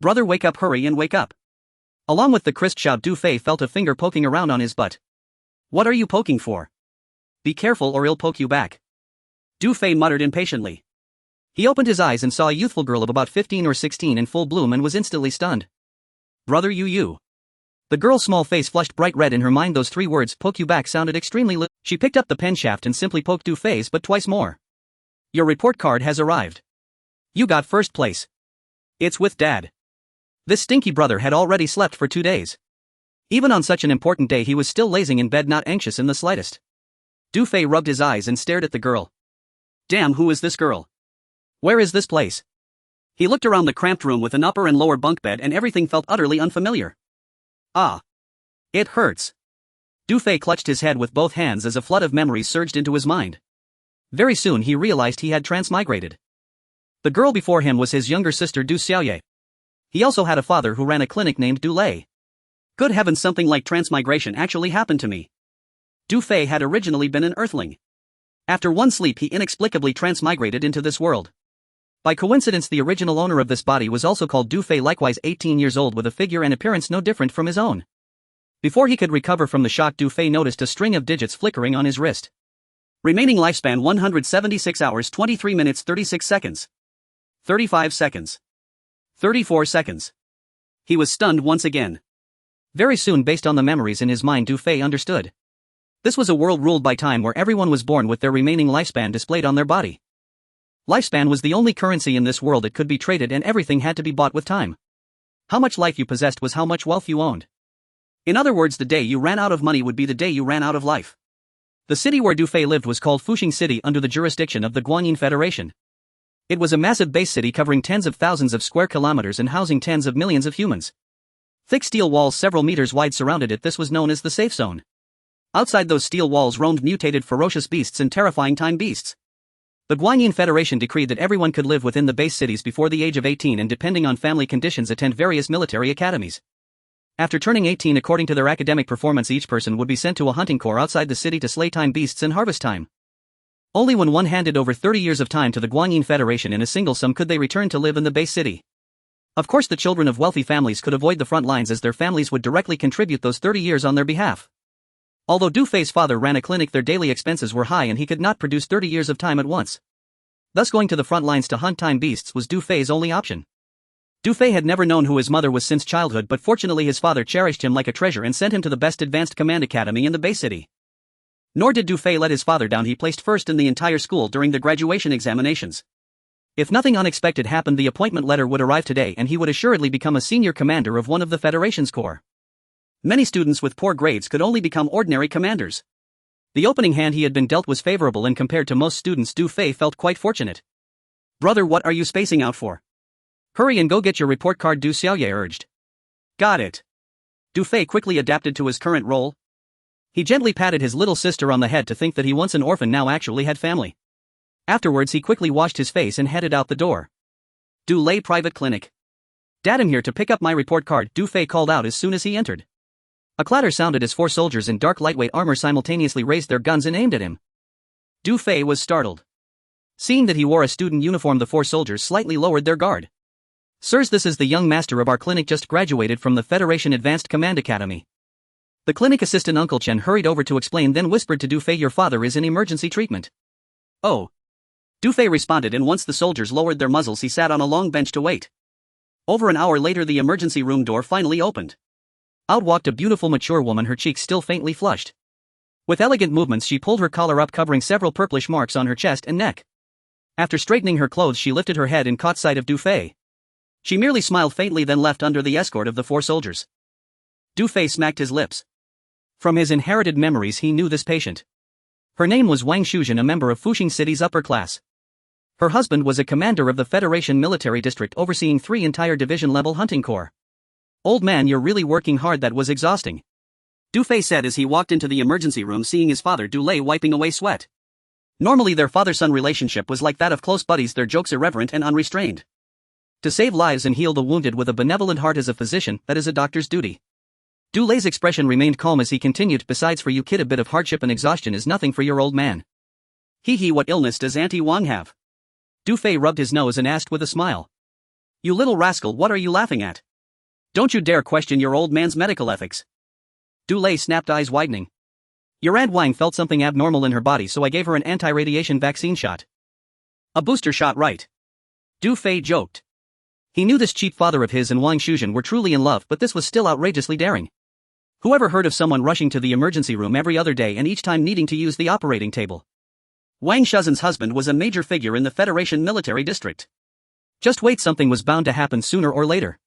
Brother, wake up, hurry and wake up. Along with the crisp shout, Du Fei felt a finger poking around on his butt. What are you poking for? Be careful or he'll poke you back. Du Fei muttered impatiently. He opened his eyes and saw a youthful girl of about 15 or 16 in full bloom and was instantly stunned. Brother, you. The girl's small face flushed bright red. In her mind, those three words, poke you back, sounded extremely little. She picked up the pen shaft and simply poked Du Fei's butt twice more. Your report card has arrived. You got first place. It's with Dad. This stinky brother had already slept for 2 days. Even on such an important day, he was still lazing in bed, not anxious in the slightest. Du Fei rubbed his eyes and stared at the girl. Damn, who is this girl? Where is this place? He looked around the cramped room with an upper and lower bunk bed, and everything felt utterly unfamiliar. Ah. It hurts. Du Fei clutched his head with both hands as a flood of memories surged into his mind. Very soon he realized he had transmigrated. The girl before him was his younger sister Du Xiaoye. He also had a father who ran a clinic named Du Lei. Good heavens, something like transmigration actually happened to me. Du Fei had originally been an earthling. After one sleep, he inexplicably transmigrated into this world. By coincidence, the original owner of this body was also called Du Fei, likewise 18 years old, with a figure and appearance no different from his own. Before he could recover from the shock, Du Fei noticed a string of digits flickering on his wrist. Remaining lifespan 176 hours 23 minutes 36 seconds. 35 seconds. 34 seconds. He was stunned once again. Very soon, based on the memories in his mind, Du Fei understood. This was a world ruled by time, where everyone was born with their remaining lifespan displayed on their body. Lifespan was the only currency in this world. It could be traded and everything had to be bought with time. How much life you possessed was how much wealth you owned. In other words, the day you ran out of money would be the day you ran out of life. The city where Du Fei lived was called Fuxing City, under the jurisdiction of the Guanyin Federation. It was a massive base city covering tens of thousands of square kilometers and housing tens of millions of humans. Thick steel walls several meters wide surrounded it. This was known as the safe zone. Outside those steel walls roamed mutated ferocious beasts and terrifying time beasts. The Guanyin Federation decreed that everyone could live within the base cities before the age of 18 and, depending on family conditions, attend various military academies. After turning 18, according to their academic performance, each person would be sent to a hunting corps outside the city to slay time beasts in harvest time. Only when one handed over 30 years of time to the Guanyin Federation in a single sum could they return to live in the base city. Of course, the children of wealthy families could avoid the front lines, as their families would directly contribute those 30 years on their behalf. Although Du Fei's father ran a clinic, their daily expenses were high and he could not produce 30 years of time at once. Thus, going to the front lines to hunt time beasts was Du Fei's only option. Du Fei had never known who his mother was since childhood, but fortunately his father cherished him like a treasure and sent him to the best advanced command academy in the base city. Nor did Du Fei let his father down. He placed first in the entire school during the graduation examinations. If nothing unexpected happened, the appointment letter would arrive today and he would assuredly become a senior commander of one of the Federation's corps. Many students with poor grades could only become ordinary commanders. The opening hand he had been dealt was favorable, and compared to most students, Du Fei felt quite fortunate. Brother, what are you spacing out for? Hurry and go get your report card, Du Xiaoye urged. Got it. Du Fei quickly adapted to his current role. He gently patted his little sister on the head. To think that he, once an orphan, now actually had family. Afterwards he quickly washed his face and headed out the door. Du Lei Private Clinic. Dad, I'm here to pick up my report card, Du Fei called out as soon as he entered. A clatter sounded as 4 soldiers in dark lightweight armor simultaneously raised their guns and aimed at him. Du Fei was startled. Seeing that he wore a student uniform, the 4 soldiers slightly lowered their guard. Sirs, this is the young master of our clinic, just graduated from the Federation Advanced Command Academy. The clinic assistant Uncle Chen hurried over to explain, then whispered to Du Fei, your father is in emergency treatment. Oh. Du Fei responded, and once the soldiers lowered their muzzles he sat on a long bench to wait. Over an hour later the emergency room door finally opened. Out walked a beautiful mature woman, her cheeks still faintly flushed. With elegant movements she pulled her collar up, covering several purplish marks on her chest and neck. After straightening her clothes she lifted her head and caught sight of Du Fei. She merely smiled faintly, then left under the escort of the 4 soldiers. Du Fei smacked his lips. From his inherited memories he knew this patient. Her name was Wang Shuzhen, a member of Fuxing City's upper class. Her husband was a commander of the Federation Military District, overseeing 3 entire division-level hunting corps. Old man, you're really working hard. That was exhausting. Du Fei said as he walked into the emergency room, seeing his father Du Lei wiping away sweat. Normally their father-son relationship was like that of close buddies, their jokes irreverent and unrestrained. To save lives and heal the wounded with a benevolent heart as a physician, that is a doctor's duty. Du Lei's expression remained calm as he continued, besides, for you kid, a bit of hardship and exhaustion is nothing for your old man. Hee hee, what illness does Auntie Wang have? Du Fei rubbed his nose and asked with a smile. You little rascal, what are you laughing at? Don't you dare question your old man's medical ethics. Du Lei snapped, eyes widening. Your Aunt Wang felt something abnormal in her body, so I gave her an anti-radiation vaccine shot. A booster shot, right? Du Fei joked. He knew this cheap father of his and Wang Shuzhen were truly in love, but this was still outrageously daring. Whoever heard of someone rushing to the emergency room every other day and each time needing to use the operating table? Wang Shuzhen's husband was a major figure in the Federation military district. Just wait, something was bound to happen sooner or later.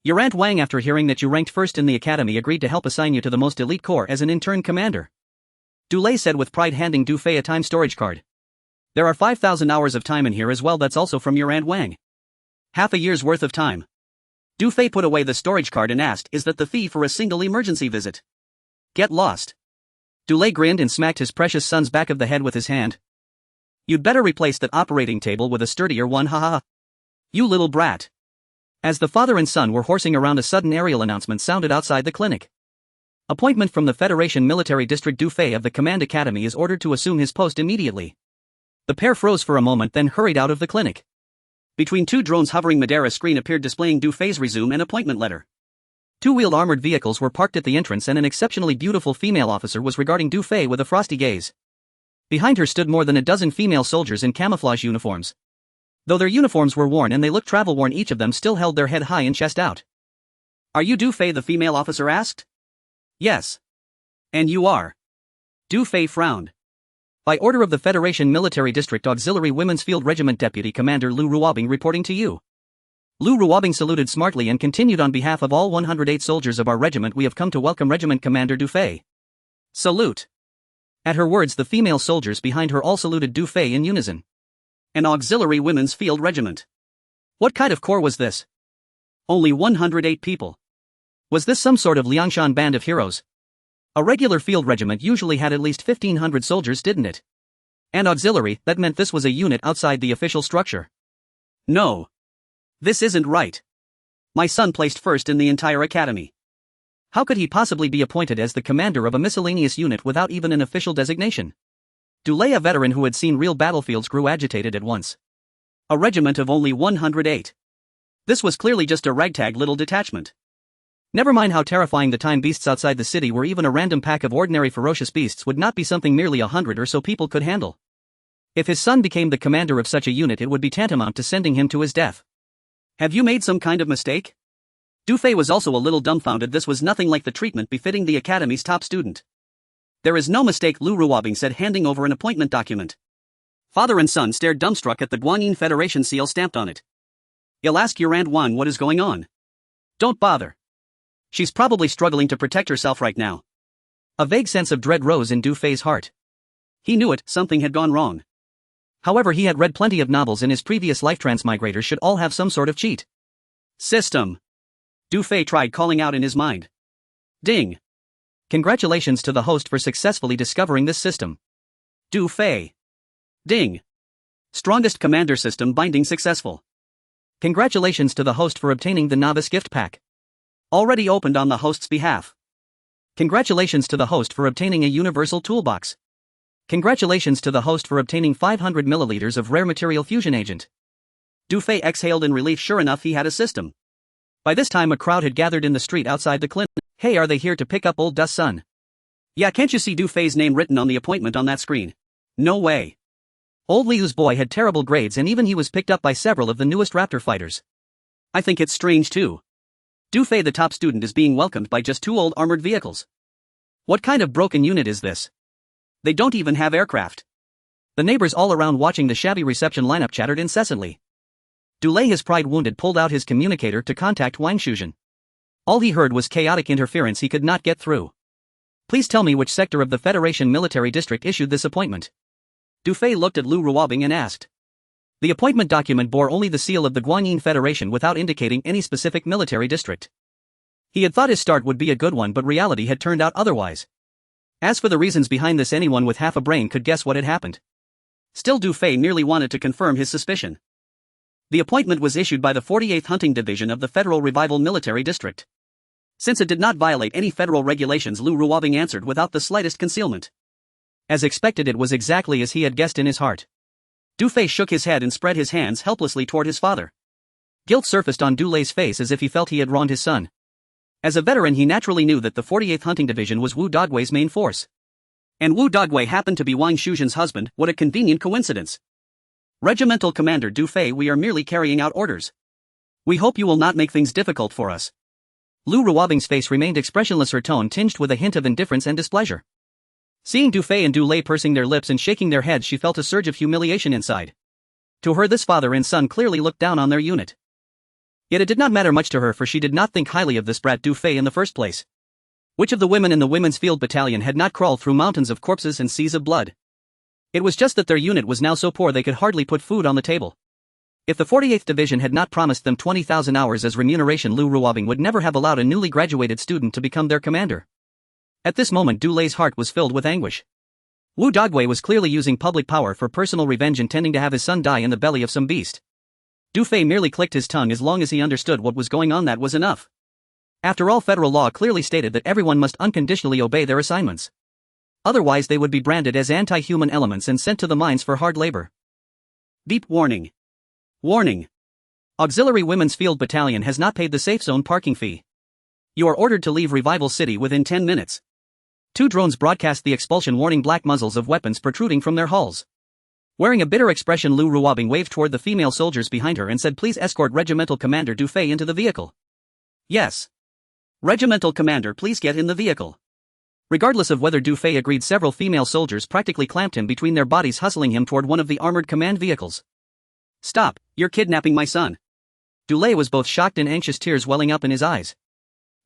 Your Aunt Wang, after hearing that you ranked first in the academy, agreed to help assign you to the most elite corps as an intern commander. Du Lei said with pride, handing Du Fei a time storage card. There are 5,000 hours of time in here as well, that's also from your Aunt Wang. Half a year's worth of time. Du Fei put away the storage card and asked, is that the fee for a single emergency visit? Get lost. Du Lei grinned and smacked his precious son's back of the head with his hand. You'd better replace that operating table with a sturdier one, haha. You little brat. As the father and son were horsing around, a sudden aerial announcement sounded outside the clinic. Appointment from the Federation Military District. Du Fei of the Command Academy is ordered to assume his post immediately. The pair froze for a moment, then hurried out of the clinic. Between two drones hovering midair, a screen appeared displaying Du Fei's resume and appointment letter. Two-wheeled armored vehicles were parked at the entrance, and an exceptionally beautiful female officer was regarding Du Fei with a frosty gaze. Behind her stood more than a dozen female soldiers in camouflage uniforms. Though their uniforms were worn and they looked travel-worn, each of them still held their head high and chest out. Are you Du Fei? The female officer asked. Yes. And you are? Du Fei frowned. By order of the Federation Military District Auxiliary Women's Field Regiment Deputy Commander Lu Ruobing reporting to you. Lu Ruobing saluted smartly and continued, on behalf of all 108 soldiers of our regiment, we have come to welcome Regiment Commander Du Fei. Salute. At her words, the female soldiers behind her all saluted Du Fei in unison. An Auxiliary Women's Field Regiment. What kind of corps was this? Only 108 people. Was this some sort of Liangshan band of heroes? A regular field regiment usually had at least 1,500 soldiers, didn't it? And auxiliary, that meant this was a unit outside the official structure. No. This isn't right. My son placed first in the entire academy. How could he possibly be appointed as the commander of a miscellaneous unit without even an official designation? Du Lei, a veteran who had seen real battlefields, grew agitated at once. A regiment of only 108. This was clearly just a ragtag little detachment. Never mind how terrifying the time beasts outside the city were, even a random pack of ordinary ferocious beasts would not be something merely 100 or so people could handle. If his son became the commander of such a unit, it would be tantamount to sending him to his death. Have you made some kind of mistake? Du Fei was also a little dumbfounded. This was nothing like the treatment befitting the academy's top student. There is no mistake, Lu Ruobing said, handing over an appointment document. Father and son stared dumbstruck at the Guanyin Federation seal stamped on it. You'll ask your Aunt Wan what is going on. Don't bother. She's probably struggling to protect herself right now. A vague sense of dread rose in Du Fei's heart. He knew it, something had gone wrong. However, he had read plenty of novels in his previous life. Transmigrators should all have some sort of cheat system. Du Fei tried calling out in his mind. Ding. Congratulations to the host for successfully discovering this system. Du Fei. Ding. Strongest commander system binding successful. Congratulations to the host for obtaining the novice gift pack. Already opened on the host's behalf. Congratulations to the host for obtaining a universal toolbox. Congratulations to the host for obtaining 500 milliliters of rare material fusion agent. Du Fei exhaled in relief. Sure enough, he had a system. By this time, a crowd had gathered in the street outside the clinic. Hey, are they here to pick up old Dust's son? Yeah, can't you see Du Fei's name written on the appointment on that screen? No way. Old Liu's boy had terrible grades, and even he was picked up by several of the newest Raptor fighters. I think it's strange too. Du Fei, the top student, is being welcomed by just two old armored vehicles. What kind of broken unit is this? They don't even have aircraft. The neighbors all around watching the shabby reception lineup chattered incessantly. Du Lei, his pride wounded, pulled out his communicator to contact Wang Shuzhen. All he heard was chaotic interference he could not get through. Please tell me which sector of the Federation Military District issued this appointment. Du Fei looked at Lu Ruobing and asked. The appointment document bore only the seal of the Guanyin Federation without indicating any specific military district. He had thought his start would be a good one, but reality had turned out otherwise. As for the reasons behind this, anyone with half a brain could guess what had happened. Still, Du Fei merely wanted to confirm his suspicion. The appointment was issued by the 48th Hunting Division of the Federal Revival Military District. Since it did not violate any federal regulations, Lu Ruobing answered without the slightest concealment. As expected, it was exactly as he had guessed in his heart. Du Fei shook his head and spread his hands helplessly toward his father. Guilt surfaced on Du Lei's face as if he felt he had wronged his son. As a veteran, he naturally knew that the 48th Hunting Division was Wu Dogwei's main force. And Wu Dogwei happened to be Wang Shuzhen's husband. What a convenient coincidence. Regimental Commander Du Fei, we are merely carrying out orders. We hope you will not make things difficult for us. Lu Ruobing's face remained expressionless, her tone tinged with a hint of indifference and displeasure. Seeing Du Fei and Du Lei pursing their lips and shaking their heads, she felt a surge of humiliation inside. To her, this father and son clearly looked down on their unit. Yet it did not matter much to her, for she did not think highly of this brat Du Fei in the first place. Which of the women in the Women's Field Battalion had not crawled through mountains of corpses and seas of blood? It was just that their unit was now so poor they could hardly put food on the table. If the 48th Division had not promised them 20,000 hours as remuneration, Lu Ruobing would never have allowed a newly graduated student to become their commander. At this moment, Du Lei's heart was filled with anguish. Wu Dogwei was clearly using public power for personal revenge, intending to have his son die in the belly of some beast. Du Fei merely clicked his tongue. As long as he understood what was going on, that was enough. After all, federal law clearly stated that everyone must unconditionally obey their assignments. Otherwise they would be branded as anti-human elements and sent to the mines for hard labor. Beep warning. Warning. Auxiliary Women's Field Battalion has not paid the safe zone parking fee. You are ordered to leave Revival City within 10 minutes. 2 drones broadcast the expulsion warning, black muzzles of weapons protruding from their hulls. Wearing a bitter expression, Lu Ruobing waved toward the female soldiers behind her and said, please escort Regimental Commander Du Fei into the vehicle. Yes. Regimental Commander, please get in the vehicle. Regardless of whether Du Fei agreed, several female soldiers practically clamped him between their bodies, hustling him toward one of the armored command vehicles. Stop, you're kidnapping my son. Du Lei was both shocked and anxious, tears welling up in his eyes.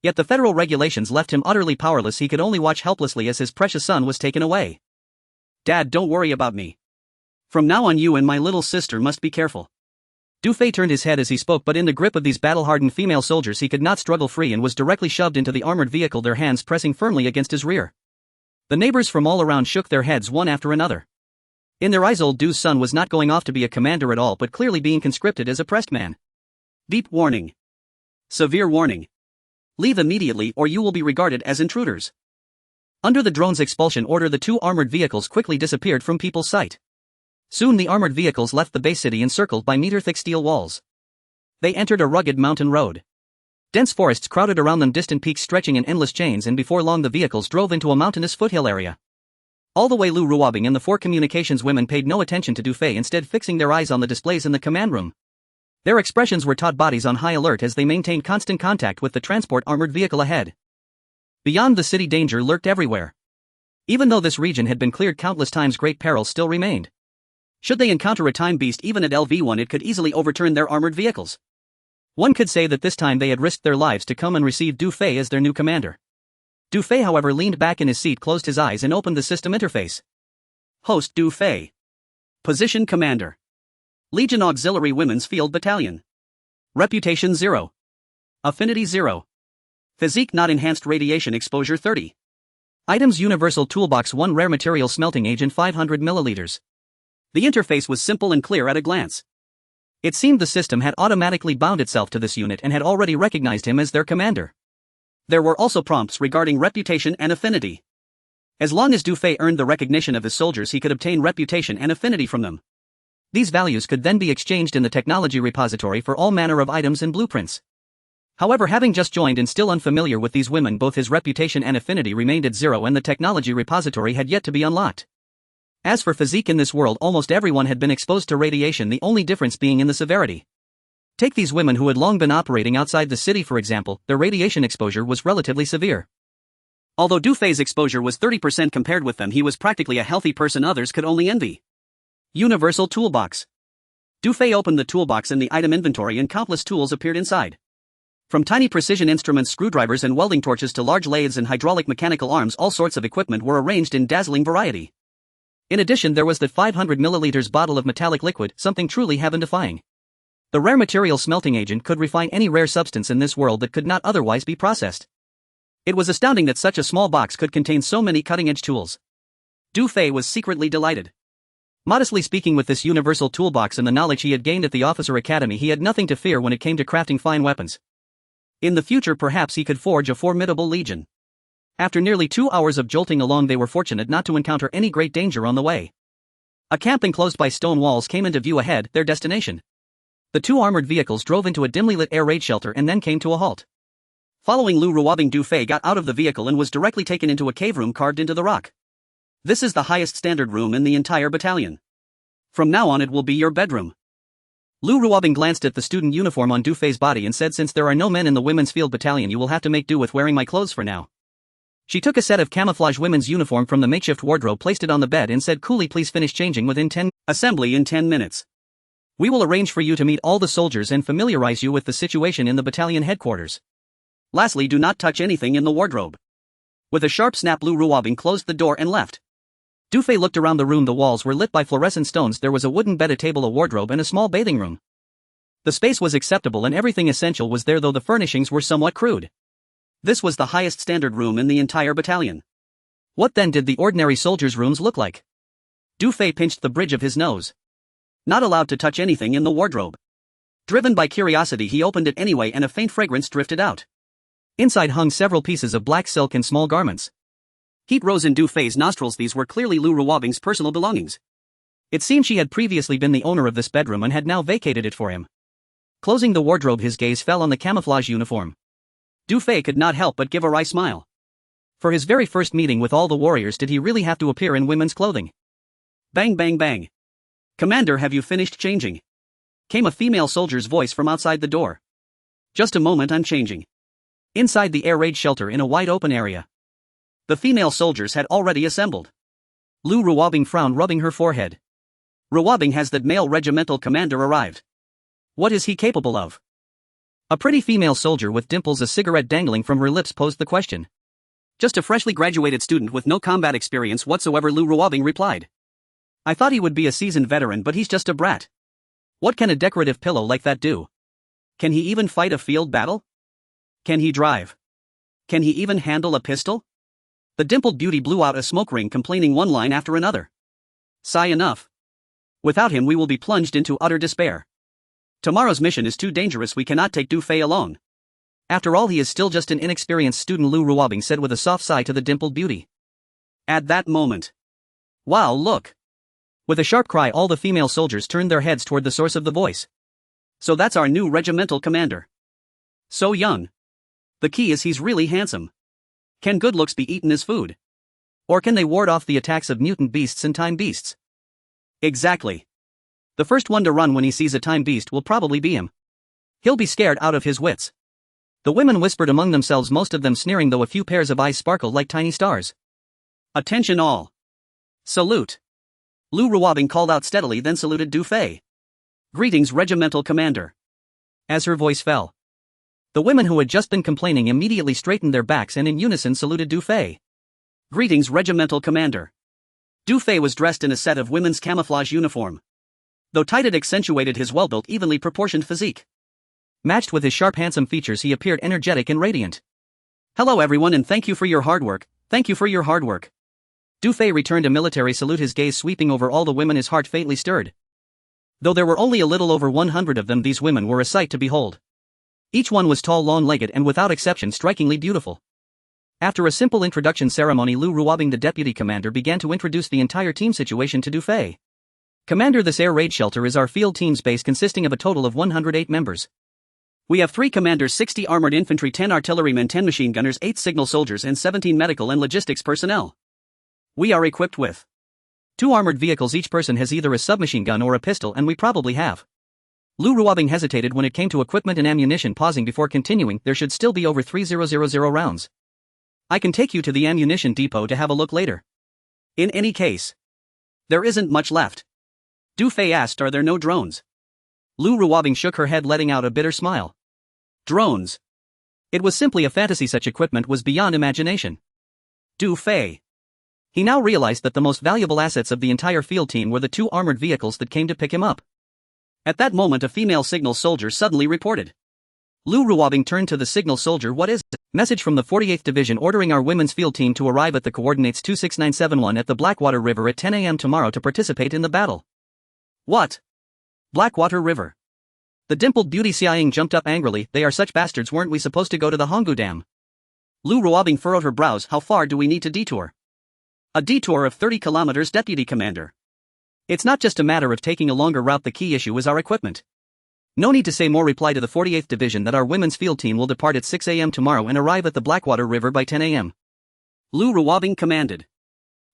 Yet the federal regulations left him utterly powerless. He could only watch helplessly as his precious son was taken away. Dad, don't worry about me. From now on, you and my little sister must be careful. Du Fei turned his head as he spoke, but in the grip of these battle-hardened female soldiers he could not struggle free and was directly shoved into the armored vehicle, their hands pressing firmly against his rear. The neighbors from all around shook their heads one after another. In their eyes, old Du's son was not going off to be a commander at all, but clearly being conscripted as a pressed man. Beep warning. Severe warning. Leave immediately or you will be regarded as intruders. Under the drone's expulsion order, the 2 armored vehicles quickly disappeared from people's sight. Soon the armored vehicles left the base city encircled by meter-thick steel walls. They entered a rugged mountain road. Dense forests crowded around them, distant peaks stretching in endless chains, and before long the vehicles drove into a mountainous foothill area. All the way, Lu Ruobing and the 4 communications women paid no attention to Du Fei, instead fixing their eyes on the displays in the command room. Their expressions were taut bodies on high alert as they maintained constant contact with the transport armored vehicle ahead. Beyond the city, danger lurked everywhere. Even though this region had been cleared countless times, great peril still remained. Should they encounter a time beast even at LV1, it could easily overturn their armored vehicles. One could say that this time they had risked their lives to come and receive Du Fei as their new commander. Du Fei, however, leaned back in his seat, closed his eyes and opened the system interface. Host Du Fei. Position Commander. Legion Auxiliary Women's Field Battalion. Reputation 0. Affinity 0. Physique not enhanced, radiation exposure 30. Items: Universal Toolbox 1, Rare Material Smelting Agent 500 milliliters. The interface was simple and clear at a glance. It seemed the system had automatically bound itself to this unit and had already recognized him as their commander. There were also prompts regarding reputation and affinity. As long as Du Fei earned the recognition of his soldiers, he could obtain reputation and affinity from them. These values could then be exchanged in the technology repository for all manner of items and blueprints. However, having just joined and still unfamiliar with these women, both his reputation and affinity remained at 0 and the technology repository had yet to be unlocked. As for physique, in this world almost everyone had been exposed to radiation, the only difference being in the severity. Take these women who had long been operating outside the city for example, their radiation exposure was relatively severe. Although Du Fei's exposure was 30% compared with them, he was practically a healthy person others could only envy. Universal Toolbox. Du Fei opened the toolbox in the item inventory and countless tools appeared inside. From tiny precision instruments, screwdrivers and welding torches to large lathes and hydraulic mechanical arms, all sorts of equipment were arranged in dazzling variety. In addition, there was that 500 milliliters bottle of metallic liquid, something truly heaven-defying. The rare material smelting agent could refine any rare substance in this world that could not otherwise be processed. It was astounding that such a small box could contain so many cutting-edge tools. Du Fei was secretly delighted. Modestly speaking, with this universal toolbox and the knowledge he had gained at the officer academy, he had nothing to fear when it came to crafting fine weapons. In the future, perhaps he could forge a formidable legion. After nearly 2 hours of jolting along, they were fortunate not to encounter any great danger on the way. A camp enclosed by stone walls came into view ahead, their destination. The two armored vehicles drove into a dimly lit air raid shelter and then came to a halt. Following Lu Ruobing, Du Fei got out of the vehicle and was directly taken into a cave room carved into the rock. This is the highest standard room in the entire battalion. From now on it will be your bedroom. Lu Ruobing glanced at the student uniform on Du Fei's body and said, since there are no men in the women's field battalion, you will have to make do with wearing my clothes for now. She took a set of camouflage women's uniform from the makeshift wardrobe, placed it on the bed and said coolly, please finish changing within 10 assembly in 10 minutes. We will arrange for you to meet all the soldiers and familiarize you with the situation in the battalion headquarters. Lastly, do not touch anything in the wardrobe. With a sharp snap, Lu Ruobing closed the door and left. Du Fei looked around the room. The walls were lit by fluorescent stones. There was a wooden bed, a table, a wardrobe and a small bathing room. The space was acceptable and everything essential was there, though the furnishings were somewhat crude. This was the highest standard room in the entire battalion. What then did the ordinary soldiers' rooms look like? Du Fei pinched the bridge of his nose. Not allowed to touch anything in the wardrobe. Driven by curiosity, he opened it anyway and a faint fragrance drifted out. Inside hung several pieces of black silk and small garments. Heat rose in Du Fei's nostrils. These were clearly Lu Ruobing's personal belongings. It seemed she had previously been the owner of this bedroom and had now vacated it for him. Closing the wardrobe, his gaze fell on the camouflage uniform. Du Fei could not help but give a wry smile. For his very first meeting with all the warriors, did he really have to appear in women's clothing? Bang bang bang. Commander, have you finished changing? Came a female soldier's voice from outside the door. Just a moment, I'm changing. Inside the air raid shelter in a wide open area. The female soldiers had already assembled. Lu Ruobing frowned, rubbing her forehead. Ruobing, has that male regimental commander arrived? What is he capable of? A pretty female soldier with dimples, a cigarette dangling from her lips, posed the question. Just a freshly graduated student with no combat experience whatsoever, Lu Ruobing replied. I thought he would be a seasoned veteran, but he's just a brat. What can a decorative pillow like that do? Can he even fight a field battle? Can he drive? Can he even handle a pistol? The dimpled beauty blew out a smoke ring, complaining one line after another. Sigh enough. Without him we will be plunged into utter despair. Tomorrow's mission is too dangerous, we cannot take Du Fei alone. After all, he is still just an inexperienced student, Lu Ruobing said with a soft sigh to the dimpled beauty. At that moment. Wow, look. With a sharp cry, all the female soldiers turned their heads toward the source of the voice. So that's our new regimental commander. So young. The key is he's really handsome. Can good looks be eaten as food? Or can they ward off the attacks of mutant beasts and time beasts? Exactly. The first one to run when he sees a time beast will probably be him. He'll be scared out of his wits. The women whispered among themselves, most of them sneering, though a few pairs of eyes sparkled like tiny stars. Attention all. Salute. Lu Ruobing called out steadily, then saluted Du Fei. Greetings, regimental commander. As her voice fell, the women who had just been complaining immediately straightened their backs and in unison saluted Du Fei. Greetings, regimental commander. Du Fei was dressed in a set of women's camouflage uniform. Though tight, it accentuated his well-built, evenly proportioned physique. Matched with his sharp, handsome features, he appeared energetic and radiant. Hello everyone, and thank you for your hard work. Thank you for your hard work. Du Fei returned a military salute, his gaze sweeping over all the women, his heart faintly stirred. Though there were only a little over 100 of them, these women were a sight to behold. Each one was tall, long-legged, and without exception strikingly beautiful. After a simple introduction ceremony, Lu Ruobing, the deputy commander, began to introduce the entire team situation to Du Fei. Commander, this air raid shelter is our field team's base, consisting of a total of 108 members. We have 3 commanders, 60 armored infantry, 10 artillerymen, 10 machine gunners, 8 signal soldiers and 17 medical and logistics personnel. We are equipped with 2 armored vehicles. Each person has either a submachine gun or a pistol, and we probably have. Lu Ruobing hesitated when it came to equipment and ammunition, pausing before continuing. There should still be over 3000 rounds. I can take you to the ammunition depot to have a look later. In any case, there isn't much left. Du Fei asked, are there no drones? Lu Ruobing shook her head, letting out a bitter smile. Drones? It was simply a fantasy. Such equipment was beyond imagination. Du Fei. He now realized that the most valuable assets of the entire field team were the 2 armored vehicles that came to pick him up. At that moment, a female signal soldier suddenly reported. Lu Ruobing turned to the signal soldier. What is it? Message from the 48th Division ordering our women's field team to arrive at the coordinates 26971 at the Blackwater River at 10 a.m. tomorrow to participate in the battle. What? Blackwater River. The dimpled beauty Xiaoying jumped up angrily. They are such bastards. Weren't we supposed to go to the Honggu Dam? Lu Ruobing furrowed her brows. How far do we need to detour? A detour of 30 kilometers, Deputy Commander. It's not just a matter of taking a longer route, the key issue is our equipment. No need to say more. Reply to the 48th Division that our women's field team will depart at 6 a.m. tomorrow and arrive at the Blackwater River by 10 a.m. Lu Ruobing commanded.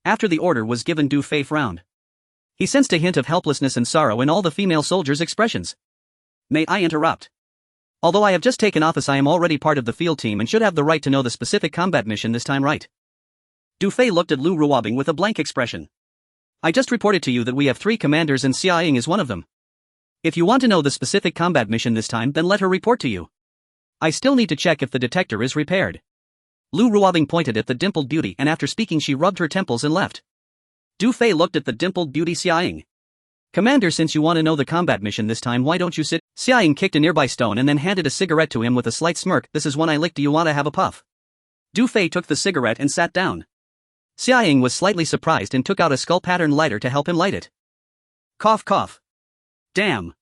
After the order was given, Du Fei frowned. He sensed a hint of helplessness and sorrow in all the female soldiers' expressions. May I interrupt? Although I have just taken office, I am already part of the field team and should have the right to know the specific combat mission this time, right? Du Fei looked at Lu Ruobing with a blank expression. I just reported to you that we have 3 commanders and Xia Ying is one of them. If you want to know the specific combat mission this time, then let her report to you. I still need to check if the detector is repaired. Lu Ruobing pointed at the dimpled beauty, and after speaking she rubbed her temples and left. Du Fei looked at the dimpled beauty Xia Ying. Commander, since you want to know the combat mission this time, why don't you sit? Xia Ying kicked a nearby stone and then handed a cigarette to him with a slight smirk. This is one I licked, do you want to have a puff? Du Fei took the cigarette and sat down. Xia Ying was slightly surprised and took out a skull-pattern lighter to help him light it. Cough cough. Damn.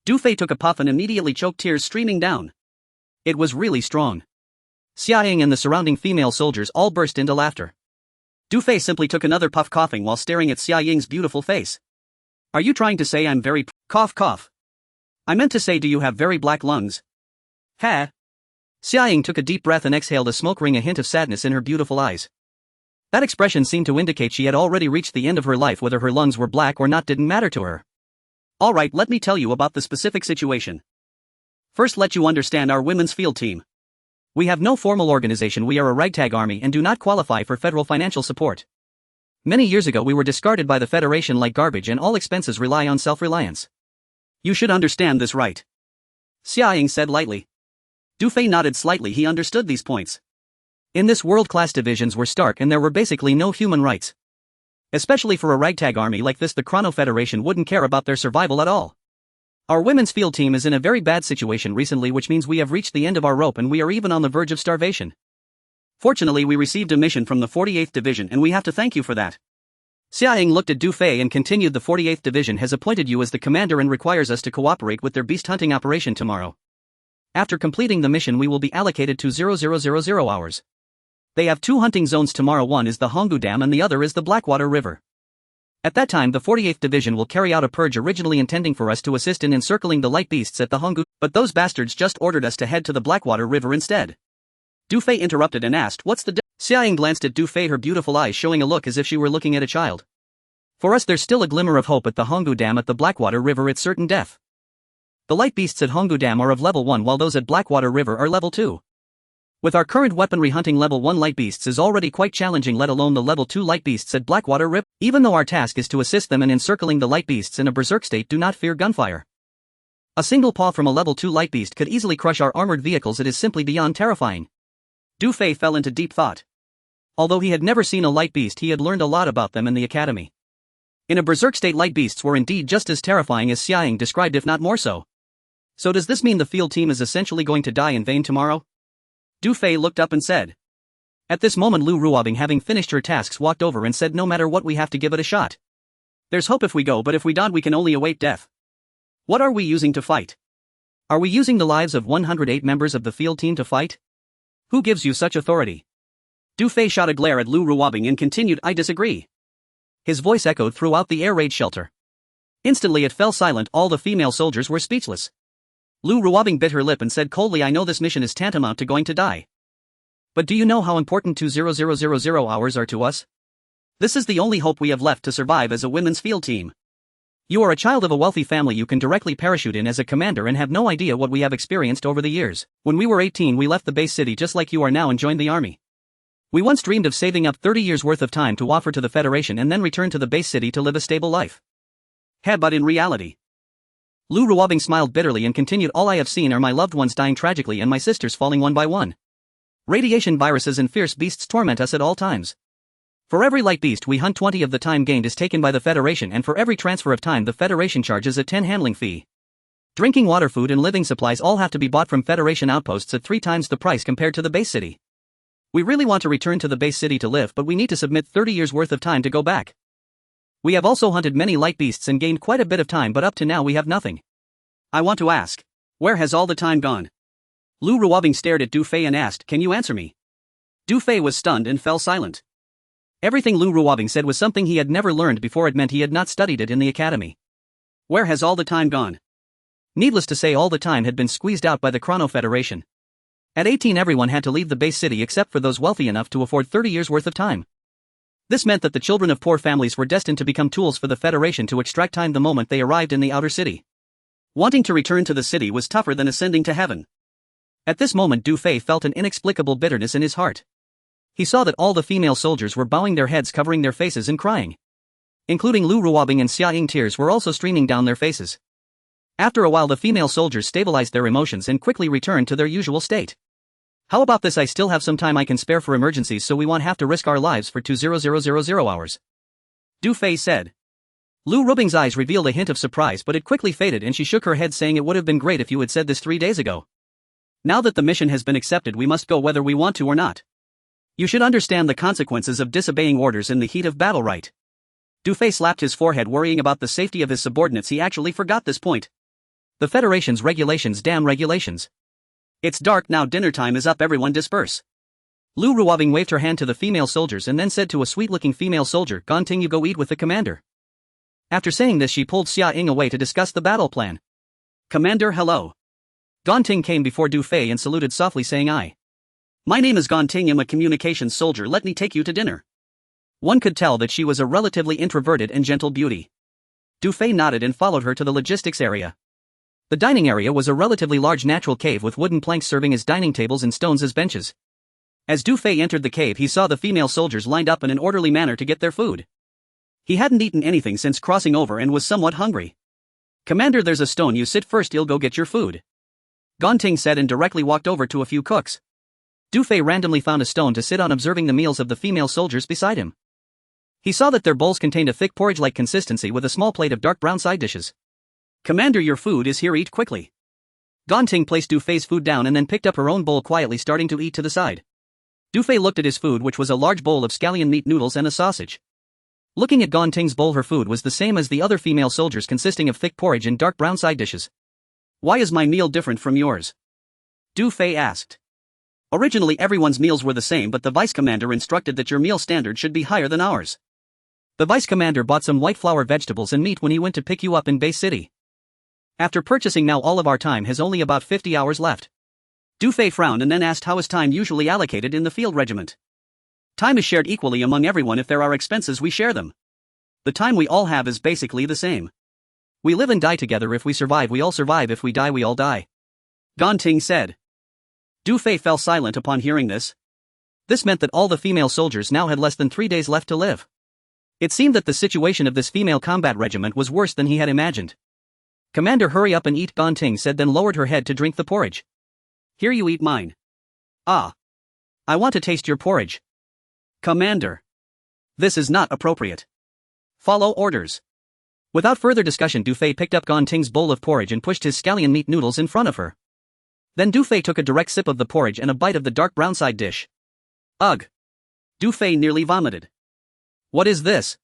Du Fei took a puff and immediately choked, tears streaming down. It was really strong. Xia Ying and the surrounding female soldiers all burst into laughter. Du Fei simply took another puff, coughing while staring at Xia Ying's beautiful face. Are you trying to say I'm very cough cough? I meant to say, do you have very black lungs? Ha! Xia Ying took a deep breath and exhaled a smoke ring, a hint of sadness in her beautiful eyes. That expression seemed to indicate she had already reached the end of her life. Whether her lungs were black or not didn't matter to her. Alright, let me tell you about the specific situation. First, let you understand our women's field team. We have no formal organization, we are a ragtag army and do not qualify for federal financial support. Many years ago we were discarded by the Federation like garbage and all expenses rely on self-reliance. You should understand this, right? Xia Ying said lightly. Du Fei nodded slightly, he understood these points. In this world-class, divisions were stark and there were basically no human rights. Especially for a ragtag army like this, the Chrono Federation wouldn't care about their survival at all. Our women's field team is in a very bad situation recently, which means we have reached the end of our rope and we are even on the verge of starvation. Fortunately, we received a mission from the 48th Division and we have to thank you for that. Xia Ying looked at Du Fei and continued, the 48th Division has appointed you as the commander and requires us to cooperate with their beast hunting operation tomorrow. After completing the mission we will be allocated to 0000 hours. They have 2 hunting zones tomorrow, one is the Honggu Dam and the other is the Blackwater River. At that time the 48th Division will carry out a purge, originally intending for us to assist in encircling the light beasts at the Honggu, but those bastards just ordered us to head to the Blackwater River instead. Du Fei interrupted and asked, what's the Xia Ying glanced at Du Fei, her beautiful eyes showing a look as if she were looking at a child. For us there's still a glimmer of hope at the Honggu Dam. At the Blackwater River it's certain death. The light beasts at Honggu Dam are of level 1 while those at Blackwater River are level 2. With our current weaponry, hunting level 1 light beasts is already quite challenging, let alone the level 2 light beasts at Blackwater River. Even though our task is to assist them in encircling the light beasts in a berserk state, do not fear gunfire. A single paw from a level 2 light beast could easily crush our armored vehicles, it is simply beyond terrifying. Du Fei fell into deep thought. Although he had never seen a light beast, he had learned a lot about them in the academy. In a berserk state, light beasts were indeed just as terrifying as Xia Ying described, if not more so. So does this mean the field team is essentially going to die in vain tomorrow? Du Fei looked up and said. At this moment Lu Ruobing, having finished her tasks, walked over and said, no matter what we have to give it a shot. There's hope if we go, but if we don't we can only await death. What are we using to fight? Are we using the lives of 108 members of the field team to fight? Who gives you such authority? Du Fei shot a glare at Lu Ruobing and continued, I disagree. His voice echoed throughout the air raid shelter. Instantly it fell silent, all the female soldiers were speechless. Lu Ruobing bit her lip and said coldly, I know this mission is tantamount to going to die. But do you know how important 20000 hours are to us? This is the only hope we have left to survive as a women's field team. You are a child of a wealthy family, you can directly parachute in as a commander and have no idea what we have experienced over the years. When we were 18 we left the base city just like you are now and joined the army. We once dreamed of saving up 30 years worth of time to offer to the Federation and then return to the base city to live a stable life. But in reality. Lu Ruobing smiled bitterly and continued, all I have seen are my loved ones dying tragically and my sisters falling one by one. Radiation, viruses and fierce beasts torment us at all times. For every light beast we hunt, 20 of the time gained is taken by the Federation, and for every transfer of time the Federation charges a 10 handling fee. Drinking water, food and living supplies all have to be bought from Federation outposts at 3 times the price compared to the base city. We really want to return to the base city to live, but we need to submit 30 years worth of time to go back. We have also hunted many light beasts and gained quite a bit of time, but up to now we have nothing. I want to ask, where has all the time gone? Lu Ruobing stared at Du Fei and asked, can you answer me? Du Fei was stunned and fell silent. Everything Lu Ruobing said was something he had never learned before, it meant he had not studied it in the academy. Where has all the time gone? Needless to say, all the time had been squeezed out by the Chrono Federation. At 18 everyone had to leave the base city except for those wealthy enough to afford 30 years worth of time. This meant that the children of poor families were destined to become tools for the Federation to extract time the moment they arrived in the outer city. Wanting to return to the city was tougher than ascending to heaven. At this moment Du Fei felt an inexplicable bitterness in his heart. He saw that all the female soldiers were bowing their heads, covering their faces and crying. Including Lu Ruobing and Xia Ying, tears were also streaming down their faces. After a while the female soldiers stabilized their emotions and quickly returned to their usual state. How about this? I still have some time I can spare for emergencies, so we won't have to risk our lives for 20000 hours. Du Fei said. Lu Ruobing's eyes revealed a hint of surprise, but it quickly faded and she shook her head, saying, it would have been great if you had said this 3 days ago. Now that the mission has been accepted, we must go whether we want to or not. You should understand the consequences of disobeying orders in the heat of battle, right? Du Fei slapped his forehead, worrying about the safety of his subordinates. He actually forgot this point. The Federation's regulations, damn regulations. It's dark now, dinner time is up, everyone disperse. Lu Ruobing waved her hand to the female soldiers and then said to a sweet-looking female soldier, Gonting, you go eat with the commander. After saying this she pulled Xia Ying away to discuss the battle plan. Commander, hello. Gonting came before Du Fei and saluted softly, saying, My name is Gonting, I'm a communications soldier, let me take you to dinner. One could tell that she was a relatively introverted and gentle beauty. Du Fei nodded and followed her to the logistics area. The dining area was a relatively large natural cave with wooden planks serving as dining tables and stones as benches. As Du Fei entered the cave he saw the female soldiers lined up in an orderly manner to get their food. He hadn't eaten anything since crossing over and was somewhat hungry. Commander, there's a stone, you sit first, you'll go get your food. Gonting said and directly walked over to a few cooks. Du Fei randomly found a stone to sit on, observing the meals of the female soldiers beside him. He saw that their bowls contained a thick porridge-like consistency with a small plate of dark brown side dishes. Commander, your food is here, eat quickly. Gonting placed Du Fei's food down and then picked up her own bowl, quietly starting to eat to the side. Du Fei looked at his food, which was a large bowl of scallion meat noodles and a sausage. Looking at Gonting's bowl, her food was the same as the other female soldiers, consisting of thick porridge and dark brown side dishes. Why is my meal different from yours? Du Fei asked. Originally everyone's meals were the same, but the vice commander instructed that your meal standard should be higher than ours. The vice commander bought some white flour, vegetables and meat when he went to pick you up in base city. After purchasing, now all of our time has only about 50 hours left. Du Fei frowned and then asked, how is time usually allocated in the field regiment? Time is shared equally among everyone. If there are expenses, we share them. The time we all have is basically the same. We live and die together. If we survive, we all survive. If we die, we all die. Gonting said. Du Fei fell silent upon hearing this. This meant that all the female soldiers now had less than 3 days left to live. It seemed that the situation of this female combat regiment was worse than he had imagined. Commander, hurry up and eat, Gonting said, then lowered her head to drink the porridge. Here, you eat mine. Ah. I want to taste your porridge. Commander. This is not appropriate. Follow orders. Without further discussion, Du Fei picked up Gonting's bowl of porridge and pushed his scallion meat noodles in front of her. Then Du Fei took a direct sip of the porridge and a bite of the dark brown side dish. Ugh. Du Fei nearly vomited. What is this?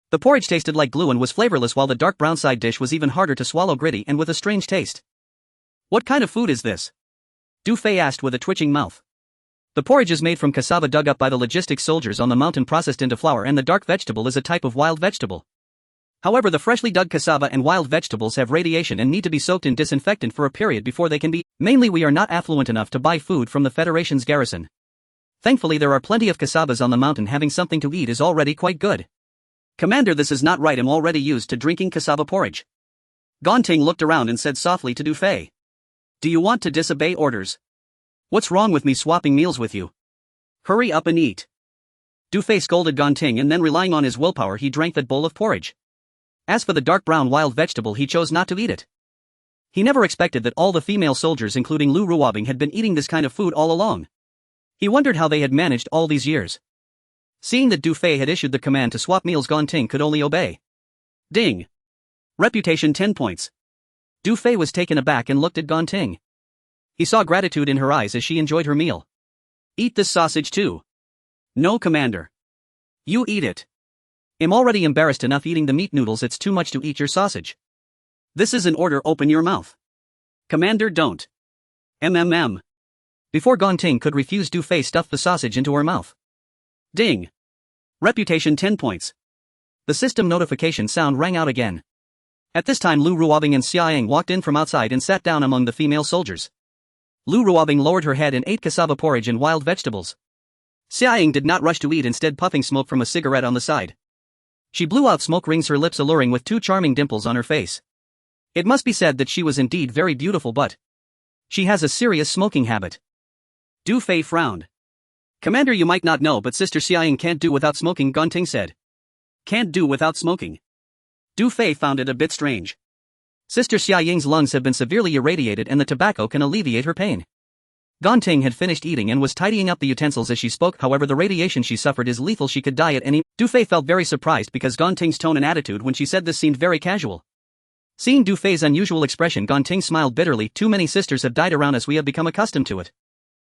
The porridge tasted like glue and was flavorless, while the dark brown side dish was even harder to swallow, gritty and with a strange taste. What kind of food is this? Du Fei asked with a twitching mouth. The porridge is made from cassava dug up by the logistics soldiers on the mountain, processed into flour, and the dark vegetable is a type of wild vegetable. However, the freshly dug cassava and wild vegetables have radiation and need to be soaked in disinfectant for a period before they can be. Mainly, we are not affluent enough to buy food from the Federation's garrison. Thankfully, there are plenty of cassavas on the mountain. Having something to eat is already quite good. Commander, this is not right. I'm already used to drinking cassava porridge. Gonting looked around and said softly to Du Fei. Do you want to disobey orders? What's wrong with me swapping meals with you? Hurry up and eat. Du Fei scolded Gonting, and then, relying on his willpower, he drank that bowl of porridge. As for the dark brown wild vegetable, he chose not to eat it. He never expected that all the female soldiers, including Lu Ruobing, had been eating this kind of food all along. He wondered how they had managed all these years. Seeing that Du Fei had issued the command to swap meals, Gonting could only obey. Ding. Reputation 10 points. Du Fei was taken aback and looked at Gonting. He saw gratitude in her eyes as she enjoyed her meal. Eat this sausage too. No, Commander. You eat it. I'm already embarrassed enough eating the meat noodles, it's too much to eat your sausage. This is an order, open your mouth. Commander, don't. Before Gonting could refuse, Du Fei stuffed the sausage into her mouth. Ding. Reputation 10 points. The system notification sound rang out again. At this time Lu Ruobing and Xia Ying walked in from outside and sat down among the female soldiers. Lu Ruobing lowered her head and ate cassava porridge and wild vegetables. Xia Ying did not rush to eat, instead puffing smoke from a cigarette on the side. She blew out smoke rings, her lips alluring with two charming dimples on her face. It must be said that she was indeed very beautiful, but she has a serious smoking habit. Du Fei frowned. Commander, you might not know, but Sister Xia Ying can't do without smoking, Gonting said. Can't do without smoking. Du Fei found it a bit strange. Sister Xia Ying's lungs have been severely irradiated and the tobacco can alleviate her pain. Gonting had finished eating and was tidying up the utensils as she spoke. However, the radiation she suffered is lethal, she could die at any. Du Fei felt very surprised because Gonting's tone and attitude when she said this seemed very casual. Seeing Du Fei's unusual expression, Gonting smiled bitterly. Too many sisters have died around us, we have become accustomed to it.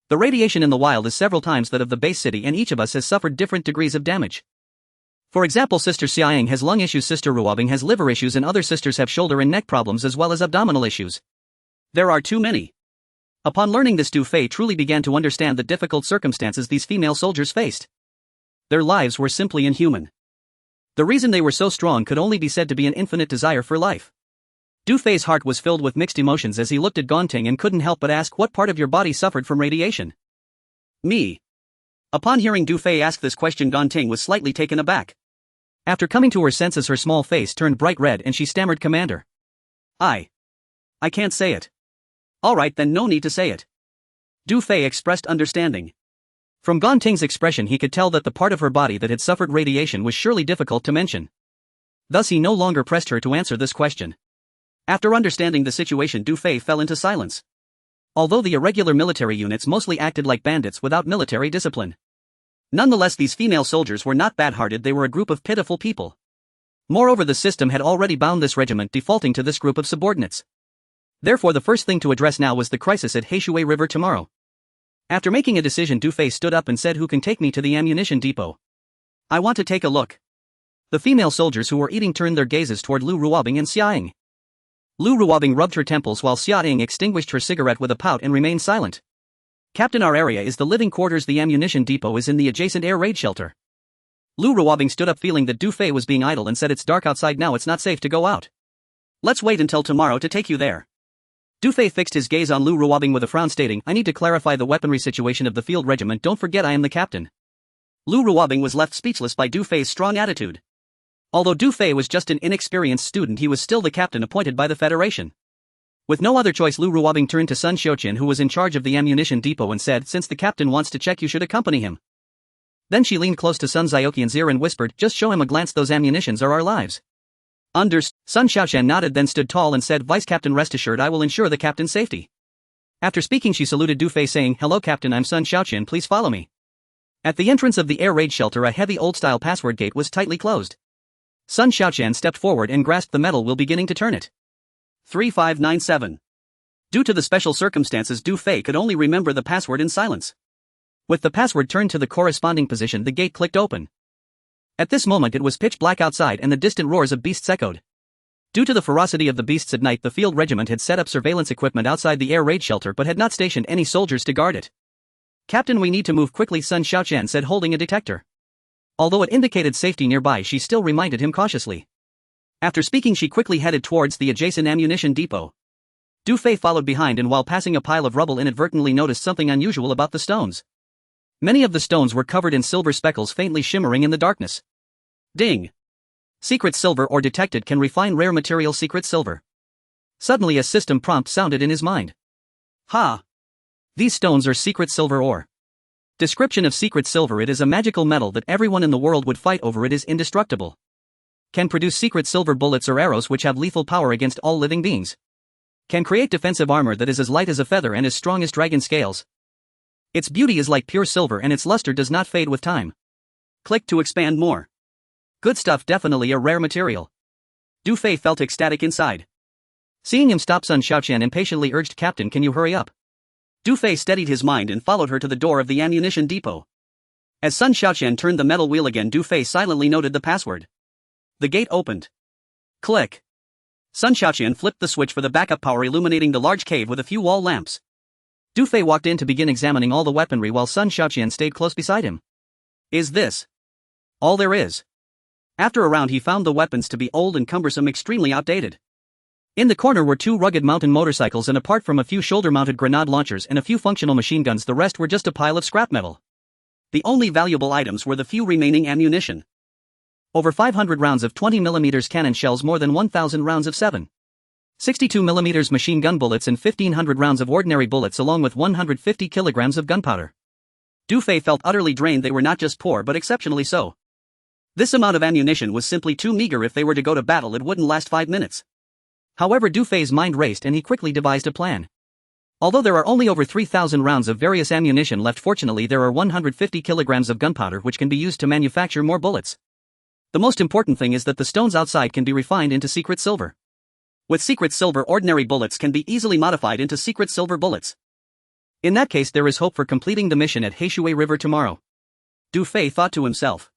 The radiation in the wild is several times that of the base city and each of us has suffered different degrees of damage. For example, Sister Xia Ying has lung issues, Sister Ruobing has liver issues, and other sisters have shoulder and neck problems as well as abdominal issues. There are too many. Upon learning this, Du Fei truly began to understand the difficult circumstances these female soldiers faced. Their lives were simply inhuman. The reason they were so strong could only be said to be an infinite desire for life. Du Fei's heart was filled with mixed emotions as he looked at Gonting and couldn't help but ask, what part of your body suffered from radiation? Me. Upon hearing Du Fei ask this question, Gonting was slightly taken aback. After coming to her senses, her small face turned bright red and she stammered, Commander. I can't say it. Alright then, no need to say it. Du Fei expressed understanding. From Gonting's expression he could tell that the part of her body that had suffered radiation was surely difficult to mention. Thus he no longer pressed her to answer this question. After understanding the situation, Du Fei fell into silence. Although the irregular military units mostly acted like bandits without military discipline. Nonetheless, these female soldiers were not bad-hearted, they were a group of pitiful people. Moreover, the system had already bound this regiment, defaulting to this group of subordinates. Therefore, the first thing to address now was the crisis at Heishui River tomorrow. After making a decision, Du Fei stood up and said, who can take me to the ammunition depot? I want to take a look. The female soldiers who were eating turned their gazes toward Lu Ruobing and Xia Ying. Lu Ruobing rubbed her temples while Xia Ying extinguished her cigarette with a pout and remained silent. Captain, our area is the living quarters, the ammunition depot is in the adjacent air raid shelter. Lu Ruobing stood up feeling that Du Fei was being idle and said, it's dark outside now, it's not safe to go out. Let's wait until tomorrow to take you there. Du Fei fixed his gaze on Lu Ruobing with a frown, stating, I need to clarify the weaponry situation of the field regiment, don't forget I am the captain. Lu Ruobing was left speechless by Du Fei's strong attitude. Although Du Fei was just an inexperienced student, he was still the captain appointed by the Federation. With no other choice, Lu Ruobing turned to Sun Xiuqian, who was in charge of the ammunition depot, and said, since the captain wants to check, you should accompany him. Then she leaned close to Sun Xiuqian's ear and whispered, just show him a glance, those ammunitions are our lives. Sun Xiuqian nodded, then stood tall and said, Vice Captain, rest assured I will ensure the captain's safety. After speaking, she saluted Du Fei, saying, hello Captain, I'm Sun Xiuqian, please follow me. At the entrance of the air raid shelter, a heavy old-style password gate was tightly closed. Sun Xiuqian stepped forward and grasped the metal wheel, beginning to turn it. 3597. Due to the special circumstances, Du Fei could only remember the password in silence. With the password turned to the corresponding position, the gate clicked open. At this moment it was pitch black outside and the distant roars of beasts echoed. Due to the ferocity of the beasts at night, the field regiment had set up surveillance equipment outside the air raid shelter but had not stationed any soldiers to guard it. Captain, we need to move quickly, Sun Xiuqian said, holding a detector. Although it indicated safety nearby, she still reminded him cautiously. After speaking, she quickly headed towards the adjacent ammunition depot. Du Fei followed behind and while passing a pile of rubble inadvertently noticed something unusual about the stones. Many of the stones were covered in silver speckles faintly shimmering in the darkness. Ding! Secret silver or detected, can refine rare material, secret silver. Suddenly a system prompt sounded in his mind. Ha! These stones are secret silver ore. Description of secret silver: it is a magical metal that everyone in the world would fight over. It is indestructible. Can produce secret silver bullets or arrows which have lethal power against all living beings. Can create defensive armor that is as light as a feather and as strong as dragon scales. Its beauty is like pure silver and its luster does not fade with time. Click to expand more. Good stuff, definitely a rare material. Du Fei felt ecstatic inside. Seeing him stop, Sun Xiuqian impatiently urged, Captain, can you hurry up? Du Fei steadied his mind and followed her to the door of the ammunition depot. As Sun Xiuqian turned the metal wheel again, Du Fei silently noted the password. The gate opened. Click. Sun Xiuqian flipped the switch for the backup power, illuminating the large cave with a few wall lamps. Du Fei walked in to begin examining all the weaponry while Sun Xiuqian stayed close beside him. Is this all there is? After a round, he found the weapons to be old and cumbersome, extremely outdated. In the corner were 2 rugged mountain motorcycles, and apart from a few shoulder-mounted grenade launchers and a few functional machine guns, the rest were just a pile of scrap metal. The only valuable items were the few remaining ammunition. Over 500 rounds of 20mm cannon shells, more than 1,000 rounds of 7.62mm machine gun bullets, and 1,500 rounds of ordinary bullets, along with 150 kilograms of gunpowder. Du Fei felt utterly drained. They were not just poor but exceptionally so. This amount of ammunition was simply too meager. If they were to go to battle, it wouldn't last 5 minutes. However, Du Fei's mind raced and he quickly devised a plan. Although there are only over 3,000 rounds of various ammunition left, fortunately there are 150 kilograms of gunpowder which can be used to manufacture more bullets. The most important thing is that the stones outside can be refined into secret silver. With secret silver, ordinary bullets can be easily modified into secret silver bullets. In that case, there is hope for completing the mission at Heishui River tomorrow. Du Fei thought to himself.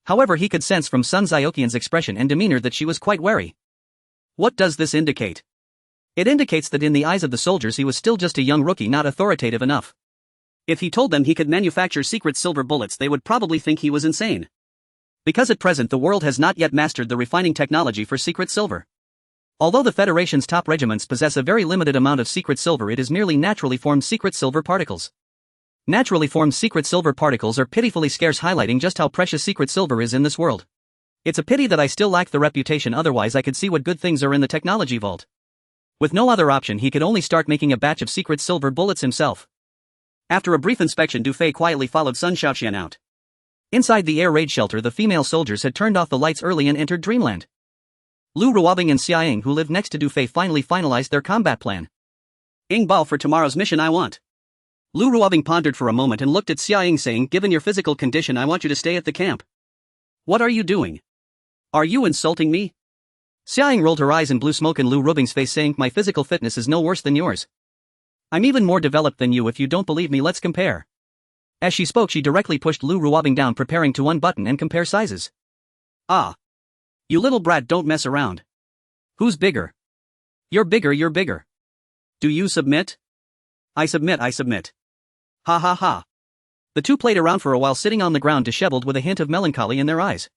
However, he could sense from Sun Xiaoqian's expression and demeanor that she was quite wary. What does this indicate? It indicates that in the eyes of the soldiers he was still just a young rookie, not authoritative enough. If he told them he could manufacture secret silver bullets, they would probably think he was insane. Because at present the world has not yet mastered the refining technology for secret silver. Although the Federation's top regiments possess a very limited amount of secret silver, it is merely naturally formed secret silver particles. Naturally formed secret silver particles are pitifully scarce, highlighting just how precious secret silver is in this world. It's a pity that I still lack the reputation, otherwise I could see what good things are in the technology vault. With no other option, he could only start making a batch of secret silver bullets himself. After a brief inspection, Du Fei quietly followed Sun Xiaoqian out. Inside the air raid shelter, the female soldiers had turned off the lights early and entered dreamland. Lu Ruobing and Xia Ying, who lived next to Du Fei, finally finalized their combat plan. Ying Bao, for tomorrow's mission I want. Lu Ruobing pondered for a moment and looked at Xia Ying, saying, given your physical condition, I want you to stay at the camp. What are you doing? Are you insulting me? Xia Ying rolled her eyes and blew smoke in Lu Ruobing's face, saying, my physical fitness is no worse than yours. I'm even more developed than you. If you don't believe me, let's compare. As she spoke, she directly pushed Lu Ruobing down, preparing to unbutton and compare sizes. Ah. You little brat, don't mess around. Who's bigger? You're bigger, you're bigger. Do you submit? I submit, I submit. Ha ha ha. The two played around for a while, sitting on the ground disheveled with a hint of melancholy in their eyes.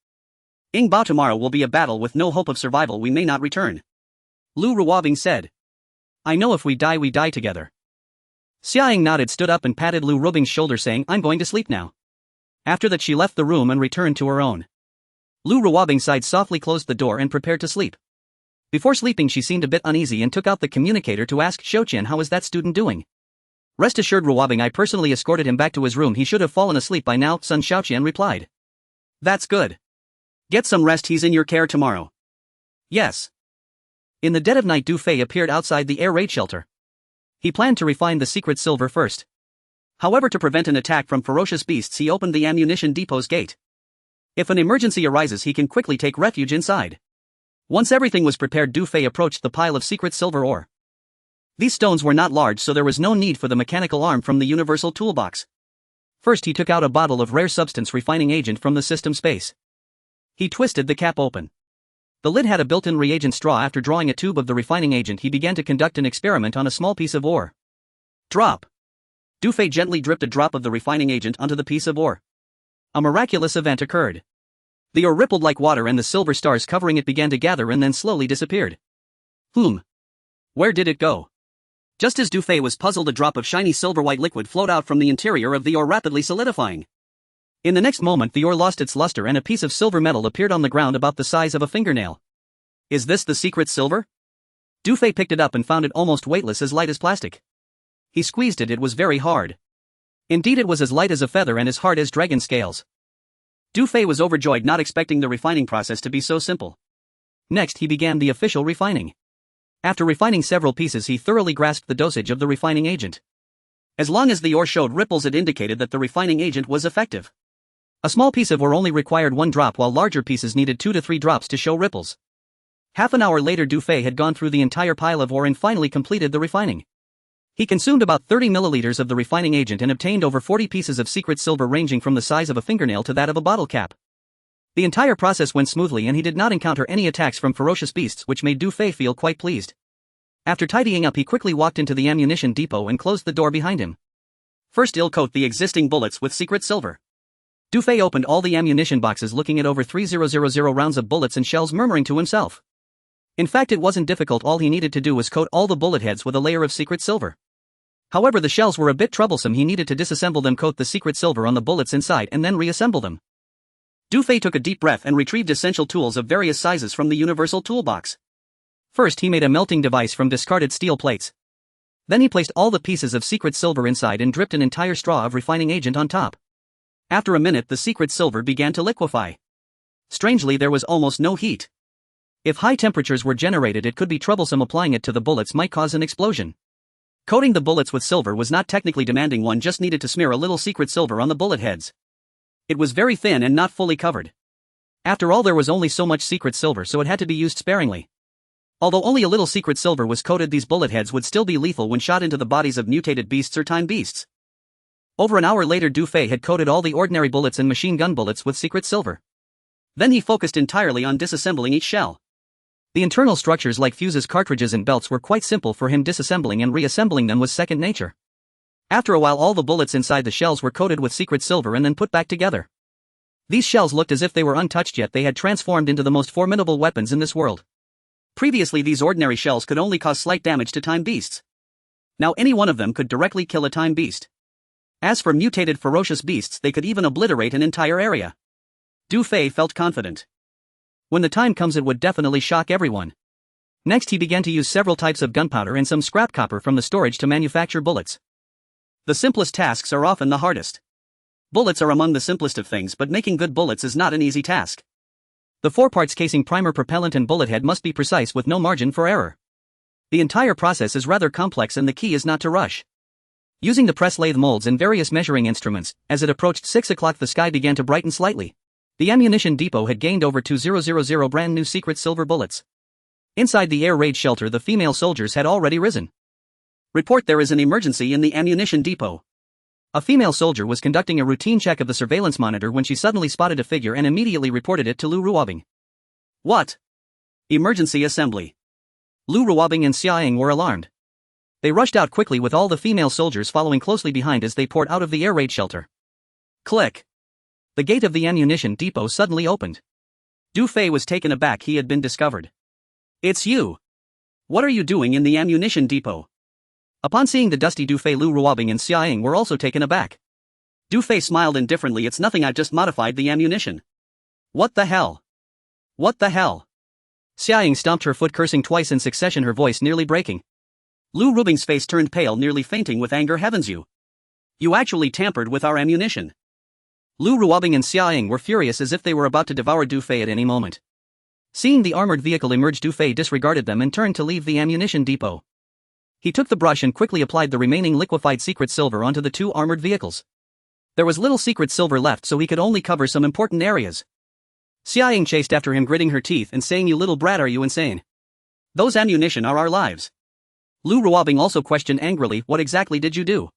Ying Bao, tomorrow will be a battle with no hope of survival. We may not return. Lu Ruobing said. I know, if we die together. Xia Ying nodded, stood up and patted Lu Ruobing's shoulder, saying, I'm going to sleep now. After that she left the room and returned to her own. Lu Ruobing sighed softly, closed the door and prepared to sleep. Before sleeping she seemed a bit uneasy and took out the communicator to ask Xiaoqian, how is that student doing? Rest assured, Ruobing, I personally escorted him back to his room. He should have fallen asleep by now, Sun Xiaoqian replied. That's good. Get some rest, he's in your care tomorrow. Yes. In the dead of night, Du Fei appeared outside the air raid shelter. He planned to refine the secret silver first. However, to prevent an attack from ferocious beasts, he opened the ammunition depot's gate. If an emergency arises, he can quickly take refuge inside. Once everything was prepared, Du Fei approached the pile of secret silver ore. These stones were not large, so there was no need for the mechanical arm from the universal toolbox. First he took out a bottle of rare substance refining agent from the system space. He twisted the cap open. The lid had a built-in reagent straw. After drawing a tube of the refining agent, he began to conduct an experiment on a small piece of ore. Drop. Du Fei gently dripped a drop of the refining agent onto the piece of ore. A miraculous event occurred. The ore rippled like water and the silver stars covering it began to gather and then slowly disappeared. Where did it go? Just as Du Fei was puzzled, a drop of shiny silver-white liquid flowed out from the interior of the ore, rapidly solidifying. In the next moment the ore lost its luster and a piece of silver metal appeared on the ground about the size of a fingernail. Is this the secret silver? Du Fei picked it up and found it almost weightless, as light as plastic. He squeezed it. It was very hard. Indeed, it was as light as a feather and as hard as dragon scales. Du Fei was overjoyed, not expecting the refining process to be so simple. Next he began the official refining. After refining several pieces, he thoroughly grasped the dosage of the refining agent. As long as the ore showed ripples, it indicated that the refining agent was effective. A small piece of ore only required 1 drop, while larger pieces needed 2 to 3 drops to show ripples. Half an hour later, Du Fei had gone through the entire pile of ore and finally completed the refining. He consumed about 30 milliliters of the refining agent and obtained over 40 pieces of secret silver ranging from the size of a fingernail to that of a bottle cap. The entire process went smoothly and he did not encounter any attacks from ferocious beasts, which made Du Fei feel quite pleased. After tidying up, he quickly walked into the ammunition depot and closed the door behind him. First, he'll coat the existing bullets with secret silver. Du Fei opened all the ammunition boxes, looking at over 3,000 rounds of bullets and shells, murmuring to himself. In fact, it wasn't difficult. All he needed to do was coat all the bullet heads with a layer of secret silver. However, the shells were a bit troublesome. He needed to disassemble them, coat the secret silver on the bullets inside, and then reassemble them. Du Fei took a deep breath and retrieved essential tools of various sizes from the universal toolbox. First, he made a melting device from discarded steel plates. Then he placed all the pieces of secret silver inside and dripped an entire straw of refining agent on top. After a minute, the secret silver began to liquefy. Strangely, there was almost no heat. If high temperatures were generated, it could be troublesome. Applying it to the bullets might cause an explosion. Coating the bullets with silver was not technically demanding. One just needed to smear a little secret silver on the bullet heads. It was very thin and not fully covered. After all, there was only so much secret silver, so it had to be used sparingly. Although only a little secret silver was coated, these bullet heads would still be lethal when shot into the bodies of mutated beasts or time beasts. Over an hour later, Du Fei had coated all the ordinary bullets and machine gun bullets with secret silver. Then he focused entirely on disassembling each shell. The internal structures like fuses, cartridges and belts were quite simple for him. Disassembling and reassembling them was second nature. After a while, all the bullets inside the shells were coated with secret silver and then put back together. These shells looked as if they were untouched, yet they had transformed into the most formidable weapons in this world. Previously, these ordinary shells could only cause slight damage to time beasts. Now any one of them could directly kill a time beast. As for mutated ferocious beasts, they could even obliterate an entire area. Du Fei felt confident. When the time comes, it would definitely shock everyone. Next, he began to use several types of gunpowder and some scrap copper from the storage to manufacture bullets. The simplest tasks are often the hardest. Bullets are among the simplest of things, but making good bullets is not an easy task. The 4 parts: casing, primer, propellant and bullet head must be precise with no margin for error. The entire process is rather complex and the key is not to rush. Using the press lathe molds and various measuring instruments, as it approached 6 o'clock the sky began to brighten slightly. The ammunition depot had gained over 2,000 brand new secret silver bullets. Inside the air raid shelter, the female soldiers had already risen. Report: there is an emergency in the ammunition depot. A female soldier was conducting a routine check of the surveillance monitor when she suddenly spotted a figure and immediately reported it to Lu Ruobing. What? Emergency assembly. Lu Ruobing and Xiaoying were alarmed. They rushed out quickly with all the female soldiers following closely behind as they poured out of the air raid shelter. Click. The gate of the ammunition depot suddenly opened. Du Fei was taken aback. He had been discovered. It's you. What are you doing in the ammunition depot? Upon seeing the dusty Du Fei, Lu Ruobing and Xiaoying were also taken aback. Du Fei smiled indifferently. It's nothing, I've just modified the ammunition. What the hell? What the hell? Xiaoying stomped her foot, cursing twice in succession, her voice nearly breaking. Lu Ruobing's face turned pale, nearly fainting with anger. Heavens, you actually tampered with our ammunition. Lu Ruobing and Xiaoying were furious, as if they were about to devour Du Fei at any moment. Seeing the armored vehicle emerge, Du Fei disregarded them and turned to leave the ammunition depot. He took the brush and quickly applied the remaining liquefied secret silver onto the 2 armored vehicles. There was little secret silver left, so he could only cover some important areas. Xiaoying chased after him, gritting her teeth and saying, "You little brat, are you insane? Those ammunition are our lives." Lu Ruobing also questioned angrily, "What exactly did you do?"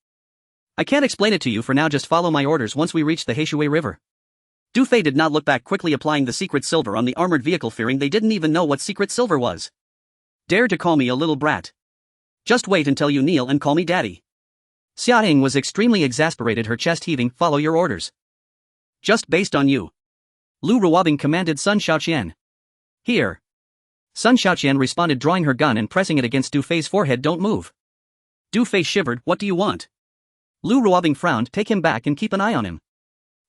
"I can't explain it to you for now, just follow my orders once we reach the Heishui River." Du Fei did not look back, quickly applying the secret silver on the armored vehicle, fearing they didn't even know what secret silver was. "Dare to call me a little brat? Just wait until you kneel and call me daddy." Xiaoying was extremely exasperated, her chest heaving. "Follow your orders. Just based on you." Lu Ruobing commanded Sun Shaoqian. "Here." Sun Shaoqian responded, drawing her gun and pressing it against Du Fei's forehead. "Don't move." Du Fei shivered. "What do you want?" Lu Ruobing frowned. "Take him back and keep an eye on him."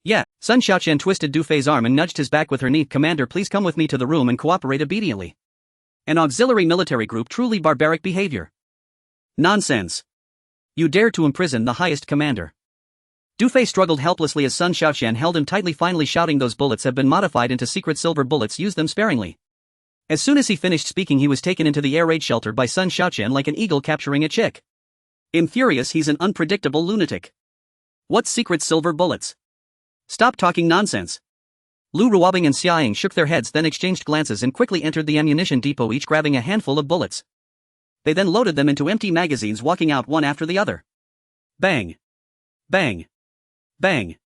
"Yeah." Sun Shaoqian twisted Du Fei's arm and nudged his back with her knee. "Commander, please come with me to the room and cooperate obediently." An auxiliary military group, truly barbaric behavior. "Nonsense. You dare to imprison the highest commander." Du Fei struggled helplessly as Sun Shaoqian held him tightly, finally shouting, "Those bullets have been modified into secret silver bullets. Use them sparingly." As soon as he finished speaking, he was taken into the air raid shelter by Sun Shaoqian like an eagle capturing a chick. Furious, he's an unpredictable lunatic. What secret silver bullets? Stop talking nonsense. Lu Ruobing and Xiaoying shook their heads, then exchanged glances and quickly entered the ammunition depot, each grabbing a handful of bullets. They then loaded them into empty magazines, walking out one after the other. Bang! Bang! Bang!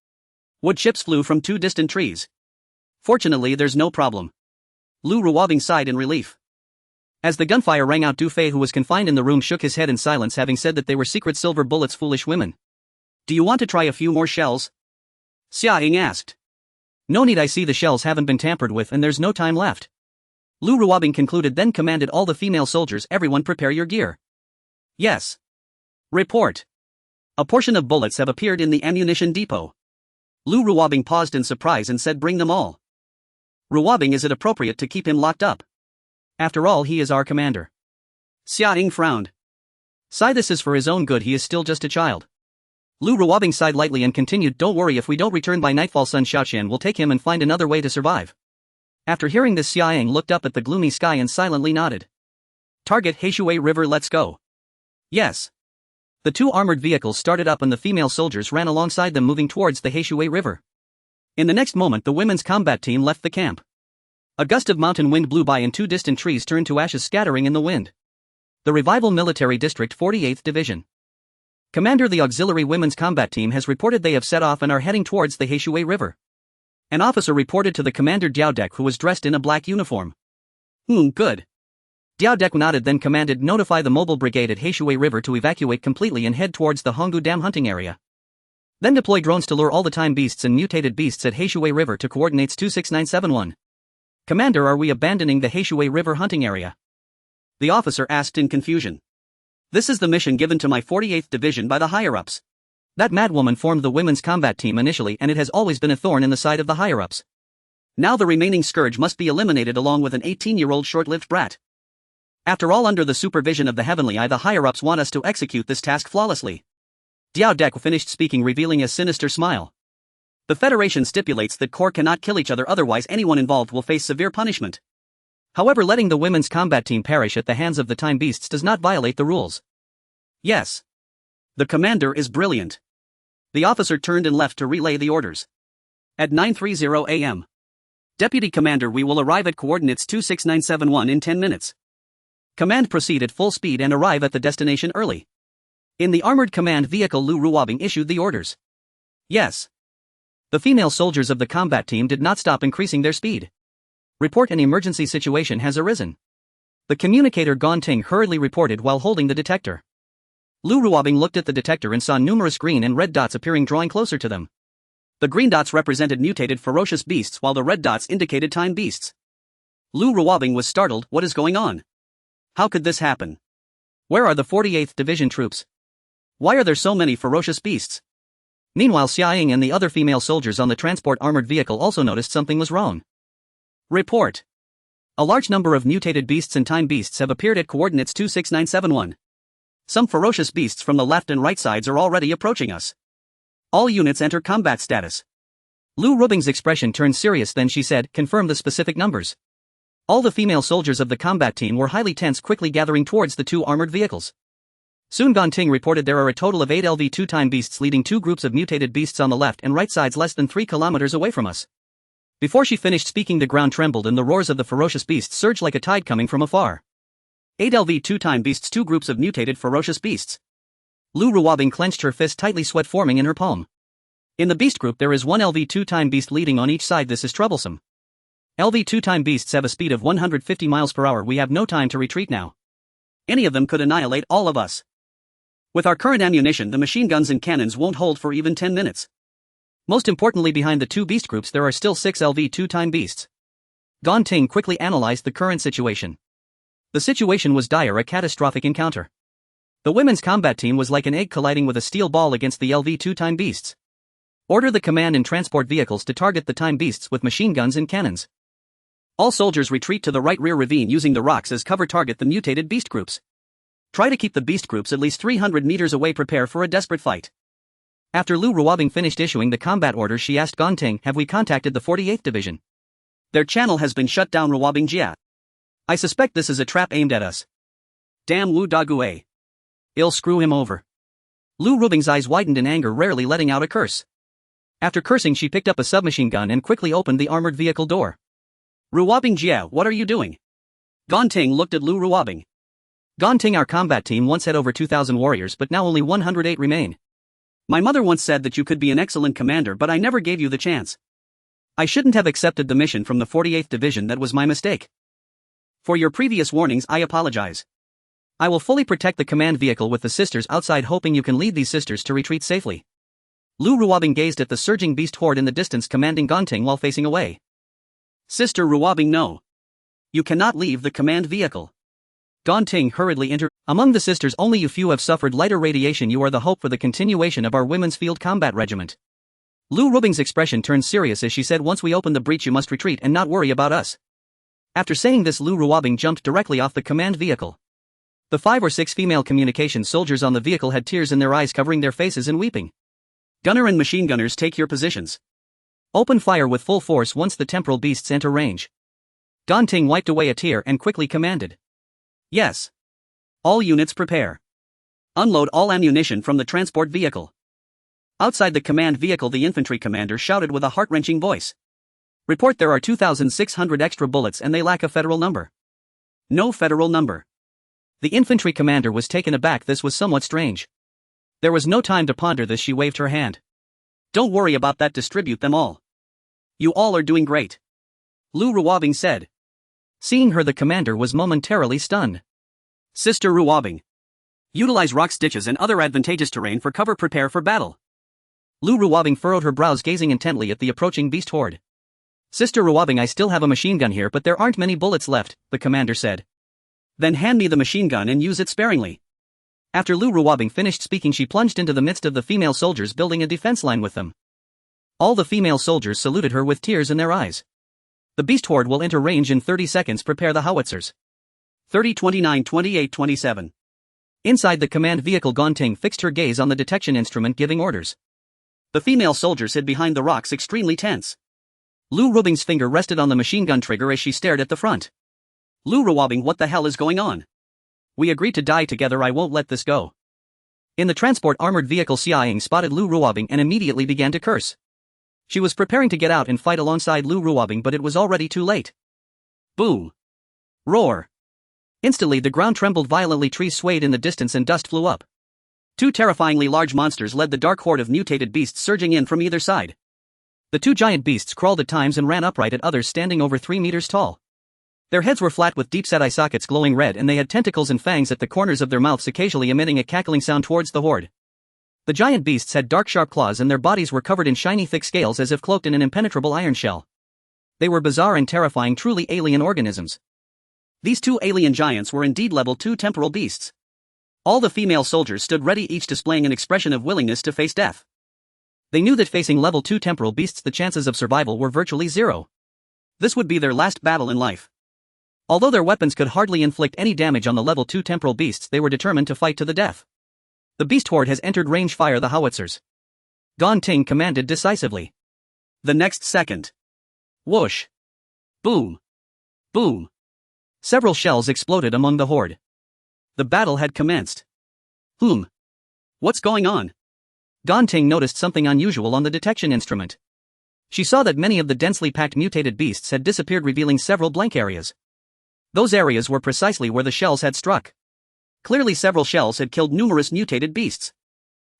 Wood chips flew from 2 distant trees. "Fortunately, there's no problem." Lu Ruobing sighed in relief. As the gunfire rang out, Du Fei, who was confined in the room, shook his head in silence, having said that they were secret silver bullets. "Foolish women. Do you want to try a few more shells?" Xiaoying asked. "No need, I see the shells haven't been tampered with and there's no time left." Lu Ruobing concluded, then commanded all the female soldiers, everyone prepare your gear. Yes. Report. A portion of bullets have appeared in the ammunition depot. Lu Ruobing paused in surprise and said, bring them all. Ruobing, is it appropriate to keep him locked up? After all, he is our commander. Xia Ying frowned. Sigh, this is for his own good, he is still just a child. Lu Ruobing sighed lightly and continued, don't worry, if we don't return by nightfall, Sun Xiaoqian will take him and find another way to survive. After hearing this, Xia Ying looked up at the gloomy sky and silently nodded. Target Heishui River, let's go. Yes. The two armored vehicles started up and the female soldiers ran alongside them, moving towards the Heishui River. In the next moment, the women's combat team left the camp. A gust of mountain wind blew by and two distant trees turned to ashes, scattering in the wind. The Revival Military District 48th Division. Commander, the auxiliary women's combat team has reported they have set off and are heading towards the Heishui River. An officer reported to the commander Diao Dek, who was dressed in a black uniform. Good. Diao Dek nodded, then commanded, notify the mobile brigade at Heishui River to evacuate completely and head towards the Honggu Dam hunting area. Then deploy drones to lure all the time beasts and mutated beasts at Heishui River to coordinates 26971. Commander, are we abandoning the Heishui River hunting area? The officer asked in confusion. This is the mission given to my 48th Division by the higher-ups. That madwoman formed the women's combat team initially, and it has always been a thorn in the side of the higher-ups. Now the remaining scourge must be eliminated along with an 18-year-old short-lived brat. After all, under the supervision of the Heavenly Eye, the higher-ups want us to execute this task flawlessly. Diao Dek finished speaking, revealing a sinister smile. The Federation stipulates that corps cannot kill each other, otherwise anyone involved will face severe punishment. However, letting the women's combat team perish at the hands of the time beasts does not violate the rules. Yes. The commander is brilliant. The officer turned and left to relay the orders. At 9:30 a.m. Deputy Commander, we will arrive at coordinates 26971 in 10 minutes. Command, proceed at full speed and arrive at the destination early. In the armored command vehicle, Lu Ruobing issued the orders. Yes. The female soldiers of the combat team did not stop increasing their speed. Report, an emergency situation has arisen. The communicator Gong Ting hurriedly reported while holding the detector. Lu Ruobing looked at the detector and saw numerous green and red dots appearing, drawing closer to them. The green dots represented mutated ferocious beasts while the red dots indicated time beasts. Lu Ruobing was startled. What is going on? How could this happen? Where are the 48th Division troops? Why are there so many ferocious beasts? Meanwhile, Xia Ying and the other female soldiers on the transport armored vehicle also noticed something was wrong. Report. A large number of mutated beasts and time beasts have appeared at coordinates 26971. Some ferocious beasts from the left and right sides are already approaching us. All units enter combat status. Lu Ruobing's expression turned serious, then she said, confirm the specific numbers. All the female soldiers of the combat team were highly tense, quickly gathering towards the two armored vehicles. Soon Gong Ting reported there are a total of 8 LV2 time beasts leading two groups of mutated beasts on the left and right sides less than 3 kilometers away from us. Before she finished speaking, the ground trembled and the roars of the ferocious beasts surged like a tide coming from afar. 8 LV2 time beasts, two groups of mutated ferocious beasts. Lu Ruobing clenched her fist tightly, sweat forming in her palm. In the beast group there is one LV2 time beast leading on each side. This is troublesome. LV2 time beasts have a speed of 150 miles per hour. We have no time to retreat now. Any of them could annihilate all of us. With our current ammunition, the machine guns and cannons won't hold for even 10 minutes. Most importantly, behind the two beast groups there are still 6 LV2 time beasts. Gong Ting quickly analyzed the current situation. The situation was dire, a catastrophic encounter. The women's combat team was like an egg colliding with a steel ball against the LV2 time beasts. Order the command and transport vehicles to target the time beasts with machine guns and cannons. All soldiers retreat to the right rear ravine using the rocks as cover. Target the mutated beast groups. Try to keep the beast groups at least 300 meters away. Prepare for a desperate fight. After Lu Ruobing finished issuing the combat orders, she asked Gong Ting, have we contacted the 48th Division? Their channel has been shut down. Ruobing Jia. I suspect this is a trap aimed at us. Damn Wu Dague. I'll screw him over. Lu Ruobing's eyes widened in anger, rarely letting out a curse. After cursing, she picked up a submachine gun and quickly opened the armored vehicle door. Ruobing Jia, what are you doing? Gong Ting looked at Lu Ruobing. Gong Ting, our combat team once had over 2,000 warriors, but now only 108 remain. My mother once said that you could be an excellent commander, but I never gave you the chance. I shouldn't have accepted the mission from the 48th Division. That was my mistake. For your previous warnings, I apologize. I will fully protect the command vehicle with the sisters outside, hoping you can lead these sisters to retreat safely. Lu Ruobing gazed at the surging beast horde in the distance, commanding Gong Ting while facing away. Sister Ruobing, no. You cannot leave the command vehicle. Gan Ting hurriedly entered. Among the sisters, only you few have suffered lighter radiation. You are the hope for the continuation of our women's field combat regiment. Lu Rubing's expression turned serious as she said, once we open the breach you must retreat and not worry about us. After saying this, Lu Ruobing jumped directly off the command vehicle. The 5 or 6 female communication soldiers on the vehicle had tears in their eyes, covering their faces and weeping. Gunner and machine gunners, take your positions. Open fire with full force once the temporal beasts enter range. Gan Ting wiped away a tear and quickly commanded. Yes. All units prepare. Unload all ammunition from the transport vehicle. Outside the command vehicle, the infantry commander shouted with a heart-wrenching voice. Report there are 2,600 extra bullets and they lack a federal number. No federal number. The infantry commander was taken aback. This was somewhat strange. There was no time to ponder this. She waved her hand. Don't worry about that, distribute them all. You all are doing great. Lu Ruobing said. Seeing her, the commander was momentarily stunned. Sister Ruobing. Utilize rock stitches and other advantageous terrain for cover, prepare for battle. Lu Ruobing furrowed her brows, gazing intently at the approaching beast horde. Sister Ruobing, I still have a machine gun here, but there aren't many bullets left, the commander said. Then hand me the machine gun and use it sparingly. After Lu Ruobing finished speaking, she plunged into the midst of the female soldiers, building a defense line with them. All the female soldiers saluted her with tears in their eyes. The beast horde will enter range in 30 seconds. Prepare the howitzers. 30, 29, 28, 27. Inside the command vehicle, Gan Ting fixed her gaze on the detection instrument, giving orders. The female soldiers hid behind the rocks, extremely tense. Lu Ruobing's finger rested on the machine gun trigger as she stared at the front. Lu Ruobing, what the hell is going on? We agreed to die together, I won't let this go. In the transport armored vehicle, Xia Ying spotted Lu Ruobing and immediately began to curse. She was preparing to get out and fight alongside Lu Ruobing, but it was already too late. Boom. Roar. Instantly the ground trembled violently, trees swayed in the distance and dust flew up. 2 terrifyingly large monsters led the dark horde of mutated beasts surging in from either side. The 2 giant beasts crawled at times and ran upright at others, standing over 3 meters tall. Their heads were flat with deep-set eye sockets glowing red, and they had tentacles and fangs at the corners of their mouths, occasionally emitting a cackling sound towards the horde. The giant beasts had dark sharp claws and their bodies were covered in shiny thick scales as if cloaked in an impenetrable iron shell. They were bizarre and terrifying, truly alien organisms. These 2 alien giants were indeed level 2 temporal beasts. All the female soldiers stood ready, each displaying an expression of willingness to face death. They knew that facing level 2 temporal beasts, the chances of survival were virtually zero. This would be their last battle in life. Although their weapons could hardly inflict any damage on the level 2 temporal beasts, they were determined to fight to the death. The beast horde has entered range. Fire the howitzers. Gan Ting commanded decisively. The next second. Whoosh. Boom. Boom. Several shells exploded among the horde. The battle had commenced. What's going on? Gan Ting noticed something unusual on the detection instrument. She saw that many of the densely packed mutated beasts had disappeared, revealing several blank areas. Those areas were precisely where the shells had struck. Clearly several shells had killed numerous mutated beasts.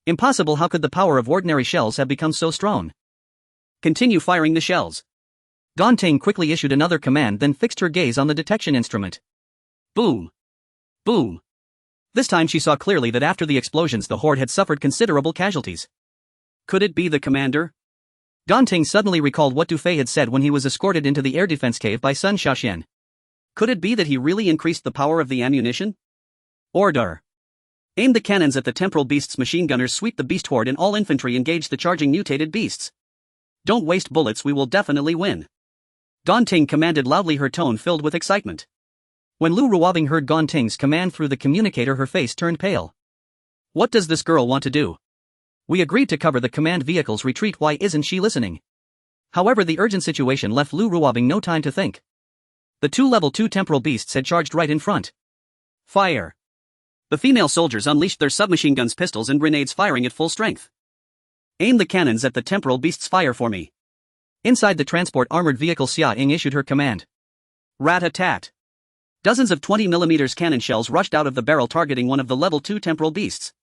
Impossible, how could the power of ordinary shells have become so strong? Continue firing the shells. Gan Ting quickly issued another command, then fixed her gaze on the detection instrument. Boom. Boom. This time she saw clearly that after the explosions the horde had suffered considerable casualties. Could it be the commander? Gan Ting suddenly recalled what Du Fei had said when he was escorted into the air defense cave by Sun Shaoxian. Could it be that he really increased the power of the ammunition? Order. Aim the cannons at the temporal beasts. Machine gunners sweep the beast horde and all infantry engage the charging mutated beasts. Don't waste bullets, we will definitely win. Gan Ting commanded loudly, her tone filled with excitement. When Lu Ruobing heard Gan Ting's command through the communicator, her face turned pale. What does this girl want to do? We agreed to cover the command vehicle's retreat, why isn't she listening? However, the urgent situation left Lu Ruobing no time to think. The 2 level 2 temporal beasts had charged right in front. Fire. The female soldiers unleashed their submachine guns, pistols and grenades, firing at full strength. Aim the cannons at the temporal beasts. Fire for me. Inside the transport armored vehicle, Xia Ying issued her command. Rat-a-tat. Dozens of 20mm cannon shells rushed out of the barrel, targeting one of the level 2 temporal beasts.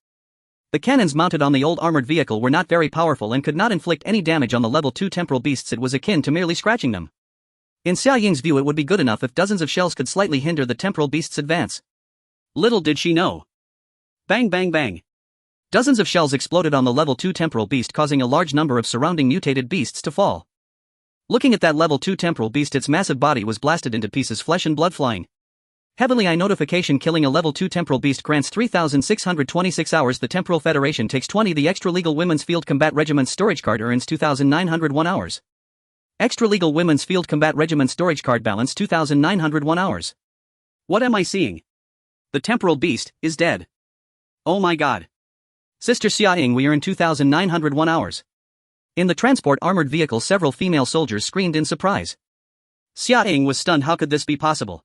The cannons mounted on the old armored vehicle were not very powerful and could not inflict any damage on the level 2 temporal beasts. It was akin to merely scratching them. In Xia Ying's view, it would be good enough if dozens of shells could slightly hinder the temporal beast's advance. Little did she know. Bang bang bang. Dozens of shells exploded on the level 2 temporal beast, causing a large number of surrounding mutated beasts to fall. Looking at that level 2 temporal beast, its massive body was blasted into pieces, flesh and blood flying. Heavenly Eye notification: killing a level 2 temporal beast grants 3,626 hours. The Temporal Federation takes 20. The Extra Legal Women's Field Combat Regiment's storage card earns 2,901 hours. Extra Legal Women's Field Combat Regiment storage card balance 2,901 hours. What am I seeing? The temporal beast is dead. Oh my god. Sister Xiaoying, we earn 2,901 hours. In the transport armored vehicle, several female soldiers screamed in surprise. Xiaoying was stunned. How could this be possible?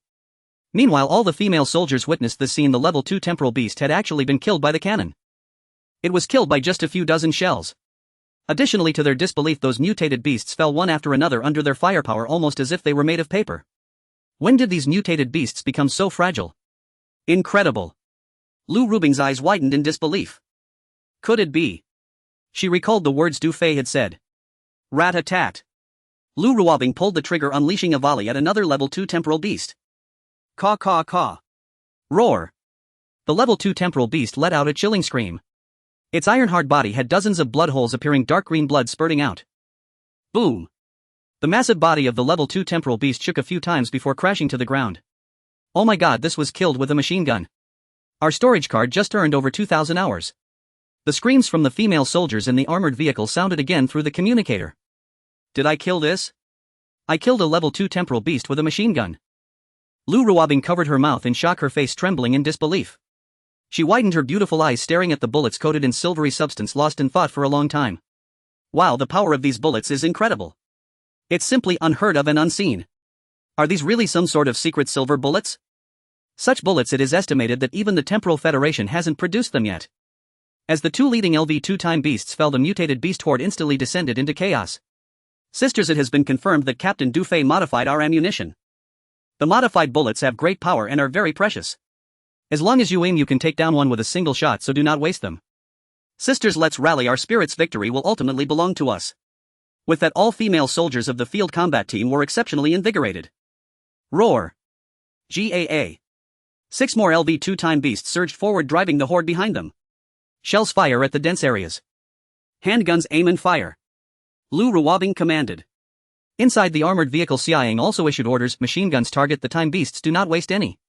Meanwhile, all the female soldiers witnessed the scene. The level 2 temporal beast had actually been killed by the cannon. It was killed by just a few dozen shells. Additionally, to their disbelief, those mutated beasts fell one after another under their firepower, almost as if they were made of paper. When did these mutated beasts become so fragile? Incredible. Lu Rubing's eyes widened in disbelief. Could it be? She recalled the words Du Fei had said. Rat-a-tat. Lu Ruobing pulled the trigger, unleashing a volley at another level 2 temporal beast. Caw caw caw. Roar. The level 2 temporal beast let out a chilling scream. Its iron-hard body had dozens of blood holes appearing, dark green blood spurting out. Boom. The massive body of the level 2 temporal beast shook a few times before crashing to the ground. Oh my god, this was killed with a machine gun. Our storage card just earned over 2,000 hours. The screams from the female soldiers in the armored vehicle sounded again through the communicator. Did I kill this? I killed a level 2 temporal beast with a machine gun. Lu Ruobing covered her mouth in shock, her face trembling in disbelief. She widened her beautiful eyes, staring at the bullets coated in silvery substance, lost in thought for a long time. Wow, the power of these bullets is incredible. It's simply unheard of and unseen. Are these really some sort of secret silver bullets? Such bullets, it is estimated that even the Temporal Federation hasn't produced them yet. As the two leading LV2 time beasts fell, the mutated beast horde instantly descended into chaos. Sisters, it has been confirmed that Captain Du Fei modified our ammunition. The modified bullets have great power and are very precious. As long as you aim, you can take down one with a single shot, so do not waste them. Sisters, let's rally our spirits. Victory will ultimately belong to us. With that, all female soldiers of the field combat team were exceptionally invigorated. Roar. GAA. 6 more LV2 time beasts surged forward, driving the horde behind them. Shells fire at the dense areas. Handguns aim and fire. Lu Ruobing commanded. Inside the armored vehicle, Xiaoying also issued orders: machine guns target the time beasts, do not waste any.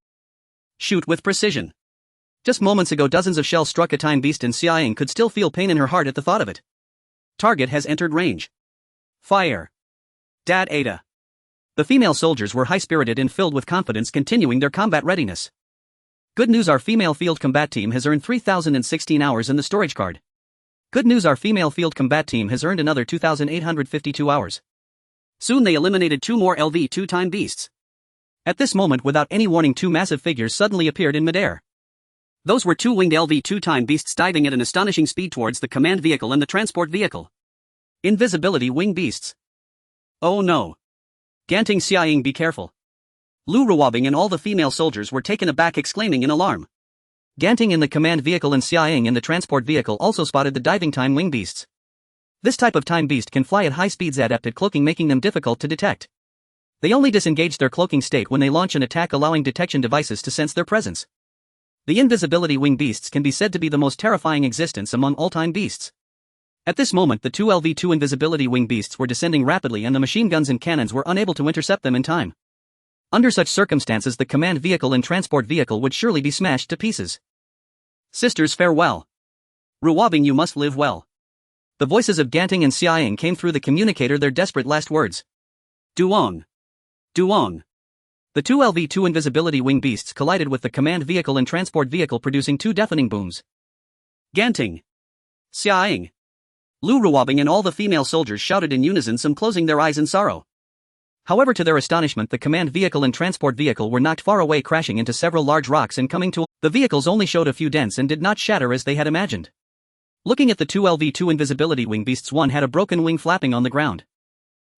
Shoot with precision. Just moments ago, dozens of shells struck a time beast, and Xiaoying could still feel pain in her heart at the thought of it. Target has entered range. Fire. Dad Ada. The female soldiers were high-spirited and filled with confidence, continuing their combat readiness. Good news, our female field combat team has earned 3,016 hours in the storage card. Good news, our female field combat team has earned another 2,852 hours. Soon they eliminated 2 more LV2 time beasts. At this moment, without any warning, 2 massive figures suddenly appeared in midair. Those were 2 winged LV2 time beasts diving at an astonishing speed towards the command vehicle and the transport vehicle. Invisibility wing beasts. Oh no. Ganting, Xiaoying, be careful. Lu Ruobing and all the female soldiers were taken aback, exclaiming in alarm. Ganting in the command vehicle and Xiaoying in the transport vehicle also spotted the diving time wing beasts. This type of time beast can fly at high speeds, adept at cloaking, making them difficult to detect. They only disengage their cloaking state when they launch an attack, allowing detection devices to sense their presence. The invisibility wing beasts can be said to be the most terrifying existence among all time beasts. At this moment, the 2 LV2 invisibility wing beasts were descending rapidly, and the machine guns and cannons were unable to intercept them in time. Under such circumstances, the command vehicle and transport vehicle would surely be smashed to pieces. Sisters, farewell. Ruobing, you must live well. The voices of Ganting and Xiaoying came through the communicator, their desperate last words. Duong. Duong. The 2 LV2 invisibility wing beasts collided with the command vehicle and transport vehicle, producing 2 deafening booms. Ganting. Xiaoying. Lu Ruobing and all the female soldiers shouted in unison, some closing their eyes in sorrow. However, to their astonishment, the command vehicle and transport vehicle were knocked far away, crashing into several large rocks and coming to. The vehicles only showed a few dents and did not shatter as they had imagined. Looking at the 2 LV2 invisibility wing beasts, one had a broken wing flapping on the ground.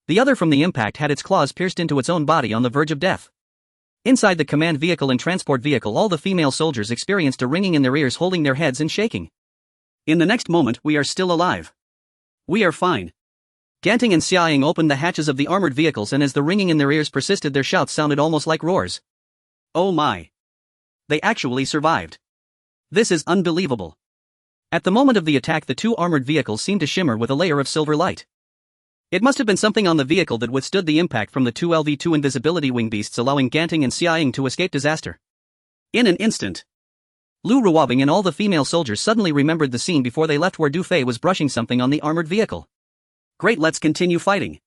The other, from the impact, had its claws pierced into its own body, on the verge of death. Inside the command vehicle and transport vehicle, all the female soldiers experienced a ringing in their ears, holding their heads and shaking. In the next moment, we are still alive. We are fine. Ganting and Xiaoying opened the hatches of the armored vehicles, and as the ringing in their ears persisted, their shouts sounded almost like roars. Oh my. They actually survived. This is unbelievable. At the moment of the attack, the 2 armored vehicles seemed to shimmer with a layer of silver light. It must have been something on the vehicle that withstood the impact from the two LV-2 invisibility wing beasts, allowing Ganting and Xiaoying to escape disaster. In an instant, Lu Ruobing and all the female soldiers suddenly remembered the scene before they left where Du Fei was brushing something on the armored vehicle. Great, let's continue fighting.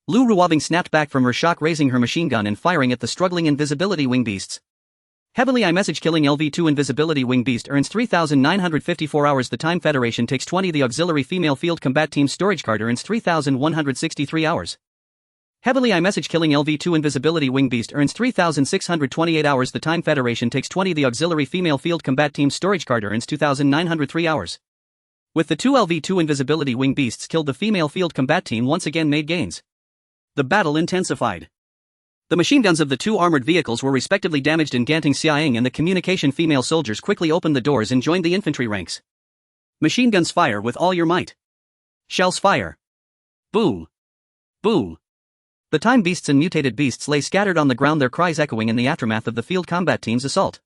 Lu Ruobing snapped back from her shock, raising her machine gun and firing at the struggling invisibility wing beasts. Heavily I-message killing LV-2 invisibility wing beast earns 3,954 hours. The Time Federation takes 20. The auxiliary female field combat team storage card earns 3,163 hours. Heavily I-message killing LV-2 invisibility wing beast earns 3,628 hours. The Time Federation takes 20. The auxiliary female field combat team storage card earns 2,903 hours. With the two LV-2 invisibility wing beasts killed, the female field combat team once again made gains. The battle intensified. The machine guns of the two armored vehicles were respectively damaged, and Ganting, Xiaoying and the communication female soldiers quickly opened the doors and joined the infantry ranks. Machine guns fire with all your might. Shells fire. Boom. Boom. The time beasts and mutated beasts lay scattered on the ground, their cries echoing in the aftermath of the field combat team's assault.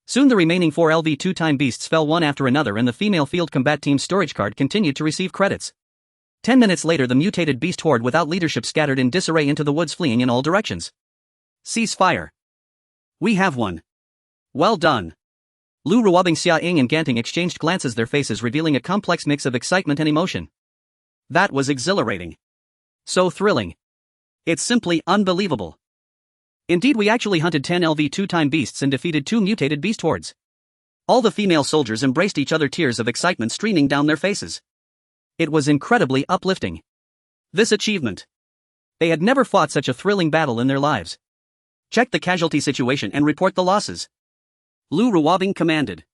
Soon the remaining 4 LV-2 time beasts fell one after another, and the female field combat team's storage card continued to receive credits. 10 minutes later, the mutated beast horde without leadership scattered in disarray into the woods, fleeing in all directions. Cease fire. We have won. Well done. Lu Ruobing, Xiaoying and Ganting exchanged glances, their faces revealing a complex mix of excitement and emotion. That was exhilarating. So thrilling. It's simply unbelievable. Indeed, we actually hunted 10 LV-2 time beasts and defeated 2 mutated beast hordes. All the female soldiers embraced each other, tears of excitement streaming down their faces. It was incredibly uplifting. This achievement. They had never fought such a thrilling battle in their lives. Check the casualty situation and report the losses. Lu Ruobing commanded.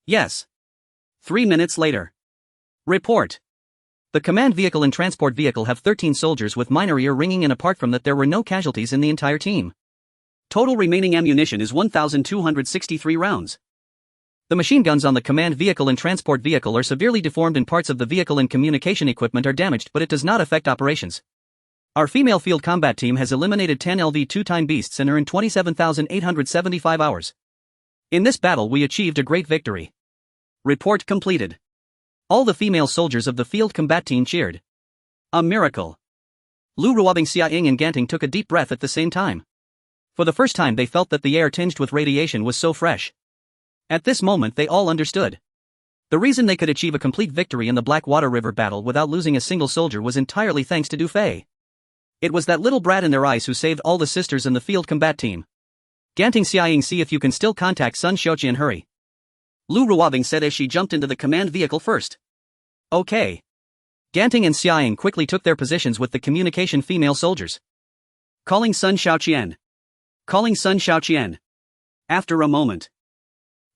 Yes. 3 minutes later. Report. The command vehicle and transport vehicle have 13 soldiers with minor ear ringing, and apart from that there were no casualties in the entire team. Total remaining ammunition is 1,263 rounds. The machine guns on the command vehicle and transport vehicle are severely deformed, and parts of the vehicle and communication equipment are damaged, but it does not affect operations. Our female field combat team has eliminated 10 LV-2 time beasts and earned 27,875 hours. In this battle we achieved a great victory. Report completed. All the female soldiers of the field combat team cheered. A miracle. Lu Ruobing, Xiaoying and Ganting took a deep breath at the same time. For the first time they felt that the air tinged with radiation was so fresh. At this moment they all understood. The reason they could achieve a complete victory in the Blackwater River battle without losing a single soldier was entirely thanks to Du Fei. It was that little brat in their eyes who saved all the sisters in the field combat team. Ganting, Xiaoying, see if you can still contact Sun Xiaoqian, hurry. Lu Ruobing said as she jumped into the command vehicle first. Okay. Ganting and Xiaoying quickly took their positions with the communication female soldiers. Calling Sun Xiaoqian. Calling Sun Xiaoqian. After a moment,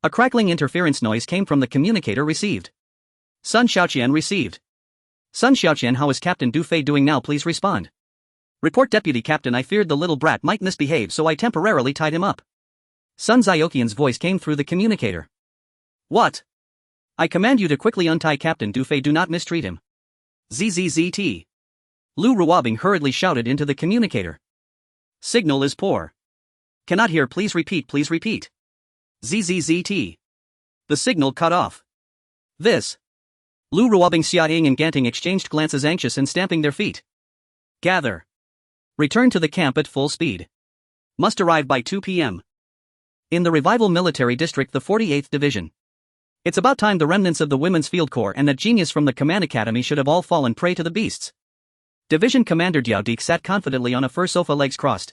a crackling interference noise came from the communicator received. Sun Xiaoqian received. Sun Xiaoqian, how is Captain Du Fei doing now? Please respond. Report, Deputy Captain. I feared the little brat might misbehave, so I temporarily tied him up. Sun Xiaoqian's voice came through the communicator. What? I command you to quickly untie Captain Du Fei. Do not mistreat him. ZZZT. Lu Ruobing hurriedly shouted into the communicator. Signal is poor. Cannot hear. Please repeat. Please repeat. ZZZT. The signal cut off. This. Lu Ruobing, Xiaoying and Ganting exchanged glances, anxious and stamping their feet. Gather. Return to the camp at full speed. Must arrive by 2 p.m. In the Revival Military District, the 48th Division. It's about time the remnants of the Women's Field Corps and that genius from the Command Academy should have all fallen prey to the beasts. Division Commander Diao Dik sat confidently on a fur sofa, legs crossed.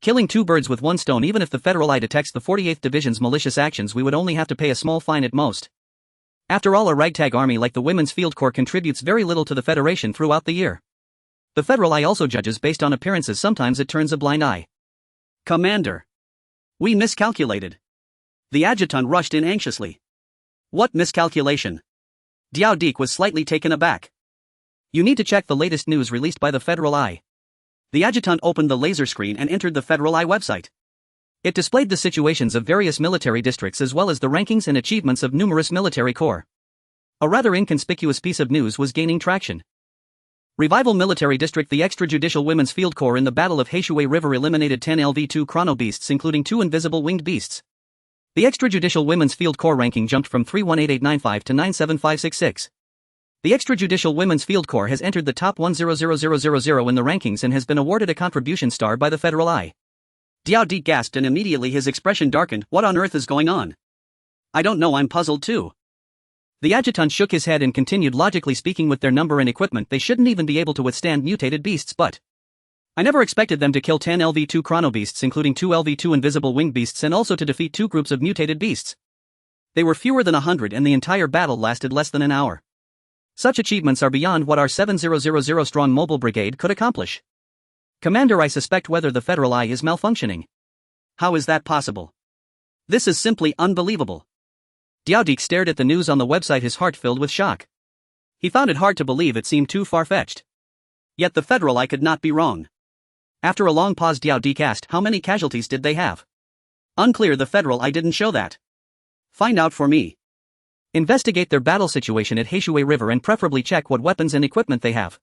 Killing 2 birds with 1 stone. Even if the Federal Eye detects the 48th Division's malicious actions, we would only have to pay a small fine at most. After all, a ragtag army like the Women's Field Corps contributes very little to the Federation throughout the year. The Federal Eye also judges based on appearances. Sometimes it turns a blind eye. Commander. We miscalculated. The adjutant rushed in anxiously. What miscalculation? Diao Dik was slightly taken aback. You need to check the latest news released by the Federal Eye. The adjutant opened the laser screen and entered the Federal Eye website. It displayed the situations of various military districts as well as the rankings and achievements of numerous military corps. A rather inconspicuous piece of news was gaining traction. Revival Military District. The extrajudicial Women's Field Corps in the Battle of Heishui River eliminated 10 LV-2 chrono beasts, including 2 invisible winged beasts. The extrajudicial Women's Field Corps ranking jumped from 318,895 to 97566. The extrajudicial Women's Field Corps has entered the top 100,000 in the rankings and has been awarded a contribution star by the Federal I. Diao Di gasped and immediately his expression darkened. What on earth is going on? I don't know, I'm puzzled too. The adjutant shook his head and continued, logically speaking, with their number and equipment they shouldn't even be able to withstand mutated beasts, but I never expected them to kill 10 LV2 chronobeasts, including 2 LV2 invisible winged beasts, and also to defeat 2 groups of mutated beasts. They were fewer than 100 and the entire battle lasted less than an hour. Such achievements are beyond what our 7000-strong mobile brigade could accomplish. Commander, I suspect whether the Federal I is malfunctioning. How is that possible? This is simply unbelievable. Diaodik stared at the news on the website, his heart filled with shock. He found it hard to believe, it seemed too far-fetched. Yet the Federal I could not be wrong. After a long pause, Diaodik asked, how many casualties did they have? Unclear, the Federal I didn't show that. Find out for me. Investigate their battle situation at Heishui River and preferably check what weapons and equipment they have.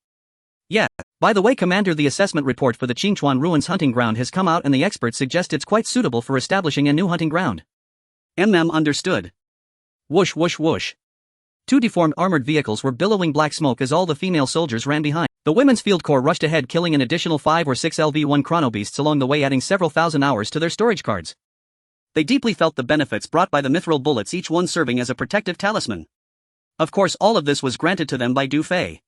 Yeah, by the way, Commander, the assessment report for the Qingchuan Ruins hunting ground has come out and the experts suggest it's quite suitable for establishing a new hunting ground. Understood. Whoosh whoosh whoosh. 2 deformed armored vehicles were billowing black smoke as all the female soldiers ran behind. The Women's Field Corps rushed ahead, killing an additional 5 or 6 LV1 chronobeasts along the way, adding several thousand hours to their storage cards. They deeply felt the benefits brought by the mithril bullets, each one serving as a protective talisman. Of course, all of this was granted to them by Du Fei.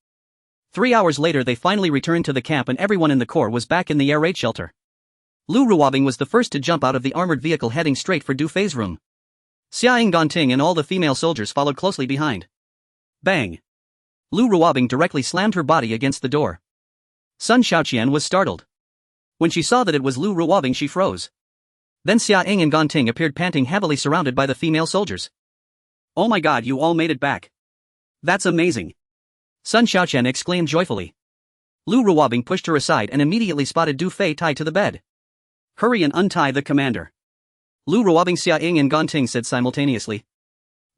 3 hours later they finally returned to the camp and everyone in the Corps was back in the air raid shelter. Lu Ruobing was the first to jump out of the armored vehicle, heading straight for Du Fei's room. Xia Yingganting and all the female soldiers followed closely behind. Bang! Lu Ruobing directly slammed her body against the door. Sun Xiaoqian was startled. When she saw that it was Lu Ruobing, she froze. Then Xia Ying and Ganting appeared, panting heavily, surrounded by the female soldiers. Oh my god, you all made it back. That's amazing. Sun Xiaoqian exclaimed joyfully. Lu Ruobing pushed her aside and immediately spotted Du Fei tied to the bed. Hurry and untie the commander. Lu Ruobing, Xia Ying and Ganting said simultaneously.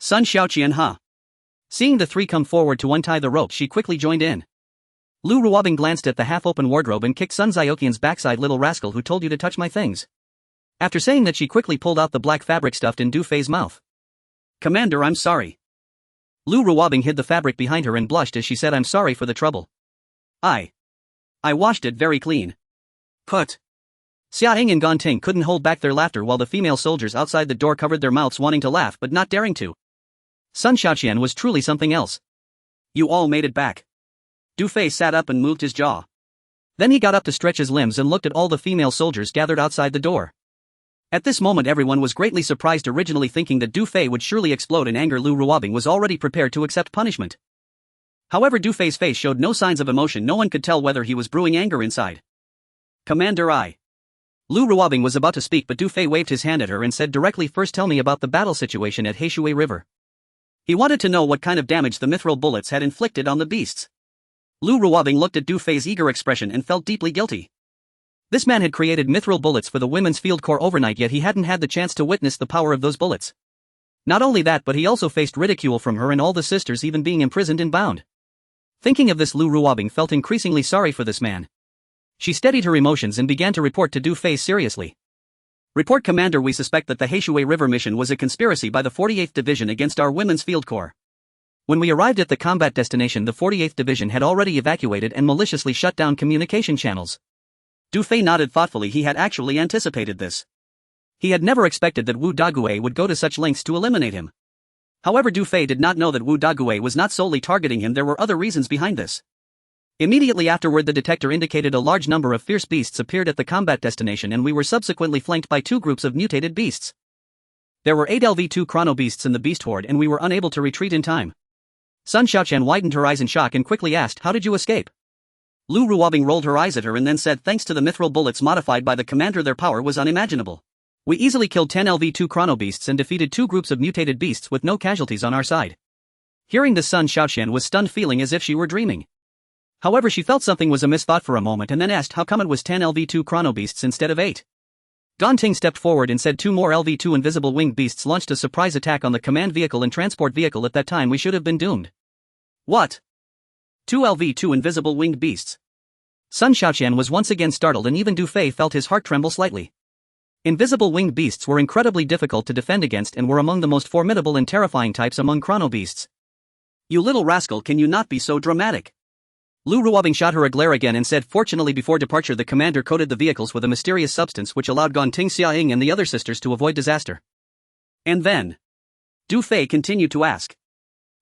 Sun Xiaoqian, huh? Seeing the 3 come forward to untie the rope, she quickly joined in. Lu Ruobing glanced at the half-open wardrobe and kicked Sun Xiaoqian's backside. Little rascal, who told you to touch my things? After saying that, she quickly pulled out the black fabric stuffed in Du Fei's mouth. Commander, I'm sorry. Lu Ruobing hid the fabric behind her and blushed as she said, I'm sorry for the trouble. I washed it very clean. Put. Xia Ying and Ganting couldn't hold back their laughter while the female soldiers outside the door covered their mouths, wanting to laugh but not daring to. Sun Xiaoqian was truly something else. You all made it back. Du Fei sat up and moved his jaw. Then he got up to stretch his limbs and looked at all the female soldiers gathered outside the door. At this moment everyone was greatly surprised, originally thinking that Du Fei would surely explode in anger. Lu Ruobing was already prepared to accept punishment. However, Du Fei's face showed no signs of emotion. No one could tell whether he was brewing anger inside. Commander, Lu Ruobing was about to speak, but Du Fei waved his hand at her and said directly, first tell me about the battle situation at Heishui River. He wanted to know what kind of damage the mithril bullets had inflicted on the beasts. Lu Ruobing looked at Du Fei's eager expression and felt deeply guilty. This man had created mithril bullets for the Women's Field Corps overnight, yet he hadn't had the chance to witness the power of those bullets. Not only that, but he also faced ridicule from her and all the sisters, even being imprisoned and bound. Thinking of this, Lu Ruobing felt increasingly sorry for this man. She steadied her emotions and began to report to Du Fei seriously. Report, Commander, we suspect that the Heishui River mission was a conspiracy by the 48th Division against our Women's Field Corps. When we arrived at the combat destination, the 48th Division had already evacuated and maliciously shut down communication channels. Du Fei nodded thoughtfully. He had actually anticipated this. He had never expected that Wu Dagui would go to such lengths to eliminate him. However, Du Fei did not know that Wu Dagui was not solely targeting him. There were other reasons behind this. Immediately afterward, the detector indicated a large number of fierce beasts appeared at the combat destination, and we were subsequently flanked by 2 groups of mutated beasts. There were 8 LV2 chronobeasts in the beast horde, and we were unable to retreat in time. Sun Xiaoqian widened her eyes in shock and quickly asked, how did you escape? Lu Ruobing rolled her eyes at her and then said, thanks to the mithril bullets modified by the commander, their power was unimaginable. We easily killed 10 LV2 chronobeasts and defeated 2 groups of mutated beasts with no casualties on our side. Hearing this, Sun Xiaoqian was stunned, feeling as if she were dreaming. However, she felt something was amiss, thought for a moment, and then asked how come it was 10 LV2 chronobeasts instead of 8. Ganting stepped forward and said 2 more LV2 invisible winged beasts launched a surprise attack on the command vehicle and transport vehicle. At that time we should have been doomed. What? 2 LV2 invisible winged beasts. Sun Xiaoqian was once again startled, and even Du Fei felt his heart tremble slightly. Invisible winged beasts were incredibly difficult to defend against and were among the most formidable and terrifying types among chronobeasts. You little rascal, can you not be so dramatic? Lu Ruobing shot her a glare again and said, fortunately before departure the commander coated the vehicles with a mysterious substance which allowed Gonting Xiaoying and the other sisters to avoid disaster. And then? Du Fei continued to ask.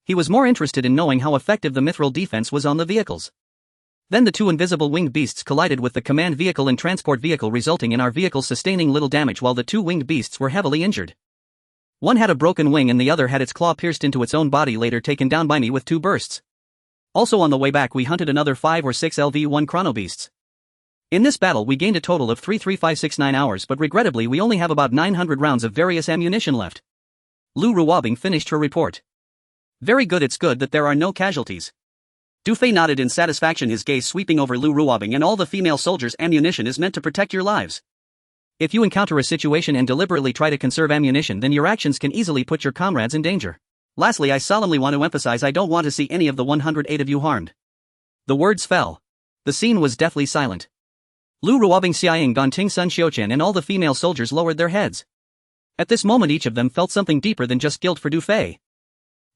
He was more interested in knowing how effective the mithril defense was on the vehicles. Then the two invisible winged beasts collided with the command vehicle and transport vehicle, resulting in our vehicles sustaining little damage while the two winged beasts were heavily injured. One had a broken wing and the other had its claw pierced into its own body, later taken down by me with 2 bursts. Also on the way back we hunted another 5 or 6 LV-1 chronobeasts. In this battle we gained a total of 33569 hours, but regrettably we only have about 900 rounds of various ammunition left. Lu Ruobing finished her report. Very good, it's good that there are no casualties. Du Fei nodded in satisfaction, his gaze sweeping over Lu Ruobing and all the female soldiers. Ammunition is meant to protect your lives. If you encounter a situation and deliberately try to conserve ammunition, then your actions can easily put your comrades in danger. Lastly, I solemnly want to emphasize I don't want to see any of the 108 of you harmed. The words fell. The scene was deathly silent. Lu Ruobing, Xiaoying, Gonting, Sun Xiuqian and all the female soldiers lowered their heads. At this moment each of them felt something deeper than just guilt for Du Fei.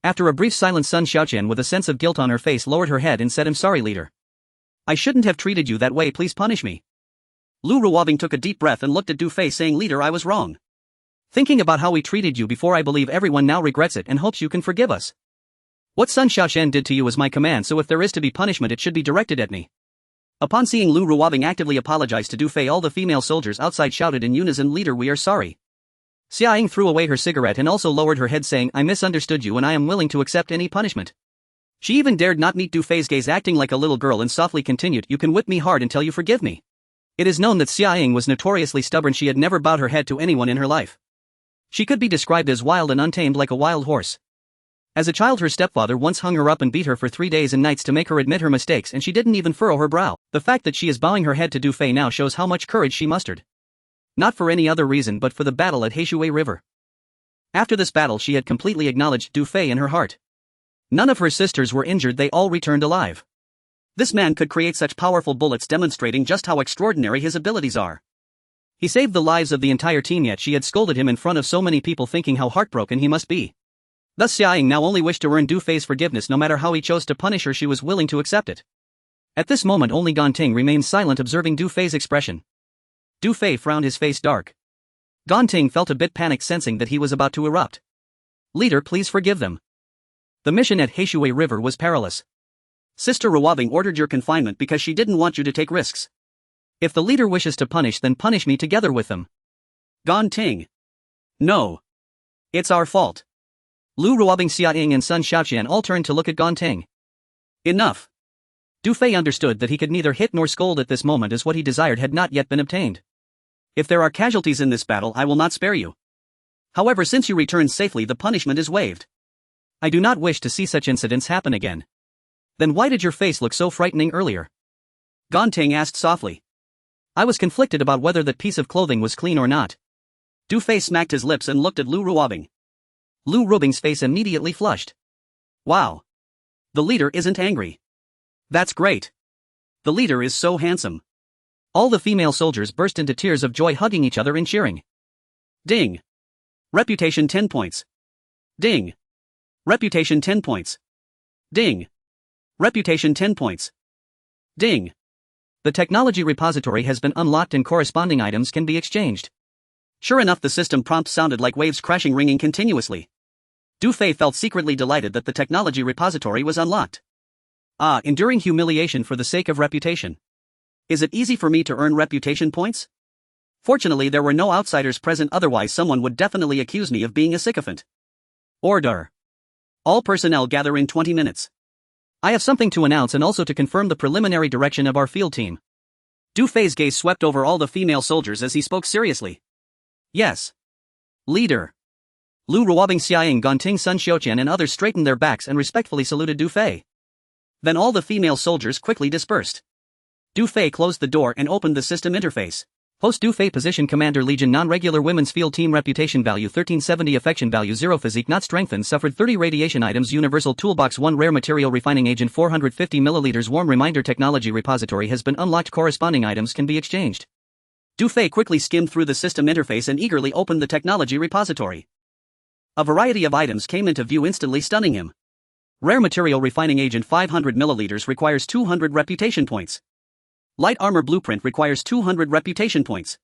After a brief silence, Sun Xiuqian with a sense of guilt on her face lowered her head and said, I'm sorry, leader. I shouldn't have treated you that way, please punish me. Lu Ruobing took a deep breath and looked at Du Fei, saying, leader, I was wrong. Thinking about how we treated you before, I believe everyone now regrets it and hopes you can forgive us. What Sun Xiuqian did to you is my command, so if there is to be punishment it should be directed at me. Upon seeing Lu Ruobing actively apologize to Du Fei, all the female soldiers outside shouted in unison, leader, we are sorry. Xiaoying threw away her cigarette and also lowered her head, saying, I misunderstood you and I am willing to accept any punishment. She even dared not meet Du Fei's gaze, acting like a little girl, and softly continued, you can whip me hard until you forgive me. It is known that Xiaoying was notoriously stubborn. She had never bowed her head to anyone in her life. She could be described as wild and untamed, like a wild horse. As a child her stepfather once hung her up and beat her for 3 days and nights to make her admit her mistakes, and she didn't even furrow her brow. The fact that she is bowing her head to Du Fei now shows how much courage she mustered. Not for any other reason but for the battle at Heishui River. After this battle she had completely acknowledged Du Fei in her heart. None of her sisters were injured, they all returned alive. This man could create such powerful bullets, demonstrating just how extraordinary his abilities are. He saved the lives of the entire team, yet she had scolded him in front of so many people, thinking how heartbroken he must be. Thus Xiaoying now only wished to earn Du Fei's forgiveness. No matter how he chose to punish her, she was willing to accept it. At this moment only Gonting remained silent, observing Du Fei's expression. Du Fei frowned, his face dark. Gonting felt a bit panicked, sensing that he was about to erupt. Leader, please forgive them. The mission at Heishui River was perilous. Sister Ruobing ordered your confinement because she didn't want you to take risks. If the leader wishes to punish, then punish me together with them. Gonting. No. It's our fault. Lu Ruobing, Xiaoying and Sun Xiuqian all turned to look at Gonting. Enough. Du Fei understood that he could neither hit nor scold at this moment, as what he desired had not yet been obtained. If there are casualties in this battle, I will not spare you. However, since you returned safely, the punishment is waived. I do not wish to see such incidents happen again. Then why did your face look so frightening earlier? Gonting asked softly. I was conflicted about whether that piece of clothing was clean or not. Du Fei smacked his lips and looked at Lu Ruobing. Lu Ruobing's face immediately flushed. Wow. The leader isn't angry. That's great. The leader is so handsome. All the female soldiers burst into tears of joy, hugging each other and cheering. Ding. Reputation 10 points. Ding. Reputation 10 points. Ding. Reputation 10 points. Ding. The technology repository has been unlocked and corresponding items can be exchanged. Sure enough, the system prompt sounded like waves crashing, ringing continuously. Du Fei felt secretly delighted that the technology repository was unlocked. Ah, enduring humiliation for the sake of reputation. Is it easy for me to earn reputation points? Fortunately, there were no outsiders present, otherwise someone would definitely accuse me of being a sycophant. Order. All personnel gather in 20 minutes. I have something to announce and also to confirm the preliminary direction of our field team. Du Fei's gaze swept over all the female soldiers as he spoke seriously. Yes. Leader. Lu Ruobing, Xiaoying, Gonting, Sun Xiuqian and others straightened their backs and respectfully saluted Du Fei. Then all the female soldiers quickly dispersed. Du Fei closed the door and opened the system interface. Post Du Fei position Commander Legion non-regular women's field team reputation value 1370 affection value 0 physique not strengthened suffered 30 radiation items universal toolbox 1 rare material refining agent 450 milliliters warm reminder technology repository has been unlocked corresponding items can be exchanged. Du Fei quickly skimmed through the system interface and eagerly opened the technology repository. A variety of items came into view, instantly stunning him. Rare material refining agent 500 milliliters requires 200 reputation points. Light armor blueprint requires 200 reputation points.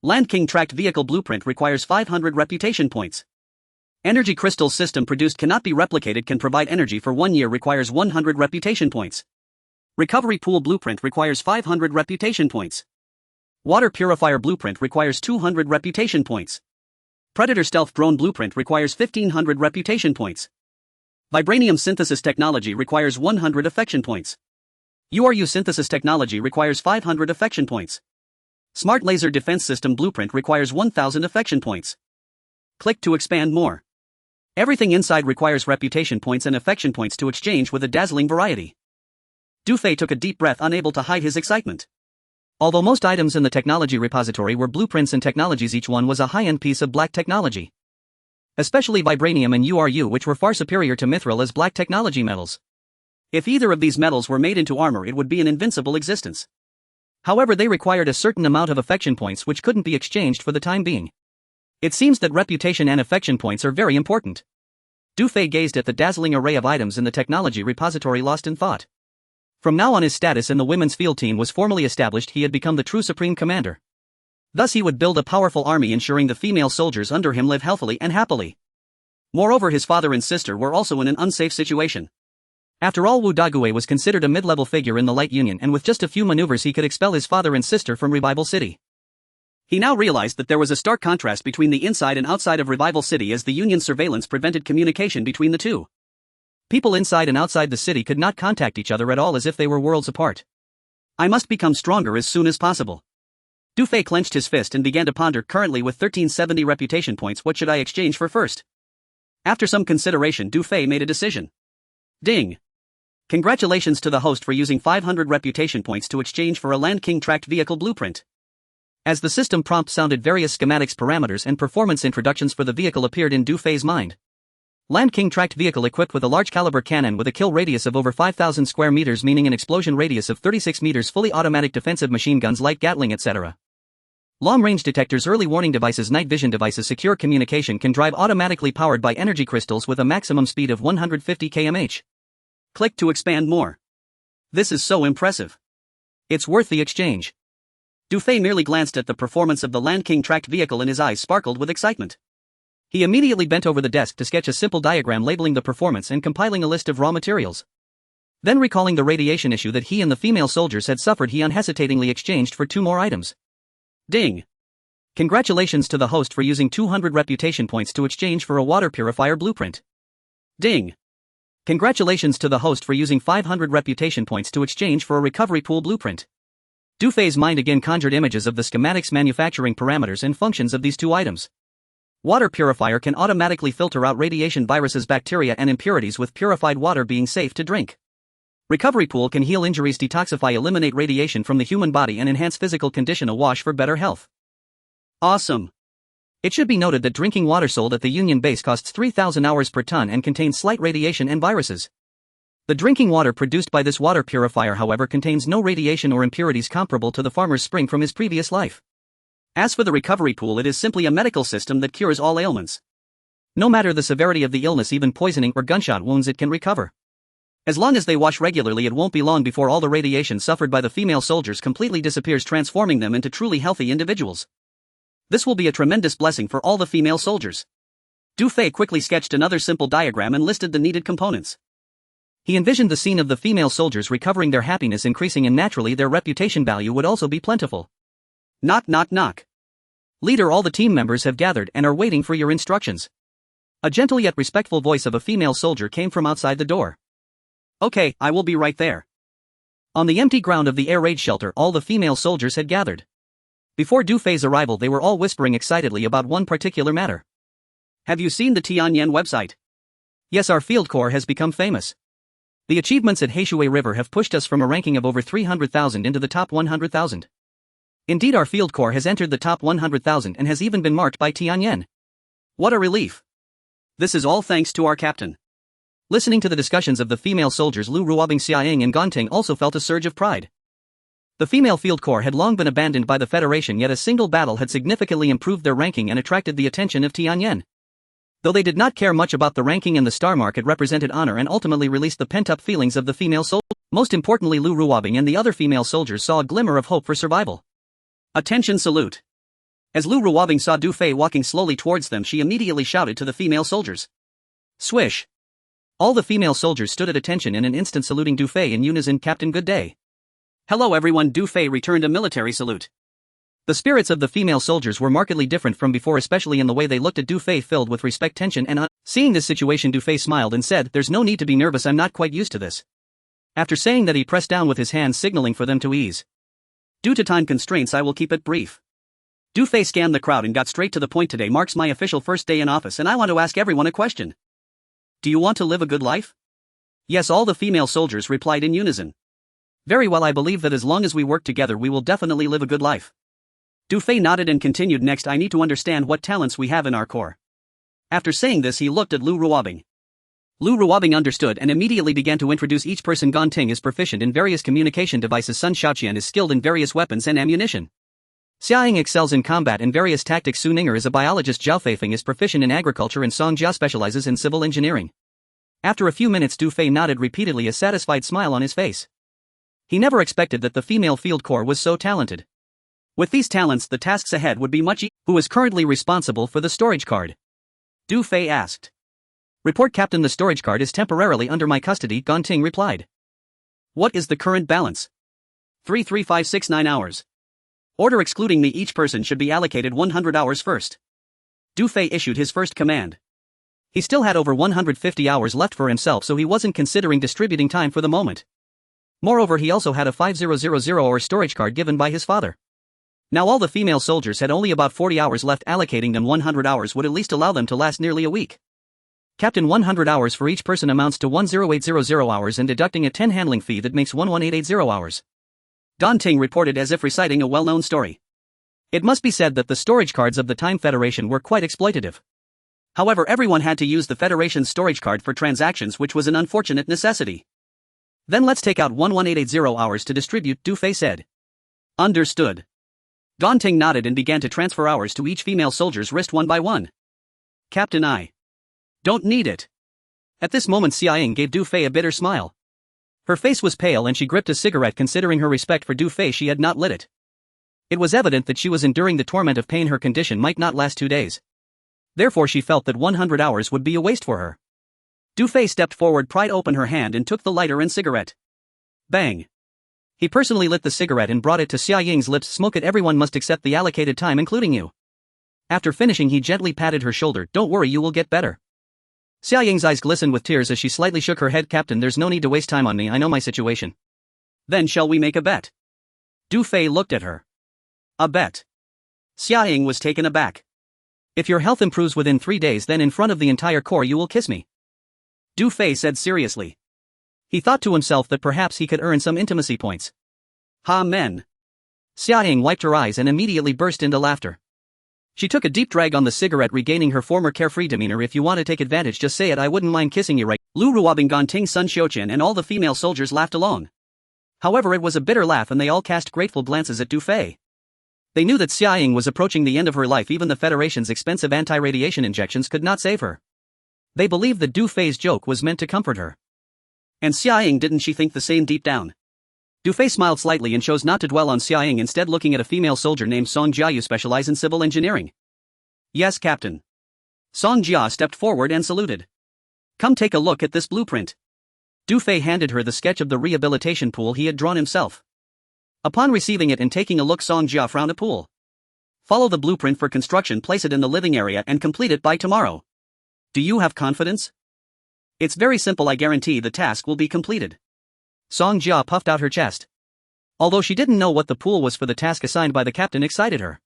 Land King tracked vehicle blueprint requires 500 reputation points. Energy crystal system produced cannot be replicated can provide energy for 1 year requires 100 reputation points. Recovery pool blueprint requires 500 reputation points. Water purifier blueprint requires 200 reputation points. Predator stealth drone blueprint requires 1500 reputation points. Vibranium synthesis technology requires 100 affection points. URU synthesis technology requires 500 affection points. Smart laser defense system blueprint requires 1000 affection points. Click to expand more. Everything inside requires reputation points and affection points to exchange with a dazzling variety. Dufay took a deep breath, unable to hide his excitement. Although most items in the technology repository were blueprints and technologies, each one was a high-end piece of black technology. Especially vibranium and URU, which were far superior to mithril as black technology metals. If either of these metals were made into armor, it would be an invincible existence. However, they required a certain amount of affection points which couldn't be exchanged for the time being. It seems that reputation and affection points are very important. Dufay gazed at the dazzling array of items in the technology repository, lost in thought. From now on, his status in the women's field team was formally established. He had become the true supreme commander. Thus he would build a powerful army, ensuring the female soldiers under him live healthily and happily. Moreover, his father and sister were also in an unsafe situation. After all, Wu Daguay was considered a mid-level figure in the Light Union, and with just a few maneuvers he could expel his father and sister from Revival City. He now realized that there was a stark contrast between the inside and outside of Revival City, as the Union's surveillance prevented communication between the two. People inside and outside the city could not contact each other at all, as if they were worlds apart. I must become stronger as soon as possible. Dufay clenched his fist and began to ponder. Currently with 1370 reputation points, what should I exchange for first? After some consideration, Dufay made a decision. Ding! Congratulations to the host for using 500 reputation points to exchange for a Land King tracked vehicle blueprint. As the system prompt sounded, various schematics, parameters and performance introductions for the vehicle appeared in Dufay's mind. Land King tracked vehicle equipped with a large caliber cannon with a kill radius of over 5,000 square meters, meaning an explosion radius of 36 meters, fully automatic defensive machine guns, light Gatling, etc. Long-range detectors, early warning devices, night vision devices, secure communication, can drive automatically, powered by energy crystals with a maximum speed of 150 km/h. Click to expand more. This is so impressive. It's worth the exchange. Dufay merely glanced at the performance of the Land King tracked vehicle and his eyes sparkled with excitement. He immediately bent over the desk to sketch a simple diagram labeling the performance and compiling a list of raw materials. Then, recalling the radiation issue that he and the female soldiers had suffered, he unhesitatingly exchanged for 2 more items. Ding! Congratulations to the host for using 200 reputation points to exchange for a water purifier blueprint. Ding! Congratulations to the host for using 500 reputation points to exchange for a recovery pool blueprint. Dufay's mind again conjured images of the schematics, manufacturing parameters and functions of these 2 items. Water purifier can automatically filter out radiation, viruses, bacteria and impurities, with purified water being safe to drink. Recovery pool can heal injuries, detoxify, eliminate radiation from the human body and enhance physical condition, a wash for better health. Awesome! It should be noted that drinking water sold at the Union base costs 3,000 hours per ton and contains slight radiation and viruses. The drinking water produced by this water purifier, however, contains no radiation or impurities comparable to the farmer's spring from his previous life. As for the recovery pool, it is simply a medical system that cures all ailments. No matter the severity of the illness, even poisoning or gunshot wounds, it can recover. As long as they wash regularly, it won't be long before all the radiation suffered by the female soldiers completely disappears, transforming them into truly healthy individuals. This will be a tremendous blessing for all the female soldiers. Dufay quickly sketched another simple diagram and listed the needed components. He envisioned the scene of the female soldiers recovering, their happiness increasing, and naturally their reputation value would also be plentiful. Knock, knock, knock. Leader, all the team members have gathered and are waiting for your instructions. A gentle yet respectful voice of a female soldier came from outside the door. Okay, I will be right there. On the empty ground of the air raid shelter, all the female soldiers had gathered. Before Dufay's arrival, they were all whispering excitedly about one particular matter. Have you seen the Tianyan website? Yes, our field corps has become famous. The achievements at Heishui River have pushed us from a ranking of over 300,000 into the top 100,000. Indeed, our field corps has entered the top 100,000 and has even been marked by Tianyan. What a relief. This is all thanks to our captain. Listening to the discussions of the female soldiers, Lu Ruobing, Xiaoying and Gonting also felt a surge of pride. The female field corps had long been abandoned by the Federation, yet a single battle had significantly improved their ranking and attracted the attention of Tianyan. Though they did not care much about the ranking and the star mark, it represented honor and ultimately released the pent-up feelings of the female soldiers. Most importantly, Lu Ruobing and the other female soldiers saw a glimmer of hope for survival. Attention, salute. As Lu Ruobing saw Du Fei walking slowly towards them, she immediately shouted to the female soldiers. Swish. All the female soldiers stood at attention in an instant, saluting Du Fei in unison. Captain, good day. Hello everyone. Du Fei returned a military salute. The spirits of the female soldiers were markedly different from before, especially in the way they looked at Du Fei, filled with respect, tension and Seeing this situation, Du Fei smiled and said, "There's no need to be nervous, I'm not quite used to this." After saying that, he pressed down with his hands, signaling for them to ease. Due to time constraints, I will keep it brief. Du Fei scanned the crowd and got straight to the point. Today marks my official first day in office and I want to ask everyone a question. Do you want to live a good life? Yes, all the female soldiers replied in unison. Very well, I believe that as long as we work together we will definitely live a good life. Du Fei nodded and continued, next I need to understand what talents we have in our corps. After saying this, he looked at Lu Ruobing. Lu Ruobing understood and immediately began to introduce each person. Gan Ting is proficient in various communication devices. Sun Xiaoqian is skilled in various weapons and ammunition. Xia Ying excels in combat and various tactics. Su Ninger is a biologist. Zhao Feifeng is proficient in agriculture and Song Jia specializes in civil engineering. After a few minutes, Du Fei nodded repeatedly, a satisfied smile on his face. He never expected that the female field corps was so talented. With these talents, the tasks ahead would be much easier. Who is currently responsible for the storage card? Du Fei asked. Report, Captain, the storage card is temporarily under my custody, Gan Ting replied. What is the current balance? 33569 hours. Order, excluding me, each person should be allocated 100 hours first. Du Fei issued his first command. He still had over 150 hours left for himself, so he wasn't considering distributing time for the moment. Moreover, he also had a 5000-hour storage card given by his father. Now all the female soldiers had only about 40 hours left. Allocating them 100 hours would at least allow them to last nearly a week. Captain, 100 hours for each person amounts to 10800 hours, and deducting a 10 handling fee, that makes 11880 hours. Gan Ting reported as if reciting a well-known story. It must be said that the storage cards of the Time Federation were quite exploitative. However, everyone had to use the Federation's storage card for transactions, which was an unfortunate necessity. Then let's take out 11880 hours to distribute, Du Fei said. Understood. Gan Ting nodded and began to transfer hours to each female soldier's wrist one by one. Captain, I don't need it. At this moment, Xia Ying gave Du Fei a bitter smile. Her face was pale and she gripped a cigarette. Considering her respect for Du Fei, she had not lit it. It was evident that she was enduring the torment of pain. Her condition might not last 2 days. Therefore she felt that 100 hours would be a waste for her. Du Fei stepped forward, pried open her hand and took the lighter and cigarette. Bang. He personally lit the cigarette and brought it to Xia Ying's lips. Smoke it, everyone must accept the allocated time, including you. After finishing, he gently patted her shoulder. Don't worry, you will get better. Xia Ying's eyes glistened with tears as she slightly shook her head. Captain, there's no need to waste time on me, I know my situation. Then shall we make a bet? Du Fei looked at her. A bet? Xia Ying was taken aback. If your health improves within 3 days, then in front of the entire corps you will kiss me. Du Fei said seriously. He thought to himself that perhaps he could earn some intimacy points. Ha men. Xia Ying wiped her eyes and immediately burst into laughter. She took a deep drag on the cigarette, regaining her former carefree demeanor. If you want to take advantage, just say it, I wouldn't mind kissing you right. Lu Ruobing, Gan Ting, Sun Xiuqian and all the female soldiers laughed along. However, it was a bitter laugh and they all cast grateful glances at Du Fei. They knew that Xia Ying was approaching the end of her life. Even the Federation's expensive anti-radiation injections could not save her. They believed that Du Fei's joke was meant to comfort her. And Xia Ying, didn't she think the same deep down? Du Fei smiled slightly and chose not to dwell on Xia Ying, instead looking at a female soldier named Song Jia. You specialize in civil engineering. Yes, Captain. Song Jia stepped forward and saluted. Come take a look at this blueprint. Du Fei handed her the sketch of the rehabilitation pool he had drawn himself. Upon receiving it and taking a look, Song Jia frowned. A pool. Follow the blueprint for construction, place it in the living area and complete it by tomorrow. Do you have confidence? It's very simple, I guarantee the task will be completed. Song Jia puffed out her chest. Although she didn't know what the pool was for, the task assigned by the captain excited her.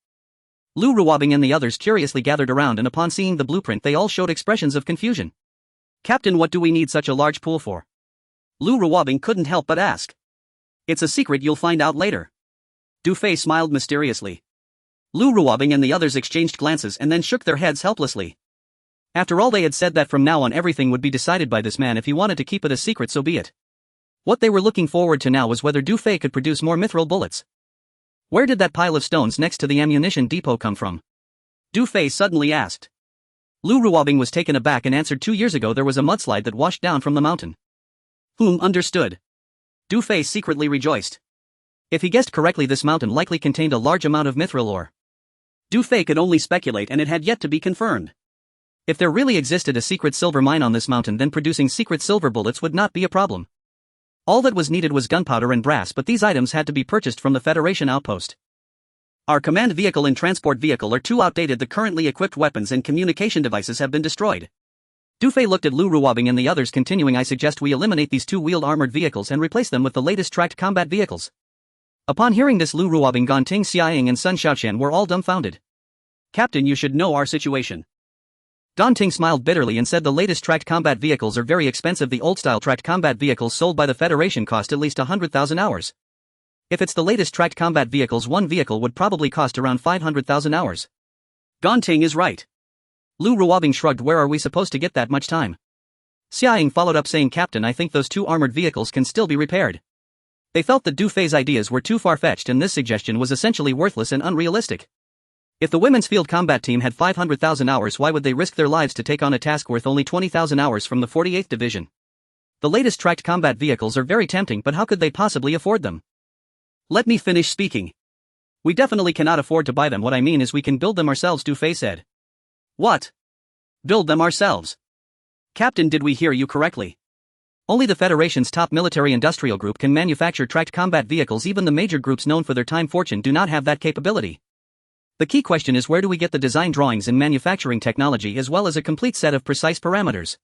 Lu Ruobing and the others curiously gathered around, and upon seeing the blueprint they all showed expressions of confusion. Captain, what do we need such a large pool for? Lu Ruobing couldn't help but ask. It's a secret, you'll find out later. Du Fei smiled mysteriously. Lu Ruobing and the others exchanged glances and then shook their heads helplessly. After all, they had said that from now on everything would be decided by this man. If he wanted to keep it a secret, so be it. What they were looking forward to now was whether Du Fei could produce more mithril bullets. Where did that pile of stones next to the ammunition depot come from? Du Fei suddenly asked. Lu Ruobing was taken aback and answered 2 years ago there was a mudslide that washed down from the mountain. Understood. Du Fei secretly rejoiced. If he guessed correctly, this mountain likely contained a large amount of mithril ore. Du Fei could only speculate, and it had yet to be confirmed. If there really existed a secret silver mine on this mountain, then producing secret silver bullets would not be a problem. All that was needed was gunpowder and brass, but these items had to be purchased from the Federation outpost. Our command vehicle and transport vehicle are too outdated. The currently equipped weapons and communication devices have been destroyed. Du Fei looked at Lu Ruobing and the others, continuing, I suggest we eliminate these two-wheeled armored vehicles and replace them with the latest tracked combat vehicles. Upon hearing this, Lu Ruobing, Ganting Xiaoying and Sun Xiaoqian were all dumbfounded. Captain, you should know our situation. Ganting smiled bitterly and said the latest tracked combat vehicles are very expensive. The old-style tracked combat vehicles sold by the Federation cost at least 100,000 hours. If it's the latest tracked combat vehicles, one vehicle would probably cost around 500,000 hours. Ganting is right. Lu Ruobing shrugged. Where are we supposed to get that much time? Xiaoying followed up saying, Captain, I think those two armored vehicles can still be repaired. They felt that Du Fei's ideas were too far-fetched, and this suggestion was essentially worthless and unrealistic. If the women's field combat team had 500,000 hours, why would they risk their lives to take on a task worth only 20,000 hours from the 48th Division? The latest tracked combat vehicles are very tempting, but how could they possibly afford them? Let me finish speaking. We definitely cannot afford to buy them. What I mean is we can build them ourselves, Du Fei said. What? Build them ourselves? Captain, did we hear you correctly? Only the Federation's top military industrial group can manufacture tracked combat vehicles. Even the major groups known for their time fortune do not have that capability. The key question is, where do we get the design drawings and manufacturing technology as well as a complete set of precise parameters?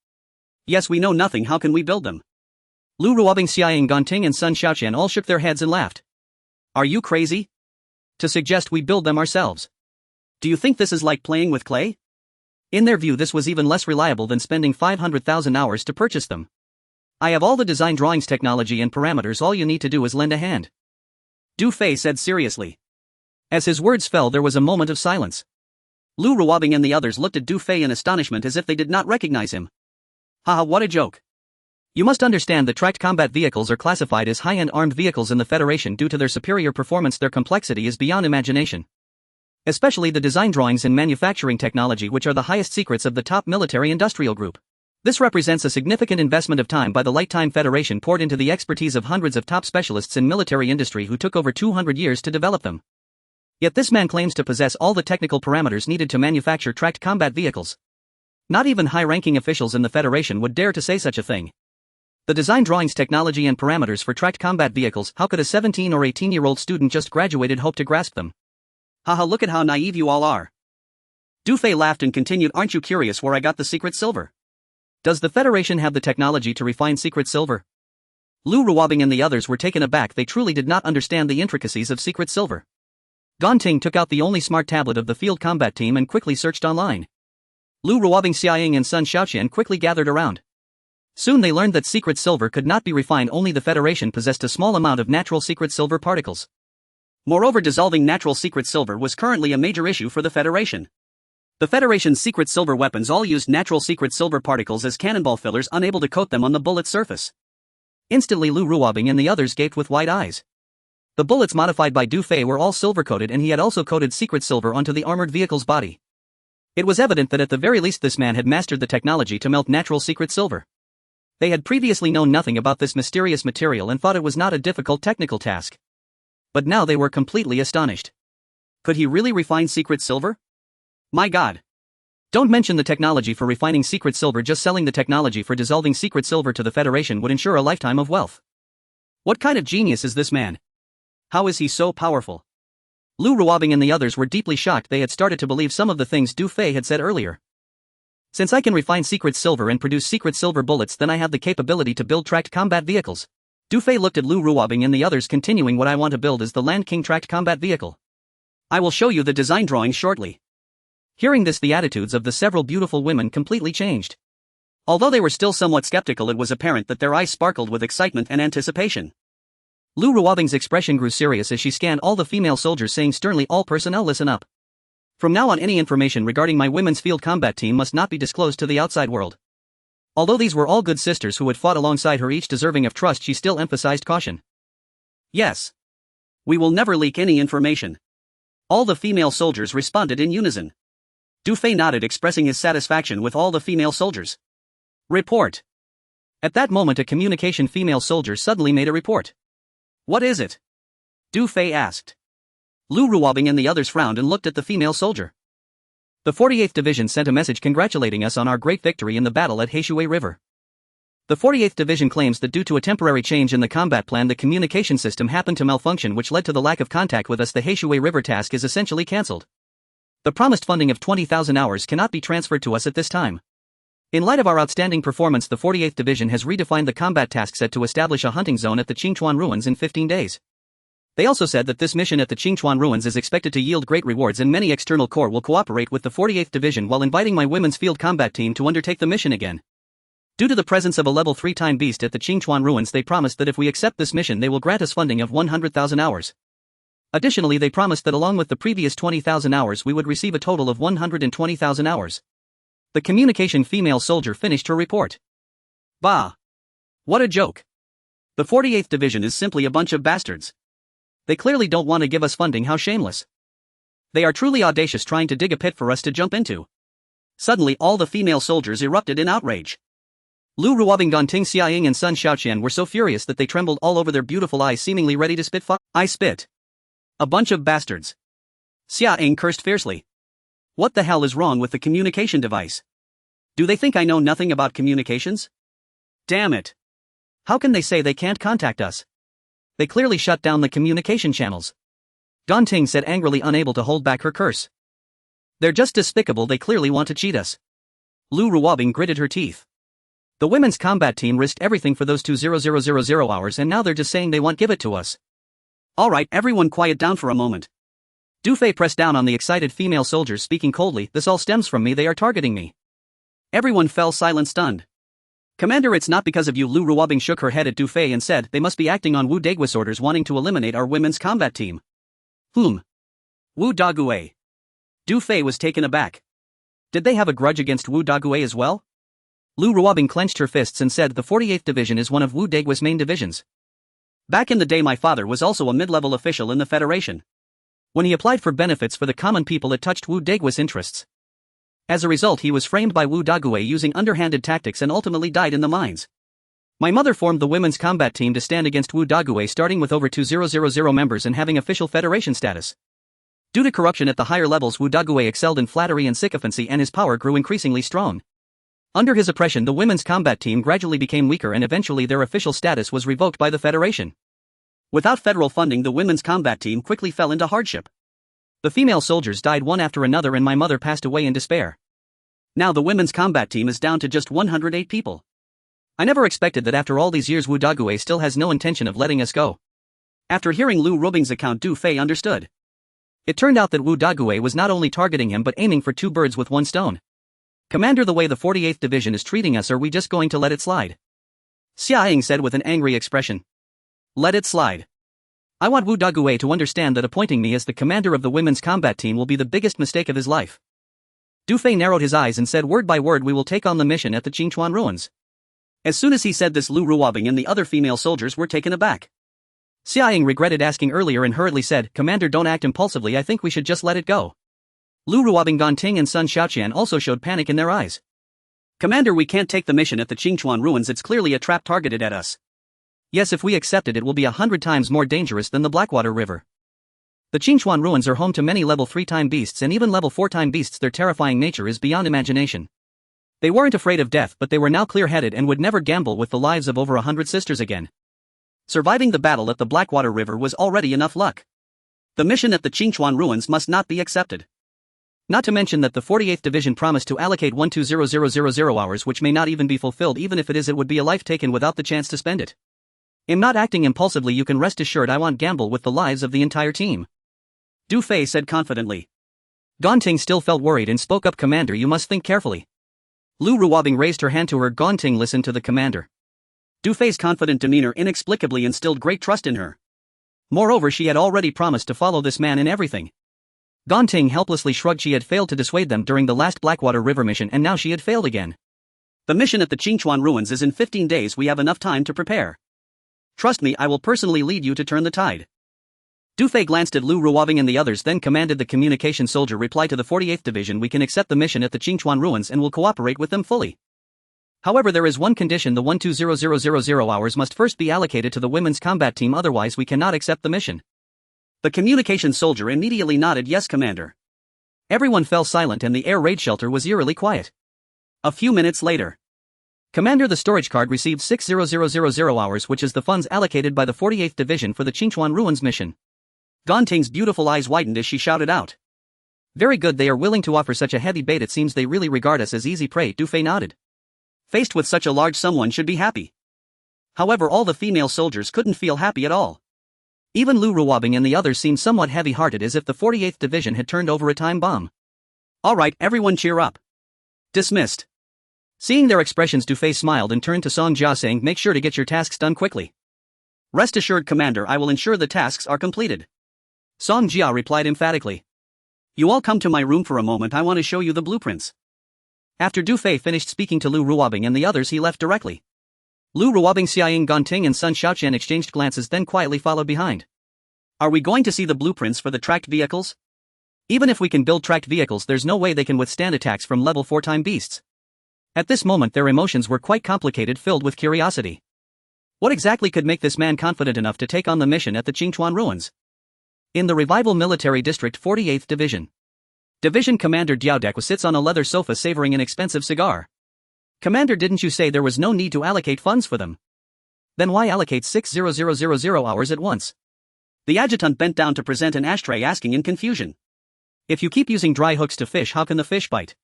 Yes, we know nothing. How can we build them? Lu Ruobing, Xiaoying, Ganting and Sun Xiaoqian all shook their heads and laughed. Are you crazy? To suggest we build them ourselves? Do you think this is like playing with clay? In their view, this was even less reliable than spending 500,000 hours to purchase them. I have all the design drawings, technology and parameters. All you need to do is lend a hand. Du Fei said seriously. As his words fell, there was a moment of silence. Lu Ruobing and the others looked at Du Fei in astonishment as if they did not recognize him. Haha, what a joke. You must understand that tracked combat vehicles are classified as high-end armed vehicles in the Federation due to their superior performance. Their complexity is beyond imagination. Especially the design drawings and manufacturing technology, which are the highest secrets of the top military industrial group. This represents a significant investment of time by the Light-Time Federation poured into the expertise of hundreds of top specialists in military industry who took over 200 years to develop them. Yet this man claims to possess all the technical parameters needed to manufacture tracked combat vehicles. Not even high-ranking officials in the Federation would dare to say such a thing. The design drawings, technology and parameters for tracked combat vehicles, how could a 17 or 18-year-old student just graduated hope to grasp them? Haha, look at how naive you all are. Du Fei laughed and continued, aren't you curious where I got the secret silver? Does the Federation have the technology to refine secret silver? Lu Ruobing and the others were taken aback. They truly did not understand the intricacies of secret silver. Ganting took out the only smart tablet of the field combat team and quickly searched online. Lu Ruobing, Xiaoying and Sun Xiaoqian quickly gathered around. Soon they learned that secret silver could not be refined. Only the Federation possessed a small amount of natural secret silver particles. Moreover, dissolving natural secret silver was currently a major issue for the Federation. The Federation's secret silver weapons all used natural secret silver particles as cannonball fillers, unable to coat them on the bullet's surface. Instantly Lu Ruobing and the others gaped with wide eyes. The bullets modified by Du Fei were all silver-coated, and he had also coated secret silver onto the armored vehicle's body. It was evident that at the very least this man had mastered the technology to melt natural secret silver. They had previously known nothing about this mysterious material and thought it was not a difficult technical task. But now they were completely astonished. Could he really refine secret silver? My God! Don't mention the technology for refining secret silver. Just selling the technology for dissolving secret silver to the Federation would ensure a lifetime of wealth. What kind of genius is this man? How is he so powerful? Lu Ruobing and the others were deeply shocked. They had started to believe some of the things Du Fei had said earlier. Since I can refine secret silver and produce secret silver bullets, then I have the capability to build tracked combat vehicles. Du Fei looked at Lu Ruobing and the others, continuing, what I want to build is the Land King tracked combat vehicle. I will show you the design drawings shortly. Hearing this, the attitudes of the several beautiful women completely changed. Although they were still somewhat skeptical, it was apparent that their eyes sparkled with excitement and anticipation. Lu Ruobing's expression grew serious as she scanned all the female soldiers, saying sternly, all personnel, listen up. From now on, any information regarding my women's field combat team must not be disclosed to the outside world. Although these were all good sisters who had fought alongside her, each deserving of trust, she still emphasized caution. Yes. We will never leak any information. All the female soldiers responded in unison. Du Fei nodded, expressing his satisfaction with all the female soldiers. Report. At that moment a communication female soldier suddenly made a report. What is it? Du Fei asked. Lu Ruobing and the others frowned and looked at the female soldier. The 48th Division sent a message congratulating us on our great victory in the battle at Heishui River. The 48th Division claims that due to a temporary change in the combat plan the communication system happened to malfunction which led to the lack of contact with us. The Heishui River task is essentially cancelled. The promised funding of 20,000 hours cannot be transferred to us at this time. In light of our outstanding performance, the 48th Division has redefined the combat task set to establish a hunting zone at the Qingchuan ruins in 15 days. They also said that this mission at the Qingchuan ruins is expected to yield great rewards and many external corps will cooperate with the 48th Division while inviting my women's field combat team to undertake the mission again. Due to the presence of a level 3 time beast at the Qingchuan ruins, they promised that if we accept this mission they will grant us funding of 100,000 hours. Additionally, they promised that along with the previous 20,000 hours we would receive a total of 120,000 hours. The communication female soldier finished her report. Bah! What a joke! The 48th Division is simply a bunch of bastards. They clearly don't want to give us funding. How shameless. They are truly audacious, trying to dig a pit for us to jump into. Suddenly all the female soldiers erupted in outrage. Lu Ruobing, Ganting, Xiaoying and Sun Xiaoqian were so furious that they trembled all over their beautiful eyes, seemingly ready to spit I spit. A bunch of bastards. Xiaoying cursed fiercely. What the hell is wrong with the communication device? Do they think I know nothing about communications? Damn it. How can they say they can't contact us? They clearly shut down the communication channels. Ganting said angrily, unable to hold back her curse. They're just despicable, they clearly want to cheat us. Lu Ruobing gritted her teeth. The women's combat team risked everything for those 2,000 hours and now they're just saying they won't give it to us. Alright, everyone quiet down for a moment. Du Fei pressed down on the excited female soldiers, speaking coldly, this all stems from me, they are targeting me. Everyone fell silent, stunned. Commander, it's not because of you. Lu Ruobing shook her head at Du Fei and said, they must be acting on Wu Dagui's orders, wanting to eliminate our women's combat team. Whom? Wu Dagui. Du Fei was taken aback. Did they have a grudge against Wu Dagui as well? Lu Ruobing clenched her fists and said, the 48th Division is one of Wu Dagui's main divisions. Back in the day my father was also a mid-level official in the Federation. When he applied for benefits for the common people it touched Wu Dagui's interests. As a result he was framed by Wu Dagui using underhanded tactics and ultimately died in the mines. My mother formed the women's combat team to stand against Wu Dagui, starting with over 2,000 members and having official Federation status. Due to corruption at the higher levels, Wu Dagui excelled in flattery and sycophancy and his power grew increasingly strong. Under his oppression the women's combat team gradually became weaker and eventually their official status was revoked by the Federation. Without federal funding the women's combat team quickly fell into hardship. The female soldiers died one after another and my mother passed away in despair. Now the women's combat team is down to just 108 people. I never expected that after all these years Wu Dagui still has no intention of letting us go. After hearing Lu Ruobing's account, Du Fei understood. It turned out that Wu Dagui was not only targeting him but aiming for two birds with one stone. Commander, the way the 48th Division is treating us, are we just going to let it slide? Xiaoying said with an angry expression. Let it slide. I want Wu Dagui to understand that appointing me as the commander of the women's combat team will be the biggest mistake of his life. Du Fei narrowed his eyes and said, word by word, we will take on the mission at the Qingchuan ruins. As soon as he said this, Lu Ruobing and the other female soldiers were taken aback. Xiaoying regretted asking earlier and hurriedly said, Commander, don't act impulsively, I think we should just let it go. Lu Ruobing, Ganting and Sun Xiaoqian also showed panic in their eyes. Commander, we can't take the mission at the Qingchuan ruins, it's clearly a trap targeted at us. Yes, if we accept it, it will be 100 times more dangerous than the Blackwater River. The Qingchuan ruins are home to many level 3 time beasts and even level 4 time beasts. Their terrifying nature is beyond imagination. They weren't afraid of death, but they were now clear-headed and would never gamble with the lives of over 100 sisters again. Surviving the battle at the Blackwater River was already enough luck. The mission at the Qingchuan ruins must not be accepted. Not to mention that the 48th Division promised to allocate 120,000 hours, which may not even be fulfilled. Even if it is, it would be a life taken without the chance to spend it. I'm not acting impulsively, you can rest assured I won't gamble with the lives of the entire team. Du Fei said confidently. Ganting still felt worried and spoke up, Commander, you must think carefully. Lu Ruobing raised her hand to her. Ganting listened to the commander. Du Fei's confident demeanor inexplicably instilled great trust in her. Moreover, she had already promised to follow this man in everything. Ganting helplessly shrugged. She had failed to dissuade them during the last Blackwater River mission and now she had failed again. The mission at the Qingchuan ruins is in 15 days, we have enough time to prepare. Trust me, I will personally lead you to turn the tide. Du Fei glanced at Lu Ruobing and the others, then commanded the communication soldier reply to the 48th Division. We can accept the mission at the Qingchuan ruins and will cooperate with them fully. However, there is one condition: the 120000 hours must first be allocated to the women's combat team, otherwise we cannot accept the mission. The communication soldier immediately nodded, yes, Commander. Everyone fell silent and the air raid shelter was eerily quiet. A few minutes later. Commander, the storage card received 60000 hours, which is the funds allocated by the 48th Division for the Qingchuan ruins mission. Ganting's beautiful eyes widened as she shouted out. Very good, they are willing to offer such a heavy bait. It seems they really regard us as easy prey. Du Fei nodded. Faced with such a large sum, one should be happy. However, all the female soldiers couldn't feel happy at all. Even Lu Ruobing and the others seemed somewhat heavy-hearted, as if the 48th Division had turned over a time bomb. Alright, everyone cheer up. Dismissed. Seeing their expressions, Du Fei smiled and turned to Song Jia, saying, make sure to get your tasks done quickly. Rest assured, Commander, I will ensure the tasks are completed. Song Jia replied emphatically. You all come to my room for a moment, I want to show you the blueprints. After Du Fei finished speaking to Lu Ruobing and the others, he left directly. Lu Ruobing, Xiaoying, Ganting and Sun Xiaoqian exchanged glances, then quietly followed behind. Are we going to see the blueprints for the tracked vehicles? Even if we can build tracked vehicles, there's no way they can withstand attacks from level 4 time beasts. At this moment their emotions were quite complicated, filled with curiosity. What exactly could make this man confident enough to take on the mission at the Qingchuan ruins? In the Revival Military District, 48th Division. Division Commander Diao Dek sits on a leather sofa savoring an expensive cigar. Commander, didn't you say there was no need to allocate funds for them? Then why allocate 60000 hours at once? The adjutant bent down to present an ashtray, asking in confusion. If you keep using dry hooks to fish, how can the fish bite?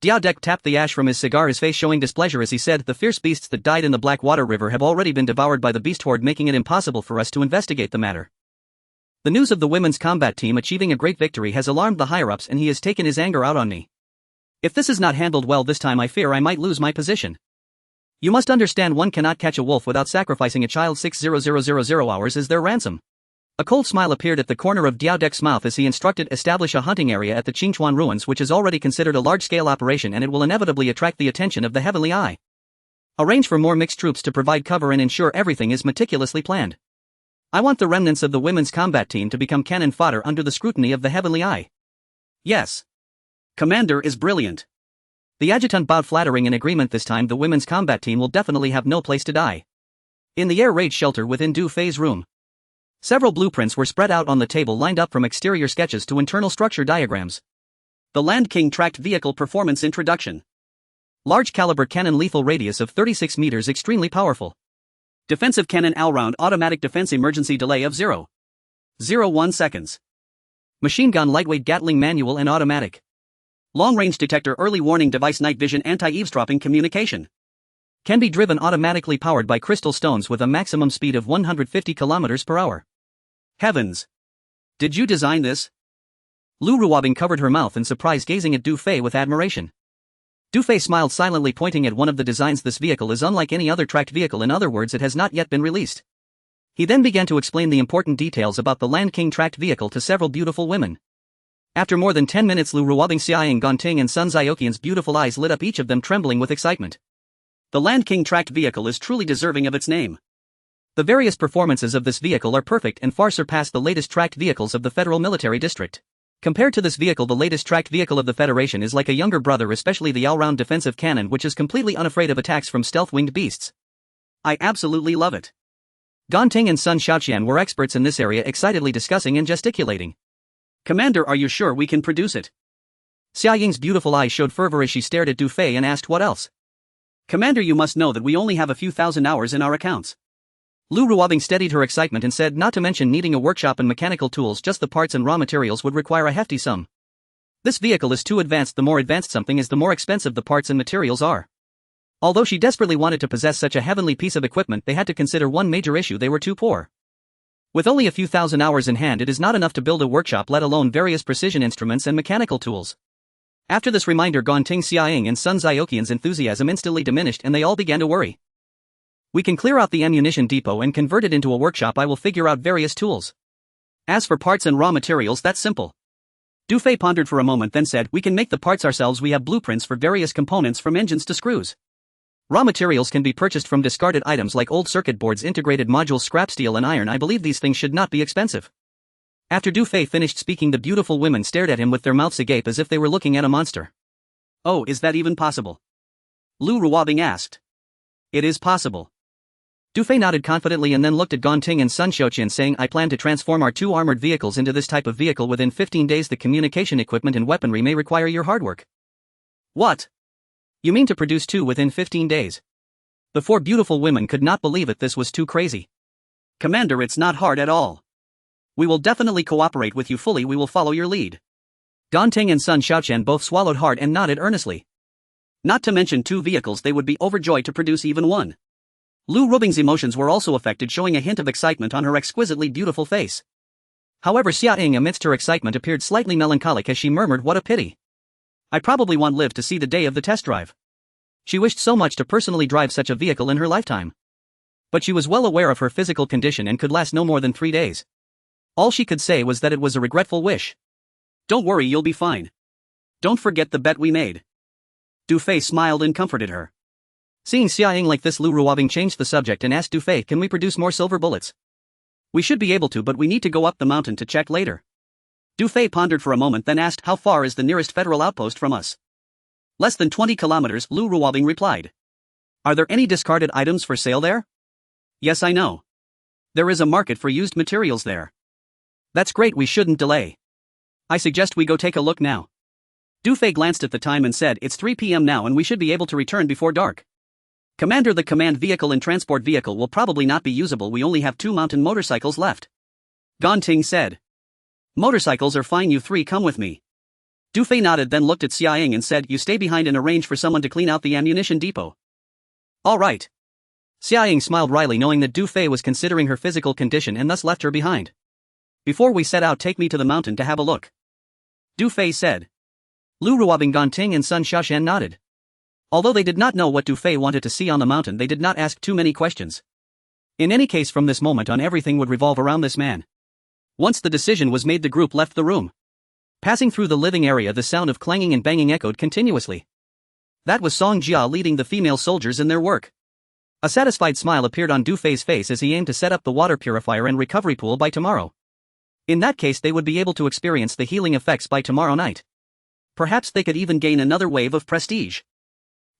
Diao Dek tapped the ash from his cigar, his face showing displeasure as he said, the fierce beasts that died in the Blackwater River have already been devoured by the beast horde, making it impossible for us to investigate the matter. The news of the women's combat team achieving a great victory has alarmed the higher-ups, and he has taken his anger out on me. If this is not handled well this time, I fear I might lose my position. You must understand, one cannot catch a wolf without sacrificing a child. 60000 hours is their ransom. A cold smile appeared at the corner of Diao Dek's mouth as he instructed, establish a hunting area at the Qingchuan ruins, which is already considered a large-scale operation and it will inevitably attract the attention of the Heavenly Eye. Arrange for more mixed troops to provide cover and ensure everything is meticulously planned. I want the remnants of the women's combat team to become cannon fodder under the scrutiny of the Heavenly Eye. Yes. Commander is brilliant. The adjutant bowed, flattering in agreement. This time the women's combat team will definitely have no place to die. In the air raid shelter within Du Fei's room, several blueprints were spread out on the table, lined up from exterior sketches to internal structure diagrams. The Land King Tracked Vehicle Performance Introduction. Large caliber cannon, lethal radius of 36 meters, extremely powerful. Defensive cannon, all-round automatic defense, emergency delay of 0.01 seconds. Machine gun, lightweight Gatling, manual and automatic. Long-range detector, early warning device, night vision, anti-eavesdropping communication. Can be driven automatically, powered by crystal stones with a maximum speed of 150 km per hour. Heavens! Did you design this? Lu Ruobing covered her mouth in surprise, gazing at Du Fei with admiration. Du Fei smiled silently, pointing at one of the designs. This vehicle is unlike any other tracked vehicle, in other words, it has not yet been released. He then began to explain the important details about the Land King tracked vehicle to several beautiful women. After more than 10 minutes, Lu Ruobing, Xiaoying, Ganting and Sun Xiaoqian's beautiful eyes lit up, each of them trembling with excitement. The Land King tracked vehicle is truly deserving of its name. The various performances of this vehicle are perfect and far surpass the latest tracked vehicles of the Federal Military District. Compared to this vehicle, the latest tracked vehicle of the Federation is like a younger brother, especially the all-round defensive cannon, which is completely unafraid of attacks from stealth-winged beasts. I absolutely love it. Ganting and Sun Xiaoqian were experts in this area, excitedly discussing and gesticulating. Commander, are you sure we can produce it? Xiaoying's beautiful eyes showed fervor as she stared at Du Fei and asked, what else? Commander, you must know that we only have a few thousand hours in our accounts. Lu Ruobing steadied her excitement and said, not to mention needing a workshop and mechanical tools, just the parts and raw materials would require a hefty sum. This vehicle is too advanced. The more advanced something is, the more expensive the parts and materials are. Although she desperately wanted to possess such a heavenly piece of equipment, they had to consider one major issue: they were too poor. With only a few thousand hours in hand, it is not enough to build a workshop, let alone various precision instruments and mechanical tools. After this reminder, Ganting, Xiaoying and Sun Xiaoqian's enthusiasm instantly diminished and they all began to worry. We can clear out the ammunition depot and convert it into a workshop. I will figure out various tools. As for parts and raw materials, that's simple. Du Fei pondered for a moment, then said, we can make the parts ourselves. We have blueprints for various components from engines to screws. Raw materials can be purchased from discarded items like old circuit boards, integrated modules, scrap steel and iron. I believe these things should not be expensive. After Du Fei finished speaking, the beautiful women stared at him with their mouths agape as if they were looking at a monster. Oh, is that even possible? Lu Ruobing asked. It is possible. Du Fei nodded confidently and then looked at Gonting and Sun Xiaoqian, saying, I plan to transform our 2 armored vehicles into this type of vehicle within 15 days. The communication equipment and weaponry may require your hard work. What? You mean to produce 2 within 15 days? The 4 beautiful women could not believe it. This was too crazy. Commander, it's not hard at all. We will definitely cooperate with you fully. We will follow your lead. Gonting and Sun Xiaoqian both swallowed hard and nodded earnestly. Not to mention 2 vehicles, they would be overjoyed to produce even 1. Lu Ruobing's emotions were also affected, showing a hint of excitement on her exquisitely beautiful face. However, Xia Ying amidst her excitement appeared slightly melancholic as she murmured, what a pity. I probably won't live to see the day of the test drive. She wished so much to personally drive such a vehicle in her lifetime. But she was well aware of her physical condition and could last no more than 3 days. All she could say was that it was a regretful wish. Don't worry, you'll be fine. Don't forget the bet we made. Du Fei smiled and comforted her. Seeing Xia Ying like this, Lu Ruobing changed the subject and asked Du Fei, can we produce more silver bullets? We should be able to, but we need to go up the mountain to check later. Du Fei pondered for a moment, then asked, how far is the nearest federal outpost from us? Less than 20 kilometers, Lu Ruobing replied. Are there any discarded items for sale there? Yes, I know. There is a market for used materials there. That's great, we shouldn't delay. I suggest we go take a look now. Du Fei glanced at the time and said, it's 3 p.m. now and we should be able to return before dark. Commander, the command vehicle and transport vehicle will probably not be usable. We only have 2 mountain motorcycles left. Gonting said. Motorcycles are fine, you 3 come with me. Du Fei nodded, then looked at Xia Ying and said, you stay behind and arrange for someone to clean out the ammunition depot. All right. Xia Ying smiled wryly, knowing that Du Fei was considering her physical condition and thus left her behind. Before we set out, take me to the mountain to have a look. Du Fei said. Lu Ruobing, Gonting and Sun Xiaoqian nodded. Although they did not know what Du Fei wanted to see on the mountain, they did not ask too many questions. In any case, from this moment on, everything would revolve around this man. Once the decision was made, the group left the room. Passing through the living area, the sound of clanging and banging echoed continuously. That was Song Jia leading the female soldiers in their work. A satisfied smile appeared on Du Fei's face as he aimed to set up the water purifier and recovery pool by tomorrow. In that case, they would be able to experience the healing effects by tomorrow night. Perhaps they could even gain another wave of prestige.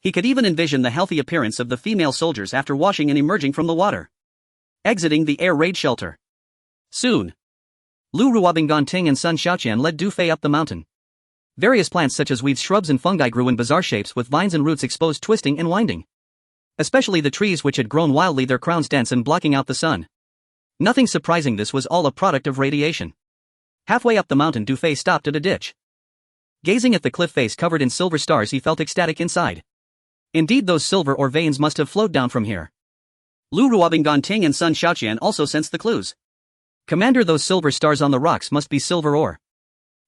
He could even envision the healthy appearance of the female soldiers after washing and emerging from the water. Exiting the air raid shelter. Soon. Lu Ruobing, Gonting and Sun Xiaoqian led Du Fei up the mountain. Various plants such as weeds, shrubs and fungi grew in bizarre shapes with vines and roots exposed, twisting and winding. Especially the trees, which had grown wildly, their crowns dense and blocking out the sun. Nothing surprising, this was all a product of radiation. Halfway up the mountain, Du Fei stopped at a ditch. Gazing at the cliff face covered in silver stars, he felt ecstatic inside. Indeed, those silver ore veins must have flowed down from here. Lu Ruobing, Gonting and Sun Xiaoqian also sensed the clues. Commander, those silver stars on the rocks must be silver ore.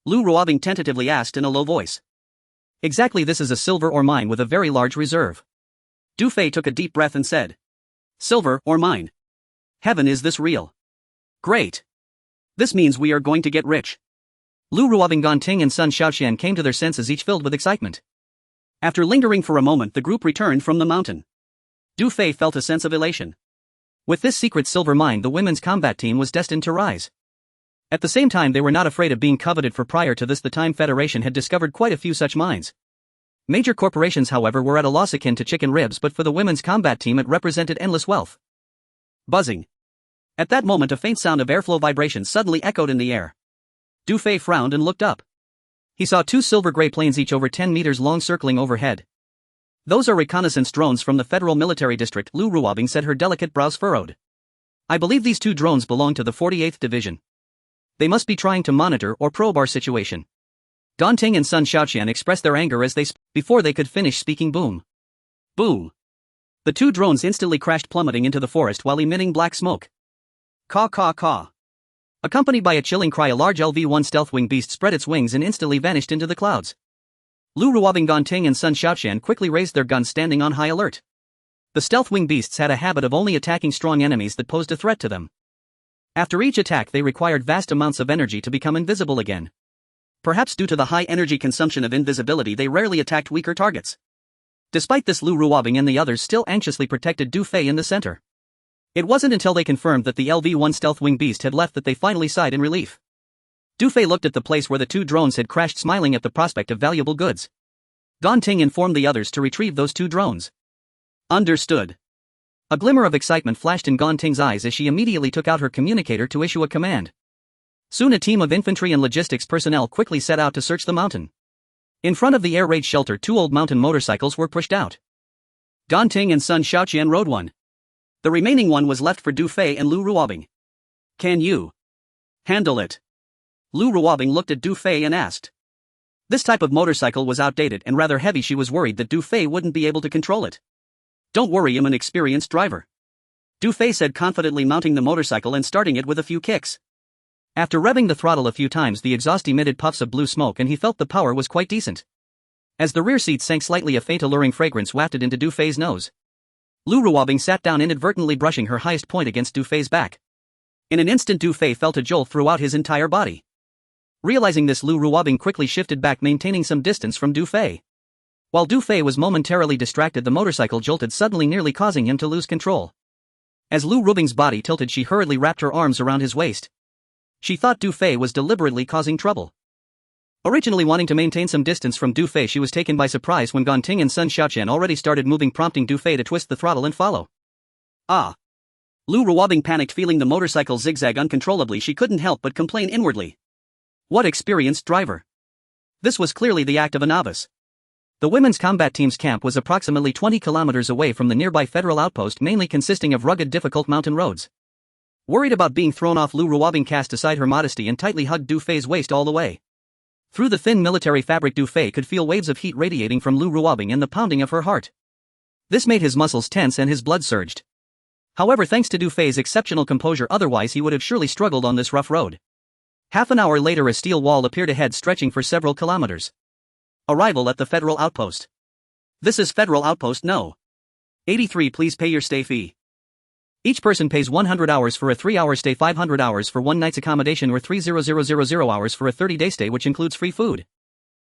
Lu Ruobing tentatively asked in a low voice. Exactly, this is a silver ore mine with a very large reserve. Du Fei took a deep breath and said. Silver ore mine. Heaven, is this real? Great. This means we are going to get rich. Lu Ruobing, Gonting and Sun Xiaoqian came to their senses, each filled with excitement. After lingering for a moment, the group returned from the mountain. Du Fei felt a sense of elation. With this secret silver mine, the women's combat team was destined to rise. At the same time, they were not afraid of being coveted, for prior to this the Time Federation had discovered quite a few such mines. Major corporations, however, were at a loss akin to chicken ribs, but for the women's combat team it represented endless wealth. Buzzing. At that moment, a faint sound of airflow vibration suddenly echoed in the air. Du Fei frowned and looked up. He saw 2 silver-gray planes, each over 10 meters long, circling overhead. Those are reconnaissance drones from the Federal Military District, Lu Ruobing said, her delicate brows furrowed. I believe these 2 drones belong to the 48th Division. They must be trying to monitor or probe our situation. Gonting and Sun Xiaoqian expressed their anger as before they could finish speaking, boom. Boom. The 2 drones instantly crashed, plummeting into the forest while emitting black smoke. Caw caw caw. Accompanied by a chilling cry, a large LV-1 stealth wing beast spread its wings and instantly vanished into the clouds. Lu Ruobing, Gonting and Sun Xiaoqian quickly raised their guns, standing on high alert. The stealth wing beasts had a habit of only attacking strong enemies that posed a threat to them. After each attack, they required vast amounts of energy to become invisible again. Perhaps due to the high energy consumption of invisibility, they rarely attacked weaker targets. Despite this, Lu Ruobing and the others still anxiously protected Du Fei in the center. It wasn't until they confirmed that the LV-1 stealth wing beast had left that they finally sighed in relief. Du Fei looked at the place where the two drones had crashed, smiling at the prospect of valuable goods. Gan Ting informed the others to retrieve those two drones. Understood. A glimmer of excitement flashed in Gan Ting's eyes as she immediately took out her communicator to issue a command. Soon a team of infantry and logistics personnel quickly set out to search the mountain. In front of the air raid shelter, two old mountain motorcycles were pushed out. Gan Ting and Sun Xiaoqian rode one. The remaining one was left for Du Fei and Lu Ruobing. Can you handle it? Lu Ruobing looked at Du Fei and asked. This type of motorcycle was outdated and rather heavy. She was worried that Du Fei wouldn't be able to control it. Don't worry, I'm an experienced driver, Du Fei said confidently, mounting the motorcycle and starting it with a few kicks. After revving the throttle a few times, the exhaust emitted puffs of blue smoke and he felt the power was quite decent. As the rear seat sank slightly, a faint alluring fragrance wafted into Du Fei's nose. Lu Ruobing sat down, inadvertently brushing her highest point against Du Fei's back. In an instant, Du Fei felt a jolt throughout his entire body. Realizing this, Lu Ruobing quickly shifted back, maintaining some distance from Du Fei. While Du Fei was momentarily distracted, the motorcycle jolted suddenly, nearly causing him to lose control. As Lu Ruobing's body tilted, she hurriedly wrapped her arms around his waist. She thought Du Fei was deliberately causing trouble. Originally wanting to maintain some distance from Du Fei, she was taken by surprise when Gan Ting and Sun Xiaoqian already started moving, prompting Du Fei to twist the throttle and follow. Ah! Lu Ruobing panicked, feeling the motorcycle zigzag uncontrollably. She couldn't help but complain inwardly. What experienced driver! This was clearly the act of a novice. The women's combat team's camp was approximately 20 kilometers away from the nearby federal outpost, mainly consisting of rugged, difficult mountain roads. Worried about being thrown off, Lu Ruobing cast aside her modesty and tightly hugged Du Fei's waist all the way. Through the thin military fabric, Du Fei could feel waves of heat radiating from Lu Ruobing and the pounding of her heart. This made his muscles tense and his blood surged. However, thanks to Du Fei's exceptional composure, otherwise he would have surely struggled on this rough road. Half an hour later, a steel wall appeared ahead, stretching for several kilometers. Arrival at the federal outpost. This is Federal Outpost No. 83. Please pay your stay fee. Each person pays 100 hours for a 3-hour stay, 500 hours for 1 night's accommodation, or 30000 hours for a 30-day stay, which includes free food.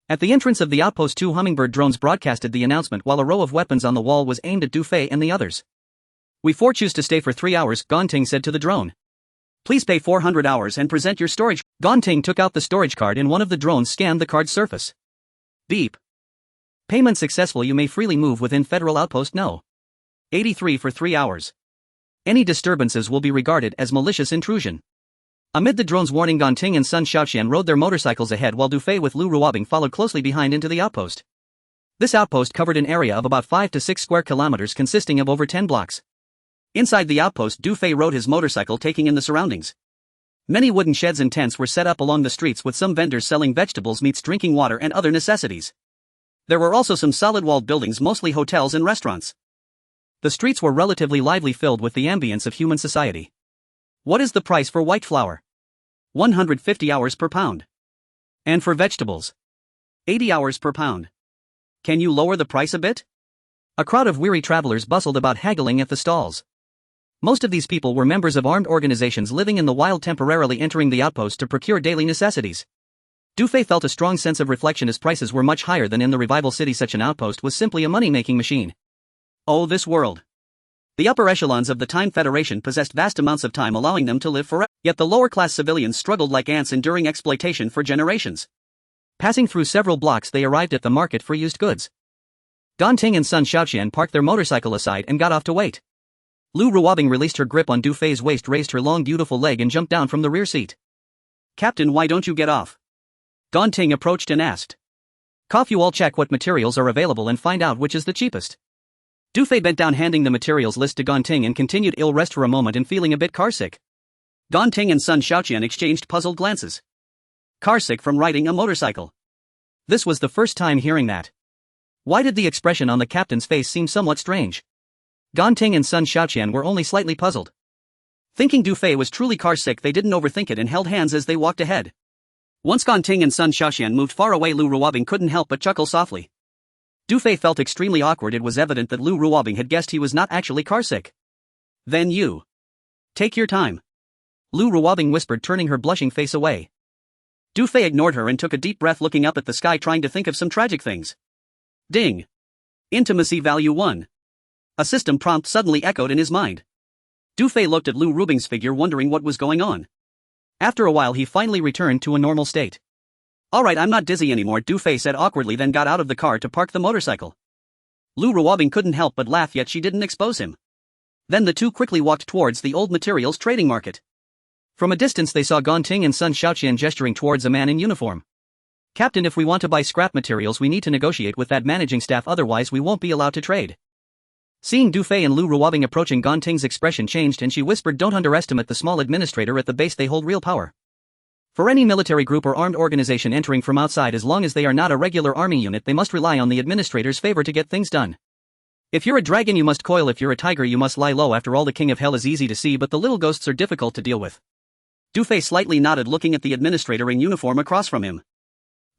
At the entrance of the outpost, 2 hummingbird drones broadcasted the announcement, while a row of weapons on the wall was aimed at Du Fei and the others. We 4 choose to stay for 3 hours, Gan Ting said to the drone. Please pay 400 hours and present your storage. Gan Ting took out the storage card and one of the drones scanned the card's surface. Beep. Payment successful. You may freely move within Federal Outpost No. 83 for 3 hours. Any disturbances will be regarded as malicious intrusion. Amid the drone's warning, Gan Ting and Sun Xiaoqian rode their motorcycles ahead, while Du Fei with Lu Ruobing followed closely behind into the outpost. This outpost covered an area of about 5 to 6 square kilometers, consisting of over 10 blocks. Inside the outpost, Du Fei rode his motorcycle, taking in the surroundings. Many wooden sheds and tents were set up along the streets, with some vendors selling vegetables, meats, drinking water, and other necessities. There were also some solid-walled buildings, mostly hotels and restaurants. The streets were relatively lively, filled with the ambience of human society. What is the price for white flour? 150 hours per pound. And for vegetables? 80 hours per pound. Can you lower the price a bit? A crowd of weary travelers bustled about, haggling at the stalls. Most of these people were members of armed organizations living in the wild, temporarily entering the outpost to procure daily necessities. Du Fei felt a strong sense of reflection, as prices were much higher than in the rival city. Such an outpost was simply a money-making machine. Oh, this world. The upper echelons of the Time Federation possessed vast amounts of time, allowing them to live forever. Yet the lower-class civilians struggled like ants, enduring exploitation for generations. Passing through several blocks, they arrived at the market for used goods. Gan Ting and Sun Xiaoqian parked their motorcycle aside and got off to wait. Lu Ruobing released her grip on Du Fei's waist, raised her long, beautiful leg, and jumped down from the rear seat. Captain, why don't you get off? Gan Ting approached and asked. Cough, you all check what materials are available and find out which is the cheapest. Du Fei bent down, handing the materials list to Gan Ting, and continued. Ill rest for a moment and feeling a bit carsick. Gan Ting and Sun Xiaoqian exchanged puzzled glances. Carsick from riding a motorcycle. This was the first time hearing that. Why did the expression on the captain's face seem somewhat strange? Gan Ting and Sun Xiaoqian were only slightly puzzled. Thinking Du Fei was truly carsick, they didn't overthink it and held hands as they walked ahead. Once Gan Ting and Sun Xiaoqian moved far away, Lu Ruobing couldn't help but chuckle softly. Du Fei felt extremely awkward. It was evident that Lu Ruobing had guessed he was not actually carsick. Then you. Take your time. Lu Ruobing whispered, turning her blushing face away. Du Fei ignored her and took a deep breath, looking up at the sky, trying to think of some tragic things. Ding. Intimacy value 1. A system prompt suddenly echoed in his mind. Du Fei looked at Lu Ruobing's figure, wondering what was going on. After a while he finally returned to a normal state. Alright, I'm not dizzy anymore, Du Fei said awkwardly, then got out of the car to park the motorcycle. Lu Ruobing couldn't help but laugh, yet she didn't expose him. Then the two quickly walked towards the old materials trading market. From a distance they saw Gonting and Sun Xiaoqian gesturing towards a man in uniform. Captain, if we want to buy scrap materials we need to negotiate with that managing staff, otherwise we won't be allowed to trade. Seeing Du Fei and Lu Ruobing approaching, Gonting's expression changed and she whispered, don't underestimate the small administrator at the base, they hold real power. For any military group or armed organization entering from outside, as long as they are not a regular army unit, they must rely on the administrator's favor to get things done. If you're a dragon you must coil, if you're a tiger you must lie low. After all, the king of hell is easy to see, but the little ghosts are difficult to deal with. Du Fei slightly nodded, looking at the administrator in uniform across from him.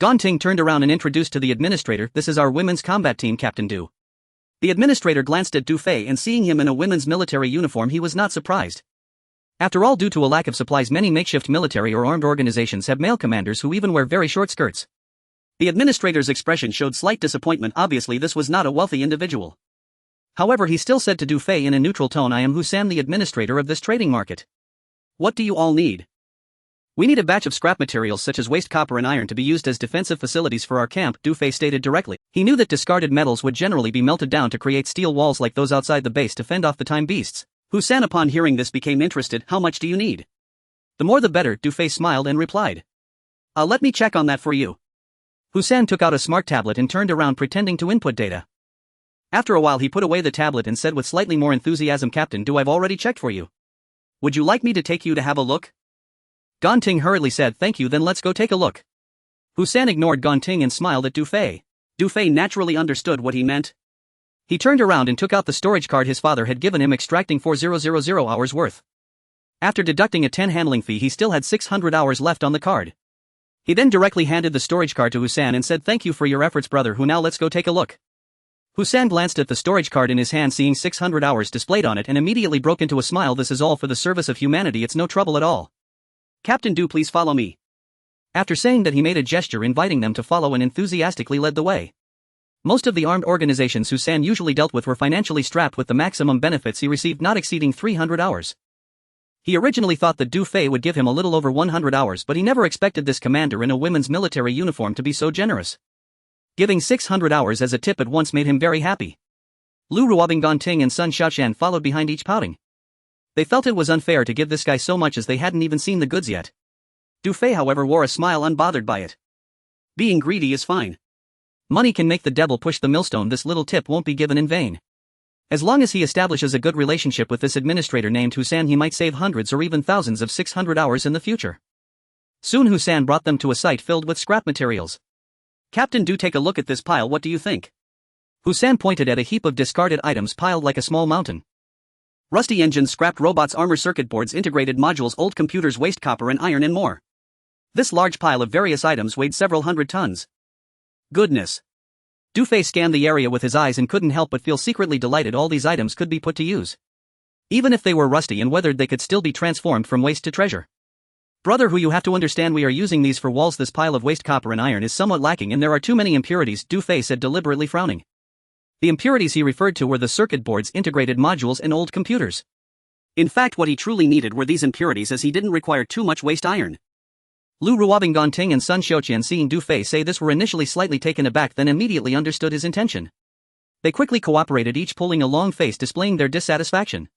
Gonting turned around and introduced to the administrator, this is our women's combat team, Captain Du. The administrator glanced at Du Fei, and seeing him in a women's military uniform he was not surprised. After all, due to a lack of supplies, many makeshift military or armed organizations have male commanders who even wear very short skirts. The administrator's expression showed slight disappointment, obviously this was not a wealthy individual. However, he still said to Du Fei in a neutral tone, I am Husan, the administrator of this trading market. What do you all need? We need a batch of scrap materials such as waste copper and iron to be used as defensive facilities for our camp, Du Fei stated directly. He knew that discarded metals would generally be melted down to create steel walls like those outside the base to fend off the time beasts. Husan, upon hearing this, became interested. How much do you need? The more the better, Du Fei smiled and replied. Let me check on that for you. Husan took out a smart tablet and turned around pretending to input data. After a while he put away the tablet and said with slightly more enthusiasm, Captain Du, I've already checked for you. Would you like me to take you to have a look? Gonting hurriedly said, thank you, then let's go take a look. Husan ignored Gonting and smiled at Du Fei. Du Fei naturally understood what he meant. He turned around and took out the storage card his father had given him, extracting 4000 hours worth. After deducting a 10 handling fee he still had 600 hours left on the card. He then directly handed the storage card to Husan and said, thank you for your efforts, brother. Who now let's go take a look. Husan glanced at the storage card in his hand, seeing 600 hours displayed on it, and immediately broke into a smile. This is all for the service of humanity, it's no trouble at all. Captain Du, please follow me. After saying that he made a gesture inviting them to follow and enthusiastically led the way. Most of the armed organizations Husan usually dealt with were financially strapped, with the maximum benefits he received not exceeding 300 hours. He originally thought that Du Fei would give him a little over 100 hours, but he never expected this commander in a women's military uniform to be so generous. Giving 600 hours as a tip at once made him very happy. Lu Ruobing, Gonting and Sun Xiaoqian followed behind, each pouting. They felt it was unfair to give this guy so much as they hadn't even seen the goods yet. Du Fei, however, wore a smile, unbothered by it. Being greedy is fine. Money can make the devil push the millstone. This little tip won't be given in vain. As long as he establishes a good relationship with this administrator named Husan, he might save hundreds or even thousands of 600 hours in the future. Soon Husan brought them to a site filled with scrap materials. Captain Du, take a look at this pile, what do you think? Husan pointed at a heap of discarded items piled like a small mountain. Rusty engines, scrapped robots, armor circuit boards, integrated modules, old computers, waste copper and iron and more. This large pile of various items weighed several hundred tons. Goodness. Du Fei scanned the area with his eyes and couldn't help but feel secretly delighted. All these items could be put to use. Even if they were rusty and weathered, they could still be transformed from waste to treasure. Brother, who you have to understand, we are using these for walls. This pile of waste copper and iron is somewhat lacking and there are too many impurities, Du Fei said, deliberately frowning. The impurities he referred to were the circuit boards, integrated modules and old computers. In fact, what he truly needed were these impurities, as he didn't require too much waste iron. Lu Ruobing, Gonting and Sun Xiaoqian, seeing Du Fei say this, were initially slightly taken aback, then immediately understood his intention. They quickly cooperated, each pulling a long face, displaying their dissatisfaction.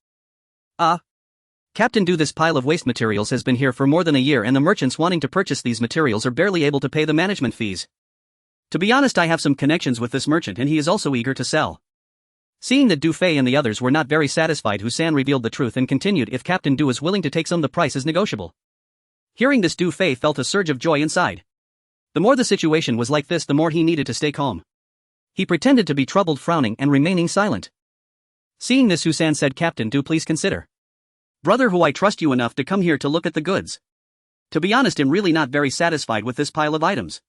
Captain Du, this pile of waste materials has been here for more than a year and the merchants wanting to purchase these materials are barely able to pay the management fees. To be honest, I have some connections with this merchant and he is also eager to sell. Seeing that Du Fei and the others were not very satisfied, Husan revealed the truth and continued, if Captain Du is willing to take some, the price is negotiable. Hearing this, Du Fei felt a surge of joy inside. The more the situation was like this, the more he needed to stay calm. He pretended to be troubled, frowning and remaining silent. Seeing this, Husan said, Captain Du, please consider. Brother, who I trust you enough to come here to look at the goods. To be honest, I'm really not very satisfied with this pile of items.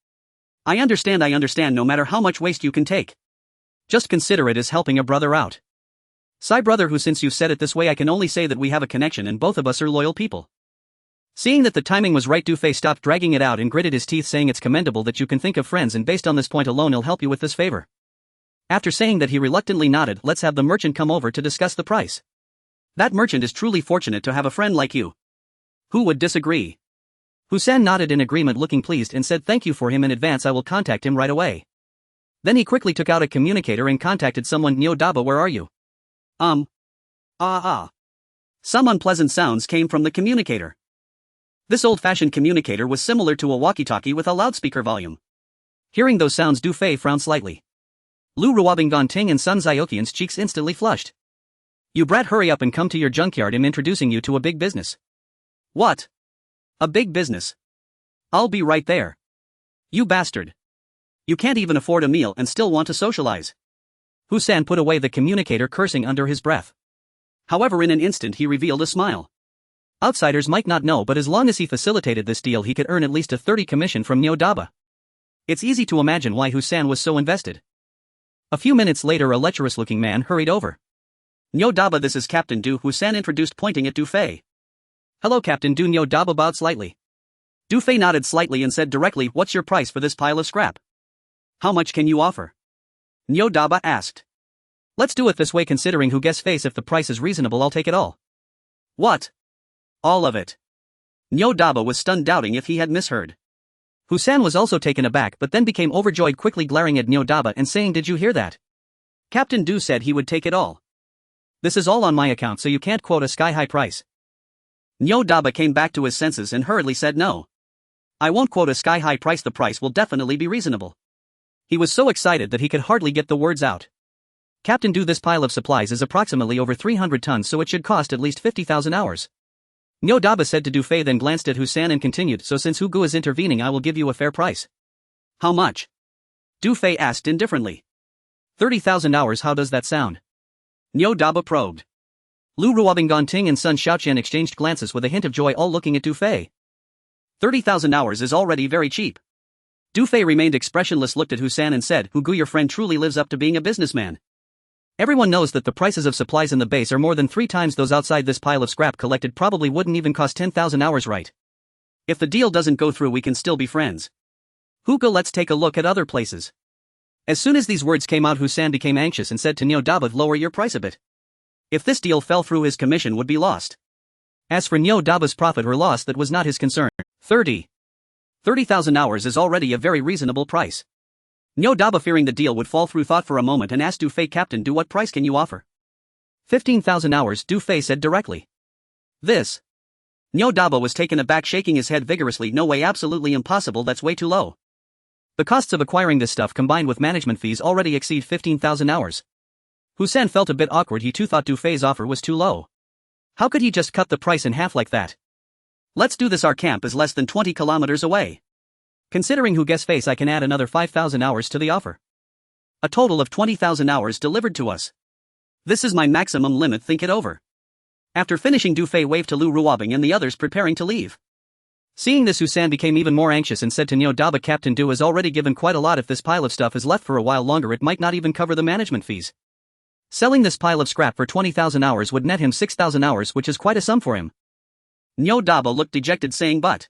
I understand, no matter how much waste you can take. Just consider it as helping a brother out. Sigh, brother, who, since you said it this way, I can only say that we have a connection and both of us are loyal people. Seeing that the timing was right, Du Fei stopped dragging it out and gritted his teeth, saying, it's commendable that you can think of friends, and based on this point alone I'll help you with this favor. After saying that, he reluctantly nodded. Let's have the merchant come over to discuss the price. That merchant is truly fortunate to have a friend like you. Who would disagree? Hussein nodded in agreement, looking pleased, and said thank you for him in advance. I will contact him right away. Then he quickly took out a communicator and contacted someone. Nyodaba, where are you? Some unpleasant sounds came from the communicator. This old-fashioned communicator was similar to a walkie-talkie with a loudspeaker volume. Hearing those sounds, Du Fei frowned slightly. Lu Ruobinggonting and Sun Zioqian's cheeks instantly flushed. You brat, hurry up and come to your junkyard. I'm introducing you to a big business. What? A big business? I'll be right there. You bastard. You can't even afford a meal and still want to socialize. Hussein put away the communicator, cursing under his breath. However, in an instant he revealed a smile. Outsiders might not know, but as long as he facilitated this deal, he could earn at least a 30 commission from Nyodaba. It's easy to imagine why Hussein was so invested. A few minutes later, a lecherous-looking man hurried over. Nyodaba, this is Captain Du, Hussein introduced, pointing at Du Fei. Hello, Captain Du. Nyodaba bowed slightly. Du Fei nodded slightly and said directly, what's your price for this pile of scrap? How much can you offer? Nyodaba asked. Let's do it this way, considering who guess face. If the price is reasonable, I'll take it all. What? All of it? Nyodaba was stunned, doubting if he had misheard. Hussein was also taken aback, but then became overjoyed, quickly glaring at Nyodaba and saying, did you hear that? Captain Du said he would take it all. This is all on my account, so you can't quote a sky-high price. Nyodaba came back to his senses and hurriedly said no. I won't quote a sky-high price, the price will definitely be reasonable. He was so excited that he could hardly get the words out. Captain Du, this pile of supplies is approximately over 300 tons, so it should cost at least 50,000 hours. Nyodaba said to Du Fei, then glanced at Hussein and continued, so since Hugo is intervening, I will give you a fair price. How much? Du Fei asked indifferently. 30,000 hours, how does that sound? Nyodaba probed. Lu Ruobinggonting and Sun Xiaoqian exchanged glances with a hint of joy, all looking at Du Fei. 30,000 hours is already very cheap. Du Fei remained expressionless, looked at Hussein and said, Hugo, your friend truly lives up to being a businessman. Everyone knows that the prices of supplies in the base are more than 3 times those outside. This pile of scrap collected probably wouldn't even cost 10,000 hours, right? If the deal doesn't go through, we can still be friends. Hugo, let's take a look at other places. As soon as these words came out, Hussein became anxious and said to Nyodaba, lower your price a bit. If this deal fell through, his commission would be lost. As for Nyodaba's profit or loss, that was not his concern. 30,000 hours is already a very reasonable price. Nyodaba, fearing the deal would fall through, thought for a moment and asked Du Fei, Captain Du, what price can you offer? 15,000 hours, Du Fei said directly. This? Nyodaba was taken aback, shaking his head vigorously. No way, absolutely impossible, that's way too low. The costs of acquiring this stuff combined with management fees already exceed 15,000 hours. Hussein felt a bit awkward. He too thought Du Fei's offer was too low. How could he just cut the price in half like that? Let's do this, our camp is less than 20 kilometers away. Considering who guess face, I can add another 5,000 hours to the offer. A total of 20,000 hours delivered to us. This is my maximum limit, think it over. After finishing, Du Fei waved to Lu Ruobing and the others, preparing to leave. Seeing this, Hussein became even more anxious and said to Nyodaba, Captain Du has already given quite a lot. If this pile of stuff is left for a while longer, it might not even cover the management fees. Selling this pile of scrap for 20,000 hours would net him 6,000 hours, which is quite a sum for him. Nyodaba looked dejected, saying, but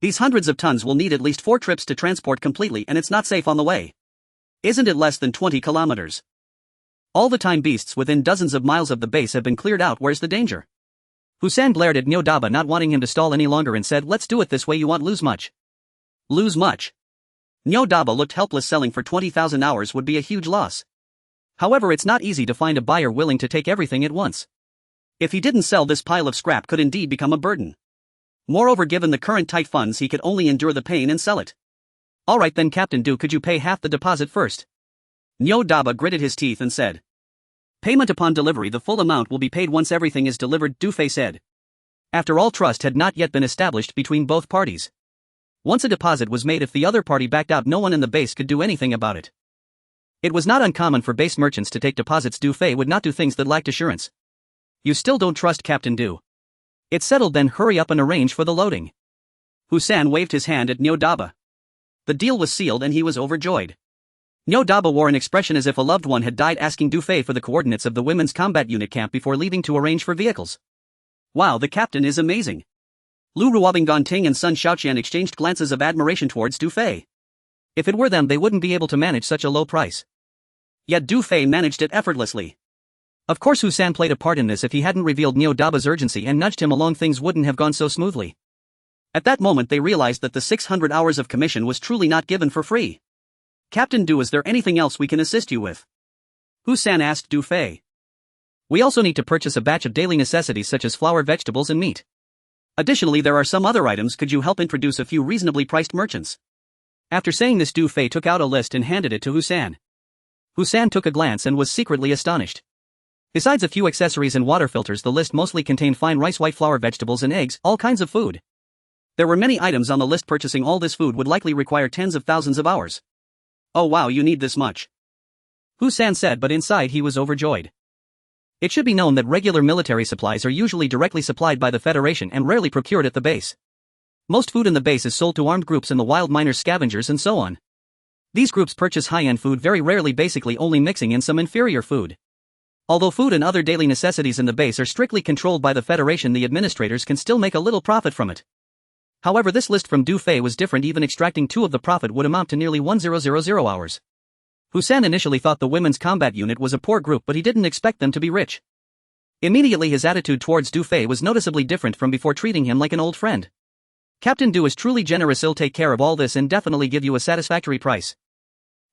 these hundreds of tons will need at least 4 trips to transport completely, and it's not safe on the way. Isn't it less than 20 kilometers? All the time beasts within dozens of miles of the base have been cleared out, where's the danger? Hussein glared at Nyodaba, not wanting him to stall any longer, and said, let's do it this way. You won't lose much. Lose much? Nyodaba looked helpless. Selling for 20,000 hours would be a huge loss. However, it's not easy to find a buyer willing to take everything at once. If he didn't sell, this pile of scrap could indeed become a burden. Moreover, given the current tight funds, he could only endure the pain and sell it. Alright then, Captain Du, could you pay half the deposit first? Nyodaba gritted his teeth and said. Payment upon delivery, the full amount will be paid once everything is delivered, Du Fei said. After all, trust had not yet been established between both parties. Once a deposit was made, if the other party backed out, no one in the base could do anything about it. It was not uncommon for base merchants to take deposits. Du Fei would not do things that lacked assurance. You still don't trust Captain Du? It's settled then, hurry up and arrange for the loading. Hussein waved his hand at Nyodaba. The deal was sealed and he was overjoyed. Nyodaba wore an expression as if a loved one had died, asking Du Fei for the coordinates of the women's combat unit camp before leaving to arrange for vehicles. Wow, the captain is amazing. Lu Ruobinggonting and Sun Xiaoqian exchanged glances of admiration towards Du Fei. If it were them, they wouldn't be able to manage such a low price. Yet Du Fei managed it effortlessly. Of course Hussein played a part in this. If he hadn't revealed Nyodaba's urgency and nudged him along, things wouldn't have gone so smoothly. At that moment they realized that the 600 hours of commission was truly not given for free. Captain Du, is there anything else we can assist you with? Hu-san asked Du Fei. We also need to purchase a batch of daily necessities such as flour, vegetables and meat. Additionally, there are some other items. Could you help introduce a few reasonably priced merchants? After saying this, Du Fei took out a list and handed it to Hu-san. Hu-san took a glance and was secretly astonished. Besides a few accessories and water filters, the list mostly contained fine rice, white flour, vegetables and eggs, all kinds of food. There were many items on the list. Purchasing all this food would likely require tens of thousands of hours. Oh wow, you need this much? Hu-san said, but inside he was overjoyed. It should be known that regular military supplies are usually directly supplied by the Federation and rarely procured at the base. Most food in the base is sold to armed groups and the wild miners, scavengers and so on. These groups purchase high-end food very rarely, basically only mixing in some inferior food. Although food and other daily necessities in the base are strictly controlled by the Federation, the administrators can still make a little profit from it. However, this list from Du Fei was different. Even extracting 2 of the profit would amount to nearly 1000 hours. Hu-san initially thought the women's combat unit was a poor group, but he didn't expect them to be rich. Immediately his attitude towards Du Fei was noticeably different from before, treating him like an old friend. Captain Du is truly generous. He'll take care of all this and definitely give you a satisfactory price.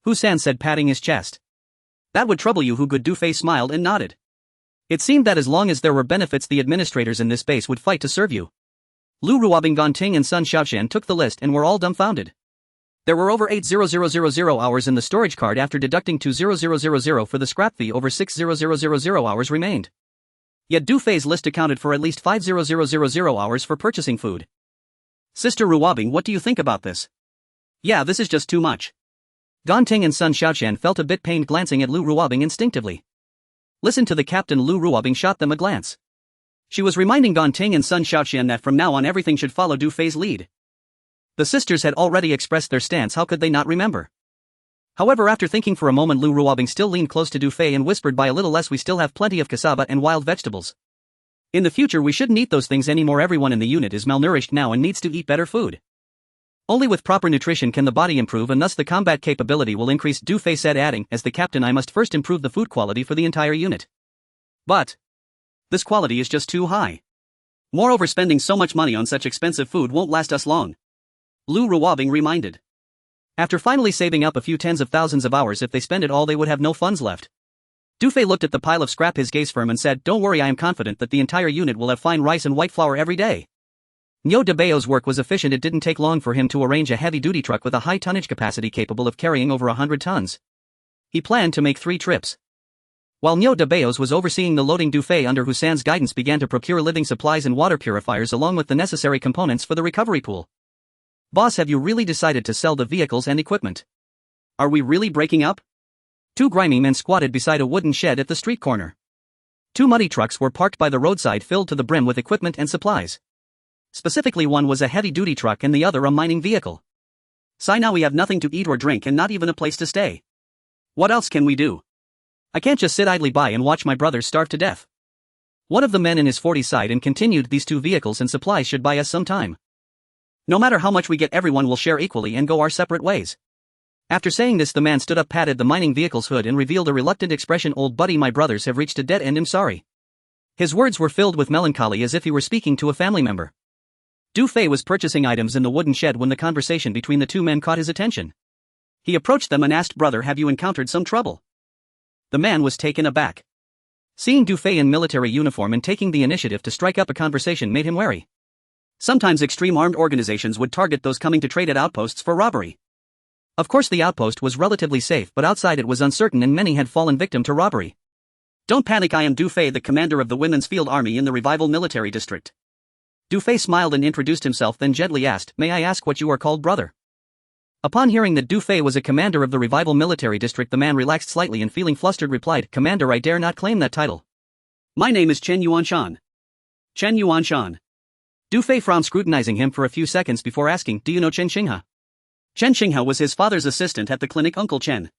Hu-san said, patting his chest. That would trouble you, Hu? Good. Du Fei smiled and nodded. It seemed that as long as there were benefits, the administrators in this base would fight to serve you. Lu Ruobing, Gonting and Sun Xiaoshan took the list and were all dumbfounded. There were over 80000 hours in the storage card. After deducting 20000 for the scrap fee, over 60000 hours remained. Yet Du Fei's list accounted for at least 5000 hours for purchasing food. Sister Ruobing, what do you think about this? Yeah, this is just too much. Gonting and Sun Xiaoshan felt a bit pained, glancing at Lu Ruobing instinctively. Listen to the captain. Lu Ruobing shot them a glance. She was reminding Gonting and Sun Xiaoshan that from now on everything should follow Du Fei's lead. The sisters had already expressed their stance, how could they not remember? However, after thinking for a moment, Lu Ruobing still leaned close to Du Fei and whispered, by a little less, we still have plenty of cassava and wild vegetables. In the future we shouldn't eat those things anymore. Everyone in the unit is malnourished now and needs to eat better food. Only with proper nutrition can the body improve, and thus the combat capability will increase, Du Fei said, adding, as the captain I must first improve the food quality for the entire unit. But this quality is just too high. Moreover, spending so much money on such expensive food won't last us long. Lu Ruobing reminded. After finally saving up a few tens of thousands of hours, if they spend it all they would have no funds left. Du Fei looked at the pile of scrap, his gaze firm, and said, don't worry, I am confident that the entire unit will have fine rice and white flour every day. Nyo de Bao's work was efficient. It didn't take long for him to arrange a heavy-duty truck with a high tonnage capacity capable of carrying over 100 tons. He planned to make 3 trips. While Nyo de Bao's was overseeing the loading, Du Fei, under Hu-san's guidance, began to procure living supplies and water purifiers along with the necessary components for the recovery pool. Boss, have you really decided to sell the vehicles and equipment? Are we really breaking up? 2 grimy men squatted beside a wooden shed at the street corner. 2 muddy trucks were parked by the roadside, filled to the brim with equipment and supplies. Specifically, one was a heavy-duty truck and the other a mining vehicle. Sai, now we have nothing to eat or drink and not even a place to stay. What else can we do? I can't just sit idly by and watch my brothers starve to death. One of the men in his 40s sighed and continued, these 2 vehicles and supplies should buy us some time. No matter how much we get, everyone will share equally and go our separate ways. After saying this, the man stood up, patted the mining vehicle's hood and revealed a reluctant expression. Old buddy, my brothers have reached a dead end, I'm sorry. His words were filled with melancholy, as if he were speaking to a family member. Du Fei was purchasing items in the wooden shed when the conversation between the 2 men caught his attention. He approached them and asked, brother, have you encountered some trouble? The man was taken aback. Seeing Du Fei in military uniform and taking the initiative to strike up a conversation made him wary. Sometimes extreme armed organizations would target those coming to trade at outposts for robbery. Of course, the outpost was relatively safe, but outside it was uncertain and many had fallen victim to robbery. Don't panic, I am Du Fei, the commander of the Women's Field Army in the Revival Military District. Du Fei smiled and introduced himself, then gently asked, may I ask what you are called, brother? Upon hearing that Du Fei was a commander of the Revival Military District, the man relaxed slightly and, feeling flustered, replied, Commander, I dare not claim that title. My name is Chen Yuanshan. Chen Yuanshan. Du Fei frowned, scrutinizing him for a few seconds before asking, do you know Chen Xinghe? Chen Xinghe was his father's assistant at the clinic. Uncle Chen.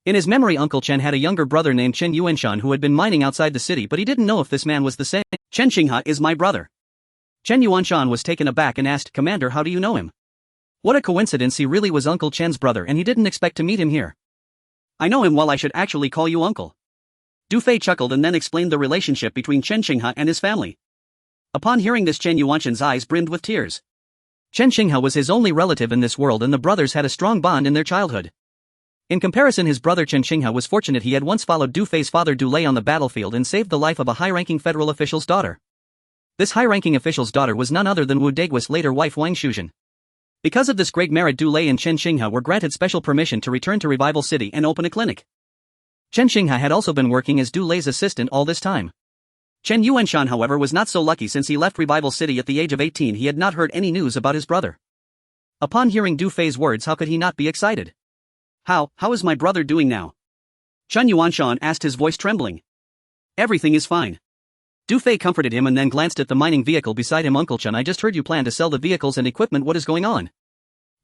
In his memory, Uncle Chen had a younger brother named Chen Yuanshan who had been mining outside the city, but he didn't know if this man was the same. Chen Xinghe is my brother. Chen Yuanshan was taken aback and asked, Commander, how do you know him? What a coincidence, he really was Uncle Chen's brother and he didn't expect to meet him here. I know him well, I should actually call you uncle. Du Fei chuckled and then explained the relationship between Chen Xinghe and his family. Upon hearing this, Chen Yuanshan's eyes brimmed with tears. Chen Xinghe was his only relative in this world and the brothers had a strong bond in their childhood. In comparison, his brother Chen Xinghe was fortunate he had once followed Du Fei's father Du Lei on the battlefield and saved the life of a high-ranking federal official's daughter. This high-ranking official's daughter was none other than Wu Dagui's later wife Wang Shuzhen. Because of this great merit, Du Lei and Chen Xinghe were granted special permission to return to Revival City and open a clinic. Chen Xinghe had also been working as Du Lei's assistant all this time. Chen Yuanshan, however, was not so lucky. Since he left Revival City at the age of 18, he had not heard any news about his brother. Upon hearing Du Fei's words, how could he not be excited? How is my brother doing now? Chen Yuanshan asked, his voice trembling. Everything is fine. Du Fei comforted him and then glanced at the mining vehicle beside him. Uncle Chen, I just heard you plan to sell the vehicles and equipment. What is going on?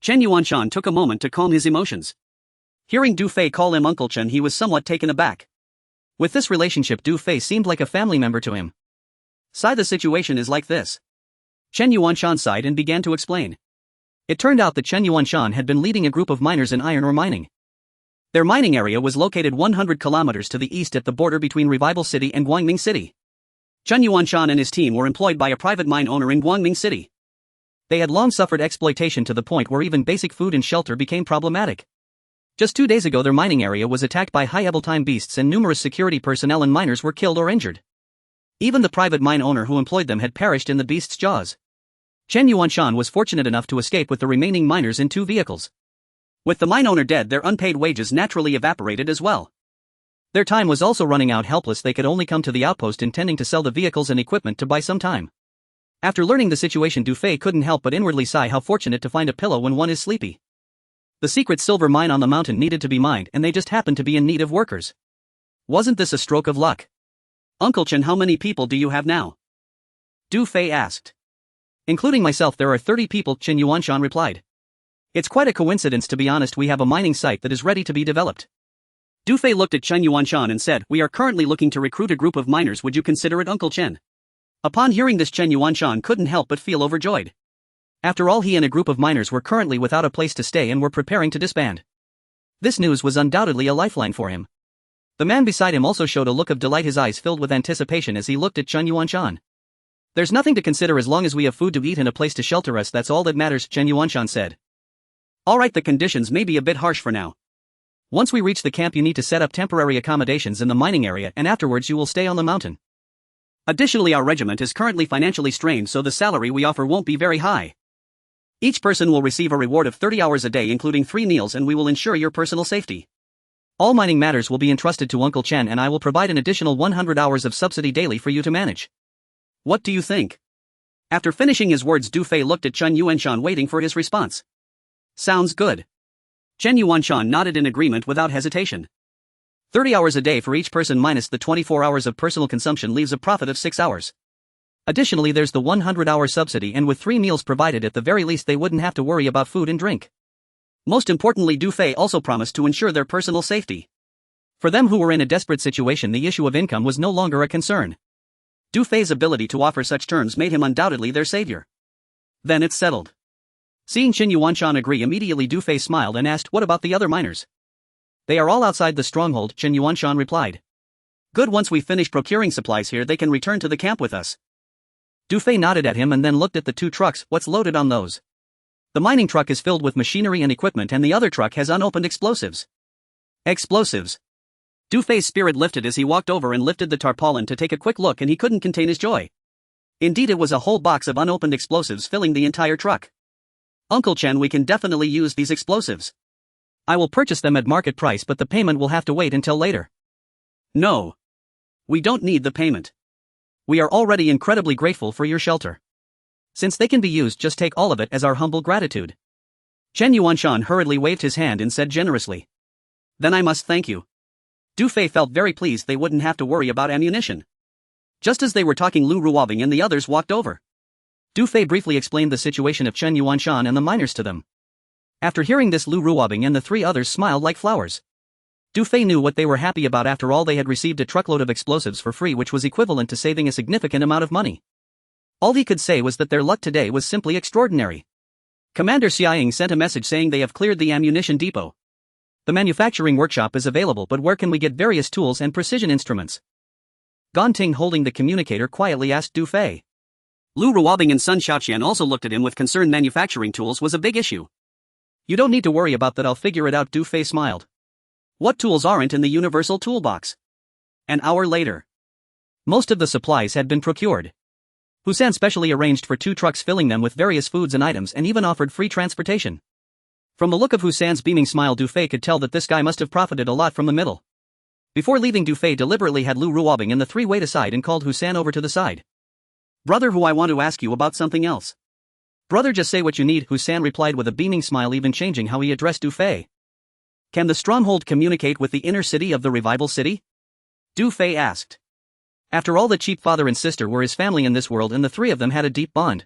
Chen Yuanshan took a moment to calm his emotions. Hearing Du Fei call him Uncle Chen, he was somewhat taken aback. With this relationship, Du Fei seemed like a family member to him. The situation is like this. Chen Yuanshan sighed and began to explain. It turned out that Chen Yuanshan had been leading a group of miners in iron ore mining. Their mining area was located 100 kilometers to the east at the border between Revival City and Guangming City. Chen Yuanshan and his team were employed by a private mine owner in Guangming City. They had long suffered exploitation to the point where even basic food and shelter became problematic. Just 2 days ago, their mining area was attacked by high-level-time beasts and numerous security personnel and miners were killed or injured. Even the private mine owner who employed them had perished in the beast's jaws. Chen Yuanshan was fortunate enough to escape with the remaining miners in 2 vehicles. With the mine owner dead, their unpaid wages naturally evaporated as well. Their time was also running out. Helpless, they could only come to the outpost intending to sell the vehicles and equipment to buy some time. After learning the situation, Du Fei couldn't help but inwardly sigh. How fortunate to find a pillow when one is sleepy. The secret silver mine on the mountain needed to be mined, and they just happened to be in need of workers. Wasn't this a stroke of luck? Uncle Chen, how many people do you have now? Du Fei asked. Including myself, there are 30 people, Chen Yuanshan replied. It's quite a coincidence, to be honest. We have a mining site that is ready to be developed. Du Fei looked at Chen Yuanshan and said, we are currently looking to recruit a group of miners. Would you consider it, Uncle Chen? Upon hearing this, Chen Yuanshan couldn't help but feel overjoyed. After all, he and a group of miners were currently without a place to stay and were preparing to disband. This news was undoubtedly a lifeline for him. The man beside him also showed a look of delight, his eyes filled with anticipation as he looked at Chen Yuanshan. There's nothing to consider as long as we have food to eat and a place to shelter us. That's all that matters, Chen Yuanshan said. Alright, the conditions may be a bit harsh for now. Once we reach the camp, you need to set up temporary accommodations in the mining area, and afterwards you will stay on the mountain. Additionally, our regiment is currently financially strained, so the salary we offer won't be very high. Each person will receive a reward of 30 hours a day, including 3 meals, and we will ensure your personal safety. All mining matters will be entrusted to Uncle Chen, and I will provide an additional 100 hours of subsidy daily for you to manage. What do you think? After finishing his words, Du Fei looked at Chen Yuanshan, waiting for his response. Sounds good. Chen Yuanshan nodded in agreement without hesitation. 30 hours a day for each person minus the 24 hours of personal consumption leaves a profit of 6 hours. Additionally, there's the 100-hour subsidy, and with 3 meals provided, at the very least they wouldn't have to worry about food and drink. Most importantly, Du Fei also promised to ensure their personal safety. For them who were in a desperate situation, the issue of income was no longer a concern. Du Fei's ability to offer such terms made him undoubtedly their savior. Then it's settled. Seeing Chen Yuanshan agree, immediately Du Fei smiled and asked, what about the other miners? They are all outside the stronghold, Chen Yuanshan replied. Good, once we finish procuring supplies here, they can return to the camp with us. Du Fei nodded at him and then looked at the 2 trucks. What's loaded on those? The mining truck is filled with machinery and equipment, and the other truck has unopened explosives. Explosives? Du Fei's spirit lifted as he walked over and lifted the tarpaulin to take a quick look, and he couldn't contain his joy. Indeed, it was a whole box of unopened explosives filling the entire truck. Uncle Chen, we can definitely use these explosives. I will purchase them at market price, but the payment will have to wait until later. No. We don't need the payment. We are already incredibly grateful for your shelter. Since they can be used, just take all of it as our humble gratitude. Chen Yuanshan hurriedly waved his hand and said generously. Then I must thank you. Du Fei felt very pleased they wouldn't have to worry about ammunition. Just as they were talking, Lu Ruobing and the others walked over. Du Fei briefly explained the situation of Chen Yuanshan and the miners to them. After hearing this, Lu Ruobing and the 3 others smiled like flowers. Du Fei knew what they were happy about. After all, they had received a truckload of explosives for free, which was equivalent to saving a significant amount of money. All he could say was that their luck today was simply extraordinary. Commander Xiaoying sent a message saying they have cleared the ammunition depot. The manufacturing workshop is available, but where can we get various tools and precision instruments? Gan Ting, holding the communicator, quietly asked Du Fei. Lu Ruobing and Sun Xiaoqian also looked at him with concern. Manufacturing tools was a big issue. You don't need to worry about that, I'll figure it out, Du Fei smiled. What tools aren't in the universal toolbox? An hour later. Most of the supplies had been procured. Husan specially arranged for 2 trucks filling them with various foods and items and even offered free transportation. From the look of Husan's beaming smile, Du Fei could tell that this guy must have profited a lot from the middle. Before leaving, Du Fei deliberately had Lu Ruobing and the 3 wait aside and called Husan over to the side. Brother, I want to ask you about something else. Brother, just say what you need, Husan replied with a beaming smile, even changing how he addressed Du Fei. Can the stronghold communicate with the inner city of the revival city? Du Fei asked. After all, the cheap father and sister were his family in this world, and the 3 of them had a deep bond.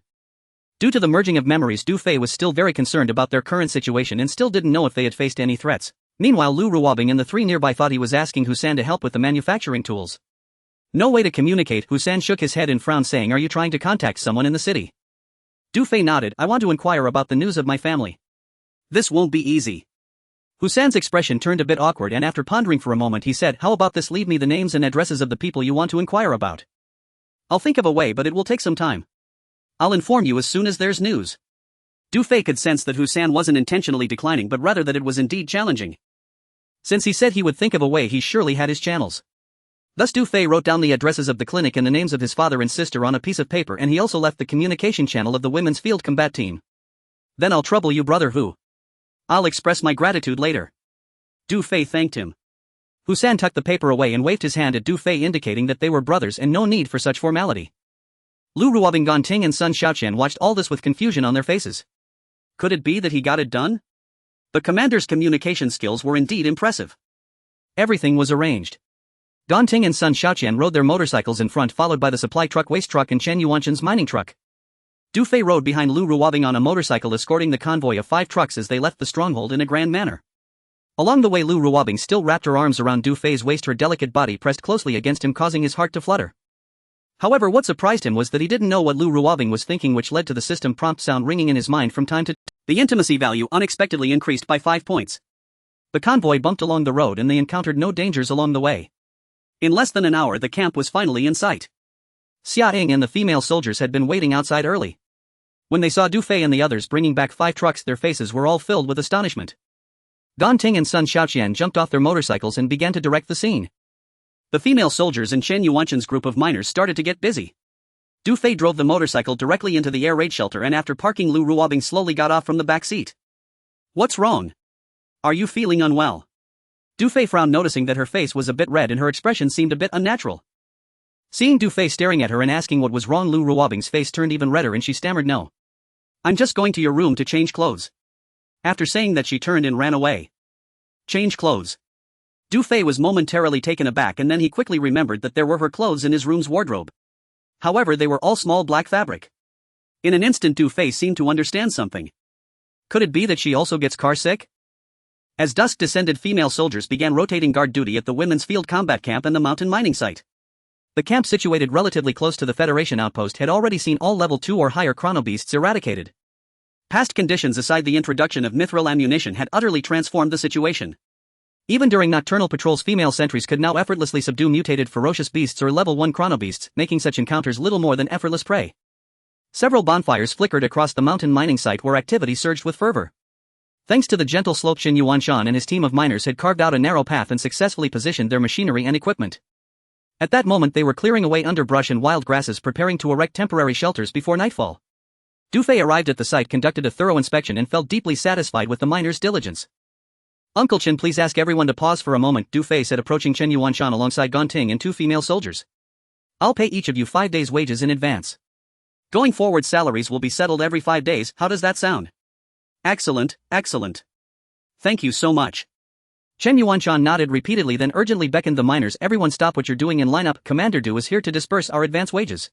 Due to the merging of memories, Du Fei was still very concerned about their current situation and still didn't know if they had faced any threats. Meanwhile, Lu Ruobing and the 3 nearby thought he was asking Husan to help with the manufacturing tools. No way to communicate, Husan shook his head and frowned, saying, are you trying to contact someone in the city? Du Fei nodded, I want to inquire about the news of my family. This won't be easy. Husan's expression turned a bit awkward, and after pondering for a moment he said, how about this, leave me the names and addresses of the people you want to inquire about. I'll think of a way, but it will take some time. I'll inform you as soon as there's news. Du Fei could sense that Husan wasn't intentionally declining, but rather that it was indeed challenging. Since he said he would think of a way, he surely had his channels. Thus Du Fei wrote down the addresses of the clinic and the names of his father and sister on a piece of paper, and he also left the communication channel of the women's field combat team. Then I'll trouble you, brother Hu. I'll express my gratitude later. Du Fei thanked him. Husan tucked the paper away and waved his hand at Du Fei, indicating that they were brothers and no need for such formality. Lu Ruobing, Ganting and Sun Xiaoqian watched all this with confusion on their faces. Could it be that he got it done? The commander's communication skills were indeed impressive. Everything was arranged. Ganting and Sun Xiaoqian rode their motorcycles in front, followed by the supply truck, waste truck and Chen Yuanshan's mining truck. Du Fei rode behind Lu Ruobing on a motorcycle, escorting the convoy of 5 trucks as they left the stronghold in a grand manner. Along the way, Lu Ruobing still wrapped her arms around Du Fei's waist, her delicate body pressed closely against him, causing his heart to flutter. However, what surprised him was that he didn't know what Lu Ruobing was thinking, which led to the system prompt sound ringing in his mind from time to time. The intimacy value unexpectedly increased by 5 points. The convoy bumped along the road and they encountered no dangers along the way. In less than an hour, the camp was finally in sight. Xia Ying and the female soldiers had been waiting outside early. When they saw Du Fei and the others bringing back 5 trucks, their faces were all filled with astonishment. Ganting and Sun Xiaoqian jumped off their motorcycles and began to direct the scene. The female soldiers and Chen Yuanshan's group of miners started to get busy. Du Fei drove the motorcycle directly into the air raid shelter, and after parking, Lu Ruobing slowly got off from the back seat. What's wrong? Are you feeling unwell? Du Fei frowned, noticing that her face was a bit red and her expression seemed a bit unnatural. Seeing Du Fei staring at her and asking what was wrong, Lu Ruobing's face turned even redder and she stammered, no. I'm just going to your room to change clothes. After saying that, she turned and ran away. Change clothes. Du Fei was momentarily taken aback, and then he quickly remembered that there were her clothes in his room's wardrobe. However, they were all small black fabric. In an instant, Du Fei seemed to understand something. Could it be that she also gets car sick? As dusk descended, female soldiers began rotating guard duty at the women's field combat camp and the mountain mining site. The camp, situated relatively close to the Federation outpost, had already seen all level 2 or higher chronobeasts eradicated. Past conditions aside, the introduction of mithril ammunition had utterly transformed the situation. Even during nocturnal patrols, female sentries could now effortlessly subdue mutated ferocious beasts or level 1 chronobeasts, making such encounters little more than effortless prey. Several bonfires flickered across the mountain mining site, where activity surged with fervor. Thanks to the gentle slope, Chen Yuanshan and his team of miners had carved out a narrow path and successfully positioned their machinery and equipment. At that moment, they were clearing away underbrush and wild grasses, preparing to erect temporary shelters before nightfall. Du Fei arrived at the site, conducted a thorough inspection, and felt deeply satisfied with the miners' diligence. Uncle Chen, please ask everyone to pause for a moment, Du Fei said, approaching Chen Yuanshan alongside Ganting and 2 female soldiers. I'll pay each of you 5 days' wages in advance. Going forward, salaries will be settled every 5 days, how does that sound? Excellent, excellent. Thank you so much. Chen Yuanshan nodded repeatedly, then urgently beckoned the miners. Everyone stop what you're doing and line up, Commander Du is here to disperse our advance wages.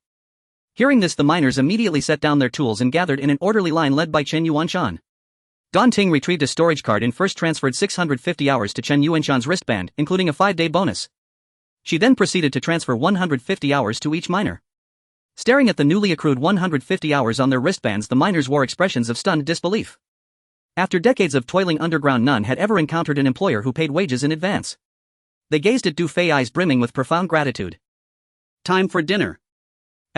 Hearing this, the miners immediately set down their tools and gathered in an orderly line led by Chen Yuanshan. Ganting retrieved a storage card and first transferred 650 hours to Chen Yuanshan's wristband, including a 5-day bonus. She then proceeded to transfer 150 hours to each miner. Staring at the newly accrued 150 hours on their wristbands, the miners wore expressions of stunned disbelief. After decades of toiling underground, none had ever encountered an employer who paid wages in advance. They gazed at Du Fei, eyes brimming with profound gratitude. Time for dinner.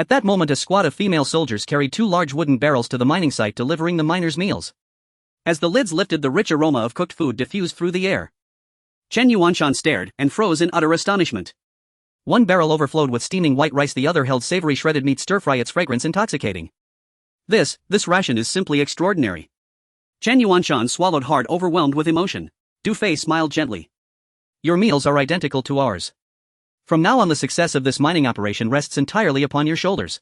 At that moment a squad of female soldiers carried 2 large wooden barrels to the mining site delivering the miners' meals. As the lids lifted, the rich aroma of cooked food diffused through the air. Chen Yuanshan stared and froze in utter astonishment. One barrel overflowed with steaming white rice, the other held savory shredded meat, stir-fry, its fragrance intoxicating. This ration is simply extraordinary. Chen Yuanshan swallowed hard, overwhelmed with emotion. Du Fei smiled gently. Your meals are identical to ours. From now on the success of this mining operation rests entirely upon your shoulders.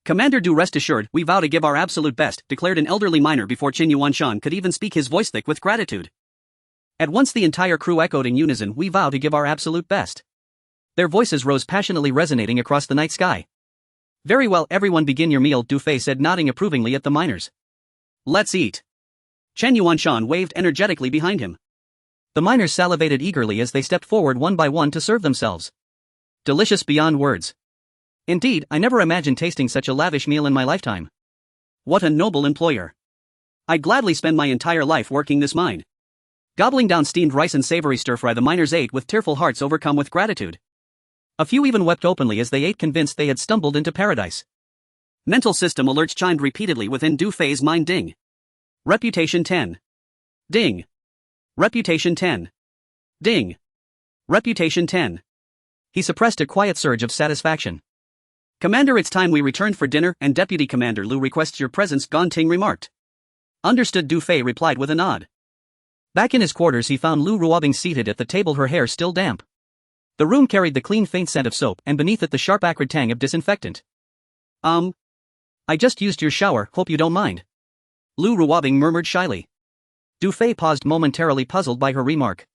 Commander Du, rest assured, we vow to give our absolute best, declared an elderly miner before Chen Yuanshan could even speak, his voice thick with gratitude. At once the entire crew echoed in unison, we vow to give our absolute best. Their voices rose passionately, resonating across the night sky. Very well, everyone, begin your meal, Du Fei said, nodding approvingly at the miners. Let's eat. Chen Yuanshan waved energetically behind him. The miners salivated eagerly as they stepped forward one by one to serve themselves. Delicious beyond words. Indeed, I never imagined tasting such a lavish meal in my lifetime. What a noble employer. I'd gladly spend my entire life working this mine. Gobbling down steamed rice and savory stir-fry, the miners ate with tearful hearts overcome with gratitude. A few even wept openly as they ate, convinced they had stumbled into paradise. Mental system alerts chimed repeatedly within Du Fei's mind. Ding. Reputation 10. Ding. Reputation 10. Ding. Reputation 10. He suppressed a quiet surge of satisfaction. Commander, it's time we returned for dinner, and Deputy Commander Lu requests your presence, Gonting remarked. Understood, Du Fei replied with a nod. Back in his quarters he found Lu Ruobing seated at the table, her hair still damp. The room carried the clean faint scent of soap, and beneath it the sharp acrid tang of disinfectant. I just used your shower, hope you don't mind. Lu Ruobing murmured shyly. Du Fei paused, momentarily puzzled by her remark.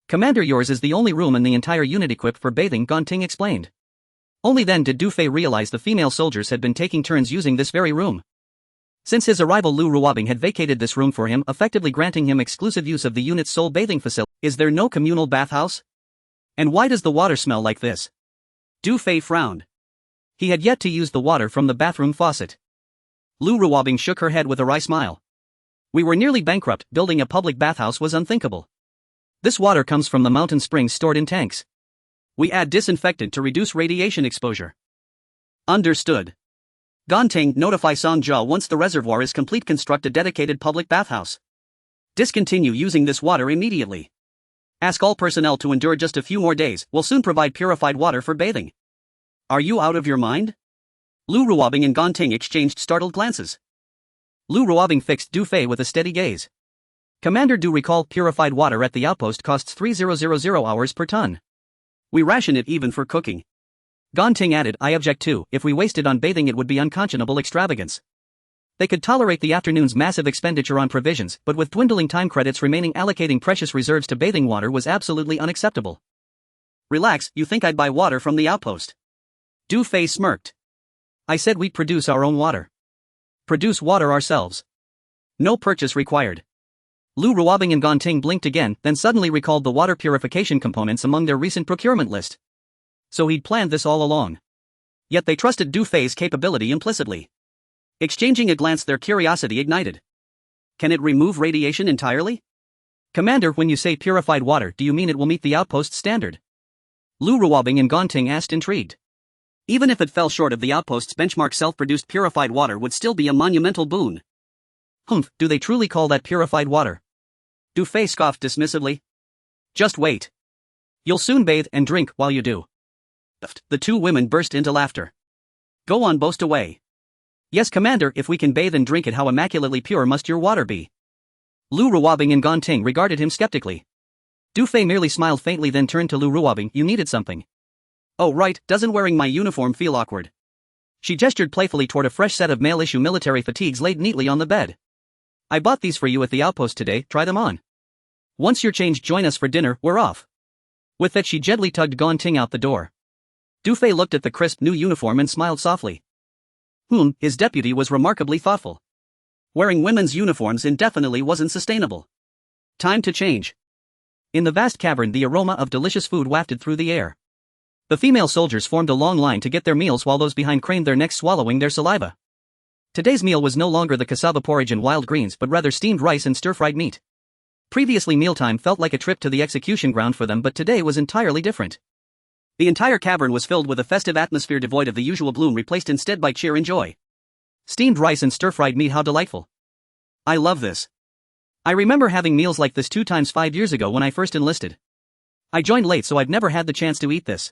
Commander, yours is the only room in the entire unit equipped for bathing, Gonting explained. Only then did Du Fei realize the female soldiers had been taking turns using this very room. Since his arrival, Lu Ruobing had vacated this room for him, effectively granting him exclusive use of the unit's sole bathing facility. Is there no communal bathhouse? And why does the water smell like this? Du Fei frowned. He had yet to use the water from the bathroom faucet. Lu Ruobing shook her head with a wry smile. We were nearly bankrupt, building a public bathhouse was unthinkable. This water comes from the mountain springs stored in tanks. We add disinfectant to reduce radiation exposure. Understood. Gonting, notify Songjia once the reservoir is complete, construct a dedicated public bathhouse. Discontinue using this water immediately. Ask all personnel to endure just a few more days, we'll soon provide purified water for bathing. Are you out of your mind? Lu Ruobing and Gonting exchanged startled glances. Lu Ruobing fixed Du Fei with a steady gaze. Commander, do recall purified water at the outpost costs 3,000 hours per ton. We ration it even for cooking. Gonting added, I object too, if we wasted on bathing it would be unconscionable extravagance. They could tolerate the afternoon's massive expenditure on provisions, but with dwindling time credits remaining, allocating precious reserves to bathing water was absolutely unacceptable. Relax, you think I'd buy water from the outpost? Du Fei smirked. I said we'd produce our own water. Produce water ourselves. No purchase required. Lu Ruobing and Gonting blinked again, then suddenly recalled the water purification components among their recent procurement list. So he'd planned this all along. Yet they trusted Du Fei's capability implicitly. Exchanging a glance, their curiosity ignited. Can it remove radiation entirely? Commander, when you say purified water, do you mean it will meet the outpost standard? Lu Ruobing and Gonting asked, intrigued. Even if it fell short of the outpost's benchmark, self-produced purified water would still be a monumental boon. Humph, do they truly call that purified water? Du Fei scoffed dismissively. Just wait. You'll soon bathe and drink while you do. The two women burst into laughter. Go on, boast away. Yes, Commander, if we can bathe and drink it, how immaculately pure must your water be? Lu Ruobing and Gonting regarded him skeptically. Du Fei merely smiled faintly, then turned to Lu Ruobing. You needed something. Oh right, doesn't wearing my uniform feel awkward? She gestured playfully toward a fresh set of male-issue military fatigues laid neatly on the bed. I bought these for you at the outpost today, try them on. Once you're changed, join us for dinner, we're off. With that she gently tugged Gonting out the door. Du Fei looked at the crisp new uniform and smiled softly. His deputy was remarkably thoughtful. Wearing women's uniforms indefinitely wasn't sustainable. Time to change. In the vast cavern, the aroma of delicious food wafted through the air. The female soldiers formed a long line to get their meals while those behind craned their necks, swallowing their saliva. Today's meal was no longer the cassava porridge and wild greens, but rather steamed rice and stir-fried meat. Previously, mealtime felt like a trip to the execution ground for them, but today was entirely different. The entire cavern was filled with a festive atmosphere devoid of the usual gloom, replaced instead by cheer and joy. Steamed rice and stir-fried meat, how delightful. I love this. I remember having meals like this 2 times 5 years ago when I first enlisted. I joined late, so I've never had the chance to eat this.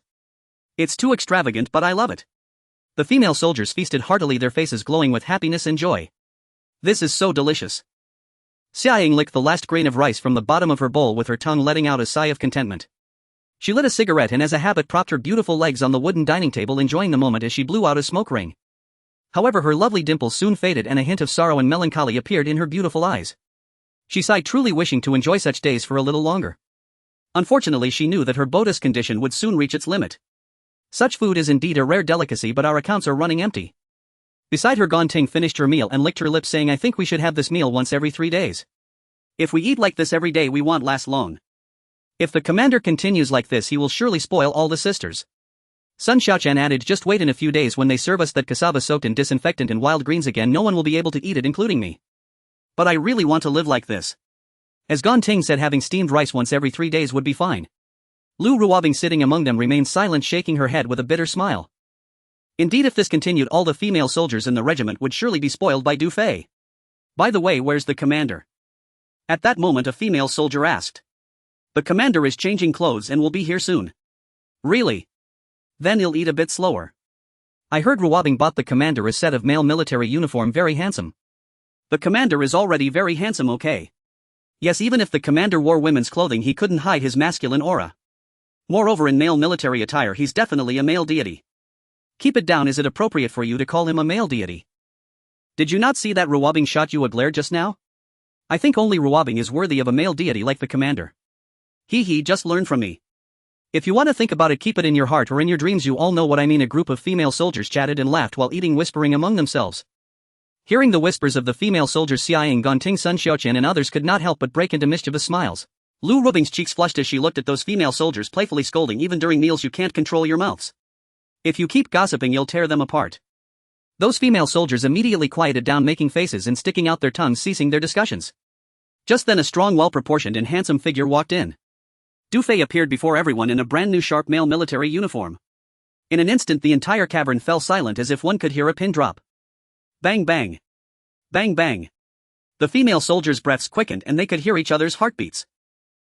It's too extravagant, but I love it. The female soldiers feasted heartily, their faces glowing with happiness and joy. This is so delicious. Xiaoying licked the last grain of rice from the bottom of her bowl with her tongue, letting out a sigh of contentment. She lit a cigarette and as a habit propped her beautiful legs on the wooden dining table, enjoying the moment as she blew out a smoke ring. However, her lovely dimples soon faded and a hint of sorrow and melancholy appeared in her beautiful eyes. She sighed, truly wishing to enjoy such days for a little longer. Unfortunately, she knew that her Botus condition would soon reach its limit. Such food is indeed a rare delicacy, but our accounts are running empty. Beside her, Gonting finished her meal and licked her lips, saying, I think we should have this meal once every 3 days. If we eat like this every day, we won't last long. If the commander continues like this, he will surely spoil all the sisters. Sun Xiaoqian added, just wait, in a few days when they serve us that cassava soaked in disinfectant and wild greens again, no one will be able to eat it, including me. But I really want to live like this. As Gonting said, having steamed rice once every 3 days would be fine. Lu Ruobing, sitting among them, remained silent, shaking her head with a bitter smile. Indeed, if this continued, all the female soldiers in the regiment would surely be spoiled by Du Fei. By the way, where's the commander? At that moment, a female soldier asked. The commander is changing clothes and will be here soon. Really? Then he'll eat a bit slower. I heard Ruobing bought the commander a set of male military uniform, very handsome. The commander is already very handsome, okay? Yes, even if the commander wore women's clothing, he couldn't hide his masculine aura. Moreover, in male military attire, he's definitely a male deity. Keep it down. Is it appropriate for you to call him a male deity? Did you not see that Ruobing shot you a glare just now? I think only Ruobing is worthy of a male deity like the commander. Just learn from me. If you want to think about it, keep it in your heart or in your dreams, you all know what I mean. A group of female soldiers chatted and laughed while eating, whispering among themselves. Hearing the whispers of the female soldiers, Xiaoying, Gonting, Sun Xiaoqian and others could not help but break into mischievous smiles. Lu Ruobing's cheeks flushed as she looked at those female soldiers, playfully scolding, even during meals you can't control your mouths. If you keep gossiping, you'll tear them apart. Those female soldiers immediately quieted down, making faces and sticking out their tongues, ceasing their discussions. Just then a strong, well-proportioned and handsome figure walked in. Du Fei appeared before everyone in a brand new sharp male military uniform. In an instant the entire cavern fell silent, as if one could hear a pin drop. Bang bang. Bang bang. The female soldiers' breaths quickened and they could hear each other's heartbeats.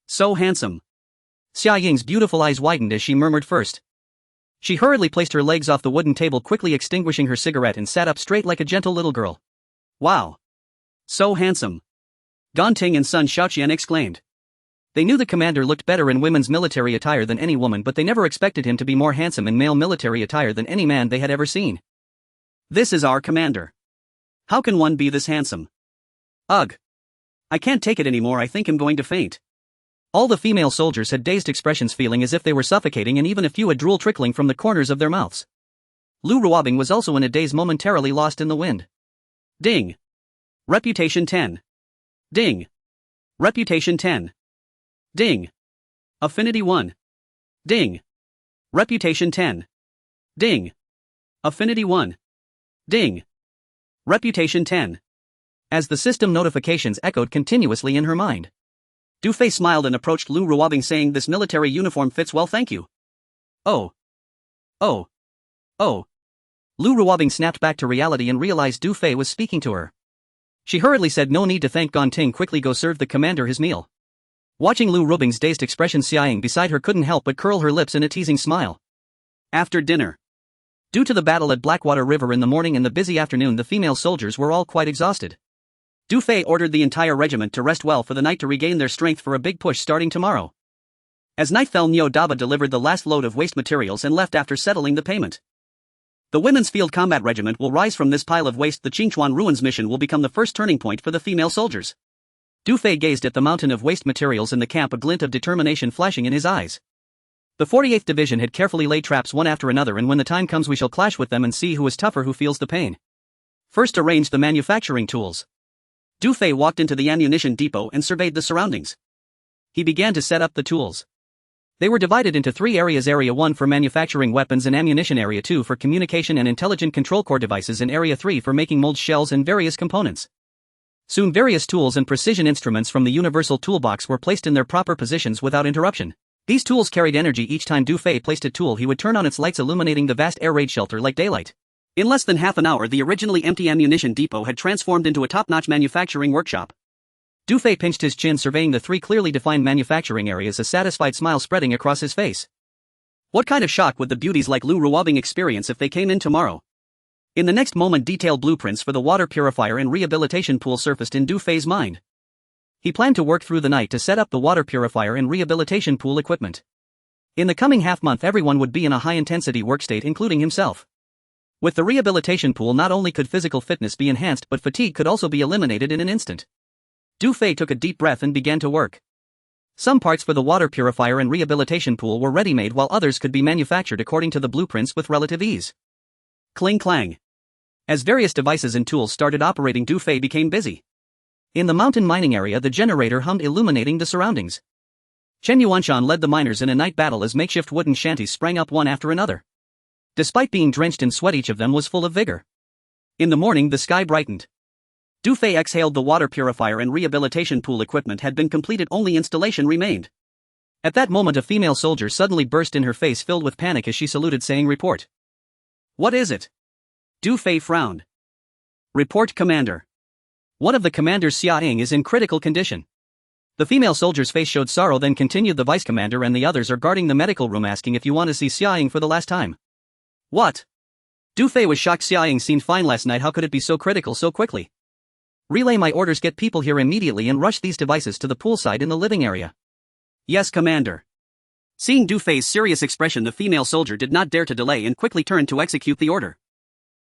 So handsome. Xiaoying's beautiful eyes widened as she murmured first. She hurriedly placed her legs off the wooden table, quickly extinguishing her cigarette, and sat up straight like a gentle little girl. Wow. So handsome. Gonting and Sun Xiaoqian exclaimed. They knew the commander looked better in women's military attire than any woman, but they never expected him to be more handsome in male military attire than any man they had ever seen. This is our commander. How can one be this handsome? Ugh. I can't take it anymore, I think I'm going to faint. All the female soldiers had dazed expressions, feeling as if they were suffocating, and even a few had drool trickling from the corners of their mouths. Lu Ruobing was also in a daze, momentarily lost in the wind. Ding. Reputation 10. Ding. Reputation 10. Ding. Affinity 1. Ding. Reputation 10. Ding. Affinity 1. Ding. Reputation 10. As the system notifications echoed continuously in her mind, Du Fei smiled and approached Lu Ruobing, saying, this military uniform fits well, thank you. Oh. Oh. Oh. Lu Ruobing snapped back to reality and realized Du Fei was speaking to her. She hurriedly said, no need to thank, Gonting, quickly go serve the commander his meal. Watching Lu Ruobing's dazed expression, Xiaoying beside her couldn't help but curl her lips in a teasing smile. After dinner. Due to the battle at Blackwater River in the morning and the busy afternoon, the female soldiers were all quite exhausted. Du Fei ordered the entire regiment to rest well for the night to regain their strength for a big push starting tomorrow. As night fell, Neo Daba delivered the last load of waste materials and left after settling the payment. The Women's Field Combat Regiment will rise from this pile of waste. The Qingchuan Ruins mission will become the first turning point for the female soldiers. Du Fei gazed at the mountain of waste materials in the camp, a glint of determination flashing in his eyes. The 48th Division had carefully laid traps one after another, and when the time comes we shall clash with them and see who is tougher, who feels the pain. First, arrange the manufacturing tools. Du Fei walked into the ammunition depot and surveyed the surroundings. He began to set up the tools. They were divided into 3 areas: Area 1 for manufacturing weapons and ammunition, Area 2 for communication and intelligent control core devices, and Area 3 for making molds, shells and various components. Soon various tools and precision instruments from the universal toolbox were placed in their proper positions without interruption. These tools carried energy each time Du Fei placed a tool. He would turn on its lights, illuminating the vast air raid shelter like daylight. In less than half an hour, the originally empty ammunition depot had transformed into a top-notch manufacturing workshop. Du Fei pinched his chin, surveying the three clearly defined manufacturing areas, a satisfied smile spreading across his face. What kind of shock would the beauties like Lu Ruobing experience if they came in tomorrow? In the next moment, detailed blueprints for the water purifier and rehabilitation pool surfaced in Du Fei's mind. He planned to work through the night to set up the water purifier and rehabilitation pool equipment. In the coming half-month, everyone would be in a high-intensity work state, including himself. With the rehabilitation pool, not only could physical fitness be enhanced, but fatigue could also be eliminated in an instant. Du Fei took a deep breath and began to work. Some parts for the water purifier and rehabilitation pool were ready-made, while others could be manufactured according to the blueprints with relative ease. Cling-clang. As various devices and tools started operating, Du Fei became busy. In the mountain mining area, the generator hummed, illuminating the surroundings. Chen Yuanshan led the miners in a night battle as makeshift wooden shanties sprang up one after another. Despite being drenched in sweat, each of them was full of vigor. In the morning, the sky brightened. Du Fei exhaled. The water purifier and rehabilitation pool equipment had been completed, only installation remained. At that moment, a female soldier suddenly burst in, her face filled with panic as she saluted, saying, "Report." "What is it?" Du Fei frowned. "Report, Commander. One of the commanders, Xia Ying, is in critical condition." The female soldier's face showed sorrow, then continued, "The vice commander and the others are guarding the medical room, asking if you want to see Xia Ying for the last time." "What?" Du Fei was shocked. "Xia Ying seemed fine last night. How could it be so critical so quickly?" "Relay my orders. Get people here immediately and rush these devices to the poolside in the living area." "Yes, Commander." Seeing Du Fei's serious expression, the female soldier did not dare to delay and quickly turned to execute the order.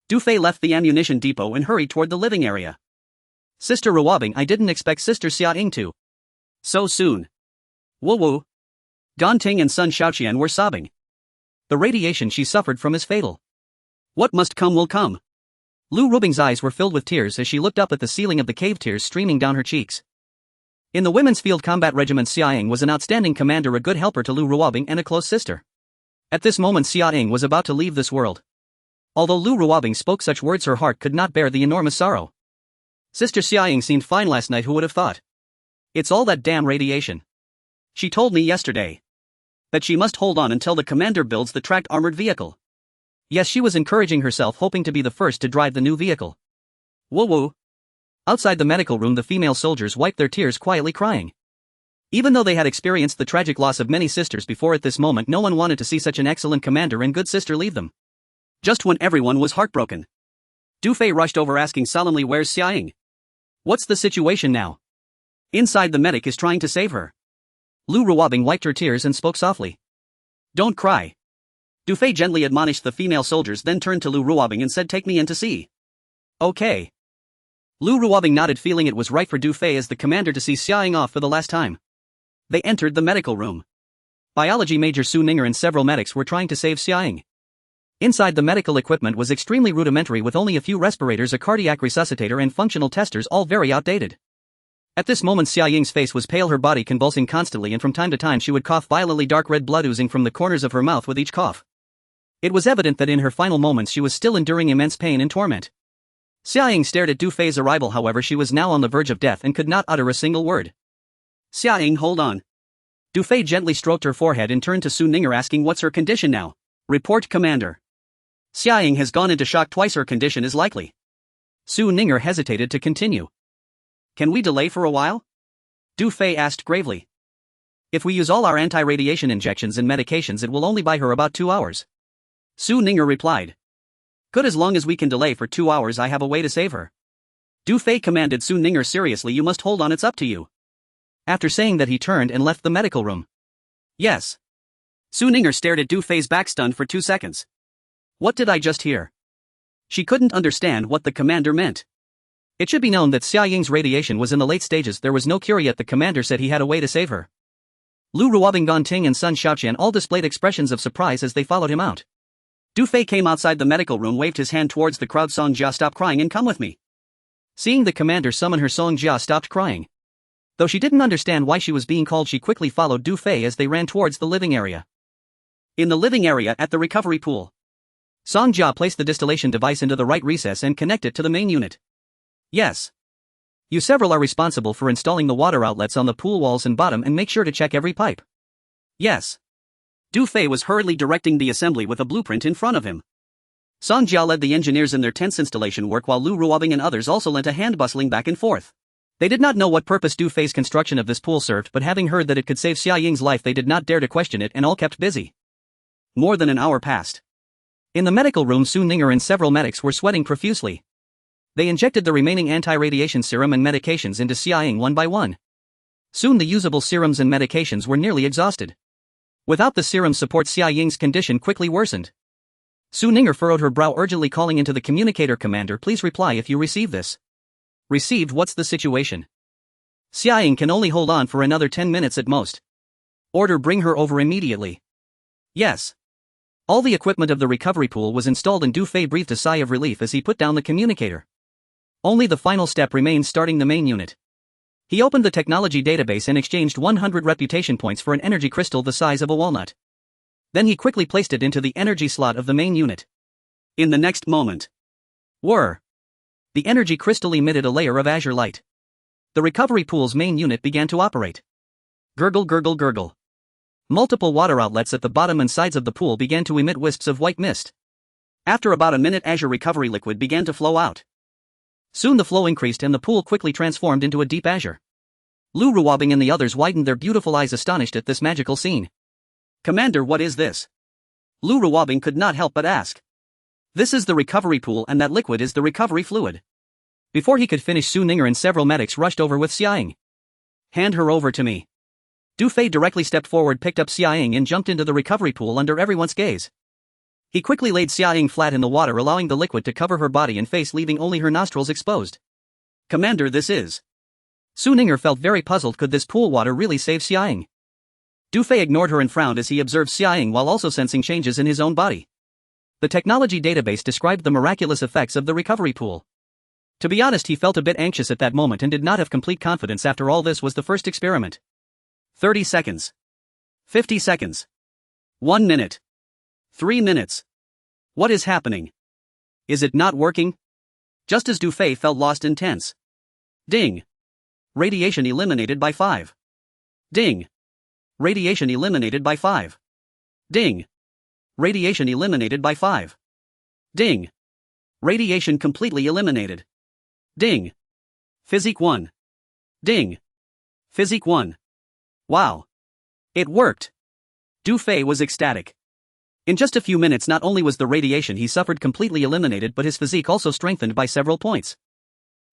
Du Fei left the ammunition depot and hurried toward the living area. "Sister Ruobing, I didn't expect Sister Xia Ying to. So soon." "Wu Wu." Gan Ting and Sun Xiaoqian were sobbing. The radiation she suffered from is fatal. What must come will come. Lu Ruobing's eyes were filled with tears as she looked up at the ceiling of the cave, tears streaming down her cheeks. In the women's field combat regiment, Xia Ying was an outstanding commander, a good helper to Lu Ruobing, and a close sister. At this moment, Xia Ying was about to leave this world. Although Lu Ruobing spoke such words, her heart could not bear the enormous sorrow. Sister Xia Ying seemed fine last night. Who would have thought? It's all that damn radiation. She told me yesterday that she must hold on until the commander builds the tracked armored vehicle. Yes, she was encouraging herself, hoping to be the first to drive the new vehicle. Woo woo. Outside the medical room, the female soldiers wiped their tears, quietly crying. Even though they had experienced the tragic loss of many sisters before, at this moment no one wanted to see such an excellent commander and good sister leave them. Just when everyone was heartbroken, Du Fei rushed over, asking solemnly, "Where's Xia Ying? What's the situation now?" "Inside, the medic is trying to save her." Lu Ruobing wiped her tears and spoke softly. "Don't cry." Du Fei gently admonished the female soldiers, then turned to Lu Ruobing and said, "Take me in to see." "Okay." Lu Ruobing nodded, feeling it was right for Du Fei as the commander to see Xia Ying off for the last time. They entered the medical room. Biology Major Su Ninger and several medics were trying to save Xia Ying. Inside, the medical equipment was extremely rudimentary, with only a few respirators, a cardiac resuscitator, and functional testers, all very outdated. At this moment, Xia Ying's face was pale, her body convulsing constantly, and from time to time she would cough violently, dark red blood oozing from the corners of her mouth with each cough. It was evident that in her final moments she was still enduring immense pain and torment. Xia Ying stared at Du Fei's arrival. However, she was now on the verge of death and could not utter a single word. "Xia Ying, hold on." Du Fei gently stroked her forehead and turned to Su Ninger, asking, "What's her condition now?" "Report, Commander." "Xia Ying has gone into shock twice. Her condition is likely." Su Ninger hesitated to continue. "Can we delay for a while?" Du Fei asked gravely. "If we use all our anti-radiation injections and medications, it will only buy her about 2 hours." Su Ninger replied. "Good, as long as we can delay for 2 hours, I have a way to save her." Du Fei commanded Su Ninger seriously, "You must hold on, it's up to you." After saying that, he turned and left the medical room. "Yes." Su Ninger stared at Du Fei's back, stunned for 2 seconds. What did I just hear? She couldn't understand what the commander meant. It should be known that Xia Ying's radiation was in the late stages. There was no cure yet. The commander said he had a way to save her. Lu Ruobing, Gan Ting and Sun Xiaoqian all displayed expressions of surprise as they followed him out. Du Fei came outside the medical room, waved his hand towards the crowd. "Song Jia, stop crying and come with me." Seeing the commander summon her, Song Jia stopped crying. Though she didn't understand why she was being called, she quickly followed Du Fei as they ran towards the living area. In the living area at the recovery pool, Song Jia placed the distillation device into the right recess and connected to the main unit. "Yes. You several are responsible for installing the water outlets on the pool walls and bottom, and make sure to check every pipe." Yes. Du Fei was hurriedly directing the assembly with a blueprint in front of him. Song Jia led the engineers in their tense installation work while Lu Ruobing and others also lent a hand bustling back and forth. They did not know what purpose Du Fei's construction of this pool served, but having heard that it could save Xia Ying's life they did not dare to question it and all kept busy. More than an hour passed. In the medical room Su Ninger and several medics were sweating profusely. They injected the remaining anti-radiation serum and medications into Xia Ying one by one. Soon the usable serums and medications were nearly exhausted. Without the serum support Xia Ying's condition quickly worsened. Su Ninger furrowed her brow urgently calling into the communicator, "Commander, please reply if you receive this." "Received? What's the situation?" "Xia Ying can only hold on for another 10 minutes at most." "Order, bring her over immediately." "Yes." All the equipment of the recovery pool was installed and Du Fei breathed a sigh of relief as he put down the communicator. Only the final step remained, starting the main unit. He opened the technology database and exchanged 100 reputation points for an energy crystal the size of a walnut. Then he quickly placed it into the energy slot of the main unit. In the next moment, whir! The energy crystal emitted a layer of azure light. The recovery pool's main unit began to operate. Gurgle, gurgle, gurgle. Multiple water outlets at the bottom and sides of the pool began to emit wisps of white mist. After about a minute, azure recovery liquid began to flow out. Soon the flow increased and the pool quickly transformed into a deep azure. Lu Ruobing and the others widened their beautiful eyes astonished at this magical scene. "Commander, what is this?" Lu Ruobing could not help but ask. "This is the recovery pool and that liquid is the recovery fluid." Before he could finish, Su Ninger and several medics rushed over with Xia Ying. "Hand her over to me." Du Fei directly stepped forward, picked up Xia Ying and jumped into the recovery pool under everyone's gaze. He quickly laid Xia Ying flat in the water, allowing the liquid to cover her body and face, leaving only her nostrils exposed. "Commander, this is..." Su Ninger felt very puzzled. Could this pool water really save Xia Ying? Du Fei ignored her and frowned as he observed Xia Ying while also sensing changes in his own body. The technology database described the miraculous effects of the recovery pool. To be honest, he felt a bit anxious at that moment and did not have complete confidence. After all, this was the first experiment. 30 seconds. 50 seconds. 1 minute. 3 minutes. What is happening? Is it not working? Just as Du Fei felt lost and tense. Ding. Radiation eliminated by 5. Ding. Radiation eliminated by 5. Ding. Radiation eliminated by 5. Ding. Radiation completely eliminated. Ding. Physique 1. Ding. Physique 1. Wow. It worked. Du Fei was ecstatic. In just a few minutes, not only was the radiation he suffered completely eliminated, but his physique also strengthened by several points.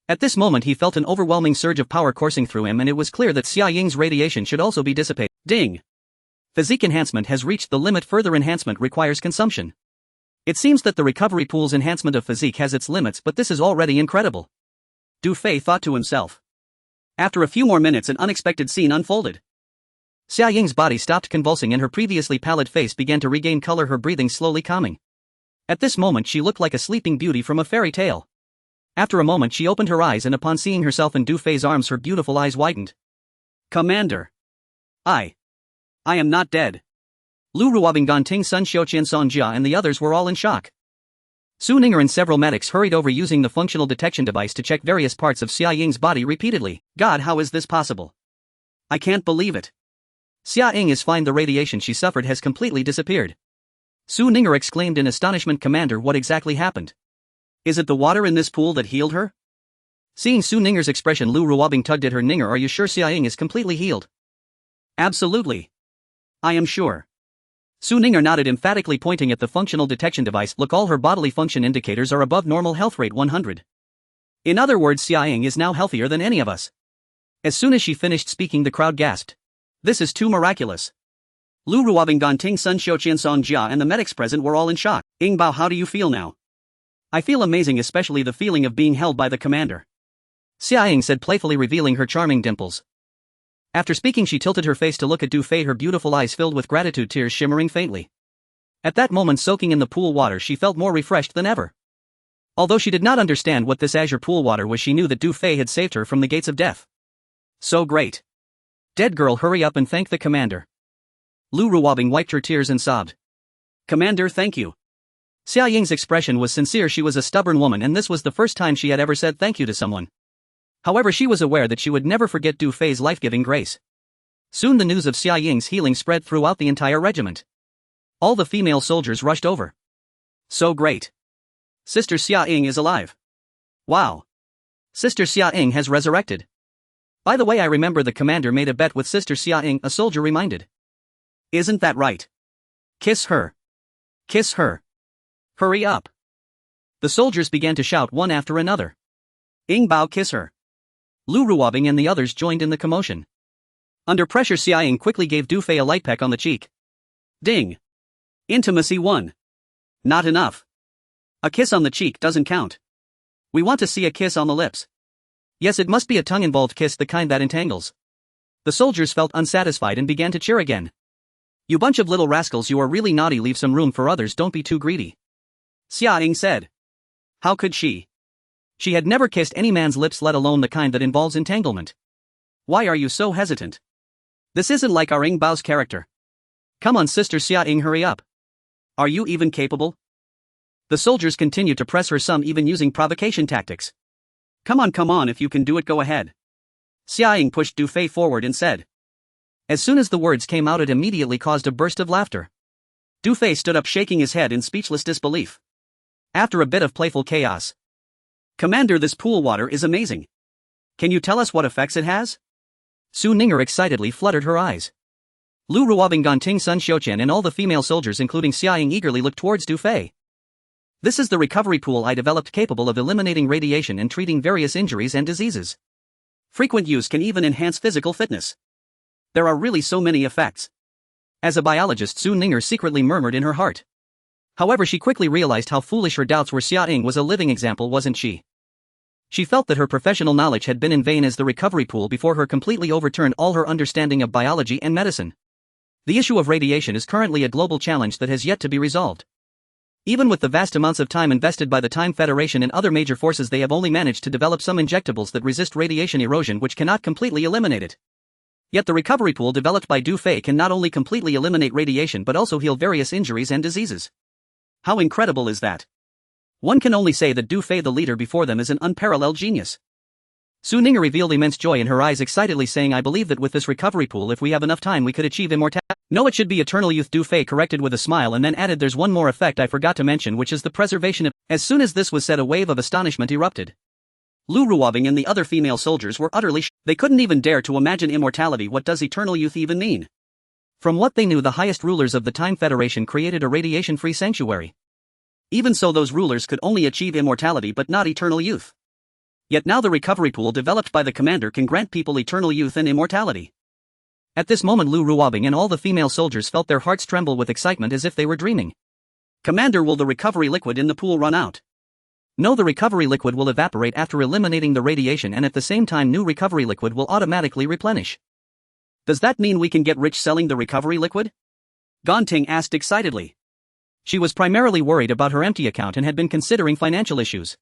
At this moment he felt an overwhelming surge of power coursing through him, and it was clear that Xia Ying's radiation should also be dissipated. Ding. Physique enhancement has reached the limit. Further enhancement requires consumption. It seems that the recovery pool's enhancement of physique has its limits, but this is already incredible. Du Fei thought to himself. After a few more minutes, an unexpected scene unfolded. Xia Ying's body stopped convulsing and her previously pallid face began to regain color, her breathing slowly calming. At this moment she looked like a sleeping beauty from a fairy tale. After a moment she opened her eyes, and upon seeing herself in Du Fei's arms her beautiful eyes widened. "Commander. I am not dead." Lu Ruobing, Ganting, Sun Xiuqian, Song Jia and the others were all in shock. Su Ninger and several medics hurried over using the functional detection device to check various parts of Xia Ying's body repeatedly. "God, how is this possible? I can't believe it. Xia Ying is fine. The radiation she suffered has completely disappeared." Su Ninger exclaimed in astonishment. "Commander, what exactly happened? Is it the water in this pool that healed her?" Seeing Su Ninger's expression, Lu Ruobing tugged at her. "Ninger, are you sure Xia Ying is completely healed?" "Absolutely. I am sure." Su Ninger nodded emphatically, pointing at the functional detection device. "Look, all her bodily function indicators are above normal health rate 100. In other words, Xia Ying is now healthier than any of us." As soon as she finished speaking, the crowd gasped. "This is too miraculous." Lu Ruobing, Ganting, Sun Xiuqian, Song Jia and the medics present were all in shock. "Ying Bao, how do you feel now?" "I feel amazing, especially the feeling of being held by the commander," Xia Ying said playfully, revealing her charming dimples. After speaking she tilted her face to look at Du Fei, her beautiful eyes filled with gratitude, tears shimmering faintly. At that moment, soaking in the pool water, she felt more refreshed than ever. Although she did not understand what this azure pool water was, she knew that Du Fei had saved her from the gates of death. So great. "Dead girl, hurry up and thank the commander." Lu Ruobing wiped her tears and sobbed. "Commander, thank you." Xia Ying's expression was sincere. She was a stubborn woman, and this was the first time she had ever said thank you to someone. However, she was aware that she would never forget Du Fei's life-giving grace. Soon the news of Xia Ying's healing spread throughout the entire regiment. All the female soldiers rushed over. So great. Sister Xia Ying is alive. Wow. Sister Xia Ying has resurrected. By the way, I remember the commander made a bet with Sister Xia Ying, a soldier reminded. Isn't that right? Kiss her. Kiss her. Hurry up. The soldiers began to shout one after another. Ying Bao, kiss her. Lu Ruobing and the others joined in the commotion. Under pressure, Xia Ying quickly gave Du Fei a light peck on the cheek. Ding. Intimacy 1. Not enough. A kiss on the cheek doesn't count. We want to see a kiss on the lips. Yes, it must be a tongue-involved kiss, the kind that entangles. The soldiers felt unsatisfied and began to cheer again. You bunch of little rascals, you are really naughty, leave some room for others, don't be too greedy. Xia Ying said. How could she? She had never kissed any man's lips, let alone the kind that involves entanglement. Why are you so hesitant? This isn't like our Ying Bao's character. Come on, Sister Xia Ying, hurry up. Are you even capable? The soldiers continued to press her, some even using provocation tactics. Come on, if you can do it, go ahead. Xia Ying pushed Du Fei forward and said. As soon as the words came out, it immediately caused a burst of laughter. Du Fei stood up, shaking his head in speechless disbelief. After a bit of playful chaos. Commander, this pool water is amazing. Can you tell us what effects it has? Su Ninger excitedly fluttered her eyes. Lu Ruobing, Ganting, Sun Xiuqian and all the female soldiers including Xia Ying eagerly looked towards Du Fei. This is the recovery pool I developed, capable of eliminating radiation and treating various injuries and diseases. Frequent use can even enhance physical fitness. There are really so many effects. As a biologist, Su Ninger secretly murmured in her heart. However, she quickly realized how foolish her doubts were. Xia Ying was a living example, wasn't she? She felt that her professional knowledge had been in vain, as the recovery pool before her completely overturned all her understanding of biology and medicine. The issue of radiation is currently a global challenge that has yet to be resolved. Even with the vast amounts of time invested by the Time Federation and other major forces, they have only managed to develop some injectables that resist radiation erosion, which cannot completely eliminate it. Yet the recovery pool developed by Du Fei can not only completely eliminate radiation but also heal various injuries and diseases. How incredible is that? One can only say that Du Fei, the leader before them, is an unparalleled genius. Su Ninger revealed immense joy in her eyes, excitedly saying, I believe that with this recovery pool, if we have enough time, we could achieve immortality. No, it should be eternal youth, Du Fei corrected with a smile and then added, there's one more effect I forgot to mention, which is the preservation of. As soon as this was said, a wave of astonishment erupted. Lu Ruobing and the other female soldiers were utterly they couldn't even dare to imagine immortality. What does eternal youth even mean? From what they knew, the highest rulers of the Time Federation created a radiation-free sanctuary. Even so, those rulers could only achieve immortality but not eternal youth. Yet now the recovery pool developed by the commander can grant people eternal youth and immortality. At this moment, Lu Ruobing and all the female soldiers felt their hearts tremble with excitement, as if they were dreaming. Commander, will the recovery liquid in the pool run out? No, the recovery liquid will evaporate after eliminating the radiation, and at the same time new recovery liquid will automatically replenish. Does that mean we can get rich selling the recovery liquid? Ganting asked excitedly. She was primarily worried about her empty account and had been considering financial issues.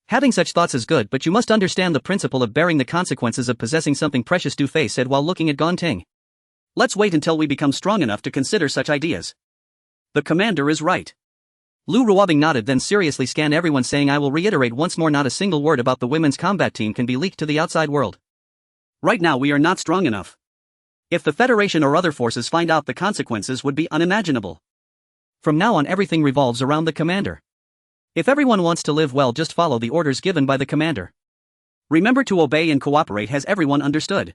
Having such thoughts is good, but you must understand the principle of bearing the consequences of possessing something precious, Du Fei said while looking at Ganting. Let's wait until we become strong enough to consider such ideas. The commander is right. Lu Ruobing nodded, then seriously scanned everyone, saying, I will reiterate once more, not a single word about the women's combat team can be leaked to the outside world. Right now we are not strong enough. If the Federation or other forces find out, the consequences would be unimaginable. From now on, everything revolves around the commander. If everyone wants to live well, just follow the orders given by the commander. Remember to obey and cooperate. Has everyone understood?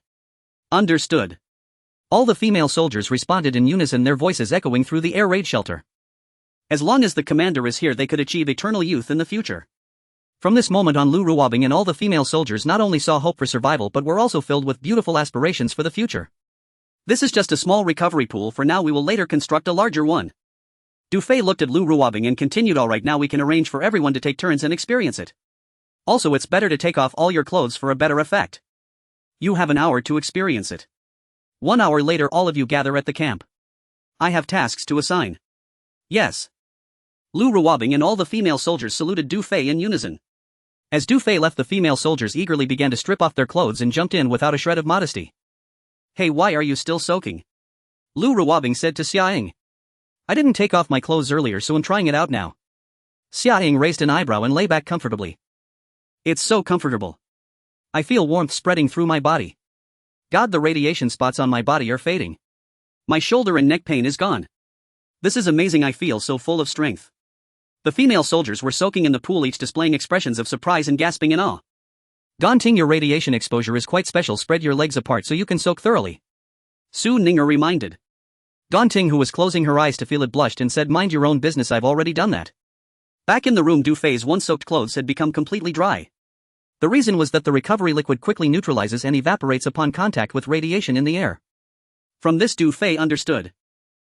Understood. All the female soldiers responded in unison, their voices echoing through the air raid shelter. As long as the commander is here, they could achieve eternal youth in the future. From this moment on, Lu Ruobing and all the female soldiers not only saw hope for survival but were also filled with beautiful aspirations for the future. This is just a small recovery pool for now, we will later construct a larger one. Du Fei looked at Lu Ruobing and continued, alright, now we can arrange for everyone to take turns and experience it. Also, it's better to take off all your clothes for a better effect. You have an hour to experience it. 1 hour later, all of you gather at the camp. I have tasks to assign. Yes. Lu Ruobing and all the female soldiers saluted Du Fei in unison. As Du Fei left, the female soldiers eagerly began to strip off their clothes and jumped in without a shred of modesty. Hey, why are you still soaking? Lu Ruobing said to Xia Ying. I didn't take off my clothes earlier, so I'm trying it out now. Xia Ying raised an eyebrow and lay back comfortably. It's so comfortable. I feel warmth spreading through my body. God, the radiation spots on my body are fading. My shoulder and neck pain is gone. This is amazing, I feel so full of strength. The female soldiers were soaking in the pool, each displaying expressions of surprise and gasping in awe. Ganting, your radiation exposure is quite special, spread your legs apart so you can soak thoroughly. Su Ninger reminded. Ganting, who was closing her eyes to feel it, blushed and said, mind your own business, I've already done that. Back in the room, Du Fei's once soaked clothes had become completely dry. The reason was that the recovery liquid quickly neutralizes and evaporates upon contact with radiation in the air. From this, Du Fei understood.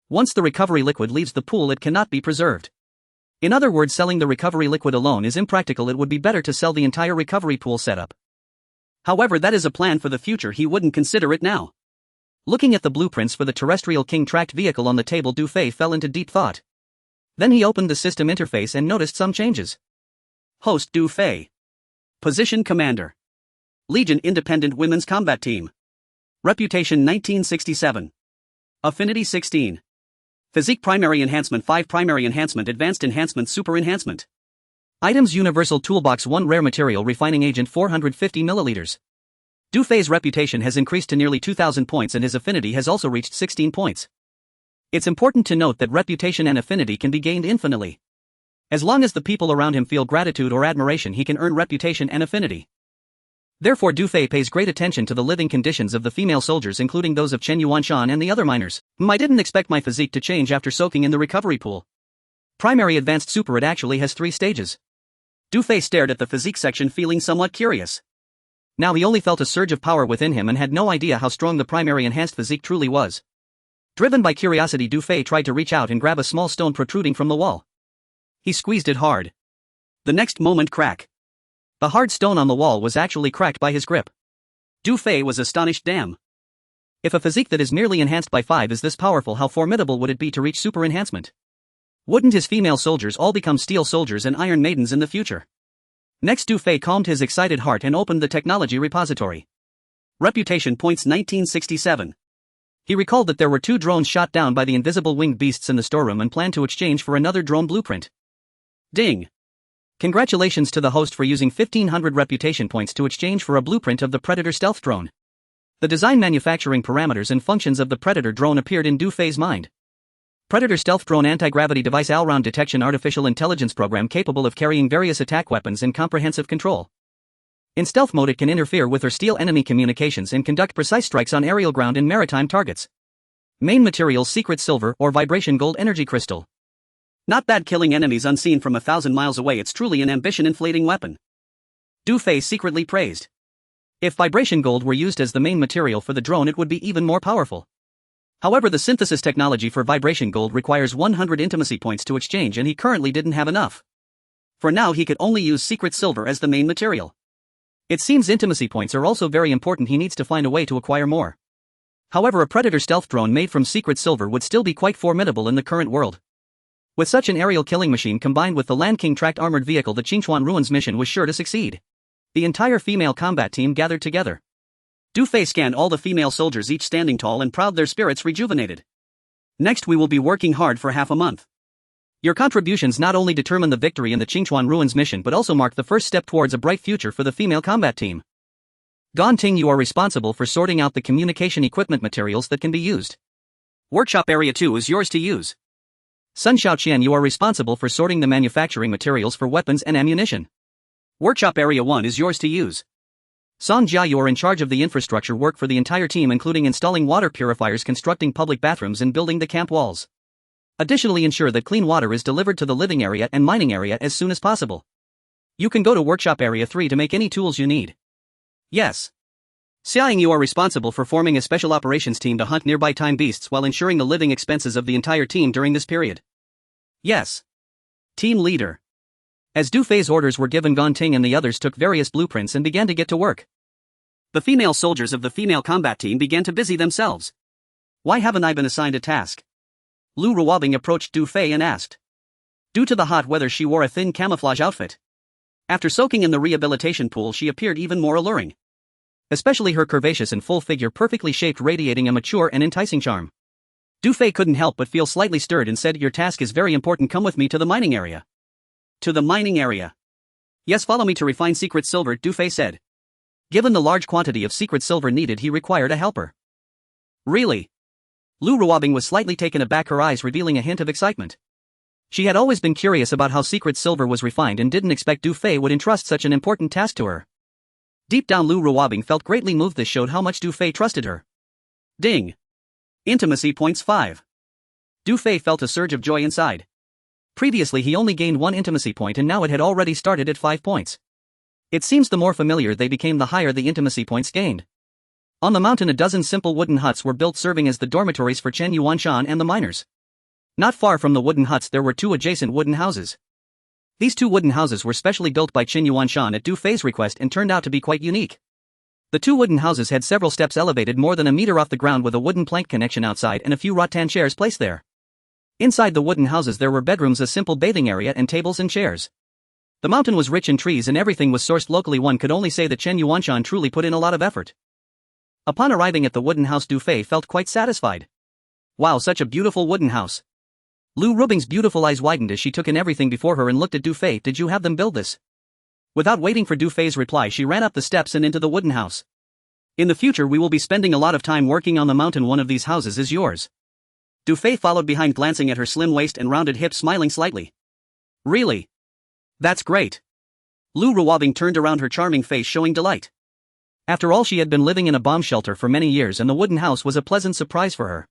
Once the recovery liquid leaves the pool, it cannot be preserved. In other words, selling the recovery liquid alone is impractical. It would be better to sell the entire recovery pool setup. However, that is a plan for the future, he wouldn't consider it now. Looking at the blueprints for the terrestrial King tracked vehicle on the table, Du Fei fell into deep thought. Then he opened the system interface and noticed some changes. Host Du Fei. Position Commander. Legion Independent Women's Combat Team. Reputation 1967. Affinity 16. Physique Primary Enhancement 5 Primary Enhancement Advanced Enhancement Super Enhancement. Items Universal Toolbox 1 Rare Material Refining Agent 450 milliliters. Du Fei's reputation has increased to nearly 2,000 points and his affinity has also reached 16 points. It's important to note that reputation and affinity can be gained infinitely. As long as the people around him feel gratitude or admiration, he can earn reputation and affinity. Therefore, Du Fei pays great attention to the living conditions of the female soldiers, including those of Chen Yuanshan and the other miners. I didn't expect my physique to change after soaking in the recovery pool. Primary Advanced Super, it actually has 3 stages. Du Fei stared at the physique section, feeling somewhat curious. Now he only felt a surge of power within him and had no idea how strong the primary enhanced physique truly was. Driven by curiosity, Du Fei tried to reach out and grab a small stone protruding from the wall. He squeezed it hard. The next moment, crack. The hard stone on the wall was actually cracked by his grip. Du Fei was astonished. Damn. If a physique that is merely enhanced by 5 is this powerful, how formidable would it be to reach super enhancement? Wouldn't his female soldiers all become steel soldiers and iron maidens in the future? Next, Du Fei calmed his excited heart and opened the technology repository. Reputation points 1967. He recalled that there were 2 drones shot down by the invisible winged beasts in the storeroom and planned to exchange for another drone blueprint. Ding. Congratulations to the host for using 1,500 reputation points to exchange for a blueprint of the Predator stealth drone. The design, manufacturing parameters and functions of the Predator drone appeared in Du Fei's mind. Predator stealth drone anti-gravity device, all-round detection, artificial intelligence program capable of carrying various attack weapons and comprehensive control. In stealth mode, it can interfere with or steal enemy communications and conduct precise strikes on aerial, ground and maritime targets. Main materials: secret silver or vibration gold energy crystal. Not bad, killing enemies unseen from 1,000 miles away. It's truly an ambition-inflating weapon. Du Fei secretly praised. If vibration gold were used as the main material for the drone, it would be even more powerful. However, the synthesis technology for vibration gold requires 100 intimacy points to exchange, and he currently didn't have enough. For now, he could only use secret silver as the main material. It seems intimacy points are also very important. He needs to find a way to acquire more. However, a Predator stealth drone made from secret silver would still be quite formidable in the current world. With such an aerial killing machine combined with the Land King tracked armored vehicle, the Qingchuan Ruins mission was sure to succeed. The entire female combat team gathered together. Du Fei scanned all the female soldiers, each standing tall and proud, their spirits rejuvenated. Next, we will be working hard for half a month. Your contributions not only determine the victory in the Qingchuan Ruins mission but also mark the first step towards a bright future for the female combat team. Ganting, you are responsible for sorting out the communication equipment materials that can be used. Workshop Area 2 is yours to use. Sun Xiaoqian, you are responsible for sorting the manufacturing materials for weapons and ammunition. Workshop Area 1 is yours to use. Song Jia, you are in charge of the infrastructure work for the entire team, including installing water purifiers, constructing public bathrooms and building the camp walls. Additionally, ensure that clean water is delivered to the living area and mining area as soon as possible. You can go to Workshop Area 3 to make any tools you need. Yes. Xiaoying, you are responsible for forming a special operations team to hunt nearby time beasts while ensuring the living expenses of the entire team during this period. Yes. Team leader. As Du Fei's orders were given, Ganting and the others took various blueprints and began to get to work. The female soldiers of the female combat team began to busy themselves. Why haven't I been assigned a task? Lu Ruobing approached Du Fei and asked. Due to the hot weather, she wore a thin camouflage outfit. After soaking in the rehabilitation pool, she appeared even more alluring. Especially her curvaceous and full figure, perfectly shaped, radiating a mature and enticing charm. Du Fei couldn't help but feel slightly stirred and said, "Your task is very important. Come with me to the mining area." To the mining area. Yes, follow me to refine secret silver, Du Fei said. Given the large quantity of secret silver needed, he required a helper. Really? Lu Ruobing was slightly taken aback, her eyes revealing a hint of excitement. She had always been curious about how secret silver was refined and didn't expect Du Fei would entrust such an important task to her. Deep down, Lu Ruobing felt greatly moved. This showed how much Du Fei trusted her. Ding. Intimacy points 5. Du Fei felt a surge of joy inside. Previously he only gained 1 intimacy point and now it had already started at 5 points. It seems the more familiar they became, the higher the intimacy points gained. On the mountain, a dozen simple wooden huts were built, serving as the dormitories for Chen Yuanshan and the miners. Not far from the wooden huts there were 2 adjacent wooden houses. These 2 wooden houses were specially built by Chen Yuanshan at Du Fei's request and turned out to be quite unique. The 2 wooden houses had several steps elevated more than a meter off the ground with a wooden plank connection outside and a few rattan chairs placed there. Inside the wooden houses there were bedrooms, a simple bathing area and tables and chairs. The mountain was rich in trees and everything was sourced locally. One could only say that Chen Yuanshan truly put in a lot of effort. Upon arriving at the wooden house, Du Fei felt quite satisfied. Wow, such a beautiful wooden house. Lu Ruobing's beautiful eyes widened as she took in everything before her and looked at Du Fei. Did you have them build this? Without waiting for Du Fei's reply, she ran up the steps and into the wooden house. In the future we will be spending a lot of time working on the mountain. One of these houses is yours. Du Fei followed behind, glancing at her slim waist and rounded hips, smiling slightly. Really? That's great. Lu Ruobing turned around, her charming face showing delight. After all, she had been living in a bomb shelter for many years and the wooden house was a pleasant surprise for her.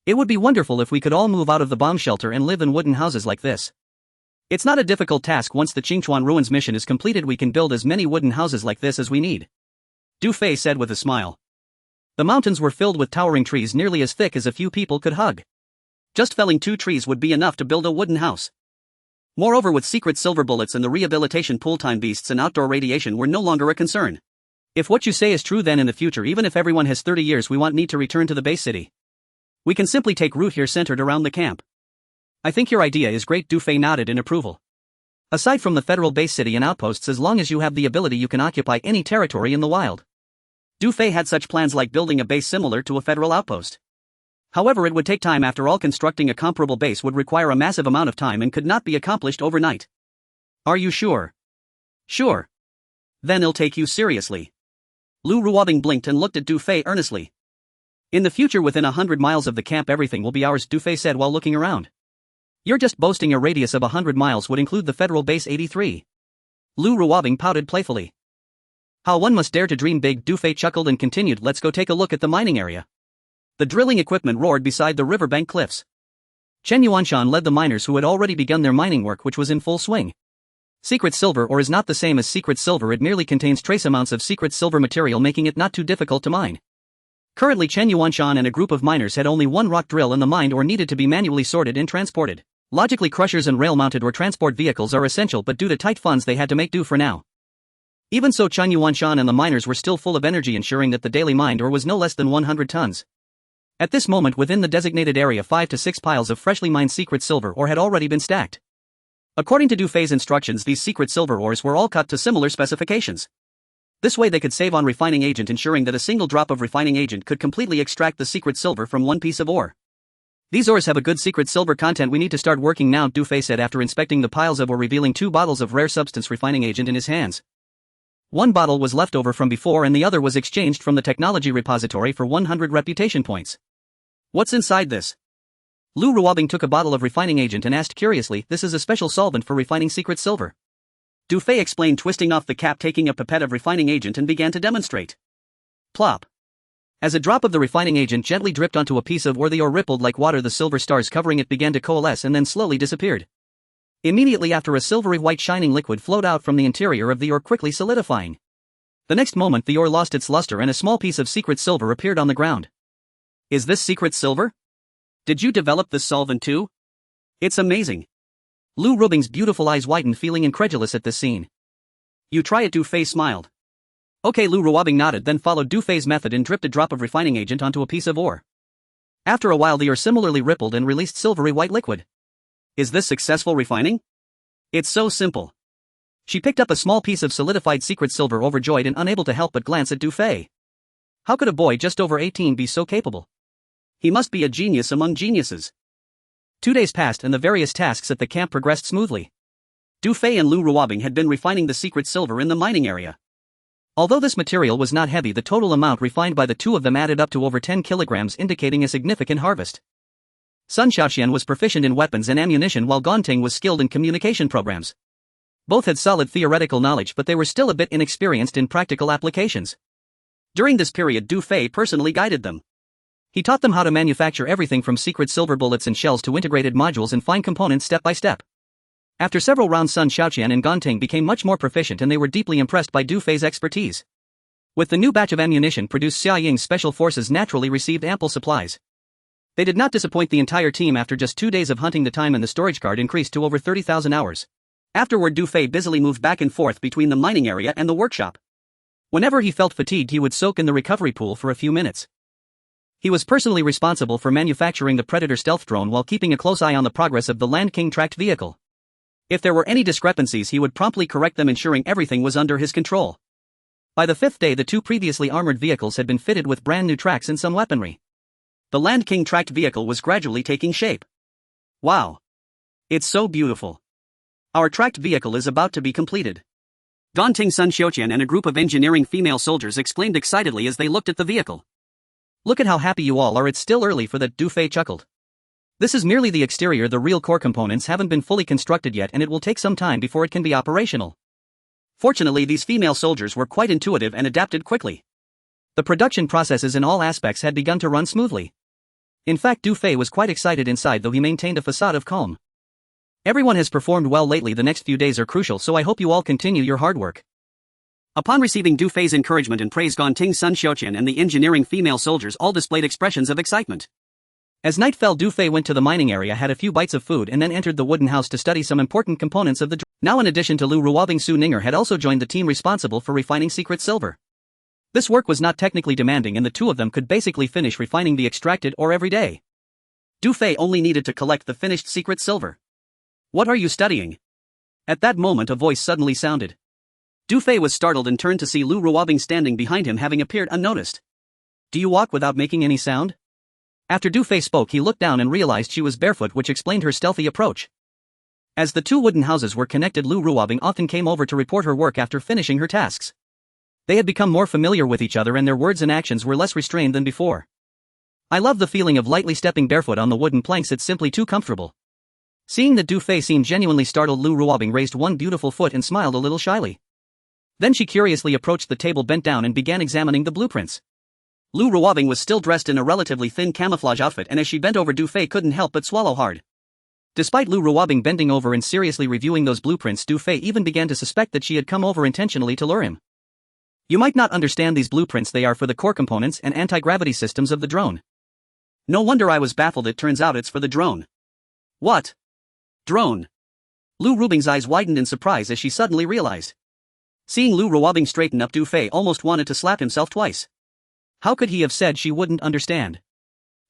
It would be wonderful if we could all move out of the bomb shelter and live in wooden houses like this. It's not a difficult task. Once the Qingchuan Ruins mission is completed, we can build as many wooden houses like this as we need. Du Fei said with a smile. The mountains were filled with towering trees nearly as thick as a few people could hug. Just felling 2 trees would be enough to build a wooden house. Moreover, with secret silver bullets and the rehabilitation pool, time beasts and outdoor radiation were no longer a concern. If what you say is true, then in the future, even if everyone has 30 years, we won't need to return to the base city. We can simply take root here, centered around the camp. I think your idea is great. Du Fei nodded in approval. Aside from the federal base city and outposts, as long as you have the ability, you can occupy any territory in the wild. Du Fei had such plans like building a base similar to a federal outpost. However, it would take time. After all, constructing a comparable base would require a massive amount of time and could not be accomplished overnight. Are you sure? Sure. Then I'll take you seriously. Lu Ruobing blinked and looked at Du Fei earnestly. In the future, within 100 miles of the camp, everything will be ours, Du Fei said while looking around. You're just boasting. A radius of 100 miles would include the federal base 83. Lu Ruobing pouted playfully. How one must dare to dream big. Du Fei chuckled and continued, let's go take a look at the mining area. The drilling equipment roared beside the riverbank cliffs. Chen Yuanshan led the miners who had already begun their mining work, which was in full swing. Secret silver ore is not the same as secret silver. It merely contains trace amounts of secret silver material, making it not too difficult to mine. Currently, Chen Yuanshan and a group of miners had only 1 rock drill and the mined ore needed to be manually sorted and transported. Logically, crushers and rail-mounted ore transport vehicles are essential, but due to tight funds they had to make do for now. Even so, Chen Yuanshan and the miners were still full of energy, ensuring that the daily mined ore was no less than 100 tons. At this moment, within the designated area, 5 to 6 piles of freshly mined secret silver ore had already been stacked. According to Du Fei's instructions, these secret silver ores were all cut to similar specifications. This way they could save on refining agent, ensuring that a single drop of refining agent could completely extract the secret silver from one piece of ore. These ores have a good secret silver content. We need to start working now, Du Fei said after inspecting the piles of ore, revealing 2 bottles of rare substance refining agent in his hands. 1 bottle was left over from before and the other was exchanged from the technology repository for 100 reputation points. What's inside this? Lu Ruobing took a bottle of refining agent and asked curiously, this is a special solvent for refining secret silver. Du Fei explained, twisting off the cap, taking a pipette of refining agent and began to demonstrate. Plop. As a drop of the refining agent gently dripped onto a piece of ore, the ore rippled like water. The silver stars covering it began to coalesce and then slowly disappeared. Immediately after, a silvery white shining liquid flowed out from the interior of the ore, quickly solidifying. The next moment the ore lost its luster and a small piece of secret silver appeared on the ground. Is this secret silver? Did you develop this solvent too? It's amazing. Lu Ruobing's beautiful eyes widened, feeling incredulous at this scene. You try it, Du Fei smiled. Okay, Lu Ruobing nodded, then followed Du Fei's method and dripped a drop of refining agent onto a piece of ore. After a while the ore similarly rippled and released silvery white liquid. Is this successful refining? It's so simple. She picked up a small piece of solidified secret silver, overjoyed and unable to help but glance at Du Fei. How could a boy just over 18 be so capable? He must be a genius among geniuses. 2 days passed and the various tasks at the camp progressed smoothly. Du Fei and Lu Ruobing had been refining the secret silver in the mining area. Although this material was not heavy, the total amount refined by the two of them added up to over 10 kilograms, indicating a significant harvest. Sun Xiaoqian was proficient in weapons and ammunition while Ganting was skilled in communication programs. Both had solid theoretical knowledge, but they were still a bit inexperienced in practical applications. During this period, Du Fei personally guided them. He taught them how to manufacture everything from secret silver bullets and shells to integrated modules and fine components step by step. After several rounds, Sun Xiaoqian and Ganting became much more proficient, and they were deeply impressed by Du Fei's expertise. With the new batch of ammunition produced, Xia Ying's special forces naturally received ample supplies. They did not disappoint the entire team. After just 2 days of hunting, the time in the storage card increased to over 30,000 hours. Afterward, Du Fei busily moved back and forth between the mining area and the workshop. Whenever he felt fatigued, he would soak in the recovery pool for a few minutes. He was personally responsible for manufacturing the Predator stealth drone while keeping a close eye on the progress of the Land King tracked vehicle. If there were any discrepancies, he would promptly correct them, ensuring everything was under his control. By the 5th day, the two previously armored vehicles had been fitted with brand new tracks and some weaponry. The Land King tracked vehicle was gradually taking shape. Wow! It's so beautiful. Our tracked vehicle is about to be completed. Ganting, Sun Xiaoqian and a group of engineering female soldiers exclaimed excitedly as they looked at the vehicle. Look at how happy you all are. It's still early for that, Du Fei chuckled. This is merely the exterior. The real core components haven't been fully constructed yet, and it will take some time before it can be operational. Fortunately, these female soldiers were quite intuitive and adapted quickly. The production processes in all aspects had begun to run smoothly. In fact, Du Fei was quite excited inside, though he maintained a facade of calm. Everyone has performed well lately. The next few days are crucial, so I hope you all continue your hard work. Upon receiving Du Fei's encouragement and praise, Ganting, Sun Xiaoqian and the engineering female soldiers all displayed expressions of excitement. As night fell, Du Fei went to the mining area, had a few bites of food, and then entered the wooden house to study some important components of the drone. Now, in addition to Lu Ruobing, Su Ninger had also joined the team responsible for refining secret silver. This work was not technically demanding, and the two of them could basically finish refining the extracted ore every day. Du Fei only needed to collect the finished secret silver. What are you studying? At that moment, a voice suddenly sounded. Du Fei was startled and turned to see Lu Ruobing standing behind him, having appeared unnoticed. Do you walk without making any sound? After Du Fei spoke, he looked down and realized she was barefoot, which explained her stealthy approach. As the two wooden houses were connected, Lu Ruobing often came over to report her work after finishing her tasks. They had become more familiar with each other, and their words and actions were less restrained than before. I love the feeling of lightly stepping barefoot on the wooden planks. It's simply too comfortable. Seeing that Du Fei seemed genuinely startled, Lu Ruobing raised one beautiful foot and smiled a little shyly. Then she curiously approached the table, bent down, and began examining the blueprints. Lu Ruobing was still dressed in a relatively thin camouflage outfit, and as she bent over, Du Fei couldn't help but swallow hard. Despite Lu Ruobing bending over and seriously reviewing those blueprints, Du Fei even began to suspect that she had come over intentionally to lure him. You might not understand these blueprints. They are for the core components and anti-gravity systems of the drone. No wonder I was baffled. It turns out it's for the drone. What? Drone? Lu Ruobing's eyes widened in surprise as she suddenly realized. Seeing Lu Ruobing straighten up, Du Fei almost wanted to slap himself twice. How could he have said she wouldn't understand?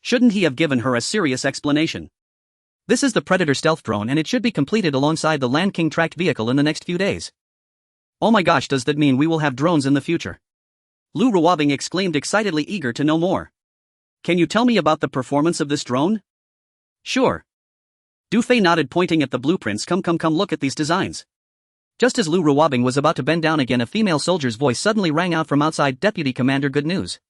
Shouldn't he have given her a serious explanation? This is the Predator stealth drone, and it should be completed alongside the Land King tracked vehicle in the next few days. Oh my gosh, does that mean we will have drones in the future? Lu Ruobing exclaimed excitedly, eager to know more. Can you tell me about the performance of this drone? Sure. Du Fei nodded, pointing at the blueprints. Come look at these designs. Just as Lu Ruobing was about to bend down again, a female soldier's voice suddenly rang out from outside. Deputy Commander, good news.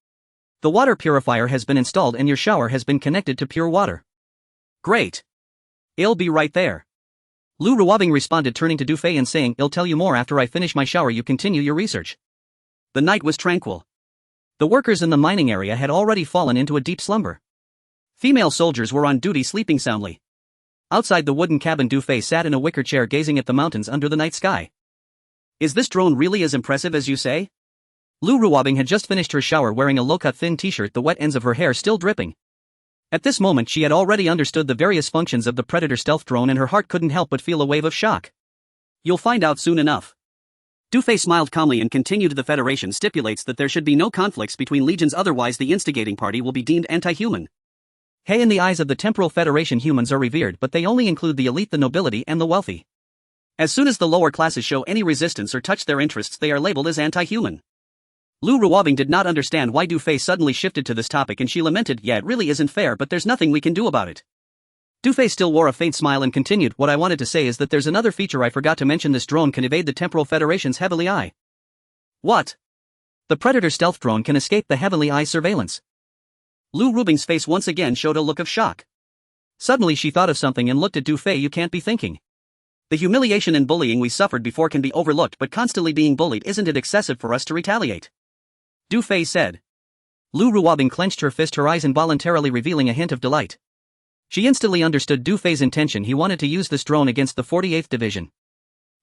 The water purifier has been installed and your shower has been connected to pure water. Great. I'll be right there. Lu Ruobing responded, turning to Du Fei and saying, I'll tell you more after I finish my shower. You continue your research. The night was tranquil. The workers in the mining area had already fallen into a deep slumber. Female soldiers were on duty, sleeping soundly. Outside the wooden cabin, Du Fei sat in a wicker chair gazing at the mountains under the night sky. Is this drone really as impressive as you say? Lu Ruobing had just finished her shower, wearing a low-cut thin t-shirt, the wet ends of her hair still dripping. At this moment she had already understood the various functions of the Predator stealth drone, and her heart couldn't help but feel a wave of shock. You'll find out soon enough. Du Fei smiled calmly and continued. The Federation stipulates that there should be no conflicts between legions, otherwise the instigating party will be deemed anti-human. Hey, in the eyes of the Temporal Federation, humans are revered, but they only include the elite, the nobility, and the wealthy. As soon as the lower classes show any resistance or touch their interests, they are labeled as anti-human. Lu Ruobing did not understand why Du Fei suddenly shifted to this topic, and she lamented, yeah, it really isn't fair, but there's nothing we can do about it. Du Fei still wore a faint smile and continued, what I wanted to say is that there's another feature I forgot to mention. This drone can evade the Temporal Federation's heavily eye. What? The Predator stealth drone can escape the Heavenly Eye's surveillance. Lu Rubing's face once again showed a look of shock. Suddenly she thought of something and looked at Du Fei. You can't be thinking. The humiliation and bullying we suffered before can be overlooked, but constantly being bullied, isn't it excessive for us to retaliate? Du Fei said. Lu Ruobing clenched her fist, her eyes involuntarily revealing a hint of delight. She instantly understood Du Fei's intention. He wanted to use this drone against the 48th Division.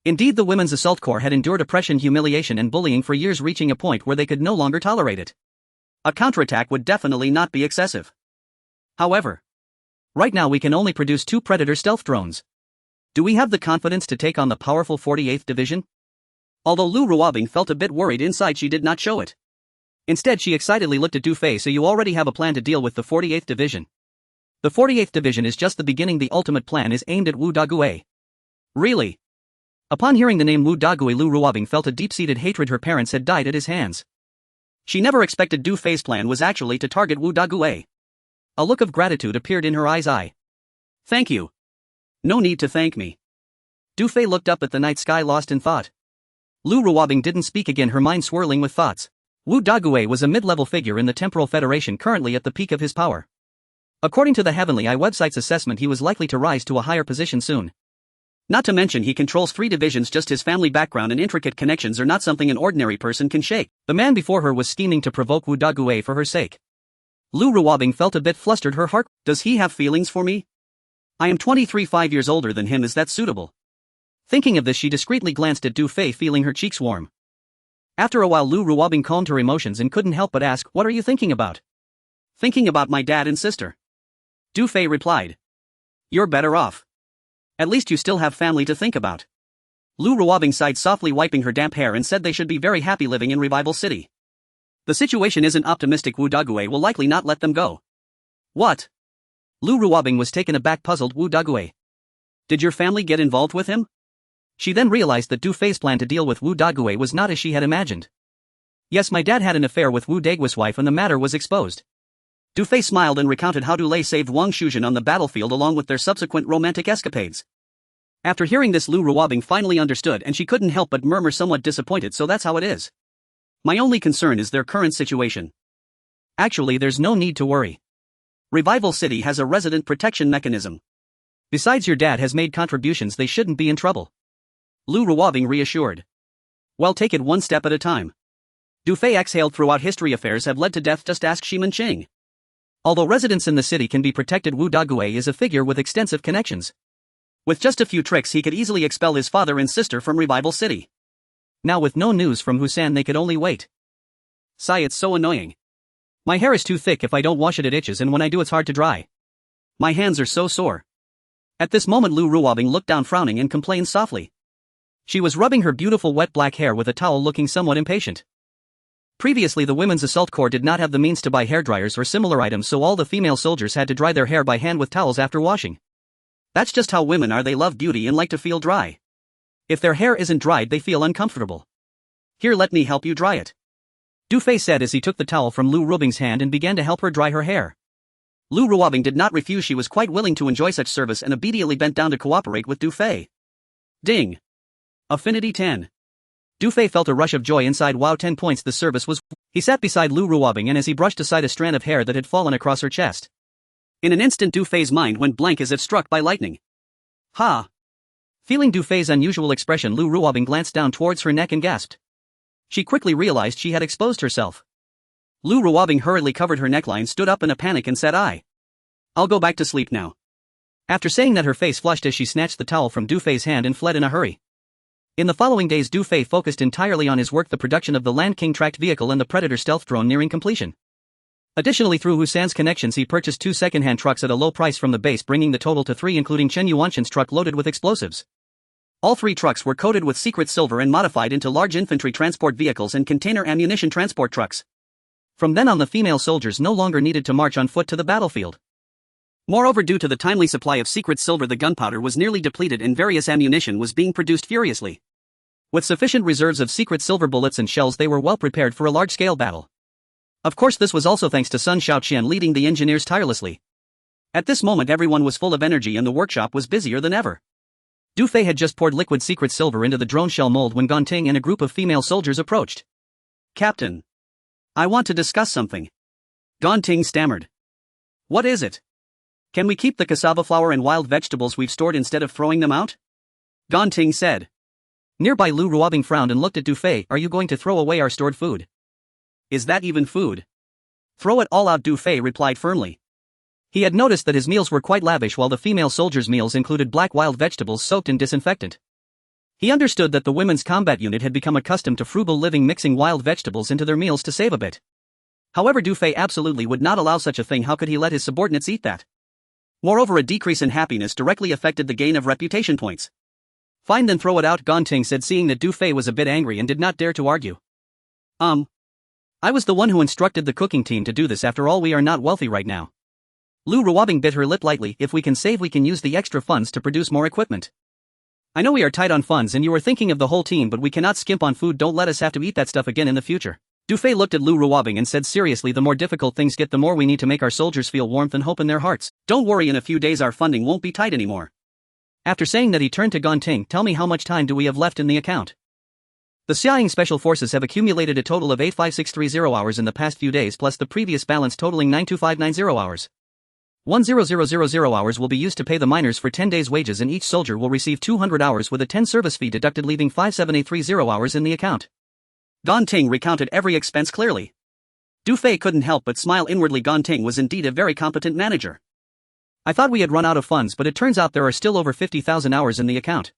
Indeed, the Women's Assault Corps had endured oppression, humiliation and bullying for years, reaching a point where they could no longer tolerate it. A counterattack would definitely not be excessive. However, right now we can only produce 2 Predator stealth drones. Do we have the confidence to take on the powerful 48th Division? Although Lu Ruobing felt a bit worried inside, she did not show it. Instead, she excitedly looked at Du Fei. So you already have a plan to deal with the 48th Division? The 48th Division is just the beginning. The ultimate plan is aimed at Wu Dagui. Really? Upon hearing the name Wu Dagui, Lu Ruobing felt a deep-seated hatred. Her parents had died at his hands. She never expected Du Fei's plan was actually to target Wu Dagui. A look of gratitude appeared in her eyes. Thank you. No need to thank me. Du Fei looked up at the night sky, lost in thought. Lu Ruobing didn't speak again, her mind swirling with thoughts. Wu Dagui was a mid-level figure in the Temporal Federation, currently at the peak of his power. According to the Heavenly Eye website's assessment, he was likely to rise to a higher position soon. Not to mention he controls 3 divisions. Just his family background and intricate connections are not something an ordinary person can shake. The man before her was scheming to provoke Wu Dagui for her sake. Lu Ruobing felt a bit flustered. Her heart, does he have feelings for me? I am 23, 5 years older than him. Is that suitable? Thinking of this, she discreetly glanced at Du Fei, feeling her cheeks warm. After a while, Lu Ruobing calmed her emotions and couldn't help but ask, what are you thinking about? Thinking about my dad and sister. Du Fei replied. You're better off. At least you still have family to think about. Lu Ruobing sighed softly, wiping her damp hair, and said they should be very happy living in Revival City. The situation isn't optimistic. Wu Dagui will likely not let them go. What? Lu Ruobing was taken aback, puzzled. Wu Dagui. Did your family get involved with him? She then realized that Du Fei's plan to deal with Wu Dagui was not as she had imagined. Yes, my dad had an affair with Wu Dagui's wife and the matter was exposed. Du Fei smiled and recounted how Du Lei saved Wang Shuzhen on the battlefield along with their subsequent romantic escapades. After hearing this, Lu Ruobing finally understood, and she couldn't help but murmur, somewhat disappointed. So that's how it is. My only concern is their current situation. Actually, there's no need to worry. Revival City has a resident protection mechanism. Besides, your dad has made contributions, they shouldn't be in trouble. Lu Ruobing reassured. Well, take it one step at a time. Du Fei exhaled. Throughout history, affairs have led to death. Just ask Shiman Qing. Although residents in the city can be protected, Wu Dagui is a figure with extensive connections. With just a few tricks, he could easily expel his father and sister from Revival City. Now, with no news from Husan, they could only wait. Sigh, it's so annoying. My hair is too thick. If I don't wash it, it itches, and when I do, it's hard to dry. My hands are so sore. At this moment, Lu Ruobing looked down, frowning, and complained softly. She was rubbing her beautiful wet black hair with a towel, looking somewhat impatient. Previously, the Women's Assault Corps did not have the means to buy hairdryers or similar items, so all the female soldiers had to dry their hair by hand with towels after washing. That's just how women are. They love beauty and like to feel dry. If their hair isn't dried, they feel uncomfortable. Here, let me help you dry it. Du Fei said as he took the towel from Lu Ruobing's hand and began to help her dry her hair. Lu Ruobing did not refuse. She was quite willing to enjoy such service and immediately bent down to cooperate with Du Fei. Ding. Affinity 10. Du Fei felt a rush of joy inside. Wow, 10 points. The service was. He sat beside Lu Ruobing, and as he brushed aside a strand of hair that had fallen across her chest. In an instant, Du Fei's mind went blank as if struck by lightning. Ha! Feeling Du Fei's unusual expression, Lu Ruobing glanced down towards her neck and gasped. She quickly realized she had exposed herself. Lu Ruobing hurriedly covered her neckline, stood up in a panic, and said, I'll go back to sleep now. After saying that, her face flushed as she snatched the towel from Du Fei's hand and fled in a hurry. In the following days, Du Fei focused entirely on his work, the production of the Land King tracked vehicle and the Predator stealth drone nearing completion. Additionally, through Husan's connections, he purchased 2 second-hand trucks at a low price from the base, bringing the total to 3, including Chen Yuanshan's truck loaded with explosives. All 3 trucks were coated with secret silver and modified into large infantry transport vehicles and container ammunition transport trucks. From then on, the female soldiers no longer needed to march on foot to the battlefield. Moreover, due to the timely supply of secret silver, the gunpowder was nearly depleted and various ammunition was being produced furiously. With sufficient reserves of secret silver bullets and shells, they were well prepared for a large-scale battle. Of course, this was also thanks to Sun Shaoqian leading the engineers tirelessly. At this moment, everyone was full of energy and the workshop was busier than ever. Du Fei had just poured liquid secret silver into the drone shell mold when Gonting and a group of female soldiers approached. Captain, I want to discuss something. Gonting stammered. What is it? Can we keep the cassava flour and wild vegetables we've stored instead of throwing them out? Gonting said. Nearby Lu Ruobing frowned and looked at Du Fei. Are you going to throw away our stored food? Is that even food? Throw it all out, Du Fei replied firmly. He had noticed that his meals were quite lavish while the female soldiers' meals included black wild vegetables soaked in disinfectant. He understood that the women's combat unit had become accustomed to frugal living, mixing wild vegetables into their meals to save a bit. However, Du Fei absolutely would not allow such a thing. How could he let his subordinates eat that? Moreover, a decrease in happiness directly affected the gain of reputation points. Fine, then throw it out, Gonting said, seeing that Du Fei was a bit angry and did not dare to argue. I was the one who instructed the cooking team to do this. After all, we are not wealthy right now. Lu Ruobing bit her lip lightly. If we can save, we can use the extra funds to produce more equipment. I know we are tight on funds and you are thinking of the whole team, but we cannot skimp on food. Don't let us have to eat that stuff again in the future. Du Fei looked at Lu Ruobing and said seriously, the more difficult things get, the more we need to make our soldiers feel warmth and hope in their hearts. Don't worry, in a few days our funding won't be tight anymore. After saying that, he turned to Gonting. Tell me, how much time do we have left in the account? The Xiaoying Special Forces have accumulated a total of 85630 hours in the past few days, plus the previous balance totaling 92590 hours. 10000 hours will be used to pay the miners for 10 days' wages, and each soldier will receive 200 hours with a 10 service fee deducted, leaving 57830 hours in the account. Gonting recounted every expense clearly. Du Fei couldn't help but smile inwardly. Gonting was indeed a very competent manager. I thought we had run out of funds, but it turns out there are still over 50,000 hours in the account.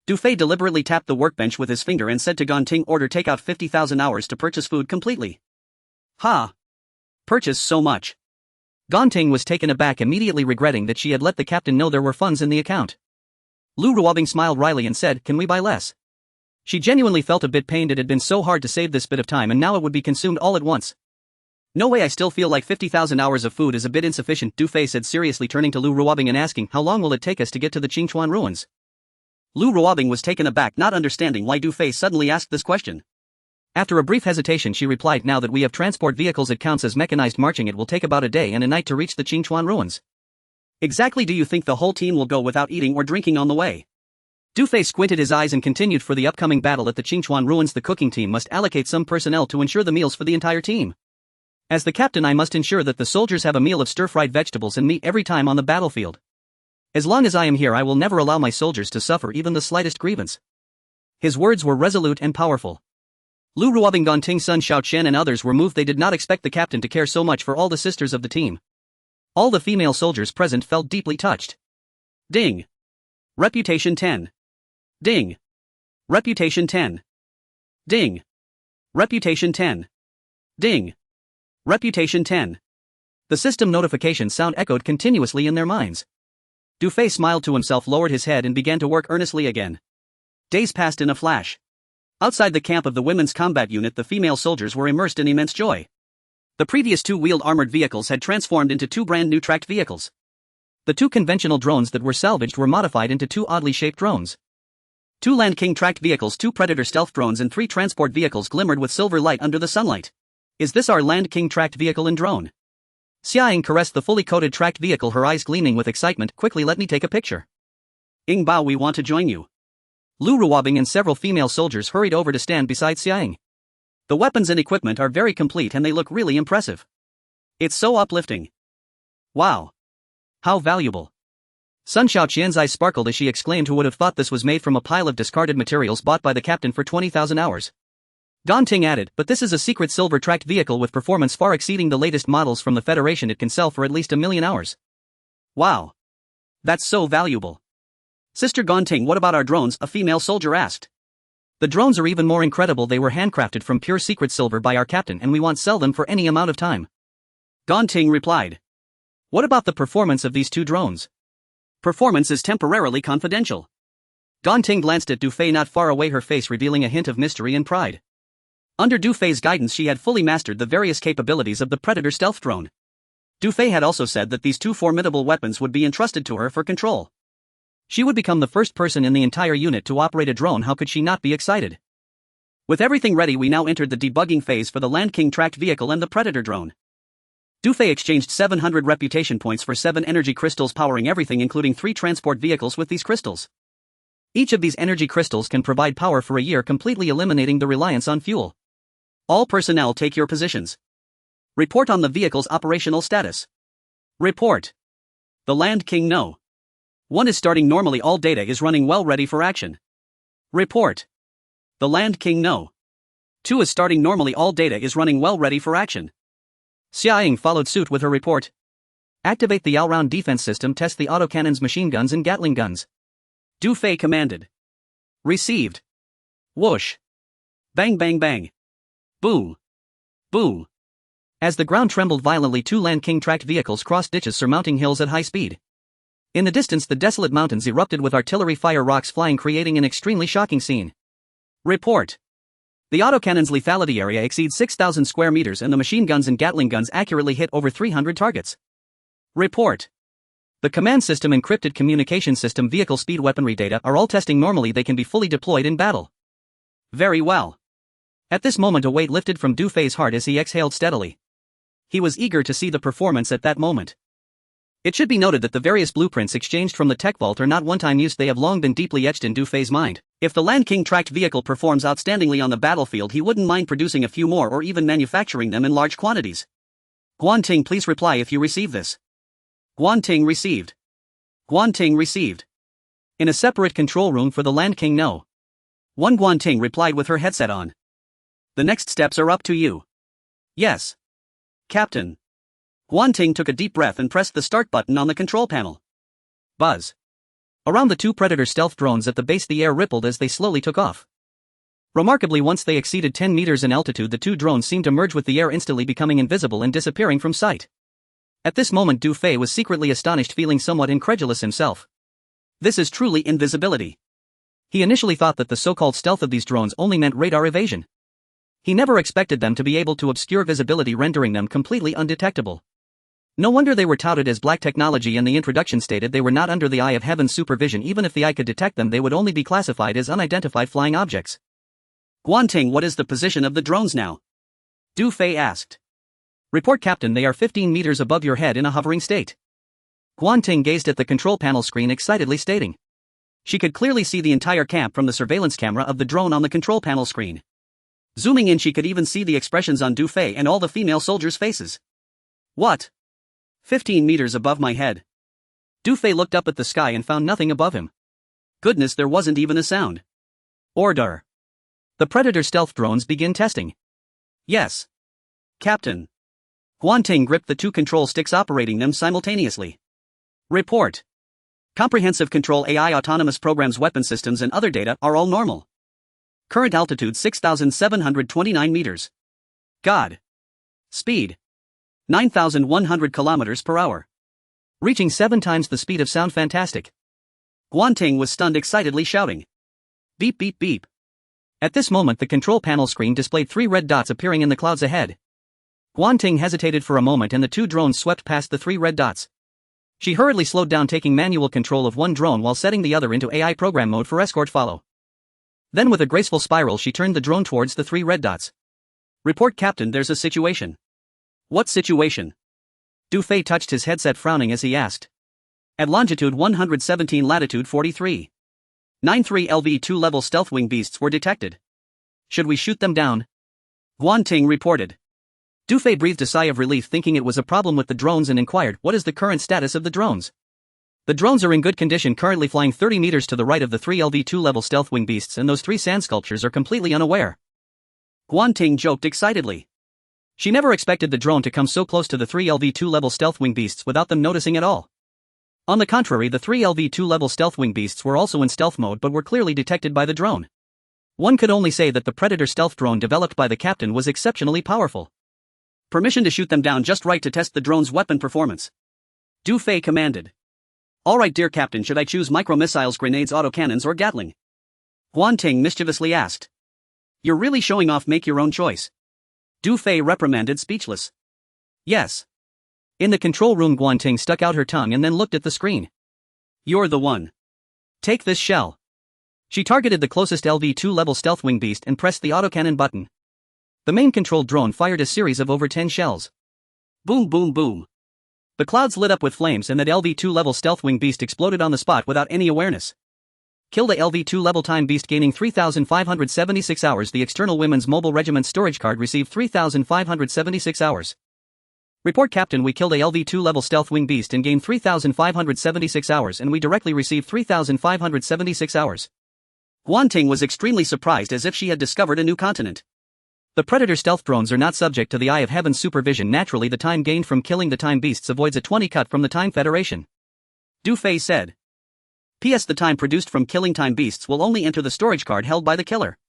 Du Fei deliberately tapped the workbench with his finger and said to Gonting, order take out 50,000 hours to purchase food completely. Ha! Purchase so much. Gonting was taken aback, immediately regretting that she had let the captain know there were funds in the account. Lu Ruobing smiled wryly and said, can we buy less? She genuinely felt a bit pained. It had been so hard to save this bit of time and now it would be consumed all at once. No way, I still feel like 50,000 hours of food is a bit insufficient, Du Fei said seriously, turning to Lu Ruobing and asking, how long will it take us to get to the Qingchuan ruins? Lu Ruobing was taken aback, not understanding why Du Fei suddenly asked this question. After a brief hesitation she replied, now that we have transport vehicles it counts as mechanized marching. It will take about a day and a night to reach the Qingchuan ruins. Exactly. Do you think the whole team will go without eating or drinking on the way? Du Fei squinted his eyes and continued, for the upcoming battle at the Qingchuan ruins the cooking team must allocate some personnel to ensure the meals for the entire team. As the captain, I must ensure that the soldiers have a meal of stir-fried vegetables and meat every time on the battlefield. As long as I am here I will never allow my soldiers to suffer even the slightest grievance. His words were resolute and powerful. Lu Ruobing, Gonting, Sun Xiaoqian and others were moved. They did not expect the captain to care so much for all the sisters of the team. All the female soldiers present felt deeply touched. Ding. Reputation 10. Ding. Reputation 10. Ding. Reputation 10. Ding. Reputation 10. The system notification sound echoed continuously in their minds. Du Fei smiled to himself, lowered his head and began to work earnestly again. Days passed in a flash. Outside the camp of the women's combat unit the female soldiers were immersed in immense joy. The previous two-wheeled armored vehicles had transformed into two brand new tracked vehicles. The two conventional drones that were salvaged were modified into two oddly shaped drones. Two Land King tracked vehicles, two Predator stealth drones and three transport vehicles glimmered with silver light under the sunlight. Is this our Land King tracked vehicle and drone? Xiaoying caressed the fully coated tracked vehicle, her eyes gleaming with excitement. Quickly, let me take a picture. Ing Bao, we want to join you. Lu Ruobing and several female soldiers hurried over to stand beside Xiaoying. The weapons and equipment are very complete and they look really impressive. It's so uplifting. Wow. How valuable. Sun Xiaoqian's eyes sparkled as she exclaimed, who would have thought this was made from a pile of discarded materials bought by the captain for 20,000 hours. Gonting added, but this is a secret silver tracked vehicle with performance far exceeding the latest models from the Federation. It can sell for at least 1,000,000 hours. Wow. That's so valuable. Sister Gonting, what about our drones? A female soldier asked. The drones are even more incredible. They were handcrafted from pure secret silver by our captain and we want to sell them for any amount of time. Gonting replied. What about the performance of these two drones? Performance is temporarily confidential. Gonting glanced at Du Fei not far away, her face revealing a hint of mystery and pride. Under Du Fei's guidance she had fully mastered the various capabilities of the Predator stealth drone. Du Fei had also said that these two formidable weapons would be entrusted to her for control. She would become the first person in the entire unit to operate a drone. How could she not be excited? With everything ready we now entered the debugging phase for the Land King tracked vehicle and the Predator drone. Du Fei exchanged 700 reputation points for 7 energy crystals powering everything, including 3 transport vehicles with these crystals. Each of these energy crystals can provide power for a year, completely eliminating the reliance on fuel. All personnel take your positions. Report on the vehicle's operational status. Report. The Land King no. 1 is starting normally, all data is running well, ready for action. Report. The Land King no. 2 is starting normally, all data is running well, ready for action. Xiaoying followed suit with her report. Activate the all-round defense system, test the autocannons, machine guns and Gatling guns. Du Fei commanded. Received. Whoosh. Bang bang bang. Boom. Boom. As the ground trembled violently, 2 Land King tracked vehicles crossed ditches surmounting hills at high speed. In the distance, the desolate mountains erupted with artillery fire, rocks flying, creating an extremely shocking scene. Report. The autocannon's lethality area exceeds 6,000 square meters and the machine guns and Gatling guns accurately hit over 300 targets. Report. The command system, encrypted communication system, vehicle speed, weaponry data are all testing normally, they can be fully deployed in battle. Very well. At this moment a weight lifted from Du Fei's heart as he exhaled steadily. He was eager to see the performance at that moment. It should be noted that the various blueprints exchanged from the tech vault are not one-time use, they have long been deeply etched in Du Fei's mind. If the Land King tracked vehicle performs outstandingly on the battlefield, he wouldn't mind producing a few more or even manufacturing them in large quantities. Guanting, please reply if you receive this. Guanting received. Guanting received. In a separate control room for the Land King no. 1 Guanting replied with her headset on. The next steps are up to you. Yes. Captain. Guanting took a deep breath and pressed the start button on the control panel. Buzz. Around the 2 Predator stealth drones at the base, the air rippled as they slowly took off. Remarkably, once they exceeded 10 meters in altitude, the 2 drones seemed to merge with the air, instantly becoming invisible and disappearing from sight. At this moment Du Fei was secretly astonished, feeling somewhat incredulous himself. This is truly invisibility. He initially thought that the so-called stealth of these drones only meant radar evasion. He never expected them to be able to obscure visibility, rendering them completely undetectable. No wonder they were touted as black technology, and the introduction stated they were not under the eye of heaven's supervision. Even if the eye could detect them, they would only be classified as unidentified flying objects. Guanting, what is the position of the drones now? Du Fei asked. Report, Captain, they are 15 meters above your head in a hovering state. Guanting gazed at the control panel screen excitedly, stating. She could clearly see the entire camp from the surveillance camera of the drone on the control panel screen. Zooming in, she could even see the expressions on Du Fei and all the female soldiers' faces. What? 15 meters above my head. Du Fei looked up at the sky and found nothing above him. Goodness, there wasn't even a sound. Order. The Predator stealth drones begin testing. Yes. Captain. Guanting gripped the 2 control sticks, operating them simultaneously. Report. Comprehensive control AI, autonomous programs, weapon systems and other data are all normal. Current altitude 6,729 meters. God. Speed. 9,100 kilometers per hour. Reaching 7 times the speed of sound, fantastic. Guanting was stunned, excitedly shouting. Beep beep beep. At this moment the control panel screen displayed 3 red dots appearing in the clouds ahead. Guanting hesitated for a moment and the 2 drones swept past the 3 red dots. She hurriedly slowed down, taking manual control of 1 drone while setting the other into AI program mode for escort follow. Then with a graceful spiral she turned the drone towards the 3 red dots. Report, Captain, there's a situation. What situation? Du Fei touched his headset, frowning as he asked. At longitude 117, latitude 43. 93 LV-2 level stealth wing beasts were detected. Should we shoot them down? Guanting reported. Du Fei breathed a sigh of relief, thinking it was a problem with the drones, and inquired, what is the current status of the drones? The drones are in good condition, currently flying 30 meters to the right of the 3 LV-2 level stealth wing beasts, and those 3 sand sculptures are completely unaware. Guanting joked excitedly. She never expected the drone to come so close to the 3 LV-2 level stealth wing beasts without them noticing at all. On the contrary, the 3 LV-2 level stealth wing beasts were also in stealth mode but were clearly detected by the drone. One could only say that the Predator stealth drone developed by the captain was exceptionally powerful. Permission to shoot them down just right to test the drone's weapon performance. Du Fei commanded. All right, dear Captain, should I choose micro-missiles, grenades, autocannons or Gatling? Guanting mischievously asked. You're really showing off, make your own choice. Du Fei reprimanded, speechless. Yes. In the control room, Guanting stuck out her tongue and then looked at the screen. You're the one. Take this shell. She targeted the closest LV-2 level stealth wing beast and pressed the autocannon button. The main control drone fired a series of over 10 shells. Boom boom boom. The clouds lit up with flames and that LV-2 level stealth wing beast exploded on the spot without any awareness. Killed a LV2 level time beast gaining 3,576 hours. The external women's mobile regiment storage card received 3,576 hours. Report Captain, we killed a LV2 level stealth wing beast and gained 3,576 hours, and we directly received 3,576 hours. Guanting was extremely surprised, as if she had discovered a new continent. The Predator stealth drones are not subject to the Eye of Heaven's supervision. Naturally, the time gained from killing the time beasts avoids a 20 cut from the Time Federation. Du Fei said. P.S. The time produced from killing time beasts will only enter the storage card held by the killer.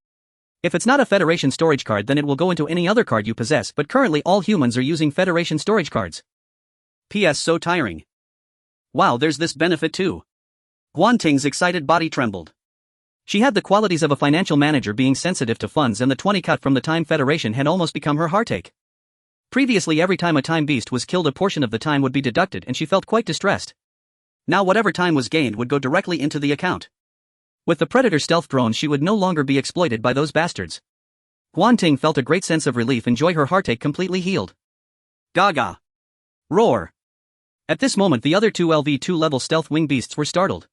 If it's not a Federation storage card, then it will go into any other card you possess, but currently all humans are using Federation storage cards. P.S. So tiring. Wow, there's this benefit too. Guanting's excited body trembled. She had the qualities of a financial manager, being sensitive to funds, and the 20 cut from the Time Federation had almost become her heartache. Previously, every time a time beast was killed, a portion of the time would be deducted, and she felt quite distressed. Now whatever time was gained would go directly into the account. With the Predator stealth drones, she would no longer be exploited by those bastards. Guanting felt a great sense of relief and joy, her heartache completely healed. Gaga. Roar. At this moment, the other two LV2 level stealth wing beasts were startled.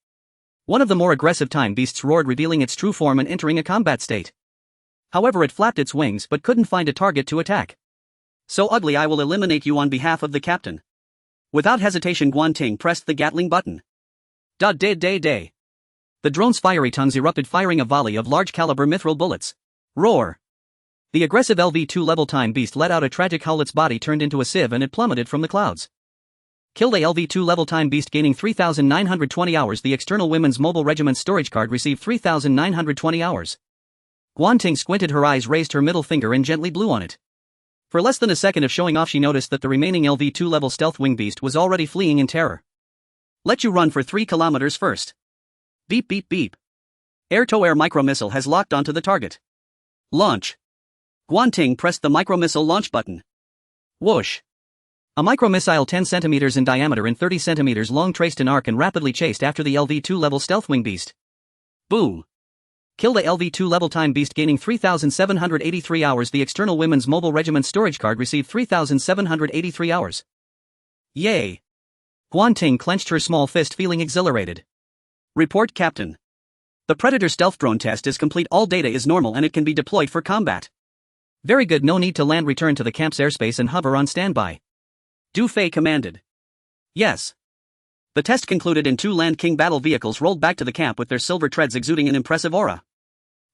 One of the more aggressive time beasts roared, revealing its true form and entering a combat state. However, it flapped its wings but couldn't find a target to attack. So ugly, I will eliminate you on behalf of the captain. Without hesitation, Guanting pressed the Gatling button. Da-day-day-day. The drone's fiery tongues erupted, firing a volley of large-caliber mithril bullets. Roar. The aggressive LV2 level time beast let out a tragic howl. Its body turned into a sieve and it plummeted from the clouds. Killed a LV2 level time beast gaining 3,920 hours. The external women's mobile regiment storage card received 3,920 hours. Guanting squinted, her eyes raised, her middle finger and gently blew on it. For less than a second of showing off, she noticed that the remaining LV2 level stealth wing beast was already fleeing in terror. Let you run for 3 kilometers first. Beep beep beep. Air-to-air micromissile has locked onto the target. Launch. Guanting pressed the micromissile launch button. Whoosh. A micromissile 10 centimeters in diameter and 30 centimeters long traced an arc and rapidly chased after the LV2 level stealth wing beast. Boom. Killed a LV2 level time beast gaining 3,783 hours. The external women's mobile regiment storage card received 3,783 hours. Yay. Guanting clenched her small fist, feeling exhilarated. Report Captain. The Predator stealth drone test is complete. All data is normal and it can be deployed for combat. Very good, no need to land. Return to the camp's airspace and hover on standby. Du Fei commanded. Yes. The test concluded and 2 Land King battle vehicles rolled back to the camp with their silver treads exuding an impressive aura.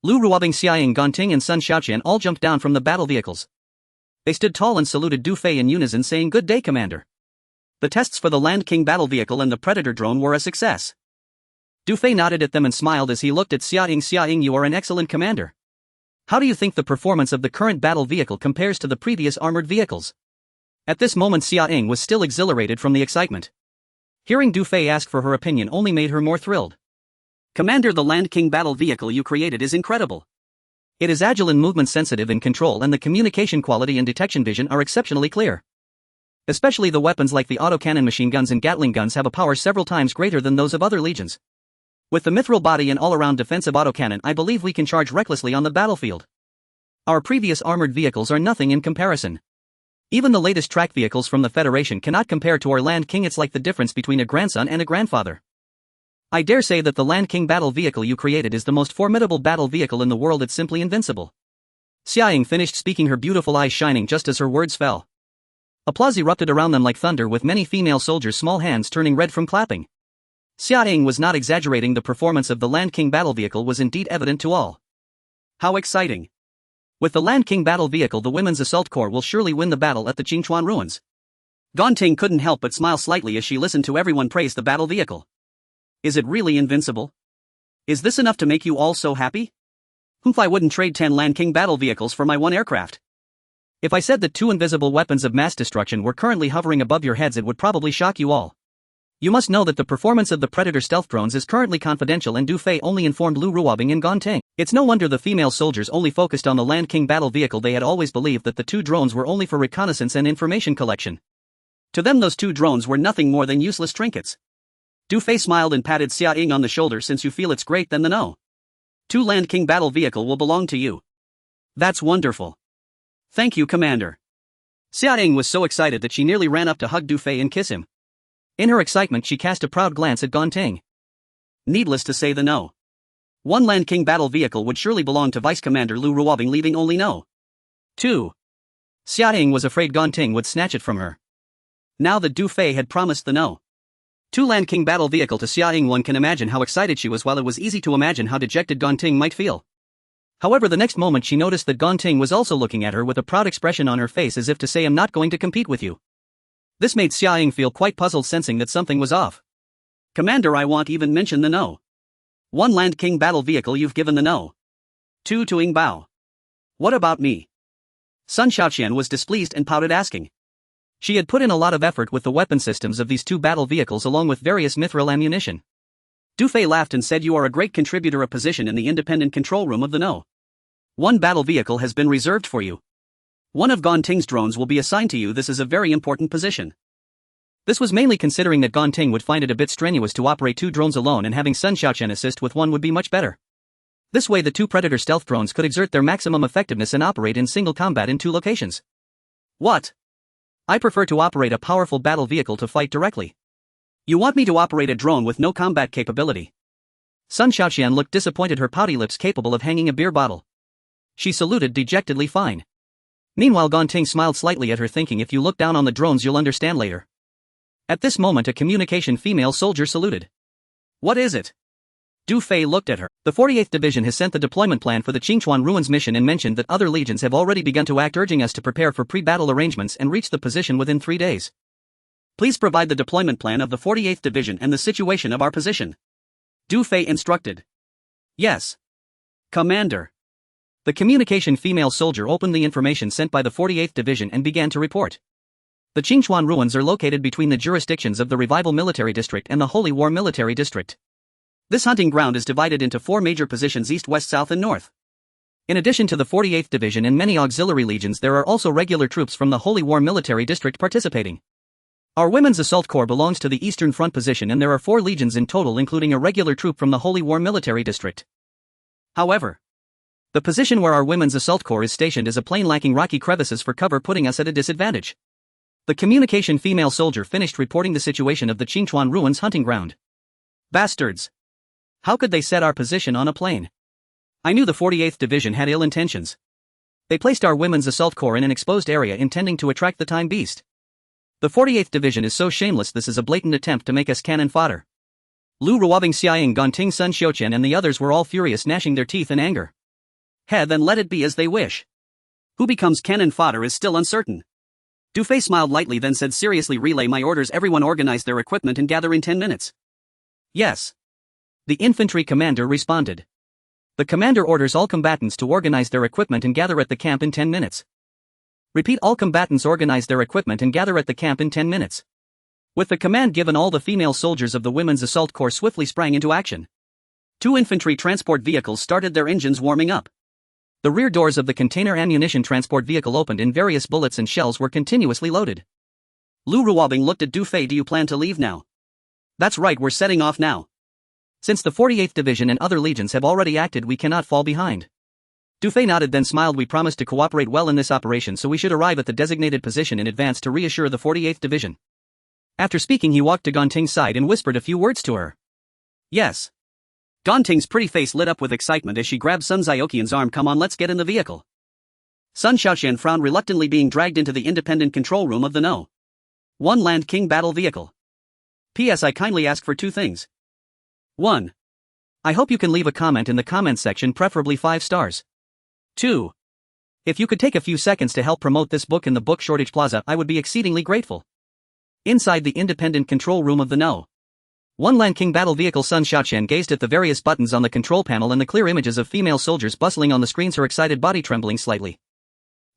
Lu Ruobing, Xiaoying, Guanting and Sun Xiaoqian all jumped down from the battle vehicles. They stood tall and saluted Du Fei in unison, saying, "Good day, Commander." The tests for the Land King battle vehicle and the Predator drone were a success. Du Fei nodded at them and smiled as he looked at Xiaoying. Xiaoying, you are an excellent commander. How do you think the performance of the current battle vehicle compares to the previous armored vehicles? At this moment, Xiaoying was still exhilarated from the excitement. Hearing Du Fei ask for her opinion only made her more thrilled. Commander, the Land King battle vehicle you created is incredible. It is agile and movement sensitive in control, and the communication quality and detection vision are exceptionally clear. Especially the weapons like the autocannon machine guns and Gatling guns have a power several times greater than those of other legions. With the mithril body and all-around defensive autocannon, I believe we can charge recklessly on the battlefield. Our previous armored vehicles are nothing in comparison. Even the latest track vehicles from the Federation cannot compare to our Land King. It's like the difference between a grandson and a grandfather. I dare say that the Land King battle vehicle you created is the most formidable battle vehicle in the world. It's simply invincible. Xiaoying finished speaking, her beautiful eyes shining just as her words fell. Applause erupted around them like thunder, with many female soldiers' small hands turning red from clapping. Xiaoying was not exaggerating. The performance of the Land King battle vehicle was indeed evident to all. How exciting! With the Land King battle vehicle, the Women's Assault Corps will surely win the battle at the Qingchuan ruins. Guanting couldn't help but smile slightly as she listened to everyone praise the battle vehicle. Is it really invincible? Is this enough to make you all so happy? Humph, I wouldn't trade 10 Land King battle vehicles for my 1 aircraft. If I said that 2 invisible weapons of mass destruction were currently hovering above your heads, it would probably shock you all. You must know that the performance of the Predator stealth drones is currently confidential, and Du Fei only informed Lu Ruobing and Guanting. It's no wonder the female soldiers only focused on the Land King battle vehicle. They had always believed that the 2 drones were only for reconnaissance and information collection. To them, those 2 drones were nothing more than useless trinkets. Du Fei smiled and patted Xiaoying on the shoulder. Since you feel it's great, then the no. 2 Land King battle vehicle will belong to you. That's wonderful. Thank you, Commander. Xiaoying was so excited that she nearly ran up to hug Du Fei and kiss him. In her excitement, she cast a proud glance at Guanting. Needless to say, the no. One Land King battle vehicle would surely belong to Vice Commander Lu Ruobing, leaving only No. 2. Xia Ying was afraid Gonting would snatch it from her. Now that Du Fei had promised the No. 2 Land King battle vehicle to Xia Ying, one can imagine how excited she was, while it was easy to imagine how dejected Gonting might feel. However, the next moment she noticed that Gonting was also looking at her with a proud expression on her face, as if to say, "I'm not going to compete with you." This made Xia Ying feel quite puzzled, sensing that something was off. "Commander, I won't even mention the No. 1 Land King battle vehicle you've given the No. 2 to Ying Bao. What about me?" Sun Xiaoqian was displeased and pouted, asking. She had put in a lot of effort with the weapon systems of these 2 battle vehicles along with various mithril ammunition. Du Fei laughed and said, "You are a great contributor. A position in the independent control room of the No. 1 battle vehicle has been reserved for you. One of Gonting's drones will be assigned to you. This is a very important position." This was mainly considering that Gonting would find it a bit strenuous to operate 2 drones alone, and having Sun Xiaoqian assist with one would be much better. This way the 2 Predator stealth drones could exert their maximum effectiveness and operate in single combat in 2 locations. "What? I prefer to operate a powerful battle vehicle to fight directly. You want me to operate a drone with no combat capability?" Sun Xiaoqian looked disappointed, her pouty lips capable of hanging a beer bottle. She saluted dejectedly, "Fine." Meanwhile Gonting smiled slightly at her, thinking, "If you look down on the drones you'll understand later." At this moment a communication female soldier saluted. "What is it?" Du Fei looked at her. "The 48th Division has sent the deployment plan for the Qingchuan Ruins mission and mentioned that other legions have already begun to act, urging us to prepare for pre-battle arrangements and reach the position within 3 days. Please provide the deployment plan of the 48th Division and the situation of our position." Du Fei instructed. "Yes, Commander." The communication female soldier opened the information sent by the 48th Division and began to report. The Qingchuan Ruins are located between the jurisdictions of the Revival Military District and the Holy War Military District. This hunting ground is divided into 4 major positions: east, west, south and north. In addition to the 48th Division and many auxiliary legions, there are also regular troops from the Holy War Military District participating. Our Women's Assault Corps belongs to the Eastern Front position, and there are 4 legions in total, including a regular troop from the Holy War Military District. However, the position where our Women's Assault Corps is stationed is a plain lacking rocky crevices for cover, putting us at a disadvantage. The communication female soldier finished reporting the situation of the Qingchuan Ruins hunting ground. "Bastards! How could they set our position on a plain? I knew the 48th Division had ill intentions. They placed our Women's Assault Corps in an exposed area intending to attract the time beast. The 48th Division is so shameless. This is a blatant attempt to make us cannon fodder." Lu Ruobing, Xia Ying, Gonting, Sun Xiaoqian and the others were all furious, gnashing their teeth in anger. Then let it be as they wish. Who becomes cannon fodder is still uncertain. Du Fei smiled lightly, then said seriously, "Relay my orders. Everyone organize their equipment and gather in 10 minutes. "Yes." The infantry commander responded. The commander orders all combatants to organize their equipment and gather at the camp in 10 minutes. Repeat, all combatants organize their equipment and gather at the camp in 10 minutes. With the command given, all the female soldiers of the Women's Assault Corps swiftly sprang into action. 2 infantry transport vehicles started their engines warming up. The rear doors of the container ammunition transport vehicle opened and various bullets and shells were continuously loaded. Lu Ruobing looked at Du Fei. "Do you plan to leave now?" "That's right, we're setting off now. Since the 48th Division and other legions have already acted, we cannot fall behind." Du Fei nodded, then smiled. "We promised to cooperate well in this operation, so we should arrive at the designated position in advance to reassure the 48th Division." After speaking, he walked to Gonting's side and whispered a few words to her. "Yes." Gonting's pretty face lit up with excitement as she grabbed Sun Xiaoqian's arm. "Come on, let's get in the vehicle." Sun Xiaoqian frowned, reluctantly being dragged into the independent control room of the No. 1 Land King battle vehicle. "P.S. I kindly ask for 2 things. 1. I hope you can leave a comment in the comments section, preferably 5 stars. 2. If you could take a few seconds to help promote this book in the Book Shortage Plaza, I would be exceedingly grateful." Inside the independent control room of the No. 1 Land King battle vehicle, Sun Xiaoqian gazed at the various buttons on the control panel and the clear images of female soldiers bustling on the screens, her excited body trembling slightly.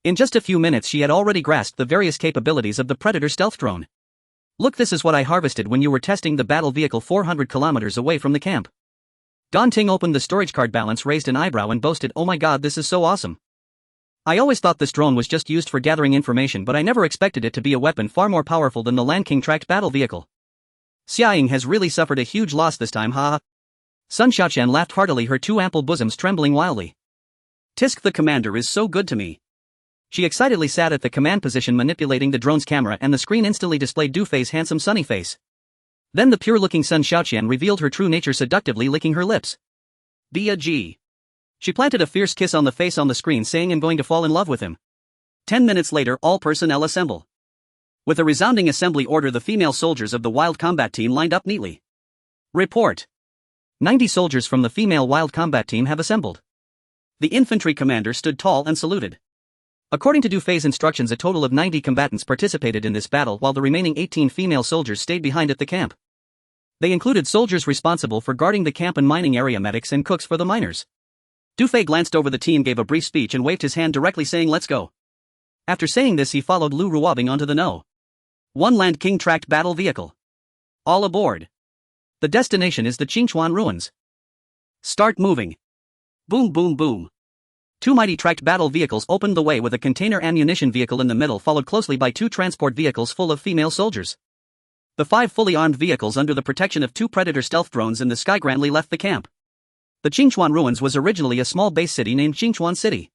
In just a few minutes she had already grasped the various capabilities of the Predator stealth drone. "Look, this is what I harvested when you were testing the battle vehicle 400 kilometers away from the camp." Gonting opened the storage card balance, raised an eyebrow and boasted, "Oh my god, this is so awesome. I always thought this drone was just used for gathering information, but I never expected it to be a weapon far more powerful than the Land King tracked battle vehicle. Xia Ying has really suffered a huge loss this time, haha." Sun Xiaoqian laughed heartily, her 2 ample bosoms trembling wildly. "Tisk, the commander is so good to me." She excitedly sat at the command position, manipulating the drone's camera, and the screen instantly displayed Du Fei's handsome sunny face. Then the pure-looking Sun Xiaoqian revealed her true nature, seductively licking her lips. Be a G. She planted a fierce kiss on the face on the screen saying I'm going to fall in love with him. 10 minutes later all personnel assemble. With a resounding assembly order the female soldiers of the Wild Combat Team lined up neatly. Report. 90 soldiers from the female Wild Combat Team have assembled. The infantry commander stood tall and saluted. According to Dufay's instructions a total of 90 combatants participated in this battle while the remaining 18 female soldiers stayed behind at the camp. They included soldiers responsible for guarding the camp and mining area, medics and cooks for the miners. Dufay glanced over the team, gave a brief speech and waved his hand directly saying let's go. After saying this he followed Lu Ruobing onto the No. 1 Land King tracked battle vehicle. All aboard. The destination is the Qingchuan ruins. Start moving. Boom boom boom. 2 mighty tracked battle vehicles opened the way with a container ammunition vehicle in the middle followed closely by 2 transport vehicles full of female soldiers. The 5 fully armed vehicles under the protection of 2 Predator stealth drones in the sky grandly left the camp. The Qingchuan ruins was originally a small base city named Qingchuan City.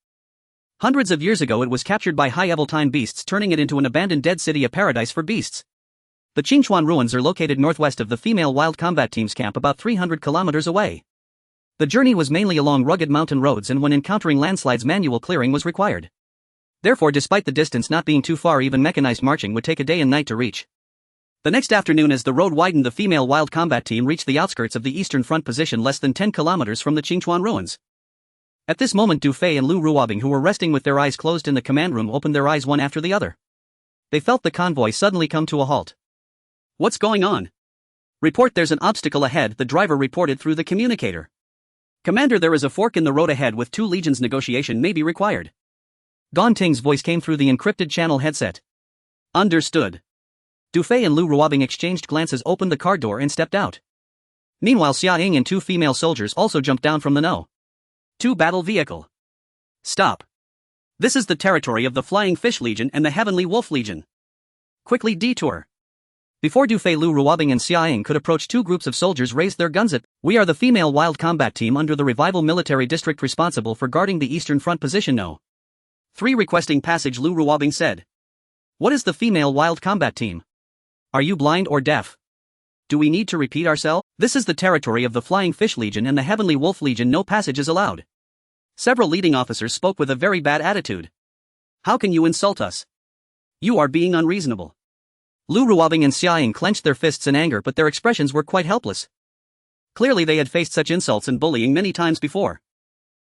Hundreds of years ago it was captured by high Evoltine beasts turning it into an abandoned dead city, a paradise for beasts. The Qingchuan ruins are located northwest of the female Wild Combat Team's camp about 300 kilometers away. The journey was mainly along rugged mountain roads and when encountering landslides manual clearing was required. Therefore despite the distance not being too far even mechanized marching would take a day and night to reach. The next afternoon as the road widened the female Wild Combat Team reached the outskirts of the Eastern Front position less than 10 kilometers from the Qingchuan ruins. At this moment Dufay and Lu Ruobing, who were resting with their eyes closed in the command room, opened their eyes one after the other. They felt the convoy suddenly come to a halt. What's going on? Report, there's an obstacle ahead, the driver reported through the communicator. Commander, there is a fork in the road ahead with 2 legions, negotiation may be required. Gong Ting's voice came through the encrypted channel headset. Understood. Dufay and Lu Ruobing exchanged glances, opened the car door and stepped out. Meanwhile Xia Ying and 2 female soldiers also jumped down from the No. 2 battle vehicle. Stop. This is the territory of the Flying Fish Legion and the Heavenly Wolf Legion. Quickly detour. Before Dufay, Lu Ruobing and Xia Ying could approach, 2 groups of soldiers raised their guns at. We are the female Wild Combat Team under the Revival Military District responsible for guarding the Eastern Front position No. 3 requesting passage, Lu Ruobing said. What is the female Wild Combat Team? Are you blind or deaf? Do we need to repeat ourselves? This is the territory of the Flying Fish Legion and the Heavenly Wolf Legion, no passage is allowed. Several leading officers spoke with a very bad attitude. How can you insult us? You are being unreasonable. Lu Ruobing and Xia Ying clenched their fists in anger, but their expressions were quite helpless. Clearly they had faced such insults and bullying many times before.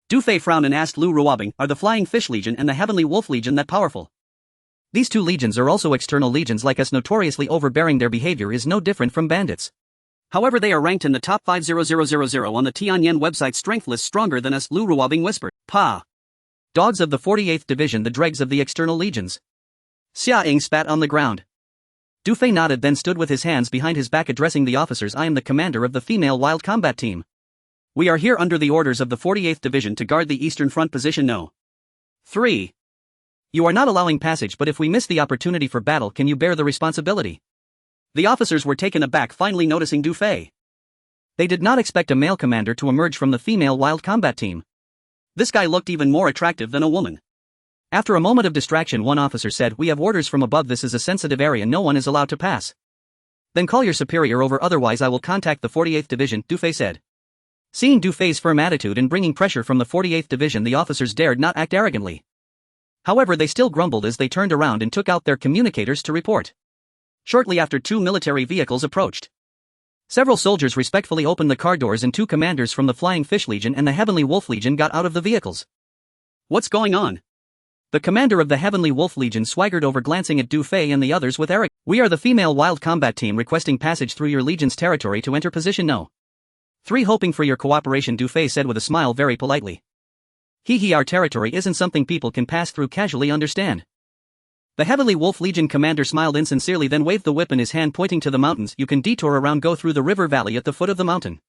Dufay frowned and asked Lu Ruobing, are the Flying Fish Legion and the Heavenly Wolf Legion that powerful? These 2 legions are also external legions like us, notoriously overbearing. Their behavior is no different from bandits. However, they are ranked in the top 50000 on the Tianyan website strength list, stronger than us, Lu Ruobing whispered. Pa! Dogs of the 48th Division, the dregs of the external legions. Xia Ying spat on the ground. Dufay nodded, then stood with his hands behind his back addressing the officers. I am the commander of the female Wild Combat Team. We are here under the orders of the 48th Division to guard the Eastern Front position No. 3. You are not allowing passage, but if we miss the opportunity for battle, can you bear the responsibility? The officers were taken aback, finally noticing Dufay. They did not expect a male commander to emerge from the female Wild Combat Team. This guy looked even more attractive than a woman. After a moment of distraction, one officer said, we have orders from above, this is a sensitive area, no one is allowed to pass. Then call your superior over, otherwise I will contact the 48th Division, Dufay said. Seeing Dufay's firm attitude and bringing pressure from the 48th Division, the officers dared not act arrogantly. However, they still grumbled as they turned around and took out their communicators to report. Shortly after, 2 military vehicles approached. Several soldiers respectfully opened the car doors and 2 commanders from the Flying Fish Legion and the Heavenly Wolf Legion got out of the vehicles. What's going on? The commander of the Heavenly Wolf Legion swaggered over, glancing at Dufay and the others with arrogance. We are the female Wild Combat Team requesting passage through your legion's territory to enter position No. 3, hoping for your cooperation, Dufay said with a smile very politely. Our territory isn't something people can pass through casually, understand? The Heavenly Wolf Legion commander smiled insincerely, then waved the whip in his hand pointing to the mountains. You can detour around, go through the river valley at the foot of the mountain.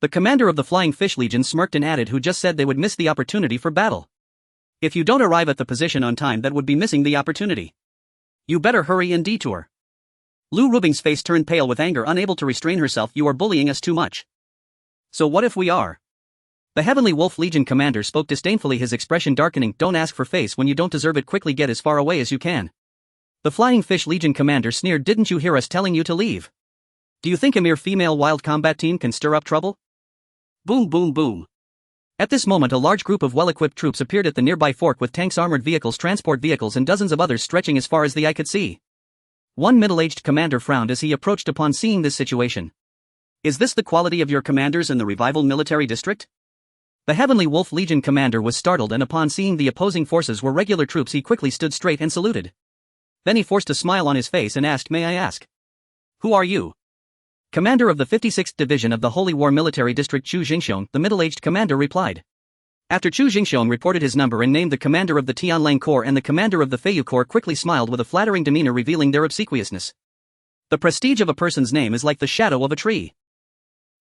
The commander of the Flying Fish Legion smirked and added, who just said they would miss the opportunity for battle. If you don't arrive at the position on time, that would be missing the opportunity. You better hurry and detour. Lu Ruobing's face turned pale with anger, unable to restrain herself. You are bullying us too much. So what if we are? The Heavenly Wolf Legion commander spoke disdainfully, his expression darkening. Don't ask for face when you don't deserve it, quickly get as far away as you can. The Flying Fish Legion commander sneered, didn't you hear us telling you to leave? Do you think a mere female Wild Combat Team can stir up trouble? Boom boom boom. At this moment a large group of well-equipped troops appeared at the nearby fork with tanks, armored vehicles, transport vehicles and dozens of others stretching as far as the eye could see. One middle-aged commander frowned as he approached upon seeing this situation. Is this the quality of your commanders in the revival military district? The Heavenly Wolf Legion commander was startled, and upon seeing the opposing forces were regular troops he quickly stood straight and saluted. Then he forced a smile on his face and asked, "May I ask? Who are you?" "Commander of the 56th Division of the Holy War Military District, Chu Jingxiong," the middle-aged commander replied. After Chu Jingxiong reported his number and named the commander of the Tianlang Corps and the commander of the Feiyu Corps quickly smiled with a flattering demeanor revealing their obsequiousness. The prestige of a person's name is like the shadow of a tree.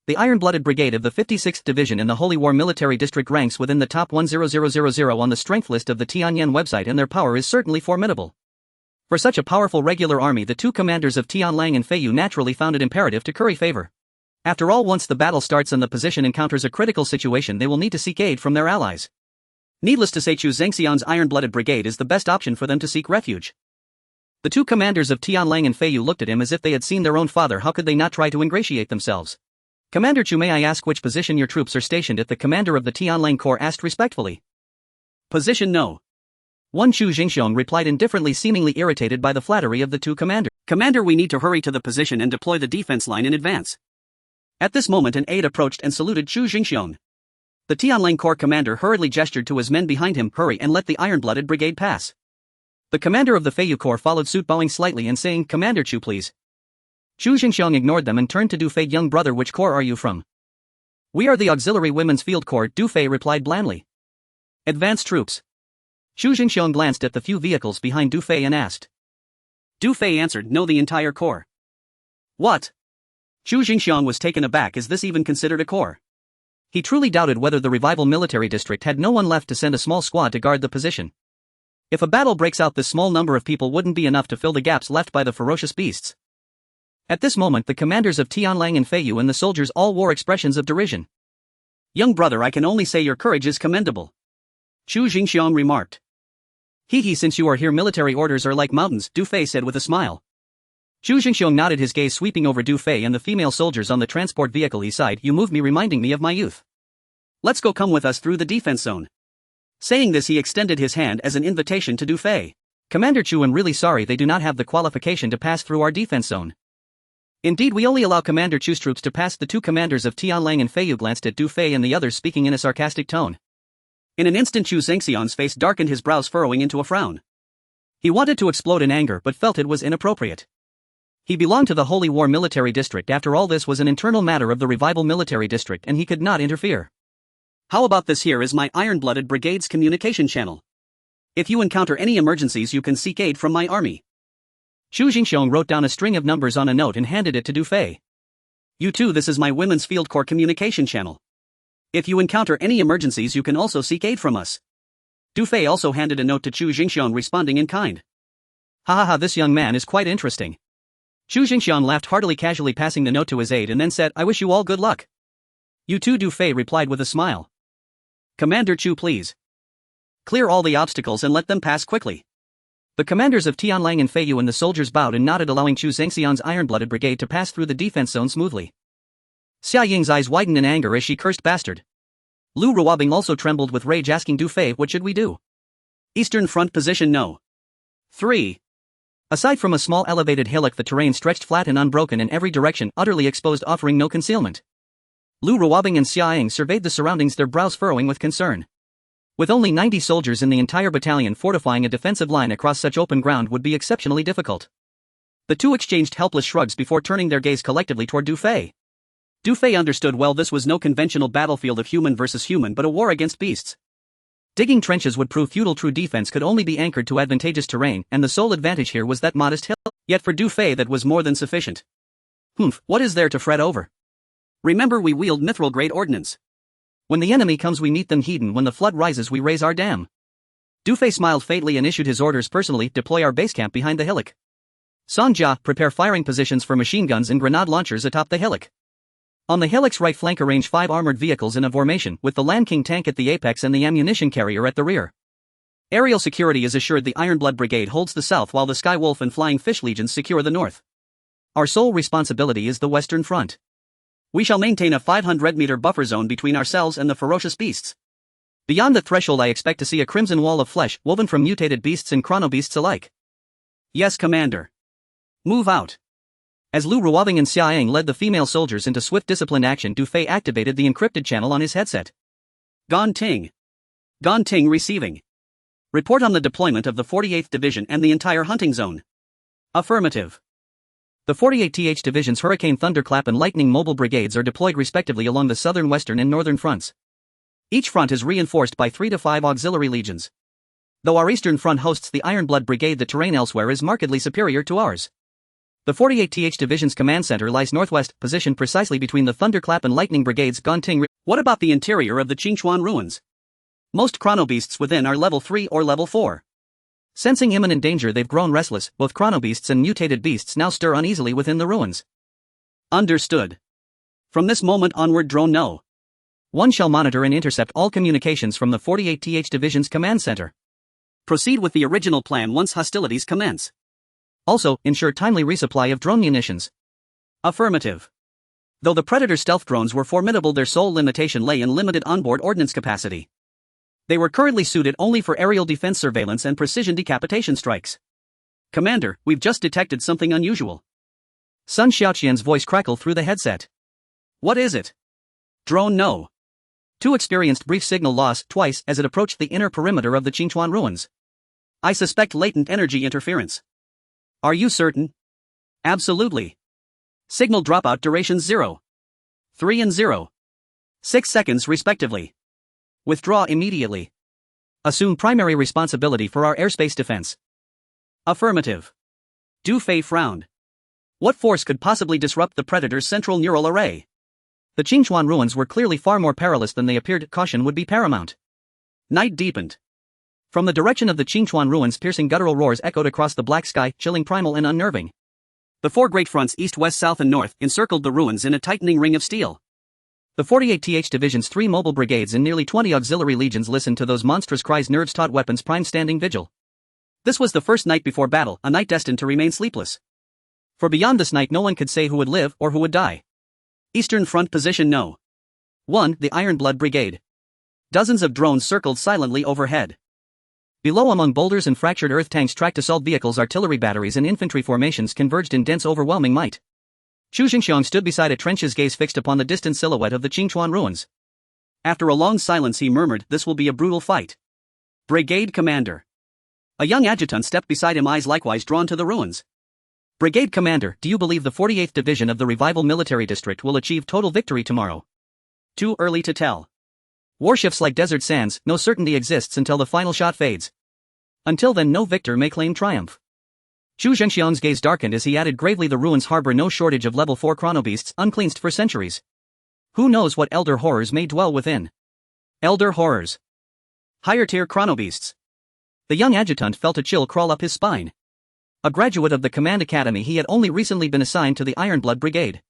The Iron-Blooded Brigade of the 56th Division in the Holy War Military District ranks within the top 100,000 on the strength list of the Tianyan website, and their power is certainly formidable. For such a powerful regular army, the two commanders of Tianlang and Feiyu naturally found it imperative to curry favor. After all, once the battle starts and the position encounters a critical situation, they will need to seek aid from their allies. Needless to say, Chu Zhengxian's Iron-Blooded Brigade is the best option for them to seek refuge. The two commanders of Tianlang and Feiyu looked at him as if they had seen their own father. How could they not try to ingratiate themselves? "Commander Chu, may I ask which position your troops are stationed at?" the commander of the Tianlang Corps asked respectfully. "Position No. 1, Chu Jingxiong replied indifferently, seemingly irritated by the flattery of the two commanders. "Commander, we need to hurry to the position and deploy the defense line in advance." At this moment an aide approached and saluted Chu Jingxiong. The Tianlang Corps commander hurriedly gestured to his men behind him, "Hurry and let the Iron-Blooded Brigade pass." The commander of the Feiyu Corps followed suit, bowing slightly and saying, "Commander Chu, please." Chu Jingxiong ignored them and turned to Du Fei. "Young brother, which corps are you from?" "We are the Auxiliary Women's Field Corps," Du Fei replied blandly. "Advance troops." Chu Jingxiong glanced at the few vehicles behind Du Fei and asked. Du Fei answered, "No, the entire corps." "What?" Chu Jingxiong was taken aback. Is this even considered a corps? He truly doubted whether the Revival Military District had no one left to send a small squad to guard the position. If a battle breaks out, this small number of people wouldn't be enough to fill the gaps left by the ferocious beasts. At this moment the commanders of Tianlang and Feiyu and the soldiers all wore expressions of derision. "Young brother, I can only say your courage is commendable," Chu Jingxiong remarked. "Hee, since you are here, military orders are like mountains," Du Fei said with a smile. Chu Jingxiong nodded, his gaze sweeping over Du Fei and the female soldiers on the transport vehicle. He sighed, "You move me, reminding me of my youth. Let's go, come with us through the defense zone." Saying this, he extended his hand as an invitation to Du Fei. "Commander Chu, I'm really sorry, they do not have the qualification to pass through our defense zone. Indeed, we only allow Commander Chu's troops to pass." The two commanders of Tianlang and Feiyu glanced at Du Fei and the others, speaking in a sarcastic tone. In an instant Chu Zhengxian's face darkened, his brows furrowing into a frown. He wanted to explode in anger but felt it was inappropriate. He belonged to the Holy War Military District. After all, this was an internal matter of the Revival Military District and he could not interfere. "How about this? Here is my Iron-Blooded Brigade's communication channel. If you encounter any emergencies, you can seek aid from my army." Chu Jingxiong wrote down a string of numbers on a note and handed it to Du Fei. "You too, this is my Women's Field Corps communication channel. If you encounter any emergencies, you can also seek aid from us." Du Fei also handed a note to Chu Jingxiong, responding in kind. "Ha, this young man is quite interesting." Chu Jingxiong laughed heartily, casually passing the note to his aide, and then said, "I wish you all good luck." "You too," Du Fei replied with a smile. "Commander Chu, please clear all the obstacles and let them pass quickly." The commanders of Tianlang and Feiyu and the soldiers bowed and nodded, allowing Chu Zhengxian's Iron-Blooded Brigade to pass through the defense zone smoothly. Xia Ying's eyes widened in anger as she cursed, "Bastard." Lu Ruobing also trembled with rage, asking Du Fei, "What should we do?" "Eastern Front Position No. 3. Aside from a small elevated hillock, the terrain stretched flat and unbroken in every direction, utterly exposed, offering no concealment. Lu Ruobing and Xia Ying surveyed the surroundings, their brows furrowing with concern. With only 90 soldiers in the entire battalion, fortifying a defensive line across such open ground would be exceptionally difficult. The two exchanged helpless shrugs before turning their gaze collectively toward Du Fei. Du Fei understood well this was no conventional battlefield of human versus human but a war against beasts. Digging trenches would prove futile. True defense could only be anchored to advantageous terrain, and the sole advantage here was that modest hill. Yet for Du Fei that was more than sufficient. What is there to fret over? Remember, we wield mithril-grade ordnance. When the enemy comes, we meet them heeding. When the flood rises, we raise our dam. Du Fei smiled faintly and issued his orders personally: deploy our base camp behind the hillock. Song-Jia, prepare firing positions for machine guns and grenade launchers atop the hillock. On the hillock's right flank, arrange 5 armored vehicles in a formation, with the Land King tank at the apex and the ammunition carrier at the rear. Aerial security is assured. The Iron-Blood Brigade holds the south while the Sky Wolf and Flying Fish Legions secure the north. Our sole responsibility is the Western Front. We shall maintain a 500-meter buffer zone between ourselves and the ferocious beasts. Beyond the threshold I expect to see a crimson wall of flesh woven from mutated beasts and chronobeasts alike. Yes, Commander. Move out. As Lu Ruobing and Xiaoyang led the female soldiers into swift disciplined action, Du Fei activated the encrypted channel on his headset. Gan Ting. Gan Ting receiving. Report on the deployment of the 48th Division and the entire hunting zone. Affirmative. The 48th Division's Hurricane Thunderclap and Lightning Mobile Brigades are deployed respectively along the southern, western and northern fronts. Each front is reinforced by 3 to 5 auxiliary legions. Though our eastern front hosts the Ironblood Brigade, the terrain elsewhere is markedly superior to ours. The 48th Division's command center lies northwest, positioned precisely between the Thunderclap and Lightning Brigades. Ganting. What about the interior of the Qingchuan ruins? Most chronobeasts within are level 3 or level 4. Sensing imminent danger, they've grown restless. Both chronobeasts and mutated beasts now stir uneasily within the ruins. Understood. From this moment onward, Drone No. 1 shall monitor and intercept all communications from the 48th Division's command center. Proceed with the original plan once hostilities commence. Also, ensure timely resupply of drone munitions. Affirmative. Though the Predator stealth drones were formidable, their sole limitation lay in limited onboard ordnance capacity. They were currently suited only for aerial defense surveillance and precision decapitation strikes. Commander, we've just detected something unusual. Sun Xiaoqian's voice crackled through the headset. What is it? Drone No. 2 experienced brief signal loss twice as it approached the inner perimeter of the Qingchuan ruins. I suspect latent energy interference. Are you certain? Absolutely. Signal dropout durations 0, 3 and 0, 6 seconds respectively. Withdraw immediately. Assume primary responsibility for our airspace defense. Affirmative. Du Fei frowned. What force could possibly disrupt the Predator's central neural array? The Qingchuan ruins were clearly far more perilous than they appeared. Caution would be paramount. Night deepened. From the direction of the Qingchuan ruins, piercing guttural roars echoed across the black sky, chilling, primal and unnerving. The 4 great fronts east, west, south and north encircled the ruins in a tightening ring of steel. The 48th Division's 3 mobile brigades and nearly 20 auxiliary legions listened to those monstrous cries, nerves taut, weapons primed, standing vigil. This was the first night before battle, a night destined to remain sleepless. For beyond this night no one could say who would live or who would die. Eastern Front Position No. 1. The Ironblood Brigade. Dozens of drones circled silently overhead. Below, among boulders and fractured earth, tanks, tracked assault vehicles, artillery batteries and infantry formations converged in dense, overwhelming might. Chu Jingxiong stood beside a trench, his gaze fixed upon the distant silhouette of the Qingchuan ruins. After a long silence he murmured, "This will be a brutal fight." Brigade Commander. A young adjutant stepped beside him, eyes likewise drawn to the ruins. Brigade Commander, do you believe the 48th Division of the Revival Military District will achieve total victory tomorrow? Too early to tell. Warships like desert sands, no certainty exists until the final shot fades. Until then no victor may claim triumph. Chu Zhengxiang's gaze darkened as he added gravely, the ruins harbor no shortage of level 4 chronobeasts, uncleansed for centuries. Who knows what elder horrors may dwell within? Elder horrors. Higher tier chronobeasts. The young adjutant felt a chill crawl up his spine. A graduate of the Command Academy, he had only recently been assigned to the Ironblood Brigade.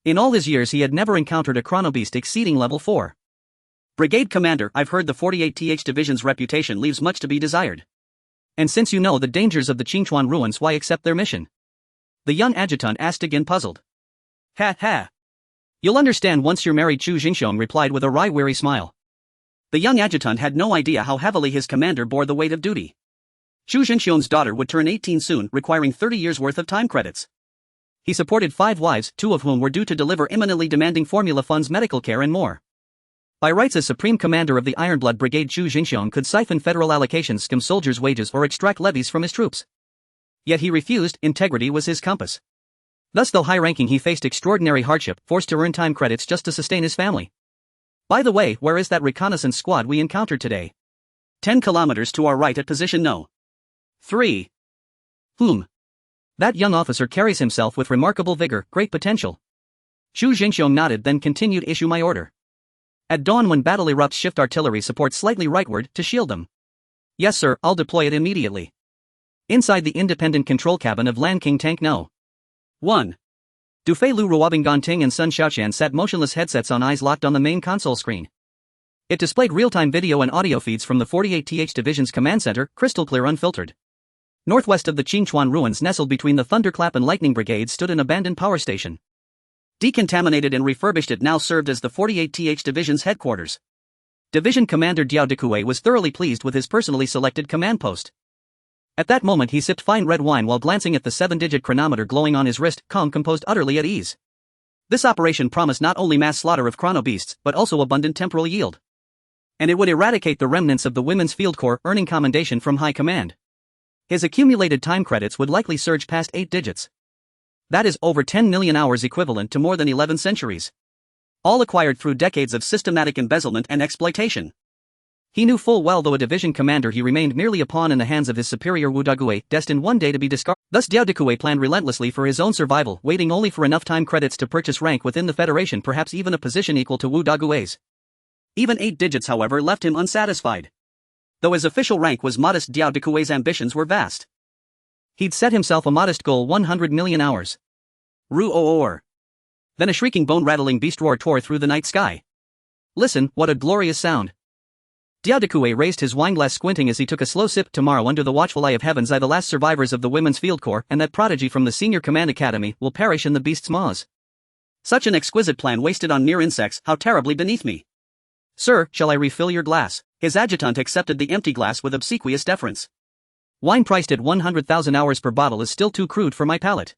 In all his years he had never encountered a chronobeast exceeding level 4. Brigade Commander, I've heard the 48th Division's reputation leaves much to be desired. And since you know the dangers of the Qingchuan ruins, why accept their mission? The young adjutant asked, again puzzled. Ha ha. You'll understand once you're married, Chu Jingxiong replied with a wry-weary smile. The young adjutant had no idea how heavily his commander bore the weight of duty. Chu Jingxiong's daughter would turn 18 soon, requiring 30 years' worth of time credits. He supported 5 wives, 2 of whom were due to deliver imminently demanding formula funds, medical care and more. By rights as Supreme Commander of the Ironblood Brigade, Chu Jingxiong could siphon federal allocations, skim soldiers' wages or extract levies from his troops. Yet he refused. Integrity was his compass. Thus, though high-ranking, he faced extraordinary hardship, forced to earn time credits just to sustain his family. By the way, where is that reconnaissance squad we encountered today? 10 kilometers to our right at position No. 3. That young officer carries himself with remarkable vigor, great potential. Chu Jingxiong nodded, then continued, issue my order. At dawn, when battle erupts, shift artillery support slightly rightward to shield them. Yes sir, I'll deploy it immediately. Inside the independent control cabin of Lan King Tank No. 1. Du Fei, Lu Ruobing, Ganting and Sun Xiaoqian sat motionless, headsets on, eyes locked on the main console screen. It displayed real-time video and audio feeds from the 48th Division's command center, crystal clear, unfiltered. Northwest of the Qingchuan ruins, nestled between the Thunderclap and Lightning Brigades, stood an abandoned power station. Decontaminated and refurbished, it now served as the 48th Division's headquarters. Division Commander Diao Dikue was thoroughly pleased with his personally selected command post. At that moment he sipped fine red wine while glancing at the 7-digit chronometer glowing on his wrist, calm, composed, utterly at ease. This operation promised not only mass slaughter of chrono beasts, but also abundant temporal yield. And it would eradicate the remnants of the Women's Field Corps, earning commendation from high command. His accumulated time credits would likely surge past 8 digits. That is over 10 million hours, equivalent to more than 11 centuries. All acquired through decades of systematic embezzlement and exploitation. He knew full well though a division commander he remained merely a pawn in the hands of his superior Wu Daguai, destined one day to be discarded. Thus Diao Dikue planned relentlessly for his own survival, waiting only for enough time credits to purchase rank within the Federation, perhaps even a position equal to Wu Daguai's. Even 8 digits, however, left him unsatisfied. Though his official rank was modest, Diao Dikue's ambitions were vast. He'd set himself a modest goal: 100 million hours. Ru-o-or. Then a shrieking, bone-rattling beast roar tore through the night sky. Listen, what a glorious sound. Diao Dikue raised his wineglass, squinting as he took a slow sip. Tomorrow, under the watchful eye of heavens, the last survivors of the Women's Field Corps and that prodigy from the Senior Command Academy will perish in the beast's maws. Such an exquisite plan wasted on mere insects, how terribly beneath me. Sir, shall I refill your glass? His adjutant accepted the empty glass with obsequious deference. Wine priced at 100,000 hours per bottle is still too crude for my palate.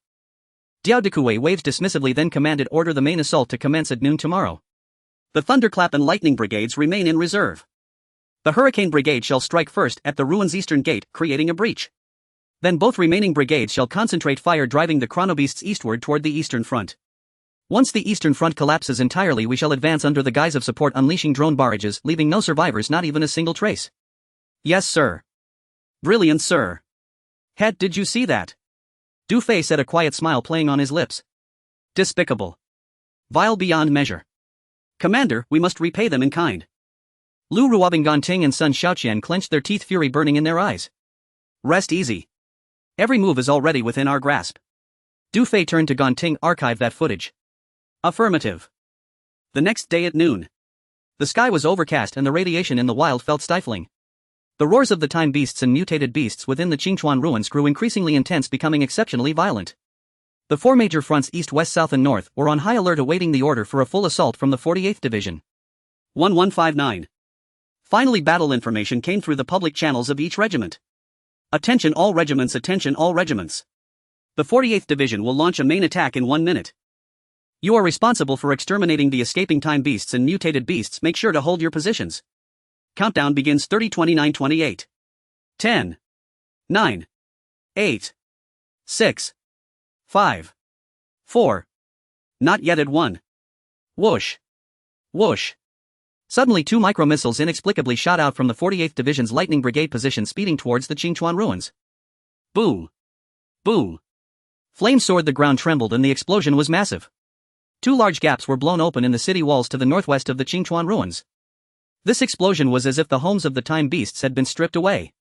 Diao Dikue waved dismissively, then commanded, order the main assault to commence at noon tomorrow. The Thunderclap and Lightning Brigades remain in reserve. The Hurricane Brigade shall strike first at the ruins' eastern gate, creating a breach. Then both remaining brigades shall concentrate fire, driving the chronobeasts eastward toward the eastern front. Once the eastern front collapses entirely, we shall advance under the guise of support, unleashing drone barrages, leaving no survivors, not even a single trace. Yes, sir. Brilliant, sir. Het, did you see that? Du Fei said, a quiet smile playing on his lips. Despicable. Vile beyond measure. Commander, we must repay them in kind. Lu Ruobing, Ganting and Sun Xiaoqian clenched their teeth, fury burning in their eyes. Rest easy. Every move is already within our grasp. Du Fei turned to Ganting, archive that footage. Affirmative. The next day at noon. The sky was overcast and the radiation in the wild felt stifling. The roars of the time beasts and mutated beasts within the Qingchuan ruins grew increasingly intense, becoming exceptionally violent. The 4 major fronts, east, west, south and north, were on high alert, awaiting the order for a full assault from the 48th Division. 1159. Finally, battle information came through the public channels of each regiment. Attention all regiments, attention all regiments. The 48th Division will launch a main attack in 1 minute. You are responsible for exterminating the escaping time beasts and mutated beasts. Make sure to hold your positions. Countdown begins 30, 29, 28. 10. 9. 8. 6. 5. 4. Not yet at 1. Whoosh. Whoosh. Suddenly 2 micro-missiles inexplicably shot out from the 48th Division's Lightning Brigade position, speeding towards the Qingchuan ruins. Boom. Boom. Flames soared, the ground trembled, and the explosion was massive. 2 large gaps were blown open in the city walls to the northwest of the Qingchuan ruins. This explosion was as if the homes of the time beasts had been stripped away.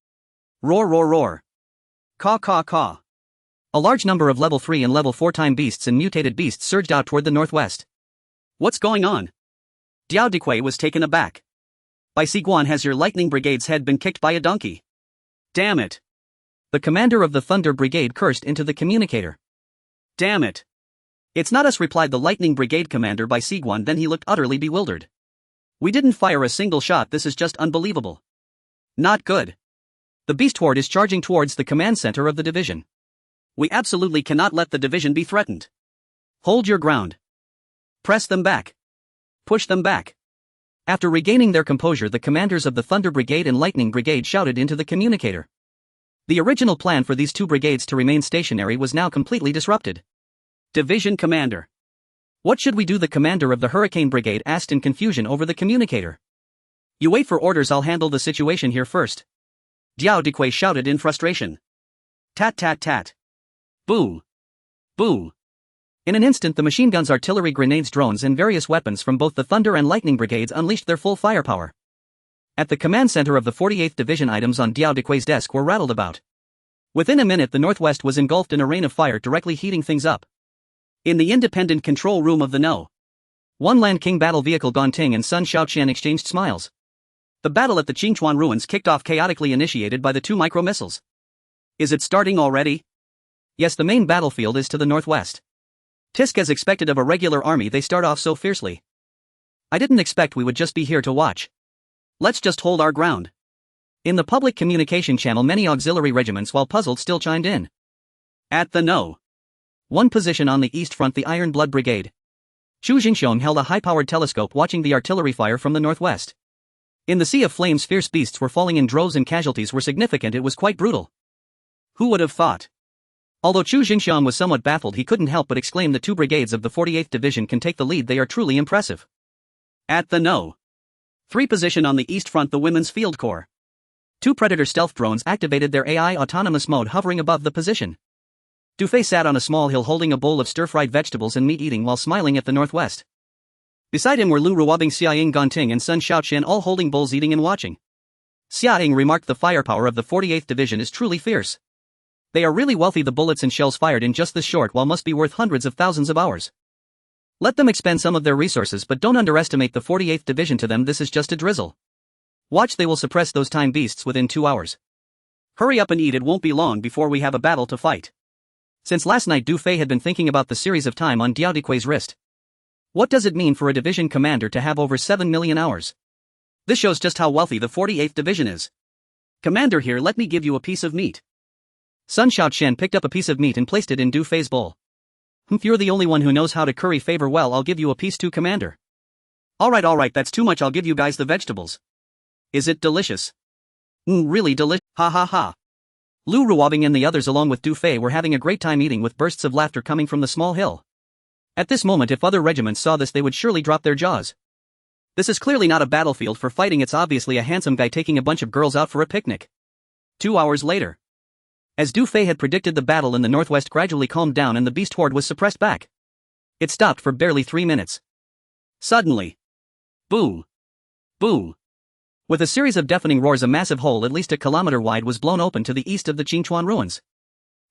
Roar, roar, roar. Caw, caw, caw. A large number of level 3 and level 4 time beasts and mutated beasts surged out toward the northwest. What's going on? Diao Dikue was taken aback. By Siguan, has your Lightning Brigade's head been kicked by a donkey? Damn it. The commander of the Thunder Brigade cursed into the communicator. Damn it. It's not us, replied the Lightning Brigade commander by Siguan, then he looked utterly bewildered. We didn't fire a single shot, this is just unbelievable. Not good. The beast horde is charging towards the command center of the division. We absolutely cannot let the division be threatened. Hold your ground. Press them back. Push them back. After regaining their composure, the commanders of the Thunder Brigade and Lightning Brigade shouted into the communicator. The original plan for these 2 brigades to remain stationary was now completely disrupted. Division commander. What should we do? The commander of the Hurricane Brigade asked in confusion over the communicator. You wait for orders, I'll handle the situation here first. Diao Dikue shouted in frustration. Tat tat tat. Boom. Boom. In an instant, the machine guns, artillery, grenades, drones and various weapons from both the Thunder and Lightning Brigades unleashed their full firepower. At the command center of the 48th Division, items on Diao Dikue's desk were rattled about. Within a minute, the northwest was engulfed in a rain of fire, directly heating things up. In the independent control room of the No. 1 Land King battle vehicle, Ganting and Sun Xiaoqian exchanged smiles. The battle at the Qingchuan ruins kicked off, chaotically initiated by the 2 micro-missiles. Is it starting already? Yes, the main battlefield is to the northwest. Tisk, as expected of a regular army, they start off so fiercely. I didn't expect we would just be here to watch. Let's just hold our ground. In the public communication channel, many auxiliary regiments, while puzzled, still chimed in. At the No. 1 position on the East Front, the Iron Blood Brigade. Chu Jingxiong held a high-powered telescope watching the artillery fire from the northwest. In the sea of flames, fierce beasts were falling in droves and casualties were significant. It was quite brutal. Who would have thought? Although Chu Jingxiong was somewhat baffled, he couldn't help but exclaim, the 2 brigades of the 48th Division can take the lead. They are truly impressive. At the No. 3 position on the East Front, the Women's Field Corps. 2 Predator stealth drones activated their AI autonomous mode, hovering above the position. Du Fei sat on a small hill holding a bowl of stir-fried vegetables and meat, eating while smiling at the northwest. Beside him were Lu Ruobing, Xiaoying Ganting and Sun Xiaoqian, all holding bowls, eating and watching. Xiaoying remarked, the firepower of the 48th Division is truly fierce. They are really wealthy. The bullets and shells fired in just this short while must be worth hundreds of thousands of hours. Let them expend some of their resources, but don't underestimate the 48th Division. To them this is just a drizzle. Watch, they will suppress those time beasts within 2 hours. Hurry up and eat, it won't be long before we have a battle to fight. Since last night, Du Fei had been thinking about the series of time on Diao Dikui's wrist. What does it mean for a division commander to have over 7 million hours? This shows just how wealthy the 48th Division is. Commander, here, let me give you a piece of meat. Sun Xiaoqian picked up a piece of meat and placed it in Du Fei's bowl. If you're the only one who knows how to curry favor, well, I'll give you a piece too, Commander. Alright, that's too much, I'll give you guys the vegetables. Is it delicious? Really delicious, ha ha ha. Lu Ruobing and the others along with Du Fei were having a great time eating, with bursts of laughter coming from the small hill. At this moment, if other regiments saw this, they would surely drop their jaws. This is clearly not a battlefield for fighting, it's obviously a handsome guy taking a bunch of girls out for a picnic. 2 hours later. As Du Fei had predicted, the battle in the northwest gradually calmed down and the beast horde was suppressed back. It stopped for barely 3 minutes. Suddenly. Boo! Boo! With a series of deafening roars, a massive hole at least a kilometer wide was blown open to the east of the Qingchuan ruins.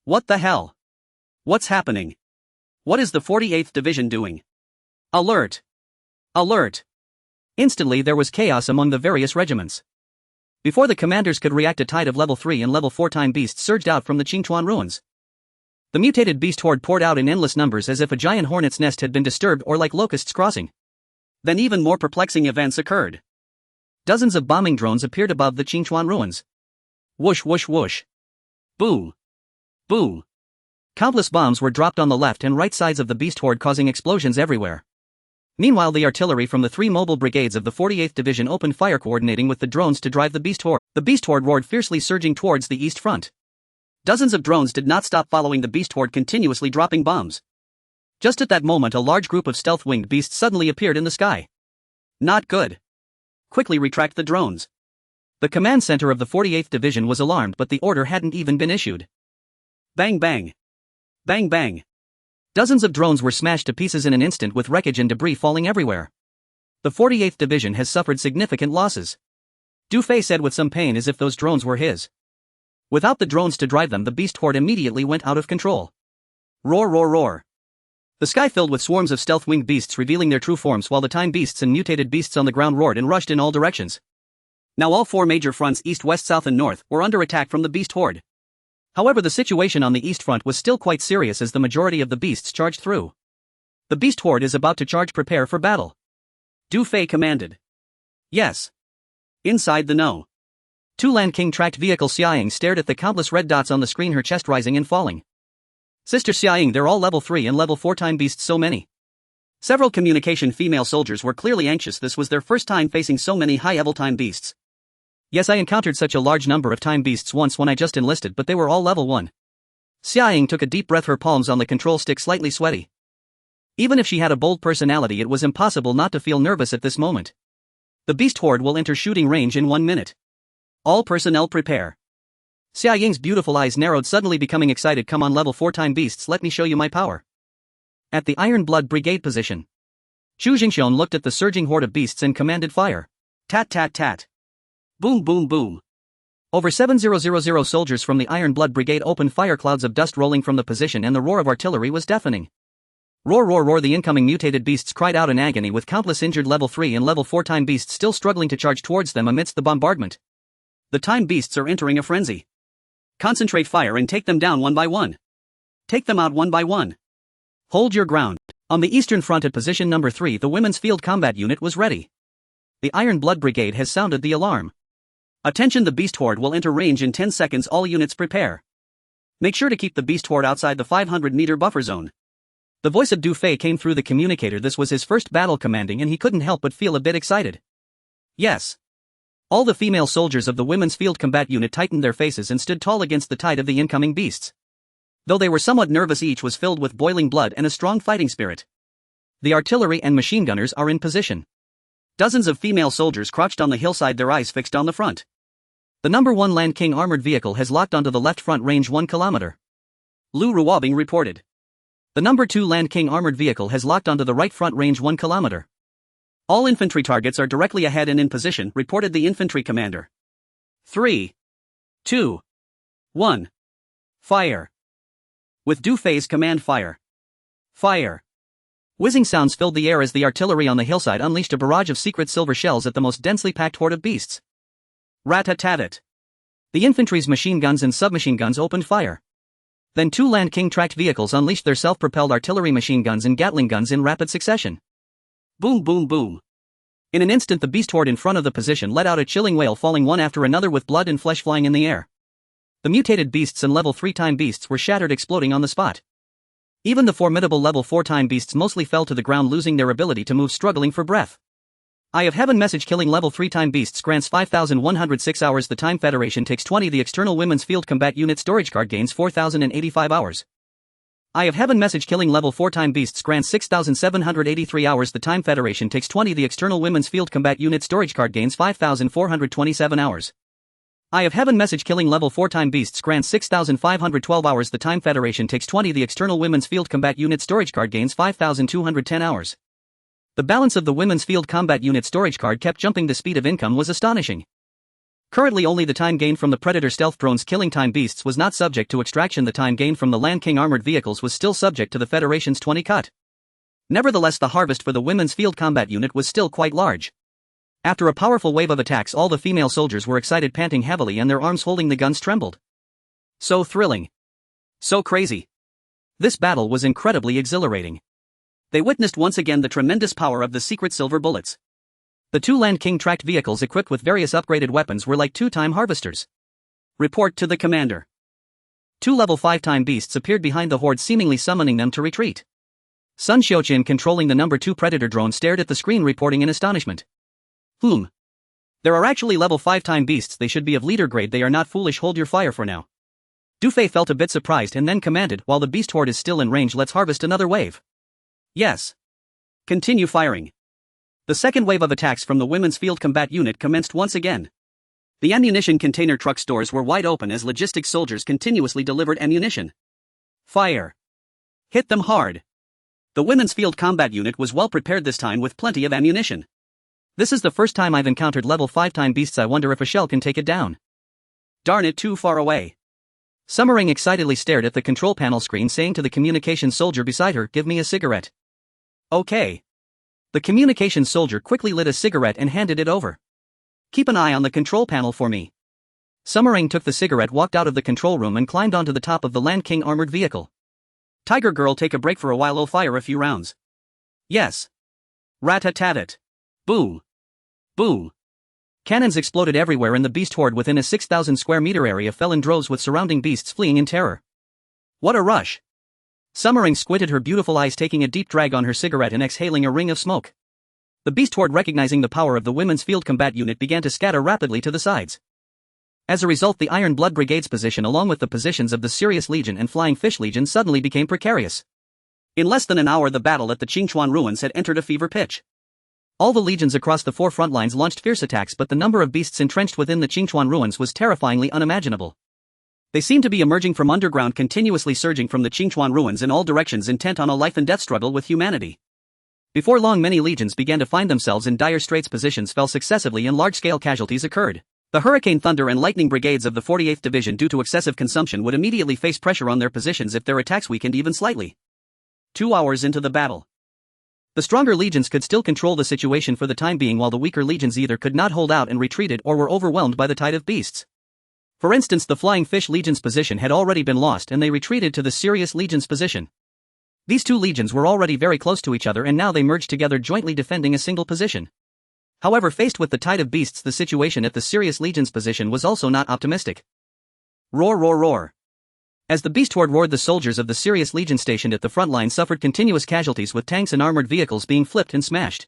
What the hell? What's happening? What is the 48th Division doing? Alert! Alert! Instantly there was chaos among the various regiments. Before the commanders could react, a tide of level 3 and level 4 time beasts surged out from the Qingchuan ruins. The mutated beast horde poured out in endless numbers as if a giant hornet's nest had been disturbed, or like locusts crossing. Then even more perplexing events occurred. Dozens of bombing drones appeared above the Qingchuan ruins. Whoosh whoosh whoosh. Boo! Boo! Countless bombs were dropped on the left and right sides of the beast horde, causing explosions everywhere. Meanwhile, the artillery from the 3 mobile brigades of the 48th Division opened fire, coordinating with the drones to drive the beast horde. The beast horde roared fiercely, surging towards the east front. Dozens of drones did not stop following the beast horde, continuously dropping bombs. Just at that moment, a large group of stealth-winged beasts suddenly appeared in the sky. Not good. Quickly retract the drones. The command center of the 48th Division was alarmed, but the order hadn't even been issued. Bang bang. Bang bang. Dozens of drones were smashed to pieces in an instant, with wreckage and debris falling everywhere. The 48th Division has suffered significant losses. Du Fei said with some pain, as if those drones were his. Without the drones to drive them, the beast horde immediately went out of control. Roar roar roar. The sky filled with swarms of stealth-winged beasts revealing their true forms, while the time beasts and mutated beasts on the ground roared and rushed in all directions. Now all 4 major fronts, east, west, south and north, were under attack from the beast horde. However, the situation on the east front was still quite serious as the majority of the beasts charged through. The beast horde is about to charge, prepare for battle. Du Fei commanded. Yes. Inside the No. 2 Land King tracked vehicle, Xiaoying stared at the countless red dots on the screen, her chest rising and falling. Sister Xiaoying, they're all level 3 and level 4 time beasts, so many. Several communication female soldiers were clearly anxious. This was their first time facing so many high-level time beasts. Yes, I encountered such a large number of time beasts once when I just enlisted, but they were all level 1. Xiaoying took a deep breath, her palms on the control stick slightly sweaty. Even if she had a bold personality, it was impossible not to feel nervous at this moment. The beast horde will enter shooting range in 1 minute. All personnel prepare. Xiaoying's beautiful eyes narrowed, suddenly becoming excited. Come on, level 4 time beasts, let me show you my power. At the Iron Blood Brigade position, Chu Jingxiong looked at the surging horde of beasts and commanded fire. Tat tat tat. Boom boom boom. Over 7,000 soldiers from the Iron Blood Brigade opened fire, clouds of dust rolling from the position, and the roar of artillery was deafening. Roar roar roar. The incoming mutated beasts cried out in agony, with countless injured level 3 and level 4 time beasts still struggling to charge towards them amidst the bombardment. The time beasts are entering a frenzy. Concentrate fire and take them down one by one. Take them out one by one. Hold your ground. On the eastern front at position number 3, the Women's Field Combat Unit was ready. The Iron Blood Brigade has sounded the alarm. Attention, the beast horde will enter range in 10 seconds, all units prepare. Make sure to keep the beast horde outside the 500-meter buffer zone. The voice of Du Fei came through the communicator. This was his first battle commanding and he couldn't help but feel a bit excited. Yes. All the female soldiers of the Women's Field Combat Unit tightened their faces and stood tall against the tide of the incoming beasts. Though they were somewhat nervous, each was filled with boiling blood and a strong fighting spirit. The artillery and machine gunners are in position. Dozens of female soldiers crouched on the hillside, their eyes fixed on the front. The No. 1 Land King armored vehicle has locked onto the left front, range 1 kilometer. Lu Ruobing reported. The No. 2 Land King armored vehicle has locked onto the right front, range 1 kilometer. All infantry targets are directly ahead and in position, reported the infantry commander. 3, 2, 1. Fire. With Du Fei's command, fire. Fire. Whizzing sounds filled the air as the artillery on the hillside unleashed a barrage of secret silver shells at the most densely packed horde of beasts. Rat-a-tat-tat. The infantry's machine guns and submachine guns opened fire. Then 2 Land King tracked vehicles unleashed their self-propelled artillery machine guns and Gatling guns in rapid succession. Boom, boom, boom. In an instant, the beast horde in front of the position let out a chilling wail, falling one after another with blood and flesh flying in the air. The mutated beasts and level 3-time beasts were shattered, exploding on the spot. Even the formidable level 4-time beasts mostly fell to the ground, losing their ability to move, struggling for breath. Eye of Heaven message: killing level 3-time beasts grants 5,106 hours. The Time Federation takes 20. The External Women's Field Combat Unit storage card gains 4,085 hours. Eye of Heaven message: killing level 4-time beasts grants 6,783 hours. The Time Federation takes 20. The External Women's Field Combat Unit storage card gains 5,427 hours. Eye of Heaven message: killing level 4-time beasts grants 6,512 hours. The Time Federation takes 20. The External Women's Field Combat Unit storage card gains 5,210 hours. The balance of the Women's Field Combat Unit storage card kept jumping. The speed of income was astonishing. Currently, only the time gained from the Predator stealth drones killing time beasts was not subject to extraction. The time gained from the Land King armored vehicles was still subject to the Federation's 20 cut. Nevertheless, the harvest for the Women's Field Combat Unit was still quite large. After a powerful wave of attacks, all the female soldiers were excited, panting heavily, and their arms holding the guns trembled. So thrilling. So crazy. This battle was incredibly exhilarating. They witnessed once again the tremendous power of the secret silver bullets. The 2 Land King tracked vehicles equipped with various upgraded weapons were like 2-time harvesters. Report to the commander. 2 level 5-time beasts appeared behind the horde, seemingly summoning them to retreat. Sun Xiaoqin, controlling the No. 2 Predator drone, stared at the screen, reporting in astonishment. There are actually level 5-time beasts. They should be of leader grade. They are not foolish. Hold your fire for now. Du Fei felt a bit surprised and then commanded, while the beast horde is still in range, let's harvest another wave. Yes. Continue firing. The second wave of attacks from the Women's Field Combat Unit commenced once again. The ammunition container truck stores were wide open as logistics soldiers continuously delivered ammunition. Fire. Hit them hard. The Women's Field Combat Unit was well prepared this time with plenty of ammunition. This is the first time I've encountered level 5-time beasts. I wonder if a shell can take it down. Darn it, too far away. Summering excitedly stared at the control panel screen, saying to the communications soldier beside her, give me a cigarette. Okay. The communications soldier quickly lit a cigarette and handed it over. Keep an eye on the control panel for me. Summering took the cigarette, walked out of the control room and climbed onto the top of the Land King armored vehicle. Tiger Girl, take a break for a while. I'll fire a few rounds. Yes. Rat-a-tat-tat. Boom. Boom. Cannons exploded everywhere and the beast horde within a 6,000 square meter area fell in droves, with surrounding beasts fleeing in terror. What a rush. Summering squinted her beautiful eyes, taking a deep drag on her cigarette and exhaling a ring of smoke. The beast horde, recognizing the power of the Women's Field Combat Unit, began to scatter rapidly to the sides. As a result, the Iron Blood Brigade's position, along with the positions of the Sirius Legion and Flying Fish Legion, suddenly became precarious. In less than an hour, the battle at the Qingchuan ruins had entered a fever pitch. All the legions across the 4 front lines launched fierce attacks, but the number of beasts entrenched within the Qingchuan ruins was terrifyingly unimaginable. They seemed to be emerging from underground, continuously surging from the Qingchuan ruins in all directions, intent on a life-and-death struggle with humanity. Before long, many legions began to find themselves in dire straits. Positions fell successively and large-scale casualties occurred. The Hurricane, Thunder and Lightning brigades of the 48th Division, due to excessive consumption, would immediately face pressure on their positions if their attacks weakened even slightly. 2 hours into the battle, the stronger legions could still control the situation for the time being, while the weaker legions either could not hold out and retreated or were overwhelmed by the tide of beasts. For instance, the Flying Fish Legion's position had already been lost and they retreated to the Sirius Legion's position. These 2 legions were already very close to each other and now they merged together, jointly defending a single position. However, faced with the tide of beasts, the situation at the Sirius Legion's position was also not optimistic. Roar, roar, roar. As the beast horde roared, the soldiers of the Sirius Legion stationed at the front line suffered continuous casualties, with tanks and armored vehicles being flipped and smashed.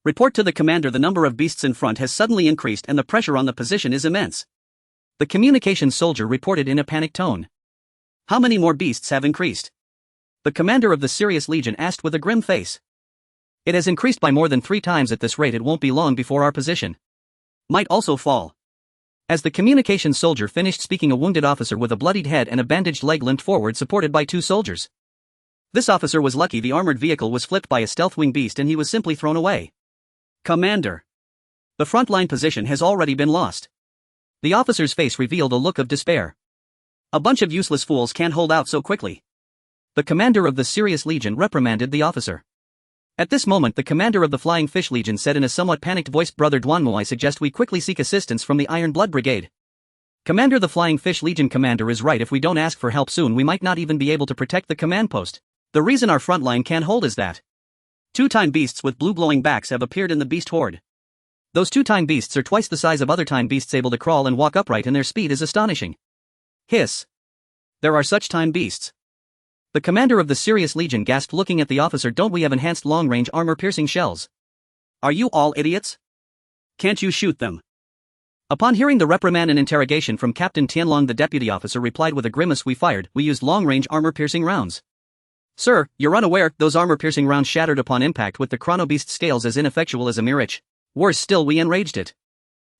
Report to the commander: the number of beasts in front has suddenly increased and the pressure on the position is immense. The communications soldier reported in a panicked tone. How many more beasts have increased? The commander of the Sirius Legion asked with a grim face. It has increased by more than 3 times. At this rate, it won't be long before our position might also fall. As the communications soldier finished speaking, a wounded officer with a bloodied head and a bandaged leg limped forward, supported by 2 soldiers. This officer was lucky. The armored vehicle was flipped by a stealth wing beast and he was simply thrown away. Commander, the frontline position has already been lost. The officer's face revealed a look of despair. A bunch of useless fools can't hold out so quickly. The commander of the Sirius Legion reprimanded the officer. At this moment, the commander of the Flying Fish Legion said in a somewhat panicked voice, "Brother Duanmu, I suggest we quickly seek assistance from the Iron Blood Brigade." Commander, the Flying Fish Legion commander is right. If we don't ask for help soon, we might not even be able to protect the command post. The reason our front line can't hold is that 2-time beasts with blue glowing backs have appeared in the beast horde. Those 2-time beasts are twice the size of other time beasts, able to crawl and walk upright, and their speed is astonishing. Hiss. There are such time beasts. The commander of the Sirius Legion gasped, looking at the officer. Don't we have enhanced long-range armor-piercing shells? Are you all idiots? Can't you shoot them? Upon hearing the reprimand and interrogation from Captain Tianlong, the deputy officer replied with a grimace, "We used long-range armor-piercing rounds." "Sir, you're unaware, those armor-piercing rounds shattered upon impact with the chronobeast's scales, as ineffectual as a mirage. Worse still, we enraged it.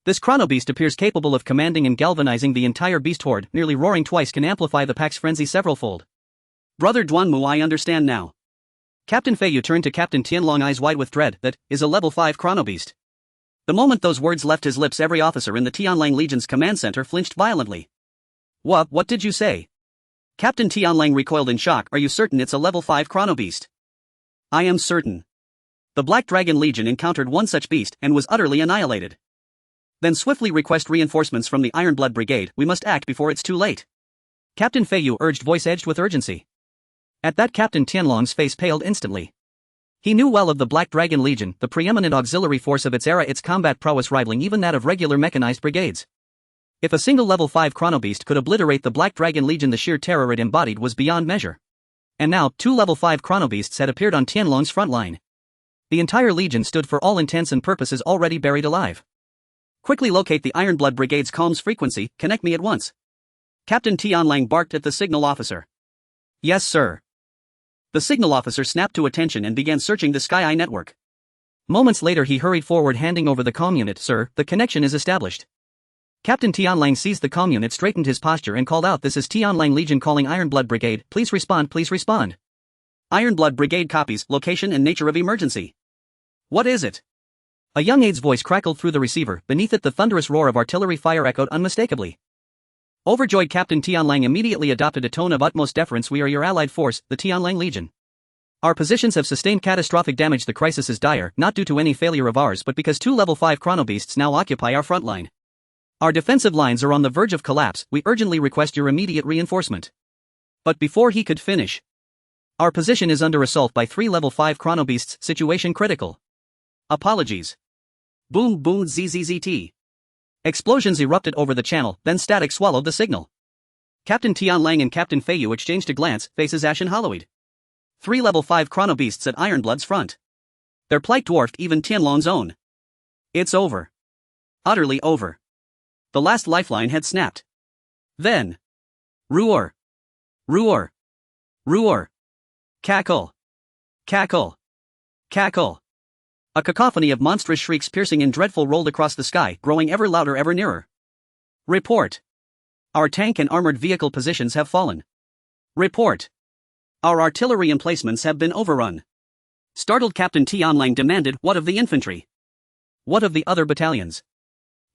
This chronobeast appears capable of commanding and galvanizing the entire beast horde, nearly roaring twice can amplify the pack's frenzy severalfold." "Brother Duanmu, I understand now." Captain Feiyu turned to Captain Tianlong, eyes wide with dread. "That is a level 5 chronobeast." The moment those words left his lips, every officer in the Tianlang Legion's command center flinched violently. What did you say?" Captain Tianlang recoiled in shock. "Are you certain it's a level 5 chronobeast?" "I am certain. The Black Dragon Legion encountered one such beast and was utterly annihilated." "Then swiftly request reinforcements from the Iron Blood Brigade. We must act before it's too late," Captain Feiyu urged, voice edged with urgency. At that, Captain Tianlong's face paled instantly. He knew well of the Black Dragon Legion, the preeminent auxiliary force of its era, its combat prowess rivaling even that of regular mechanized brigades. If a single level 5 chronobeast could obliterate the Black Dragon Legion, the sheer terror it embodied was beyond measure. And now, 2 level 5 chronobeasts had appeared on Tianlong's front line. The entire legion stood, for all intents and purposes, already buried alive. "Quickly locate the Iron Blood Brigade's comms frequency. Connect me at once," Captain Tianlang barked at the signal officer. "Yes, sir." The signal officer snapped to attention and began searching the Sky Eye network. Moments later, he hurried forward, handing over the comm unit. "Sir, the connection is established." Captain Tianlang seized the comm unit, straightened his posture, and called out, "This is Tianlang Legion calling Iron Blood Brigade. Please respond, please respond." "Iron Blood Brigade copies. Location and nature of emergency." "What is it?" A young aide's voice crackled through the receiver. Beneath it, the thunderous roar of artillery fire echoed unmistakably. Overjoyed, Captain Tianlang immediately adopted a tone of utmost deference. "We are your allied force, the Tianlang Legion. Our positions have sustained catastrophic damage. The crisis is dire, not due to any failure of ours, but because 2 level 5 chronobeasts now occupy our front line. Our defensive lines are on the verge of collapse. We urgently request your immediate reinforcement." But before he could finish, "Our position is under assault by 3 level 5 chronobeasts. Situation critical. Apologies." Boom boom zzzt. Explosions erupted over the channel, then static swallowed the signal. Captain Tianlang and Captain Feiyu exchanged a glance, faces ashen hollowed. 3 level 5 chronobeasts at Ironblood's front. Their plight dwarfed even Tianlong's own. It's over. Utterly over. The last lifeline had snapped. Then. Roar. Roar. Roar. Cackle. Cackle. Cackle. A cacophony of monstrous shrieks, piercing and dreadful, rolled across the sky, growing ever louder, ever nearer. Report. Our tank and armored vehicle positions have fallen. Report. Our artillery emplacements have been overrun. Startled Captain Tianlang demanded, "What of the infantry? What of the other battalions?"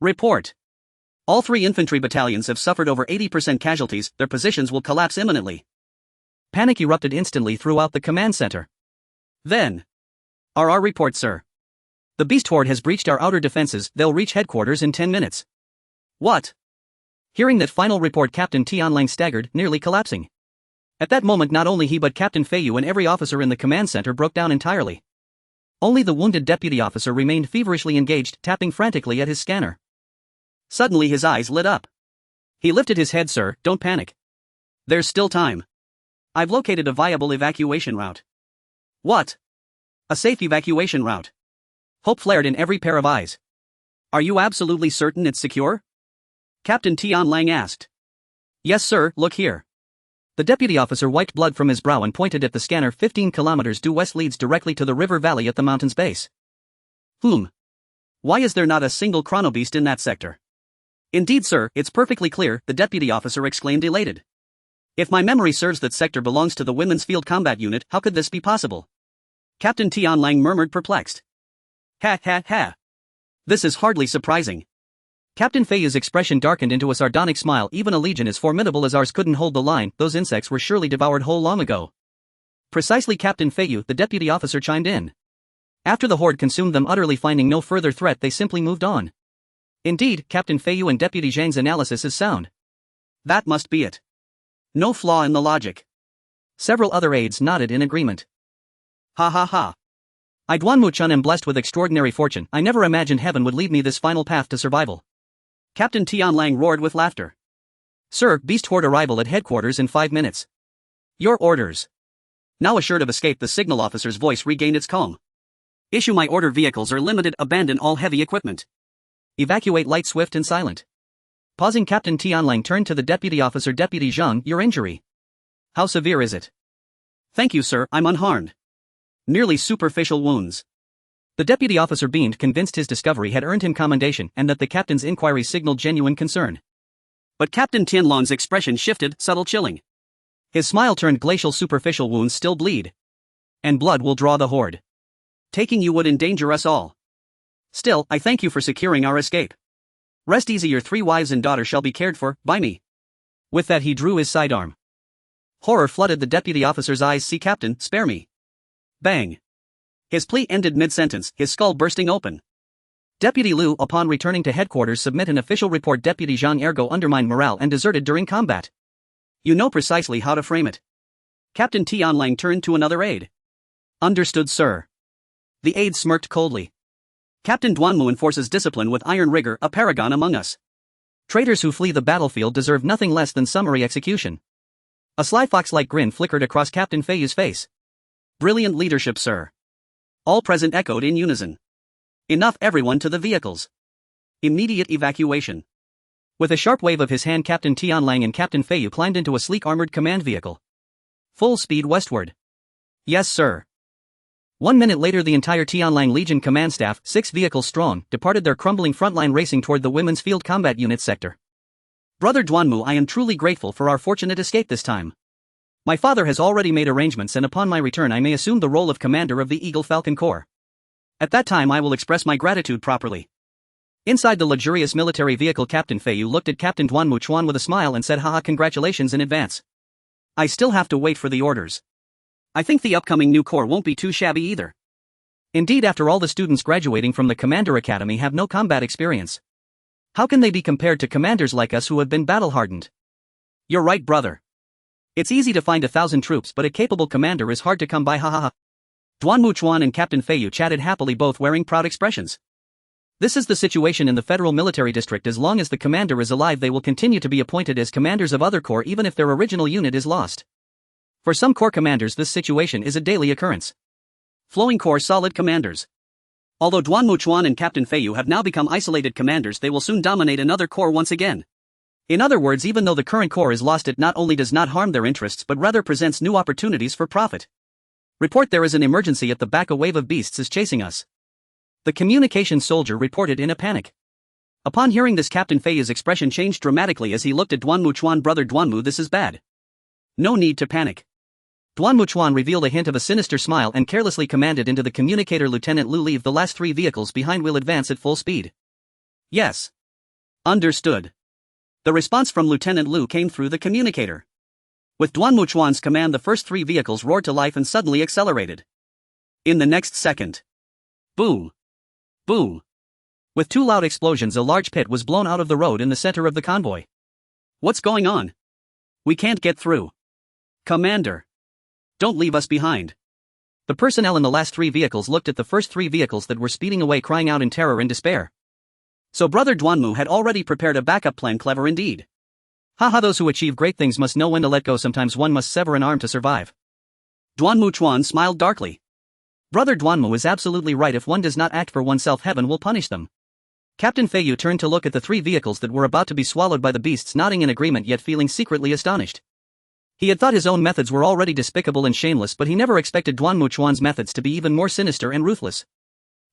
Report. All 3 infantry battalions have suffered over 80% casualties. Their positions will collapse imminently. Panic erupted instantly throughout the command center. Then. Our report, sir. The beast horde has breached our outer defenses. They'll reach headquarters in 10 minutes. What? Hearing that final report, Captain Tianlang staggered, nearly collapsing. At that moment, not only he but Captain Feiyu and every officer in the command center broke down entirely. Only the wounded deputy officer remained feverishly engaged, tapping frantically at his scanner. Suddenly his eyes lit up. He lifted his head. Sir, don't panic. There's still time. I've located a viable evacuation route. What? A safe evacuation route. Hope flared in every pair of eyes. Are you absolutely certain it's secure? Captain Tian Lang asked. Yes sir, look here. The deputy officer wiped blood from his brow and pointed at the scanner. 15 kilometers due west leads directly to the river valley at the mountain's base. Why is there not a single chronobeast in that sector? Indeed sir, it's perfectly clear, the deputy officer exclaimed elated. If my memory serves, that sector belongs to the Women's Field Combat Unit. How could this be possible? Captain Tian Lang murmured, perplexed. Ha ha ha. This is hardly surprising. Captain Feiyu's expression darkened into a sardonic smile. Even a legion as formidable as ours couldn't hold the line. Those insects were surely devoured whole long ago. Precisely, Captain Feiyu, the deputy officer chimed in. After the horde consumed them utterly, finding no further threat, they simply moved on. Indeed, Captain Feiyu and Deputy Zhang's analysis is sound. That must be it. No flaw in the logic. Several other aides nodded in agreement. Ha ha ha. I Duanmu-chun am blessed with extraordinary fortune. I never imagined heaven would lead me this final path to survival. Captain Tian Lang roared with laughter. Sir, beast horde arrival at headquarters in 5 minutes. Your orders. Now assured of escape, the signal officer's voice regained its calm. Issue my order. Vehicles are limited. Abandon all heavy equipment. Evacuate light, swift and silent. Pausing, Captain Tian Lang turned to the deputy officer. Deputy Zhang, your injury. How severe is it? Thank you sir, I'm unharmed. Merely superficial wounds. The deputy officer beamed, convinced his discovery had earned him commendation and that the captain's inquiry signaled genuine concern. But Captain Tian Lang's expression shifted, subtle chilling. His smile turned glacial. Superficial wounds still bleed. And blood will draw the horde. Taking you would endanger us all. Still, I thank you for securing our escape. Rest easy, your 3 wives and daughter shall be cared for, by me. With that he drew his sidearm. Horror flooded the deputy officer's eyes. See, Captain, spare me. Bang. His plea ended mid-sentence, his skull bursting open. Deputy Liu, upon returning to headquarters, submit an official report. Deputy Zhang ergo undermined morale and deserted during combat. You know precisely how to frame it. Captain Tian Lang turned to another aide. Understood, sir. The aide smirked coldly. Captain Duanmu enforces discipline with iron rigor, a paragon among us. Traitors who flee the battlefield deserve nothing less than summary execution. A sly fox-like grin flickered across Captain Feiyu's face. Brilliant leadership, sir. All present echoed in unison. Enough, everyone to the vehicles. Immediate evacuation. With a sharp wave of his hand, Captain Tian Lang and Captain Feiyu climbed into a sleek armored command vehicle. Full speed westward. Yes, sir. 1 minute later, the entire Tian Lang Legion command staff, 6 vehicles strong, departed their crumbling frontline, racing toward the Women's Field Combat Unit sector. Brother Duanmu, I am truly grateful for our fortunate escape this time. My father has already made arrangements, and upon my return I may assume the role of commander of the Eagle Falcon Corps. At that time I will express my gratitude properly. Inside the luxurious military vehicle, Captain Feiyu looked at Captain Duanmu-chuan with a smile and said, haha, congratulations in advance. I still have to wait for the orders. I think the upcoming new corps won't be too shabby either. Indeed, after all, the students graduating from the Commander Academy have no combat experience. How can they be compared to commanders like us who have been battle-hardened? You're right, brother. It's easy to find 1,000 troops, but a capable commander is hard to come by, hahaha. Duanmu-chuan and Captain Feiyu chatted happily, both wearing proud expressions. This is the situation in the Federal Military District. As long as the commander is alive, they will continue to be appointed as commanders of other corps even if their original unit is lost. For some corps commanders, this situation is a daily occurrence. Flowing corps solid commanders. Although Duanmu-chuan and Captain Feiyu have now become isolated commanders, they will soon dominate another corps once again. In other words, even though the current corps is lost, it not only does not harm their interests but rather presents new opportunities for profit. Report, there is an emergency at the back. A wave of beasts is chasing us. The communications soldier reported in a panic. Upon hearing this, Captain Feiyu's expression changed dramatically as he looked at Duanmu-chuan. Brother Duanmu, this is bad. No need to panic. Duanmu-chuan revealed a hint of a sinister smile and carelessly commanded into the communicator, Lieutenant Liu, leave the last 3 vehicles behind. We'll advance at full speed. Yes. Understood. The response from Lieutenant Liu came through the communicator. With Duanmu-chuan's command, the first 3 vehicles roared to life and suddenly accelerated. In the next second. Boom. Boom. With 2 loud explosions, a large pit was blown out of the road in the center of the convoy. What's going on? We can't get through. Commander. Don't leave us behind. The personnel in the last three vehicles looked at the first three vehicles that were speeding away, crying out in terror and despair. So Brother Duanmu had already prepared a backup plan. Clever indeed. Haha, those who achieve great things must know when to let go. Sometimes one must sever an arm to survive. Duanmu Chuan smiled darkly. Brother Duanmu is absolutely right. If one does not act for oneself, heaven will punish them. Captain Feiyu turned to look at the three vehicles that were about to be swallowed by the beasts, nodding in agreement yet feeling secretly astonished. He had thought his own methods were already despicable and shameless, but he never expected Duanmu Chuan's methods to be even more sinister and ruthless.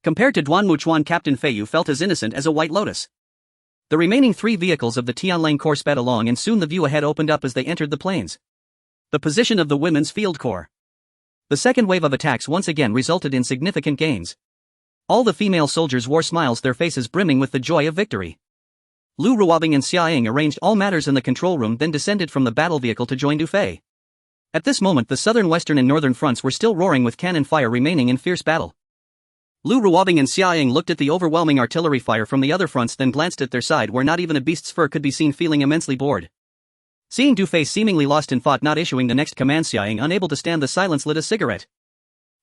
Compared to Duanmu Chuan, Captain Feiyu felt as innocent as a white lotus. The remaining three vehicles of the Tianlang Corps sped along, and soon the view ahead opened up as they entered the plains. The position of the Women's Field Corps. The second wave of attacks once again resulted in significant gains. All the female soldiers wore smiles, their faces brimming with the joy of victory. Lu Ruobing and Xia Ying arranged all matters in the control room, then descended from the battle vehicle to join Du Fei. At this moment the southern, western and northern fronts were still roaring with cannon fire, remaining in fierce battle. Lu Ruobing and Xia Ying looked at the overwhelming artillery fire from the other fronts, then glanced at their side where not even a beast's fur could be seen, feeling immensely bored. Seeing Du Fei seemingly lost in thought, not issuing the next command, Xia Ying, unable to stand the silence, lit a cigarette.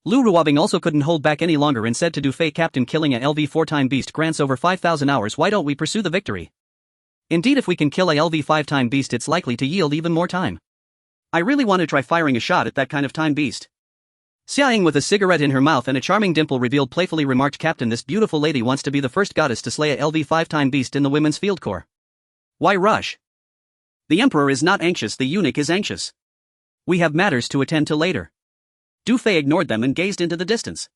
Lu Ruobing also couldn't hold back any longer and said to Du Fei, Captain, killing a LV 4-time beast grants over 5,000 hours. Why don't we pursue the victory? Indeed, if we can kill a LV 5-time beast, it's likely to yield even more time. I really want to try firing a shot at that kind of time beast. Xia Ying, with a cigarette in her mouth and a charming dimple revealed, playfully remarked, Captain, this beautiful lady wants to be the first goddess to slay a LV 5-time beast in the Women's Field Corps. Why rush? The Emperor is not anxious, the eunuch is anxious. We have matters to attend to later. Du Fei ignored them and gazed into the distance.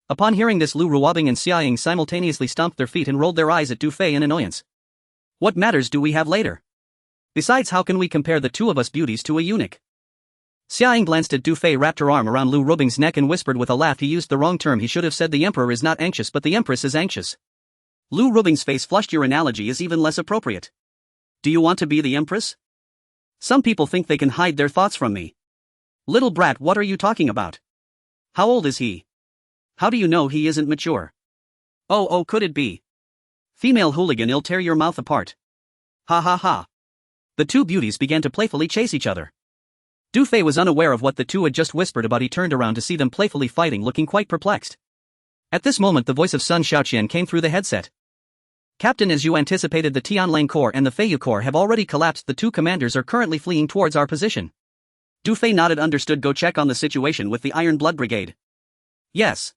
Upon hearing this, Lu Ruobing and Xia Ying simultaneously stomped their feet and rolled their eyes at Du Fei in annoyance. What matters do we have later? Besides, how can we compare the two of us beauties to a eunuch? Xia Ying glanced at Du Fei, wrapped her arm around Lu Ruobing's neck and whispered with a laugh, he used the wrong term. He should have said the Emperor is not anxious but the Empress is anxious. Lu Ruobing's face flushed. Your analogy is even less appropriate. Do you want to be the Empress? Some people think they can hide their thoughts from me. Little brat, what are you talking about? How old is he? How do you know he isn't mature? Oh, could it be? Female hooligan, I'll tear your mouth apart. Ha ha ha. The two beauties began to playfully chase each other. Du Fei was unaware of what the two had just whispered about. He turned around to see them playfully fighting, looking quite perplexed. At this moment the voice of Sun Shaoqian came through the headset. Captain, as you anticipated, the Tianlang Corps and the Feiyu Corps have already collapsed. The two commanders are currently fleeing towards our position. Du Fei nodded. Understood. Go check on the situation with the Iron Blood Brigade. Yes.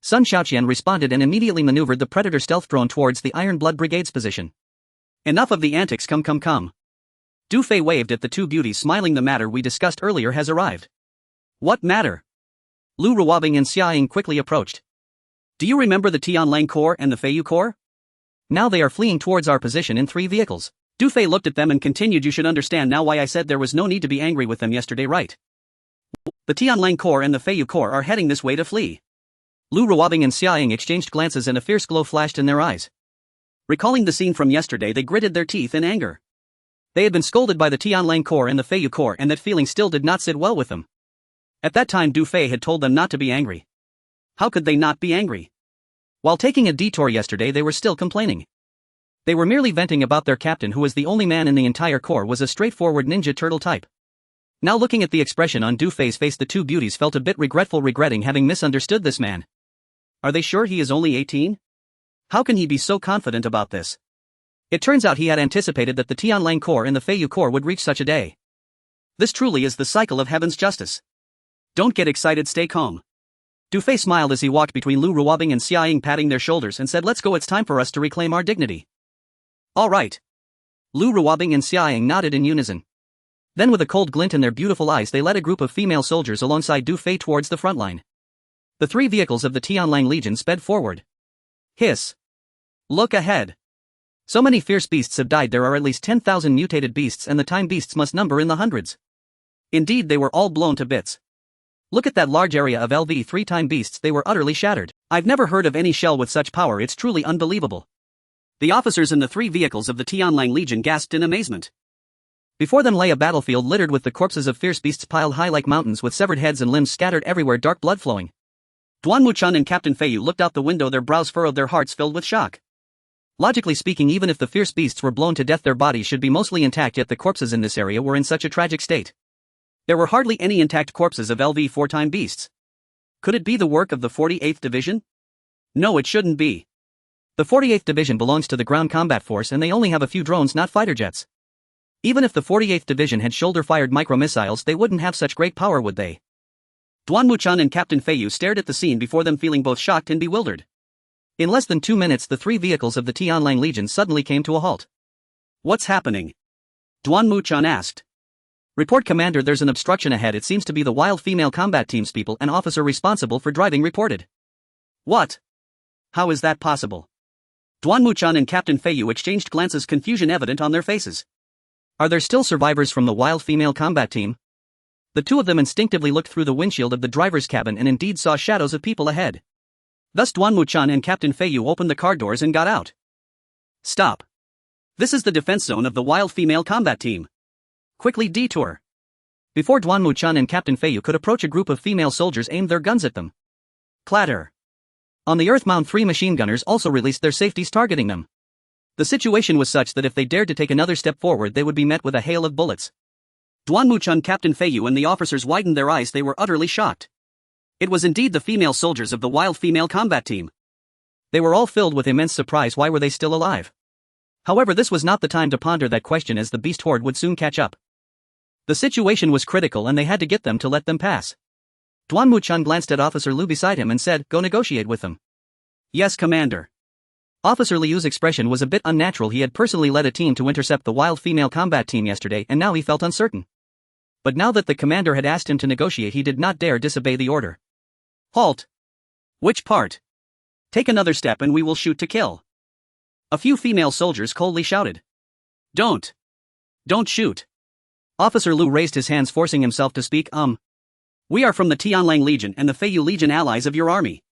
Sun Shaoqian responded and immediately maneuvered the Predator stealth drone towards the Iron Blood Brigade's position. Enough of the antics, come. Du Fei waved at the two beauties, smiling. The matter we discussed earlier has arrived. What matter? Lu Ruobing and Xia Ying quickly approached. Do you remember the Tianlang Corps and the Feiyu Corps? Now they are fleeing towards our position in 3 vehicles. Du Fei looked at them and continued, you should understand now why I said there was no need to be angry with them yesterday, right? The Tianlang Corps and the Feiyu Corps are heading this way to flee. Lu Ruobing and Xia Ying exchanged glances and a fierce glow flashed in their eyes. Recalling the scene from yesterday, they gritted their teeth in anger. They had been scolded by the Tianlang Corps and the Feiyu Corps, and that feeling still did not sit well with them. At that time Du Fei had told them not to be angry. How could they not be angry? While taking a detour yesterday they were still complaining. They were merely venting about their captain, who was the only man in the entire corps, was a straightforward ninja turtle type. Now looking at the expression on Du Fei's face, the two beauties felt a bit regretful, regretting having misunderstood this man. Are they sure he is only 18? How can he be so confident about this? It turns out he had anticipated that the Tianlang Corps and the Feiyu Corps would reach such a day. This truly is the cycle of heaven's justice. Don't get excited, stay calm. Du Fei smiled as he walked between Lu Ruobing and Xia Ying, patting their shoulders, and said, let's go, it's time for us to reclaim our dignity. All right. Lu Ruobing and Xia Ying nodded in unison. Then with a cold glint in their beautiful eyes they led a group of female soldiers alongside Du Fei towards the front line. The 3 vehicles of the Tianlang Legion sped forward. Hiss. Look ahead. So many fierce beasts have died, there are at least 10,000 mutated beasts, and the time beasts must number in the hundreds. Indeed, they were all blown to bits. Look at that large area of LV 3-time beasts, they were utterly shattered. I've never heard of any shell with such power, it's truly unbelievable. The officers in the 3 vehicles of the Tianlang Legion gasped in amazement. Before them lay a battlefield littered with the corpses of fierce beasts piled high like mountains, with severed heads and limbs scattered everywhere, dark blood flowing. Duanmu Chun and Captain Feiyu looked out the window, their brows furrowed, their hearts filled with shock. Logically speaking, even if the fierce beasts were blown to death their bodies should be mostly intact, yet the corpses in this area were in such a tragic state. There were hardly any intact corpses of LV 4-time beasts. Could it be the work of the 48th Division? No, it shouldn't be. The 48th Division belongs to the ground combat force and they only have a few drones, not fighter jets. Even if the 48th Division had shoulder-fired micro-missiles, they wouldn't have such great power, would they? Duanmu-chan and Captain Feiyu stared at the scene before them, feeling both shocked and bewildered. In less than 2 minutes, the 3 vehicles of the Tianlang Legion suddenly came to a halt. What's happening? Duanmu-chan asked. Report, Commander, there's an obstruction ahead. It seems to be the wild female combat team's people. An officer responsible for driving reported. What? How is that possible? Duanmu-chan and Captain Feiyu exchanged glances, confusion evident on their faces. Are there still survivors from the wild female combat team? The two of them instinctively looked through the windshield of the driver's cabin and indeed saw shadows of people ahead. Thus Duanmu-chan and Captain Feiyu opened the car doors and got out. Stop. This is the defense zone of the wild female combat team. Quickly detour. Before Duanmu-chan and Captain Feiyu could approach, a group of female soldiers aimed their guns at them. Clatter. On the earth mound, 3 machine gunners also released their safeties, targeting them. The situation was such that if they dared to take another step forward, they would be met with a hail of bullets. Duanmu-chan, Captain Feiyu and the officers widened their eyes. They were utterly shocked. It was indeed the female soldiers of the wild female combat team. They were all filled with immense surprise. Why were they still alive? However, this was not the time to ponder that question, as the beast horde would soon catch up. The situation was critical and they had to get them to let them pass. Duanmu-chan glanced at Officer Liu beside him and said, "Go negotiate with them." Yes, Commander. Officer Liu's expression was a bit unnatural. He had personally led a team to intercept the wild female combat team yesterday and now he felt uncertain. But now that the commander had asked him to negotiate, he did not dare disobey the order. Halt! Which part? Take another step and we will shoot to kill. A few female soldiers coldly shouted. Don't shoot. Officer Liu raised his hands, forcing himself to speak. We are from the Tianlang Legion and the Feiyu Legion, allies of your army.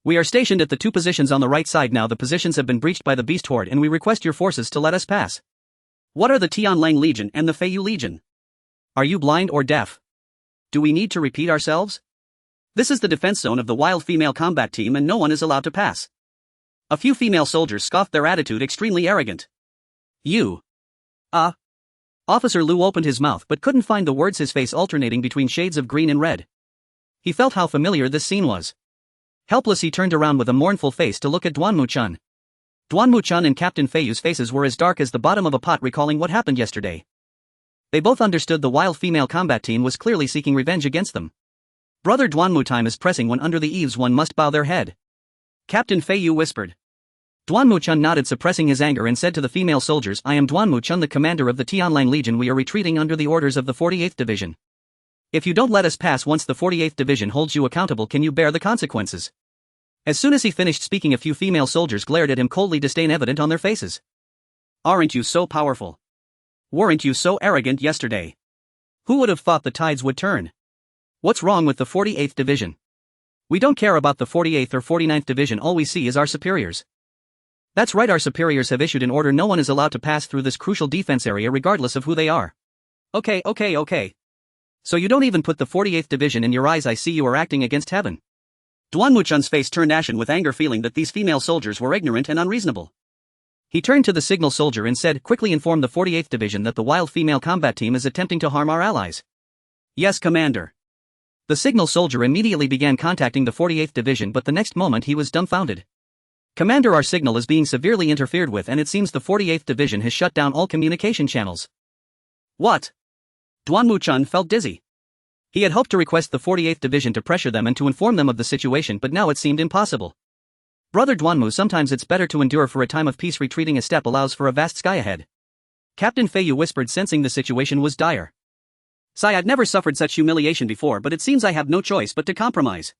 We are stationed at the 2 positions on the right side now. The positions have been breached by the beast horde and we request your forces to let us pass. What are the Tianlang Legion and the Feiyu Legion? Are you blind or deaf? Do we need to repeat ourselves? This is the defense zone of the wild female combat team and no one is allowed to pass. A few female soldiers scoffed, their attitude extremely arrogant. You. Officer Liu opened his mouth but couldn't find the words, his face alternating between shades of green and red. He felt how familiar this scene was. Helpless, he turned around with a mournful face to look at Duanmu-chan. Duanmu-chan and Captain Feiyu's faces were as dark as the bottom of a pot, recalling what happened yesterday. They both understood the wild female combat team was clearly seeking revenge against them. Brother Duanmu, time is pressing. When under the eaves one must bow their head. Captain Feiyu whispered. Duanmu-chan nodded, suppressing his anger, and said to the female soldiers, I am Duanmu-chan, the commander of the Tianlang Legion. We are retreating under the orders of the 48th Division. If you don't let us pass once the 48th Division holds you accountable, can you bear the consequences? As soon as he finished speaking, a few female soldiers glared at him, coldly, disdain evident on their faces. Aren't you so powerful? Weren't you so arrogant yesterday? Who would have thought the tides would turn? What's wrong with the 48th Division? We don't care about the 48th or 49th Division, all we see is our superiors. That's right, our superiors have issued an order. No one is allowed to pass through this crucial defense area regardless of who they are. Okay. So you don't even put the 48th Division in your eyes. I see you are acting against heaven. Duanmu-chan's face turned ashen with anger, feeling that these female soldiers were ignorant and unreasonable. He turned to the signal soldier and said, quickly inform the 48th Division that the wild female combat team is attempting to harm our allies. Yes, Commander. The signal soldier immediately began contacting the 48th Division, but the next moment he was dumbfounded. Commander, our signal is being severely interfered with and it seems the 48th Division has shut down all communication channels. What? Duanmu-chan felt dizzy. He had hoped to request the 48th Division to pressure them and to inform them of the situation, but now it seemed impossible. Brother Duanmu, sometimes it's better to endure for a time of peace. Retreating a step allows for a vast sky ahead. Captain Feiyu whispered, sensing the situation was dire. Sai, I've never suffered such humiliation before, but it seems I have no choice but to compromise.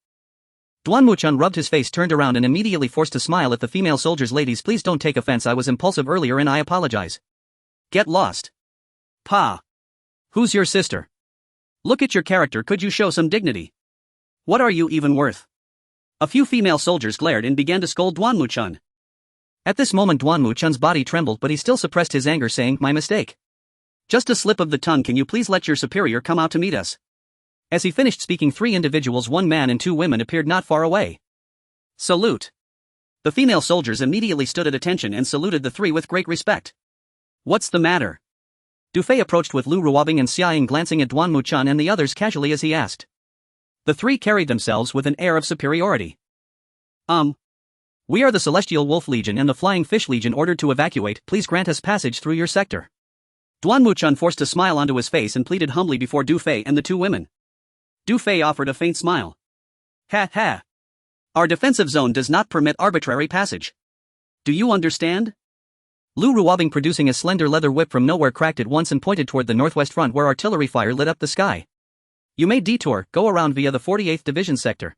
Duanmu-chan rubbed his face, turned around and immediately forced a smile at the female soldiers. Ladies, please don't take offense. I was impulsive earlier and I apologize. Get lost. Pa. Who's your sister? Look at your character, could you show some dignity? What are you even worth? A few female soldiers glared and began to scold Duanmu-chan. At this moment Duanmu-chan's body trembled, but he still suppressed his anger, saying, my mistake. Just a slip of the tongue, can you please let your superior come out to meet us? As he finished speaking, 3 individuals, 1 man and 2 women, appeared not far away. Salute. The female soldiers immediately stood at attention and saluted the 3 with great respect. What's the matter? Du Fei approached with Lu Ruobing and Xia Ying, glancing at Duanmu-chan and the others casually as he asked. The three carried themselves with an air of superiority. We are the Celestial Wolf Legion and the Flying Fish Legion ordered to evacuate. Please grant us passage through your sector. Duan Muchun forced a smile onto his face and pleaded humbly before Du Fei and the two women. Du Fei offered a faint smile. Ha ha. Our defensive zone does not permit arbitrary passage. Do you understand? Lu Ruobing, producing a slender leather whip from nowhere, cracked it once and pointed toward the northwest front where artillery fire lit up the sky. You may detour, go around via the 48th Division sector.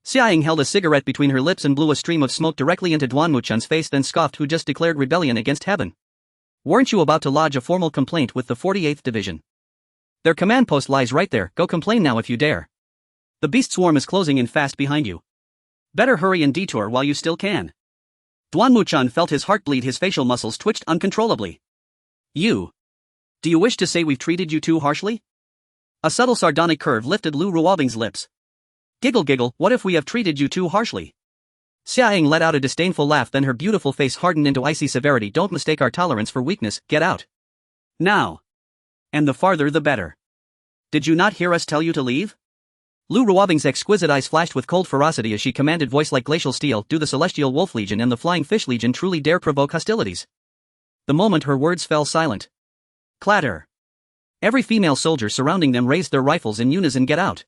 Xia Ying held a cigarette between her lips and blew a stream of smoke directly into Duan Muchun's face, then scoffed. Who just declared rebellion against heaven? Weren't you about to lodge a formal complaint with the 48th Division? Their command post lies right there, go complain now if you dare. The beast swarm is closing in fast behind you. Better hurry and detour while you still can. Duan Muchun felt his heart bleed, his facial muscles twitched uncontrollably. Do you wish to say we've treated you too harshly? A subtle sardonic curve lifted Lu Ruobing's lips. Giggle giggle, what if we have treated you too harshly? Xia Ying let out a disdainful laugh, then her beautiful face hardened into icy severity. Don't mistake our tolerance for weakness, get out. Now. And the farther the better. Did you not hear us tell you to leave? Lu Ruobing's exquisite eyes flashed with cold ferocity as she commanded, voice like glacial steel. Do the Celestial Wolf Legion and the Flying Fish Legion truly dare provoke hostilities? The moment her words fell silent. Clatter. Every female soldier surrounding them raised their rifles in unison. Get out.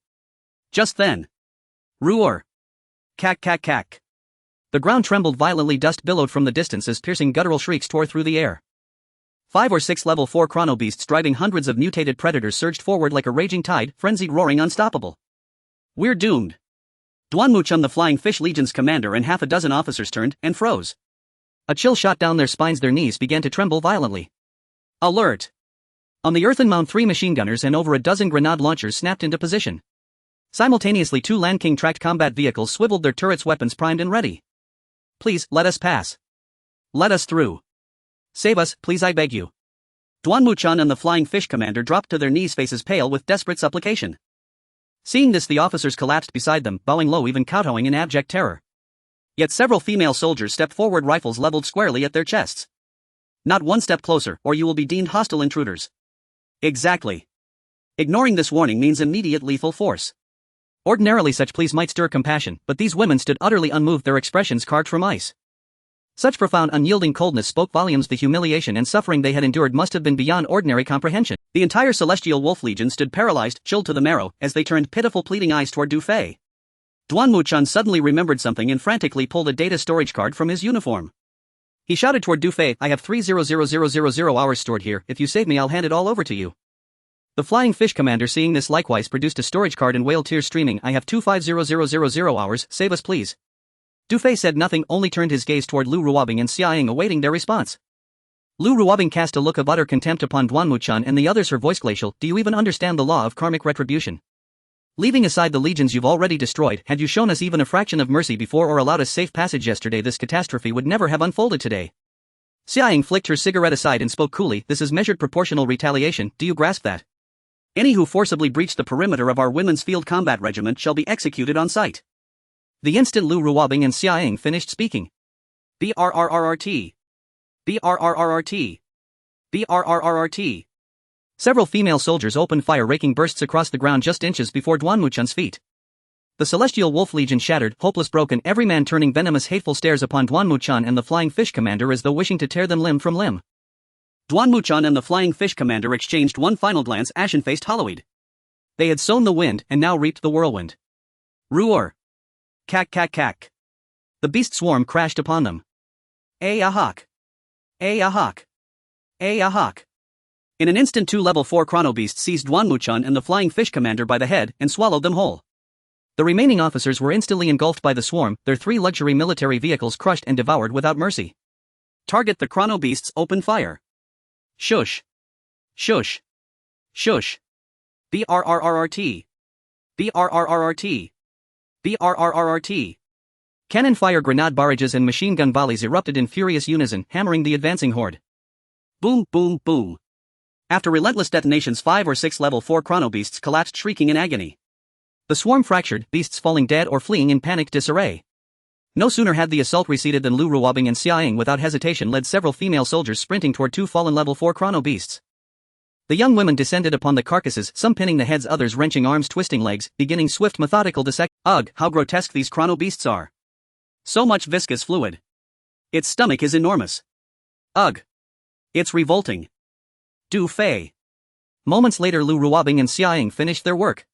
Just then. Roar. Cack cack cack. The ground trembled violently, dust billowed from the distance as piercing guttural shrieks tore through the air. 5 or 6 level 4 chronobeasts driving hundreds of mutated predators surged forward like a raging tide, frenzied, roaring, unstoppable. We're doomed. Duan Muchun, the Flying Fish Legion's commander, and half a dozen officers turned and froze. A chill shot down their spines, their knees began to tremble violently. Alert! On the earthen mound, 3 machine gunners and over a dozen grenade launchers snapped into position. Simultaneously, 2 Land King tracked combat vehicles swiveled, their turrets, weapons primed and ready. Please, let us pass. Let us through. Save us, please, I beg you. Duan Muchun and the Flying Fish commander dropped to their knees, faces pale with desperate supplication. Seeing this, the officers collapsed beside them, bowing low, even kowtowing in abject terror. Yet several female soldiers stepped forward, rifles leveled squarely at their chests. Not one step closer, or you will be deemed hostile intruders. Exactly. Ignoring this warning means immediate lethal force. Ordinarily such pleas might stir compassion, but these women stood utterly unmoved, their expressions carved from ice. Such profound, unyielding coldness spoke volumes. The humiliation and suffering they had endured must have been beyond ordinary comprehension. The entire Celestial Wolf Legion stood paralyzed, chilled to the marrow, as they turned pitiful, pleading eyes toward Du Fei. Duan Muchun suddenly remembered something and frantically pulled a data storage card from his uniform. He shouted toward Du Fei, I have 300,000 hours stored here. If you save me, I'll hand it all over to you. The Flying Fish commander, seeing this, likewise produced a storage card and wailed, tears streaming, I have 250,000 hours, save us please. Du Fei said nothing, only turned his gaze toward Lu Ruobing and Xia Ying, awaiting their response. Lu Ruobing cast a look of utter contempt upon Duan Muchun and the others, her voice glacial. Do you even understand the law of karmic retribution? Leaving aside the legions you've already destroyed, had you shown us even a fraction of mercy before or allowed us safe passage yesterday, this catastrophe would never have unfolded today. Xia Ying flicked her cigarette aside and spoke coolly, this is measured proportional retaliation, do you grasp that? Any who forcibly breach the perimeter of our women's field combat regiment shall be executed on sight. The instant Lu Ruobing and Xia Ying finished speaking. BRRRRT. BRRRRT. BRRRRT. Several female soldiers opened fire, raking bursts across the ground just inches before Duan Muchun's feet. The Celestial Wolf Legion shattered, hopeless, broken, every man turning venomous, hateful stares upon Duan Muchun and the Flying Fish commander as though wishing to tear them limb from limb. Duan Muchun and the Flying Fish commander exchanged one final glance, ashen-faced, hollow-eyed. They had sown the wind and now reaped the whirlwind. Roar. Cack cack cack. The beast swarm crashed upon them. A-a-hawk. A-a-hawk. A-a-hawk. In an instant, 2 level 4 chronobeasts seized Duan Muchun and the Flying Fish commander by the head and swallowed them whole. The remaining officers were instantly engulfed by the swarm, their 3 luxury military vehicles crushed and devoured without mercy. Target the chronobeasts, open fire. Shush. Shush. Shush. BRRRRT. BRRRRT. BRRRRT. Cannon fire, grenade barrages and machine gun volleys erupted in furious unison, hammering the advancing horde. Boom, boom, boom. After relentless detonations, 5 or 6 level 4 chronobeasts collapsed, shrieking in agony. The swarm fractured, beasts falling dead or fleeing in panicked disarray. No sooner had the assault receded than Lu Ruobing and Xia Ying without hesitation led several female soldiers sprinting toward 2 fallen level 4 chronobeasts. The young women descended upon the carcasses, some pinning the heads, others wrenching arms, twisting legs, beginning swift methodical dissection. Ugh, how grotesque these chrono beasts are. So much viscous fluid. Its stomach is enormous. Ugh. It's revolting. Du Fei. Moments later, Lu Ruobing and Xia Ying finished their work.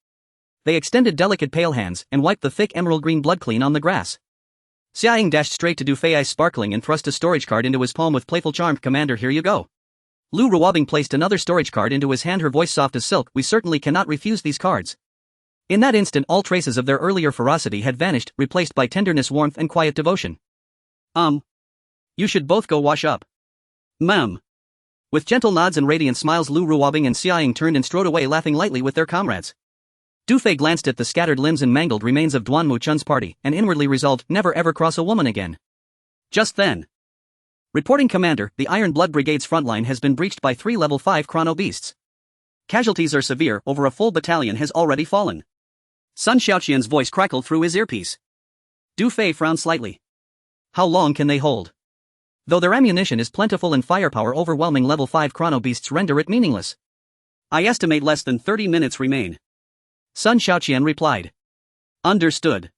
They extended delicate pale hands and wiped the thick emerald green blood clean on the grass. Xia Ying dashed straight to Du Fei, eyes sparkling, and thrust a storage card into his palm with playful charm. Commander, here you go. Lu Ruobing placed another storage card into his hand, her voice soft as silk. We certainly cannot refuse these cards. In that instant, all traces of their earlier ferocity had vanished, replaced by tenderness, warmth, and quiet devotion. You should both go wash up. Ma'am. With gentle nods and radiant smiles, Lu Ruobing and Xia Ying turned and strode away, laughing lightly with their comrades. Du Fei glanced at the scattered limbs and mangled remains of Duan Mu Chun's party, and inwardly resolved never ever cross a woman again. Just then. Reporting, Commander, the Iron Blood Brigade's frontline has been breached by 3 level 5 chrono beasts. Casualties are severe, over a full battalion has already fallen. Sun Xiaoqian's voice crackled through his earpiece. Du Fei frowned slightly. How long can they hold? Though their ammunition is plentiful and firepower overwhelming, level 5 chrono beasts render it meaningless. I estimate less than 30 minutes remain. Sun Xiaoqian replied. Understood.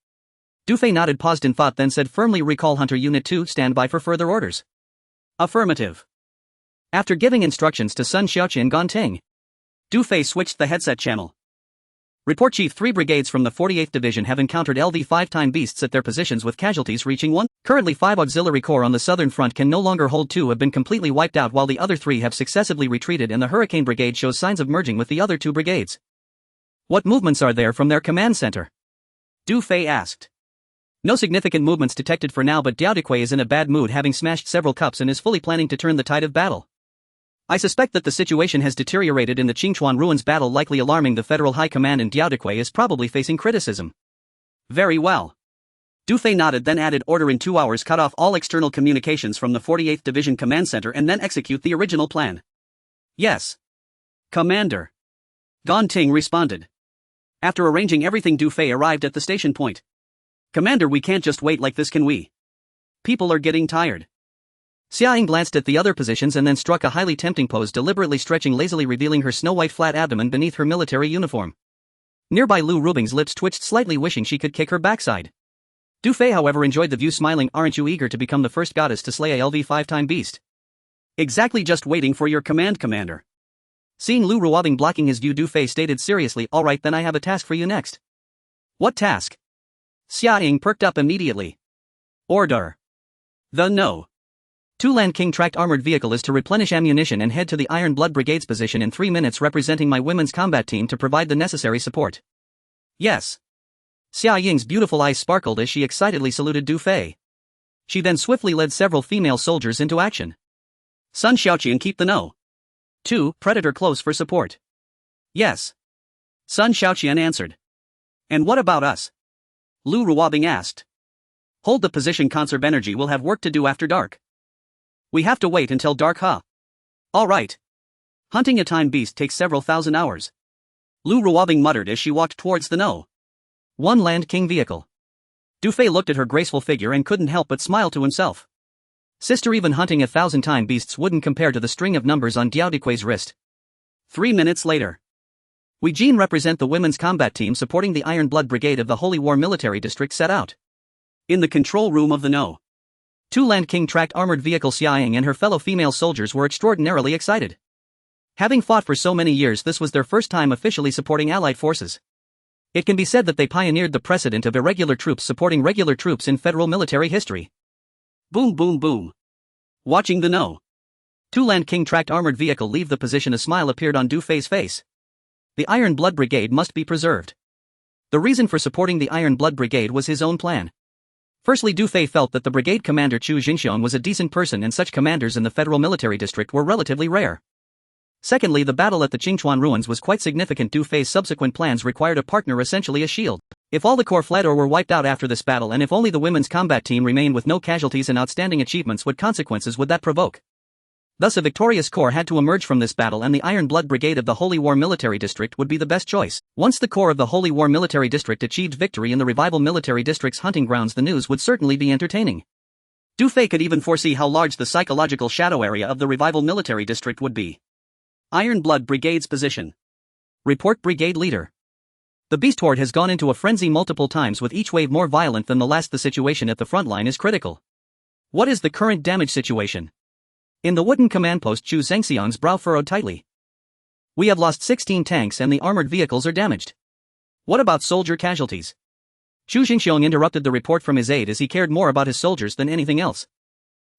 Du Fei nodded, paused in thought, then said firmly, Recall Hunter Unit 2, stand by for further orders. Affirmative. After giving instructions to Sun Xiaoqian Gonting, Du Fei switched the headset channel. Report, Chief. 3 brigades from the 48th Division have encountered LV 5-time beasts at their positions with casualties reaching 1. Currently 5 auxiliary corps on the southern front can no longer hold. 2 have been completely wiped out while the other 3 have successively retreated, and the Hurricane Brigade shows signs of merging with the other 2 brigades. What movements are there from their command center? Du Fei asked. No significant movements detected for now, but Diao Decui is in a bad mood, having smashed several cups, and is fully planning to turn the tide of battle. I suspect that the situation has deteriorated in the Qingchuan Ruins battle, likely alarming the Federal High Command, and Diao Decui is probably facing criticism. Very well. Du Fei nodded, then added, Order in 2 hours, cut off all external communications from the 48th Division Command Center and then execute the original plan. Yes. Commander. Gonting responded. After arranging everything, Du Fei arrived at the station point. Commander, we can't just wait like this, can we? People are getting tired. Xia Ying glanced at the other positions and then struck a highly tempting pose, deliberately stretching lazily, revealing her snow-white flat abdomen beneath her military uniform. Nearby, Lu Ruobing's lips twitched slightly, wishing she could kick her backside. Du Fei, however, enjoyed the view, smiling. Aren't you eager to become the first goddess to slay a LV 5-time beast? Exactly, just waiting for your command, Commander. Seeing Lu Ruobing blocking his view, Du Fei stated seriously, All right, then I have a task for you next. What task? Xia Ying perked up immediately. Order. The No. 2 Land King tracked armored vehicle is to replenish ammunition and head to the Iron Blood Brigade's position in 3 minutes, representing my women's combat team to provide the necessary support. Yes. Xia Ying's beautiful eyes sparkled as she excitedly saluted Du Fei. She then swiftly led several female soldiers into action. Sun Xiaoqian, keep the No. 2 Predator close for support. Yes. Sun Xiaoqian answered. And what about us? Lu Ruobing asked. Hold the position, conserve energy, we'll have work to do after dark. We have to wait until dark, huh? All right. Hunting a time beast takes several thousand hours. Lu Ruobing muttered as she walked towards the No. 1 Land King vehicle. Du Fei looked at her graceful figure and couldn't help but smile to himself. Sister, even hunting 1,000 time beasts wouldn't compare to the string of numbers on Diao Decui's wrist. 3 minutes later. We Jean represent the women's combat team supporting the Iron Blood Brigade of the Holy War Military District set out. In the control room of the No. 2 Land King tracked armored vehicle, Xia Ying and her fellow female soldiers were extraordinarily excited. Having fought for so many years, this was their first time officially supporting Allied forces. It can be said that they pioneered the precedent of irregular troops supporting regular troops in federal military history. Boom boom boom. Watching the No. 2 Land King tracked armored vehicle leave the position, a smile appeared on Du Fei's face. The Iron Blood Brigade must be preserved. The reason for supporting the Iron Blood Brigade was his own plan. Firstly, Du Fei felt that the brigade commander Chu Jinxiong was a decent person, and such commanders in the Federal Military District were relatively rare. Secondly, the battle at the Qingchuan Ruins was quite significant. Du Fei's subsequent plans required a partner, essentially a shield. If all the corps fled or were wiped out after this battle, and if only the women's combat team remained with no casualties and outstanding achievements, what consequences would that provoke? Thus, a victorious corps had to emerge from this battle, and the Iron Blood Brigade of the Holy War Military District would be the best choice. Once the corps of the Holy War Military District achieved victory in the Revival Military District's hunting grounds, the news would certainly be entertaining. Du Fei could even foresee how large the psychological shadow area of the Revival Military District would be. Iron Blood Brigade's position. Report Brigade Leader. The beast horde has gone into a frenzy multiple times, with each wave more violent than the last. The situation at the front line is critical. What is the current damage situation? In the wooden command post, Chu Zhengxiang's brow furrowed tightly. We have lost 16 tanks and the armored vehicles are damaged. What about soldier casualties? Chu Jingxiong interrupted the report from his aide as he cared more about his soldiers than anything else.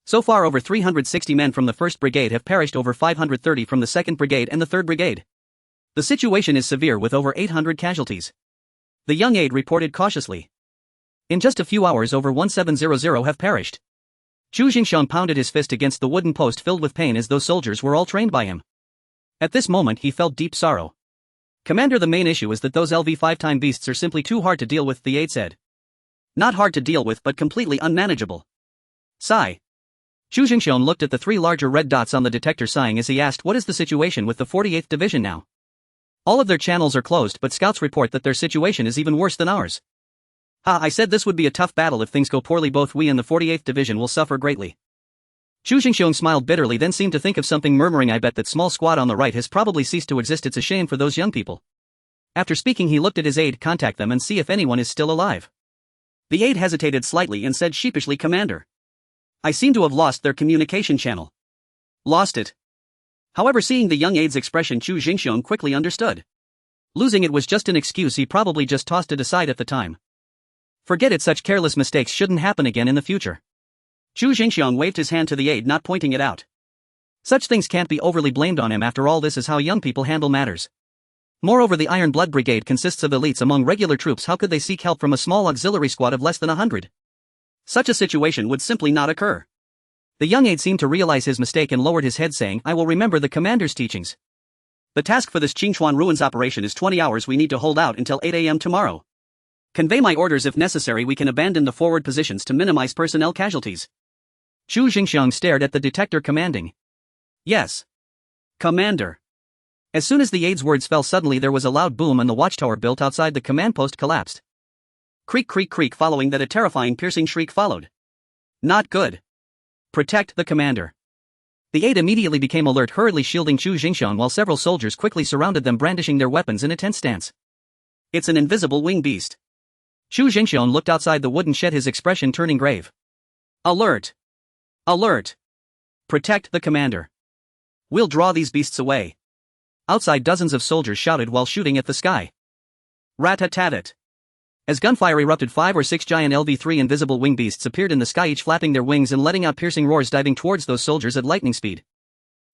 So far, over 360 men from the 1st Brigade have perished, over 530 from the 2nd Brigade and the 3rd Brigade. The situation is severe with over 800 casualties. The young aide reported cautiously. In just a few hours, over 1700 have perished. Chu Jingxiong pounded his fist against the wooden post, filled with pain, as those soldiers were all trained by him. At this moment he felt deep sorrow. Commander, the main issue is that those LV5-time beasts are simply too hard to deal with, the aide said. Not hard to deal with, but completely unmanageable. Sigh. Chu Jingxiong looked at the 3 larger red dots on the detector, sighing as he asked, what is the situation with the 48th Division now? All of their channels are closed, but scouts report that their situation is even worse than ours. I said this would be a tough battle. If things go poorly, both we and the 48th Division will suffer greatly. Chu Jingxiong smiled bitterly, then seemed to think of something, murmuring, I bet that small squad on the right has probably ceased to exist. It's a shame for those young people. After speaking, he looked at his aide. Contact them and see if anyone is still alive. The aide hesitated slightly and said sheepishly, Commander, I seem to have lost their communication channel. Lost it? However, seeing the young aide's expression, Chu Jingxiong quickly understood. Losing it was just an excuse. He probably just tossed it aside at the time. Forget it, such careless mistakes shouldn't happen again in the future. Chu Jingxiong waved his hand to the aide, not pointing it out. Such things can't be overly blamed on him. After all, this is how young people handle matters. Moreover, the Iron Blood Brigade consists of elites among regular troops. How could they seek help from a small auxiliary squad of less than 100? Such a situation would simply not occur. The young aide seemed to realize his mistake and lowered his head, saying, I will remember the commander's teachings. The task for this Qingchuan Ruins operation is 20 hours. We need to hold out until 8 a.m. tomorrow. Convey my orders. If necessary, we can abandon the forward positions to minimize personnel casualties. Chu Jingxiong stared at the detector, commanding. Yes. Commander. As soon as the aide's words fell, suddenly there was a loud boom and the watchtower built outside the command post collapsed. Creak, creak, creak. Following that, a terrifying, piercing shriek followed. Not good. Protect the commander. The aide immediately became alert, hurriedly shielding Chu Jingxiong while several soldiers quickly surrounded them, brandishing their weapons in a tense stance. It's an invisible wing beast. Chu Jingxiong looked outside the wooden shed, his expression turning grave. Alert! Alert! Protect the commander. We'll draw these beasts away. Outside, dozens of soldiers shouted while shooting at the sky. Rat-a-tat-tat. As gunfire erupted, 5 or 6 giant LV-3 invisible wing beasts appeared in the sky, each flapping their wings and letting out piercing roars, diving towards those soldiers at lightning speed.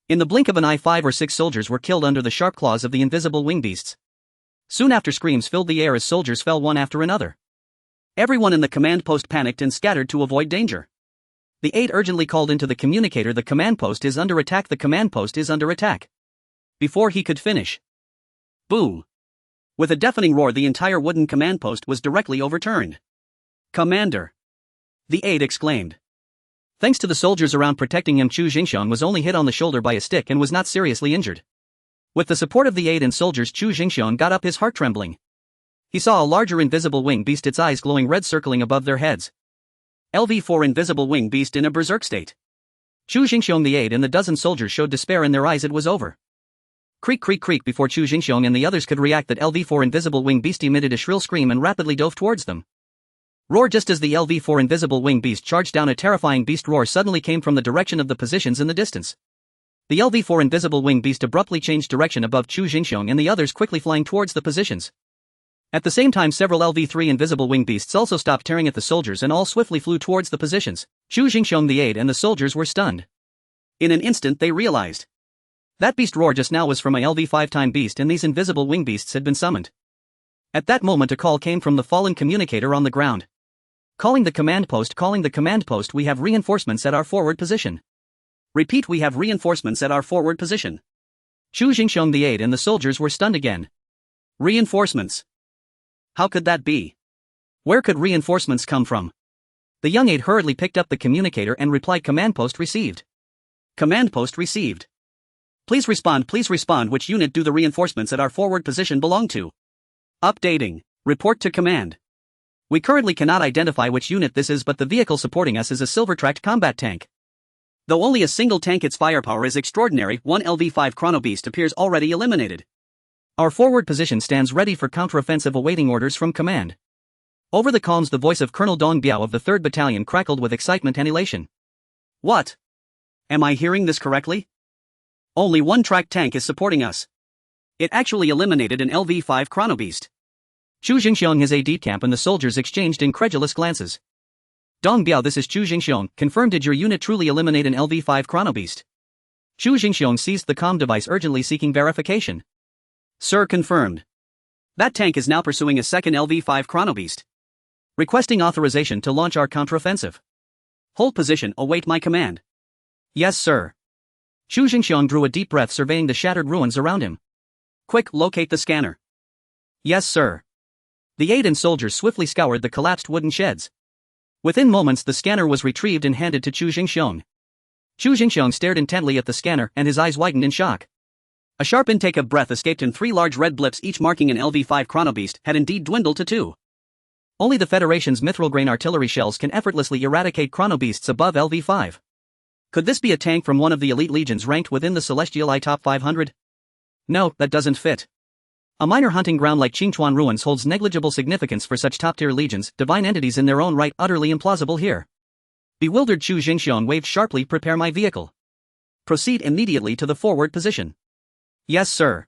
In the blink of an eye, 5 or 6 soldiers were killed under the sharp claws of the invisible wing beasts. Soon after, screams filled the air as soldiers fell one after another. Everyone in the command post panicked and scattered to avoid danger. The aide urgently called into the communicator, the command post is under attack, the command post is under attack. Before he could finish, boom! With a deafening roar, the entire wooden command post was directly overturned. Commander! The aide exclaimed. Thanks to the soldiers around protecting him, Chu Jingxiong was only hit on the shoulder by a stick and was not seriously injured. With the support of the aide and soldiers, Chu Jingxiong got up, his heart trembling. He saw a larger invisible wing beast, its eyes glowing red, circling above their heads. LV-4 invisible wing beast in a berserk state. Chu Jingxiong, the aide, and the dozen soldiers showed despair in their eyes. It was over. Creak, creak, creak. Before Chu Jingxiong and the others could react, that LV-4 invisible wing beast emitted a shrill scream and rapidly dove towards them. Roar! Just as the LV-4 invisible wing beast charged down, a terrifying beast roar suddenly came from the direction of the positions in the distance. The LV-4 invisible wing beast abruptly changed direction above Chu Jingxiong and the others, quickly flying towards the positions. At the same time, several LV-3 invisible wing beasts also stopped tearing at the soldiers and all swiftly flew towards the positions. Chu Jingxiong, the aide, and the soldiers were stunned. In an instant they realized. That beast roar just now was from a LV-5-time beast, and these invisible wing beasts had been summoned. At that moment a call came from the fallen communicator on the ground. Calling the command post, we have reinforcements at our forward position. Repeat, we have reinforcements at our forward position. Chu Jingxiong, the aide, and the soldiers were stunned again. Reinforcements? How could that be? Where could reinforcements come from? The young aide hurriedly picked up the communicator and replied, command post received. Command post received. Please respond, which unit do the reinforcements at our forward position belong to? Updating. Report to command. We currently cannot identify which unit this is, but the vehicle supporting us is a silver-tracked combat tank. Though only a single tank, its firepower is extraordinary. One LV-5 Chronobeast appears already eliminated. Our forward position stands ready for counteroffensive, awaiting orders from command. Over the comms, the voice of Colonel Dong Biao of the 3rd Battalion crackled with excitement and elation. What? Am I hearing this correctly? Only one tracked tank is supporting us. It actually eliminated an LV-5 Chronobeast. Chu Jingxiong, his aide-de-camp, and the soldiers exchanged incredulous glances. Dong Biao, this is Chu Jingxiong. Confirm, did your unit truly eliminate an LV-5 Chronobeast? Chu Jingxiong seized the comm device, urgently seeking verification. Sir, confirmed. That tank is now pursuing a second LV-5 Chronobeast. Requesting authorization to launch our counteroffensive. Hold position, await my command. Yes, sir. Chu Jingxiong drew a deep breath, surveying the shattered ruins around him. Quick, locate the scanner. Yes, sir. The aide and soldiers swiftly scoured the collapsed wooden sheds. Within moments, the scanner was retrieved and handed to Chu Jingxiong. Chu Jingxiong stared intently at the scanner, and his eyes widened in shock. A sharp intake of breath escaped, and 3 large red blips, each marking an LV-5 Chronobeast, had indeed dwindled to 2. Only the Federation's mithril grain artillery shells can effortlessly eradicate Chronobeasts above LV-5. Could this be a tank from one of the elite legions ranked within the Celestial I Top 500? No, that doesn't fit. A minor hunting ground like Qingchuan Ruins holds negligible significance for such top-tier legions, divine entities in their own right, utterly implausible here. Bewildered Chu Jingxiong waved sharply, prepare my vehicle. Proceed immediately to the forward position. Yes, sir.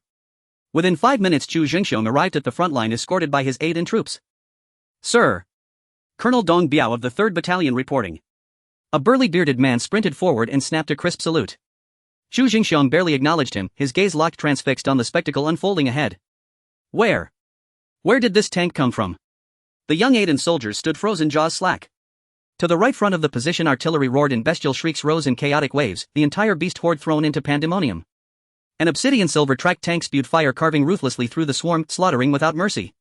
Within 5 minutes, Chu Jingxiong arrived at the front line, escorted by his aide and troops. Sir. Colonel Dong Biao of the 3rd Battalion reporting. A burly bearded man sprinted forward and snapped a crisp salute. Chu Jingxiong barely acknowledged him, his gaze locked transfixed on the spectacle unfolding ahead. Where did this tank come from? The young aide and soldiers stood frozen, jaws slack. To the right front of the position, artillery roared and bestial shrieks rose in chaotic waves, the entire beast horde thrown into pandemonium. An obsidian silver-tracked tank spewed fire, carving ruthlessly through the swarm, slaughtering without mercy.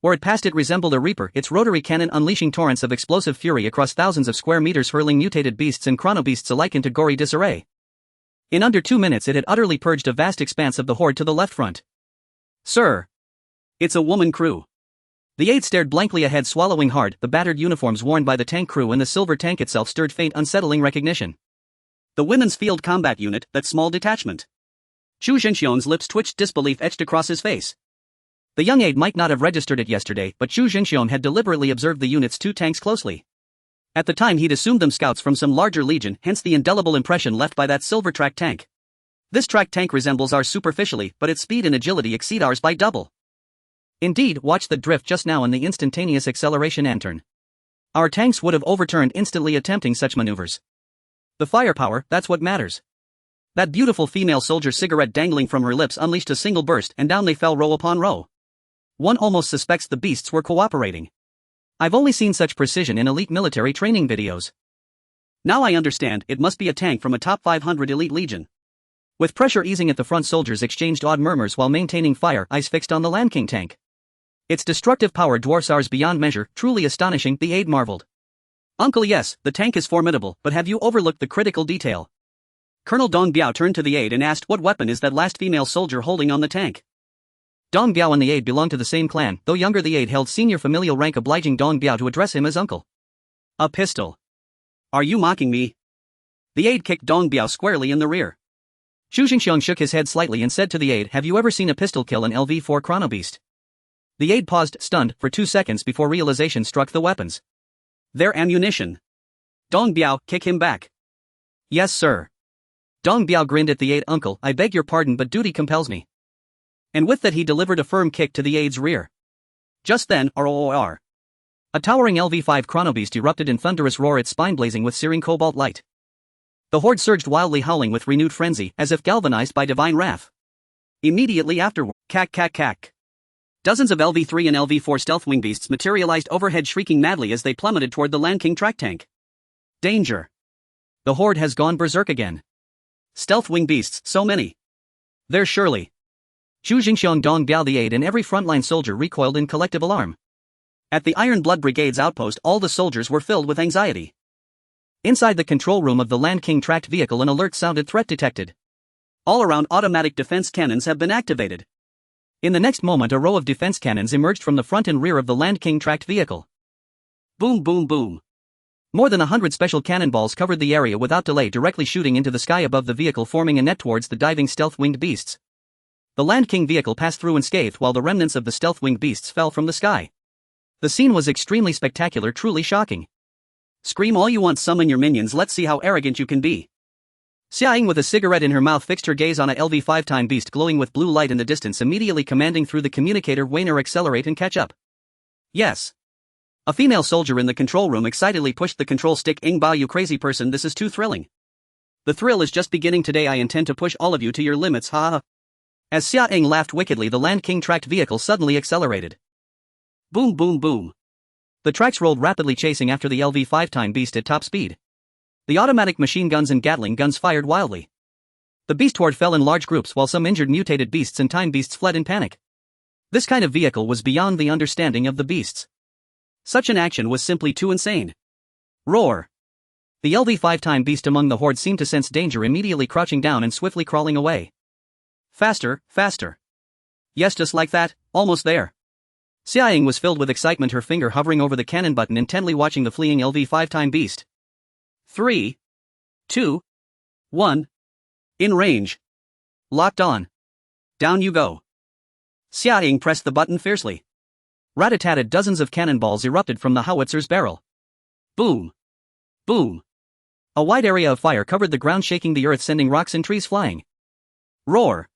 Where it passed, it resembled a reaper, its rotary cannon unleashing torrents of explosive fury across thousands of square meters, hurling mutated beasts and chronobeasts alike into gory disarray. In under 2 minutes, it had utterly purged a vast expanse of the horde to the left front. Sir. It's a woman crew. The aide stared blankly ahead, swallowing hard. The battered uniforms worn by the tank crew and the silver tank itself stirred faint, unsettling recognition. The Women's Field Combat Unit, that small detachment. Chu Jingxiong's lips twitched, disbelief etched across his face. The young aide might not have registered it yesterday, but Chu Jingxiong had deliberately observed the unit's 2 tanks closely. At the time, he'd assumed them scouts from some larger legion, hence the indelible impression left by that silver track tank. This track tank resembles ours superficially, but its speed and agility exceed ours by double. Indeed, watch the drift just now and the instantaneous acceleration and turn. Our tanks would have overturned instantly attempting such maneuvers. The firepower, that's what matters. That beautiful female soldier, cigarette dangling from her lips, unleashed a single burst, and down they fell row upon row. One almost suspects the beasts were cooperating. I've only seen such precision in elite military training videos. Now I understand, it must be a tank from a top 500 elite legion. With pressure easing at the front, soldiers exchanged odd murmurs while maintaining fire, eyes fixed on the Land King tank. Its destructive power dwarfs ours beyond measure, truly astonishing, the aide marveled. Uncle, yes, the tank is formidable, but have you overlooked the critical detail? Colonel Dong Biao turned to the aide and asked, what weapon is that last female soldier holding on the tank? Dong Biao and the aide belonged to the same clan, though younger, the aide held senior familial rank, obliging Dong Biao to address him as uncle. A pistol. Are you mocking me? The aide kicked Dong Biao squarely in the rear. Chu Jingxiong shook his head slightly and said to the aide, have you ever seen a pistol kill an LV-4 Chronobeast? The aide paused, stunned, for 2 seconds before realization struck the weapons. They're ammunition. Dong Biao, kick him back. Yes, sir. Dong Biao grinned at the aide. Uncle, I beg your pardon, but duty compels me. And with that he delivered a firm kick to the aide's rear. Just then, ROR. A towering LV-5 Chronobeast erupted in thunderous roar, its spine blazing with searing cobalt light. The horde surged wildly, howling with renewed frenzy, as if galvanized by divine wrath. Immediately afterward, cack. Dozens of LV-3 and LV-4 stealth wing beasts materialized overhead, shrieking madly as they plummeted toward the Land King track tank. Danger. The horde has gone berserk again. Stealth wing beasts, so many. There surely. Chu Jingxiong, Dong Biao, the aide, and every frontline soldier recoiled in collective alarm. At the Iron Blood Brigade's outpost, all the soldiers were filled with anxiety. Inside the control room of the Land King tracked vehicle, an alert sounded, threat detected. All around, automatic defense cannons have been activated. In the next moment, a row of defense cannons emerged from the front and rear of the Land King tracked vehicle. Boom, boom, boom. More than 100 special cannonballs covered the area without delay, directly shooting into the sky above the vehicle, forming a net towards the diving stealth-winged beasts. The Land King vehicle passed through unscathed while the remnants of the stealth-winged beasts fell from the sky. The scene was extremely spectacular, truly shocking. Scream all you want, summon your minions, let's see how arrogant you can be. Xiaoying, with a cigarette in her mouth, fixed her gaze on a LV-5 beast glowing with blue light in the distance, immediately commanding through the communicator, Wainer, accelerate and catch up. Yes. A female soldier in the control room excitedly pushed the control stick. Bao, you crazy person, this is too thrilling. The thrill is just beginning. Today I intend to push all of you to your limits, ha ha. As Xiaoying laughed wickedly, the Land King tracked vehicle suddenly accelerated. Boom boom boom. The tracks rolled rapidly, chasing after the LV-5 beast at top speed. The automatic machine guns and Gatling guns fired wildly. The beast horde fell in large groups while some injured mutated beasts and time beasts fled in panic. This kind of vehicle was beyond the understanding of the beasts. Such an action was simply too insane. Roar! The LV-5 beast among the horde seemed to sense danger, immediately crouching down and swiftly crawling away. Faster, faster. Yes, just like that, almost there. Xiaoying was filled with excitement, her finger hovering over the cannon button, intently watching the fleeing LV-5 beast. 3, 2, 1. In range. Locked on. Down you go. Xiaoying pressed the button fiercely. Rat-a-tat, dozens of cannonballs erupted from the howitzer's barrel. Boom. Boom. A wide area of fire covered the ground, shaking the earth, sending rocks and trees flying. Roar.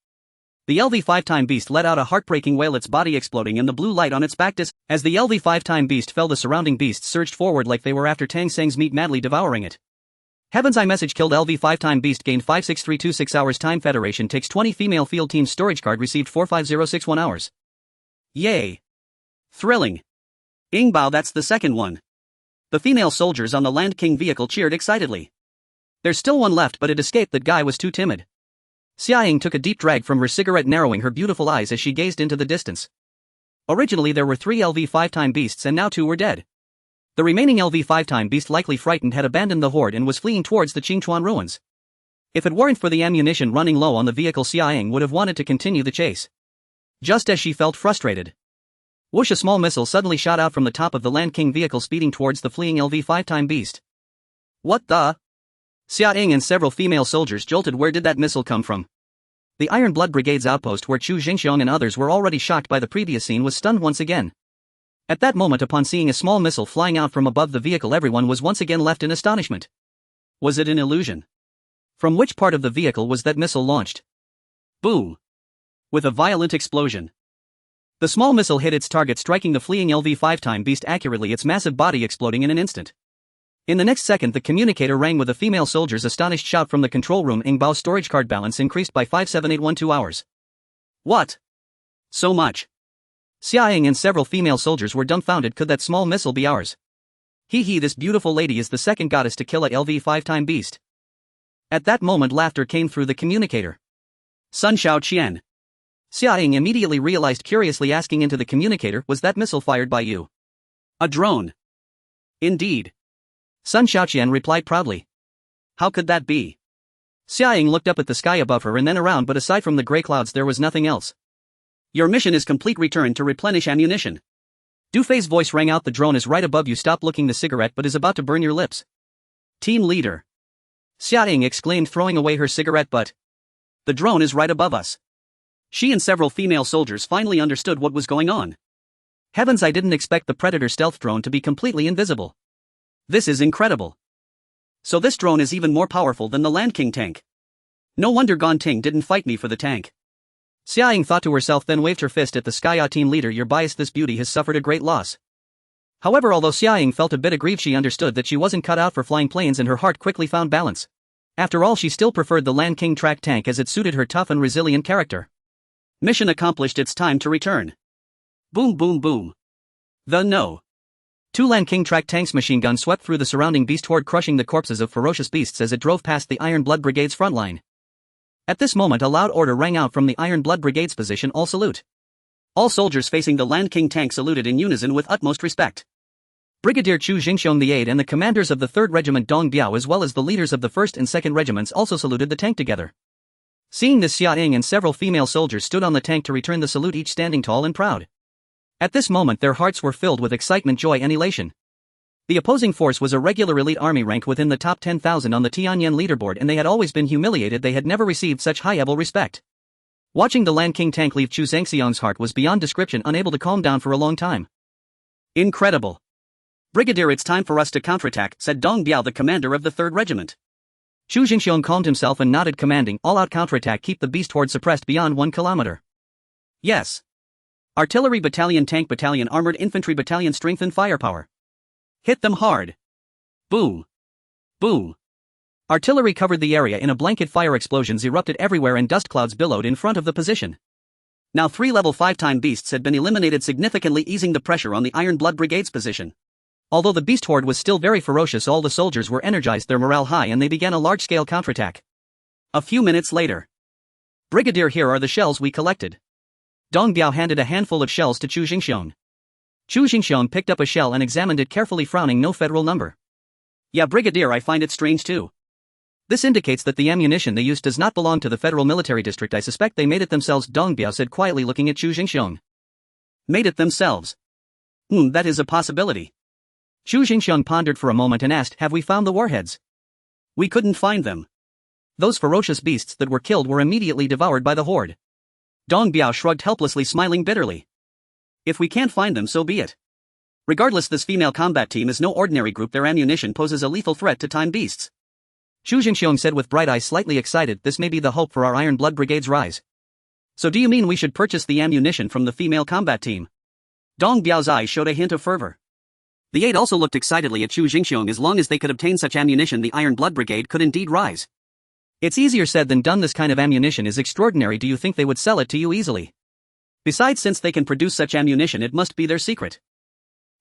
The LV-5 beast let out a heartbreaking wail, its body exploding and the blue light on its back as the LV-5 beast fell, the surrounding beasts surged forward like they were after Tang Seng's meat, madly devouring it. Heaven's iMessage killed LV-5 beast, gained 56326 hours. Time Federation takes 20 female field team storage card, received 45061 hours. Yay. Thrilling. Bao, that's the second one. The female soldiers on the Land King vehicle cheered excitedly. There's still one left, but it escaped. That guy was too timid. Xiaoying took a deep drag from her cigarette, narrowing her beautiful eyes as she gazed into the distance. Originally there were 3 LV-5 beasts and now 2 were dead. The remaining LV-5 beast, likely frightened, had abandoned the horde and was fleeing towards the Qingchuan ruins. If it weren't for the ammunition running low on the vehicle, Xiaoying would have wanted to continue the chase. Just as she felt frustrated, whoosh, a small missile suddenly shot out from the top of the Land King vehicle, speeding towards the fleeing LV-5 beast. What the? Xiaoying and several female soldiers jolted. Where did that missile come from? The Iron Blood Brigade's outpost, where Chu Jingxiong and others were already shocked by the previous scene, was stunned once again. At that moment, upon seeing a small missile flying out from above the vehicle, everyone was once again left in astonishment. Was it an illusion? From which part of the vehicle was that missile launched? Boom! With a violent explosion, the small missile hit its target, striking the fleeing LV-5 beast accurately, its massive body exploding in an instant. In the next second, the communicator rang with a female soldier's astonished shout from the control room. Bao, storage card balance increased by 57812 hours. What? So much? Xiaoying and several female soldiers were dumbfounded. Could that small missile be ours? Hee, this beautiful lady is the second goddess to kill a LV-5 beast. At that moment, laughter came through the communicator. Sun Shao Qian. Xiaoying immediately realized, curiously asking into the communicator, was that missile fired by you? A drone. Indeed. Sun Shaoqian replied proudly. How could that be? Xiaoying looked up at the sky above her and then around, but aside from the gray clouds there was nothing else. Your mission is complete. Return to replenish ammunition. Du Fei's voice rang out. The drone is right above you. Stop looking. The cigarette but is about to burn your lips. Team leader. Xiaoying exclaimed, throwing away her cigarette butt. The drone is right above us. She and several female soldiers finally understood what was going on. Heavens, I didn't expect the Predator stealth drone to be completely invisible. This is incredible. So this drone is even more powerful than the Land King tank. No wonder Gon Ting didn't fight me for the tank. Xiaoying thought to herself, then waved her fist at the sky. Team leader, your bias, this beauty has suffered a great loss. However, although Xiaoying felt a bit aggrieved, she understood that she wasn't cut out for flying planes and her heart quickly found balance. After all, she still preferred the Land King track tank as it suited her tough and resilient character. Mission accomplished, it's time to return. Boom boom boom. No. 2 Land King track tanks' machine guns swept through the surrounding beast horde, crushing the corpses of ferocious beasts as it drove past the Iron Blood Brigade's front line. At this moment, a loud order rang out from the Iron Blood Brigade's position. All salute. All soldiers facing the Land King tank saluted in unison with utmost respect. Brigadier Chu Jingxiong the aide and the commanders of the 3rd Regiment Dong Biao, as well as the leaders of the 1st and 2nd Regiments, also saluted the tank together. Seeing this, Xiaoying and several female soldiers stood on the tank to return the salute, each standing tall and proud. At this moment their hearts were filled with excitement, joy and elation. The opposing force was a regular elite army ranked within the top 10,000 on the Tianyan leaderboard, and they had always been humiliated. They had never received such high-level respect. Watching the Land King tank leave Chu Zhangxiang's heart was beyond description, unable to calm down for a long time. Incredible. Brigadier, it's time for us to counterattack, said Dong Biao, the commander of the 3rd Regiment. Chu Jingxiong calmed himself and nodded, commanding, all-out counterattack, keep the beast horde suppressed beyond 1 kilometer. Yes. Artillery battalion, tank battalion, armored infantry battalion, strengthen firepower. Hit them hard. Boo. Boo. Artillery covered the area in a blanket fire. Explosions erupted everywhere and dust clouds billowed in front of the position. Now 3 level 5-time beasts had been eliminated, significantly easing the pressure on the Iron Blood Brigade's position. Although the beast horde was still very ferocious, all the soldiers were energized, their morale high, and they began a large-scale counterattack. A few minutes later. Brigadier, here are the shells we collected. Dong Biao handed a handful of shells to Chu Jingxiong. Chu Jingxiong picked up a shell and examined it carefully, frowning. No federal number. Yeah, Brigadier, I find it strange too. This indicates that the ammunition they used does not belong to the Federal Military District. I suspect they made it themselves, Dong Biao said quietly, looking at Chu Jingxiong. Made it themselves? That is a possibility. Chu Jingxiong pondered for a moment and asked, have we found the warheads? We couldn't find them. Those ferocious beasts that were killed were immediately devoured by the horde. Dong Biao shrugged helplessly, smiling bitterly. If we can't find them, so be it. Regardless, this female combat team is no ordinary group. Their ammunition poses a lethal threat to time beasts. Chu Jingxiong said with bright eyes, slightly excited, this may be the hope for our Iron Blood Brigade's rise. So do you mean we should purchase the ammunition from the female combat team? Dong Biao's eyes showed a hint of fervor. The aide also looked excitedly at Chu Jingxiong. As long as they could obtain such ammunition, the Iron Blood Brigade could indeed rise. It's easier said than done. This kind of ammunition is extraordinary. Do you think they would sell it to you easily? Besides, since they can produce such ammunition, it must be their secret.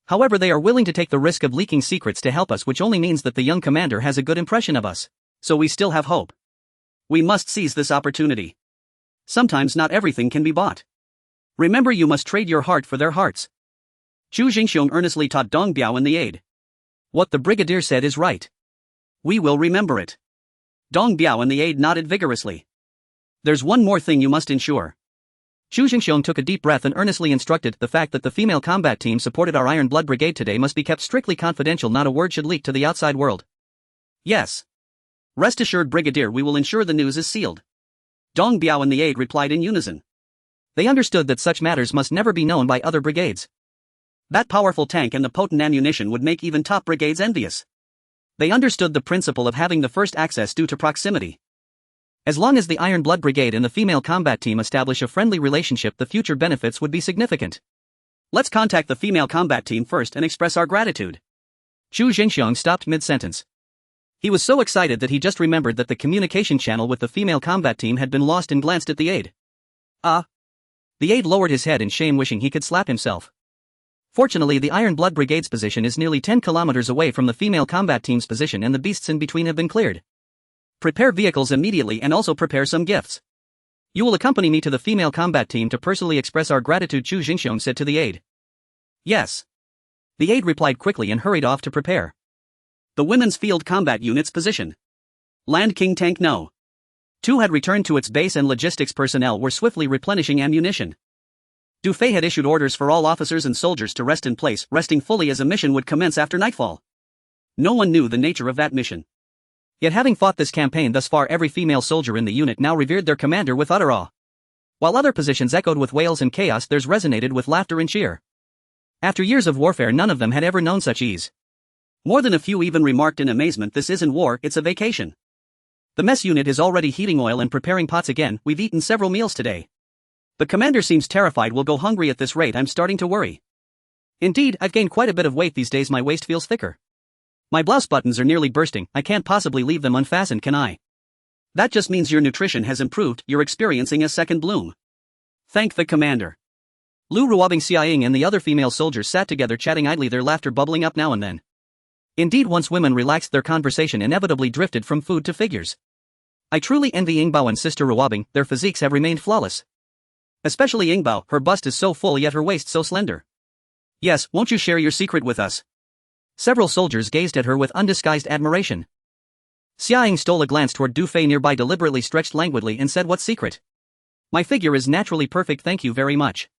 However, they are willing to take the risk of leaking secrets to help us, which only means that the young commander has a good impression of us. So we still have hope. We must seize this opportunity. Sometimes not everything can be bought. Remember, you must trade your heart for their hearts. Chu Jingxiong earnestly taught Dong Biao and the aide. What the brigadier said is right. We will remember it. Dong Biao and the aide nodded vigorously. There's one more thing you must ensure. Chu Jingxiong took a deep breath and earnestly instructed, the fact that the female combat team supported our Iron Blood Brigade today must be kept strictly confidential. Not a word should leak to the outside world. Yes. Rest assured, Brigadier, we will ensure the news is sealed. Dong Biao and the aide replied in unison. They understood that such matters must never be known by other brigades. That powerful tank and the potent ammunition would make even top brigades envious. They understood the principle of having the first access due to proximity. As long as the Iron Blood Brigade and the female combat team establish a friendly relationship, the future benefits would be significant. Let's contact the female combat team first and express our gratitude. Chu Jingxiong stopped mid-sentence. He was so excited that he just remembered that the communication channel with the female combat team had been lost and glanced at the aide. The aide lowered his head in shame, wishing he could slap himself. Fortunately, the Iron Blood Brigade's position is nearly 10 kilometers away from the female combat team's position, and the beasts in between have been cleared. Prepare vehicles immediately and also prepare some gifts. You will accompany me to the female combat team to personally express our gratitude, Chu Jingxiong said to the aide. Yes. The aide replied quickly and hurried off to prepare. The women's field combat unit's position. Land King Tank No. 2 had returned to its base and logistics personnel were swiftly replenishing ammunition. Du Fei had issued orders for all officers and soldiers to rest in place, resting fully as a mission would commence after nightfall. No one knew the nature of that mission. Yet having fought this campaign thus far, every female soldier in the unit now revered their commander with utter awe. While other positions echoed with wails and chaos, theirs resonated with laughter and cheer. After years of warfare, none of them had ever known such ease. More than a few even remarked in amazement, this isn't war, it's a vacation. The mess unit is already heating oil and preparing pots again. We've eaten several meals today. The commander seems terrified we'll go hungry at this rate. I'm starting to worry. Indeed, I've gained quite a bit of weight these days. My waist feels thicker. My blouse buttons are nearly bursting. I can't possibly leave them unfastened, can I? That just means your nutrition has improved. You're experiencing a second bloom. Thank the commander. Lu Ruobing, Xia Ying and the other female soldiers sat together chatting idly, their laughter bubbling up now and then. Indeed, once women relaxed, their conversation inevitably drifted from food to figures. I truly envy Yingbao and Sister Ruobing. Their physiques have remained flawless. Especially Yingbao, her bust is so full yet her waist so slender. Yes, won't you share your secret with us? Several soldiers gazed at her with undisguised admiration. Xia Ying stole a glance toward Du Fei nearby, deliberately stretched languidly and said, what secret? My figure is naturally perfect, thank you very much.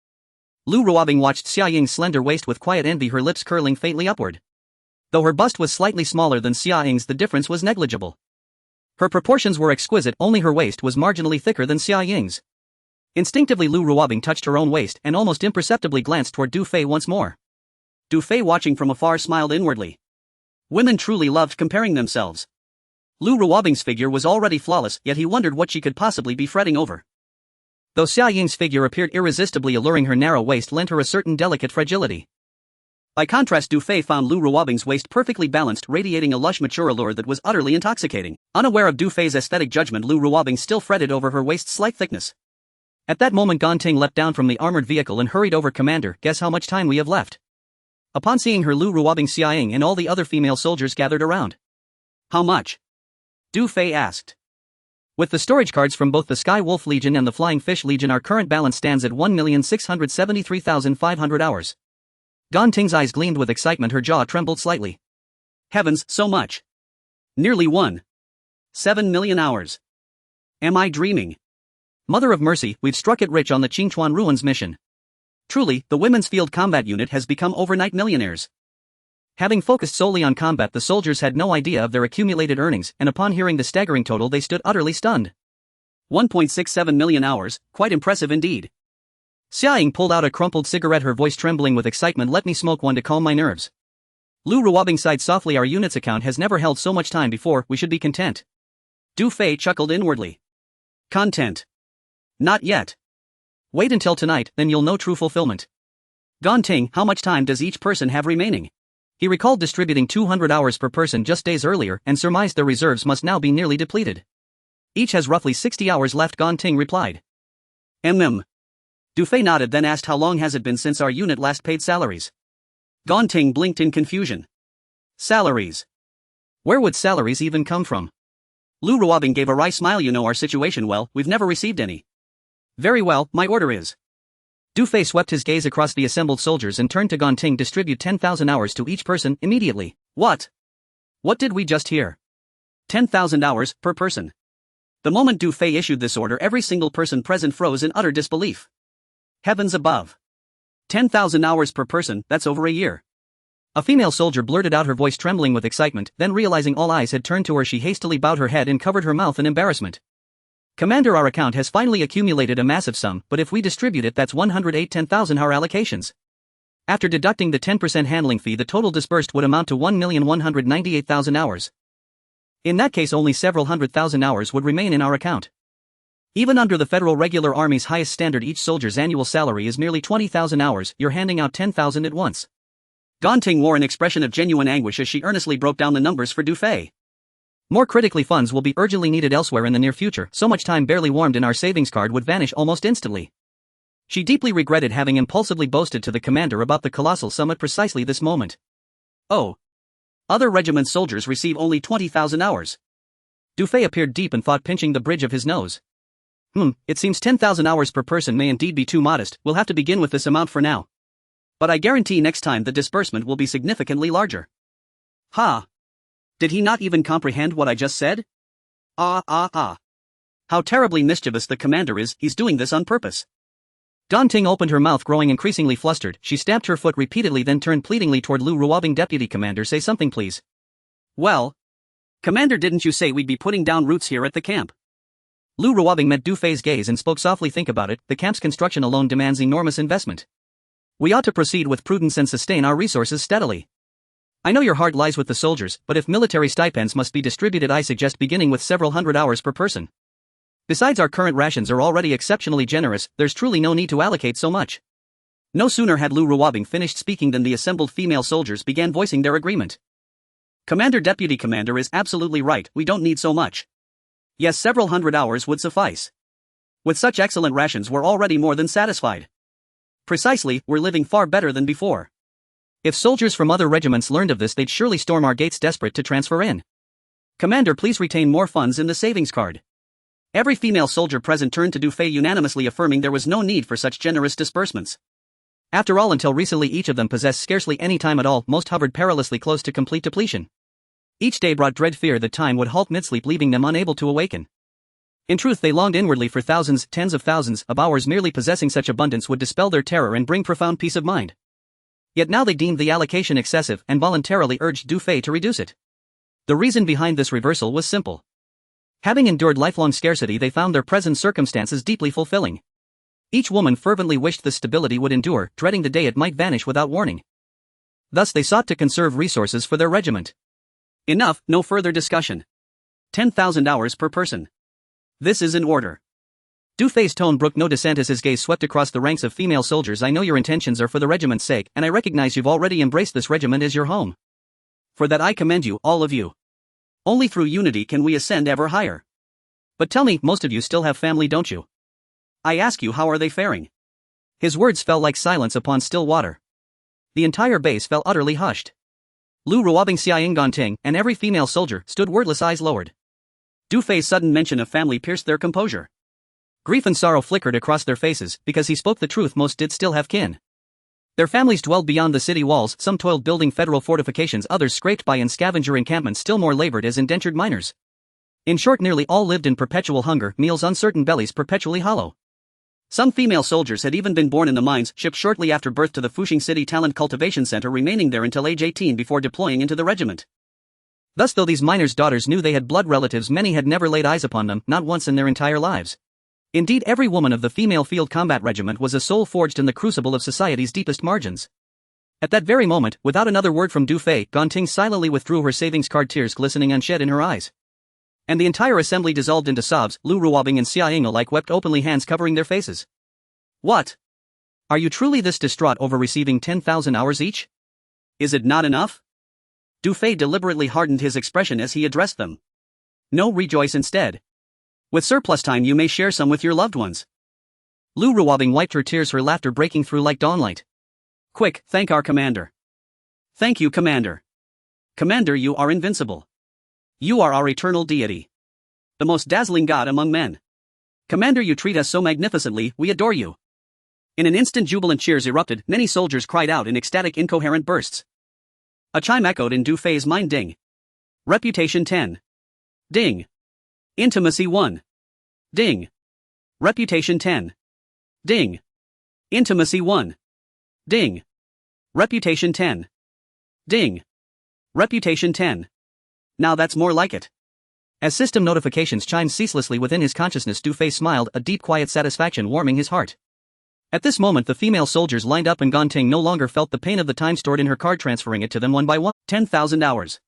Lu Ruobing watched Xia Ying's slender waist with quiet envy, her lips curling faintly upward. Though her bust was slightly smaller than Xia Ying's, the difference was negligible. Her proportions were exquisite, only her waist was marginally thicker than Xia Ying's. Instinctively Lu Ruobing touched her own waist and almost imperceptibly glanced toward Du Fei once more. Du Fei, watching from afar, smiled inwardly. Women truly loved comparing themselves. Lu Ruobing's figure was already flawless, yet he wondered what she could possibly be fretting over. Though Xia Ying's figure appeared irresistibly alluring, her narrow waist lent her a certain delicate fragility. By contrast, Du Fei found Lu Ruobing's waist perfectly balanced, radiating a lush mature allure that was utterly intoxicating. Unaware of Du Fei's aesthetic judgment, Lu Ruobing still fretted over her waist's slight thickness. At that moment Gan Ting leapt down from the armored vehicle and hurried over. "Commander, guess how much time we have left?" Upon seeing her, Lu Ruobing, Xia Ying and all the other female soldiers gathered around. "How much?" Du Fei asked. "With the storage cards from both the Sky Wolf Legion and the Flying Fish Legion, our current balance stands at 1,673,500 hours. Gan Ting's eyes gleamed with excitement, her jaw trembled slightly. "Heavens, so much! Nearly 1.7 million hours. Am I dreaming? Mother of mercy, we've struck it rich on the Qingchuan Ruins mission. Truly, the Women's Field Combat Unit has become overnight millionaires." Having focused solely on combat, the soldiers had no idea of their accumulated earnings, and upon hearing the staggering total they stood utterly stunned. 1.67 million hours, quite impressive indeed. Xia Ying pulled out a crumpled cigarette, her voice trembling with excitement. "Let me smoke one to calm my nerves." Lu Ruobing sighed softly. "Our unit's account has never held so much time before, we should be content." Du Fei chuckled inwardly. "Content? Not yet. Wait until tonight, then you'll know true fulfillment. Gan Ting, how much time does each person have remaining?" He recalled distributing 200 hours per person just days earlier and surmised their reserves must now be nearly depleted. "Each has roughly 60 hours left," Gan Ting replied. Du Fei nodded, then asked, "How long has it been since our unit last paid salaries?" Gan Ting blinked in confusion. "Salaries? Where would salaries even come from?" Lu Ruobing gave a wry smile. "You know our situation well, we've never received any." "Very well, my order is." Du Fei swept his gaze across the assembled soldiers and turned to Gan Ting. "Distribute 10,000 hours to each person, immediately." "What? What did we just hear? 10,000 hours, per person?" The moment Du Fei issued this order, every single person present froze in utter disbelief. Heavens above. 10,000 hours per person, that's over a year. A female soldier blurted out, her voice trembling with excitement, then realizing all eyes had turned to her, she hastily bowed her head and covered her mouth in embarrassment. "Commander, our account has finally accumulated a massive sum, but if we distribute it, that's 108 10,000 hour allocations. After deducting the 10% handling fee, the total disbursed would amount to 1,198,000 hours. In that case, only several 100,000 hours would remain in our account. Even under the Federal Regular Army's highest standard, each soldier's annual salary is merely 20,000 hours, you're handing out 10,000 at once." Gan Ting wore an expression of genuine anguish as she earnestly broke down the numbers for Du Fei. "More critically, funds will be urgently needed elsewhere in the near future. So much time barely warmed in our savings card would vanish almost instantly." She deeply regretted having impulsively boasted to the commander about the colossal sum at precisely this moment. "Oh. Other regiment soldiers receive only 20,000 hours." Du Fei appeared deep in thought, pinching the bridge of his nose. It seems 10,000 hours per person may indeed be too modest. We'll have to begin with this amount for now. But I guarantee next time the disbursement will be significantly larger." "Ha! Did he not even comprehend what I just said? How terribly mischievous the commander is, he's doing this on purpose." Gan Ting opened her mouth, growing increasingly flustered. She stamped her foot repeatedly, then turned pleadingly toward Lu Ruobing. "Deputy Commander, say something please." "Well, Commander, didn't you say we'd be putting down roots here at the camp?" Lu Ruobing met Du Fei's gaze and spoke softly. "Think about it, the camp's construction alone demands enormous investment. We ought to proceed with prudence and sustain our resources steadily. I know your heart lies with the soldiers, but if military stipends must be distributed, I suggest beginning with several hundred hours per person. Besides, our current rations are already exceptionally generous, there's truly no need to allocate so much." No sooner had Lu Ruobing finished speaking than the assembled female soldiers began voicing their agreement. "Commander, Deputy Commander is absolutely right, we don't need so much. Yes, several hundred hours would suffice. With such excellent rations, we're already more than satisfied. Precisely, we're living far better than before. If soldiers from other regiments learned of this, they'd surely storm our gates, desperate to transfer in. Commander, please retain more funds in the savings card." Every female soldier present turned to Du Fei, unanimously affirming there was no need for such generous disbursements. After all, until recently each of them possessed scarcely any time at all, most hovered perilously close to complete depletion. Each day brought dread fear that time would halt mid-sleep, leaving them unable to awaken. In truth, they longed inwardly for thousands, tens of thousands, of hours. Merely possessing such abundance would dispel their terror and bring profound peace of mind. Yet now they deemed the allocation excessive and voluntarily urged Du Fei to reduce it. The reason behind this reversal was simple. Having endured lifelong scarcity, they found their present circumstances deeply fulfilling. Each woman fervently wished the stability would endure, dreading the day it might vanish without warning. Thus they sought to conserve resources for their regiment. Enough, no further discussion. 10,000 hours per person. This is in order. Du Fei's tone brooked no dissent as his gaze swept across the ranks of female soldiers. I know your intentions are for the regiment's sake, and I recognize you've already embraced this regiment as your home. For that I commend you, all of you. Only through unity can we ascend ever higher. But tell me, most of you still have family, don't you? I ask you, how are they faring? His words fell like silence upon still water. The entire base fell utterly hushed. Lu Ruobing Xiaoying Gonting and every female soldier stood wordless, eyes lowered. Du Fei's sudden mention of family pierced their composure. Grief and sorrow flickered across their faces, because he spoke the truth. Most did still have kin. Their families dwelled beyond the city walls, some toiled building federal fortifications, others scraped by in scavenger encampments, still more labored as indentured miners. In short, nearly all lived in perpetual hunger, meals uncertain, bellies perpetually hollow. Some female soldiers had even been born in the mines, shipped shortly after birth to the Fuxing City Talent Cultivation Center, remaining there until age 18 before deploying into the regiment. Thus, though these miners' daughters knew they had blood relatives, many had never laid eyes upon them, not once in their entire lives. Indeed, every woman of the female field combat regiment was a soul forged in the crucible of society's deepest margins. At that very moment, without another word from Du Fei, Gonting silently withdrew her savings card, tears glistening unshed in her eyes. And the entire assembly dissolved into sobs. Lu Ruobing and Xiaoying alike wept openly, hands covering their faces. What? Are you truly this distraught over receiving 10,000 hours each? Is it not enough? Du Fei deliberately hardened his expression as he addressed them. No, rejoice instead. With surplus time you may share some with your loved ones. Lu Ruobing wiped her tears, her laughter breaking through like dawnlight. Quick, thank our commander. Thank you, Commander. Commander, you are invincible. You are our eternal deity. The most dazzling god among men. Commander, you treat us so magnificently, we adore you. In an instant, jubilant cheers erupted, many soldiers cried out in ecstatic, incoherent bursts. A chime echoed in Du Fei's mind. Ding. Reputation 10. Ding. Intimacy 1. Ding. Reputation 10. Ding. Intimacy 1. Ding. Reputation 10. Ding. Reputation 10. Now that's more like it. As system notifications chimed ceaselessly within his consciousness, Du Fei smiled, a deep quiet satisfaction warming his heart. At this moment the female soldiers lined up and Gonting no longer felt the pain of the time stored in her card, transferring it to them one by one. 10,000 hours.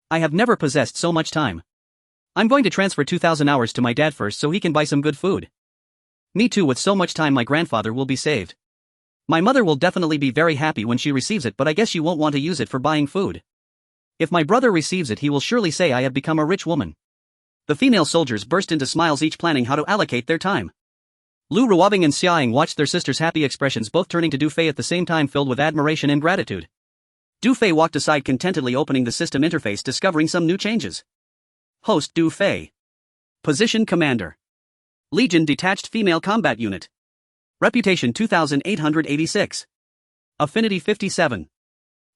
I have never possessed so much time. I'm going to transfer 2,000 hours to my dad first so he can buy some good food. Me too, with so much time my grandfather will be saved. My mother will definitely be very happy when she receives it, but I guess you won't want to use it for buying food. If my brother receives it, he will surely say I have become a rich woman. The female soldiers burst into smiles, each planning how to allocate their time. Lu Ruobing and Xiaoying watched their sister's happy expressions, both turning to Du Fei at the same time, filled with admiration and gratitude. Du Fei walked aside, contentedly opening the system interface, discovering some new changes. Host Du Fei. Position Commander. Legion Detached Female Combat Unit. Reputation 2886. Affinity 57.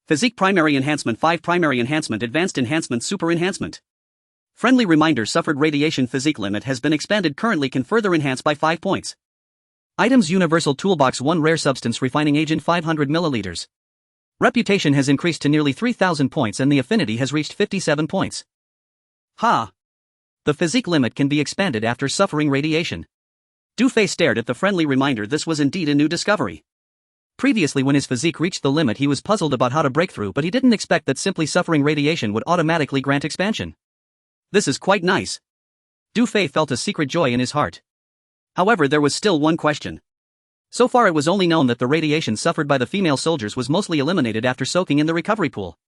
Physique Primary Enhancement 5, Primary Enhancement, Advanced Enhancement, Super Enhancement. Friendly reminder: suffered radiation. Physique limit has been expanded, currently can further enhance by 5 points. Items: Universal Toolbox 1, Rare Substance Refining Agent 500 milliliters. Reputation has increased to nearly 3,000 points and the affinity has reached 57 points. Ha! The physique limit can be expanded after suffering radiation. Du Fei stared at the friendly reminder. This was indeed a new discovery. Previously, when his physique reached the limit, he was puzzled about how to break through, but he didn't expect that simply suffering radiation would automatically grant expansion. This is quite nice. Du Fei felt a secret joy in his heart. However, there was still one question. So far it was only known that the radiation suffered by the female soldiers was mostly eliminated after soaking in the recovery pool.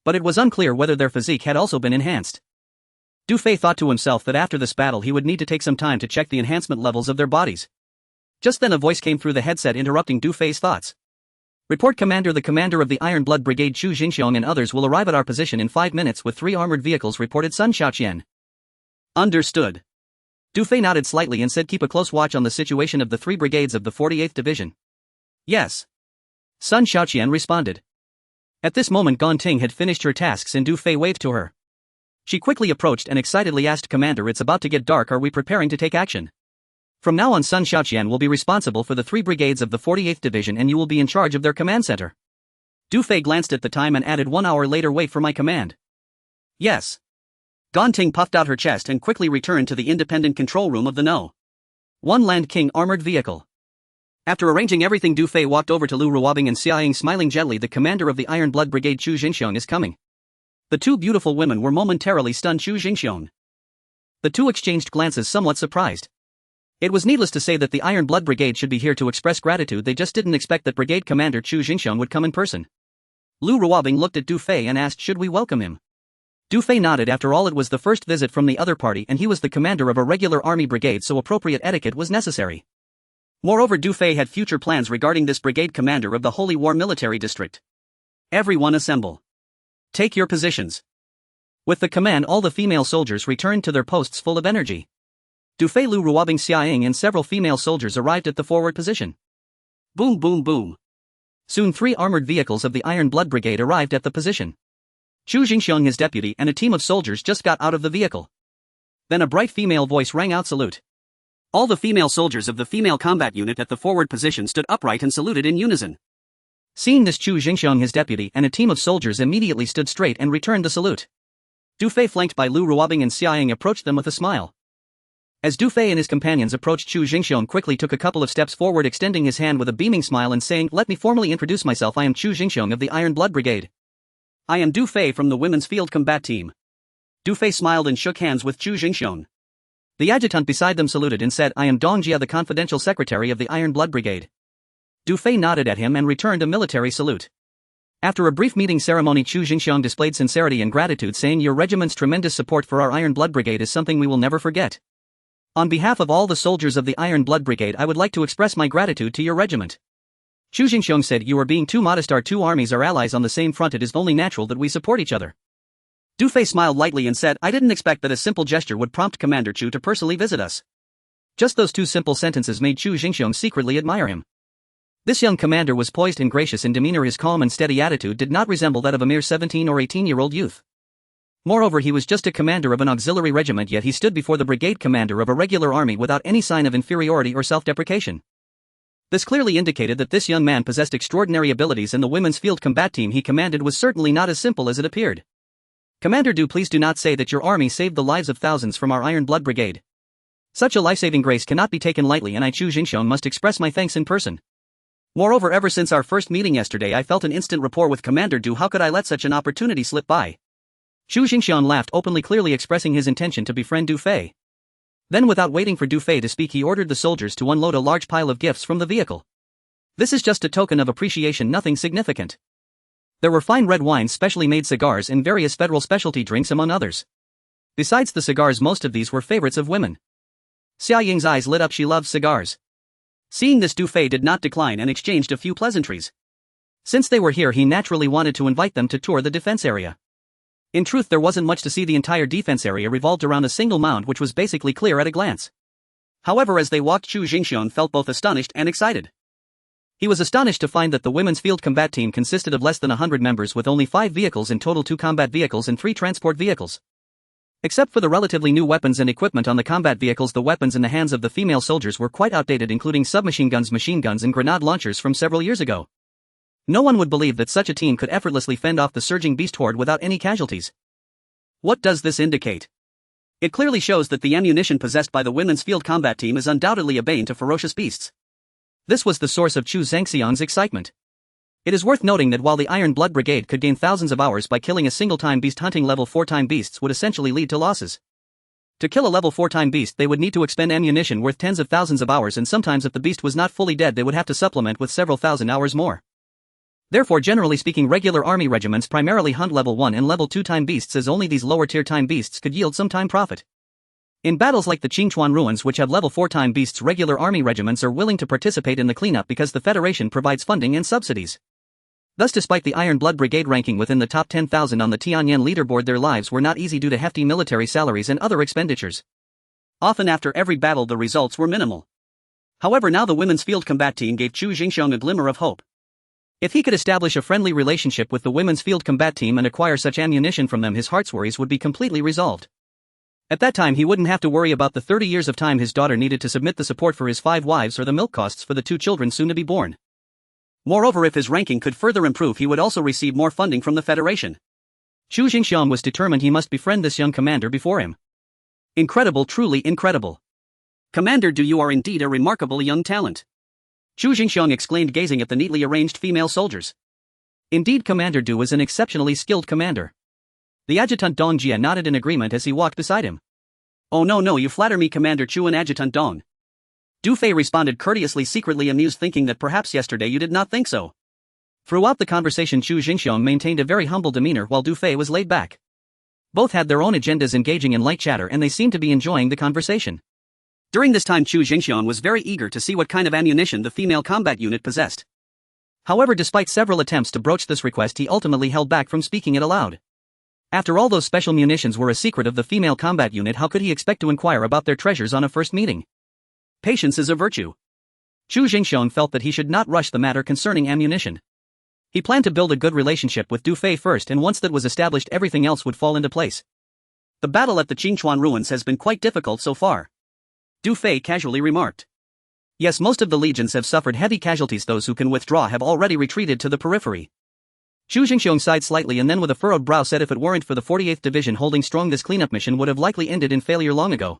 But it was unclear whether their physique had also been enhanced. Du Fei thought to himself that after this battle he would need to take some time to check the enhancement levels of their bodies. Just then a voice came through the headset, interrupting Du Fei's thoughts. Report, Commander. The commander of the Iron Blood Brigade, Chu Jingxiong, and others will arrive at our position in 5 minutes with 3 armored vehicles, reported Sun Xiaoqian. Understood. Du Fei nodded slightly and said, keep a close watch on the situation of the 3 brigades of the 48th Division. Yes. Sun Xiaoqian responded. At this moment Gonting had finished her tasks and Du Fei waved to her. She quickly approached and excitedly asked, Commander, it's about to get dark, are we preparing to take action? From now on, Sun Xiaoqian will be responsible for the 3 brigades of the 48th Division and you will be in charge of their command center. Du Fei glanced at the time and added 1 hour later. Wait for my command. Yes. Gan Ting puffed out her chest and quickly returned to the independent control room of the No. 1 Land King armored vehicle. After arranging everything, Du Fei walked over to Lu Ruobing and Xia Ying, smiling gently. The commander of the Iron Blood Brigade, Chu Jingxiong, is coming. The two beautiful women were momentarily stunned. Chu Jingxiong. The two exchanged glances, somewhat surprised. It was needless to say that the Iron Blood Brigade should be here to express gratitude. They just didn't expect that Brigade Commander Chu Jingxiong would come in person. Lu Ruobing looked at Du Fei and asked, should we welcome him? Du Fei nodded. After all, it was the first visit from the other party and he was the commander of a regular army brigade, so appropriate etiquette was necessary. Moreover, Du Fei had future plans regarding this brigade commander of the Holy War Military District. Everyone assemble. Take your positions. With the command, all the female soldiers returned to their posts full of energy. Du Fei, Lu Ruobing, Xia Ying and several female soldiers arrived at the forward position. Boom boom boom. Soon 3 armored vehicles of the Iron Blood Brigade arrived at the position. Chu Jingxiong, his deputy, and a team of soldiers just got out of the vehicle. Then a bright female voice rang out, salute. All the female soldiers of the female combat unit at the forward position stood upright and saluted in unison. Seeing this, Chu Jingxiong, his deputy, and a team of soldiers immediately stood straight and returned the salute. Du Fei, flanked by Lu Ruobing and Xia Ying, approached them with a smile. As Du Fei and his companions approached, Chu Jingxiong quickly took a couple of steps forward, extending his hand with a beaming smile and saying, let me formally introduce myself. I am Chu Jingxiong of the Iron Blood Brigade. I am Du Fei from the Women's Field Combat Team. Du Fei smiled and shook hands with Chu Jingxiong. The adjutant beside them saluted and said, I am Dong Jia, the confidential secretary of the Iron Blood Brigade. Du Fei nodded at him and returned a military salute. After a brief meeting ceremony, Chu Jingxiong displayed sincerity and gratitude, saying, your regiment's tremendous support for our Iron Blood Brigade is something we will never forget. On behalf of all the soldiers of the Iron Blood Brigade, I would like to express my gratitude to your regiment. Chu Jingxiong said, you are being too modest. Our two armies are allies on the same front. It is only natural that we support each other. Du Fei smiled lightly and said, I didn't expect that a simple gesture would prompt Commander Chu to personally visit us. Just those 2 simple sentences made Chu Jingxiong secretly admire him. This young commander was poised and gracious in demeanor. His calm and steady attitude did not resemble that of a mere 17 or 18-year-old youth. Moreover, he was just a commander of an auxiliary regiment, yet he stood before the brigade commander of a regular army without any sign of inferiority or self-deprecation. This clearly indicated that this young man possessed extraordinary abilities, and the women's field combat team he commanded was certainly not as simple as it appeared. Commander Du, please do not say that your army saved the lives of thousands from our Iron Blood Brigade. Such a life-saving grace cannot be taken lightly, and I, Chu Jingxiong, must express my thanks in person. Moreover, ever since our first meeting yesterday, I felt an instant rapport with Commander Du. How could I let such an opportunity slip by? Chu Jingxiong laughed openly, clearly expressing his intention to befriend Du Fei. Then, without waiting for Du Fei to speak, he ordered the soldiers to unload a large pile of gifts from the vehicle. This is just a token of appreciation, nothing significant. There were fine red wines, specially made cigars, and various federal specialty drinks, among others. Besides the cigars, most of these were favorites of women. Xia Ying's eyes lit up. She loved cigars. Seeing this, Du Fei did not decline and exchanged a few pleasantries. Since they were here, he naturally wanted to invite them to tour the defense area. In truth, there wasn't much to see. The entire defense area revolved around a single mound, which was basically clear at a glance. However, as they walked, Chu Jingxiong felt both astonished and excited. He was astonished to find that the women's field combat team consisted of less than 100 members, with only 5 vehicles in total, 2 combat vehicles and 3 transport vehicles. Except for the relatively new weapons and equipment on the combat vehicles, the weapons in the hands of the female soldiers were quite outdated, including submachine guns, machine guns, and grenade launchers from several years ago. No one would believe that such a team could effortlessly fend off the surging beast horde without any casualties. What does this indicate? It clearly shows that the ammunition possessed by the women's field combat team is undoubtedly a bane to ferocious beasts. This was the source of Chu Zhangxiang's excitement. It is worth noting that while the Iron Blood Brigade could gain thousands of hours by killing a single-time beast, hunting level 4-time beasts would essentially lead to losses. To kill a level 4-time beast, they would need to expend ammunition worth tens of thousands of hours, and sometimes if the beast was not fully dead, they would have to supplement with several thousand hours more. Therefore, generally speaking, regular army regiments primarily hunt level 1 and level 2-time beasts, as only these lower-tier time beasts could yield some time profit. In battles like the Qingchuan Ruins, which have level 4-time beasts, regular army regiments are willing to participate in the cleanup because the Federation provides funding and subsidies. Thus, despite the Iron Blood Brigade ranking within the top 10,000 on the Tianyan leaderboard, their lives were not easy due to hefty military salaries and other expenditures. Often after every battle, the results were minimal. However, now the women's field combat team gave Chu Jingxiong a glimmer of hope. If he could establish a friendly relationship with the women's field combat team and acquire such ammunition from them, his heart's worries would be completely resolved. At that time, he wouldn't have to worry about the 30 years of time his daughter needed to submit, the support for his 5 wives, or the milk costs for the 2 children soon to be born. Moreover, if his ranking could further improve, he would also receive more funding from the Federation. Chu Jingxiong was determined he must befriend this young commander before him. Incredible, truly incredible. Commander Du, you are indeed a remarkable young talent. Chu Jingxiong exclaimed, gazing at the neatly arranged female soldiers. Indeed, Commander Du was an exceptionally skilled commander. The adjutant Dong Jia nodded in agreement as he walked beside him. Oh no, you flatter me, Commander Chu and Adjutant Dong. Du Fei responded courteously, secretly amused, thinking that perhaps yesterday you did not think so. Throughout the conversation, Chu Jingxiong maintained a very humble demeanor while Du Fei was laid back. Both had their own agendas, engaging in light chatter, and they seemed to be enjoying the conversation. During this time, Chu Jingxiong was very eager to see what kind of ammunition the female combat unit possessed. However, despite several attempts to broach this request, he ultimately held back from speaking it aloud. After all, those special munitions were a secret of the female combat unit. How could he expect to inquire about their treasures on a first meeting? Patience is a virtue. Chu Jingxiong felt that he should not rush the matter concerning ammunition. He planned to build a good relationship with Du Fei first, and once that was established, everything else would fall into place. The battle at the Qingchuan ruins has been quite difficult so far. Du Fei casually remarked. Yes, most of the legions have suffered heavy casualties. Those who can withdraw have already retreated to the periphery. Chu Jingxiong sighed slightly and then with a furrowed brow said, if it weren't for the 48th Division holding strong, this cleanup mission would have likely ended in failure long ago.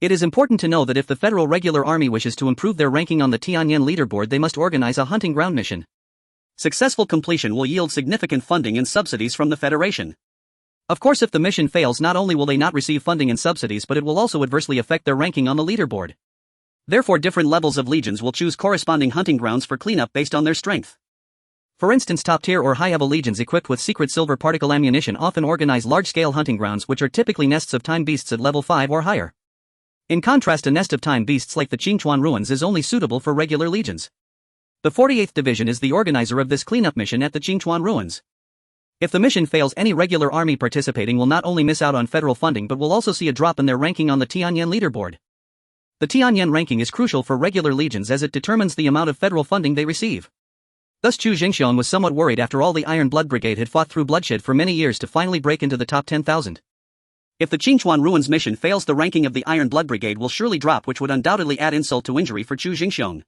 It is important to know that if the Federal Regular Army wishes to improve their ranking on the Tianyan leaderboard, they must organize a hunting ground mission. Successful completion will yield significant funding and subsidies from the Federation. Of course, if the mission fails, not only will they not receive funding and subsidies, but it will also adversely affect their ranking on the leaderboard. Therefore, different levels of legions will choose corresponding hunting grounds for cleanup based on their strength. For instance, top-tier or high-level legions equipped with secret silver particle ammunition often organize large-scale hunting grounds, which are typically nests of time beasts at level 5 or higher. In contrast, a nest of time beasts like the Qingchuan ruins is only suitable for regular legions. The 48th Division is the organizer of this cleanup mission at the Qingchuan ruins. If the mission fails, any regular army participating will not only miss out on federal funding but will also see a drop in their ranking on the Tianyan leaderboard. The Tianyan ranking is crucial for regular legions as it determines the amount of federal funding they receive. Thus Chu Jingxiong was somewhat worried. After all, the Iron Blood Brigade had fought through bloodshed for many years to finally break into the top 10,000. If the Qingchuan ruins mission fails, the ranking of the Iron Blood Brigade will surely drop, which would undoubtedly add insult to injury for Chu Jingxiong.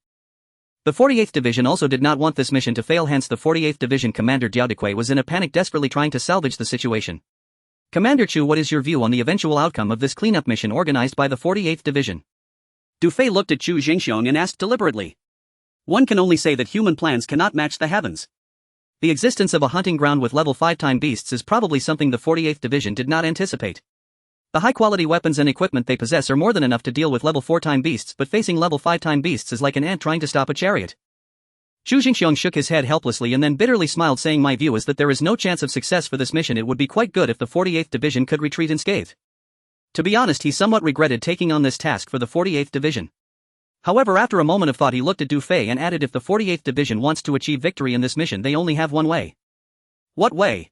The 48th Division also did not want this mission to fail, hence the 48th Division Commander Diao Dequei was in a panic, desperately trying to salvage the situation. Commander Chu, what is your view on the eventual outcome of this cleanup mission organized by the 48th Division? Du Fei looked at Chu Jingxiong and asked deliberately. One can only say that human plans cannot match the heavens. The existence of a hunting ground with level 5 time beasts is probably something the 48th Division did not anticipate. The high-quality weapons and equipment they possess are more than enough to deal with level 4 time beasts, but facing level 5 time beasts is like an ant trying to stop a chariot. Chu Jingxiong shook his head helplessly and then bitterly smiled, saying, my view is that there is no chance of success for this mission. It would be quite good if the 48th Division could retreat unscathed. To be honest, he somewhat regretted taking on this task for the 48th Division. However, after a moment of thought, he looked at Du Fei and added, if the 48th Division wants to achieve victory in this mission, they only have one way. What way?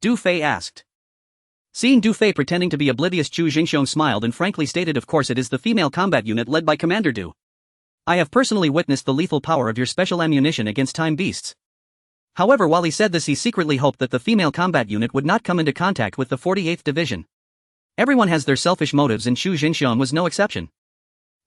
Du Fei asked. Seeing Du Fei pretending to be oblivious, Chu Jingxiong smiled and frankly stated, of course, it is the female combat unit led by Commander Du. I have personally witnessed the lethal power of your special ammunition against time beasts. However, while he said this, he secretly hoped that the female combat unit would not come into contact with the 48th Division. Everyone has their selfish motives, and Chu Jingxiong was no exception.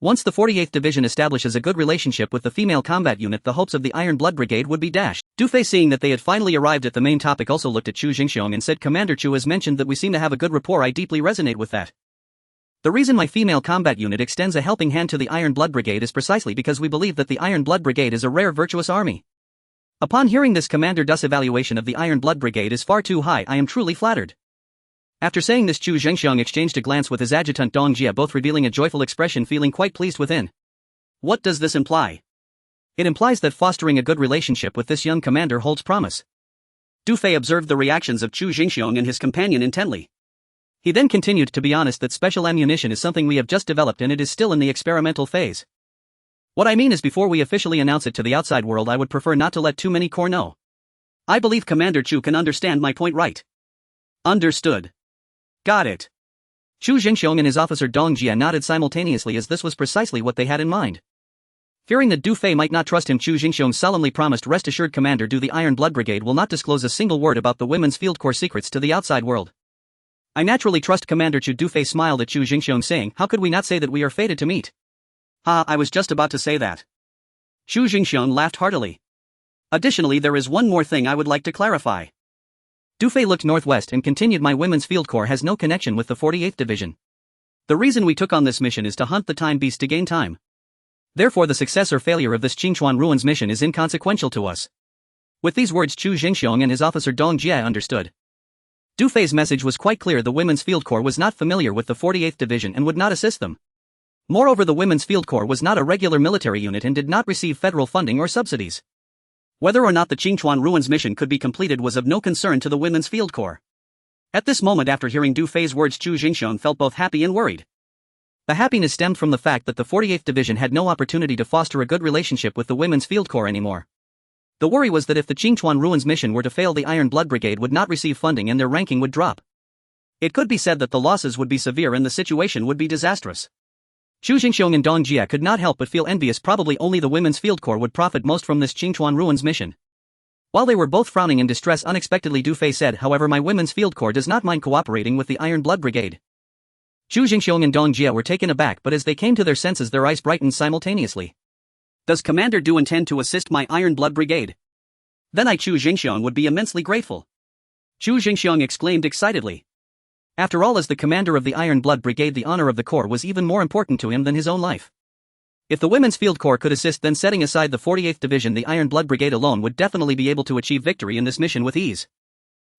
Once the 48th Division establishes a good relationship with the female combat unit, the hopes of the Iron Blood Brigade would be dashed. Du Fei, seeing that they had finally arrived at the main topic, also looked at Chu Jingxiong and said, Commander Chu has mentioned that we seem to have a good rapport. I deeply resonate with that. The reason my female combat unit extends a helping hand to the Iron Blood Brigade is precisely because we believe that the Iron Blood Brigade is a rare, virtuous army. Upon hearing this, Commander Du's evaluation of the Iron Blood Brigade is far too high. I am truly flattered. After saying this, Chu Jingxiong exchanged a glance with his adjutant Dong Jia, both revealing a joyful expression, feeling quite pleased within. What does this imply? It implies that fostering a good relationship with this young commander holds promise. Du Fei observed the reactions of Chu Jingxiong and his companion intently. He then continued, to be honest, that special ammunition is something we have just developed and it is still in the experimental phase. What I mean is, before we officially announce it to the outside world, I would prefer not to let too many corps know. I believe Commander Chu can understand my point, right? Understood. Got it. Chu Jingxiong and his officer Dong Jia nodded simultaneously, as this was precisely what they had in mind. Fearing that Du Fei might not trust him, Chu Jingxiong solemnly promised, rest assured, Commander Du, the Iron Blood Brigade will not disclose a single word about the women's field corps secrets to the outside world. I naturally trust Commander Chu. Du Fei smiled at Chu Jingxiong, saying, how could we not say that we are fated to meet? I was just about to say that. Chu Jingxiong laughed heartily. Additionally, there is one more thing I would like to clarify. Du Fei looked northwest and continued, my women's field corps has no connection with the 48th Division. The reason we took on this mission is to hunt the time beast to gain time. Therefore the success or failure of this Qingchuan Ruins mission is inconsequential to us. With these words, Chu Jingxiong and his officer Dong Jie understood. Du Fei's message was quite clear: the Women's Field Corps was not familiar with the 48th Division and would not assist them. Moreover, the Women's Field Corps was not a regular military unit and did not receive federal funding or subsidies. Whether or not the Qingchuan Ruins mission could be completed was of no concern to the Women's Field Corps. At this moment, after hearing Du Fei's words, Chu Jingxiong felt both happy and worried. The happiness stemmed from the fact that the 48th Division had no opportunity to foster a good relationship with the Women's Field Corps anymore. The worry was that if the Qingchuan Ruins mission were to fail, the Iron Blood Brigade would not receive funding and their ranking would drop. It could be said that the losses would be severe and the situation would be disastrous. Chu Jingxiong and Dong Jie could not help but feel envious. Probably only the Women's Field Corps would profit most from this Qingchuan Ruins mission. While they were both frowning in distress, unexpectedly Du Fei said, however, my Women's Field Corps does not mind cooperating with the Iron Blood Brigade. Chu Jingxiong and Dong Jie were taken aback, but as they came to their senses, their eyes brightened simultaneously. Does Commander Du intend to assist my Iron Blood Brigade? Then Chu Jingxiong would be immensely grateful. Chu Jingxiong exclaimed excitedly. After all, as the commander of the Iron Blood Brigade, the honor of the corps was even more important to him than his own life. If the Women's Field Corps could assist, then setting aside the 48th Division, the Iron Blood Brigade alone would definitely be able to achieve victory in this mission with ease.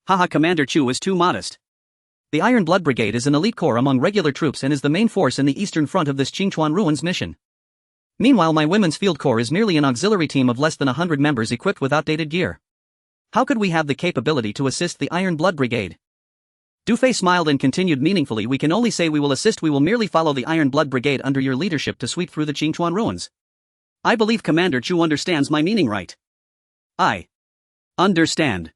Haha, Commander Chu is too modest. The Iron Blood Brigade is an elite corps among regular troops and is the main force in the eastern front of this Qingchuan Ruins mission. Meanwhile, my Women's Field Corps is merely an auxiliary team of less than 100 members equipped with outdated gear. How could we have the capability to assist the Iron Blood Brigade? Du Fei smiled and continued meaningfully, we can only say we will assist. We will merely follow the Iron Blood Brigade under your leadership to sweep through the Qingchuan Ruins. I believe Commander Chu understands my meaning, right? I understand.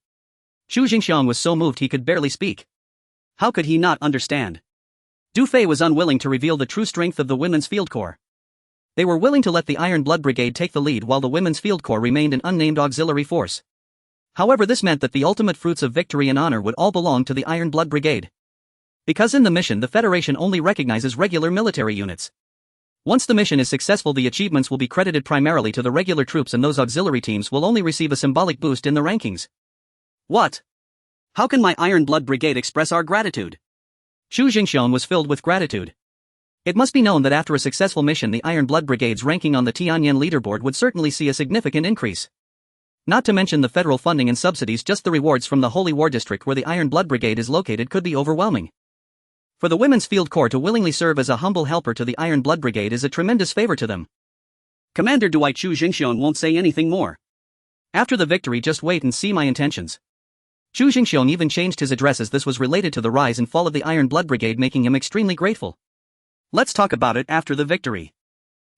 Chu Jingxiong was so moved he could barely speak. How could he not understand? Du Fei was unwilling to reveal the true strength of the Women's Field Corps. They were willing to let the Iron Blood Brigade take the lead while the Women's Field Corps remained an unnamed auxiliary force. However, this meant that the ultimate fruits of victory and honor would all belong to the Iron Blood Brigade. Because in the mission, the Federation only recognizes regular military units. Once the mission is successful, the achievements will be credited primarily to the regular troops and those auxiliary teams will only receive a symbolic boost in the rankings. What? How can my Iron Blood Brigade express our gratitude? Chu Jingxiong was filled with gratitude. It must be known that after a successful mission, the Iron Blood Brigade's ranking on the Tianyan leaderboard would certainly see a significant increase. Not to mention the federal funding and subsidies, just the rewards from the Holy War District where the Iron Blood Brigade is located could be overwhelming. For the Women's Field Corps to willingly serve as a humble helper to the Iron Blood Brigade is a tremendous favor to them. Commander Du, Chu Jingxiong won't say anything more. After the victory, just wait and see my intentions. Chu Jingxiong even changed his address as this was related to the rise and fall of the Iron Blood Brigade, making him extremely grateful. Let's talk about it after the victory.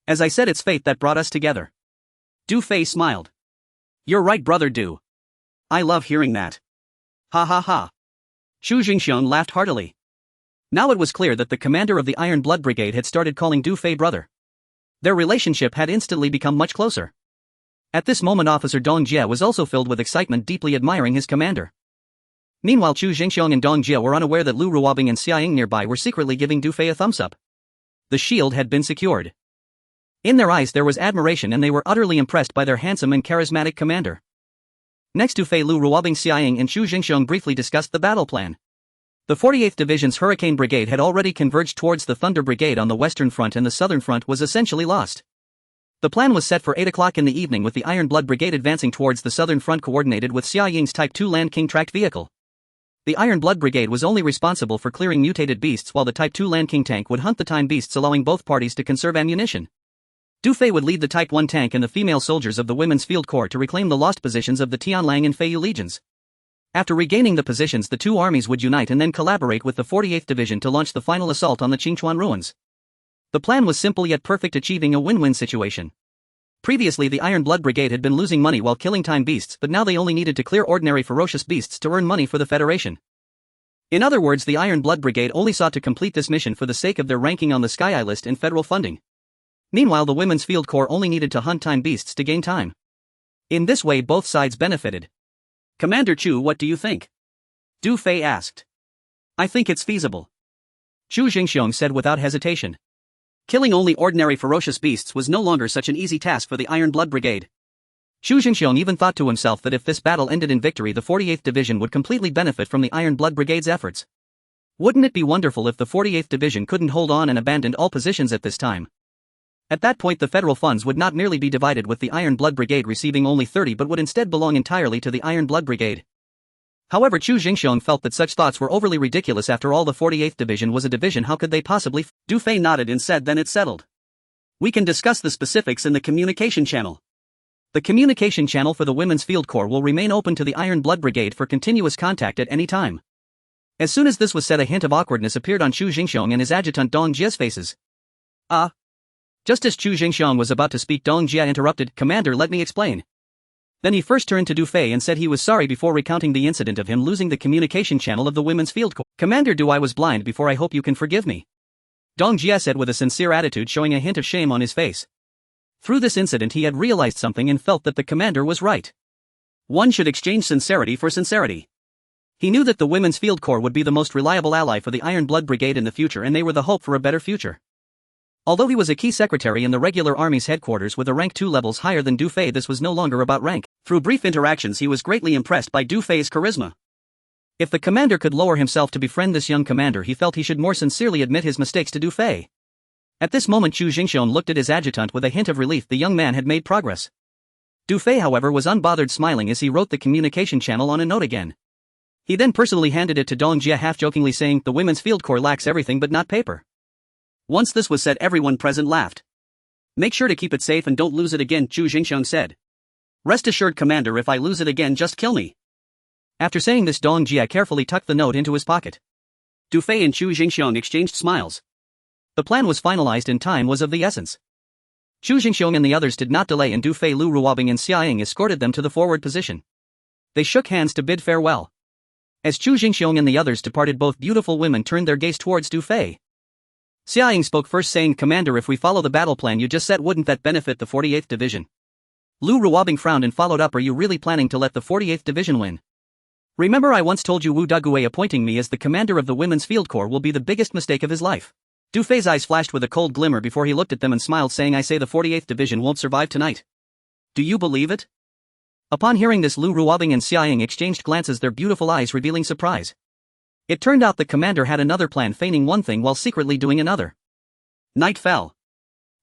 As I said, it's fate that brought us together. Du Fei smiled. You're right, brother Du. I love hearing that. Ha ha ha. Chu Jingxiong laughed heartily. Now it was clear that the commander of the Iron Blood Brigade had started calling Du Fei brother. Their relationship had instantly become much closer. At this moment, Officer Dong Jie was also filled with excitement, deeply admiring his commander. Meanwhile, Chu Jingxiong and Dong Jie were unaware that Lu Ruobing and Xia Ying nearby were secretly giving Du Fei a thumbs up. The shield had been secured. In their eyes there was admiration and they were utterly impressed by their handsome and charismatic commander. Next, Du Fei, Lu Ruobing, Xia Ying and Chu Jingxiong briefly discussed the battle plan. The 48th Division's Hurricane Brigade had already converged towards the Thunder Brigade on the western front and the southern front was essentially lost. The plan was set for 8 o'clock in the evening, with the Iron Blood Brigade advancing towards the southern front coordinated with Xia Ying's Type 2 Land King tracked vehicle. The Iron Blood Brigade was only responsible for clearing mutated beasts while the Type 2 Land King tank would hunt the time beasts, allowing both parties to conserve ammunition. Du Fei would lead the Type 1 tank and the female soldiers of the Women's Field Corps to reclaim the lost positions of the Tianlang and Feiyu legions. After regaining the positions, the two armies would unite and then collaborate with the 48th Division to launch the final assault on the Qingchuan Ruins. The plan was simple yet perfect, achieving a win-win situation. Previously, the Iron Blood Brigade had been losing money while killing time beasts, but now they only needed to clear ordinary ferocious beasts to earn money for the Federation. In other words, the Iron Blood Brigade only sought to complete this mission for the sake of their ranking on the Sky Eye list and federal funding. Meanwhile, the Women's Field Corps only needed to hunt time beasts to gain time. In this way, both sides benefited. Commander Chu, what do you think? Du Fei asked. I think it's feasible. Chu Jingxiong said without hesitation. Killing only ordinary ferocious beasts was no longer such an easy task for the Iron Blood Brigade. Chu Jingxiong even thought to himself that if this battle ended in victory, the 48th Division would completely benefit from the Iron Blood Brigade's efforts. Wouldn't it be wonderful if the 48th Division couldn't hold on and abandoned all positions at this time? At that point, the federal funds would not merely be divided, with the Iron Blood Brigade receiving only 30, but would instead belong entirely to the Iron Blood Brigade. However, Chu Jingxiong felt that such thoughts were overly ridiculous. After all, the 48th Division was a division. How could they possibly? Du Fei nodded and said, "Then it's settled. We can discuss the specifics in the communication channel." The communication channel for the Women's Field Corps will remain open to the Iron Blood Brigade for continuous contact at any time. As soon as this was said, a hint of awkwardness appeared on Chu Jingxiong and his adjutant Dong Jia's faces. Just as Chu Jingxiong was about to speak, Dong Jia interrupted, "Commander, let me explain." Then he first turned to Du Fei and said he was sorry before recounting the incident of him losing the communication channel of the Women's Field Corps. "Commander, I was blind before. I hope you can forgive me," Dong Jia said with a sincere attitude, showing a hint of shame on his face. Through this incident he had realized something and felt that the commander was right. One should exchange sincerity for sincerity. He knew that the Women's Field Corps would be the most reliable ally for the Iron Blood Brigade in the future, and they were the hope for a better future. Although he was a key secretary in the regular army's headquarters with a rank 2 levels higher than Du Fei, this was no longer about rank. Through brief interactions he was greatly impressed by Du Fei's charisma. If the commander could lower himself to befriend this young commander, he felt he should more sincerely admit his mistakes to Du Fei. At this moment Chu Jingxiong looked at his adjutant with a hint of relief. The young man had made progress. Du Fei, however, was unbothered, smiling as he wrote the communication channel on a note again. He then personally handed it to Dong Jia, half-jokingly saying, "The Women's Field Corps lacks everything but not paper." Once this was said, everyone present laughed. "Make sure to keep it safe and don't lose it again," Chu Jingxiong said. "Rest assured, Commander, if I lose it again, just kill me." After saying this, Dong Jia carefully tucked the note into his pocket. Du Fei and Chu Jingxiong exchanged smiles. The plan was finalized and time was of the essence. Chu Jingxiong and the others did not delay, and Du Fei, Lu Ruobing and Xia Ying escorted them to the forward position. They shook hands to bid farewell. As Chu Jingxiong and the others departed, both beautiful women turned their gaze towards Du Fei. Xia Ying spoke first, saying, "Commander, if we follow the battle plan you just set, wouldn't that benefit the 48th Division?" Lu Ruobing frowned and followed up, "Are you really planning to let the 48th Division win? Remember I once told you Wu Daguay appointing me as the commander of the Women's Field Corps will be the biggest mistake of his life." Du Fei's eyes flashed with a cold glimmer before he looked at them and smiled, saying, "I say the 48th Division won't survive tonight. Do you believe it?" Upon hearing this, Lu Ruobing and Xia Ying exchanged glances, their beautiful eyes revealing surprise. It turned out the commander had another plan, feigning one thing while secretly doing another. Night fell.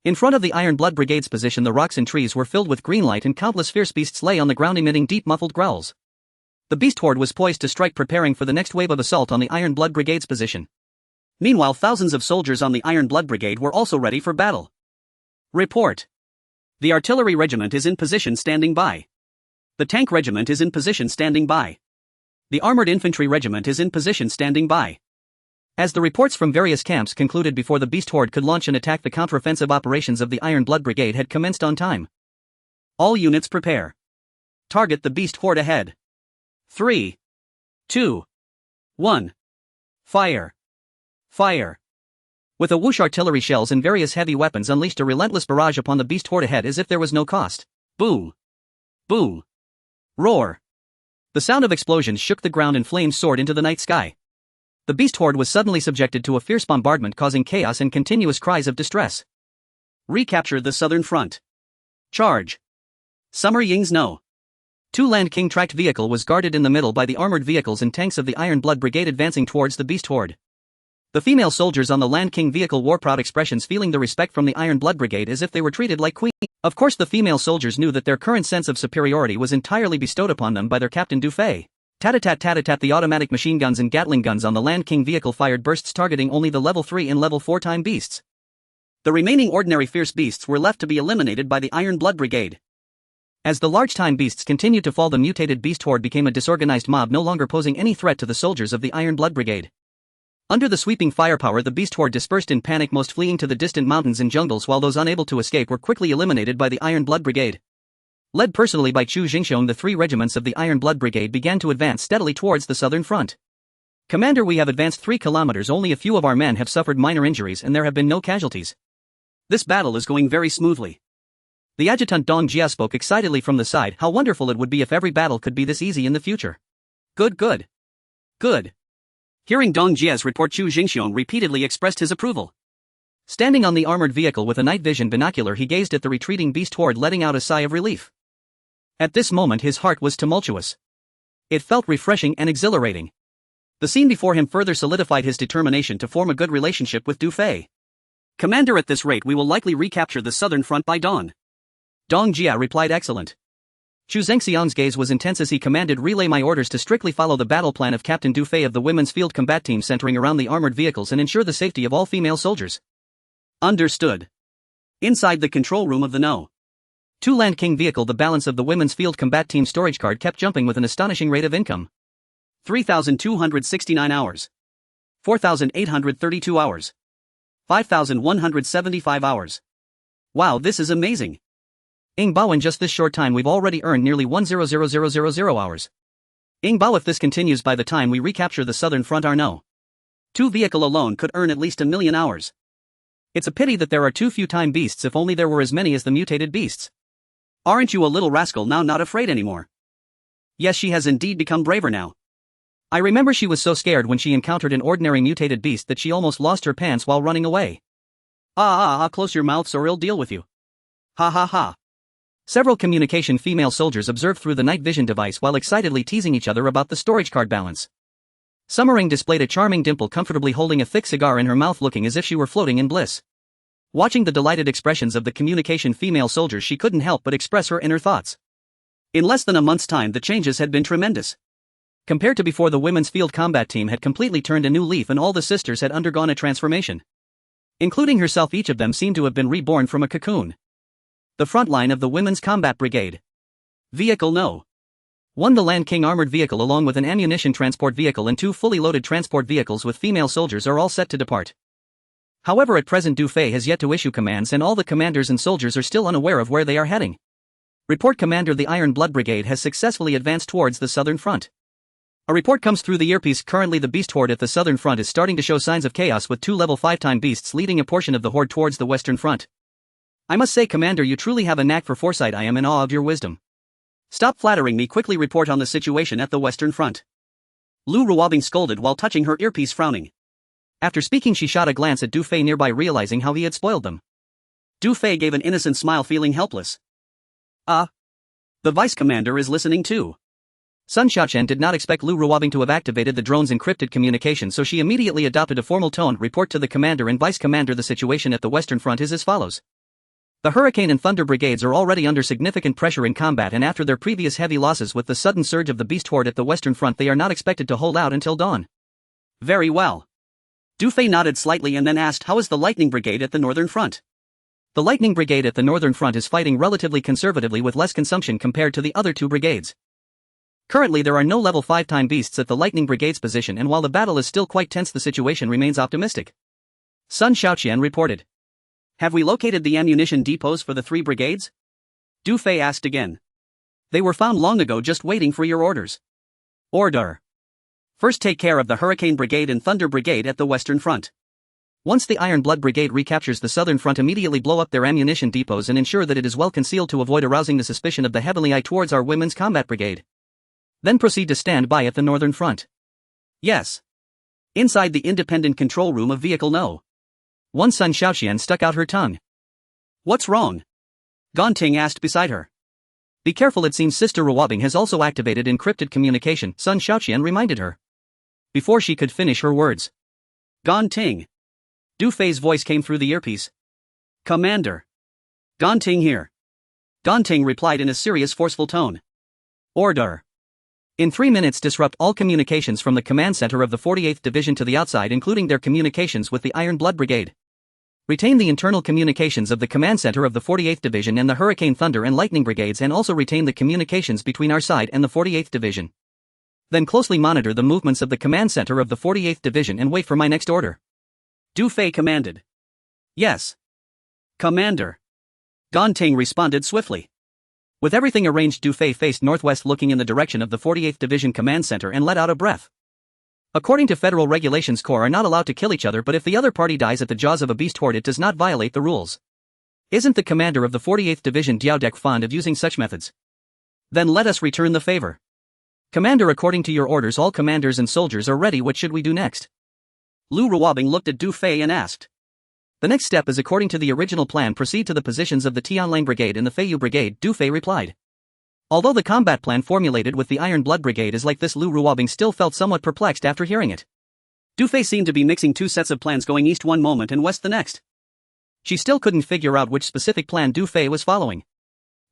In front of the Iron Blood Brigade's position, the rocks and trees were filled with green light and countless fierce beasts lay on the ground emitting deep muffled growls. The beast horde was poised to strike, preparing for the next wave of assault on the Iron Blood Brigade's position. Meanwhile, thousands of soldiers on the Iron Blood Brigade were also ready for battle. Report. The artillery regiment is in position standing by. The tank regiment is in position standing by. The armored infantry regiment is in position standing by. As the reports from various camps concluded before the beast horde could launch an attack, the counteroffensive operations of the Iron Blood Brigade had commenced on time. All units prepare. Target the beast horde ahead. 3, 2, 1. Fire. Fire. With a whoosh, artillery shells and various heavy weapons unleashed a relentless barrage upon the beast horde ahead as if there was no cost. Boom. Boom. Roar. The sound of explosions shook the ground and flames soared into the night sky. The beast horde was suddenly subjected to a fierce bombardment, causing chaos and continuous cries of distress. Recapture the southern front. Charge. Summer Ying's No. 2 Land King tracked vehicle was guarded in the middle by the armored vehicles and tanks of the Iron Blood Brigade advancing towards the beast horde. The female soldiers on the Land King vehicle wore proud expressions, feeling the respect from the Iron Blood Brigade as if they were treated like queens. Of course, the female soldiers knew that their current sense of superiority was entirely bestowed upon them by their captain Du Fei. Tat-a-tat-tat-a-tat. The automatic machine guns and Gatling guns on the Land King vehicle fired bursts targeting only the level 3 and level 4 time beasts. The remaining ordinary fierce beasts were left to be eliminated by the Iron Blood Brigade. As the large time beasts continued to fall, the mutated beast horde became a disorganized mob, no longer posing any threat to the soldiers of the Iron Blood Brigade. Under the sweeping firepower, the beast horde dispersed in panic, most fleeing to the distant mountains and jungles, while those unable to escape were quickly eliminated by the Iron Blood Brigade. Led personally by Chu Jingxiong, the 3 regiments of the Iron Blood Brigade began to advance steadily towards the southern front. "Commander, we have advanced 3 kilometers, only a few of our men have suffered minor injuries and there have been no casualties. This battle is going very smoothly." The adjutant Dong Jia spoke excitedly from the side. How wonderful it would be if every battle could be this easy in the future. Good, good. Good. Hearing Dong Jia's report, Chu Jingxiong repeatedly expressed his approval. Standing on the armored vehicle with a night vision binocular, he gazed at the retreating beast horde, letting out a sigh of relief. At this moment his heart was tumultuous. It felt refreshing and exhilarating. The scene before him further solidified his determination to form a good relationship with Du Fei. Commander, at this rate we will likely recapture the southern front by dawn. Dong Jia replied, excellent. Chu Zhengxiang's gaze was intense as he commanded, relay my orders to strictly follow the battle plan of Captain Du Fei of the Women's Field Combat Team centering around the armored vehicles and ensure the safety of all female soldiers. Understood. Inside the control room of the No. 2 Land King vehicle, the balance of the Women's Field Combat Team storage card kept jumping with an astonishing rate of income. 3,269 hours. 4,832 hours. 5,175 hours. Wow, this is amazing. Ing Bao, in just this short time we've already earned nearly 1,000,000 hours. Ing Bao, if this continues, by the time we recapture the southern front our No. 2 vehicle alone could earn at least 1,000,000 hours. It's a pity that there are too few time beasts, if only there were as many as the mutated beasts. Aren't you a little rascal now not afraid anymore? Yes, she has indeed become braver now. I remember she was so scared when she encountered an ordinary mutated beast that she almost lost her pants while running away. Close your mouths or I'll deal with you. Ha ha ha. Several communication female soldiers observed through the night vision device while excitedly teasing each other about the storage card balance. Summering displayed a charming dimple, comfortably holding a thick cigar in her mouth, looking as if she were floating in bliss. Watching the delighted expressions of the communication female soldiers, she couldn't help but express her inner thoughts. In less than a month's time the changes had been tremendous. Compared to before, the Women's Field Combat Team had completely turned a new leaf and all the sisters had undergone a transformation. Including herself, each of them seemed to have been reborn from a cocoon. The front line of the Women's Combat Brigade. Vehicle No. 1, the Land King armored vehicle along with an ammunition transport vehicle and 2 fully loaded transport vehicles with female soldiers are all set to depart. However, at present Du Fei has yet to issue commands and all the commanders and soldiers are still unaware of where they are heading. Report, Commander, the Iron Blood Brigade has successfully advanced towards the southern front. A report comes through the earpiece. Currently the beast horde at the southern front is starting to show signs of chaos, with 2 level 5 time beasts leading a portion of the horde towards the western front. I must say, Commander, you truly have a knack for foresight. I am in awe of your wisdom. Stop flattering me, quickly report on the situation at the western front. Lu Ruobing scolded while touching her earpiece, frowning. After speaking she shot a glance at Du Fei nearby, realizing how he had spoiled them. Du Fei gave an innocent smile, feeling helpless. The Vice Commander is listening too. Sun Xiaoqian did not expect Lu Ruobing to have activated the drone's encrypted communication, so she immediately adopted a formal tone. Report to the Commander and Vice Commander, the situation at the western front is as follows. The Hurricane and Thunder Brigades are already under significant pressure in combat, and after their previous heavy losses with the sudden surge of the beast horde at the western front, they are not expected to hold out until dawn. Very well. Du Fei nodded slightly and then asked, how is the Lightning Brigade at the northern front? The Lightning Brigade at the northern front is fighting relatively conservatively with less consumption compared to the other 2 brigades. Currently there are no level 5 time beasts at the Lightning Brigade's position, and while the battle is still quite tense the situation remains optimistic. Sun Xiaoqian reported. Have we located the ammunition depots for the 3 brigades? Du Fei asked again. They were found long ago, just waiting for your orders. Order. First take care of the Hurricane Brigade and Thunder Brigade at the western front. Once the Iron Blood Brigade recaptures the southern front, immediately blow up their ammunition depots and ensure that it is well concealed to avoid arousing the suspicion of the Heavenly Eye towards our Women's Combat Brigade. Then proceed to stand by at the northern front. Yes. Inside the independent control room of Vehicle No. 1, Sun Xiaoqian stuck out her tongue. What's wrong? Gan Ting asked beside her. Be careful, it seems Sister Ruobing has also activated encrypted communication, Sun Xiaoqian reminded her. Before she could finish her words. Gan Ting. Du Fei's voice came through the earpiece. Commander. Gan Ting here. Gan Ting replied in a serious, forceful tone. Order. In 3 minutes disrupt all communications from the command center of the 48th Division to the outside, including their communications with the Iron Blood Brigade. Retain the internal communications of the command center of the 48th Division and the Hurricane, Thunder and Lightning Brigades, and also retain the communications between our side and the 48th Division. Then closely monitor the movements of the command center of the 48th Division and wait for my next order. Du Fei commanded. Yes. Commander. Gan Ting responded swiftly. With everything arranged, Du Fei faced northwest, looking in the direction of the 48th Division Command Center, and let out a breath. According to federal regulations, corps are not allowed to kill each other, but if the other party dies at the jaws of a beast horde, it does not violate the rules. Isn't the commander of the 48th Division Diao Dek fond of using such methods? Then let us return the favor. Commander, according to your orders, all commanders and soldiers are ready. What should we do next? Lu Ruobing looked at Du Fei and asked. The next step is, according to the original plan, proceed to the positions of the Tianlang Brigade and the Feiyu Brigade, Du Fei replied. Although the combat plan formulated with the Iron Blood Brigade is like this, Lu Ruobing still felt somewhat perplexed after hearing it. Du Fei seemed to be mixing two sets of plans, going east one moment and west the next. She still couldn't figure out which specific plan Du Fei was following.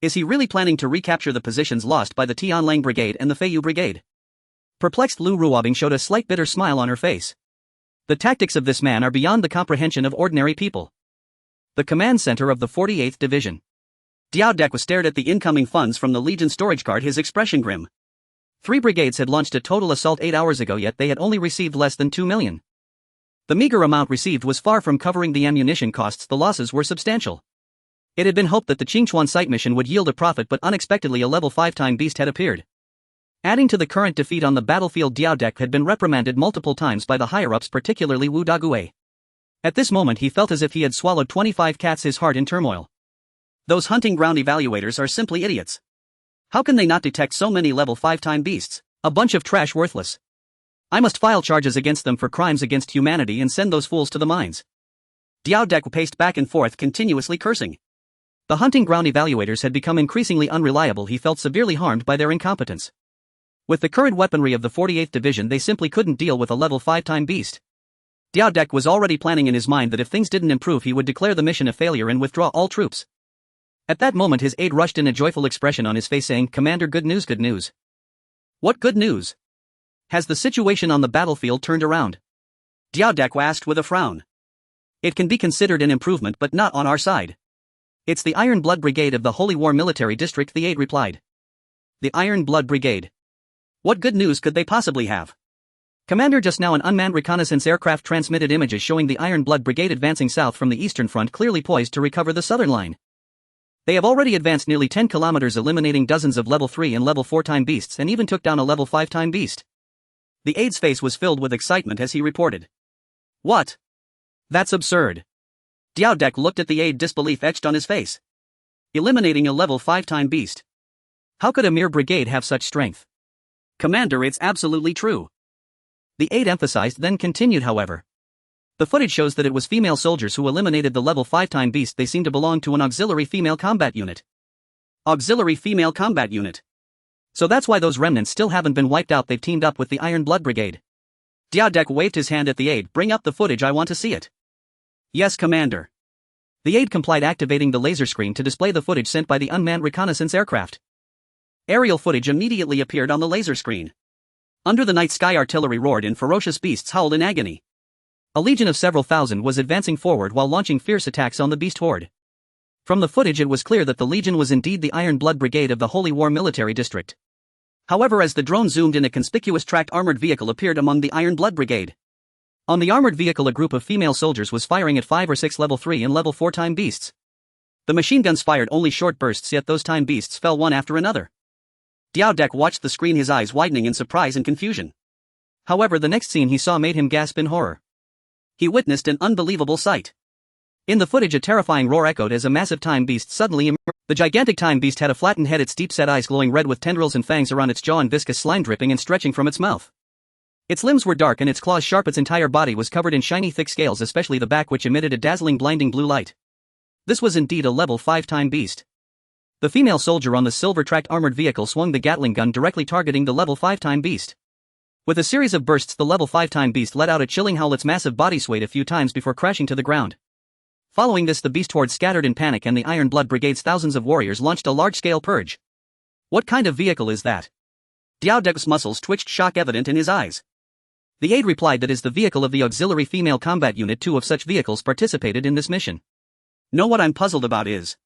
Is he really planning to recapture the positions lost by the Tianlang Brigade and the Feiyu Brigade? Perplexed Lu Ruobing showed a slight bitter smile on her face. The tactics of this man are beyond the comprehension of ordinary people. The command center of the 48th Division. Diao Dek stared at the incoming funds from the Legion storage card, his expression grim. 3 brigades had launched a total assault 8 hours ago, yet they had only received less than 2 million. The meager amount received was far from covering the ammunition costs. The losses were substantial. It had been hoped that the Qingchuan site mission would yield a profit, but unexpectedly a level 5 time beast had appeared. Adding to the current defeat on the battlefield, Diao Dek had been reprimanded multiple times by the higher-ups, particularly Wu Dague. At this moment he felt as if he had swallowed 25 cats, his heart in turmoil. Those hunting ground evaluators are simply idiots. How can they not detect so many level 5 time beasts? A bunch of trash, worthless. I must file charges against them for crimes against humanity and send those fools to the mines. Diao Dek paced back and forth, continuously cursing. The hunting ground evaluators had become increasingly unreliable. He felt severely harmed by their incompetence. With the current weaponry of the 48th Division, they simply couldn't deal with a level 5 time beast. Diao Dek was already planning in his mind that if things didn't improve he would declare the mission a failure and withdraw all troops. At that moment his aide rushed in, a joyful expression on his face, saying, "Commander, good news, good news." "What good news? Has the situation on the battlefield turned around?" Diao Dek asked with a frown. "It can be considered an improvement, but not on our side. It's the Iron Blood Brigade of the Holy War Military District," the aide replied. "The Iron Blood Brigade? What good news could they possibly have?" "Commander, just now an unmanned reconnaissance aircraft transmitted images showing the Iron Blood Brigade advancing south from the eastern front, clearly poised to recover the southern line. They have already advanced nearly 10 kilometers, eliminating dozens of level 3 and level 4 time beasts, and even took down a level 5 time beast." The aide's face was filled with excitement as he reported. "What? That's absurd." Diao Dek looked at the aide, disbelief etched on his face. "Eliminating a level 5 time beast? How could a mere brigade have such strength?" "Commander, it's absolutely true." The aide emphasized, then continued, "However, the footage shows that it was female soldiers who eliminated the level 5 time beast. They seem to belong to an auxiliary female combat unit." "Auxiliary female combat unit? So that's why those remnants still haven't been wiped out. They've teamed up with the Iron Blood Brigade." Diao Dek waved his hand at the aide. "Bring up the footage, I want to see it." "Yes, Commander." The aide complied, activating the laser screen to display the footage sent by the unmanned reconnaissance aircraft. Aerial footage immediately appeared on the laser screen. Under the night sky, artillery roared and ferocious beasts howled in agony. A legion of several thousand was advancing forward while launching fierce attacks on the beast horde. From the footage it was clear that the legion was indeed the Iron Blood Brigade of the Holy War Military District. However, as the drone zoomed in, a conspicuous tracked armored vehicle appeared among the Iron Blood Brigade. On the armored vehicle a group of female soldiers was firing at 5 or 6 level 3 and level 4 time beasts. The machine guns fired only short bursts, yet those time beasts fell one after another. Diao Dek watched the screen, his eyes widening in surprise and confusion. However, the next scene he saw made him gasp in horror. He witnessed an unbelievable sight. In the footage a terrifying roar echoed as a massive time beast suddenly emerged. The gigantic time beast had a flattened head, its deep-set eyes glowing red with tendrils and fangs around its jaw and viscous slime dripping and stretching from its mouth. Its limbs were dark and its claws sharp. Its entire body was covered in shiny thick scales, especially the back, which emitted a dazzling blinding blue light. This was indeed a level 5 time beast. The female soldier on the silver-tracked armored vehicle swung the Gatling gun directly targeting the level 5 time beast. With a series of bursts the level 5 time beast let out a chilling howl. Its massive body swayed a few times before crashing to the ground. Following this the beast horde scattered in panic and the Iron Blood Brigade's thousands of warriors launched a large-scale purge. "What kind of vehicle is that?" Diao Dek's muscles twitched, shock evident in his eyes. The aide replied that is the vehicle of the Auxiliary Female Combat Unit. 2 of such vehicles participated in this mission. "Know what I'm puzzled about is,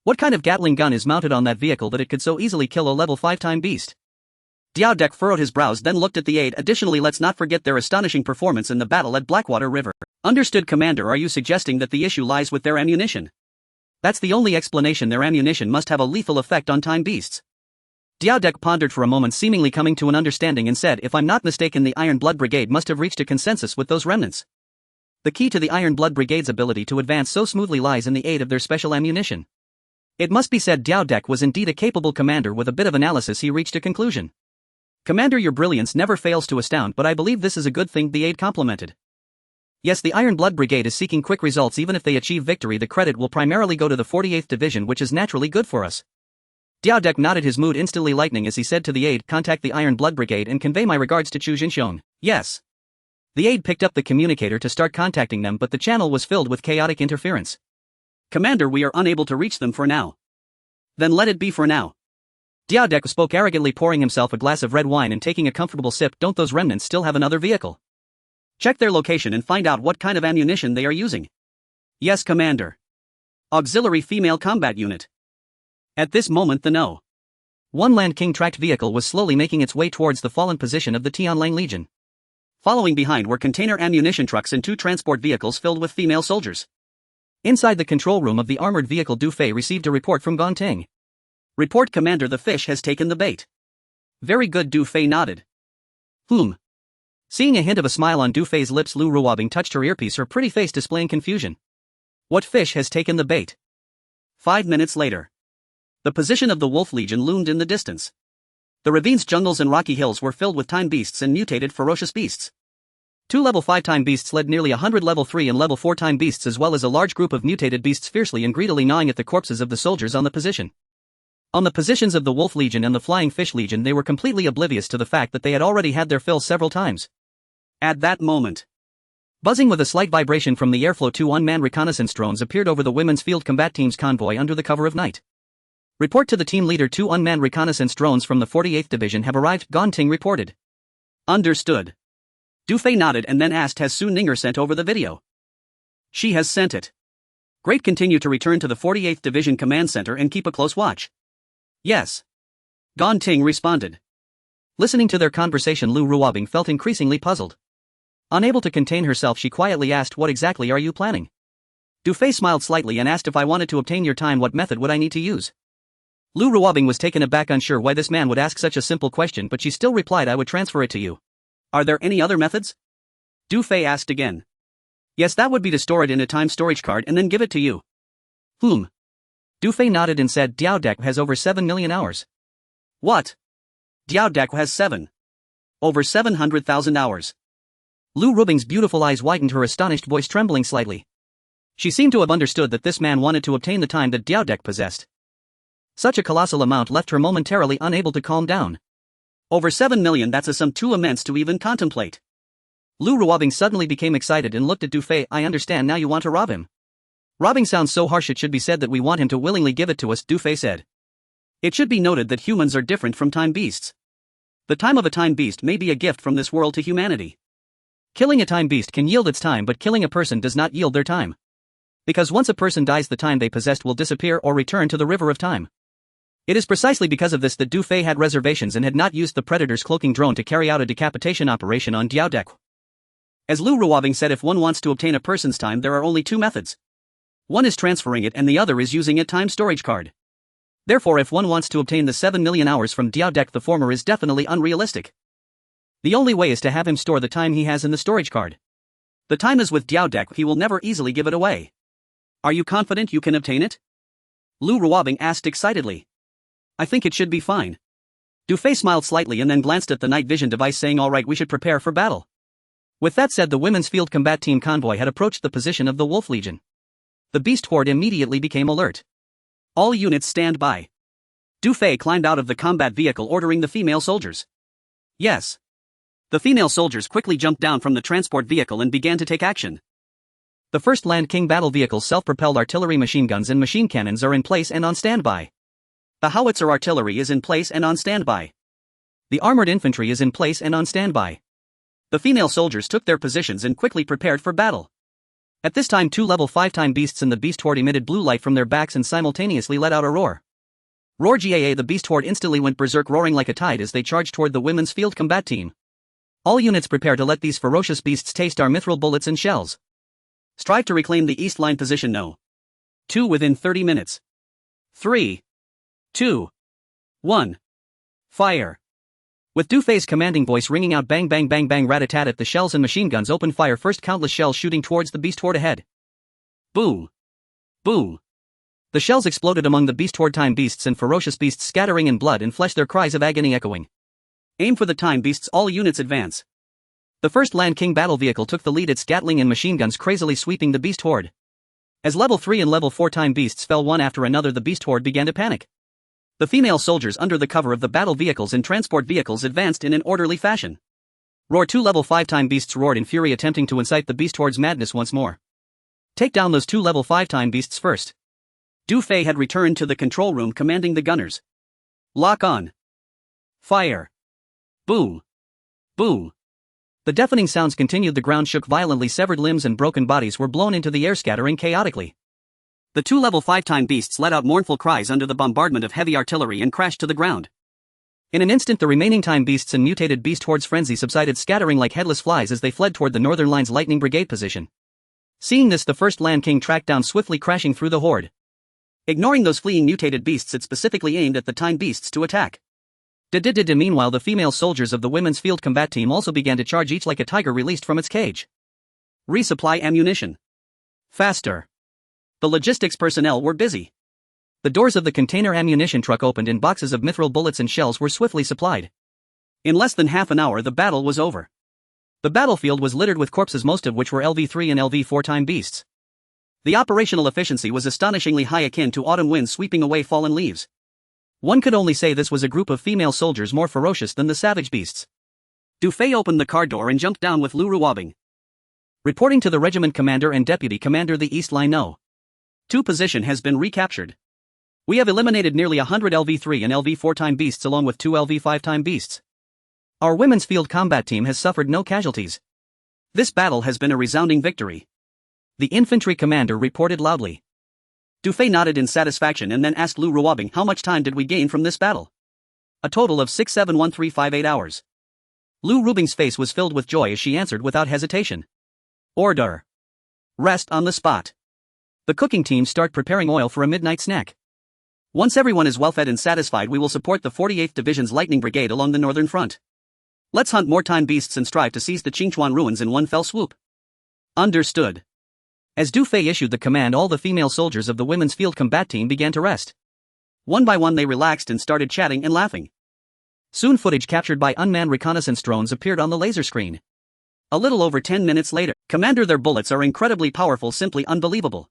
what kind of Gatling gun is mounted on that vehicle that it could so easily kill a level 5 time beast?" Diao Dek furrowed his brows, then looked at the aide. "Additionally, let's not forget their astonishing performance in the battle at Blackwater River." "Understood, Commander. Are you suggesting that the issue lies with their ammunition?" "That's the only explanation. Their ammunition must have a lethal effect on time beasts." Diao Dek pondered for a moment, seemingly coming to an understanding, and said, "If I'm not mistaken, the Iron Blood Brigade must have reached a consensus with those remnants. The key to the Iron Blood Brigade's ability to advance so smoothly lies in the aid of their special ammunition." It must be said Diao Dek was indeed a capable commander. With a bit of analysis he reached a conclusion. "Commander, your brilliance never fails to astound, but I believe this is a good thing," the aide complimented. "Yes, the Iron Blood Brigade is seeking quick results. Even if they achieve victory, the credit will primarily go to the 48th Division, which is naturally good for us. Diaodek nodded, his mood instantly lightening as he said to the aide, "Contact the Iron Blood Brigade and convey my regards to Chu Jinxiong." "Yes." The aide picked up the communicator to start contacting them, but the channel was filled with chaotic interference. "Commander, we are unable to reach them for now." "Then let it be for now." Diaodek spoke arrogantly, pouring himself a glass of red wine and taking a comfortable sip. "Don't those remnants still have another vehicle? Check their location and find out what kind of ammunition they are using." "Yes, Commander." "Auxiliary female combat unit." At this moment the No. 1 Land King tracked vehicle was slowly making its way towards the fallen position of the Tianlang Legion. Following behind were container ammunition trucks and 2 transport vehicles filled with female soldiers. Inside the control room of the armored vehicle, Du Fei received a report from Gong Ting. "Report, Commander, the fish has taken the bait." "Very good," Du Fei nodded. Seeing a hint of a smile on Du Fei's lips, Lu Ruobing touched her earpiece, her pretty face displaying confusion. "What fish has taken the bait?" 5 minutes later. The position of the Wolf Legion loomed in the distance. The ravines, jungles and rocky hills were filled with time beasts and mutated ferocious beasts. 2 level 5 time beasts led nearly 100 level 3 and level 4 time beasts, as well as a large group of mutated beasts fiercely and greedily gnawing at the corpses of the soldiers on the position. On the positions of the Wolf Legion and the Flying Fish Legion, they were completely oblivious to the fact that they had already had their fill several times. At that moment, buzzing with a slight vibration from the airflow, 2 unmanned reconnaissance drones appeared over the Women's Field Combat Team's convoy under the cover of night. "Report to the team leader, 2 unmanned reconnaissance drones from the 48th Division have arrived," Gong Ting reported. "Understood." Du Fei nodded and then asked, "Has Su Ninger sent over the video?" "She has sent it." "Great, continue to return to the 48th Division Command Center and keep a close watch." "Yes." Gong Ting responded. Listening to their conversation, Lu Ruobing felt increasingly puzzled. Unable to contain herself, she quietly asked, "What exactly are you planning?" Du Fei smiled slightly and asked, "If I wanted to obtain your time, what method would I need to use?" Lu Ruobing was taken aback, unsure why this man would ask such a simple question, but she still replied, "I would transfer it to you." "Are there any other methods?" Du Fei asked again. "Yes, that would be to store it in a time storage card and then give it to you." Du Fei nodded and said, "Diaodek has over 7 million hours." "What?" "Diaodek has over 700,000 hours." Lu Ruobing's beautiful eyes widened, her astonished voice trembling slightly. She seemed to have understood that this man wanted to obtain the time that Diaodek possessed. Such a colossal amount left her momentarily unable to calm down. "Over 7 million, that's a sum too immense to even contemplate." Lu Ruobing suddenly became excited and looked at Du Fei. "I understand now, you want to rob him." "Robbing sounds so harsh, it should be said that we want him to willingly give it to us," Du Fei said. "It should be noted that humans are different from time beasts. The time of a time beast may be a gift from this world to humanity. Killing a time beast can yield its time, but killing a person does not yield their time. Because once a person dies, the time they possessed will disappear or return to the river of time." It is precisely because of this that Du Fei had reservations and had not used the Predator's cloaking drone to carry out a decapitation operation on Diaodek. As Lu Ruobing said, if one wants to obtain a person's time, there are only 2 methods. One is transferring it and the other is using a time storage card. Therefore, if one wants to obtain the 7 million hours from Diaodek, the former is definitely unrealistic. The only way is to have him store the time he has in the storage card. The time is with Diaodek, he will never easily give it away. "Are you confident you can obtain it?" Lu Ruobing asked excitedly. "I think it should be fine." Du Fei smiled slightly and then glanced at the night vision device, saying, "All right, we should prepare for battle." With that said, the Women's Field Combat Team convoy had approached the position of the Wolf Legion. The beast horde immediately became alert. "All units stand by." Du Fei climbed out of the combat vehicle, ordering the female soldiers. "Yes." The female soldiers quickly jumped down from the transport vehicle and began to take action. The first Land King battle vehicle, self-propelled artillery, machine guns and machine cannons are in place and on standby. The howitzer artillery is in place and on standby. The armored infantry is in place and on standby. The female soldiers took their positions and quickly prepared for battle. At this time, 2 level 5 time beasts in the beast horde emitted blue light from their backs and simultaneously let out a roar. Roar GAA! The beast horde instantly went berserk, roaring like a tide as they charged toward the Women's Field Combat Team. All units prepare to let these ferocious beasts taste our mithril bullets and shells. Strive to reclaim the east line position. No. 2 within 30 minutes. 3, 2, 1. Fire. With Du Fei's commanding voice ringing out, bang bang bang bang, rat-a-tat-tat, the shells and machine guns opened fire first, countless shells shooting towards the beast horde ahead. Boom. Boom. The shells exploded among the beast horde, time beasts and ferocious beasts scattering in blood and flesh, their cries of agony echoing. Aim for the time beasts, all units advance. The first Land King battle vehicle took the lead, its Gatling and machine guns crazily sweeping the beast horde. As level 3 and level 4 time beasts fell one after another, the beast horde began to panic. The female soldiers under the cover of the battle vehicles and transport vehicles advanced in an orderly fashion. Roar! Two level 5 time beasts roared in fury, attempting to incite the beast towards madness once more. Take down those 2 level 5 time beasts first. Du Fei had returned to the control room, commanding the gunners. Lock on. Fire. Boom. Boom. The deafening sounds continued. The ground shook violently. Severed limbs and broken bodies were blown into the air, scattering chaotically. The 2 level 5 time beasts let out mournful cries under the bombardment of heavy artillery and crashed to the ground. In an instant, the remaining time beasts and mutated beast hordes' frenzy subsided, scattering like headless flies as they fled toward the Northern Line's Lightning Brigade position. Seeing this, the first Land King tracked down swiftly, crashing through the horde. Ignoring those fleeing mutated beasts, it specifically aimed at the time beasts to attack. Meanwhile, the female soldiers of the women's field combat team also began to charge, each like a tiger released from its cage. Resupply ammunition. Faster. The logistics personnel were busy. The doors of the container ammunition truck opened and boxes of mithril bullets and shells were swiftly supplied. In less than half an hour, the battle was over. The battlefield was littered with corpses, most of which were LV3 and LV4 time beasts. The operational efficiency was astonishingly high, akin to autumn winds sweeping away fallen leaves. One could only say this was a group of female soldiers more ferocious than the savage beasts. Du Fei opened the car door and jumped down with Lu Ruobing. Reporting to the regiment commander and deputy commander, the East Line No. 2 position has been recaptured. We have eliminated nearly 100 LV3 and LV4 time beasts along with 2 LV5 time beasts. Our women's field combat team has suffered no casualties. This battle has been a resounding victory. The infantry commander reported loudly. Du Fei nodded in satisfaction and then asked Lu Ruobing, how much time did we gain from this battle? A total of 6-7-1-3-5-8 hours. Lu Ruobing's face was filled with joy as she answered without hesitation. Order. Rest on the spot. The cooking team start preparing oil for a midnight snack. Once everyone is well fed and satisfied, we will support the 48th Division's Lightning Brigade along the northern front. Let's hunt more time beasts and strive to seize the Qingchuan ruins in one fell swoop. Understood. As Du Fei issued the command, all the female soldiers of the women's field combat team began to rest. One by one they relaxed and started chatting and laughing. Soon footage captured by unmanned reconnaissance drones appeared on the laser screen. A little over 10 minutes later, Commander, their bullets are incredibly powerful, simply unbelievable.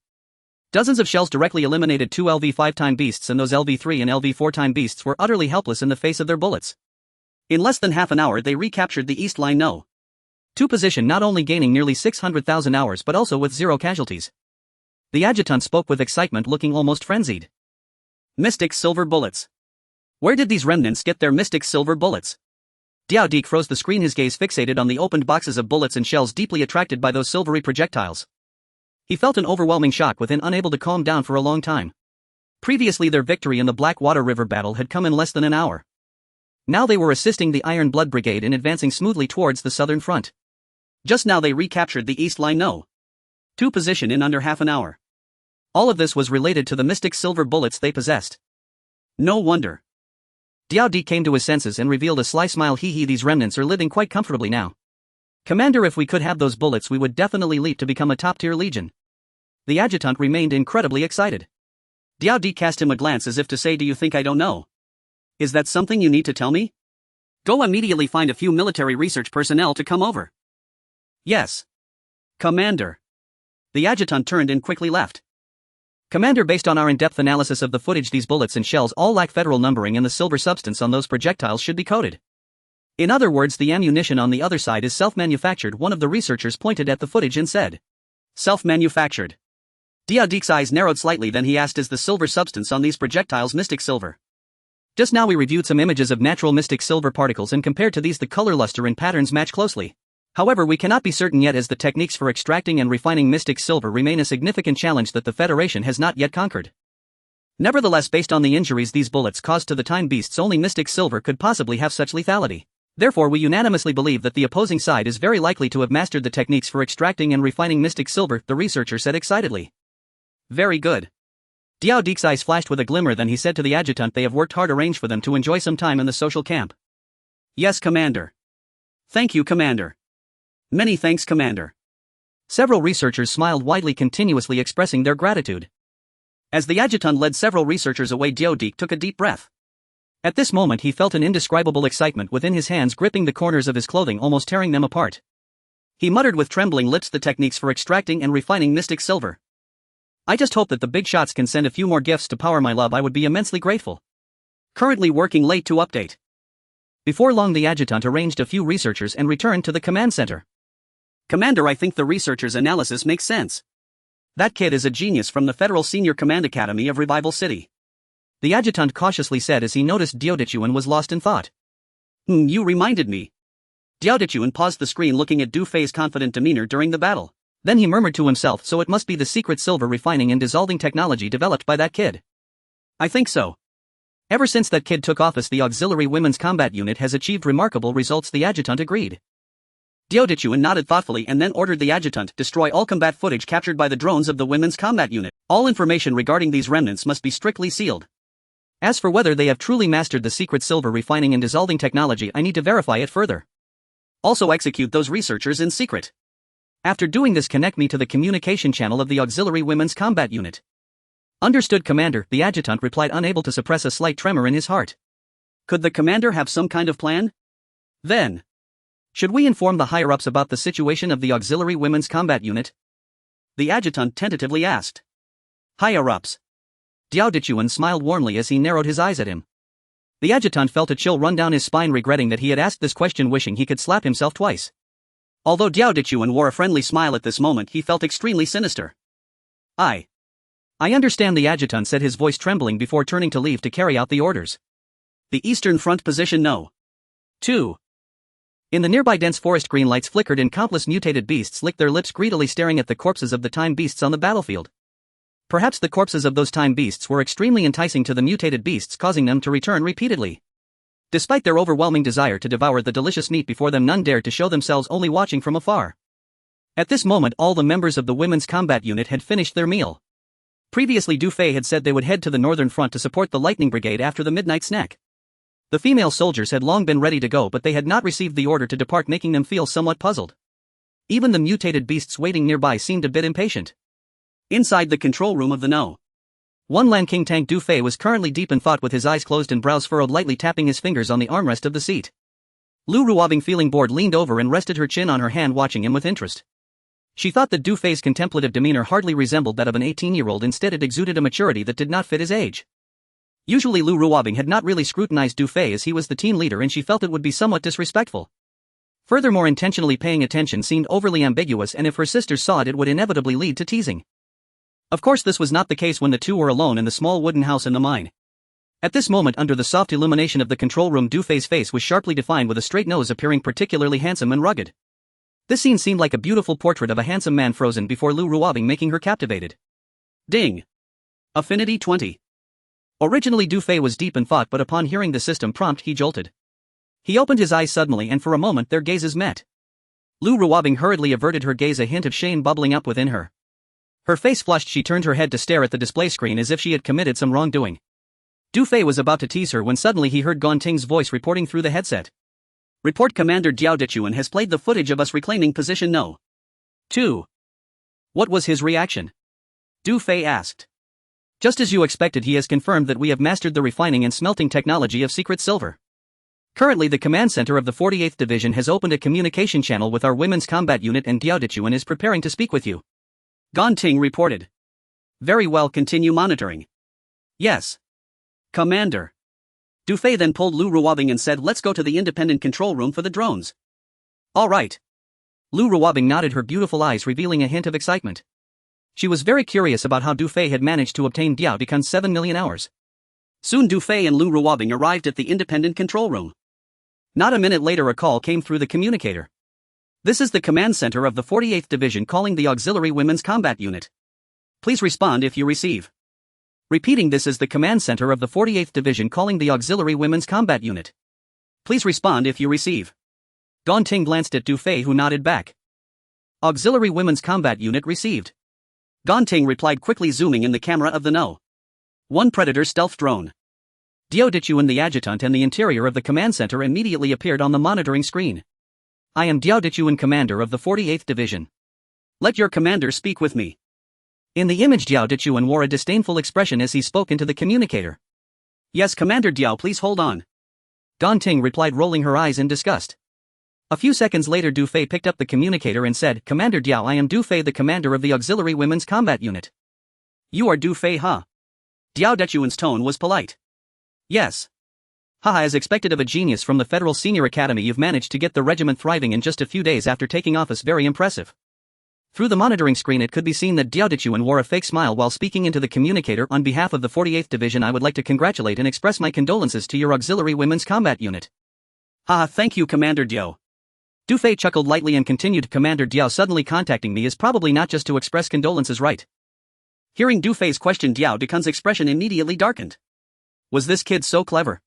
Dozens of shells directly eliminated 2 LV5 time beasts, and those LV3 and LV4 time beasts were utterly helpless in the face of their bullets. In less than half an hour they recaptured the East Line No. 2 position, not only gaining nearly 600,000 hours but also with 0 casualties. The adjutant spoke with excitement, looking almost frenzied. Mystic silver bullets. Where did these remnants get their mystic silver bullets? Diao Dik froze the screen, his gaze fixated on the opened boxes of bullets and shells, deeply attracted by those silvery projectiles. He felt an overwhelming shock within, unable to calm down for a long time. Previously their victory in the Blackwater River battle had come in less than an hour. Now they were assisting the Iron Blood Brigade in advancing smoothly towards the southern front. Just now they recaptured the East Line No. 2 position in under half an hour. All of this was related to the mystic silver bullets they possessed. No wonder. Diao Di came to his senses and revealed a sly smile. These remnants are living quite comfortably now. Commander, if we could have those bullets, we would definitely leap to become a top-tier legion. The adjutant remained incredibly excited. Diao Di cast him a glance as if to say, do you think I don't know? Is that something you need to tell me? Go immediately find a few military research personnel to come over. Yes. Commander. The adjutant turned and quickly left. Commander, based on our in-depth analysis of the footage, these bullets and shells all lack federal numbering, and the silver substance on those projectiles should be coded. In other words, the ammunition on the other side is self-manufactured. One of the researchers pointed at the footage and said, self-manufactured. Diao Dik's eyes narrowed slightly, then he asked, is the silver substance on these projectiles mystic silver? Just now we reviewed some images of natural mystic silver particles, and compared to these the color, luster and patterns match closely. However, we cannot be certain yet, as the techniques for extracting and refining mystic silver remain a significant challenge that the Federation has not yet conquered. Nevertheless, based on the injuries these bullets caused to the time beasts, only mystic silver could possibly have such lethality. Therefore, we unanimously believe that the opposing side is very likely to have mastered the techniques for extracting and refining mystic silver, the researcher said excitedly. Very good. Diao Dik's eyes flashed with a glimmer, then he said to the adjutant, they have worked hard, arranged for them to enjoy some time in the social camp. Yes, Commander. Thank you, Commander. Many thanks, Commander. Several researchers smiled widely, continuously expressing their gratitude. As the adjutant led several researchers away, Diao Dik took a deep breath. At this moment he felt an indescribable excitement within his hands, gripping the corners of his clothing, almost tearing them apart. He muttered with trembling lips the techniques for extracting and refining mystic silver. I just hope that the big shots can send a few more gifts to power my love. I would be immensely grateful. Currently working late to update. Before long the adjutant arranged a few researchers and returned to the command center. Commander, I think the researcher's analysis makes sense. That kid is a genius from the Federal Senior Command Academy of Revival City. The adjutant cautiously said as he noticed Diaotichuan was lost in thought. You reminded me. Diaotichuan paused the screen looking at Du Fei's confident demeanor during the battle. Then he murmured to himself, so it must be the secret silver refining and dissolving technology developed by that kid. I think so. Ever since that kid took office, the Auxiliary Women's Combat Unit has achieved remarkable results, the adjutant agreed. Diaotichuan nodded thoughtfully and then ordered the adjutant destroy all combat footage captured by the drones of the Women's Combat Unit. All information regarding these remnants must be strictly sealed. As for whether they have truly mastered the secret silver refining and dissolving technology, I need to verify it further. Also execute those researchers in secret. After doing this, connect me to the communication channel of the Auxiliary Women's Combat Unit. Understood, Commander, the adjutant replied, unable to suppress a slight tremor in his heart. Could the commander have some kind of plan? Then, should we inform the higher-ups about the situation of the Auxiliary Women's Combat Unit? The adjutant tentatively asked. Higher-ups. Diaotichuan smiled warmly as he narrowed his eyes at him. The adjutant felt a chill run down his spine, regretting that he had asked this question, wishing he could slap himself twice. Although Diaotichuan wore a friendly smile at this moment, he felt extremely sinister. I understand, the adjutant said, his voice trembling before turning to leave to carry out the orders. The Eastern Front position No. 2. In the nearby dense forest, green lights flickered and countless mutated beasts licked their lips, greedily staring at the corpses of the time beasts on the battlefield. Perhaps the corpses of those time beasts were extremely enticing to the mutated beasts, causing them to return repeatedly. Despite their overwhelming desire to devour the delicious meat before them, none dared to show themselves, only watching from afar. At this moment, all the members of the Women's Combat Unit had finished their meal. Previously, Du Fei had said they would head to the northern front to support the Lightning Brigade after the midnight snack. The female soldiers had long been ready to go, but they had not received the order to depart, making them feel somewhat puzzled. Even the mutated beasts waiting nearby seemed a bit impatient. Inside the control room of the No. 1 Lan King tank, Du Fei was currently deep in thought with his eyes closed and brows furrowed, lightly tapping his fingers on the armrest of the seat. Lu Ruobing, feeling bored, leaned over and rested her chin on her hand, watching him with interest. She thought that Du Fei's contemplative demeanor hardly resembled that of an 18-year-old, instead it exuded a maturity that did not fit his age. Usually Lu Ruobing had not really scrutinized Du Fei, as he was the team leader, and she felt it would be somewhat disrespectful. Furthermore, intentionally paying attention seemed overly ambiguous, and if her sisters saw it, it would inevitably lead to teasing. Of course, this was not the case when the two were alone in the small wooden house in the mine. At this moment, under the soft illumination of the control room, Du Fei's face was sharply defined, with a straight nose appearing particularly handsome and rugged. This scene seemed like a beautiful portrait of a handsome man frozen before Lu Ruobing, making her captivated. Ding. Affinity 20. Originally Du Fei was deep in thought, but upon hearing the system prompt he jolted. He opened his eyes suddenly, and for a moment their gazes met. Lu Ruobing hurriedly averted her gaze, a hint of shame bubbling up within her. Her face flushed, she turned her head to stare at the display screen as if she had committed some wrongdoing. Du Fei was about to tease her when suddenly he heard Gon Ting's voice reporting through the headset. Report, Commander, Diaotichuan has played the footage of us reclaiming position No. 2. What was his reaction? Du Fei asked. Just as you expected, he has confirmed that we have mastered the refining and smelting technology of secret silver. Currently, the command center of the 48th Division has opened a communication channel with our Women's Combat Unit, and Diaotichuan is preparing to speak with you. Gon Ting reported. Very well, continue monitoring. Yes. Commander. Du Fei then pulled Lu Ruobing and said, let's go to the independent control room for the drones. All right. Lu Ruobing nodded, her beautiful eyes revealing a hint of excitement. She was very curious about how Du Fei had managed to obtain Diaotichuan's 7 million hours. Soon Du Fei and Lu Ruobing arrived at the independent control room. Not a minute later, a call came through the communicator. This is the command center of the 48th Division calling the Auxiliary Women's Combat Unit. Please respond if you receive. Repeating, this is the command center of the 48th Division calling the Auxiliary Women's Combat Unit. Please respond if you receive. Gon Ting glanced at Du Fei, who nodded back. Auxiliary Women's Combat Unit received. Gon Ting replied quickly, zooming in the camera of the No. 1 Predator stealth drone. Diaotichuan, the adjutant, and the interior of the command center immediately appeared on the monitoring screen. I am Diaotichuan, commander of the 48th Division. Let your commander speak with me. In the image, Diaotichuan wore a disdainful expression as he spoke into the communicator. Yes, Commander Diao, please hold on. Gon Ting replied, rolling her eyes in disgust. A few seconds later, Du Fei picked up the communicator and said, Commander Diao, I am Du Fei, the commander of the Auxiliary Women's Combat Unit. You are Du Fei, huh? Diaotichuan's tone was polite. Yes. Haha, as expected of a genius from the Federal Senior Academy, you've managed to get the regiment thriving in just a few days after taking office. Very impressive. Through the monitoring screen it could be seen that Diao Dichuan wore a fake smile while speaking into the communicator. On behalf of the 48th Division, I would like to congratulate and express my condolences to your auxiliary women's combat unit. Haha, thank you, Commander Diao. Du Fei chuckled lightly and continued, Commander Diao suddenly contacting me is probably not just to express condolences, right? Hearing Du Fei's question, Diao Dichuan's expression immediately darkened. Was this kid so clever?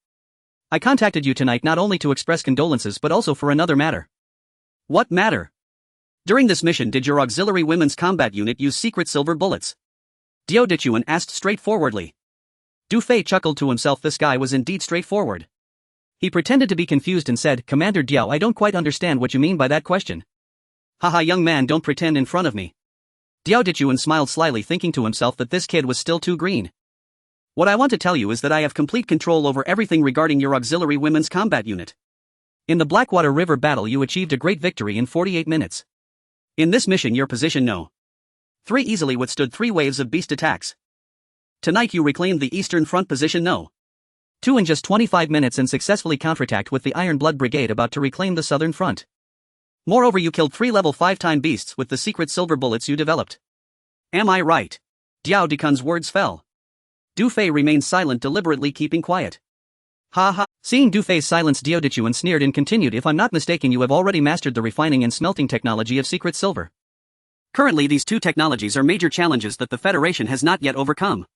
I contacted you tonight not only to express condolences but also for another matter. What matter? During this mission, did your auxiliary women's combat unit use secret silver bullets? Diao Dichuan asked straightforwardly. Du Fei chuckled to himself. This guy was indeed straightforward. He pretended to be confused and said, Commander Diao, I don't quite understand what you mean by that question. Haha, young man, don't pretend in front of me. Diao Dichuan smiled slyly, thinking to himself that this kid was still too green. What I want to tell you is that I have complete control over everything regarding your auxiliary women's combat unit. In the Blackwater River battle you achieved a great victory in 48 minutes. In this mission your position No. 3 easily withstood 3 waves of beast attacks. Tonight you reclaimed the Eastern Front position No. 2 in just 25 minutes and successfully counterattacked with the Iron Blood Brigade about to reclaim the Southern Front. Moreover, you killed 3 level 5 time beasts with the secret silver bullets you developed. Am I right? Diao Dichuan's words fell. Du Fei remained silent, deliberately keeping quiet. Ha. Seeing Du Fei's silence, Diao Dichuan sneered and continued, if I'm not mistaken you have already mastered the refining and smelting technology of secret silver. Currently these 2 technologies are major challenges that the Federation has not yet overcome.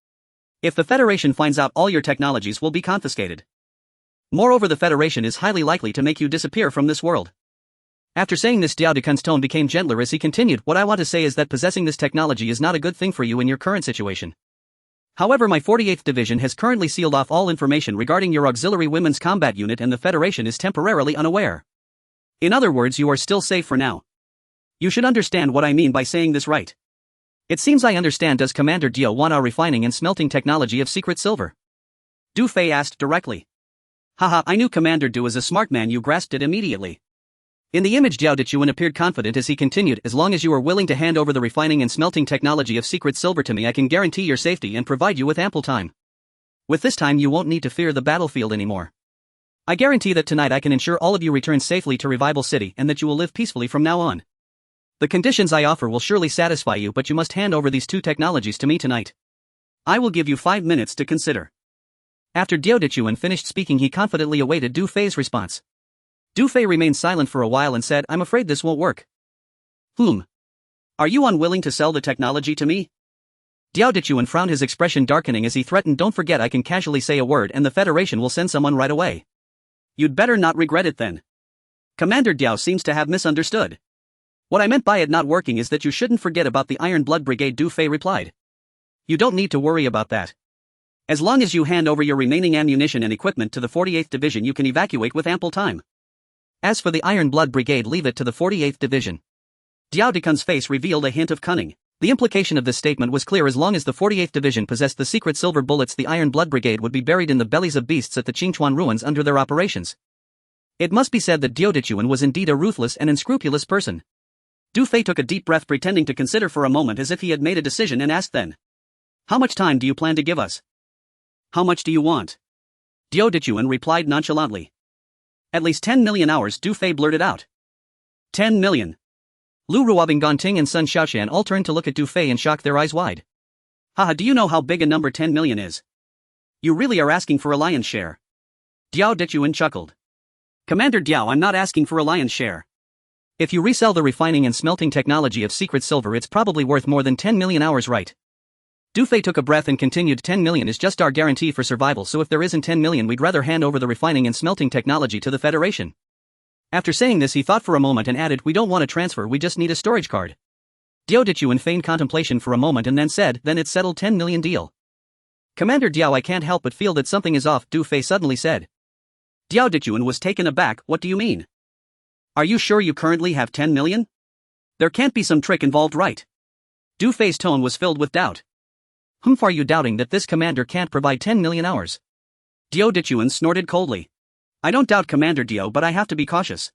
If the Federation finds out, all your technologies will be confiscated. Moreover, the Federation is highly likely to make you disappear from this world. After saying this, Diao Dichuan's tone became gentler as he continued, what I want to say is that possessing this technology is not a good thing for you in your current situation. However, my 48th Division has currently sealed off all information regarding your auxiliary women's combat unit and the Federation is temporarily unaware. In other words, you are still safe for now. You should understand what I mean by saying this, right? It seems I understand. Does Commander Diao want our refining and smelting technology of secret silver? Du Fei asked directly. Haha, I knew Commander Du is a smart man, you grasped it immediately. In the image, Diao Dichuan appeared confident as he continued, as long as you are willing to hand over the refining and smelting technology of secret silver to me, I can guarantee your safety and provide you with ample time. With this time you won't need to fear the battlefield anymore. I guarantee that tonight I can ensure all of you return safely to Revival City and that you will live peacefully from now on. The conditions I offer will surely satisfy you, but you must hand over these 2 technologies to me tonight. I will give you 5 minutes to consider. After Diao Dichuan finished speaking, he confidently awaited Du Fei's response. Du Fei remained silent for a while and said, I'm afraid this won't work. Are you unwilling to sell the technology to me? Diao Dichuan frowned, his expression darkening as he threatened, don't forget I can casually say a word and the Federation will send someone right away. You'd better not regret it then. Commander Diao seems to have misunderstood. What I meant by it not working is that you shouldn't forget about the Iron Blood Brigade, Du Fei replied. You don't need to worry about that. As long as you hand over your remaining ammunition and equipment to the 48th Division you can evacuate with ample time. As for the Iron Blood Brigade, leave it to the 48th Division. Diao Dichuan's face revealed a hint of cunning. The implication of this statement was clear. As long as the 48th Division possessed the secret silver bullets, the Iron Blood Brigade would be buried in the bellies of beasts at the Qingchuan ruins under their operations. It must be said that Diao Dichuan was indeed a ruthless and unscrupulous person. Du Fei took a deep breath, pretending to consider for a moment as if he had made a decision, and asked then. How much time do you plan to give us? How much do you want? Diao Dichuan replied nonchalantly. At least 10 million hours, Du Fei blurted out. 10 million. Lu Ruobing, Gonting and Sun Xiaoshan all turned to look at Du Fei in shock, their eyes wide. Haha, do you know how big a number 10 million is? You really are asking for a lion's share. Diao Dichuan chuckled. Commander Diao, I'm not asking for a lion's share. If you resell the refining and smelting technology of secret silver, it's probably worth more than 10 million hours, right? Du Fei took a breath and continued, 10 million is just our guarantee for survival, so if there isn't 10 million we'd rather hand over the refining and smelting technology to the Federation. After saying this he thought for a moment and added, we don't want a transfer, we just need a storage card. Diao Dichuan feigned contemplation for a moment and then said, then it's settled, 10 million deal. Commander Diao, I can't help but feel that something is off, Du Fei suddenly said. Diao Dichuan was taken aback, what do you mean? Are you sure you currently have 10 million? There can't be some trick involved, right? Du Fei's tone was filled with doubt. Are you doubting that this commander can't provide 10 million hours? Diao Dichuan snorted coldly. I don't doubt Commander Diao, but I have to be cautious.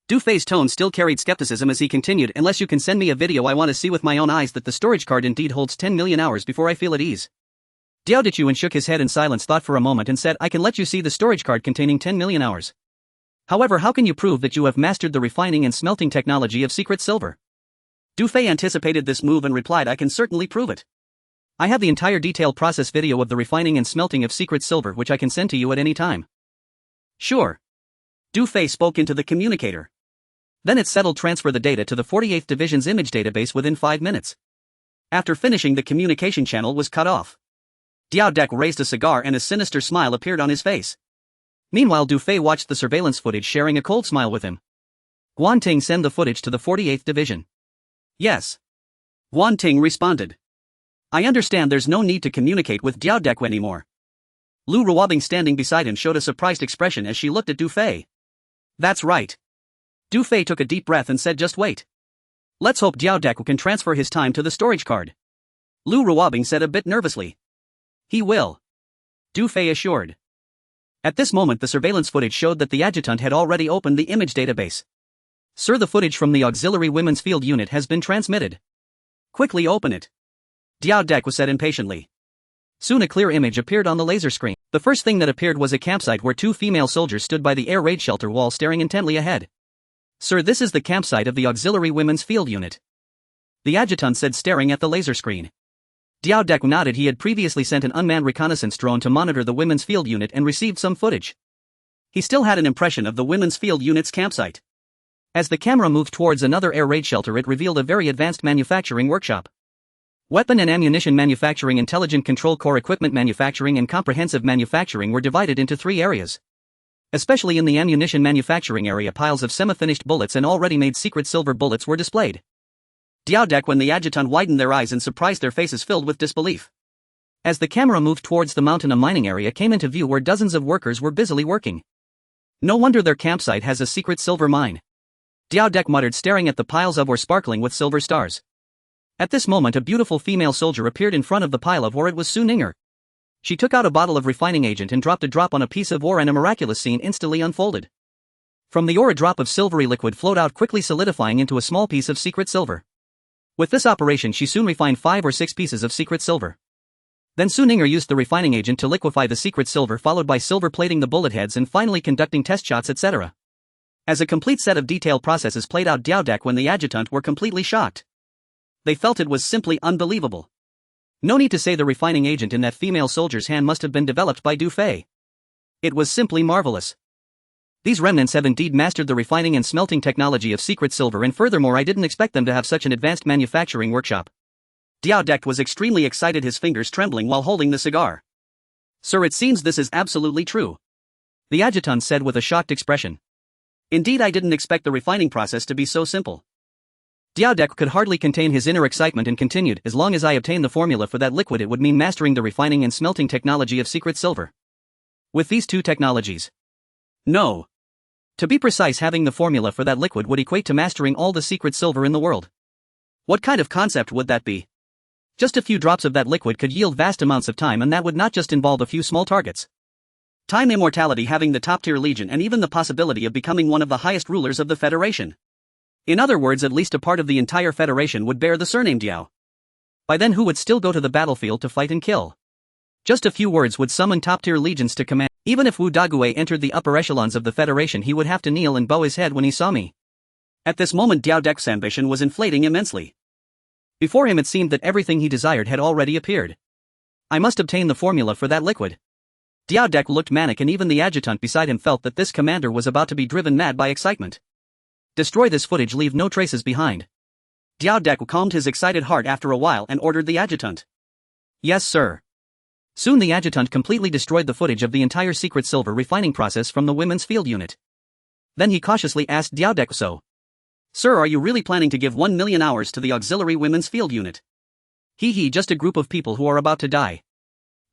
Du Fei's tone still carried skepticism as he continued, unless you can send me a video I want to see with my own eyes that the storage card indeed holds 10 million hours before I feel at ease. Diao Dichuan shook his head in silence thought for a moment and said, I can let you see the storage card containing 10 million hours. However, how can you prove that you have mastered the refining and smelting technology of secret silver? Du Fei anticipated this move and replied, I can certainly prove it. I have the entire detailed process video of the refining and smelting of secret silver which I can send to you at any time. Sure. Du Fei spoke into the communicator. Then it settled transfer the data to the 48th Division's image database within 5 minutes. After finishing, the communication channel was cut off. Diao Dek raised a cigar and a sinister smile appeared on his face. Meanwhile, Du Fei watched the surveillance footage, sharing a cold smile with him. Guan Ting, send the footage to the 48th Division. Yes. Guan Ting responded. I understand there's no need to communicate with Diao Dek anymore. Lu Ruobing, standing beside him, showed a surprised expression as she looked at Du Fei. That's right. Du Fei took a deep breath and said, just wait. Let's hope Diao Dek can transfer his time to the storage card. Lu Ruobing said a bit nervously. He will. Du Fei assured. At this moment, the surveillance footage showed that the adjutant had already opened the image database. Sir, the footage from the Auxiliary Women's Field Unit has been transmitted. Quickly open it. Diao Dek said impatiently. Soon a clear image appeared on the laser screen. The first thing that appeared was a campsite where 2 female soldiers stood by the air raid shelter wall staring intently ahead. Sir, this is the campsite of the Auxiliary Women's Field Unit. The adjutant said, staring at the laser screen. Diao Dek nodded. He had previously sent an unmanned reconnaissance drone to monitor the Women's Field Unit and received some footage. He still had an impression of the Women's Field Unit's campsite. As the camera moved towards another air raid shelter, it revealed a very advanced manufacturing workshop. Weapon and ammunition manufacturing, intelligent control core equipment manufacturing, and comprehensive manufacturing were divided into 3 areas. Especially in the ammunition manufacturing area, piles of semi-finished bullets and already made secret silver bullets were displayed. Diao Dek and the adjutant widened their eyes and surprised, their faces filled with disbelief. As the camera moved towards the mountain, a mining area came into view where dozens of workers were busily working. No wonder their campsite has a secret silver mine. Diao Dek muttered, staring at the piles of ore sparkling with silver stars. At this moment, a beautiful female soldier appeared in front of the pile of ore. It was Su Ninger. She took out a bottle of refining agent and dropped a drop on a piece of ore, and a miraculous scene instantly unfolded. From the ore, a drop of silvery liquid flowed out, quickly solidifying into a small piece of secret silver. With this operation, she soon refined 5 or 6 pieces of secret silver. Then Su Ninger used the refining agent to liquefy the secret silver, followed by silver plating the bullet heads and finally conducting test shots, etc. As a complete set of detailed processes played out, Diao Dek and the adjutant were completely shocked. They felt it was simply unbelievable. No need to say the refining agent in that female soldier's hand must have been developed by Du Fei. It was simply marvelous. These remnants have indeed mastered the refining and smelting technology of secret silver, and furthermore, I didn't expect them to have such an advanced manufacturing workshop. Diao Dek was extremely excited, his fingers trembling while holding the cigar. Sir, it seems this is absolutely true. The adjutant said with a shocked expression. Indeed, I didn't expect the refining process to be so simple. Diao Dek could hardly contain his inner excitement and continued, as long as I obtain the formula for that liquid, it would mean mastering the refining and smelting technology of secret silver. With these 2 technologies. No. To be precise, having the formula for that liquid would equate to mastering all the secret silver in the world. What kind of concept would that be? Just a few drops of that liquid could yield vast amounts of time, and that would not just involve a few small targets. Time, immortality, having the top-tier legion, and even the possibility of becoming one of the highest rulers of the Federation. In other words, at least a part of the entire Federation would bear the surname Diao. By then, who would still go to the battlefield to fight and kill? Just a few words would summon top-tier legions to command. Even if Wu Dague entered the upper echelons of the Federation, he would have to kneel and bow his head when he saw me. At this moment, Diao Dek's ambition was inflating immensely. Before him, it seemed that everything he desired had already appeared. I must obtain the formula for that liquid. Diao Dek looked manic, and even the adjutant beside him felt that this commander was about to be driven mad by excitement. Destroy this footage, leave no traces behind. Diao Dek calmed his excited heart after a while and ordered the adjutant. Yes, sir. Soon the adjutant completely destroyed the footage of the entire secret silver refining process from the Women's Field Unit. Then he cautiously asked Diao Dek, so, sir, are you really planning to give 1 million hours to the Auxiliary Women's Field Unit? Hee, just a group of people who are about to die.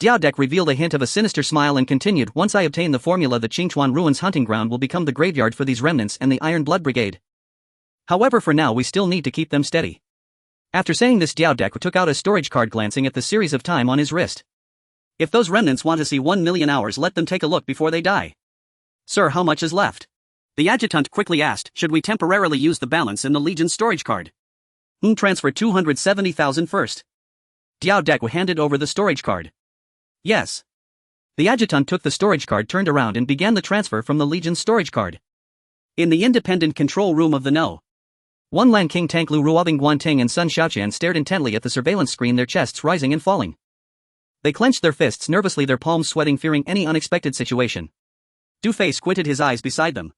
Diao Dek revealed a hint of a sinister smile and continued, once I obtain the formula, the Qingchuan Ruins hunting ground will become the graveyard for these remnants and the Iron Blood Brigade. However, for now we still need to keep them steady. After saying this, Diao Dek took out a storage card, glancing at the series of time on his wrist. If those remnants want to see 1 million hours, let them take a look before they die. Sir, how much is left? The adjutant quickly asked, should we temporarily use the balance in the Legion storage card? Transfer 270,000 first. Diao Dek handed over the storage card. Yes. The adjutant took the storage card, turned around and began the transfer from the Legion's storage card. In the independent control room of the No. 1 Lan King Tank Lu Ruobing Guanting and Sun Xiaoqian stared intently at the surveillance screen, their chests rising and falling. They clenched their fists nervously, their palms sweating, fearing any unexpected situation. Du Fei squinted his eyes beside them.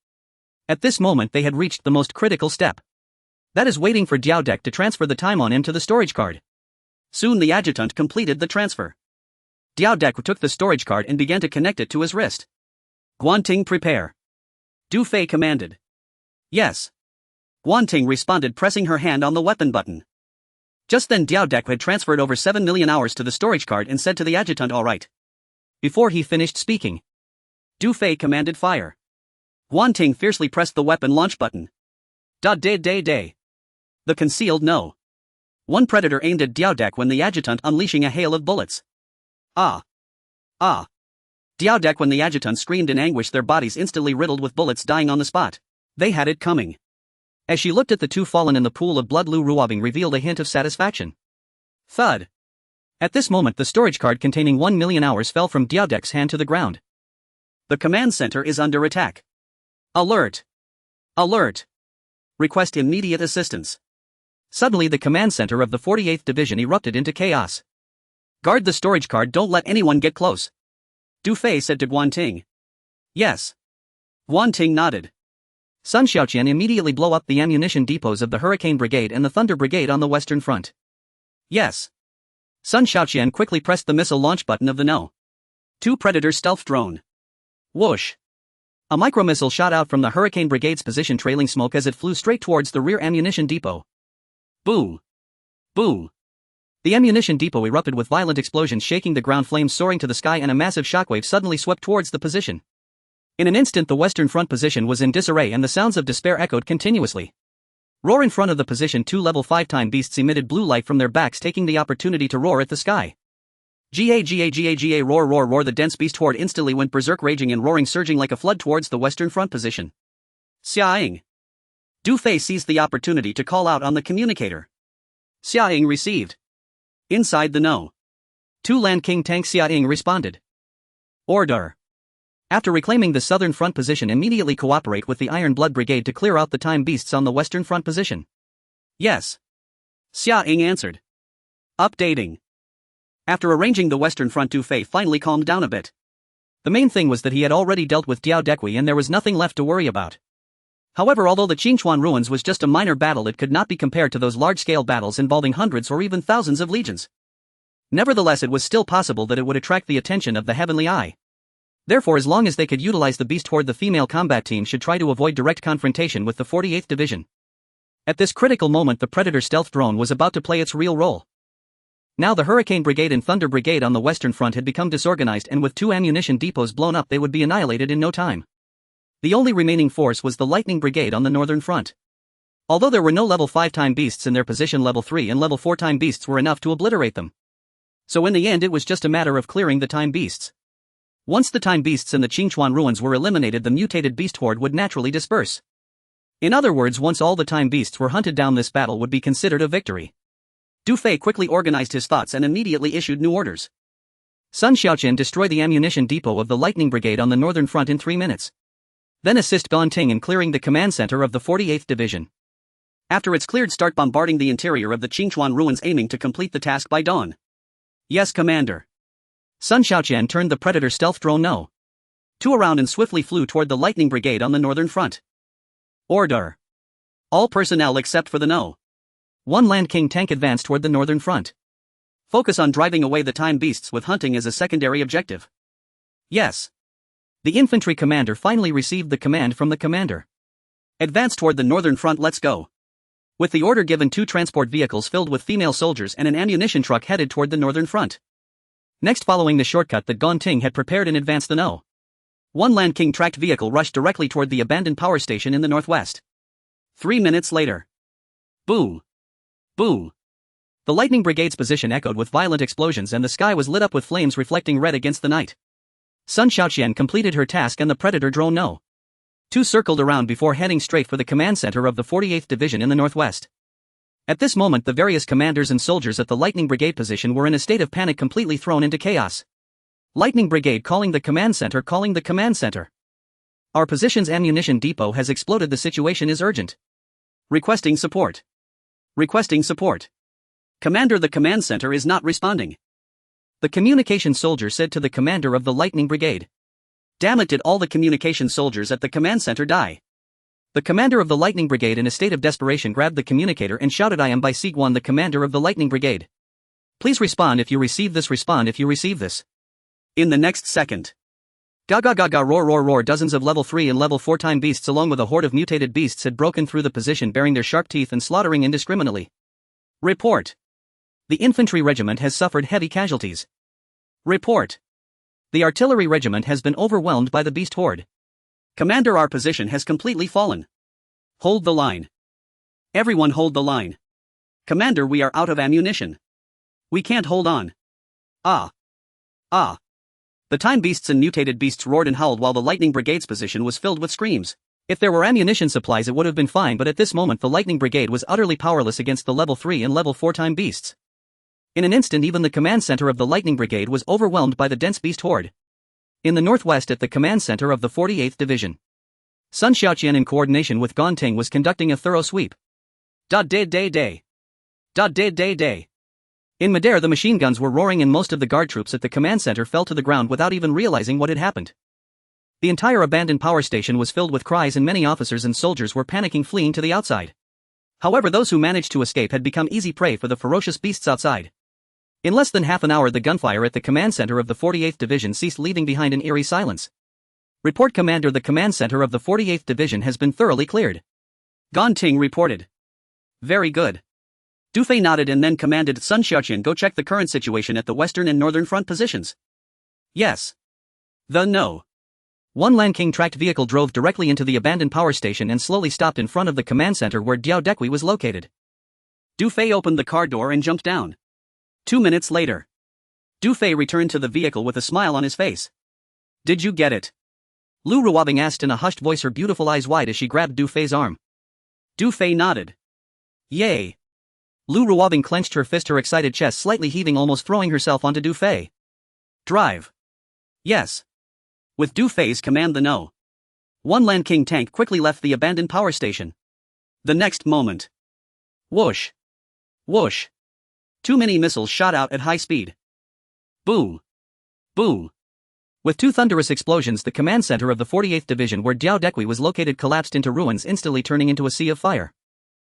At this moment they had reached the most critical step. That is waiting for Diao Dek to transfer the time on him to the storage card. Soon the adjutant completed the transfer. Diao Dek took the storage card and began to connect it to his wrist. Guanting, prepare. Du Fei commanded. Yes. Guanting responded, pressing her hand on the weapon button. Just then Diao Dek had transferred over 7 million hours to the storage card and said to the adjutant, all right. Before he finished speaking, Du Fei commanded, fire. Guanting fiercely pressed the weapon launch button. Da-day-day-day. The concealed No. 1 Predator aimed at Diao Dek when the adjutant unleashing a hail of bullets. Ah. Ah. Diao Dek when the adjutant screamed in anguish, their bodies instantly riddled with bullets, dying on the spot. They had it coming. As she looked at the two fallen in the pool of blood, Lu Ruobing revealed a hint of satisfaction. Thud. At this moment the storage card containing 1 million hours fell from Diao Dek's hand to the ground. The command center is under attack. Alert. Alert. Request immediate assistance. Suddenly the command center of the 48th Division erupted into chaos. Guard the storage card, don't let anyone get close. Du Fei said to Guanting. Yes. Guanting nodded. Sun Xiaoqian immediately blow up the ammunition depots of the Hurricane Brigade and the Thunder Brigade on the western front. Yes. Sun Xiaoqian quickly pressed the missile launch button of the No. 2 Predator stealth drone. Whoosh. A micromissile shot out from the Hurricane Brigade's position, trailing smoke as it flew straight towards the rear ammunition depot. Boom. Boom. The ammunition depot erupted with violent explosions, shaking the ground, flames soaring to the sky, and a massive shockwave suddenly swept towards the position. In an instant the western front position was in disarray and the sounds of despair echoed continuously. Roar in front of the position, 2 level 5 time beasts emitted blue light from their backs, taking the opportunity to roar at the sky. Ga, roar, roar, roar. The dense beast horde instantly went berserk, raging and roaring, surging like a flood towards the western front position. Xiaoying. Du Fei seized the opportunity to call out on the communicator. Xiaoying received. Inside the No. 2 Lan King Tank, Xiaoying responded. Order. After reclaiming the southern front position, immediately cooperate with the Iron Blood Brigade to clear out the time beasts on the western front position. Yes. Xiaoying answered. Updating. After arranging the western front, Du Fei finally calmed down a bit. The main thing was that he had already dealt with Diao Dekui and there was nothing left to worry about. However, although the Qingchuan ruins was just a minor battle, it could not be compared to those large-scale battles involving hundreds or even thousands of legions. Nevertheless, it was still possible that it would attract the attention of the Heavenly Eye. Therefore, as long as they could utilize the beast horde, the female combat team should try to avoid direct confrontation with the 48th Division. At this critical moment, the Predator stealth drone was about to play its real role. Now the Hurricane Brigade and Thunder Brigade on the western front had become disorganized, and with 2 ammunition depots blown up, they would be annihilated in no time. The only remaining force was the Lightning Brigade on the northern front. Although there were no level 5 time beasts in their position, level 3 and level 4 time beasts were enough to obliterate them. So in the end it was just a matter of clearing the time beasts. Once the time beasts in the Qingchuan ruins were eliminated, the mutated beast horde would naturally disperse. In other words, once all the time beasts were hunted down, this battle would be considered a victory. Du Fei quickly organized his thoughts and immediately issued new orders. Sun Xiaoqian, destroy the ammunition depot of the Lightning Brigade on the northern front in 3 minutes. Then assist Ganting in clearing the command center of the 48th Division. After it's cleared, start bombarding the interior of the Qingchuan ruins, aiming to complete the task by dawn. Yes, Commander. Sun Xiaoqian turned the Predator stealth drone No. 2 around and swiftly flew toward the Lightning Brigade on the northern front. Order. All personnel except for the No. 1 Land King Tank advance toward the northern front. Focus on driving away the time beasts with hunting as a secondary objective. Yes. The infantry commander finally received the command from the commander. Advance toward the northern front, let's go. With the order given, 2 transport vehicles filled with female soldiers and an ammunition truck headed toward the northern front. Next, following the shortcut that Ganting had prepared in advance, the No. 1 Land King tracked vehicle rushed directly toward the abandoned power station in the northwest. 3 minutes later. Boom. Boom. The Lightning Brigade's position echoed with violent explosions and the sky was lit up with flames reflecting red against the night. Sun Xiaoqian completed her task and the Predator drone No. 2 circled around before heading straight for the command center of the 48th Division in the northwest. At this moment the various commanders and soldiers at the Lightning Brigade position were in a state of panic, completely thrown into chaos. Lightning Brigade calling the command center, calling the command center. Our position's ammunition depot has exploded, the situation is urgent. Requesting support. Requesting support. Commander, the command center is not responding. The communication soldier said to the commander of the Lightning Brigade. Damn it, did all the communication soldiers at the command center die? The commander of the Lightning Brigade, in a state of desperation, grabbed the communicator and shouted, I am by Sigwan, the commander of the Lightning Brigade. Please respond if you receive this, respond if you receive this. In the next second. Gaga gaga roar roar roar, dozens of level 3 and level 4 time beasts along with a horde of mutated beasts had broken through the position, baring their sharp teeth and slaughtering indiscriminately. Report. The infantry regiment has suffered heavy casualties. Report. The artillery regiment has been overwhelmed by the beast horde. Commander, our position has completely fallen. Hold the line. Everyone hold the line. Commander, we are out of ammunition. We can't hold on. Ah. Ah. The time beasts and mutated beasts roared and howled while the Lightning Brigade's position was filled with screams. If there were ammunition supplies it would have been fine, but at this moment the Lightning Brigade was utterly powerless against the level 3 and level 4 time beasts. In an instant even the command center of the Lightning Brigade was overwhelmed by the dense beast horde. In the northwest at the command center of the 48th Division, Sun Xiaoqian in coordination with Gong Ting was conducting a thorough sweep. Day. In midair the machine guns were roaring and most of the guard troops at the command center fell to the ground without even realizing what had happened. The entire abandoned power station was filled with cries and many officers and soldiers were panicking, fleeing to the outside. However, those who managed to escape had become easy prey for the ferocious beasts outside. In less than half an hour the gunfire at the command center of the 48th Division ceased, leaving behind an eerie silence. Report, Commander, the command center of the 48th Division has been thoroughly cleared. Gong Ting reported. Very good. Du Fei nodded and then commanded Sun Xiaoqian, go check the current situation at the western and northern front positions. Yes. No. One Lanking tracked vehicle drove directly into the abandoned power station and slowly stopped in front of the command center where Diao Dekui was located. Du Fei opened the car door and jumped down. 2 minutes later, Du Fei returned to the vehicle with a smile on his face. Did you get it? Lu Ruobing asked in a hushed voice, her beautiful eyes wide as she grabbed Du Fei's arm. Du Fei nodded. Yay. Lu Ruobing clenched her fist, her excited chest slightly heaving, almost throwing herself onto Du Fei. Drive. Yes. With Du Fei's command, the No. 1 Lanking tank quickly left the abandoned power station. The next moment. Whoosh. Whoosh. Too many missiles shot out at high speed. Boom. Boom. With 2 thunderous explosions the command center of the 48th Division where Diao Dekui was located collapsed into ruins, instantly turning into a sea of fire.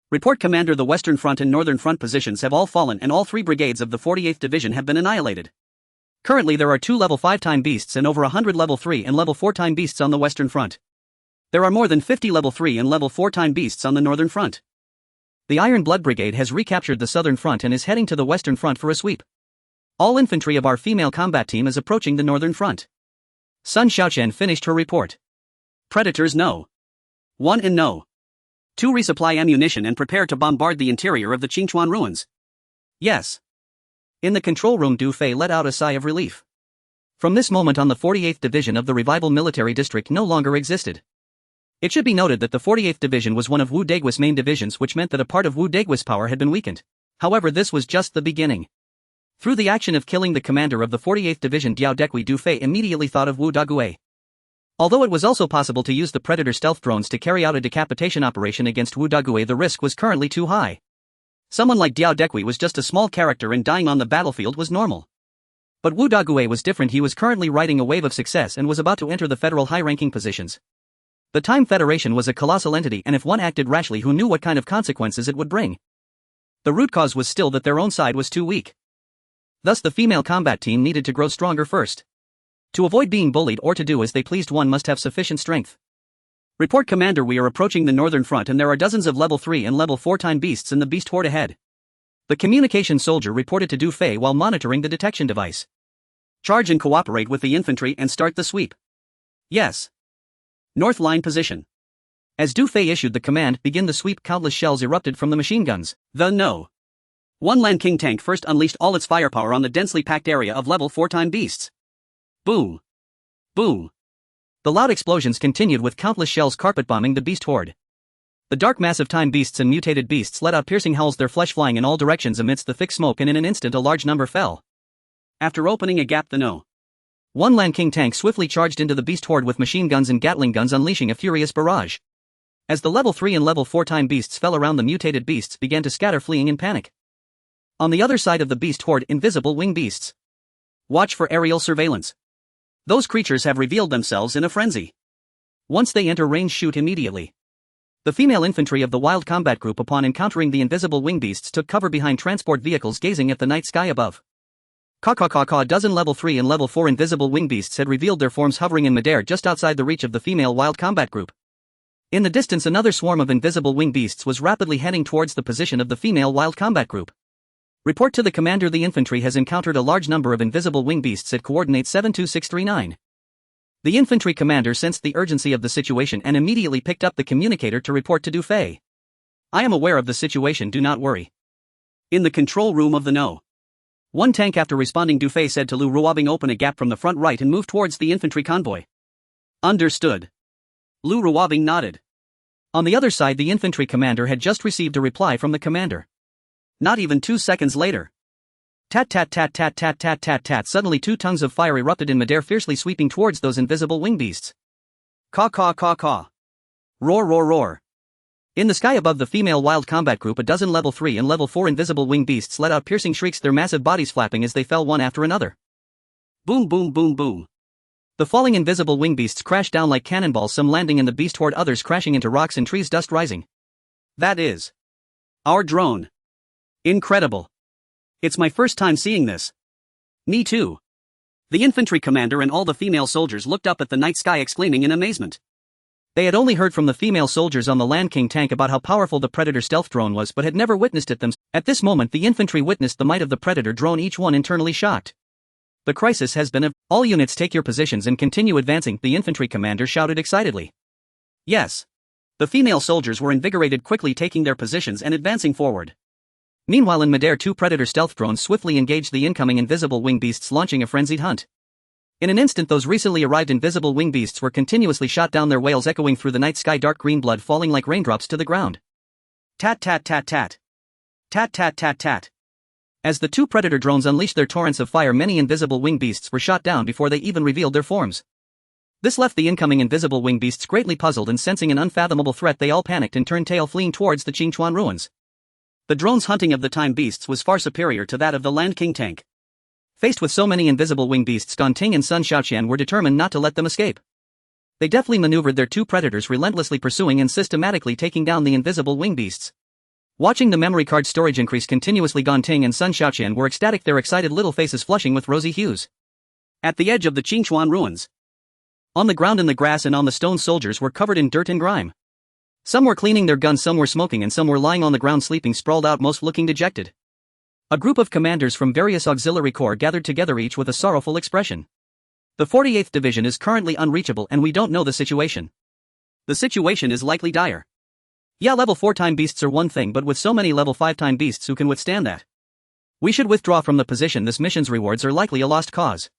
Report, Commander, the western front and northern front positions have all fallen and all 3 brigades of the 48th Division have been annihilated. Currently there are 2 level 5 time beasts and over 100 level 3 and level 4 time beasts on the western front. There are more than 50 level 3 and level 4 time beasts on the northern front. The Iron Blood Brigade has recaptured the southern front and is heading to the western front for a sweep. All infantry of our female combat team is approaching the northern front. Sun Xiaoqian finished her report. Predators No. 1 and No. 2 resupply ammunition and prepare to bombard the interior of the Qingchuan ruins. Yes. In the control room Du Fei let out a sigh of relief. From this moment on the 48th Division of the Revival Military District no longer existed. It should be noted that the 48th Division was one of Wu Degui's main divisions, which meant that a part of Wu Degui's power had been weakened. However, this was just the beginning. Through the action of killing the commander of the 48th Division Diao Dekui, Du Fei immediately thought of Wu Dagui. Although it was also possible to use the Predator stealth drones to carry out a decapitation operation against Wu Dagui, the risk was currently too high. Someone like Diao Dekui was just a small character and dying on the battlefield was normal. But Wu Dagui was different. He was currently riding a wave of success and was about to enter the federal high-ranking positions. The Time Federation was a colossal entity, and if one acted rashly, who knew what kind of consequences it would bring? The root cause was still that their own side was too weak. Thus the female combat team needed to grow stronger first. To avoid being bullied or to do as they pleased, one must have sufficient strength. Report, Commander, we are approaching the northern front and there are dozens of level 3 and level 4 time beasts in the beast horde ahead. The communication soldier reported to Du Fei while monitoring the detection device. Charge and cooperate with the infantry and start the sweep. Yes. North line position. As Du Fei issued the command, begin the sweep, countless shells erupted from the machine guns. The No. 1 Lanking tank first unleashed all its firepower on the densely packed area of level 4 time beasts. Boom. Boom. The loud explosions continued with countless shells carpet bombing the beast horde. The dark mass of time beasts and mutated beasts let out piercing howls, their flesh flying in all directions amidst the thick smoke, and in an instant a large number fell. After opening a gap, the No. One Land King tank swiftly charged into the beast horde with machine guns and Gatling guns, unleashing a furious barrage. As the level 3 and level 4 time beasts fell around, the mutated beasts began to scatter, fleeing in panic. On the other side of the beast horde, invisible wing beasts. Watch for aerial surveillance. Those creatures have revealed themselves in a frenzy. Once they enter range, shoot immediately. The female infantry of the wild combat group, upon encountering the invisible wing beasts, took cover behind transport vehicles, gazing at the night sky above. A dozen level 3 and level 4 invisible wing beasts had revealed their forms, hovering in midair just outside the reach of the female wild combat group. In the distance, another swarm of invisible wing beasts was rapidly heading towards the position of the female wild combat group. Report to the commander: the infantry has encountered a large number of invisible wing beasts at coordinate 72639. The infantry commander sensed the urgency of the situation and immediately picked up the communicator to report to Dufay. I am aware of the situation, do not worry. In the control room of the No. 1 tank, after responding, Dufay said to Lu Ruabing, open a gap from the front right and move towards the infantry convoy. Understood. Lu Ruabing nodded. On the other side, the infantry commander had just received a reply from the commander. Not even 2 seconds later. Tat tat tat tat tat tat tat tat. Suddenly 2 tongues of fire erupted in midair, fiercely sweeping towards those invisible wing beasts. Caw caw caw caw. Roar roar roar. In the sky above the female wild combat group, a dozen level 3 and level 4 invisible wing beasts let out piercing shrieks, their massive bodies flapping as they fell one after another. Boom boom boom boom. The falling invisible wing beasts crashed down like cannonballs, some landing in the beast horde, others crashing into rocks and trees, dust rising. That is our drone. Incredible. It's my first time seeing this. Me too. The infantry commander and all the female soldiers looked up at the night sky, exclaiming in amazement. They had only heard from the female soldiers on the Land King tank about how powerful the Predator stealth drone was, but had never witnessed it themselves. At this moment, the infantry witnessed the might of the Predator drone, each one internally shocked. The crisis has been averted. All units take your positions and continue advancing, the infantry commander shouted excitedly. Yes. The female soldiers were invigorated, quickly taking their positions and advancing forward. Meanwhile, in midair, 2 Predator stealth drones swiftly engaged the incoming invisible wing beasts, launching a frenzied hunt. In an instant, those recently arrived invisible wing beasts were continuously shot down, their wails echoing through the night sky, dark green blood falling like raindrops to the ground. Tat tat tat tat. Tat tat tat tat. As the 2 Predator drones unleashed their torrents of fire, many invisible wing beasts were shot down before they even revealed their forms. This left the incoming invisible wing beasts greatly puzzled, and sensing an unfathomable threat, they all panicked and turned tail, fleeing towards the Qingchuan ruins. The drone's hunting of the time beasts was far superior to that of the Land King tank. Faced with so many invisible wing beasts, Gan Ting and Sun Xiaoqian were determined not to let them escape. They deftly maneuvered their 2 Predators, relentlessly pursuing and systematically taking down the invisible wing beasts. Watching the memory card storage increase continuously, Gan Ting and Sun Xiaoqian were ecstatic, their excited little faces flushing with rosy hues. At the edge of the Qingchuan ruins, on the ground, in the grass and on the stone, soldiers were covered in dirt and grime. Some were cleaning their guns, some were smoking, and some were lying on the ground sleeping, sprawled out, most looking dejected. A group of commanders from various auxiliary corps gathered together, each with a sorrowful expression. The 48th Division is currently unreachable and we don't know the situation. The situation is likely dire. Yeah, level 4 time beasts are one thing, but with so many level 5 time beasts, who can withstand that? We should withdraw from the position. This mission's rewards are likely a lost cause.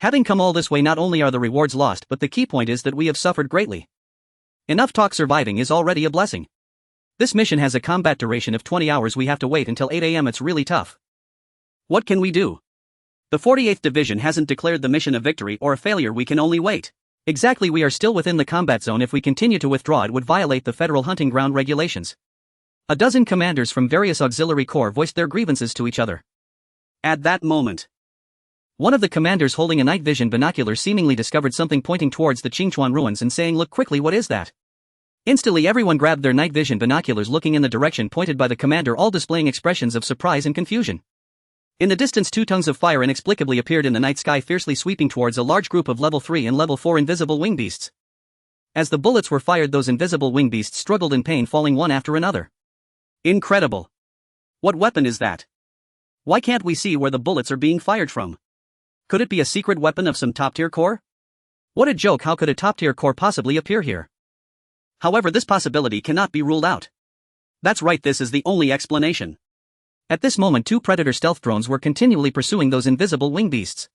Having come all this way, not only are the rewards lost, but the key point is that we have suffered greatly. Enough talk, surviving is already a blessing. This mission has a combat duration of 20 hours, we have to wait until 8 AM, it's really tough. What can we do? The 48th Division hasn't declared the mission a victory or a failure, we can only wait. Exactly, we are still within the combat zone. If we continue to withdraw, it would violate the federal hunting ground regulations. A dozen commanders from various auxiliary corps voiced their grievances to each other. At that moment, one of the commanders holding a night vision binocular seemingly discovered something pointing towards the Qingchuan ruins and saying, "Look quickly, what is that?" Instantly everyone grabbed their night vision binoculars, looking in the direction pointed by the commander, all displaying expressions of surprise and confusion. In the distance, 2 tongues of fire inexplicably appeared in the night sky, fiercely sweeping towards a large group of level 3 and level 4 invisible wing beasts. As the bullets were fired, those invisible wing beasts struggled in pain, falling one after another. Incredible. What weapon is that? Why can't we see where the bullets are being fired from? Could it be a secret weapon of some top-tier corps? What a joke, how could a top-tier corps possibly appear here? However, this possibility cannot be ruled out. That's right, this is the only explanation. At this moment, 2 Predator stealth drones were continually pursuing those invisible wing beasts.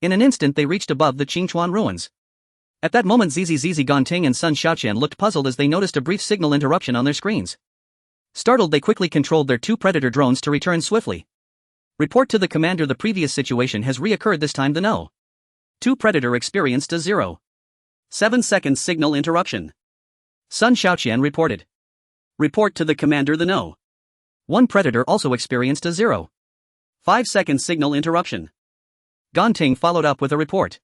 In an instant they reached above the Qingchuan ruins. At that moment, ZZZZ, Gan Ting and Sun Xiaoqian looked puzzled as they noticed a brief signal interruption on their screens. Startled, they quickly controlled their 2 Predator drones to return swiftly. Report to the commander, the previous situation has reoccurred, this time the No. 2 Predator experienced a 0.7 signal interruption. Sun Xiaoqian reported. Report to the commander the No. 1 Predator also experienced a 0.5 signal interruption. Ganting followed up with a report.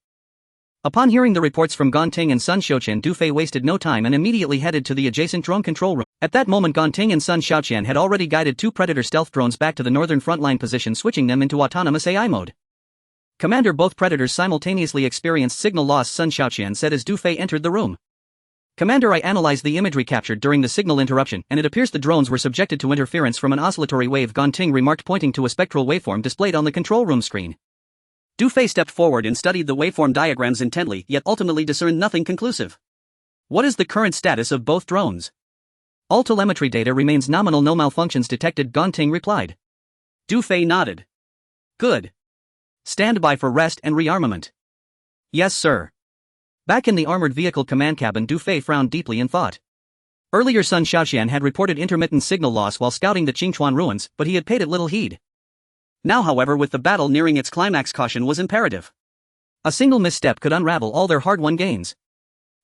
Upon hearing the reports from Ganting and Sun Xiaoqian, Du Fei wasted no time and immediately headed to the adjacent drone control room. At that moment, Ganting and Sun Xiaoqian had already guided 2 Predator stealth drones back to the northern frontline position, switching them into autonomous AI mode. Commander, both Predators simultaneously experienced signal loss, Sun Xiaoqian said as Du Fei entered the room. Commander, I analyzed the imagery captured during the signal interruption, and it appears the drones were subjected to interference from an oscillatory wave, Ganting remarked, pointing to a spectral waveform displayed on the control room screen. Du Fei stepped forward and studied the waveform diagrams intently, yet ultimately discerned nothing conclusive. What is the current status of both drones? All telemetry data remains nominal, no malfunctions detected, Ganting replied. Du Fei nodded. Good. Stand by for rest and rearmament. Yes, sir. Back in the armored vehicle command cabin, Du Fei frowned deeply and thought. Earlier, Sun Xiaoqian had reported intermittent signal loss while scouting the Qingchuan ruins, but he had paid it little heed. Now, however, with the battle nearing its climax, caution was imperative. A single misstep could unravel all their hard-won gains.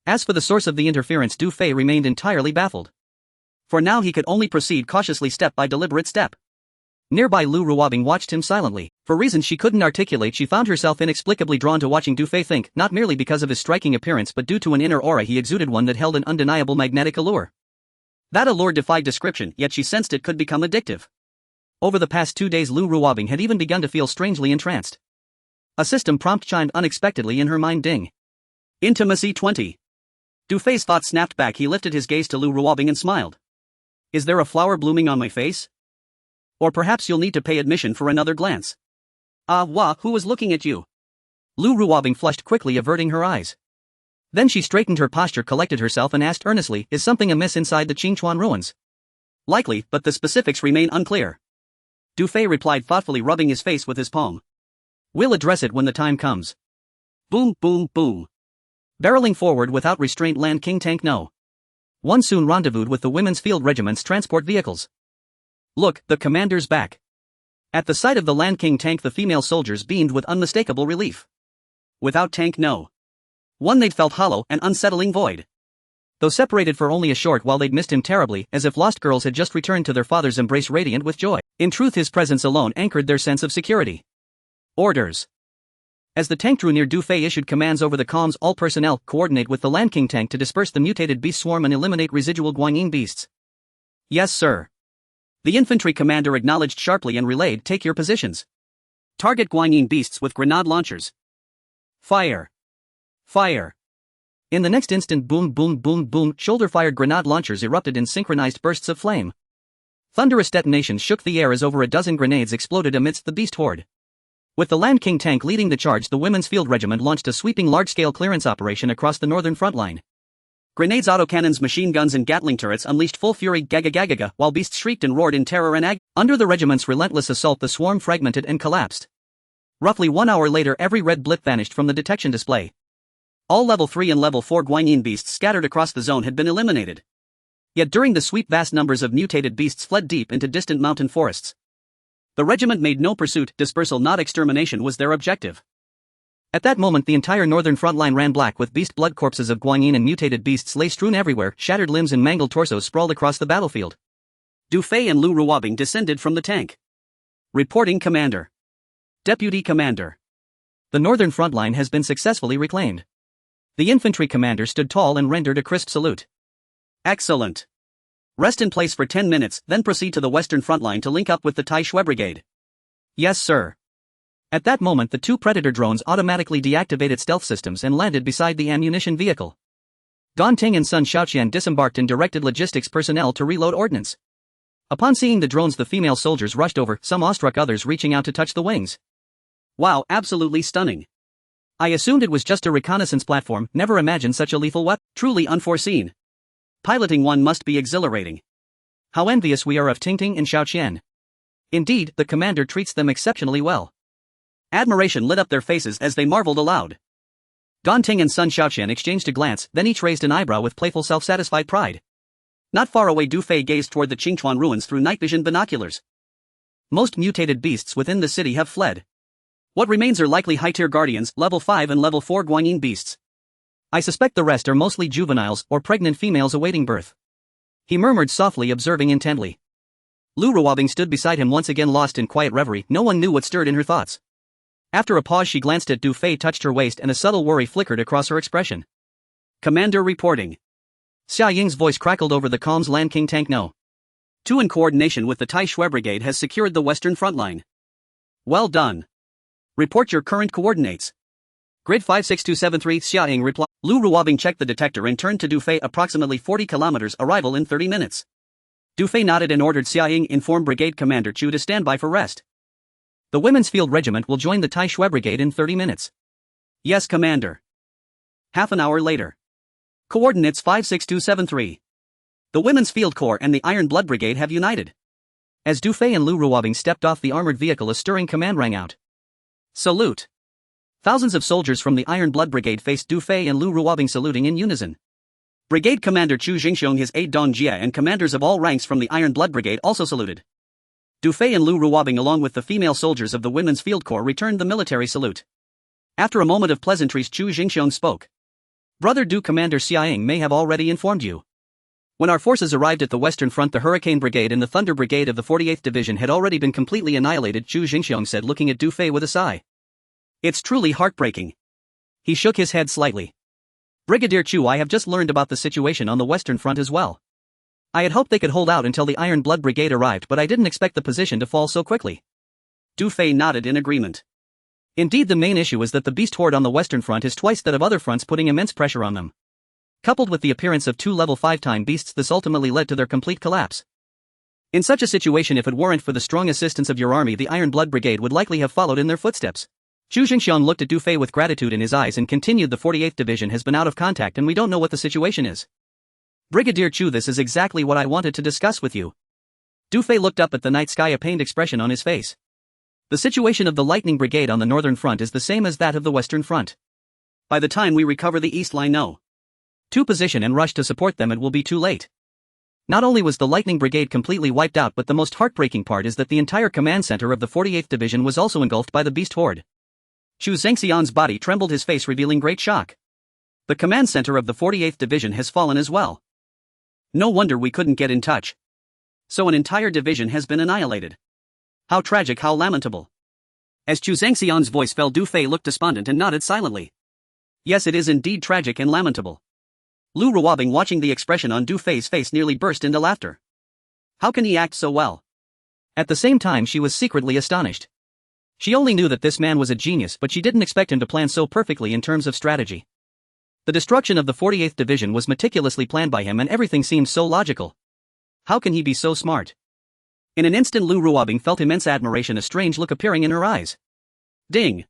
As for the source of the interference, Du Fei remained entirely baffled. For now, he could only proceed cautiously, step by deliberate step. Nearby, Lu Ruobing watched him silently. For reasons she couldn't articulate, she found herself inexplicably drawn to watching Du Fei think, not merely because of his striking appearance but due to an inner aura he exuded, one that held an undeniable magnetic allure. That allure defied description, yet she sensed it could become addictive. Over the past 2 days, Lu Ruobing had even begun to feel strangely entranced. A system prompt chimed unexpectedly in her mind. Ding. Intimacy 20. Du Fei's thought snapped back. He lifted his gaze to Lu Ruobing and smiled. Is there a flower blooming on my face? Or perhaps you'll need to pay admission for another glance. Who was looking at you? Lu Ruobing flushed quickly, averting her eyes. Then she straightened her posture, collected herself and asked earnestly, is something amiss inside the Qingchuan ruins? Likely, but the specifics remain unclear. Du Fei replied thoughtfully, rubbing his face with his palm. We'll address it when the time comes. Boom, boom, boom. Barreling forward without restraint, Land King Tank No. 1 soon rendezvoused with the Women's Field Regiment's transport vehicles. Look, the commander's back. At the sight of the Land King tank, the female soldiers beamed with unmistakable relief. Without Tank No. 1, they'd felt hollow, an unsettling void. Though separated for only a short while, they'd missed him terribly, as if lost girls had just returned to their father's embrace, radiant with joy. In truth, his presence alone anchored their sense of security. Orders. As the tank drew near, Du Fei issued commands over the comms. All personnel, coordinate with the Land King tank to disperse the mutated beast swarm and eliminate residual Guanyin beasts. Yes, sir. The infantry commander acknowledged sharply and relayed, take your positions. Target Guanyin beasts with grenade launchers. Fire. Fire. In the next instant, boom, boom, boom, boom, shoulder-fired grenade launchers erupted in synchronized bursts of flame. Thunderous detonations shook the air as over a dozen grenades exploded amidst the beast horde. With the Land King tank leading the charge, the Women's Field Regiment launched a sweeping large-scale clearance operation across the northern front line. Grenades, autocannons, machine guns and Gatling turrets unleashed full fury, gaga, while beasts shrieked and roared in terror and Under the regiment's relentless assault, the swarm fragmented and collapsed. Roughly 1 hour later, every red blip vanished from the detection display. All level 3 and level 4 Guanyin beasts scattered across the zone had been eliminated. Yet during the sweep, vast numbers of mutated beasts fled deep into distant mountain forests. The regiment made no pursuit, dispersal, not extermination, was their objective. At that moment, the entire northern front line ran black with beast blood. Corpses of Guanyin and mutated beasts lay strewn everywhere, shattered limbs and mangled torsos sprawled across the battlefield. Du Fei and Lu Ruobing descended from the tank. Reporting, Commander. Deputy Commander. The northern front line has been successfully reclaimed. The infantry commander stood tall and rendered a crisp salute. Excellent. Rest in place for 10 minutes, then proceed to the western front line to link up with the Tai Shui Brigade. Yes, sir. At that moment, the 2 Predator drones automatically deactivated stealth systems and landed beside the ammunition vehicle. Ganting and Sun Xiaoqian disembarked and directed logistics personnel to reload ordnance. Upon seeing the drones, the female soldiers rushed over, some awestruck, others reaching out to touch the wings. Wow, absolutely stunning. I assumed it was just a reconnaissance platform, never imagined such a lethal weapon. Truly unforeseen. Piloting one must be exhilarating. How envious we are of Tingting and Xiaoqian. Indeed, the commander treats them exceptionally well. Admiration lit up their faces as they marveled aloud. Ganting and Sun Xiaoqian exchanged a glance, then each raised an eyebrow with playful self-satisfied pride. Not far away, Du Fei gazed toward the Qingchuan ruins through night vision binoculars. Most mutated beasts within the city have fled. What remains are likely high-tier guardians, level 5 and level 4 Guanyin beasts. I suspect the rest are mostly juveniles or pregnant females awaiting birth. He murmured softly, observing intently. Lu Ruobing stood beside him, once again lost in quiet reverie. No one knew what stirred in her thoughts. After a pause, she glanced at Du Fei, touched her waist, and a subtle worry flickered across her expression. Commander reporting. Xia Ying's voice crackled over the comms. Lan King Tank No. 2 in coordination with the Tai Shui Brigade has secured the western front line. Well done. Report your current coordinates. Grid 56273. Xia Ying replied. Lu Ruobing checked the detector and turned to Du Fei. Approximately 40 kilometers, arrival in 30 minutes. Du Fei nodded and ordered Xia Ying inform Brigade Commander Chu to stand by for rest. The Women's Field Regiment will join the Tai Shui Brigade in 30 minutes. Yes, Commander. Half an hour later. Coordinates 56273. The Women's Field Corps and the Iron Blood Brigade have united. As Du Fei and Lu Ruobing stepped off the armored vehicle, a stirring command rang out. Salute. Thousands of soldiers from the Iron Blood Brigade faced Du Fei and Lu Ruobing, saluting in unison. Brigade Commander Chu Jingxiong, his aide Dong Jie, and commanders of all ranks from the Iron Blood Brigade also saluted. Du Fei and Lu Ruobing, along with the female soldiers of the Women's Field Corps, returned the military salute. After a moment of pleasantries, Chu Jingxiong spoke. Brother Du, Commander Xia Ying may have already informed you. When our forces arrived at the Western Front, the Hurricane Brigade and the Thunder Brigade of the 48th Division had already been completely annihilated, Chu Jingxiong said, looking at Du Fei with a sigh. It's truly heartbreaking. He shook his head slightly. Brigadier Chu, I have just learned about the situation on the Western Front as well. I had hoped they could hold out until the Iron Blood Brigade arrived, but I didn't expect the position to fall so quickly. Du Fei nodded in agreement. Indeed, the main issue is that the beast horde on the Western Front is twice that of other fronts, putting immense pressure on them. Coupled with the appearance of 2 level 5-time beasts, this ultimately led to their complete collapse. In such a situation, if it weren't for the strong assistance of your army, the Iron Blood Brigade would likely have followed in their footsteps. Chu Jingxiong looked at Du Fei with gratitude in his eyes and continued, the 48th Division has been out of contact and we don't know what the situation is. Brigadier Chu, this is exactly what I wanted to discuss with you. Du Fei looked up at the night sky, a pained expression on his face. The situation of the Lightning Brigade on the Northern Front is the same as that of the Western Front. By the time we recover the East Line No. 2 position and rush to support them, it will be too late. Not only was the Lightning Brigade completely wiped out, but the most heartbreaking part is that the entire command center of the 48th Division was also engulfed by the beast horde. Chu Zhengxian's body trembled, his face revealing great shock. The command center of the 48th Division has fallen as well. No wonder we couldn't get in touch. So an entire division has been annihilated. How tragic, how lamentable. As Chu Zhengxian's voice fell, Du Fei looked despondent and nodded silently. Yes, it is indeed tragic and lamentable. Lu Ruobing, watching the expression on Du Fei's face, nearly burst into laughter. How can he act so well? At the same time, she was secretly astonished. She only knew that this man was a genius, but she didn't expect him to plan so perfectly in terms of strategy. The destruction of the 48th Division was meticulously planned by him and everything seemed so logical. How can he be so smart? In an instant, Lu Ruobing felt immense admiration, a strange look appearing in her eyes. Ding!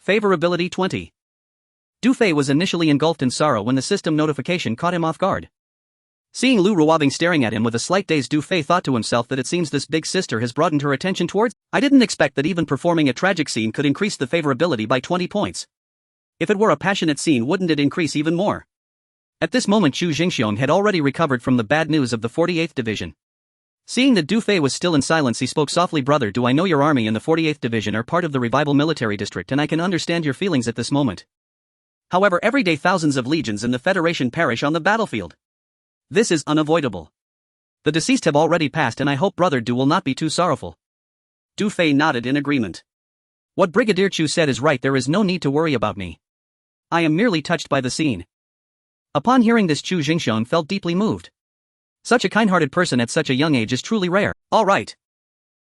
Favorability 20. Du Fei was initially engulfed in sorrow when the system notification caught him off guard. Seeing Lu Ruobing staring at him with a slight daze, Du Fei thought to himself that it seems this big sister has broadened her attention towards. I didn't expect that even performing a tragic scene could increase the favorability by 20 points. If it were a passionate scene, wouldn't it increase even more? At this moment, Chu Jingxiong had already recovered from the bad news of the 48th Division. Seeing that Du Fei was still in silence, he spoke softly. Brother Du, I know your army and the 48th Division are part of the Revival Military District and I can understand your feelings at this moment. However, every day thousands of legions in the Federation perish on the battlefield. This is unavoidable. The deceased have already passed and I hope Brother Du will not be too sorrowful. Du Fei nodded in agreement. What Brigadier Chu said is right, there is no need to worry about me. I am merely touched by the scene. Upon hearing this, Chu Jingxiong felt deeply moved. Such a kind-hearted person at such a young age is truly rare. All right.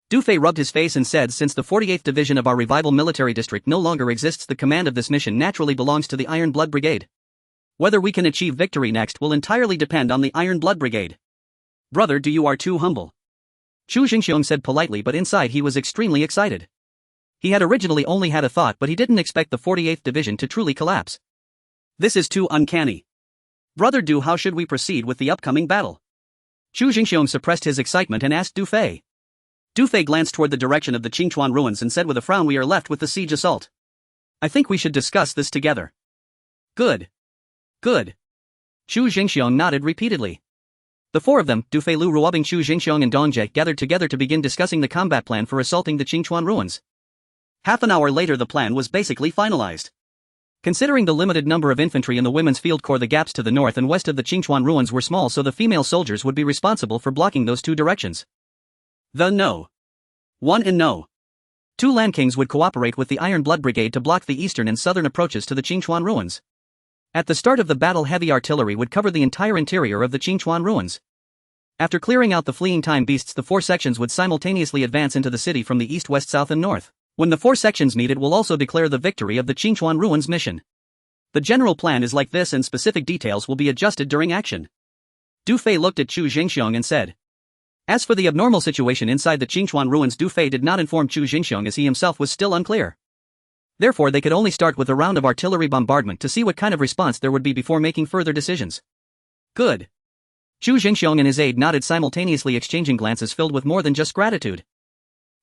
Du Fei rubbed his face and said, since the 48th Division of our Revival Military District no longer exists, the command of this mission naturally belongs to the Iron Blood Brigade. Whether we can achieve victory next will entirely depend on the Iron Blood Brigade. Brother Du, you are too humble. Chu Jingxiong said politely, but inside he was extremely excited. He had originally only had a thought, but he didn't expect the 48th Division to truly collapse. This is too uncanny. Brother Du, how should we proceed with the upcoming battle? Chu Jingxiong suppressed his excitement and asked Du Fei. Du Fei glanced toward the direction of the Qingchuan ruins and said with a frown, we are left with the siege assault. I think we should discuss this together. Good. Good. Chu Jingxiong nodded repeatedly. The four of them, Du Fei, Lu Ruobing, Chu Jingxiong and Dong Jie, gathered together to begin discussing the combat plan for assaulting the Qingchuan ruins. Half an hour later the plan was basically finalized. Considering the limited number of infantry in the Women's Field Corps, the gaps to the north and west of the Qingchuan ruins were small, so the female soldiers would be responsible for blocking those two directions. The No. 1 and No. 2 Land Kings would cooperate with the Iron Blood Brigade to block the eastern and southern approaches to the Qingchuan ruins. At the start of the battle, heavy artillery would cover the entire interior of the Qingchuan ruins. After clearing out the fleeing time beasts, the 4 sections would simultaneously advance into the city from the east, west, south and north. When the 4 sections meet, it will also declare the victory of the Qingchuan ruins mission. The general plan is like this, and specific details will be adjusted during action. Du Fei looked at Chu Jingxiong and said. As for the abnormal situation inside the Qingchuan ruins, Du Fei did not inform Chu Jingxiong as he himself was still unclear. Therefore they could only start with a round of artillery bombardment to see what kind of response there would be before making further decisions. Good. Chu Jingxiong and his aide nodded, simultaneously exchanging glances filled with more than just gratitude.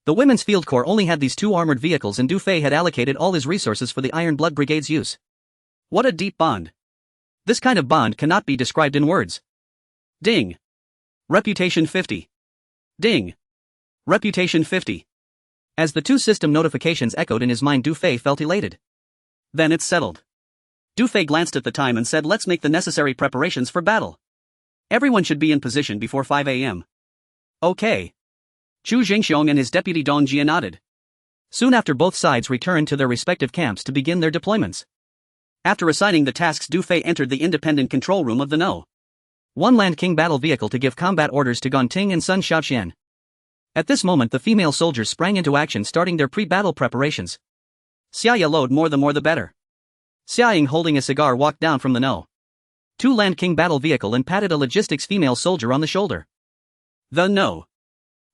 The Women's Field Corps only had these 2 armored vehicles, and Du Fei had allocated all his resources for the Iron Blood Brigade's use. What a deep bond. This kind of bond cannot be described in words. Ding. Reputation 50. Ding. Reputation 50. As the 2 system notifications echoed in his mind, Du Fei felt elated. Then it's settled. Du Fei glanced at the time and said, let's make the necessary preparations for battle. Everyone should be in position before 5 a.m. Okay. Chu Jingxiong and his deputy Dong Jia nodded. Soon after, both sides returned to their respective camps to begin their deployments. After assigning the tasks, Du Fei entered the independent control room of the No. 1 Land King battle vehicle to give combat orders to Gong Ting and Sun Shaoxian. At this moment the female soldiers sprang into action, starting their pre-battle preparations. Xia load more the better. Xia Ying, holding a cigar, walked down from the No. 2 Land King battle vehicle and patted a logistics female soldier on the shoulder. The No.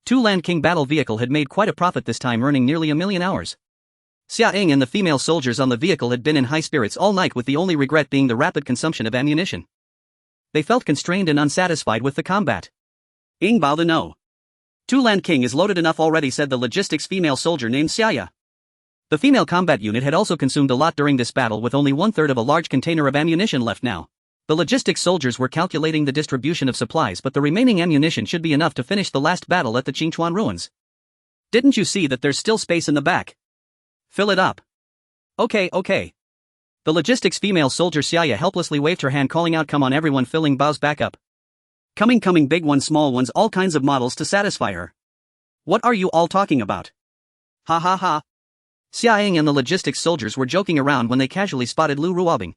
2 Land King battle vehicle had made quite a profit this time, earning nearly 1 million hours. Xia Ying and the female soldiers on the vehicle had been in high spirits all night, with the only regret being the rapid consumption of ammunition. They felt constrained and unsatisfied with the combat. Ying Bao, the No. 2 Land King is loaded enough already, said the logistics female soldier named Xia. The female combat unit had also consumed a lot during this battle, with only 1/3 of a large container of ammunition left now. The logistics soldiers were calculating the distribution of supplies, but the remaining ammunition should be enough to finish the last battle at the Qingchuan ruins. Didn't you see that there's still space in the back? Fill it up. Okay. The logistics female soldier Xia helplessly waved her hand, calling out, come on everyone, filling Bao's back up. Coming, big ones, small ones, all kinds of models to satisfy her. What are you all talking about? Ha ha ha. Xia Ying and the logistics soldiers were joking around when they casually spotted Lu Ruobing.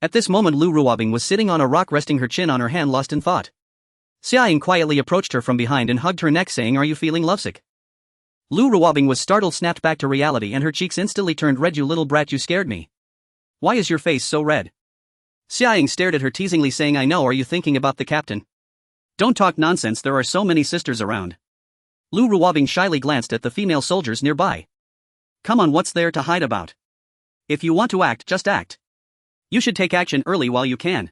At this moment Lu Ruobing was sitting on a rock, resting her chin on her hand, lost in thought. Xia Ying quietly approached her from behind and hugged her neck, saying, are you feeling lovesick? Lu Ruobing was startled, snapped back to reality, and her cheeks instantly turned red. You little brat, you scared me. Why is your face so red? Xia Ying stared at her teasingly, saying, I know, are you thinking about the captain? Don't talk nonsense, there are so many sisters around. Lu Ruobing shyly glanced at the female soldiers nearby. Come on, what's there to hide about? If you want to act, just act. You should take action early while you can.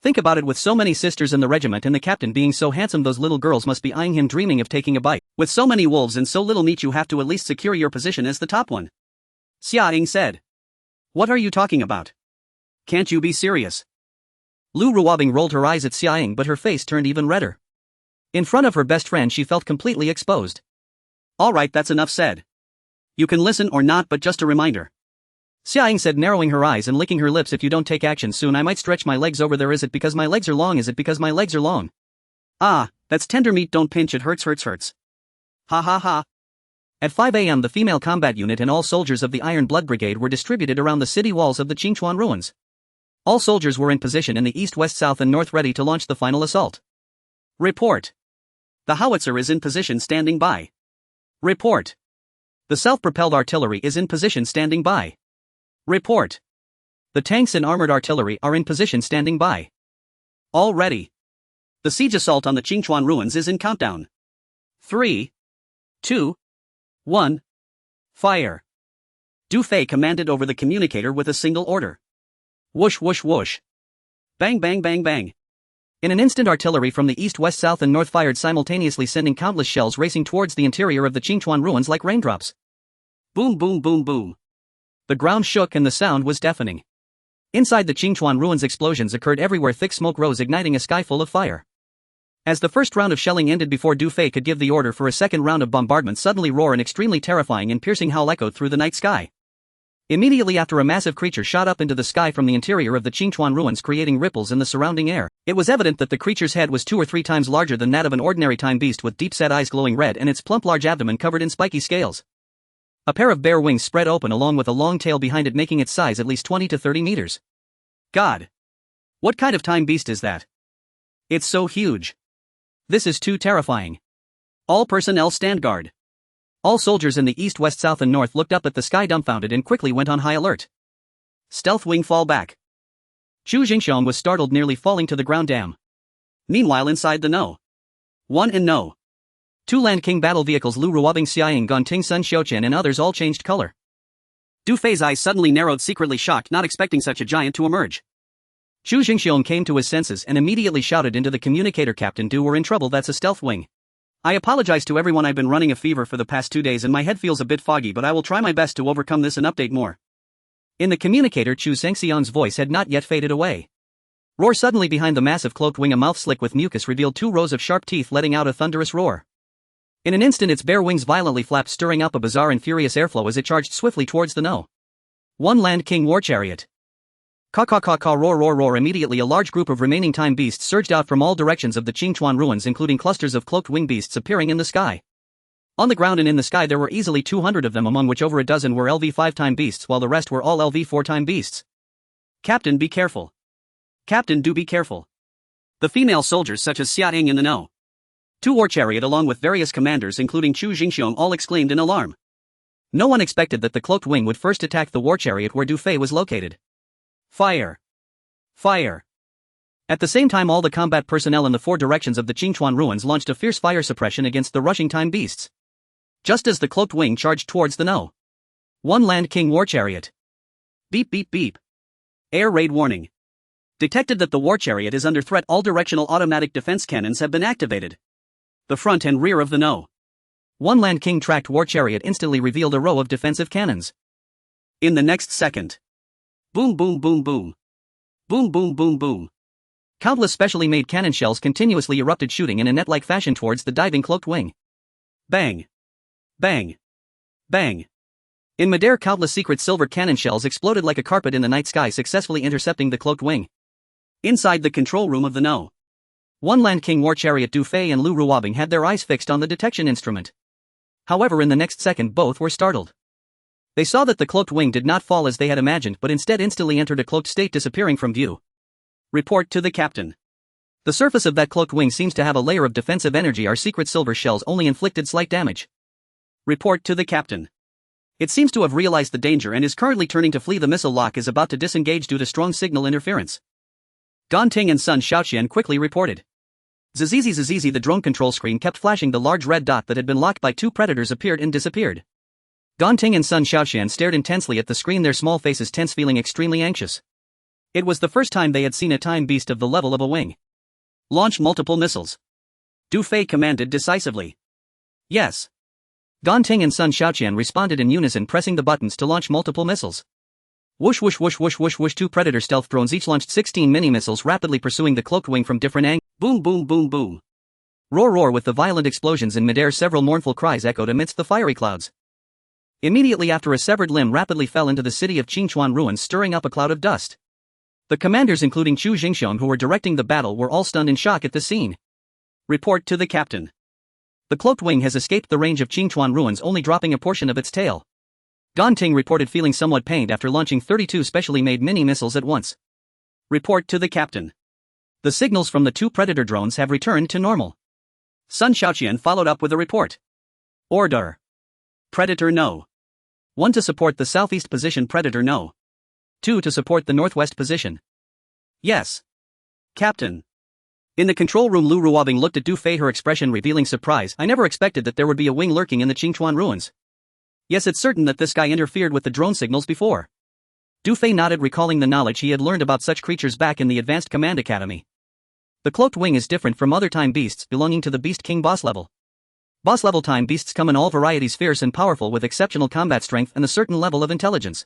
Think about it, with so many sisters in the regiment and the captain being so handsome, those little girls must be eyeing him, dreaming of taking a bite. With so many wolves and so little meat, you have to at least secure your position as the top one. Xia Ying said. What are you talking about? Can't you be serious? Lu Ruobing rolled her eyes at Xia Ying, but her face turned even redder. In front of her best friend she felt completely exposed. Alright, that's enough said. You can listen or not, but just a reminder. Xia Ying said, narrowing her eyes and licking her lips, if you don't take action soon I might stretch my legs over there. Is it because my legs are long? Is it because my legs are long? Ah, that's tender meat, don't pinch it, hurts. Ha ha ha. At 5 a.m. the female combat unit and all soldiers of the Iron Blood Brigade were distributed around the city walls of the Qingchuan ruins. All soldiers were in position in the east, west, south and north, ready to launch the final assault. Report. The howitzer is in position, standing by. Report. The self-propelled artillery is in position, standing by. Report. The tanks and armored artillery are in position, standing by. All ready. The siege assault on the Qingchuan ruins is in countdown. 3, 2, 1. Fire. Du Fei commanded over the communicator with a single order. Whoosh whoosh whoosh. Bang bang bang bang. In an instant artillery from the east, west, south and north fired simultaneously, sending countless shells racing towards the interior of the Qingchuan ruins like raindrops. Boom boom boom boom. The ground shook and the sound was deafening. Inside the Qingchuan ruins explosions occurred everywhere, thick smoke rose, igniting a sky full of fire. As the first round of shelling ended before Du Fei could give the order for a second round of bombardment, suddenly roar an extremely terrifying and piercing howl echoed through the night sky. Immediately after, a massive creature shot up into the sky from the interior of the Qingchuan ruins, creating ripples in the surrounding air. It was evident that the creature's head was 2 or 3 times larger than that of an ordinary time beast, with deep-set eyes glowing red and its plump large abdomen covered in spiky scales. A pair of bare wings spread open along with a long tail behind it, making its size at least 20 to 30 meters. God! What kind of time beast is that? It's so huge. This is too terrifying. All personnel stand guard. All soldiers in the east, west, south and north looked up at the sky dumbfounded and quickly went on high alert. Stealth wing, fall back. Chu Jingxiong was startled, nearly falling to the ground. Damn. Meanwhile, inside the No. 1 and No. 2 Land King battle vehicles, Lu Ruobing, Xiaoying, Gonting, Sun Xiaoqian and others all changed color. Du Fei's eyes suddenly narrowed, secretly shocked, not expecting such a giant to emerge. Chu Jingxiong came to his senses and immediately shouted into the communicator, "Captain Du, we're in trouble, that's a stealth wing. I apologize to everyone, I've been running a fever for the past 2 days and my head feels a bit foggy, but I will try my best to overcome this and update more." In the communicator, Chu Zhengxiang's voice had not yet faded away. Roar! Suddenly behind the massive cloaked wing, a mouth slick with mucus revealed 2 rows of sharp teeth, letting out a thunderous roar. In an instant its bare wings violently flapped, stirring up a bizarre and furious airflow as it charged swiftly towards the No. 1 Land King war chariot. Ka roar roar roar! Immediately a large group of remaining time beasts surged out from all directions of the Qingchuan ruins, including clusters of cloaked wing beasts appearing in the sky. On the ground and in the sky there were easily 200 of them, among which over a dozen were LV5 time beasts while the rest were all LV4 time beasts. Captain, be careful. Captain, do be careful. The female soldiers such as Xia Ying in the No. 2 war chariot along with various commanders including Chu Jingxiong all exclaimed in alarm. No one expected that the cloaked wing would first attack the war chariot where Du Fei was located. Fire! Fire! At the same time, all the combat personnel in the 4 directions of the Qingchuan ruins launched a fierce fire suppression against the rushing time beasts. Just as the cloaked wing charged towards the No. 1 Land King war chariot. Beep beep beep. Air raid warning. Detected that the war chariot is under threat. All directional automatic defense cannons have been activated. The front and rear of the No. 1 Land King tracked war chariot instantly revealed a row of defensive cannons. In the next second. Boom boom boom boom. Boom boom boom boom. Countless specially made cannon shells continuously erupted, shooting in a net-like fashion towards the diving cloaked wing. Bang! Bang! Bang! In midair, countless secret silver cannon shells exploded like a carpet in the night sky, successfully intercepting the cloaked wing. Inside the control room of the No. 1 Land King war chariot, Du Fei and Lu Ruobing had their eyes fixed on the detection instrument. However, in the next second both were startled. They saw that the cloaked wing did not fall as they had imagined, but instead instantly entered a cloaked state, disappearing from view. Report to the captain. The surface of that cloaked wing seems to have a layer of defensive energy. Our secret silver shells only inflicted slight damage. Report to the captain. It seems to have realized the danger and is currently turning to flee. The missile lock is about to disengage due to strong signal interference. Gonting and Sun Xiaoqian quickly reported. Zizizi, the drone control screen kept flashing. The large red dot that had been locked by 2 predators appeared and disappeared. Gonting and Sun Xiaoqian stared intensely at the screen, their small faces tense, feeling extremely anxious. It was the first time they had seen a time beast of the level of a wing. Launch multiple missiles. Du Fei commanded decisively. Yes. Gonting and Sun Xiaoqian responded in unison, pressing the buttons to launch multiple missiles. Whoosh whoosh whoosh whoosh whoosh whoosh! 2 predator stealth drones each launched 16 mini-missiles, rapidly pursuing the cloaked wing from different angles. Boom boom boom boom. Roar roar! With the violent explosions in midair, several mournful cries echoed amidst the fiery clouds. Immediately after, a severed limb rapidly fell into the city of Qingchuan ruins, stirring up a cloud of dust. The commanders, including Chu Jingxiong, who were directing the battle, were all stunned in shock at the scene. Report to the captain. The cloaked wing has escaped the range of Qingchuan ruins, only dropping a portion of its tail. Gonting reported feeling somewhat pained after launching 32 specially made mini-missiles at once. Report to the captain. The signals from the 2 predator drones have returned to normal. Sun Xiaoqian followed up with a report. Order. Predator No. 1 to support the southeast position. Predator No. 2 to support the northwest position. Yes. Captain. In the control room, Lu Ruobing looked at Du Fei, her expression revealing surprise. I never expected that there would be a wing lurking in the Qingchuan ruins. Yes, it's certain that this guy interfered with the drone signals before. Du Fei nodded, recalling the knowledge he had learned about such creatures back in the Advanced Command Academy. The cloaked wing is different from other time beasts belonging to the Beast King boss level. Boss level time beasts come in all varieties, fierce and powerful with exceptional combat strength and a certain level of intelligence.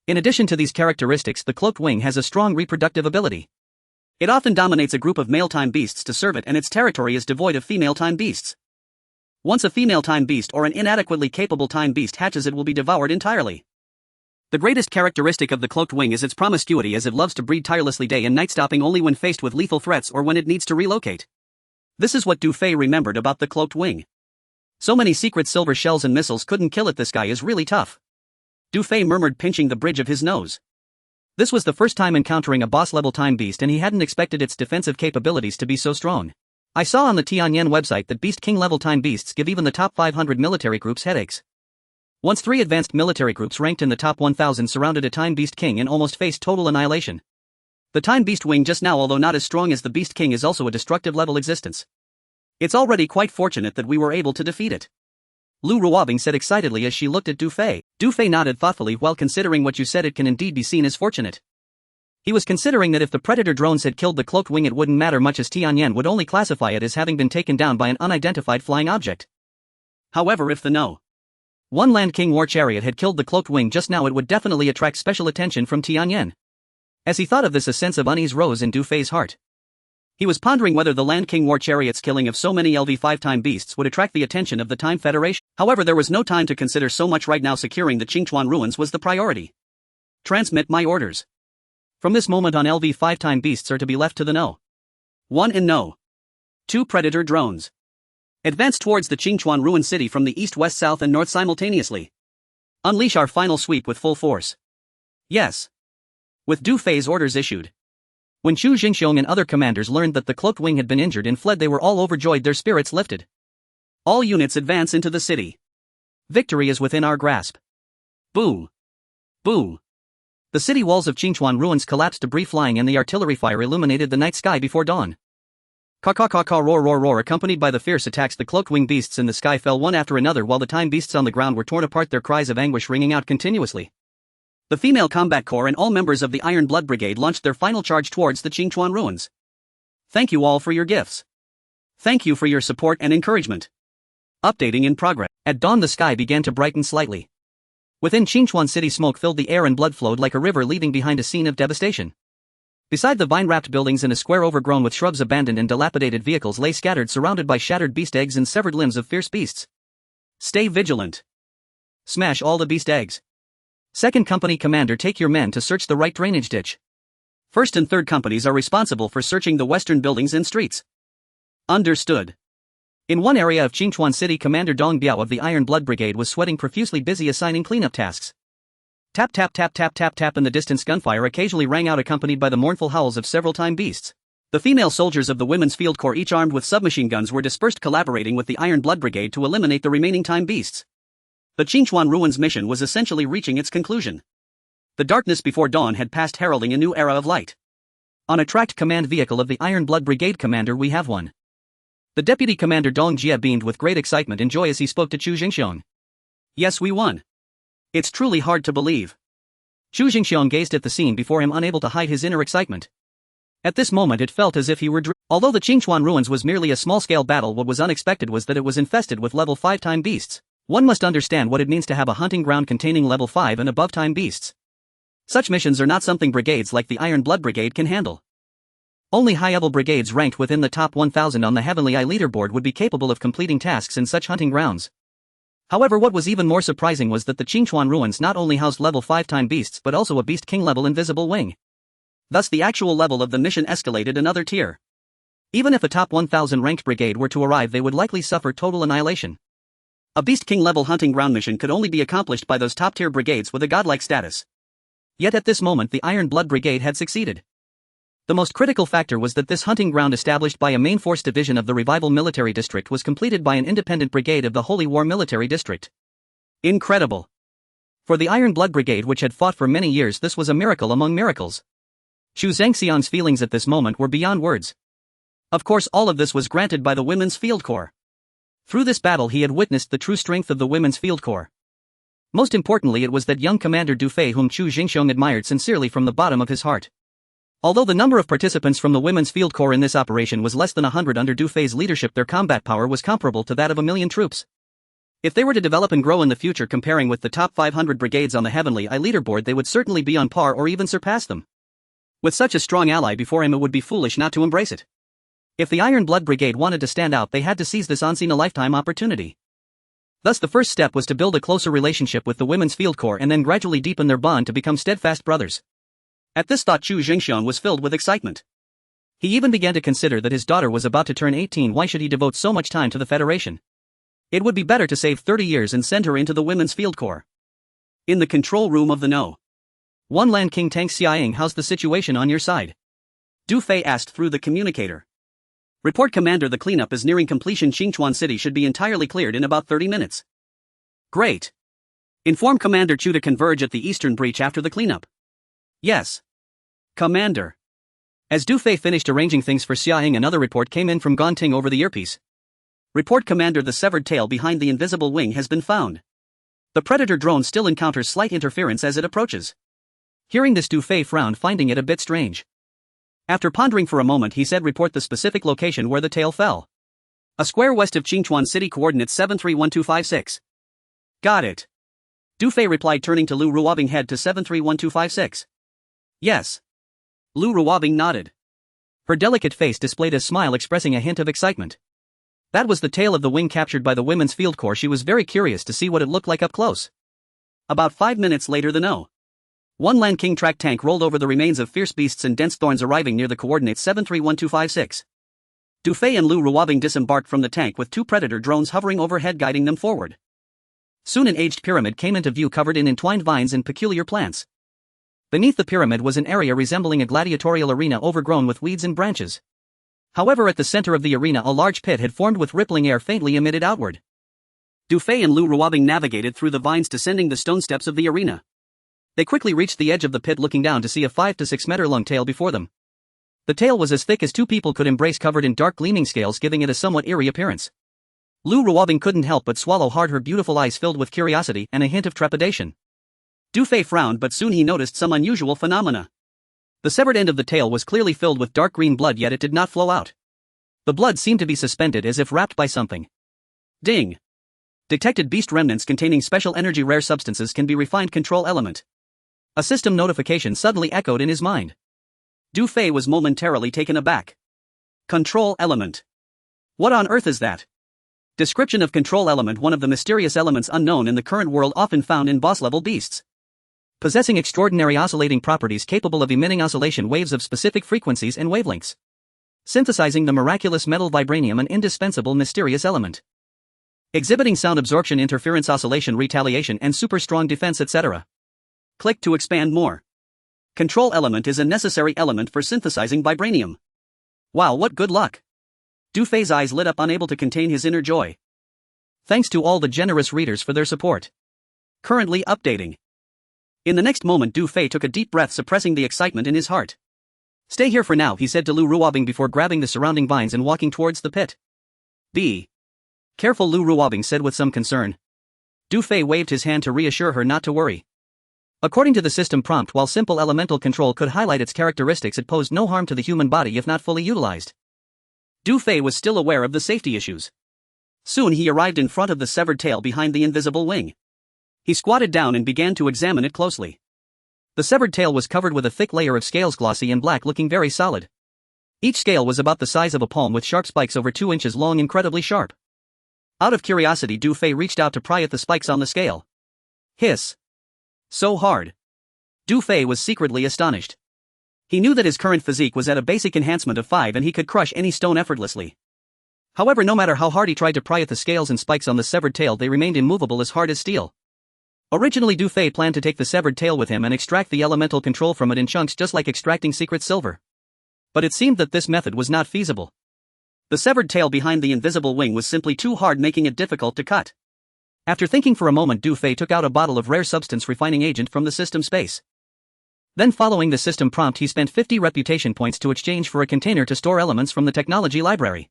In addition to these characteristics, the cloaked wing has a strong reproductive ability. It often dominates a group of male time beasts to serve it, and its territory is devoid of female time beasts. Once a female time beast or an inadequately capable time beast hatches, it will be devoured entirely. The greatest characteristic of the cloaked wing is its promiscuity, as it loves to breed tirelessly day and night, stopping only when faced with lethal threats or when it needs to relocate. This is what Du Fei remembered about the cloaked wing. So many secret silver shells and missiles couldn't kill it. This guy is really tough. Du Fei murmured, pinching the bridge of his nose. This was the first time encountering a boss-level time beast, and he hadn't expected its defensive capabilities to be so strong. I saw on the Tianyan website that Beast King level time beasts give even the top 500 military groups headaches. Once 3 advanced military groups ranked in the top 1000 surrounded a time beast king and almost faced total annihilation. The time beast wing just now, although not as strong as the beast king, is also a destructive level existence. It's already quite fortunate that we were able to defeat it, Lu Ruobing said excitedly as she looked at Du Fei. Du Fei nodded thoughtfully. While considering what you said, it can indeed be seen as fortunate. He was considering that if the predator drones had killed the cloaked wing, it wouldn't matter much, as Tianyan would only classify it as having been taken down by an unidentified flying object. However, if the No.1 Land King war chariot had killed the cloaked wing just now, it would definitely attract special attention from Tianyan. As he thought of this, a sense of unease rose in Du Fei's heart. He was pondering whether the Land King war chariot's killing of so many LV5 time beasts would attract the attention of the Time Federation. However, there was no time to consider so much right now. Securing the Qingchuan ruins was the priority. Transmit my orders. From this moment on, LV5 time beasts are to be left to the No.1 and No.2 predator drones. Advance towards the Qingchuan ruin city from the east, west, south, and north simultaneously. Unleash our final sweep with full force. Yes. With Du Fei's orders issued. When Chu Jingxiong and other commanders learned that the cloaked wing had been injured and fled, they were all overjoyed, their spirits lifted. All units advance into the city. Victory is within our grasp. Boo! Boo! The city walls of Qingchuan ruins collapsed, debris flying, and the artillery fire illuminated the night sky before dawn. Caw, roar, roar, roar. Accompanied by the fierce attacks, the cloaked wing beasts in the sky fell one after another, while the time beasts on the ground were torn apart, their cries of anguish ringing out continuously. The female combat corps and all members of the Iron Blood Brigade launched their final charge towards the Qingchuan ruins. Thank you all for your gifts. Thank you for your support and encouragement. Updating in progress. At dawn, the sky began to brighten slightly. Within Qingchuan city, smoke filled the air and blood flowed like a river, leaving behind a scene of devastation. Beside the vine-wrapped buildings, in a square overgrown with shrubs, abandoned and dilapidated vehicles lay scattered, surrounded by shattered beast eggs and severed limbs of fierce beasts. Stay vigilant. Smash all the beast eggs. Second company commander, take your men to search the right drainage ditch. First and third companies are responsible for searching the western buildings and streets. Understood. In one area of Qingchuan city, Commander Dong Biao of the Iron Blood Brigade was sweating profusely, busy assigning cleanup tasks. Tap tap tap tap tap tap. In the distance, gunfire occasionally rang out, accompanied by the mournful howls of several time beasts. The female soldiers of the Women's Field Corps, each armed with submachine guns, were dispersed, collaborating with the Iron Blood Brigade to eliminate the remaining time beasts. The Qingchuan ruins mission was essentially reaching its conclusion. The darkness before dawn had passed, heralding a new era of light. On a tracked command vehicle of the Iron Blood Brigade, Commander, we have one. The Deputy Commander Dong Jie beamed with great excitement and joy as he spoke to Chu Jingxiong. Yes, we won. It's truly hard to believe. Chu Jingxiong gazed at the scene before him, unable to hide his inner excitement. At this moment it felt as if he were Although the Qingchuan ruins was merely a small-scale battle, what was unexpected was that it was infested with level 5 time beasts. One must understand what it means to have a hunting ground containing level 5 and above time beasts. Such missions are not something brigades like the Iron Blood Brigade can handle. Only high-level brigades ranked within the top 1000 on the Heavenly Eye leaderboard would be capable of completing tasks in such hunting grounds. However, what was even more surprising was that the Qingchuan ruins not only housed level 5 time beasts but also a Beast King level invisible wing. Thus the actual level of the mission escalated another tier. Even if a top 1000 ranked brigade were to arrive, they would likely suffer total annihilation. A Beast King level hunting ground mission could only be accomplished by those top tier brigades with a godlike status. Yet at this moment the Iron Blood Brigade had succeeded. The most critical factor was that this hunting ground, established by a main force division of the Revival Military District, was completed by an independent brigade of the Holy War Military District. Incredible. For the Iron Blood Brigade, which had fought for many years, this was a miracle among miracles. Xu Zhangxiang's feelings at this moment were beyond words. Of course, all of this was granted by the Women's Field Corps. Through this battle he had witnessed the true strength of the Women's Field Corps. Most importantly, it was that young Commander Du Fei whom Chu Jingxiong admired sincerely from the bottom of his heart. Although the number of participants from the Women's Field Corps in this operation was less than 100 under Du Fei's leadership, their combat power was comparable to that of 1,000,000 troops. If they were to develop and grow in the future, comparing with the top 500 brigades on the Heavenly Eye leaderboard, they would certainly be on par or even surpass them. With such a strong ally before him, it would be foolish not to embrace it. If the Iron Blood Brigade wanted to stand out, they had to seize this unseen-a-lifetime opportunity. Thus the first step was to build a closer relationship with the Women's Field Corps and then gradually deepen their bond to become steadfast brothers. At this thought, Chu Jingxian was filled with excitement. He even began to consider that his daughter was about to turn 18. Why should he devote so much time to the Federation? It would be better to save 30 years and send her into the Women's Field Corps. In the control room of the No. 1 Land King Tang Xiaoying, how's the situation on your side? Du Fei asked through the communicator. Report, Commander, the cleanup is nearing completion. Qingchuan City should be entirely cleared in about 30 minutes. Great. Inform Commander Chu to converge at the eastern breach after the cleanup. Yes. Commander. As Du Fei finished arranging things for Xiaoying, another report came in from Gonting over the earpiece. Report, Commander, the severed tail behind the invisible wing has been found. The Predator drone still encounters slight interference as it approaches. Hearing this, Du Fei frowned, finding it a bit strange. After pondering for a moment, he said, report the specific location where the tail fell. A square west of Qingchuan City, coordinates 731256. Got it. Du Fei replied, turning to Lu Ruobing, head to 731256. Yes. Lu Ruobing nodded. Her delicate face displayed a smile expressing a hint of excitement. That was the tail of the wing captured by the Women's Field Corps. She was very curious to see what it looked like up close. About 5 minutes later, the No. 1 Land King track tank rolled over the remains of fierce beasts and dense thorns, arriving near the coordinates 731256. Du Fei and Lu Ruobing disembarked from the tank with 2 Predator drones hovering overhead, guiding them forward. Soon an aged pyramid came into view, covered in entwined vines and peculiar plants. Beneath the pyramid was an area resembling a gladiatorial arena overgrown with weeds and branches. However, at the center of the arena a large pit had formed with rippling air faintly emitted outward. Du Fei and Lu Ruobing navigated through the vines, descending the stone steps of the arena. They quickly reached the edge of the pit, looking down to see a 5 to 6 meter long tail before them. The tail was as thick as 2 people could embrace, covered in dark gleaming scales, giving it a somewhat eerie appearance. Lu Ruobing couldn't help but swallow hard, her beautiful eyes filled with curiosity and a hint of trepidation. Du Fei frowned, but soon he noticed some unusual phenomena. The severed end of the tail was clearly filled with dark green blood, yet it did not flow out. The blood seemed to be suspended as if wrapped by something. Ding! Detected beast remnants containing special energy rare substances can be refined. Control element. A system notification suddenly echoed in his mind. Du Fei was momentarily taken aback. Control element. What on earth is that? Description of control element: one of the mysterious elements unknown in the current world, often found in boss-level beasts. Possessing extraordinary oscillating properties, capable of emitting oscillation waves of specific frequencies and wavelengths. Synthesizing the miraculous metal vibranium, an indispensable mysterious element. Exhibiting sound absorption, interference, oscillation, retaliation, and super strong defense, etc. Click to expand more. Control element is a necessary element for synthesizing vibranium. Wow, what good luck! Du Fei's eyes lit up, unable to contain his inner joy. Thanks to all the generous readers for their support. Currently updating. In the next moment, Du Fei took a deep breath, suppressing the excitement in his heart. Stay here for now, he said to Lu Ruobing before grabbing the surrounding vines and walking towards the pit. Be careful, Lu Ruobing said with some concern. Du Fei waved his hand to reassure her not to worry. According to the system prompt, while simple elemental control could highlight its characteristics, it posed no harm to the human body if not fully utilized. Du Fei was still aware of the safety issues. Soon he arrived in front of the severed tail behind the invisible wing. He squatted down and began to examine it closely. The severed tail was covered with a thick layer of scales, glossy and black, looking very solid. Each scale was about the size of a palm, with sharp spikes over 2 inches long, incredibly sharp. Out of curiosity, Du Fei reached out to pry at the spikes on the scale. Hiss. So hard. Du Fei was secretly astonished. He knew that his current physique was at a basic enhancement of 5 and he could crush any stone effortlessly. However, no matter how hard he tried to pry at the scales and spikes on the severed tail, they remained immovable, as hard as steel. Originally, Du Fei planned to take the severed tail with him and extract the elemental control from it in chunks, just like extracting secret silver. But it seemed that this method was not feasible. The severed tail behind the invisible wing was simply too hard, making it difficult to cut. After thinking for a moment, Du Fei took out a bottle of rare substance refining agent from the system space. Then, following the system prompt, he spent 50 reputation points to exchange for a container to store elements from the technology library.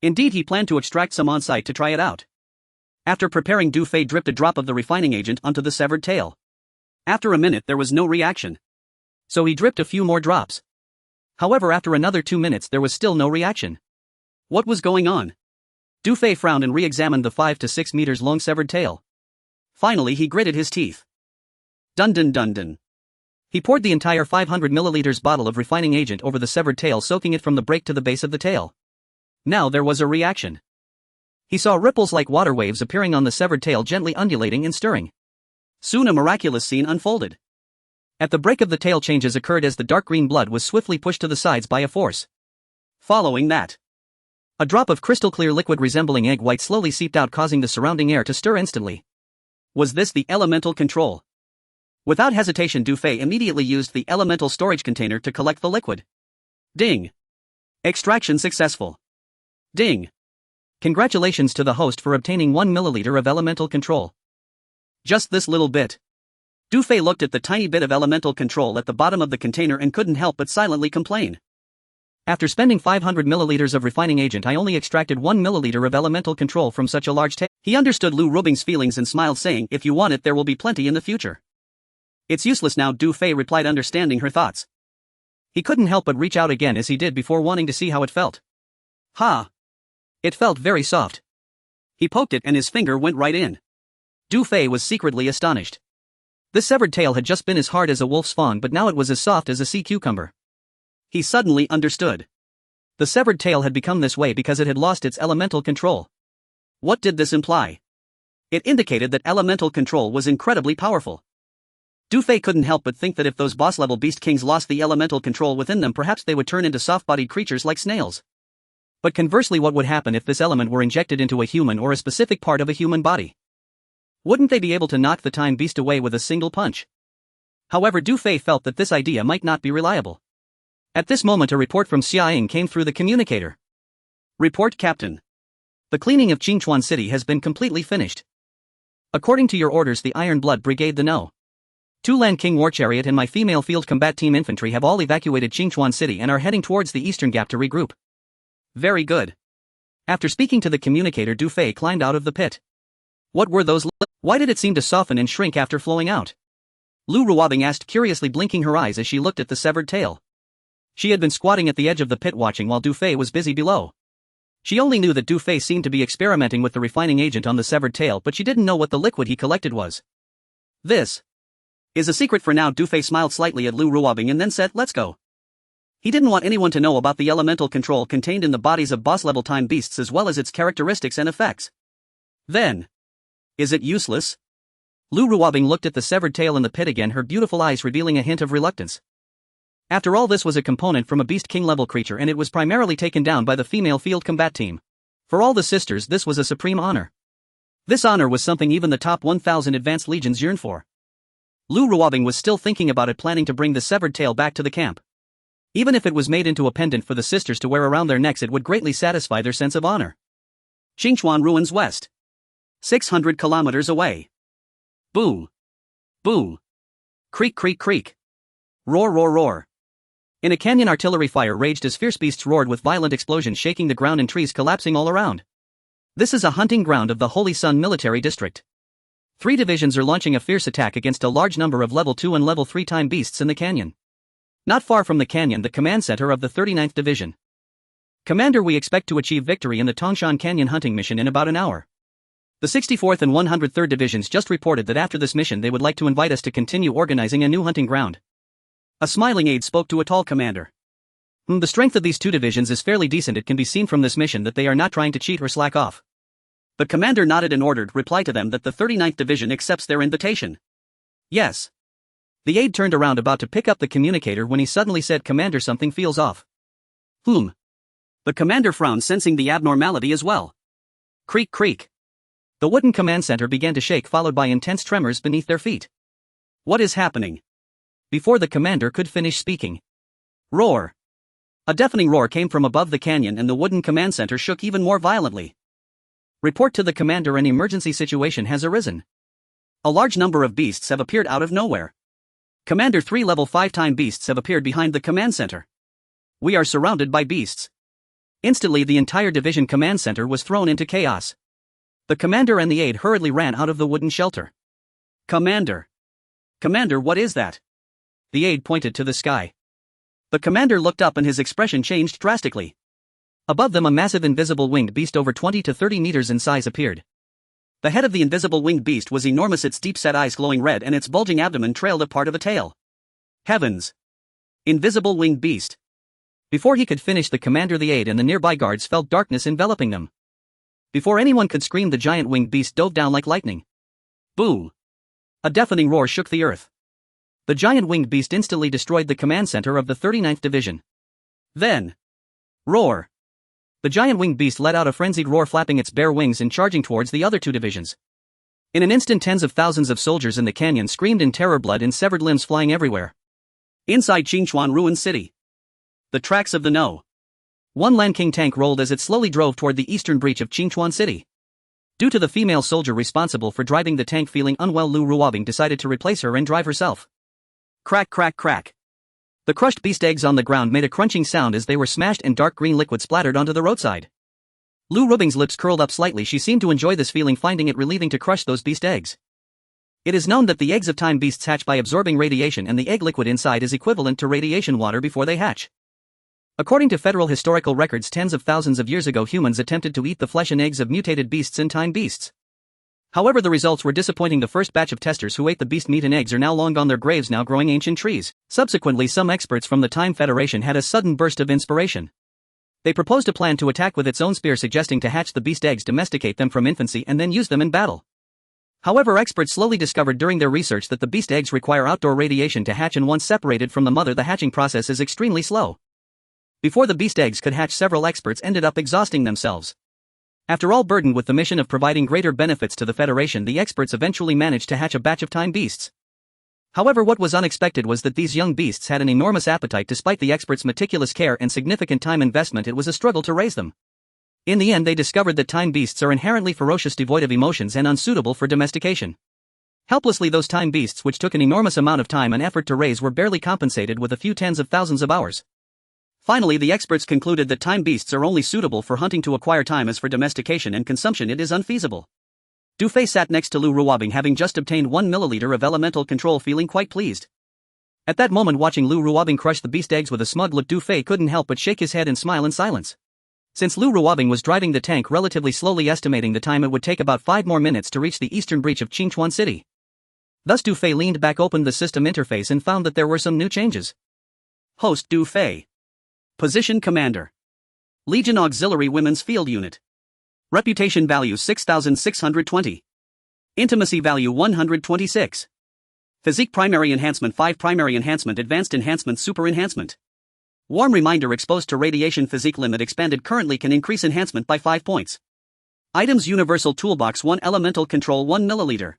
Indeed, he planned to extract some on-site to try it out. After preparing, Du Fei dripped a drop of the refining agent onto the severed tail. After a minute, there was no reaction. So he dripped a few more drops. However, after another 2 minutes, there was still no reaction. What was going on? Du Fei frowned and re-examined the 5 to 6 meters long severed tail. Finally, he gritted his teeth. Dun dun dun dun. He poured the entire 500 milliliters bottle of refining agent over the severed tail, soaking it from the break to the base of the tail. Now there was a reaction. He saw ripples like water waves appearing on the severed tail, gently undulating and stirring. Soon a miraculous scene unfolded. At the break of the tail, changes occurred as the dark green blood was swiftly pushed to the sides by a force. Following that, a drop of crystal clear liquid resembling egg white slowly seeped out, causing the surrounding air to stir instantly. Was this the elemental control? Without hesitation, Dufay immediately used the elemental storage container to collect the liquid. Ding! Extraction successful. Ding! Congratulations to the host for obtaining 1 milliliter of elemental control. Just this little bit. Dufay looked at the tiny bit of elemental control at the bottom of the container and couldn't help but silently complain. After spending 500 milliliters of refining agent, I only extracted 1 milliliter of elemental control from such a large tank. He understood Lu Rubing's feelings and smiled, saying, "If you want it, there will be plenty in the future." "It's useless now," Dufay replied, understanding her thoughts. He couldn't help but reach out again as he did before, wanting to see how it felt. Ha! It felt very soft. He poked it and his finger went right in. Dufay was secretly astonished. This severed tail had just been as hard as a wolf's fawn, but now it was as soft as a sea cucumber. He suddenly understood. The severed tail had become this way because it had lost its elemental control. What did this imply? It indicated that elemental control was incredibly powerful. Dufay couldn't help but think that if those boss-level beast kings lost the elemental control within them, perhaps they would turn into soft-bodied creatures like snails. But conversely, what would happen if this element were injected into a human or a specific part of a human body? Wouldn't they be able to knock the time beast away with a single punch? However, Dufay felt that this idea might not be reliable. At this moment, a report from Xiaoying came through the communicator. "Report, Captain. The cleaning of Qingchuan City has been completely finished. According to your orders, the Iron Blood Brigade, the No. 2 Land King War Chariot and my female field combat team infantry have all evacuated Qingchuan City and are heading towards the Eastern Gap to regroup." Very good. After speaking to the communicator, Dufay climbed out of the pit. What were those? Why did it seem to soften and shrink after flowing out? Lu Ruobing asked, curiously, blinking her eyes as she looked at the severed tail. She had been squatting at the edge of the pit watching while Dufay was busy below. She only knew that Dufay seemed to be experimenting with the refining agent on the severed tail, but she didn't know what the liquid he collected was. "This is a secret for now." Dufay smiled slightly at Lu Ruobing and then said, "Let's go." He didn't want anyone to know about the elemental control contained in the bodies of boss-level time beasts, as well as its characteristics and effects. Then, is it useless? Lu Ruobing looked at the severed tail in the pit again, her beautiful eyes revealing a hint of reluctance. After all, this was a component from a beast king level creature, and it was primarily taken down by the female field combat team. For all the sisters, this was a supreme honor. This honor was something even the top 1,000 advanced legions yearned for. Lu Ruobing was still thinking about it, planning to bring the severed tail back to the camp. Even if it was made into a pendant for the sisters to wear around their necks, it would greatly satisfy their sense of honor. Qingchuan Ruins West. 600 kilometers away. Boo. Boo. Creak, creak, creak. Roar, roar, roar. In a canyon, artillery fire raged as fierce beasts roared with violent explosions, shaking the ground and trees collapsing all around. This is a hunting ground of the Holy Sun Military District. 3 divisions are launching a fierce attack against a large number of level 2 and level 3 time beasts in the canyon. Not far from the canyon, the command center of the 39th Division. "Commander, we expect to achieve victory in the Tongshan Canyon hunting mission in about an hour. The 64th and 103rd Divisions just reported that after this mission they would like to invite us to continue organizing a new hunting ground." A smiling aide spoke to a tall commander. The strength of these 2 divisions is fairly decent. It can be seen from this mission that they are not trying to cheat or slack off." The commander nodded and ordered reply to them that the 39th Division accepts their invitation. "Yes." The aide turned around about to pick up the communicator when he suddenly said, "Commander, something feels off." "Whom?" The commander frowned, sensing the abnormality as well. Creak, creak. The wooden command center began to shake, followed by intense tremors beneath their feet. "What is happening?" Before the commander could finish speaking. Roar. A deafening roar came from above the canyon and the wooden command center shook even more violently. "Report to the commander, an emergency situation has arisen. A large number of beasts have appeared out of nowhere. Commander, 3 level 5 time beasts have appeared behind the command center. We are surrounded by beasts." Instantly the entire division command center was thrown into chaos. The commander and the aide hurriedly ran out of the wooden shelter. "Commander! Commander, what is that?" The aide pointed to the sky. The commander looked up and his expression changed drastically. Above them a massive invisible winged beast over 20 to 30 meters in size appeared. The head of the invisible winged beast was enormous, its deep-set eyes glowing red and its bulging abdomen trailed a part of a tail. Heavens! Invisible winged beast. Before he could finish, the commander, the aide, and the nearby guards felt darkness enveloping them. Before anyone could scream, the giant winged beast dove down like lightning. Boom! A deafening roar shook the earth. The giant winged beast instantly destroyed the command center of the 39th Division. Then, roar! The giant winged beast let out a frenzied roar, flapping its bare wings and charging towards the other two divisions. In an instant, tens of thousands of soldiers in the canyon screamed in terror, blood and severed limbs flying everywhere. Inside Qingchuan ruined city. The tracks of the No. 1 Lanking tank rolled as it slowly drove toward the eastern breach of Qingchuan city. Due to the female soldier responsible for driving the tank feeling unwell, Lu Ruobing decided to replace her and drive herself. Crack, crack, crack. The crushed beast eggs on the ground made a crunching sound as they were smashed, and dark green liquid splattered onto the roadside. Lu Ruobing's lips curled up slightly. She seemed to enjoy this feeling, finding it relieving to crush those beast eggs. It is known that the eggs of time beasts hatch by absorbing radiation, and the egg liquid inside is equivalent to radiation water before they hatch. According to federal historical records, tens of thousands of years ago, humans attempted to eat the flesh and eggs of mutated beasts and time beasts. However, the results were disappointing. The first batch of testers who ate the beast meat and eggs are now long gone, their graves now growing ancient trees. Subsequently, some experts from the Time Federation had a sudden burst of inspiration. They proposed a plan to attack with its own spear, suggesting to hatch the beast eggs, domesticate them from infancy, and then use them in battle. However, experts slowly discovered during their research that the beast eggs require outdoor radiation to hatch, and once separated from the mother, the hatching process is extremely slow. Before the beast eggs could hatch, several experts ended up exhausting themselves. After all, burdened with the mission of providing greater benefits to the Federation, the experts eventually managed to hatch a batch of time beasts. However, what was unexpected was that these young beasts had an enormous appetite. Despite the experts' meticulous care and significant time investment, it was a struggle to raise them. In the end, they discovered that time beasts are inherently ferocious, devoid of emotions, and unsuitable for domestication. Helplessly, those time beasts, which took an enormous amount of time and effort to raise, were barely compensated with a few tens of thousands of hours. Finally, the experts concluded that time beasts are only suitable for hunting. To acquire time, as for domestication and consumption, it is unfeasible. Du Fei sat next to Lu Ruobing, having just obtained 1 milliliter of elemental control, feeling quite pleased. At that moment, watching Lu Ruobing crush the beast eggs with a smug look, Du Fei couldn't help but shake his head and smile in silence. Since Lu Ruobing was driving the tank relatively slowly, estimating the time it would take about 5 more minutes to reach the eastern breach of Qingchuan city. Thus Du Fei leaned back, opened the system interface, and found that there were some new changes. Host: Du Fei. Position: Commander. Legion Auxiliary Women's Field Unit. Reputation value 6,620. Intimacy value 126. Physique: Primary Enhancement 5, Primary Enhancement, Advanced Enhancement, Super Enhancement. Warm reminder: exposed to radiation. Physique limit expanded, currently can increase enhancement by 5 points. Items: Universal Toolbox 1, Elemental Control 1 milliliter.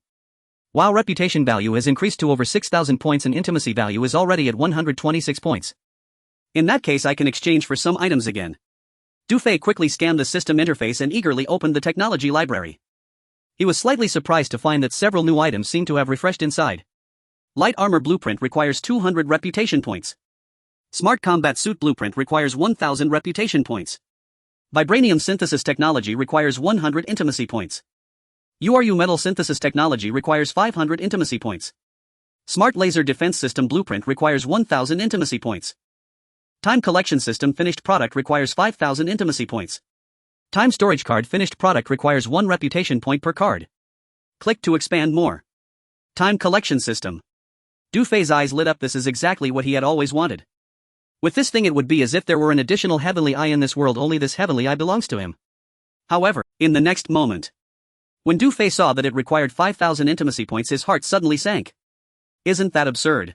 While reputation value has increased to over 6,000 points and intimacy value is already at 126 points. In that case, I can exchange for some items again. Du Fei quickly scanned the system interface and eagerly opened the technology library. He was slightly surprised to find that several new items seemed to have refreshed inside. Light Armor Blueprint requires 200 reputation points. Smart Combat Suit Blueprint requires 1,000 reputation points. Vibranium Synthesis Technology requires 100 intimacy points. URU Metal Synthesis Technology requires 500 intimacy points. Smart Laser Defense System Blueprint requires 1,000 intimacy points. Time Collection System Finished Product requires 5,000 intimacy points. Time Storage Card Finished Product requires 1 reputation point per card. Click to expand more. Time Collection System. Du Fei's eyes lit up. This is exactly what he had always wanted. With this thing, it would be as if there were an additional heavenly eye in this world, only this heavenly eye belongs to him. However, in the next moment, when Du Fei saw that it required 5,000 intimacy points, his heart suddenly sank. Isn't that absurd?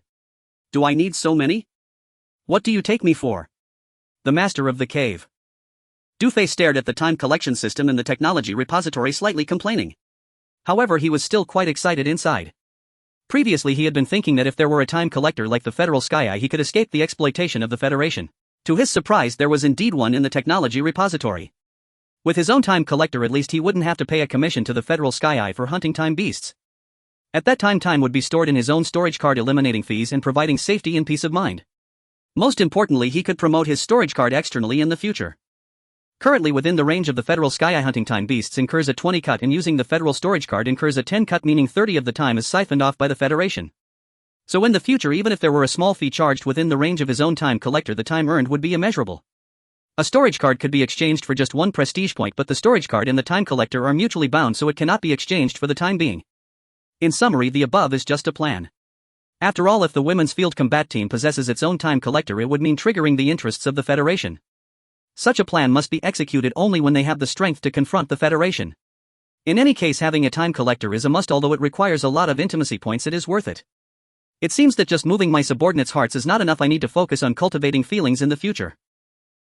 Do I need so many? What do you take me for? The master of the cave. Du Fei stared at the time collection system in the technology repository, slightly complaining. However, he was still quite excited inside. Previously, he had been thinking that if there were a time collector like the Federal Sky Eye, he could escape the exploitation of the Federation. To his surprise, there was indeed one in the technology repository. With his own time collector, at least he wouldn't have to pay a commission to the Federal Sky Eye for hunting time beasts. At that time would be stored in his own storage card, eliminating fees and providing safety and peace of mind. Most importantly, he could promote his storage card externally in the future. Currently, within the range of the Federal Sky Eye, hunting time beasts incurs a 20 cut, and using the Federal storage card incurs a 10 cut, meaning 30 of the time is siphoned off by the Federation. So in the future, even if there were a small fee charged within the range of his own time collector, the time earned would be immeasurable. A storage card could be exchanged for just 1 prestige point, but the storage card and the time collector are mutually bound, so it cannot be exchanged for the time being. In summary, the above is just a plan. After all, if the women's field combat team possesses its own time collector, it would mean triggering the interests of the Federation. Such a plan must be executed only when they have the strength to confront the Federation. In any case, having a time collector is a must, although it requires a lot of intimacy points. It is worth it. It seems that just moving my subordinates' hearts is not enough. I need to focus on cultivating feelings in the future.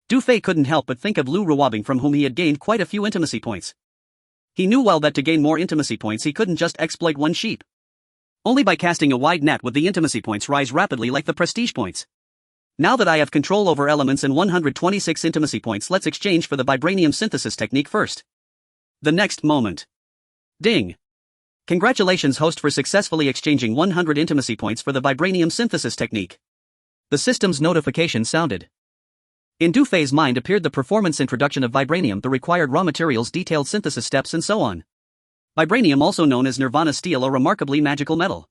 Du Fei couldn't help but think of Lu Ruobing, from whom he had gained quite a few intimacy points. He knew well that to gain more intimacy points he couldn't just exploit one sheep. Only by casting a wide net would the intimacy points rise rapidly like the prestige points. Now that I have control over elements and 126 intimacy points, let's exchange for the vibranium synthesis technique first. The next moment. Ding! Congratulations, host, for successfully exchanging 100 intimacy points for the vibranium synthesis technique. The system's notification sounded. In Du Fei's mind appeared the performance introduction of vibranium, the required raw materials, detailed synthesis steps, and so on. Vibranium, also known as Nirvana steel, a remarkably magical metal.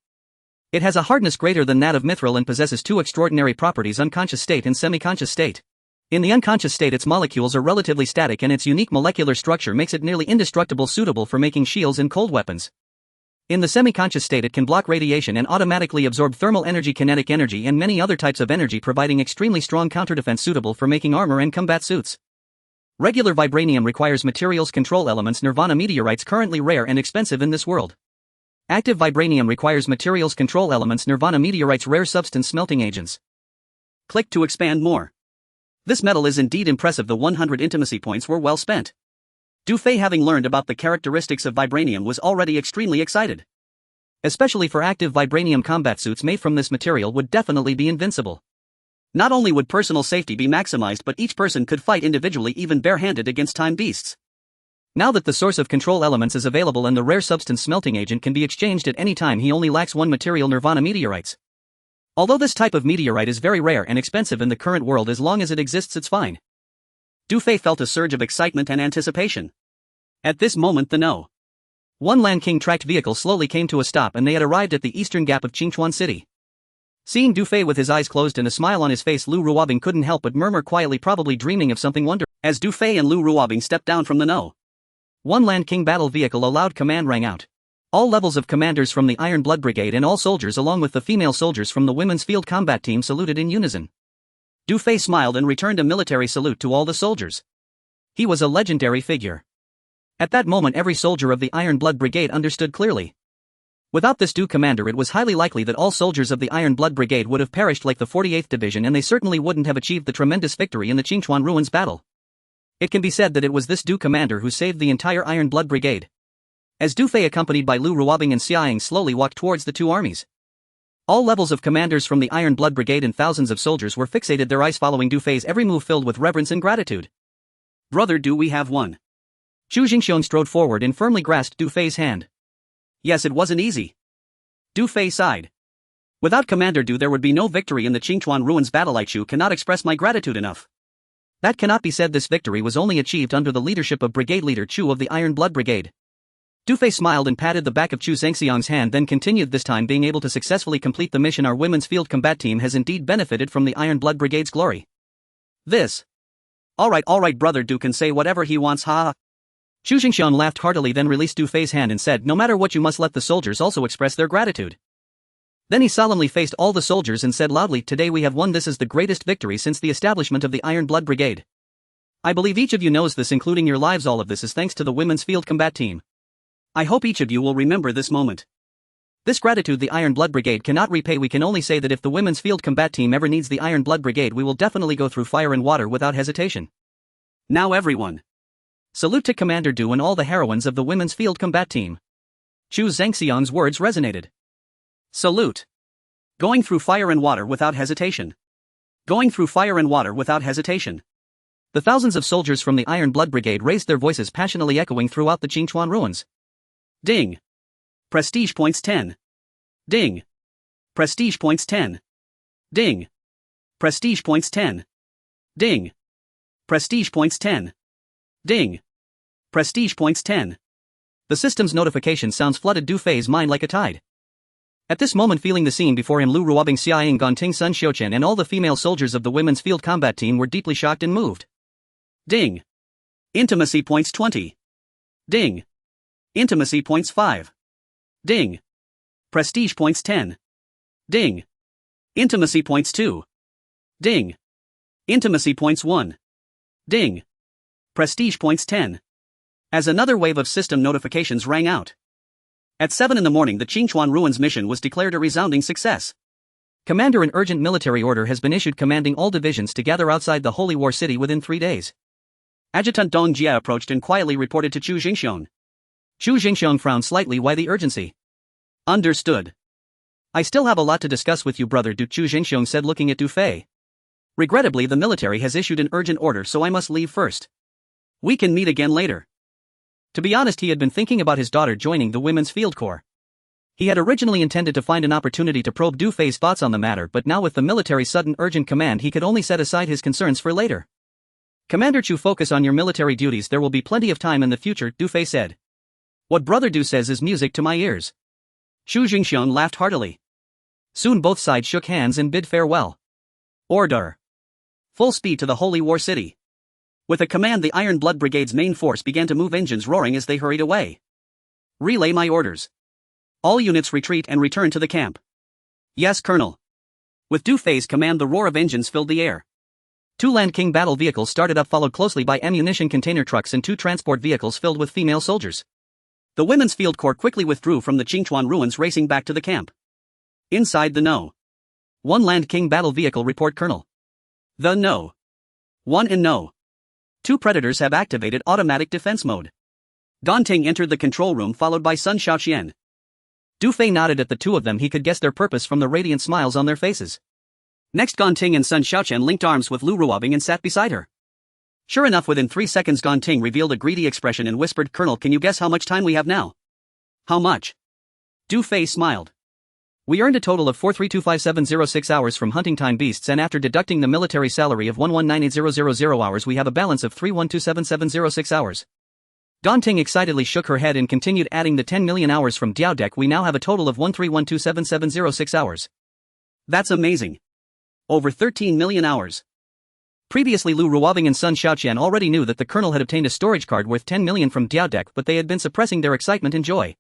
It has a hardness greater than that of mithril and possesses two extraordinary properties: unconscious state and semi-conscious state. In the unconscious state, its molecules are relatively static and its unique molecular structure makes it nearly indestructible, suitable for making shields and cold weapons. In the semi-conscious state, it can block radiation and automatically absorb thermal energy, kinetic energy, and many other types of energy, providing extremely strong counterdefense suitable for making armor and combat suits. Regular vibranium requires materials control elements, Nirvana meteorites, currently rare and expensive in this world. Active vibranium requires materials control elements, Nirvana meteorites, rare substance smelting agents. Click to expand more. This metal is indeed impressive. The 100 intimacy points were well spent. Du Fei, having learned about the characteristics of vibranium, was already extremely excited. Especially for active vibranium combat suits made from this material would definitely be invincible. Not only would personal safety be maximized, but each person could fight individually, even barehanded, against time beasts. Now that the source of control elements is available and the rare substance smelting agent can be exchanged at any time, he only lacks one material: Nirvana meteorites. Although this type of meteorite is very rare and expensive in the current world, as long as it exists it's fine. Du Fei felt a surge of excitement and anticipation. At this moment the No. 1 Land King tracked vehicle slowly came to a stop, and they had arrived at the eastern gap of Qingchuan City. Seeing Du Fei with his eyes closed and a smile on his face, Lu Ruobing couldn't help but murmur quietly, probably dreaming of something wonderful. As Du Fei and Lu Ruobing stepped down from the No. 1 Land King battle vehicle, a loud command rang out. All levels of commanders from the Iron Blood Brigade and all soldiers, along with the female soldiers from the Women's Field Combat Team, saluted in unison. Du Fei smiled and returned a military salute to all the soldiers. He was a legendary figure. At that moment every soldier of the Iron Blood Brigade understood clearly. Without this Du commander, it was highly likely that all soldiers of the Iron Blood Brigade would have perished like the 48th Division, and they certainly wouldn't have achieved the tremendous victory in the Qingchuan Ruins battle. It can be said that it was this Du commander who saved the entire Iron Blood Brigade. As Du Fei, accompanied by Lu Ruobing and Xiaoying, slowly walked towards the two armies. All levels of commanders from the Iron Blood Brigade and thousands of soldiers were fixated, their eyes following Du Fei's every move filled with reverence and gratitude. Brother Du, we have won. Zhu Jingxiong strode forward and firmly grasped Du Fei's hand. Yes, it wasn't easy. Du Fei sighed. Without Commander Du there would be no victory in the Qingchuan Ruins battle. I cannot express my gratitude enough. That cannot be said. This victory was only achieved under the leadership of Brigade Leader Chu of the Iron Blood Brigade. Du Fei smiled and patted the back of Chu Zhengxiang's hand, then continued, this time being able to successfully complete the mission. Our women's field combat team has indeed benefited from the Iron Blood Brigade's glory. This. Alright, Brother Du can say whatever he wants, ha. Zhu Jingxiang laughed heartily, then released Du Fei's hand and said, no matter what, you must let the soldiers also express their gratitude. Then he solemnly faced all the soldiers and said loudly, today we have won. This is the greatest victory since the establishment of the Iron Blood Brigade. I believe each of you knows this, including your lives. All of this is thanks to the women's field combat team. I hope each of you will remember this moment. This gratitude the Iron Blood Brigade cannot repay. We can only say that if the women's field combat team ever needs the Iron Blood Brigade, we will definitely go through fire and water without hesitation. Now everyone. Salute to Commander Du and all the heroines of the women's field combat team. Chu Zhengxiang's words resonated. Salute. Going through fire and water without hesitation. Going through fire and water without hesitation. The thousands of soldiers from the Iron Blood Brigade raised their voices, passionately echoing throughout the Qingchuan Ruins. Ding. Prestige points 10. Ding. Prestige points 10. Ding. Prestige points 10. Ding. Prestige points 10. Ding. Prestige points 10. The system's notification sounds flooded Du Fei's mind like a tide. At this moment, feeling the scene before him, Lu Ruobing, Xiaoying, Gonting, Sun Xiuqian and all the female soldiers of the women's field combat team were deeply shocked and moved. Ding. Intimacy points 20. Ding. Intimacy points 5. Ding. Prestige points 10. Ding. Intimacy points 2. Ding. Intimacy points 1. Ding. Prestige points 10. As another wave of system notifications rang out. At 7 in the morning, the Qingchuan Ruins mission was declared a resounding success. Commander, an urgent military order has been issued commanding all divisions to gather outside the Holy War City within 3 days. Adjutant Dong Jie approached and quietly reported to Chu Jingxiong. Chu Jingxiong frowned slightly. Why the urgency? Understood. I still have a lot to discuss with you, brother Du. Chu Jingxiong said, looking at Du Fei. Regrettably, the military has issued an urgent order, so I must leave first. We can meet again later. To be honest, he had been thinking about his daughter joining the Women's Field Corps. He had originally intended to find an opportunity to probe Du Fei's thoughts on the matter, but now with the military's sudden urgent command, he could only set aside his concerns for later. Commander Chu, focus on your military duties. There will be plenty of time in the future, Du Fei said. What Brother Du says is music to my ears. Chu Jingxiong laughed heartily. Soon both sides shook hands and bid farewell. Order. Full speed to the Holy War City. With a command, the Iron Blood Brigade's main force began to move, engines roaring as they hurried away. Relay my orders. All units retreat and return to the camp. Yes, Colonel. With Du Fei's command, the roar of engines filled the air. 2 Land King battle vehicles started up, followed closely by ammunition container trucks and 2 transport vehicles filled with female soldiers. The Women's Field Corps quickly withdrew from the Qingchuan Ruins, racing back to the camp. Inside the No. 1 Land King battle vehicle, report Colonel. The No. 1 and No. 2 Predators have activated automatic defense mode. Ganting entered the control room, followed by Sun Shaoqian. Du Fei nodded at the two of them. He could guess their purpose from the radiant smiles on their faces. Next, Ganting and Sun Shaoqian linked arms with Lu Ruobing and sat beside her. Sure enough, within 3 seconds, Ganting revealed a greedy expression and whispered, Colonel, can you guess how much time we have now? How much? Du Fei smiled. We earned a total of 4325706 hours from hunting time beasts, and after deducting the military salary of 1198000 hours, we have a balance of 3127706 hours. Ganting excitedly shook her head and continued, adding the 10 million hours from Diaodec, we now have a total of 131277706 hours. That's amazing. Over 13 million hours. Previously, Lu Ruobing and Sun Shaoqian already knew that the colonel had obtained a storage card worth 10 million from Diaodec, but they had been suppressing their excitement and joy.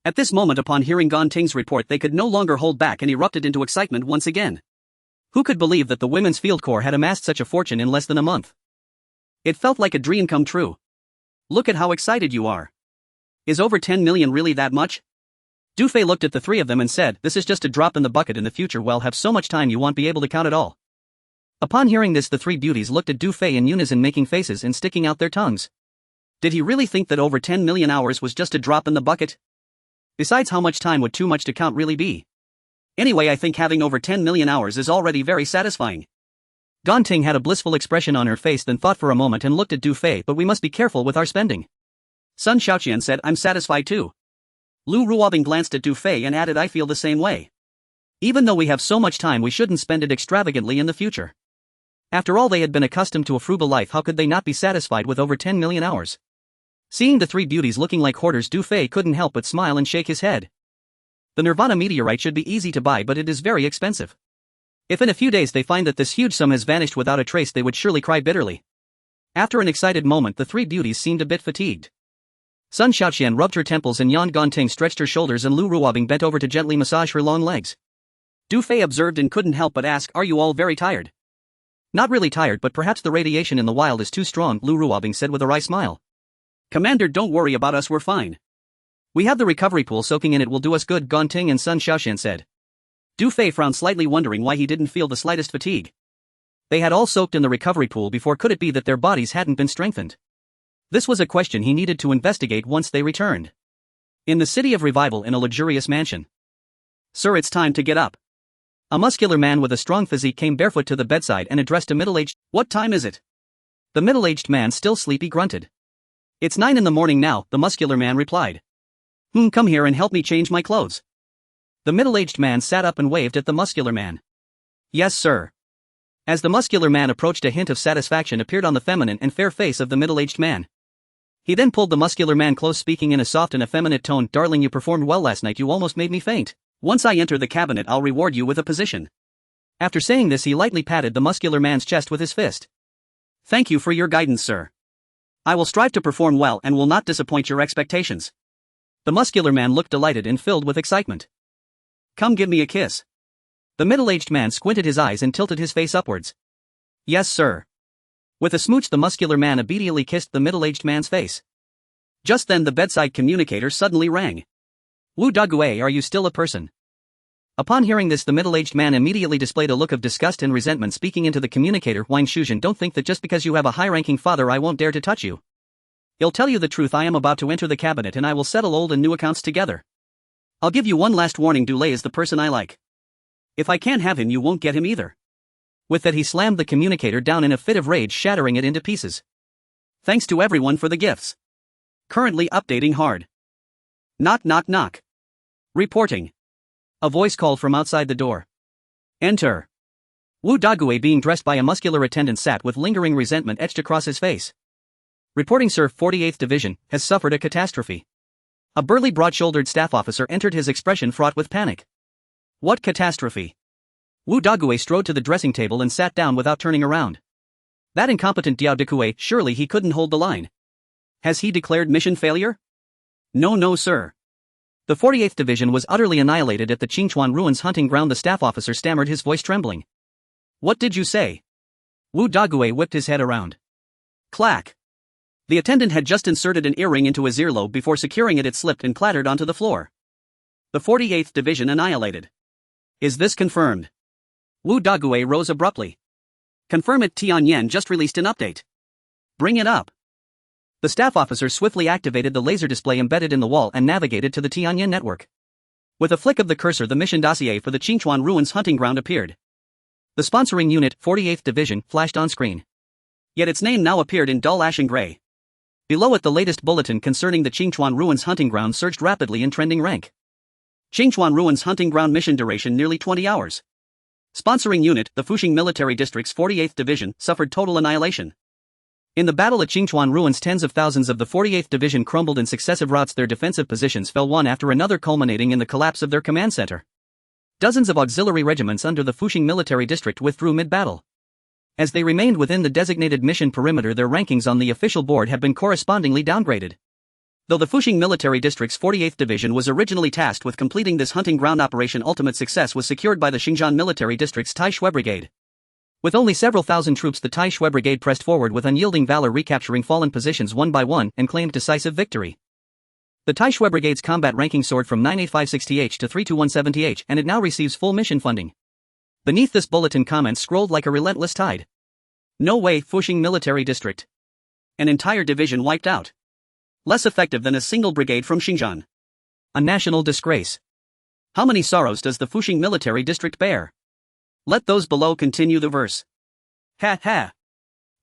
At this moment, upon hearing Ganting's report, they could no longer hold back and erupted into excitement once again. Who could believe that the Women's Field Corps had amassed such a fortune in less than a month? It felt like a dream come true. Look at how excited you are. Is over 10 million really that much? Du Fei looked at the 3 of them and said, this is just a drop in the bucket. In the future we'll have so much time you won't be able to count it all. Upon hearing this, the 3 beauties looked at Du Fei in unison, making faces and sticking out their tongues. Did he really think that over 10 million hours was just a drop in the bucket? Besides, how much time would too much to count really be? Anyway, I think having over 10 million hours is already very satisfying. Ganting had a blissful expression on her face, then thought for a moment and looked at Du Fei. But we must be careful with our spending. Sun Shaoqian said, I'm satisfied too. Lu Ruobing glanced at Du Fei and added, I feel the same way. Even though we have so much time, we shouldn't spend it extravagantly in the future. After all, they had been accustomed to a frugal life. How could they not be satisfied with over 10 million hours? Seeing the 3 beauties looking like hoarders, Du Fei couldn't help but smile and shake his head. The Nirvana meteorite should be easy to buy, but it is very expensive. If in a few days they find that this huge sum has vanished without a trace, they would surely cry bitterly. After an excited moment, the 3 beauties seemed a bit fatigued. Sun Shaoqian rubbed her temples and yawned. Ganting stretched her shoulders and Lu Ruobing bent over to gently massage her long legs. Du Fei observed and couldn't help but ask, are you all very tired? Not really tired, but perhaps the radiation in the wild is too strong, Lu Ruobing said with a wry smile. Commander, don't worry about us, we're fine. We have the recovery pool, soaking in it will do us good, Ganting and Sun Shaoqian said. Du Fei frowned slightly, wondering why he didn't feel the slightest fatigue. They had all soaked in the recovery pool before. Could it be that their bodies hadn't been strengthened? This was a question he needed to investigate once they returned. In the City of Revival, in a luxurious mansion. Sir, it's time to get up. A muscular man with a strong physique came barefoot to the bedside and addressed a middle-aged. What time is it? The middle-aged man, still sleepy, grunted. It's 9 in the morning now, the muscular man replied. Come here and help me change my clothes. The middle-aged man sat up and waved at the muscular man. Yes, sir. As the muscular man approached, a hint of satisfaction appeared on the feminine and fair face of the middle-aged man. He then pulled the muscular man close, speaking in a soft and effeminate tone. Darling, you performed well last night. You almost made me faint. Once I enter the cabinet, I'll reward you with a position. After saying this, he lightly patted the muscular man's chest with his fist. Thank you for your guidance, sir. I will strive to perform well and will not disappoint your expectations. The muscular man looked delighted and filled with excitement. Come give me a kiss. The middle-aged man squinted his eyes and tilted his face upwards. Yes, sir. With a smooch, the muscular man obediently kissed the middle-aged man's face. Just then the bedside communicator suddenly rang. Wu Dagui, are you still a person? Upon hearing this, the middle-aged man immediately displayed a look of disgust and resentment, speaking into the communicator. Wang Shuzhen, don't think that just because you have a high-ranking father I won't dare to touch you. I'll tell you the truth, I am about to enter the cabinet and I will settle old and new accounts together. I'll give you one last warning, Dulé is the person I like. If I can't have him, you won't get him either. With that he slammed the communicator down in a fit of rage, shattering it into pieces. Thanks to everyone for the gifts. Currently updating hard. Knock knock knock. Reporting. A voice called from outside the door. Enter. Wu Dagui, being dressed by a muscular attendant, sat with lingering resentment etched across his face. Reporting, sir, 48th Division has suffered a catastrophe. A burly, broad-shouldered staff officer entered, his expression fraught with panic. What catastrophe? Wu Dagui strode to the dressing table and sat down without turning around. That incompetent Diao Dikue, surely he couldn't hold the line. Has he declared mission failure? No, sir. The 48th Division was utterly annihilated at the Qingchuan ruins hunting ground, the staff officer stammered, his voice trembling. What did you say? Wu Dagui whipped his head around. Clack. The attendant had just inserted an earring into his earlobe. Before securing it, it slipped and clattered onto the floor. The 48th Division annihilated. Is this confirmed? Wu Dagui rose abruptly. Confirm it, Tianyan just released an update. Bring it up. The staff officer swiftly activated the laser display embedded in the wall and navigated to the Tianyan network. With a flick of the cursor, the mission dossier for the Qingchuan ruins hunting ground appeared. The sponsoring unit, 48th Division, flashed on screen. Yet its name now appeared in dull ashen gray. Below it, the latest bulletin concerning the Qingchuan ruins hunting ground surged rapidly in trending rank. Qingchuan ruins hunting ground mission duration nearly 20 hours. Sponsoring unit, the Fuxing Military District's 48th Division, suffered total annihilation. In the battle at Qingchuan ruins, tens of thousands of the 48th Division crumbled in successive routes. Their defensive positions fell one after another, culminating in the collapse of their command center. Dozens of auxiliary regiments under the Fuxing Military District withdrew mid-battle. As they remained within the designated mission perimeter, their rankings on the official board have been correspondingly downgraded. Though the Fuxing Military District's 48th Division was originally tasked with completing this hunting ground operation, ultimate success was secured by the Xinjiang Military District's Tai Shui Brigade. With only several thousand troops, the Tai Shui Brigade pressed forward with unyielding valor, recapturing fallen positions one by one and claimed decisive victory. The Tai Shui Brigade's combat ranking soared from 98560H to 3217H, and it now receives full mission funding. Beneath this bulletin, comments scrolled like a relentless tide. No way, Fuxing Military District. An entire division wiped out. Less effective than a single brigade from Xinjiang. A national disgrace. How many sorrows does the Fuxing Military District bear? Let those below continue the verse. Ha ha.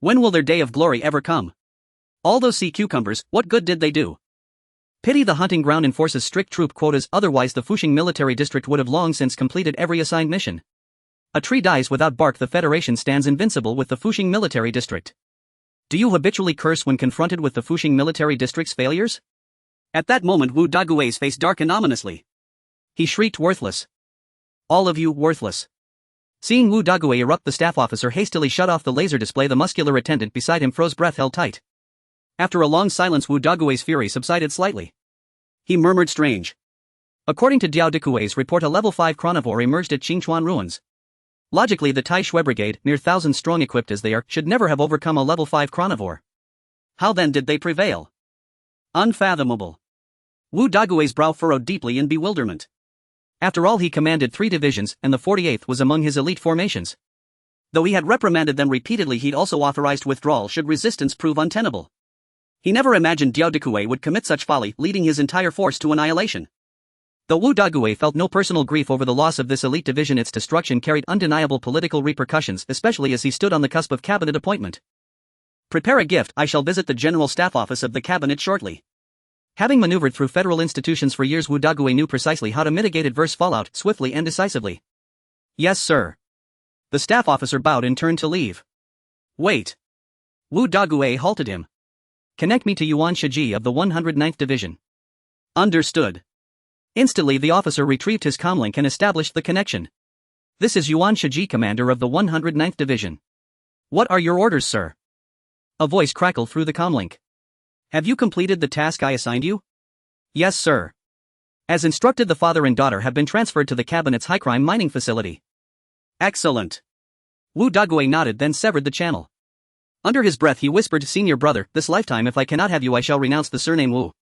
When will their day of glory ever come? All those sea cucumbers, what good did they do? Pity the hunting ground enforces strict troop quotas, otherwise the Fuxing Military District would have long since completed every assigned mission. A tree dies without bark, the Federation stands invincible with the Fuxing Military District. Do you habitually curse when confronted with the Fuxing Military District's failures? At that moment, Wu Dagui's face darkened ominously. He shrieked, worthless. All of you, worthless. Seeing Wu Dagui erupt, the staff officer hastily shut off the laser display. The muscular attendant beside him froze, breath held tight. After a long silence, Wu Dagui's fury subsided slightly. He murmured, strange. According to Diao Dikue's report, a level 5 chronivore emerged at Qingchuan ruins. Logically, the Tai Shui Brigade, near 1,000 strong equipped as they are, should never have overcome a level 5 chronivore. How then did they prevail? Unfathomable. Wu Dagui's brow furrowed deeply in bewilderment. After all, he commanded 3 divisions, and the 48th was among his elite formations. Though he had reprimanded them repeatedly, he'd also authorized withdrawal should resistance prove untenable. He never imagined Diao Dikue would commit such folly, leading his entire force to annihilation. Though Wu Dagui felt no personal grief over the loss of this elite division, its destruction carried undeniable political repercussions, especially as he stood on the cusp of cabinet appointment. Prepare a gift, I shall visit the General Staff Office of the cabinet shortly. Having maneuvered through federal institutions for years, Wu Dagui knew precisely how to mitigate adverse fallout swiftly and decisively. Yes, sir. The staff officer bowed and turned to leave. Wait. Wu Dagui halted him. Connect me to Yuan Shiji of the 109th Division. Understood. Instantly, the officer retrieved his comlink and established the connection. This is Yuan Shiji, commander of the 109th Division. What are your orders, sir? A voice crackled through the comlink. Have you completed the task I assigned you? Yes, sir. As instructed, the father and daughter have been transferred to the cabinet's high crime mining facility. Excellent. Wu Dagui nodded, then severed the channel. Under his breath he whispered, "Senior brother, this lifetime if I cannot have you I shall renounce the surname Wu."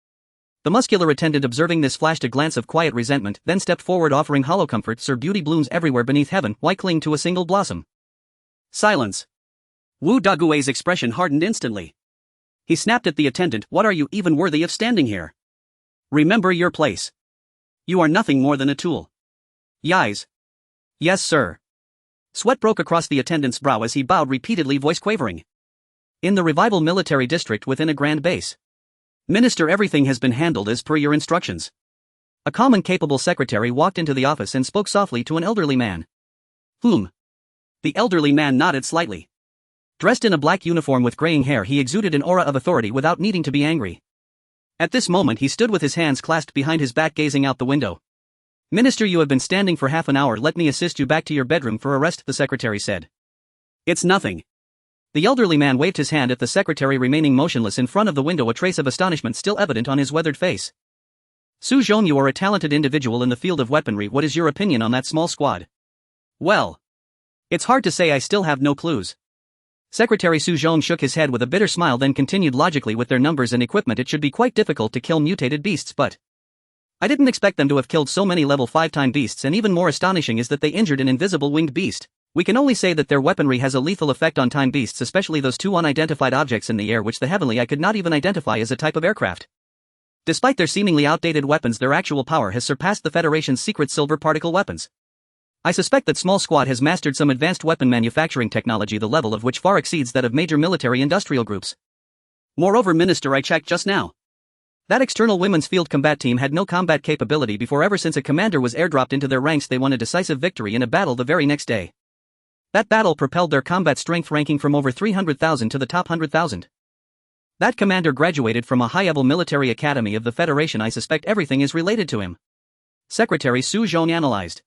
The muscular attendant observing this flashed a glance of quiet resentment, then stepped forward offering hollow comfort. "Sir, beauty blooms everywhere beneath heaven, why cling to a single blossom?" Silence. Wu Dagui's expression hardened instantly. He snapped at the attendant, "What are you even worthy of standing here? Remember your place. You are nothing more than a tool." "Yais." "Yes, sir." Sweat broke across the attendant's brow as he bowed repeatedly, voice quavering. "In the Revival Military District within a grand base. Minister, everything has been handled as per your instructions." A calm and capable secretary walked into the office and spoke softly to an elderly man. "Whom?" The elderly man nodded slightly. Dressed in a black uniform with graying hair, he exuded an aura of authority without needing to be angry. At this moment he stood with his hands clasped behind his back gazing out the window. "Minister, you have been standing for half an hour, let me assist you back to your bedroom for a rest," the secretary said. "It's nothing." The elderly man waved his hand at the secretary remaining motionless in front of the window, a trace of astonishment still evident on his weathered face. "Su Zhong, you are a talented individual in the field of weaponry, what is your opinion on that small squad?" "Well, it's hard to say, I still have no clues." Secretary Su Zhong shook his head with a bitter smile, then continued logically, "With their numbers and equipment it should be quite difficult to kill mutated beasts, but I didn't expect them to have killed so many level 5-time beasts, and even more astonishing is that they injured an invisible winged beast. We can only say that their weaponry has a lethal effect on time beasts, especially those two unidentified objects in the air which the heavenly I could not even identify as a type of aircraft. Despite their seemingly outdated weapons, their actual power has surpassed the Federation's secret silver particle weapons. I suspect that small squad has mastered some advanced weapon manufacturing technology, the level of which far exceeds that of major military industrial groups. Moreover, Minister, I checked just now. That external women's field combat team had no combat capability before. Ever since a commander was airdropped into their ranks, they won a decisive victory in a battle the very next day. That battle propelled their combat strength ranking from over 300,000 to the top 100,000. That commander graduated from a high-level military academy of the Federation. I suspect everything is related to him." Secretary Su Zhong analyzed.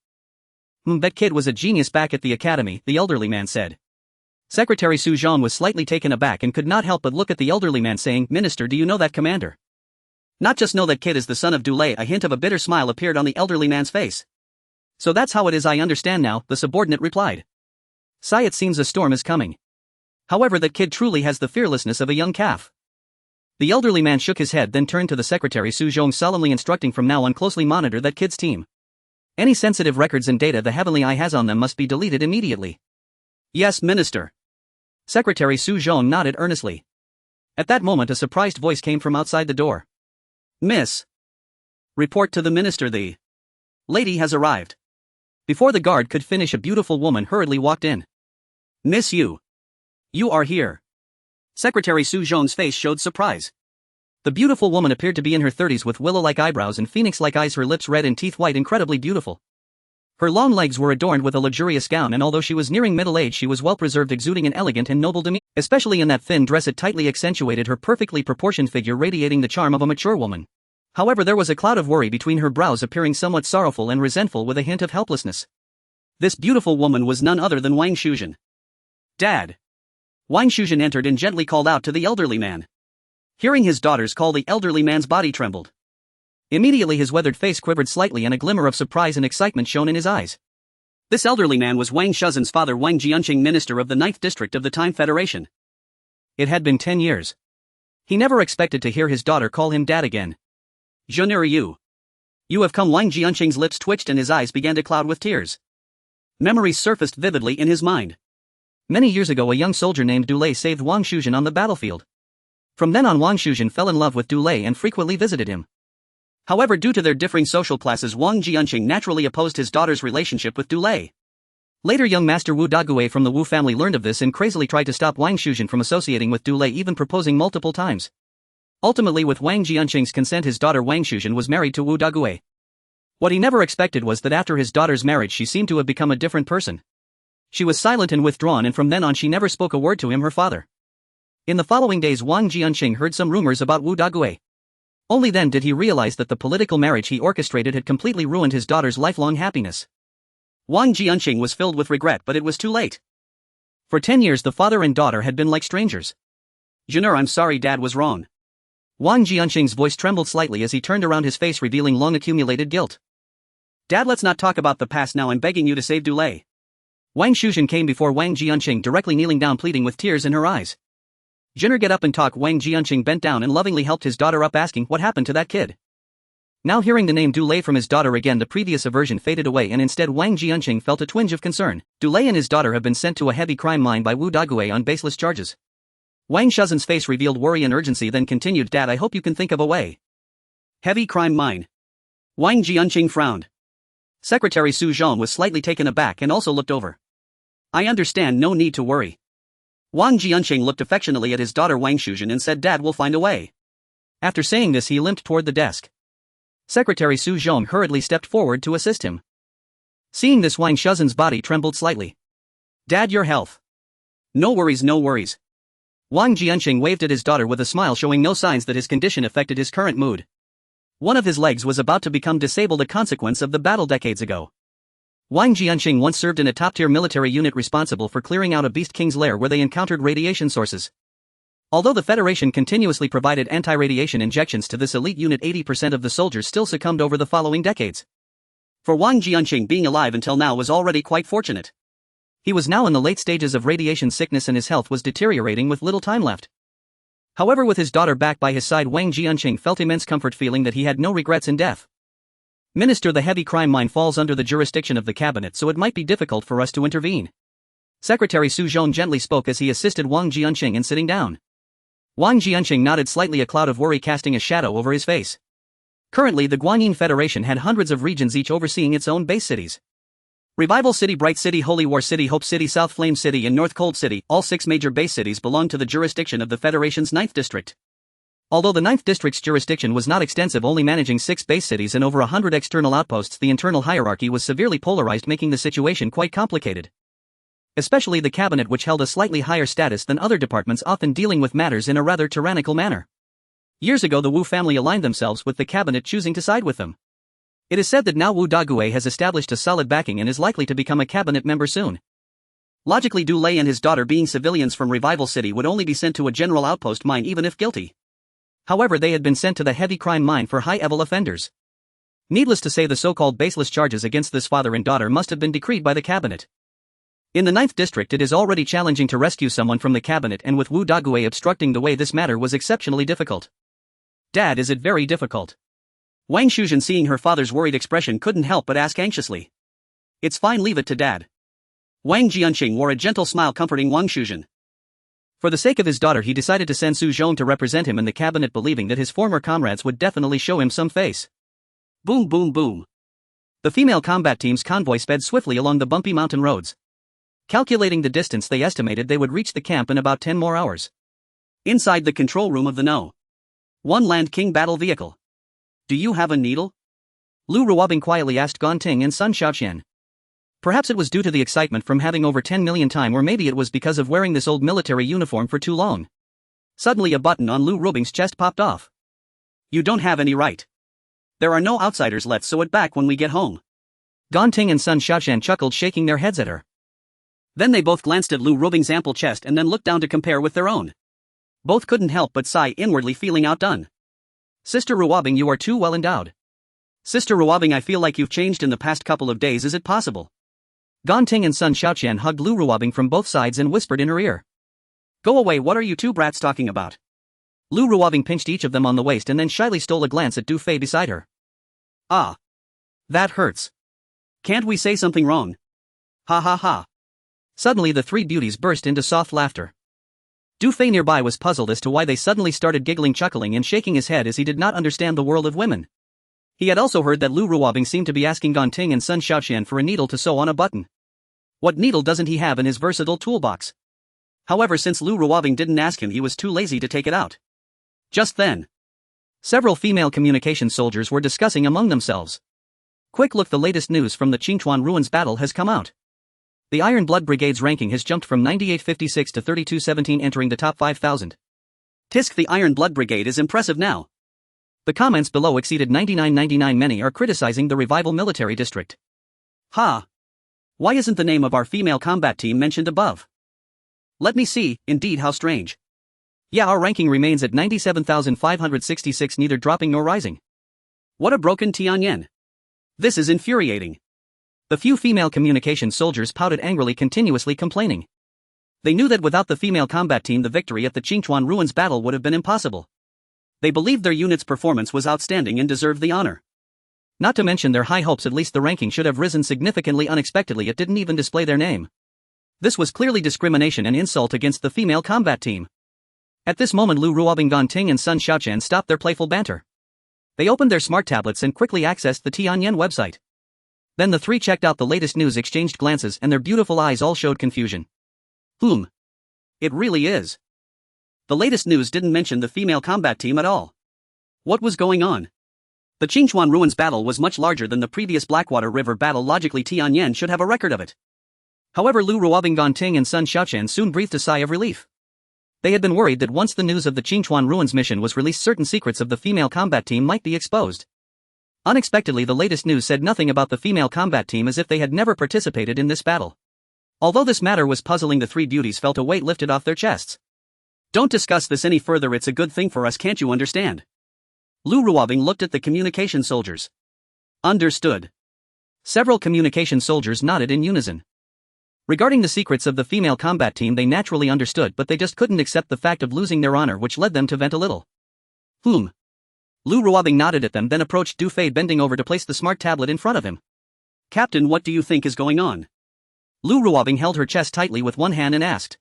That kid was a genius back at the academy," the elderly man said. Secretary Su Zhong was slightly taken aback and could not help but look at the elderly man, saying, "Minister, do you know that commander?" "Not just know that kid is the son of Dulé." A hint of a bitter smile appeared on the elderly man's face. "So that's how it is, I understand now," the subordinate replied. "Sigh, it seems a storm is coming. However, that kid truly has the fearlessness of a young calf." The elderly man shook his head, then turned to the secretary Su Zhong, solemnly instructing, "From now on closely monitor that kid's team. Any sensitive records and data the Heavenly Eye has on them must be deleted immediately." "Yes, Minister." Secretary Su Zhong nodded earnestly. At that moment a surprised voice came from outside the door. "Miss. Report to the Minister, the lady has arrived." Before the guard could finish, a beautiful woman hurriedly walked in. "Miss Yu. You are here." Secretary Su Zhong's face showed surprise. The beautiful woman appeared to be in her 30s with willow-like eyebrows and phoenix-like eyes, her lips red and teeth white, incredibly beautiful. Her long legs were adorned with a luxurious gown, and although she was nearing middle age, she was well preserved, exuding an elegant and noble demeanor. Especially in that thin dress, it tightly accentuated her perfectly proportioned figure, radiating the charm of a mature woman. However, there was a cloud of worry between her brows, appearing somewhat sorrowful and resentful with a hint of helplessness. This beautiful woman was none other than Wang Shuzhen. "Dad." Wang Shuzhen entered and gently called out to the elderly man. Hearing his daughter's call, the elderly man's body trembled. Immediately his weathered face quivered slightly and a glimmer of surprise and excitement shone in his eyes. This elderly man was Wang Shuzhen's father, Wang Jianqing, minister of the 9th district of the Time Federation. It had been 10 years. He never expected to hear his daughter call him dad again. "Jeonere you. You have come." Wang Jianqing's lips twitched and his eyes began to cloud with tears. Memories surfaced vividly in his mind. Many years ago, a young soldier named Dulé saved Wang Shuzhen on the battlefield. From then on, Wang Shuzhen fell in love with Dulé and frequently visited him. However, due to their differing social classes, Wang Jianqing naturally opposed his daughter's relationship with Dulé. Later, young Master Wu Daguai from the Wu family learned of this and crazily tried to stop Wang Shuzhen from associating with Dulé, even proposing multiple times. Ultimately, with Wang Jianqing's consent, his daughter Wang Shuzhen was married to Wu Daguai. What he never expected was that after his daughter's marriage, she seemed to have become a different person. She was silent and withdrawn, and from then on she never spoke a word to him, her father. In the following days, Wang Jianqing heard some rumors about Wu Daguai. Only then did he realize that the political marriage he orchestrated had completely ruined his daughter's lifelong happiness. Wang Jianqing was filled with regret, but it was too late. For 10 years the father and daughter had been like strangers. "Jeonere, I'm sorry, Dad was wrong." Wang Jianqing's voice trembled slightly as he turned around, his face revealing long accumulated guilt. "Dad, let's not talk about the past now, I'm begging you to save Dulé. Wang Shuzhen came before Wang Jianqing, directly kneeling down, pleading with tears in her eyes. "Jinner, get up and talk." Wang Jianqing bent down and lovingly helped his daughter up, asking what happened to that kid. Now hearing the name Du Lei from his daughter again, the previous aversion faded away and instead Wang Jianqing felt a twinge of concern. Du Lei and his daughter have been sent to a heavy crime mine by Wu Dagui on baseless charges. Wang Shuzhen's face revealed worry and urgency, then continued, "Dad, I hope you can think of a way." Heavy crime mine. Wang Jianqing frowned. Secretary Su Zhong was slightly taken aback and also looked over. "I understand, no need to worry." Wang Jianqing looked affectionately at his daughter Wang Shuzhen and said, "Dad will find a way." After saying this, he limped toward the desk. Secretary Su Zhong hurriedly stepped forward to assist him. Seeing this, Wang Shuzhen's body trembled slightly. "Dad, your health." "No worries, no worries." Wang Jianqing waved at his daughter with a smile, showing no signs that his condition affected his current mood. One of his legs was about to become disabled, a consequence of the battle decades ago. Wang Jianqing once served in a top-tier military unit responsible for clearing out a Beast King's lair where they encountered radiation sources. Although the Federation continuously provided anti-radiation injections to this elite unit, 80% of the soldiers still succumbed over the following decades. For Wang Jianqing, being alive until now was already quite fortunate. He was now in the late stages of radiation sickness and his health was deteriorating with little time left. However, with his daughter back by his side, Wang Jianqing felt immense comfort, feeling that he had no regrets in death. "Minister, the heavy crime mine falls under the jurisdiction of the cabinet, so it might be difficult for us to intervene." Secretary Su Zhong gently spoke as he assisted Wang Jianqing in sitting down. Wang Jianqing nodded slightly, a cloud of worry casting a shadow over his face. Currently, the Guanyin Federation had hundreds of regions, each overseeing its own base cities. Revival City, Bright City, Holy War City, Hope City, South Flame City and North Cold City, all 6 major base cities belonged to the jurisdiction of the Federation's 9th District. Although the 9th District's jurisdiction was not extensive, only managing 6 base cities and over 100 external outposts, the internal hierarchy was severely polarized, making the situation quite complicated. Especially the cabinet, which held a slightly higher status than other departments, often dealing with matters in a rather tyrannical manner. Years ago, the Wu family aligned themselves with the cabinet, choosing to side with them. It is said that now Wu Dagui has established a solid backing and is likely to become a cabinet member soon. Logically, Du Lei and his daughter, being civilians from Revival City, would only be sent to a general outpost mine even if guilty. However, they had been sent to the heavy crime mine for high-level offenders. Needless to say, the so-called baseless charges against this father and daughter must have been decreed by the cabinet. In the 9th District, it is already challenging to rescue someone from the cabinet, and with Wu Dagui obstructing the way, this matter was exceptionally difficult. "Dad, is it very difficult?" Wang Shuzhen, seeing her father's worried expression, couldn't help but ask anxiously. "It's fine, leave it to Dad." Wang Jianqing wore a gentle smile, comforting Wang Shuzhen. For the sake of his daughter, he decided to send Su Zhong to represent him in the cabinet, believing that his former comrades would definitely show him some face. Boom, boom, boom. The female combat team's convoy sped swiftly along the bumpy mountain roads. Calculating the distance, they estimated they would reach the camp in about 10 more hours. Inside the control room of the No. 1 Land King battle vehicle. "Do you have a needle?" Lu Ruobing quietly asked Gonting and Sun Xiaoqian. Perhaps it was due to the excitement from having over 10 million time, or maybe it was because of wearing this old military uniform for too long. Suddenly a button on Lu Ruobing's chest popped off. "You don't have any right. There are no outsiders, let's sew it back when we get home." Gonting and Sun Xiaoqian chuckled, shaking their heads at her. Then they both glanced at Lu Ruobing's ample chest and then looked down to compare with their own. Both couldn't help but sigh, inwardly feeling outdone. "Sister Ruobing, you are too well endowed." "Sister Ruobing, I feel like you've changed in the past couple of days, is it possible?" Gonting and Sun Xiaoqian hugged Lu Ruobing from both sides and whispered in her ear. "Go away, what are you two brats talking about?" Lu Ruobing pinched each of them on the waist and then shyly stole a glance at Du Fei beside her. "Ah. That hurts. Can't we say something wrong? Ha ha ha." Suddenly the 3 beauties burst into soft laughter. Du Fei nearby was puzzled as to why they suddenly started giggling, chuckling and shaking his head as he did not understand the world of women. He had also heard that Lu Ruobing seemed to be asking Gonting and Sun Xiaoqian for a needle to sew on a button. What needle doesn't he have in his versatile toolbox? However, since Lu Ruobing didn't ask him, he was too lazy to take it out. Just then, several female communication soldiers were discussing among themselves. "Quick look, the latest news from the Qingchuan Ruins battle has come out. The Iron Blood Brigade's ranking has jumped from 9856 to 3217, entering the top 5000. Tisk, the Iron Blood Brigade is impressive now." The comments below exceeded 99.99. Many are criticizing the Revival Military District. "Ha! Why isn't the name of our female combat team mentioned above? Let me see, indeed, how strange. Yeah, our ranking remains at 97,566, neither dropping nor rising. What a broken Tianyan. This is infuriating. The few female communication soldiers pouted angrily, continuously complaining. They knew that without the female combat team the victory at the Qingchuan Ruins battle would have been impossible. They believed their unit's performance was outstanding and deserved the honor. Not to mention their high hopes, at least the ranking should have risen significantly. Unexpectedly, it didn't even display their name. This was clearly discrimination and insult against the female combat team. At this moment, Lu Ruobing, Gan Ting and Sun Xiaoqian stopped their playful banter. They opened their smart tablets and quickly accessed the Tianyan website. Then the three checked out the latest news, exchanged glances, and their beautiful eyes all showed confusion. It really is. The latest news didn't mention the female combat team at all. What was going on? The Qingchuan Ruins battle was much larger than the previous Blackwater River battle. Logically, Tianyan should have a record of it. However, Lu Ruobing, Gan Ting and Sun Xiaoqian soon breathed a sigh of relief. They had been worried that once the news of the Qingchuan Ruins mission was released, certain secrets of the female combat team might be exposed. Unexpectedly, the latest news said nothing about the female combat team, as if they had never participated in this battle. Although this matter was puzzling, the three beauties felt a weight lifted off their chests. Don't discuss this any further, it's a good thing for us, can't you understand? Lu Ruobing looked at the communication soldiers. Understood. Several communication soldiers nodded in unison. Regarding the secrets of the female combat team, they naturally understood, but they just couldn't accept the fact of losing their honor, which led them to vent a little. Lu Ruobing nodded at them, then approached Du Fei, bending over to place the smart tablet in front of him. Captain, what do you think is going on? Lu Ruobing held her chest tightly with one hand and asked.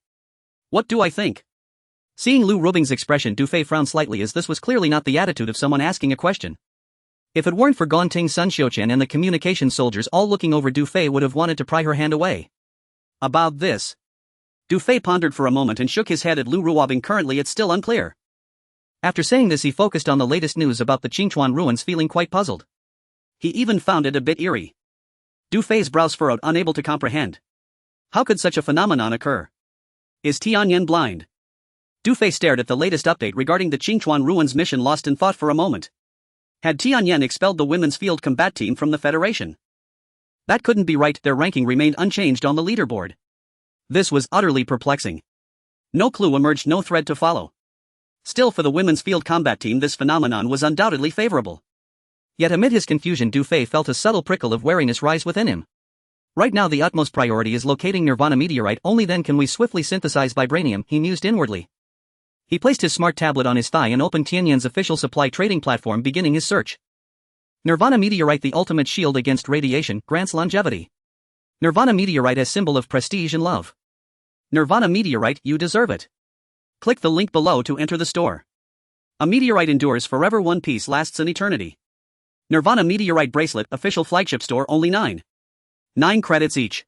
What do I think? Seeing Lu Ruobing's expression, Du Fei frowned slightly, as this was clearly not the attitude of someone asking a question. If it weren't for Gan Ting, Sun Xiaoqian and the communication soldiers all looking over, Du Fei would have wanted to pry her hand away. About this. Du Fei pondered for a moment and shook his head at Lu Ruobing. Currently it's still unclear. After saying this, he focused on the latest news about the Qingchuan Ruins, feeling quite puzzled. He even found it a bit eerie. Du Fei's brows furrowed, unable to comprehend. How could such a phenomenon occur? Is Tianyan blind? Du Fei stared at the latest update regarding the Qingchuan Ruins mission, lost in thought for a moment. Had Tianyan expelled the women's field combat team from the Federation? That couldn't be right, their ranking remained unchanged on the leaderboard. This was utterly perplexing. No clue emerged, no thread to follow. Still, for the women's field combat team, this phenomenon was undoubtedly favorable. Yet amid his confusion, Du Fei felt a subtle prickle of wariness rise within him. Right now the utmost priority is locating Nirvana meteorite, only then can we swiftly synthesize vibranium, he mused inwardly. He placed his smart tablet on his thigh and opened Tianyan's official supply trading platform, beginning his search. Nirvana meteorite, the ultimate shield against radiation, grants longevity. Nirvana meteorite as symbol of prestige and love. Nirvana meteorite, you deserve it. Click the link below to enter the store. A meteorite endures forever, one piece lasts an eternity. Nirvana meteorite bracelet, official flagship store, only 9 credits each.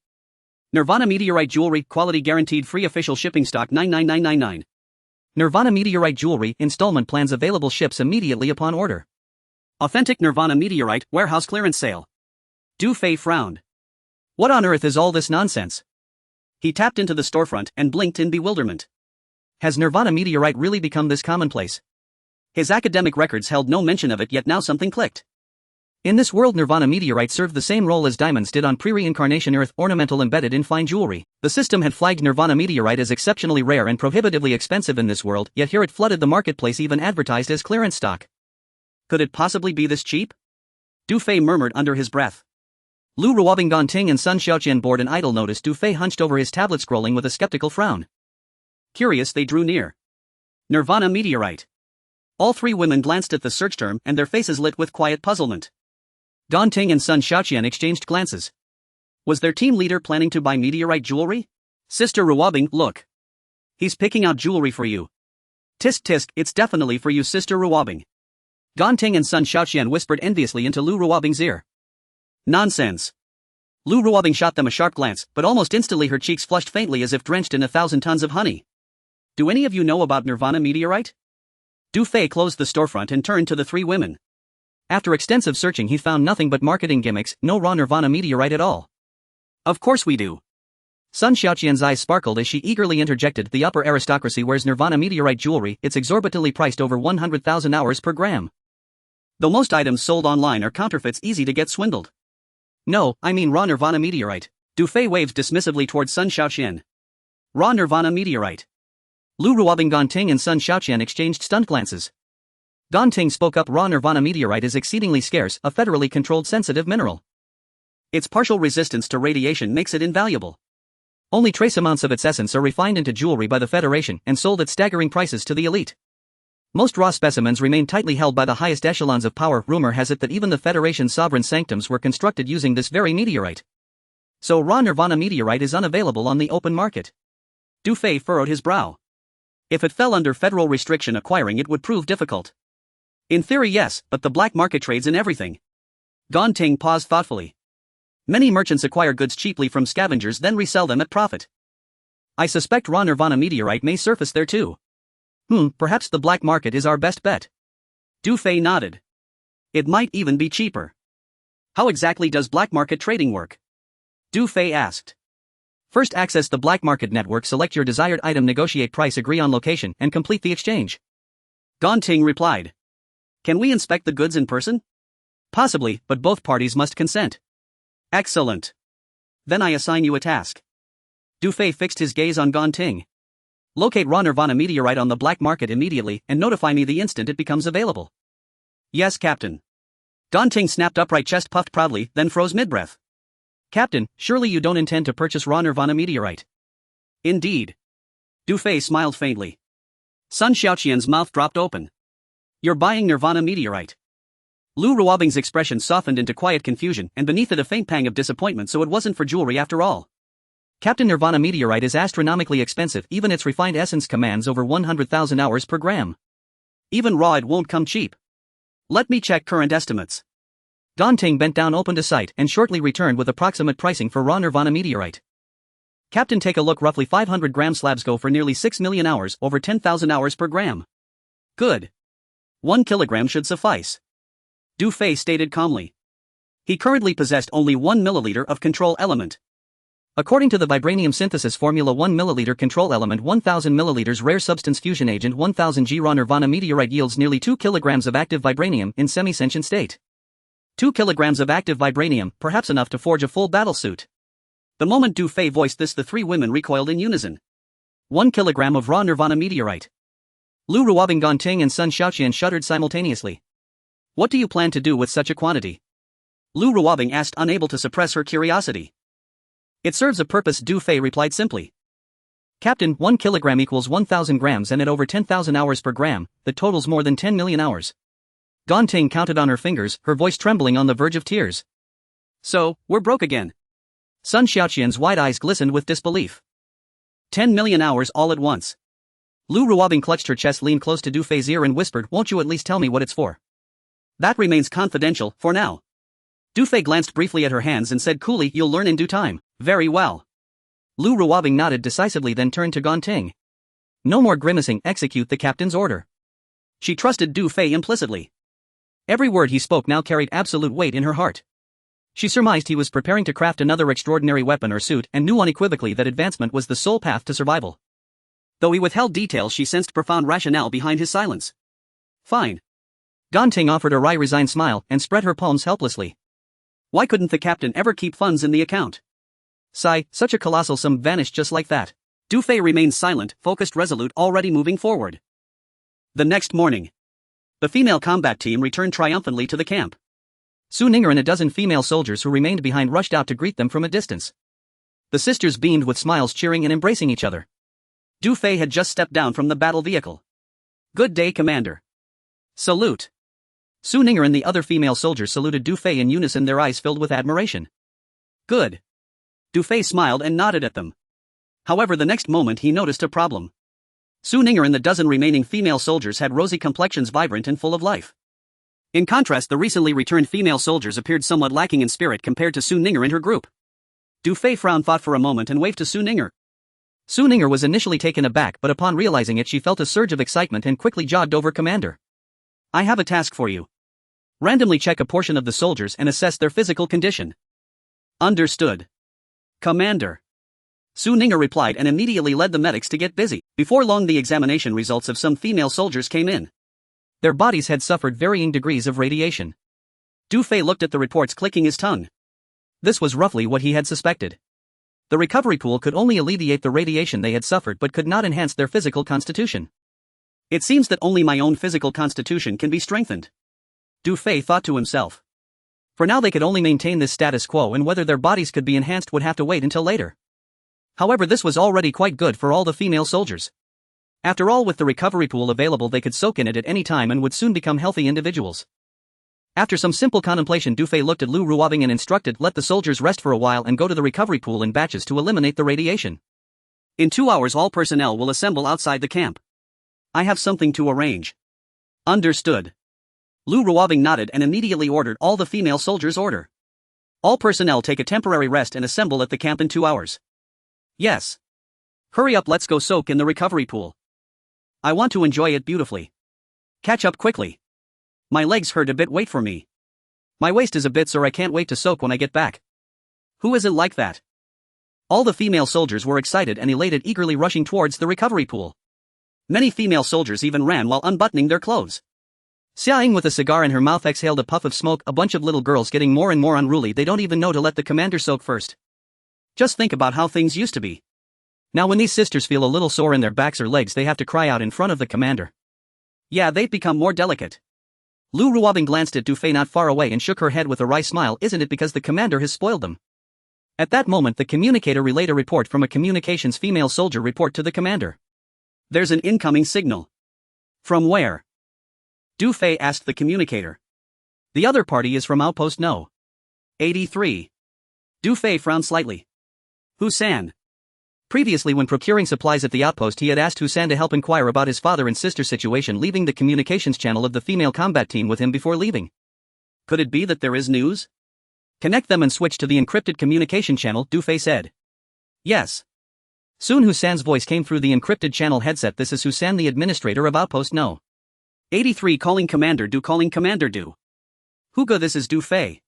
Nirvana meteorite jewelry, quality guaranteed, free, official shipping stock 99999. Nirvana meteorite jewelry, installment plans available, ships immediately upon order. Authentic Nirvana meteorite, warehouse clearance sale. Du Fei frowned. What on earth is all this nonsense? He tapped into the storefront and blinked in bewilderment. Has Nirvana meteorite really become this commonplace? His academic records held no mention of it, yet now something clicked. In this world, Nirvana meteorite served the same role as diamonds did on pre-reincarnation Earth, ornamental embedded in fine jewelry. The system had flagged Nirvana meteorite as exceptionally rare and prohibitively expensive in this world, yet here it flooded the marketplace, even advertised as clearance stock. Could it possibly be this cheap? Du Fei murmured under his breath. Lu Ruobing, Gan Ting and Sun Xiaoqian bored an idle notice. Du Fei hunched over his tablet, scrolling with a skeptical frown. Curious, they drew near. Nirvana meteorite. All three women glanced at the search term, and their faces lit with quiet puzzlement. Gan Ting and Sun Xiaoqian exchanged glances. Was their team leader planning to buy meteorite jewelry? Sister Ruobing, look. He's picking out jewelry for you. Tisk tisk, it's definitely for you, Sister Ruobing. Gan Ting and Sun Xiaoqian whispered enviously into Lu Ruobing's ear. Nonsense. Lu Ruobing shot them a sharp glance, but almost instantly her cheeks flushed faintly as if drenched in 1,000 tons of honey. Do any of you know about Nirvana meteorite? Du Fei closed the storefront and turned to the three women. After extensive searching, he found nothing but marketing gimmicks, no raw Nirvana meteorite at all. Of course we do. Sun Xiaoqian's eyes sparkled as she eagerly interjected, the upper aristocracy wears Nirvana meteorite jewelry, it's exorbitantly priced, over 100,000 hours per gram. Though most items sold online are counterfeits, easy to get swindled. No, I mean raw Nirvana meteorite. Du Fei waved dismissively towards Sun Xiaoqian. Raw Nirvana meteorite. Lu Ruobing, Gan Ting and Sun Xiaoqian exchanged stunned glances. Gan Ting spoke up, raw Nirvana meteorite is exceedingly scarce, a federally controlled sensitive mineral. Its partial resistance to radiation makes it invaluable. Only trace amounts of its essence are refined into jewelry by the Federation and sold at staggering prices to the elite. Most raw specimens remain tightly held by the highest echelons of power. Rumor has it that even the Federation's sovereign sanctums were constructed using this very meteorite. So raw Nirvana meteorite is unavailable on the open market. Du Fei furrowed his brow. If it fell under federal restriction, acquiring it would prove difficult. In theory, yes, but the black market trades in everything. Gong Ting paused thoughtfully. Many merchants acquire goods cheaply from scavengers then resell them at profit. I suspect raw Nirvana meteorite may surface there too. Perhaps the black market is our best bet. Du Fei nodded. It might even be cheaper. How exactly does black market trading work? Du Fei asked. First, access the black market network, select your desired item, negotiate price, agree on location, and complete the exchange. Gong Ting replied. Can we inspect the goods in person? Possibly, but both parties must consent. Excellent. Then I assign you a task. Du Fei fixed his gaze on Gong Ting. Locate raw Nirvana meteorite on the black market immediately and notify me the instant it becomes available. Yes, Captain. Gong Ting snapped upright, chest puffed proudly, then froze mid-breath. Captain, surely you don't intend to purchase raw Nirvana meteorite? Indeed. Du Fei smiled faintly. Sun Xiaoqian's mouth dropped open. You're buying Nirvana meteorite. Lu Ruobing's expression softened into quiet confusion, and beneath it a faint pang of disappointment. So it wasn't for jewelry after all. Captain, Nirvana meteorite is astronomically expensive. Even its refined essence commands over 100,000 hours per gram. Even raw it won't come cheap. Let me check current estimates. Gong Ting bent down, opened a site, and shortly returned with approximate pricing for raw Nirvana meteorite. Captain, take a look. Roughly 500 gram slabs go for nearly 6 million hours, over 10,000 hours per gram. Good. 1 kilogram should suffice. Du Fei stated calmly. He currently possessed only 1 milliliter of control element. According to the vibranium synthesis formula, 1 milliliter control element, 1000 milliliters rare substance fusion agent, 1000 G raw Nirvana meteorite yields nearly 2 kilograms of active vibranium in semi-sentient state. 2 kilograms of active vibranium, perhaps enough to forge a full battle suit. The moment Du Fei voiced this, the three women recoiled in unison. 1 kilogram of raw Nirvana meteorite. Lu Ruobing, Gong Ting, and Sun Xiaoqian shuddered simultaneously. What do you plan to do with such a quantity? Lu Ruobing asked, unable to suppress her curiosity. It serves a purpose, Du Fei replied simply. Captain, 1 kilogram equals 1,000 grams, and at over 10,000 hours per gram, that totals more than 10 million hours. Gong Ting counted on her fingers, her voice trembling on the verge of tears. So, we're broke again. Sun Xiaoqian's wide eyes glistened with disbelief. 10 million hours all at once. Lu Ruobing clutched her chest, leaned close to Du Fei's ear and whispered, won't you at least tell me what it's for? That remains confidential, for now. Du Fei glanced briefly at her hands and said coolly, you'll learn in due time. Very well. Lu Ruobing nodded decisively, then turned to Gong Ting. No more grimacing, execute the captain's order. She trusted Du Fei implicitly. Every word he spoke now carried absolute weight in her heart. She surmised he was preparing to craft another extraordinary weapon or suit, and knew unequivocally that advancement was the sole path to survival. Though he withheld details, she sensed profound rationale behind his silence. Fine. Gong Ting offered a wry, resigned smile and spread her palms helplessly. Why couldn't the captain ever keep funds in the account? Sigh, such a colossal sum vanished just like that. Du Fei remained silent, focused, resolute, already moving forward. The next morning, the female combat team returned triumphantly to the camp. Su Ninger and a dozen female soldiers who remained behind rushed out to greet them from a distance. The sisters beamed with smiles, cheering and embracing each other. Du Fei had just stepped down from the battle vehicle. Good day, Commander. Salute. Su Ninger and the other female soldiers saluted Du Fei in unison, their eyes filled with admiration. Good. Du Fei smiled and nodded at them. However, the next moment he noticed a problem. Su Ninger and the dozen remaining female soldiers had rosy complexions, vibrant and full of life. In contrast, the recently returned female soldiers appeared somewhat lacking in spirit compared to Su Ninger and her group. Du Fei frowned, thought for a moment, and waved to Su Ninger. Su Ninger was initially taken aback, but upon realizing it she felt a surge of excitement and quickly jogged over. Commander. I have a task for you. Randomly check a portion of the soldiers and assess their physical condition. Understood. Commander. Su Ninger replied and immediately led the medics to get busy. Before long, the examination results of some female soldiers came in. Their bodies had suffered varying degrees of radiation. Du Fei looked at the reports, clicking his tongue. This was roughly what he had suspected. The recovery pool could only alleviate the radiation they had suffered but could not enhance their physical constitution. It seems that only my own physical constitution can be strengthened. Du Fei thought to himself. For now they could only maintain this status quo, and whether their bodies could be enhanced would have to wait until later. However, this was already quite good for all the female soldiers. After all, with the recovery pool available, they could soak in it at any time and would soon become healthy individuals. After some simple contemplation, Du Fei looked at Lu Ruobing and instructed, let the soldiers rest for a while and go to the recovery pool in batches to eliminate the radiation. In 2 hours all personnel will assemble outside the camp. I have something to arrange. Understood. Lu Ruobing nodded and immediately ordered all the female soldiers order. All personnel take a temporary rest and assemble at the camp in 2 hours. Yes. Hurry up, let's go soak in the recovery pool. I want to enjoy it beautifully. Catch up quickly. My legs hurt a bit, wait for me. My waist is a bit sore, I can't wait to soak when I get back. Who isn't like that? All the female soldiers were excited and elated, eagerly rushing towards the recovery pool. Many female soldiers even ran while unbuttoning their clothes. Xia Ying with a cigar in her mouth exhaled a puff of smoke, a bunch of little girls getting more and more unruly, they don't even know to let the commander soak first. Just think about how things used to be. Now when these sisters feel a little sore in their backs or legs, they have to cry out in front of the commander. Yeah, they've become more delicate. Lu Ruobing glanced at Du Fei not far away and shook her head with a wry smile. Isn't it because the commander has spoiled them? At that moment the communicator relayed a report from a communications female soldier report to the commander. There's an incoming signal. From where? Du Fei asked the communicator. The other party is from Outpost No. 83. Du Fei frowned slightly. Husan. Previously, when procuring supplies at the outpost, he had asked Husan to help inquire about his father and sister situation, leaving the communications channel of the female combat team with him before leaving. Could it be that there is news? Connect them and switch to the encrypted communication channel, Du Fei said. Yes. Soon Husan's voice came through the encrypted channel headset. This is Husan, the administrator of Outpost No. 83 calling Commander Du, calling Commander Du. Hugo, this is Du Fei.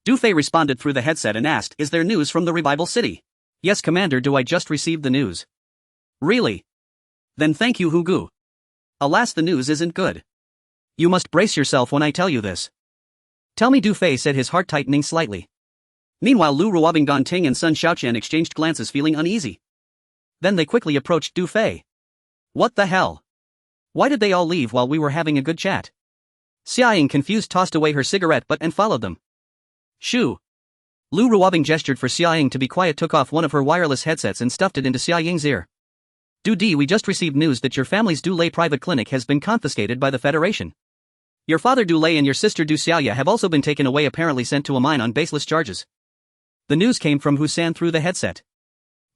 Du Fei responded through the headset and asked, is there news from the Revival City? Yes, Commander Du, I just received the news. Really? Then thank you, Hugo. Alas, the news isn't good. You must brace yourself when I tell you this. Tell me, Du Fei said, his heart tightening slightly. Meanwhile, Lu Ruobing, Gan Ting and Sun Xiaoqian exchanged glances, feeling uneasy. Then they quickly approached Du Fei. What the hell? Why did they all leave while we were having a good chat? Xia Ying, confused, tossed away her cigarette butt and followed them. Shoo. Lu Ruobing gestured for Xia Ying to be quiet, took off one of her wireless headsets and stuffed it into Xia Ying's ear. Du Di, we just received news that your family's Du Lei private clinic has been confiscated by the Federation. Your father Du Lei and your sister Du Xiaoya have also been taken away, apparently sent to a mine on baseless charges. The news came from Husan through the headset.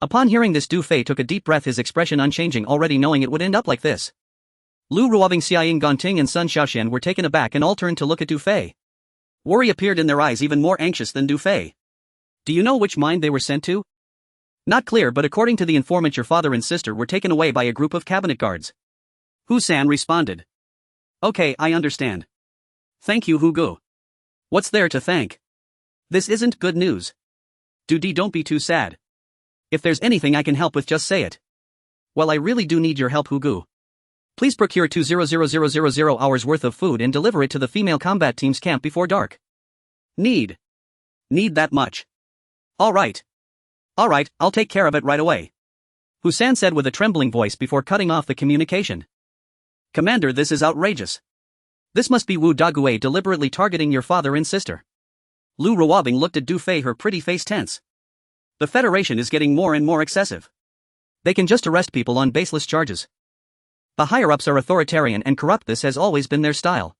Upon hearing this, Du Fei took a deep breath, his expression unchanging, already knowing it would end up like this. Lu Ruobing, Xia Ying, Gan Ting and Sun Xiaoqian were taken aback and all turned to look at Du Fei. Worry appeared in their eyes, even more anxious than Du Fei. Do you know which mine they were sent to? Not clear, but according to the informant, your father and sister were taken away by a group of cabinet guards. Husan responded. Okay, I understand. Thank you, Hugo. What's there to thank? This isn't good news. Du Di, don't be too sad. If there's anything I can help with, just say it. Well, I really do need your help, Hugo. Please procure 200,000 hours worth of food and deliver it to the female combat team's camp before dark. Need that much? Alright, I'll take care of it right away. Husan said with a trembling voice before cutting off the communication. Commander, this is outrageous. This must be Wu Daguay deliberately targeting your father and sister. Lu Ruobing looked at Du Fei, her pretty face tense. The Federation is getting more and more excessive. They can just arrest people on baseless charges. The higher-ups are authoritarian and corrupt. This has always been their style.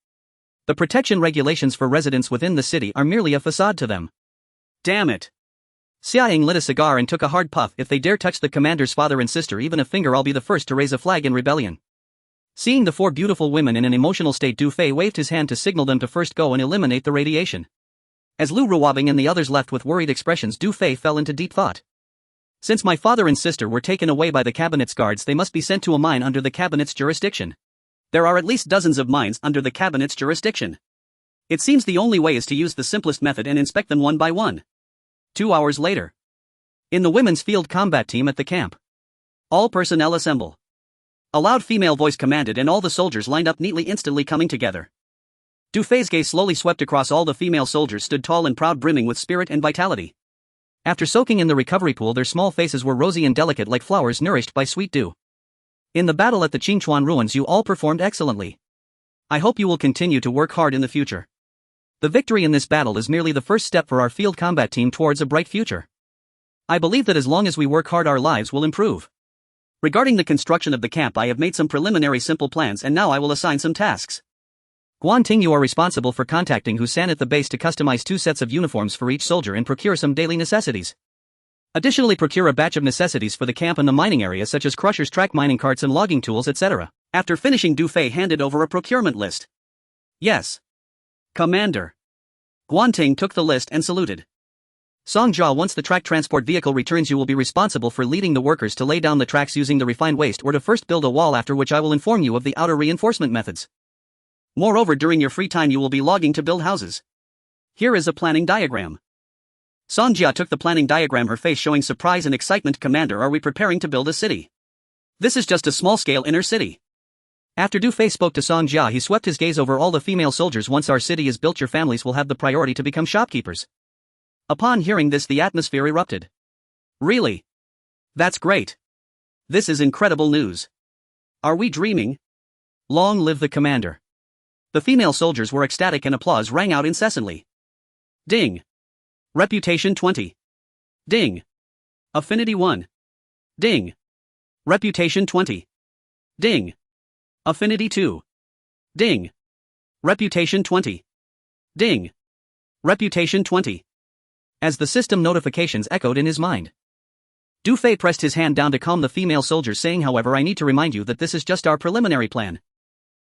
The protection regulations for residents within the city are merely a facade to them. Damn it. Xia Ying lit a cigar and took a hard puff. If they dare touch the commander's father and sister even a finger, I'll be the first to raise a flag in rebellion. Seeing the four beautiful women in an emotional state, Du Fei waved his hand to signal them to first go and eliminate the radiation. As Lu Ruobing and the others left with worried expressions, Du Fei fell into deep thought. Since my father and sister were taken away by the cabinet's guards, they must be sent to a mine under the cabinet's jurisdiction. There are at least dozens of mines under the cabinet's jurisdiction. It seems the only way is to use the simplest method and inspect them one by one. 2 hours later. In the women's field combat team at the camp. All personnel assemble. A loud female voice commanded and all the soldiers lined up neatly, instantly coming together. Du Fei's gaze slowly swept across all the female soldiers, stood tall and proud, brimming with spirit and vitality. After soaking in the recovery pool, their small faces were rosy and delicate like flowers nourished by sweet dew. In the battle at the Qingchuan ruins, you all performed excellently. I hope you will continue to work hard in the future. The victory in this battle is merely the first step for our field combat team towards a bright future. I believe that as long as we work hard our lives will improve. Regarding the construction of the camp, I have made some preliminary simple plans and now I will assign some tasks. Guanting, you are responsible for contacting Husan at the base to customize 2 sets of uniforms for each soldier and procure some daily necessities. Additionally, procure a batch of necessities for the camp and the mining area such as crushers, track mining carts and logging tools, etc. After finishing, Du Fei handed over a procurement list. Yes, Commander. Guanting took the list and saluted. Song Jia, once the track transport vehicle returns, you will be responsible for leading the workers to lay down the tracks using the refined waste or to first build a wall, after which I will inform you of the outer reinforcement methods. Moreover, during your free time you will be logging to build houses. Here is a planning diagram. Song Jia took the planning diagram, her face showing surprise and excitement. Commander, are we preparing to build a city? This is just a small-scale inner city. After Du Fei spoke to Song Jia, he swept his gaze over all the female soldiers. Once our city is built, your families will have the priority to become shopkeepers. Upon hearing this, the atmosphere erupted. Really? That's great. This is incredible news. Are we dreaming? Long live the commander. The female soldiers were ecstatic and applause rang out incessantly. Ding. Reputation 20. Ding. Affinity 1. Ding. Reputation 20. Ding. Affinity 2. Ding. Reputation 20. Ding. Reputation 20. As the system notifications echoed in his mind, Du Fei pressed his hand down to calm the female soldiers, saying, however, I need to remind you that this is just our preliminary plan.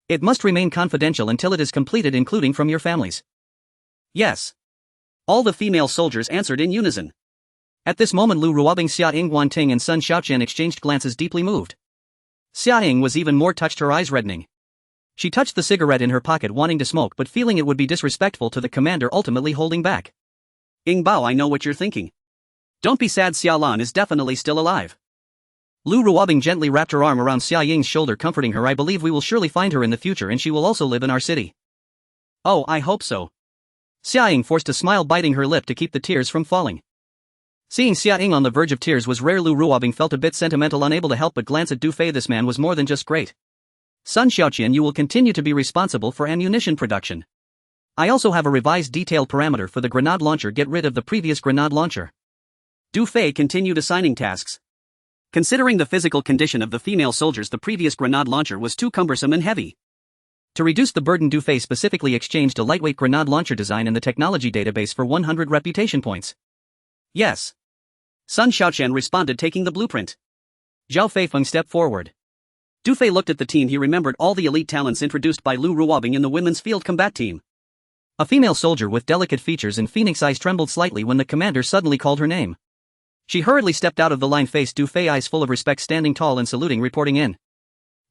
It must remain confidential until it is completed, including from your families. Yes. All the female soldiers answered in unison. At this moment, Lu Ruobing, Xia Ying, Guanting and Sun Xiaoqian exchanged glances, deeply moved. Xia Ying was even more touched, her eyes reddening. She touched the cigarette in her pocket, wanting to smoke but feeling it would be disrespectful to the commander, ultimately holding back. Ying Bao, I know what you're thinking. Don't be sad, Xia Lan is definitely still alive. Lu Ruobing gently wrapped her arm around Xia Ying's shoulder, comforting her. I believe we will surely find her in the future and she will also live in our city. Oh, I hope so. Xia Ying forced a smile, biting her lip to keep the tears from falling. Seeing Xia Ying on the verge of tears was rare. Lu Ruobing felt a bit sentimental, unable to help but glance at Du Fei. This man was more than just great. Sun Xiaoqian, you will continue to be responsible for ammunition production. I also have a revised detailed parameter for the grenade launcher. Get rid of the previous grenade launcher. Du Fei continued assigning tasks. Considering the physical condition of the female soldiers, the previous grenade launcher was too cumbersome and heavy. To reduce the burden, Du Fei specifically exchanged a lightweight grenade launcher design in the technology database for 100 reputation points. Yes. Sun Xiaoqian responded, taking the blueprint. Zhao Feifeng stepped forward. Du Fei looked at the team. He remembered all the elite talents introduced by Lu Ruobing in the women's field combat team. A female soldier with delicate features and phoenix eyes trembled slightly when the commander suddenly called her name. She hurriedly stepped out of the line, faced Du Fei, eyes full of respect, standing tall and saluting, reporting in.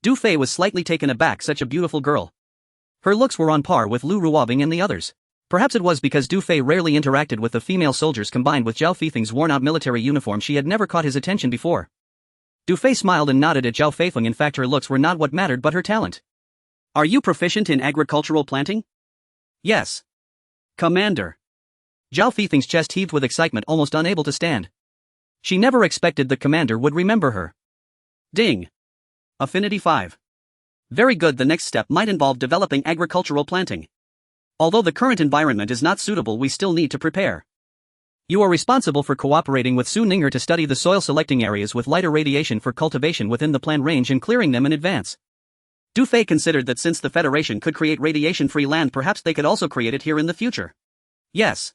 Du Fei was slightly taken aback. Such a beautiful girl. Her looks were on par with Lu Ruobing and the others. Perhaps it was because Du Fei rarely interacted with the female soldiers, combined with Zhao Feifeng's worn-out military uniform, she had never caught his attention before. Du Fei smiled and nodded at Zhao Feifeng. In fact, her looks were not what mattered but her talent. Are you proficient in agricultural planting? Yes. Commander. Zhao Feifeng's chest heaved with excitement, almost unable to stand. She never expected the commander would remember her. Ding. Affinity 5. Very good. The next step might involve developing agricultural planting. Although the current environment is not suitable, we still need to prepare. You are responsible for cooperating with Su Ninger to study the soil, selecting areas with lighter radiation for cultivation within the planned range and clearing them in advance. Du Fei considered that since the Federation could create radiation-free land, perhaps they could also create it here in the future. Yes.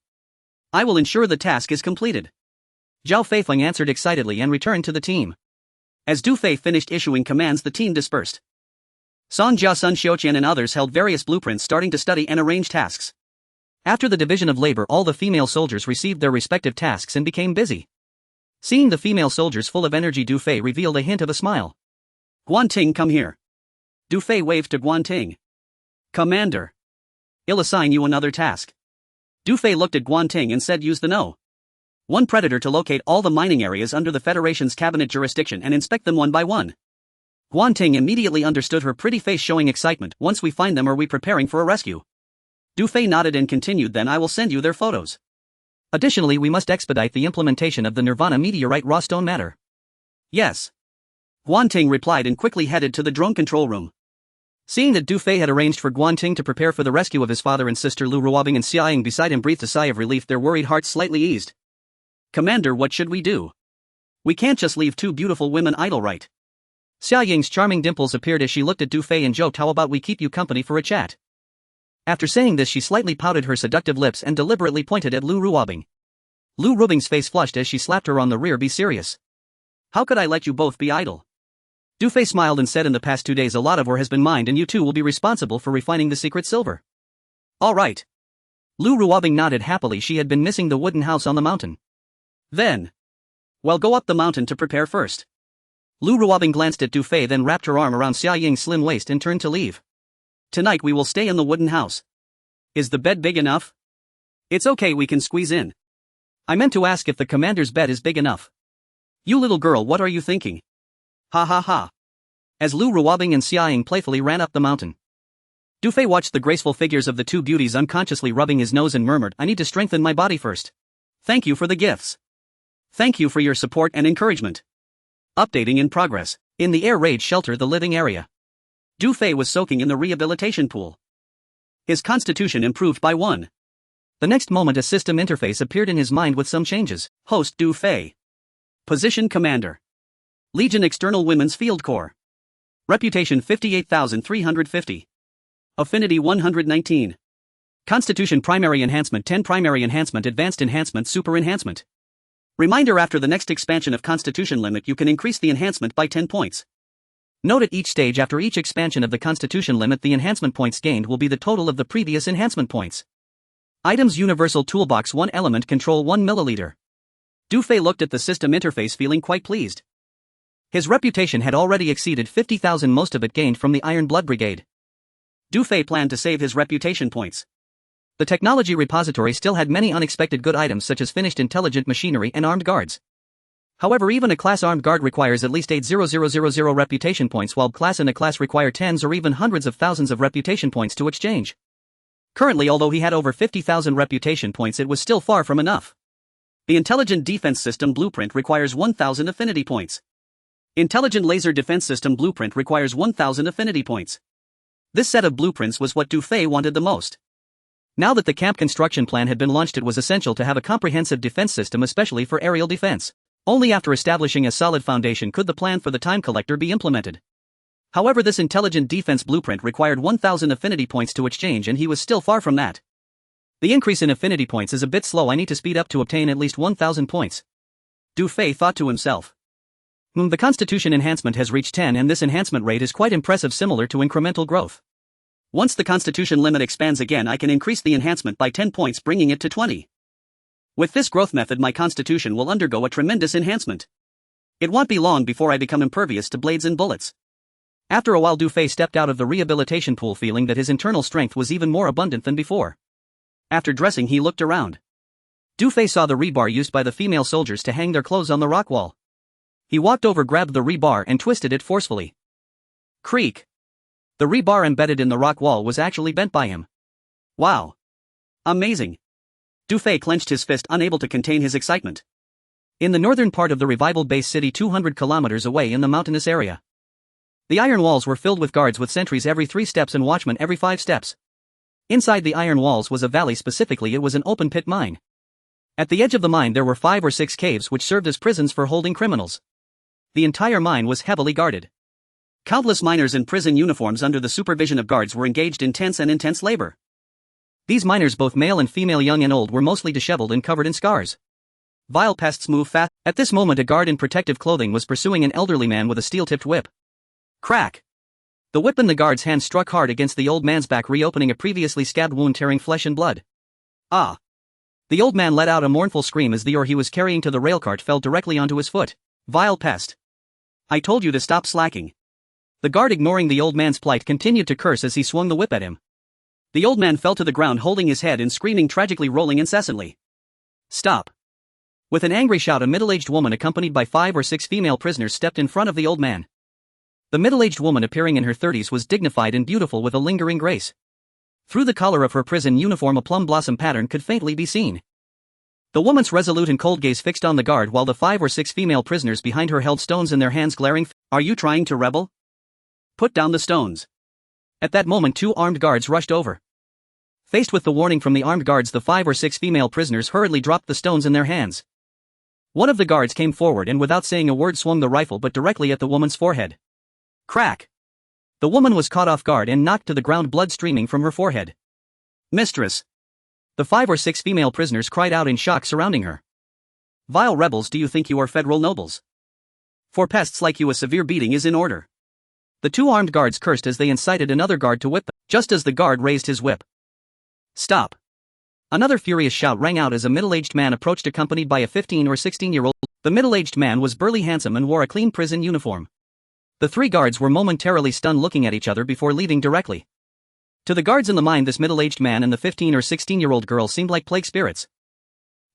I will ensure the task is completed. Zhao Feifeng answered excitedly and returned to the team. As Du Fei finished issuing commands, the team dispersed. Song Jia, Sun Xiaoqian and others held various blueprints, starting to study and arrange tasks. After the division of labor, all the female soldiers received their respective tasks and became busy. Seeing the female soldiers full of energy, Du Fei revealed a hint of a smile. Guanting, come here. Du Fei waved to Guanting. Commander. I'll assign you another task. Du Fei looked at Guanting and said, use the No. 1 predator to locate all the mining areas under the Federation's cabinet jurisdiction and inspect them one by one. Guanting immediately understood, her pretty face showing excitement. Once we find them, are we preparing for a rescue? Du Fei nodded and continued, then I will send you their photos. Additionally, we must expedite the implementation of the Nirvana meteorite raw stone matter. Yes. Guanting replied and quickly headed to the drone control room. Seeing that Du Fei had arranged for Guan Ting to prepare for the rescue of his father and sister, Lu Ruobing and Xia Ying beside him breathed a sigh of relief, their worried hearts slightly eased. Commander, what should we do? We can't just leave two beautiful women idle, right? Xia Ying's charming dimples appeared as she looked at Du Fei and joked, how about we keep you company for a chat? After saying this, she slightly pouted her seductive lips and deliberately pointed at Lu Ruobing. Lu Ruobing's face flushed as she slapped her on the rear. Be serious. How could I let you both be idle? Du Fei smiled and said, in the past 2 days a lot of ore has been mined and you two will be responsible for refining the secret silver. All right. Lu Ruobing nodded happily. She had been missing the wooden house on the mountain. Then. Well, go up the mountain to prepare first. Lu Ruobing glanced at Du Fei, then wrapped her arm around Xia Ying's slim waist and turned to leave. Tonight we will stay in the wooden house. Is the bed big enough? It's okay, we can squeeze in. I meant to ask if the commander's bed is big enough. You little girl, what are you thinking? Ha ha ha. As Lu Ruobing and Xia Ying playfully ran up the mountain, Du Fei watched the graceful figures of the two beauties unconsciously rubbing his nose and murmured, I need to strengthen my body first. Thank you for the gifts. Thank you for your support and encouragement. Updating in progress. In the air raid shelter, the living area. Du Fei was soaking in the rehabilitation pool. His constitution improved by 1. The next moment a system interface appeared in his mind with some changes. Host Du Fei. Position Commander. Legion External Women's Field Corps. Reputation 58,350. Affinity 119. Constitution Primary Enhancement 10. Primary Enhancement, Advanced Enhancement, Super Enhancement. Reminder, after the next expansion of Constitution limit you can increase the enhancement by 10 points. Note, at each stage after each expansion of the Constitution limit the enhancement points gained will be the total of the previous enhancement points. Items Universal Toolbox 1 Element Control 1 milliliter. Du Fei looked at the system interface feeling quite pleased. His reputation had already exceeded 50,000, most of it gained from the Iron Blood Brigade. Du Fei planned to save his reputation points. The technology repository still had many unexpected good items such as finished intelligent machinery and armed guards. However, even a class armed guard requires at least 8,000 reputation points, while class and a class require tens or even hundreds of thousands of reputation points to exchange. Currently, although he had over 50,000 reputation points, it was still far from enough. The Intelligent Defense System Blueprint requires 1,000 affinity points. Intelligent Laser Defense System Blueprint requires 1,000 affinity points. This set of blueprints was what Du Fei wanted the most. Now that the camp construction plan had been launched, it was essential to have a comprehensive defense system, especially for aerial defense. Only after establishing a solid foundation could the plan for the time collector be implemented. However, this intelligent defense blueprint required 1,000 affinity points to exchange, and he was still far from that. The increase in affinity points is a bit slow. I need to speed up to obtain at least 1,000 points. Du Fei thought to himself. The Constitution enhancement has reached 10, and this enhancement rate is quite impressive, similar to incremental growth. Once the Constitution limit expands again, I can increase the enhancement by 10 points, bringing it to 20. With this growth method, my Constitution will undergo a tremendous enhancement. It won't be long before I become impervious to blades and bullets. After a while, Du Fei stepped out of the rehabilitation pool feeling that his internal strength was even more abundant than before. After dressing, he looked around. Du Fei saw the rebar used by the female soldiers to hang their clothes on the rock wall. He walked over, grabbed the rebar, and twisted it forcefully. Creak. The rebar embedded in the rock wall was actually bent by him. Wow. Amazing. Du Fei clenched his fist, unable to contain his excitement. In the northern part of the revival base city, 200 kilometers away in the mountainous area, the iron walls were filled with guards with sentries every 3 steps and watchmen every 5 steps. Inside the iron walls was a valley, specifically it was an open pit mine. At the edge of the mine there were 5 or 6 caves which served as prisons for holding criminals. The entire mine was heavily guarded. Countless miners in prison uniforms under the supervision of guards were engaged in tense and intense labor. These miners, both male and female, young and old, were mostly disheveled and covered in scars. Vile pests move fast. At this moment a guard in protective clothing was pursuing an elderly man with a steel-tipped whip. Crack! The whip in the guard's hand struck hard against the old man's back, reopening a previously scabbed wound, tearing flesh and blood. Ah! The old man let out a mournful scream as the ore he was carrying to the railcart fell directly onto his foot. Vile pest! I told you to stop slacking. The guard, ignoring the old man's plight, continued to curse as he swung the whip at him. The old man fell to the ground, holding his head and screaming, tragically rolling incessantly. Stop! With an angry shout, a middle-aged woman accompanied by 5 or 6 female prisoners stepped in front of the old man. The middle-aged woman, appearing in her 30s, was dignified and beautiful with a lingering grace. Through the collar of her prison uniform a plum blossom pattern could faintly be seen. The woman's resolute and cold gaze fixed on the guard, while the 5 or 6 female prisoners behind her held stones in their hands, glaring. Are you trying to rebel? Put down the stones. At that moment 2 armed guards rushed over. Faced with the warning from the armed guards, the 5 or 6 female prisoners hurriedly dropped the stones in their hands. One of the guards came forward and without saying a word swung the rifle but directly at the woman's forehead. Crack! The woman was caught off guard and knocked to the ground, blood streaming from her forehead. Mistress! The 5 or 6 female prisoners cried out in shock surrounding her. Vile rebels, do you think you are federal nobles? For pests like you a severe beating is in order. The 2 armed guards cursed as they incited another guard to whip them, just as the guard raised his whip. Stop! Another furious shout rang out as a middle-aged man approached accompanied by a 15 or 16-year-old. The middle-aged man was burly, handsome and wore a clean prison uniform. The 3 guards were momentarily stunned, looking at each other before leaving directly. To the guards in the mind, this middle-aged man and the 15 or 16-year-old girl seemed like plague spirits.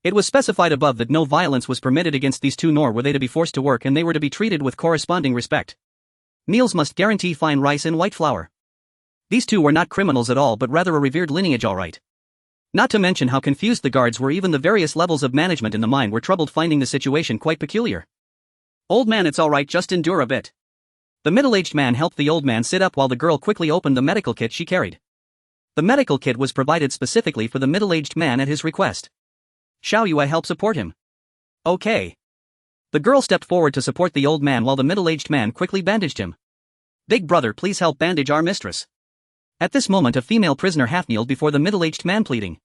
It was specified above that no violence was permitted against these 2, nor were they to be forced to work, and they were to be treated with corresponding respect. Meals must guarantee fine rice and white flour. These 2 were not criminals at all, but rather a revered lineage, all right. Not to mention how confused the guards were. Even the various levels of management in the mine were troubled, finding the situation quite peculiar. Old man, it's all right, just endure a bit. The middle-aged man helped the old man sit up while the girl quickly opened the medical kit she carried. The medical kit was provided specifically for the middle-aged man at his request. Shall you help support him? Okay. The girl stepped forward to support the old man while the middle-aged man quickly bandaged him. Big brother, please help bandage our mistress. At this moment a female prisoner half-kneeled before the middle-aged man, pleading.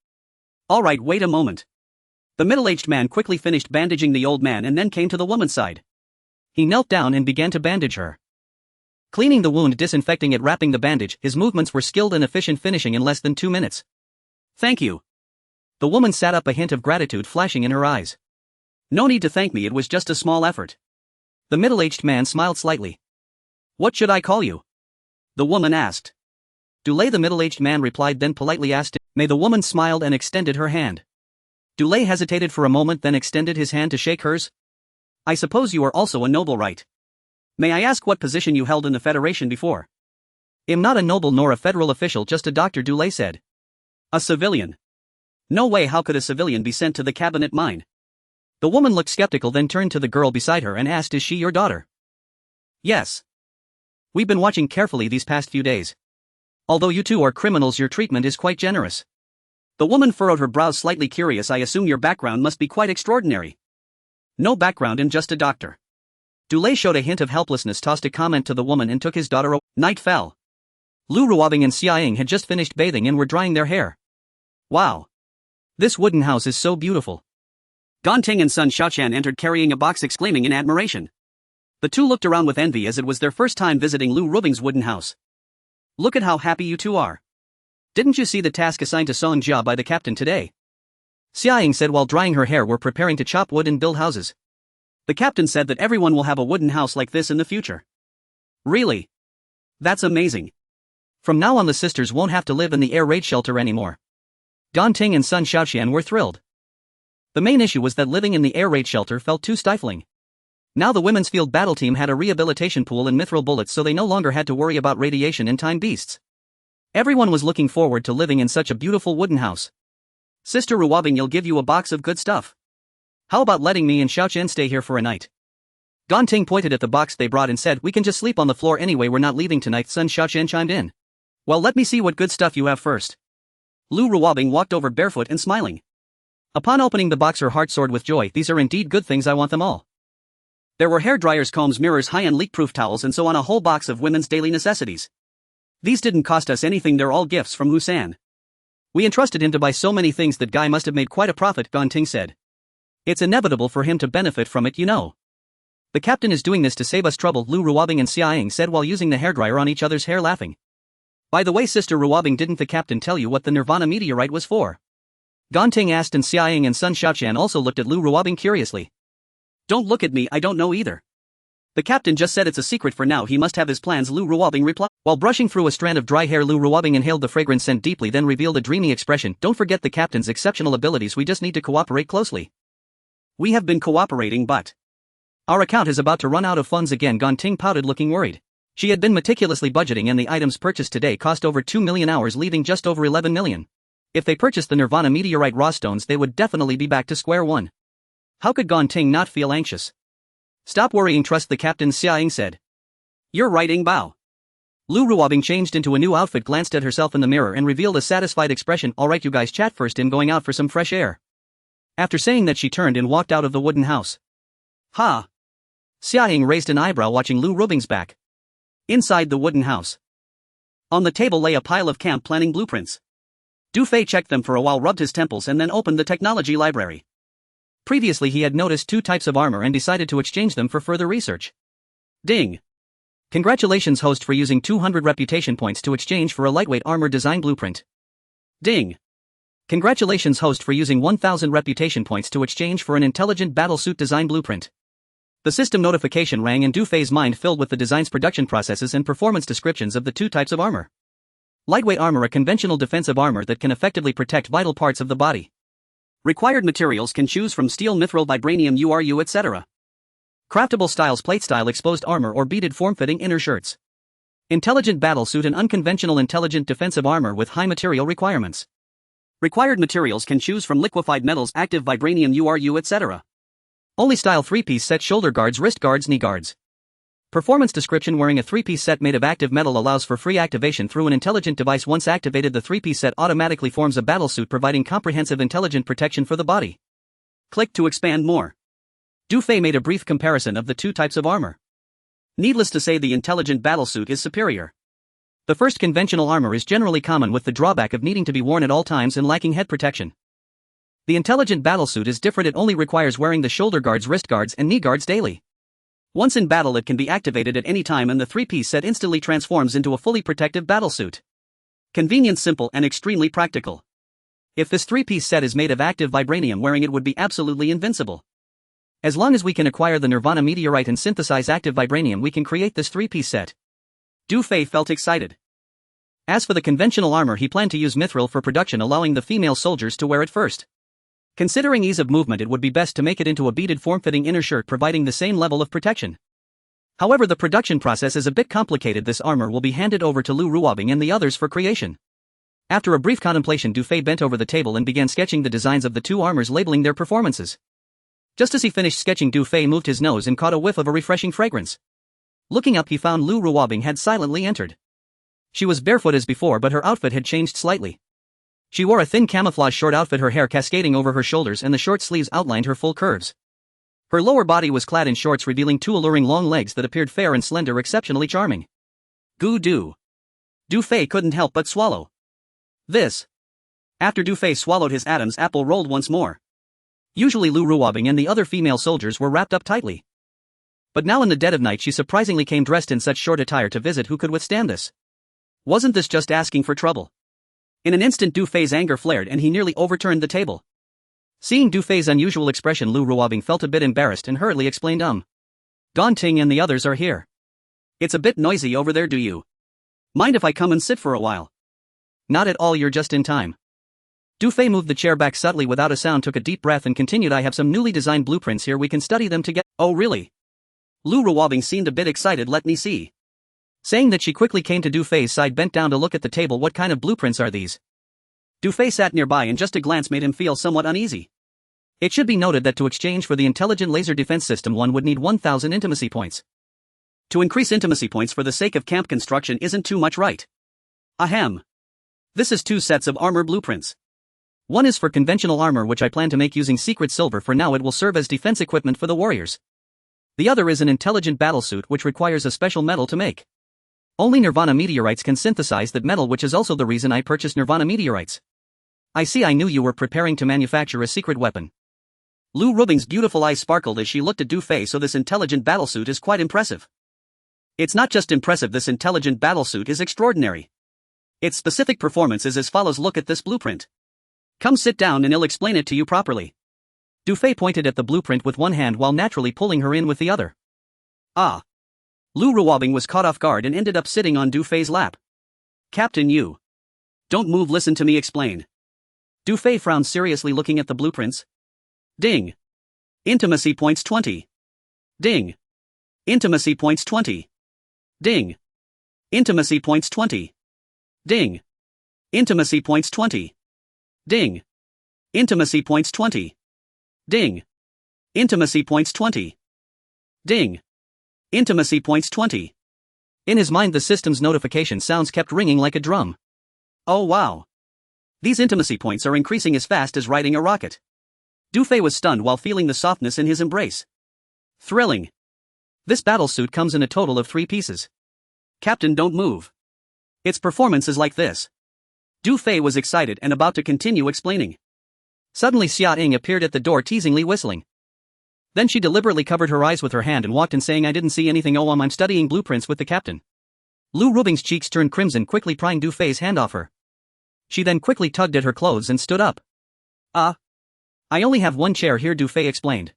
All right, wait a moment. The middle-aged man quickly finished bandaging the old man and then came to the woman's side. He knelt down and began to bandage her. Cleaning the wound, disinfecting it, wrapping the bandage, his movements were skilled and efficient, finishing in less than 2 minutes. Thank you. The woman sat up, a hint of gratitude flashing in her eyes. No need to thank me, it was just a small effort. The middle-aged man smiled slightly. What should I call you? The woman asked. Dulé, the middle-aged man replied, then politely asked, May. The woman smiled and extended her hand. Dulé hesitated for a moment, then extended his hand to shake hers. I suppose you are also a noble, right? May I ask what position you held in the Federation before? I'm not a noble nor a federal official, just a doctor, Dulé said. A civilian? No way, how could a civilian be sent to the cabinet mine? The woman looked skeptical, then turned to the girl beside her and asked, Is she your daughter? Yes. We've been watching carefully these past few days. Although you 2 are criminals, your treatment is quite generous. The woman furrowed her brows, slightly curious. I assume your background must be quite extraordinary. No background, and just a doctor. Dulé showed a hint of helplessness, tossed a comment to the woman and took his daughter away. Night fell. Lu Ruobing and Xiaoying had just finished bathing and were drying their hair. Wow. This wooden house is so beautiful. Ganting and Sun Xiaoqian entered carrying a box, exclaiming in admiration. The 2 looked around with envy as it was their first time visiting Lu Ruobing's wooden house. Look at how happy you 2 are. Didn't you see the task assigned to Song Jia by the captain today? Xiaoying said while drying her hair. We're preparing to chop wood and build houses. The captain said that everyone will have a wooden house like this in the future. Really? That's amazing. From now on the sisters won't have to live in the air raid shelter anymore. Ganting and Sun Xiaoqian were thrilled. The main issue was that living in the air raid shelter felt too stifling. Now the women's field battle team had a rehabilitation pool and mithril bullets, so they no longer had to worry about radiation and time beasts. Everyone was looking forward to living in such a beautiful wooden house. Sister Ruobing, you'll give you a box of good stuff. How about letting me and Xiaoqian stay here for a night? Ganting pointed at the box they brought and said, We can just sleep on the floor anyway, we're not leaving tonight. Sun Xiaoqian chimed in. Well, let me see what good stuff you have first. Lu Ruobing walked over barefoot and smiling. Upon opening the box, her heart soared with joy. These are indeed good things, I want them all. There were hair dryers, combs, mirrors, high-end leak-proof towels, and so on, a whole box of women's daily necessities. These didn't cost us anything, they're all gifts from Husan. We entrusted him to buy so many things, that guy must have made quite a profit, Ganting said. It's inevitable for him to benefit from it, you know. The captain is doing this to save us trouble, Lu Ruobing and Xiaoying said while using the hairdryer on each other's hair, laughing. By the way, Sister Ruobing, didn't the captain tell you what the Nirvana meteorite was for? Ganting asked, and Xiaoying and Sun Xiaoqian also looked at Lu Ruobing curiously. Don't look at me, I don't know either. The captain just said it's a secret for now, he must have his plans, Lu Ruobing replied. While brushing through a strand of dry hair, Lu Ruobing inhaled the fragrant scent deeply, then revealed a dreamy expression. Don't forget the captain's exceptional abilities, we just need to cooperate closely. We have been cooperating, but our account is about to run out of funds again, Ganting pouted, looking worried. She had been meticulously budgeting, and the items purchased today cost over 2 million hours, leaving just over 11 million. If they purchased the Nirvana meteorite raw stones, they would definitely be back to square one. How could Ganting not feel anxious? Stop worrying, trust the captain, Xiaoying said. You're right, Bao. Lu Ruobing changed into a new outfit, glanced at herself in the mirror and revealed a satisfied expression. Alright you guys, chat first, I'm going out for some fresh air. After saying that, she turned and walked out of the wooden house. Ha! Xiaoying raised an eyebrow watching Lu Ruobing's back. Inside the wooden house, on the table lay a pile of camp planning blueprints. Du Fei checked them for a while, rubbed his temples and then opened the technology library. Previously he had noticed 2 types of armor and decided to exchange them for further research. Ding! Congratulations host for using 200 reputation points to exchange for a lightweight armor design blueprint. Ding! Congratulations host for using 1000 reputation points to exchange for an intelligent battlesuit design blueprint. The system notification rang and Du Fei's mind filled with the design's production processes and performance descriptions of the 2 types of armor. Lightweight armor, a conventional defensive armor that can effectively protect vital parts of the body. Required materials can choose from steel, mithril, vibranium, uru, etc. Craftable styles: plate style, exposed armor, or beaded form-fitting inner shirts. Intelligent battlesuit, an unconventional intelligent defensive armor with high material requirements. Required materials can choose from liquefied metals, active vibranium, uru, etc. Only style: 3-piece set, shoulder guards, wrist guards, knee guards. Performance description: wearing a 3-piece set made of active metal allows for free activation through an intelligent device. Once activated, the 3-piece set automatically forms a battlesuit, providing comprehensive intelligent protection for the body. Click to expand more. Du Fei made a brief comparison of the 2 types of armor. Needless to say, the intelligent battlesuit is superior. The first conventional armor is generally common, with the drawback of needing to be worn at all times and lacking head protection. The intelligent battlesuit is different. It only requires wearing the shoulder guards, wrist guards, and knee guards daily. Once in battle, it can be activated at any time and the 3-piece set instantly transforms into a fully protective battlesuit. Convenient, simple, and extremely practical. If this 3-piece set is made of active vibranium, wearing it would be absolutely invincible. As long as we can acquire the Nirvana meteorite and synthesize active vibranium, we can create this 3-piece set. Du Fei felt excited. As for the conventional armor, he planned to use mithril for production, allowing the female soldiers to wear it first. Considering ease of movement, it would be best to make it into a beaded form-fitting inner shirt, providing the same level of protection. However, the production process is a bit complicated. This armor will be handed over to Lu Ruobing and the others for creation. After a brief contemplation, Du Fei bent over the table and began sketching the designs of the 2 armors, labeling their performances. Just as he finished sketching, Du Fei moved his nose and caught a whiff of a refreshing fragrance. Looking up, he found Lu Ruobing had silently entered. She was barefoot as before, but her outfit had changed slightly. She wore a thin camouflage short outfit, her hair cascading over her shoulders and the short sleeves outlined her full curves. Her lower body was clad in shorts, revealing 2 alluring long legs that appeared fair and slender, exceptionally charming. Goo-doo. Du Fei couldn't help but swallow. This. After Du Fei swallowed, his Adam's apple rolled once more. Usually Lu Ruobing and the other female soldiers were wrapped up tightly. But now in the dead of night she surprisingly came dressed in such short attire to visit. Who could withstand this? Wasn't this just asking for trouble? In an instant Du Fei's anger flared and he nearly overturned the table. Seeing Du Fei's unusual expression, Lu Ruobing felt a bit embarrassed and hurriedly explained, Don Ting and the others are here. It's a bit noisy over there, do you mind if I come and sit for a while? Not at all, you're just in time. Du Fei moved the chair back subtly without a sound, took a deep breath and continued, I have some newly designed blueprints here, we can study them together. Oh really? Lu Ruobing seemed a bit excited. Let me see. Saying that, she quickly came to Du Fei's side, bent down to look at the table. What kind of blueprints are these? Du Fei sat nearby and just a glance made him feel somewhat uneasy. It should be noted that to exchange for the intelligent laser defense system, one would need 1000 intimacy points. To increase intimacy points for the sake of camp construction isn't too much, right? Ahem. This is 2 sets of armor blueprints. One is for conventional armor, which I plan to make using secret silver. For now it will serve as defense equipment for the warriors. The other is an intelligent battlesuit, which requires a special metal to make. Only Nirvana meteorites can synthesize that metal, which is also the reason I purchased Nirvana meteorites. I see, I knew you were preparing to manufacture a secret weapon. Lu Ruobing's beautiful eyes sparkled as she looked at Du Fei. So this intelligent battlesuit is quite impressive. It's not just impressive, this intelligent battlesuit is extraordinary. Its specific performance is as follows. Look at this blueprint. Come sit down and I'll explain it to you properly. Du Fei pointed at the blueprint with one hand while naturally pulling her in with the other. Ah. Lu Ruobing was caught off guard and ended up sitting on Du Fei's lap. Captain, you. Don't move, listen to me explain. Du Fei frowned seriously, looking at the blueprints. Ding. Intimacy points 20. Ding. Intimacy points 20. Ding. Intimacy points 20. Ding. Intimacy points 20. Ding. Intimacy points 20. Ding. Intimacy points 20. Ding. Intimacy points 20. In his mind, the system's notification sounds kept ringing like a drum. Oh wow. These intimacy points are increasing as fast as riding a rocket. Du Fei was stunned while feeling the softness in his embrace. Thrilling. This battlesuit comes in a total of 3 pieces. Captain, don't move. Its performance is like this. Du Fei was excited and about to continue explaining. Suddenly Xia Ying appeared at the door teasingly whistling. Then she deliberately covered her eyes with her hand and walked in saying, "I didn't see anything. Oh, I'm studying blueprints with the captain." Lu Rubing's cheeks turned crimson, quickly prying Du Fei's hand off her. She then quickly tugged at her clothes and stood up. I only have 1 chair here," Du Fei explained.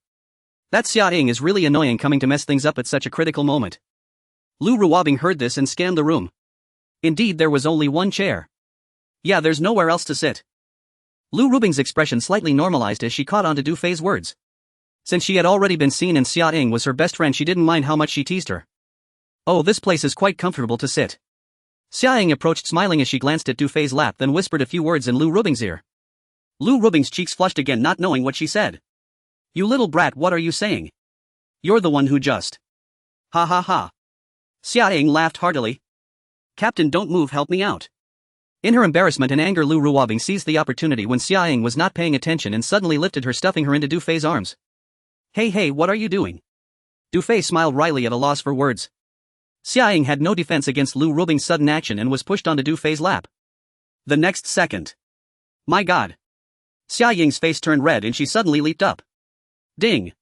"That Xia Ying is really annoying, coming to mess things up at such a critical moment." Lu Ruobing heard this and scanned the room. Indeed, there was only 1 chair. Yeah, there's nowhere else to sit. Lu Rubing's expression slightly normalized as she caught on to Du Fei's words. Since she had already been seen and Xia Ying was her best friend, she didn't mind how much she teased her. "Oh, this place is quite comfortable to sit." Xia Ying approached smiling as she glanced at Du Fei's lap, then whispered a few words in Lu Rubing's ear. Lu Rubing's cheeks flushed again, not knowing what she said. "You little brat, what are you saying? You're the one who just..." "Ha ha ha." Xia Ying laughed heartily. "Captain, don't move, help me out." In her embarrassment and anger, Lu Ruobing seized the opportunity when Xia Ying was not paying attention and suddenly lifted her, stuffing her into Du Fei's arms. Hey, what are you doing?" Du Fei smiled wryly at a loss for words. Xia Ying had no defense against Lu Ruobing's sudden action and was pushed onto Du Fei's lap. The next second. My god. Xia Ying's face turned red and she suddenly leaped up. Ding.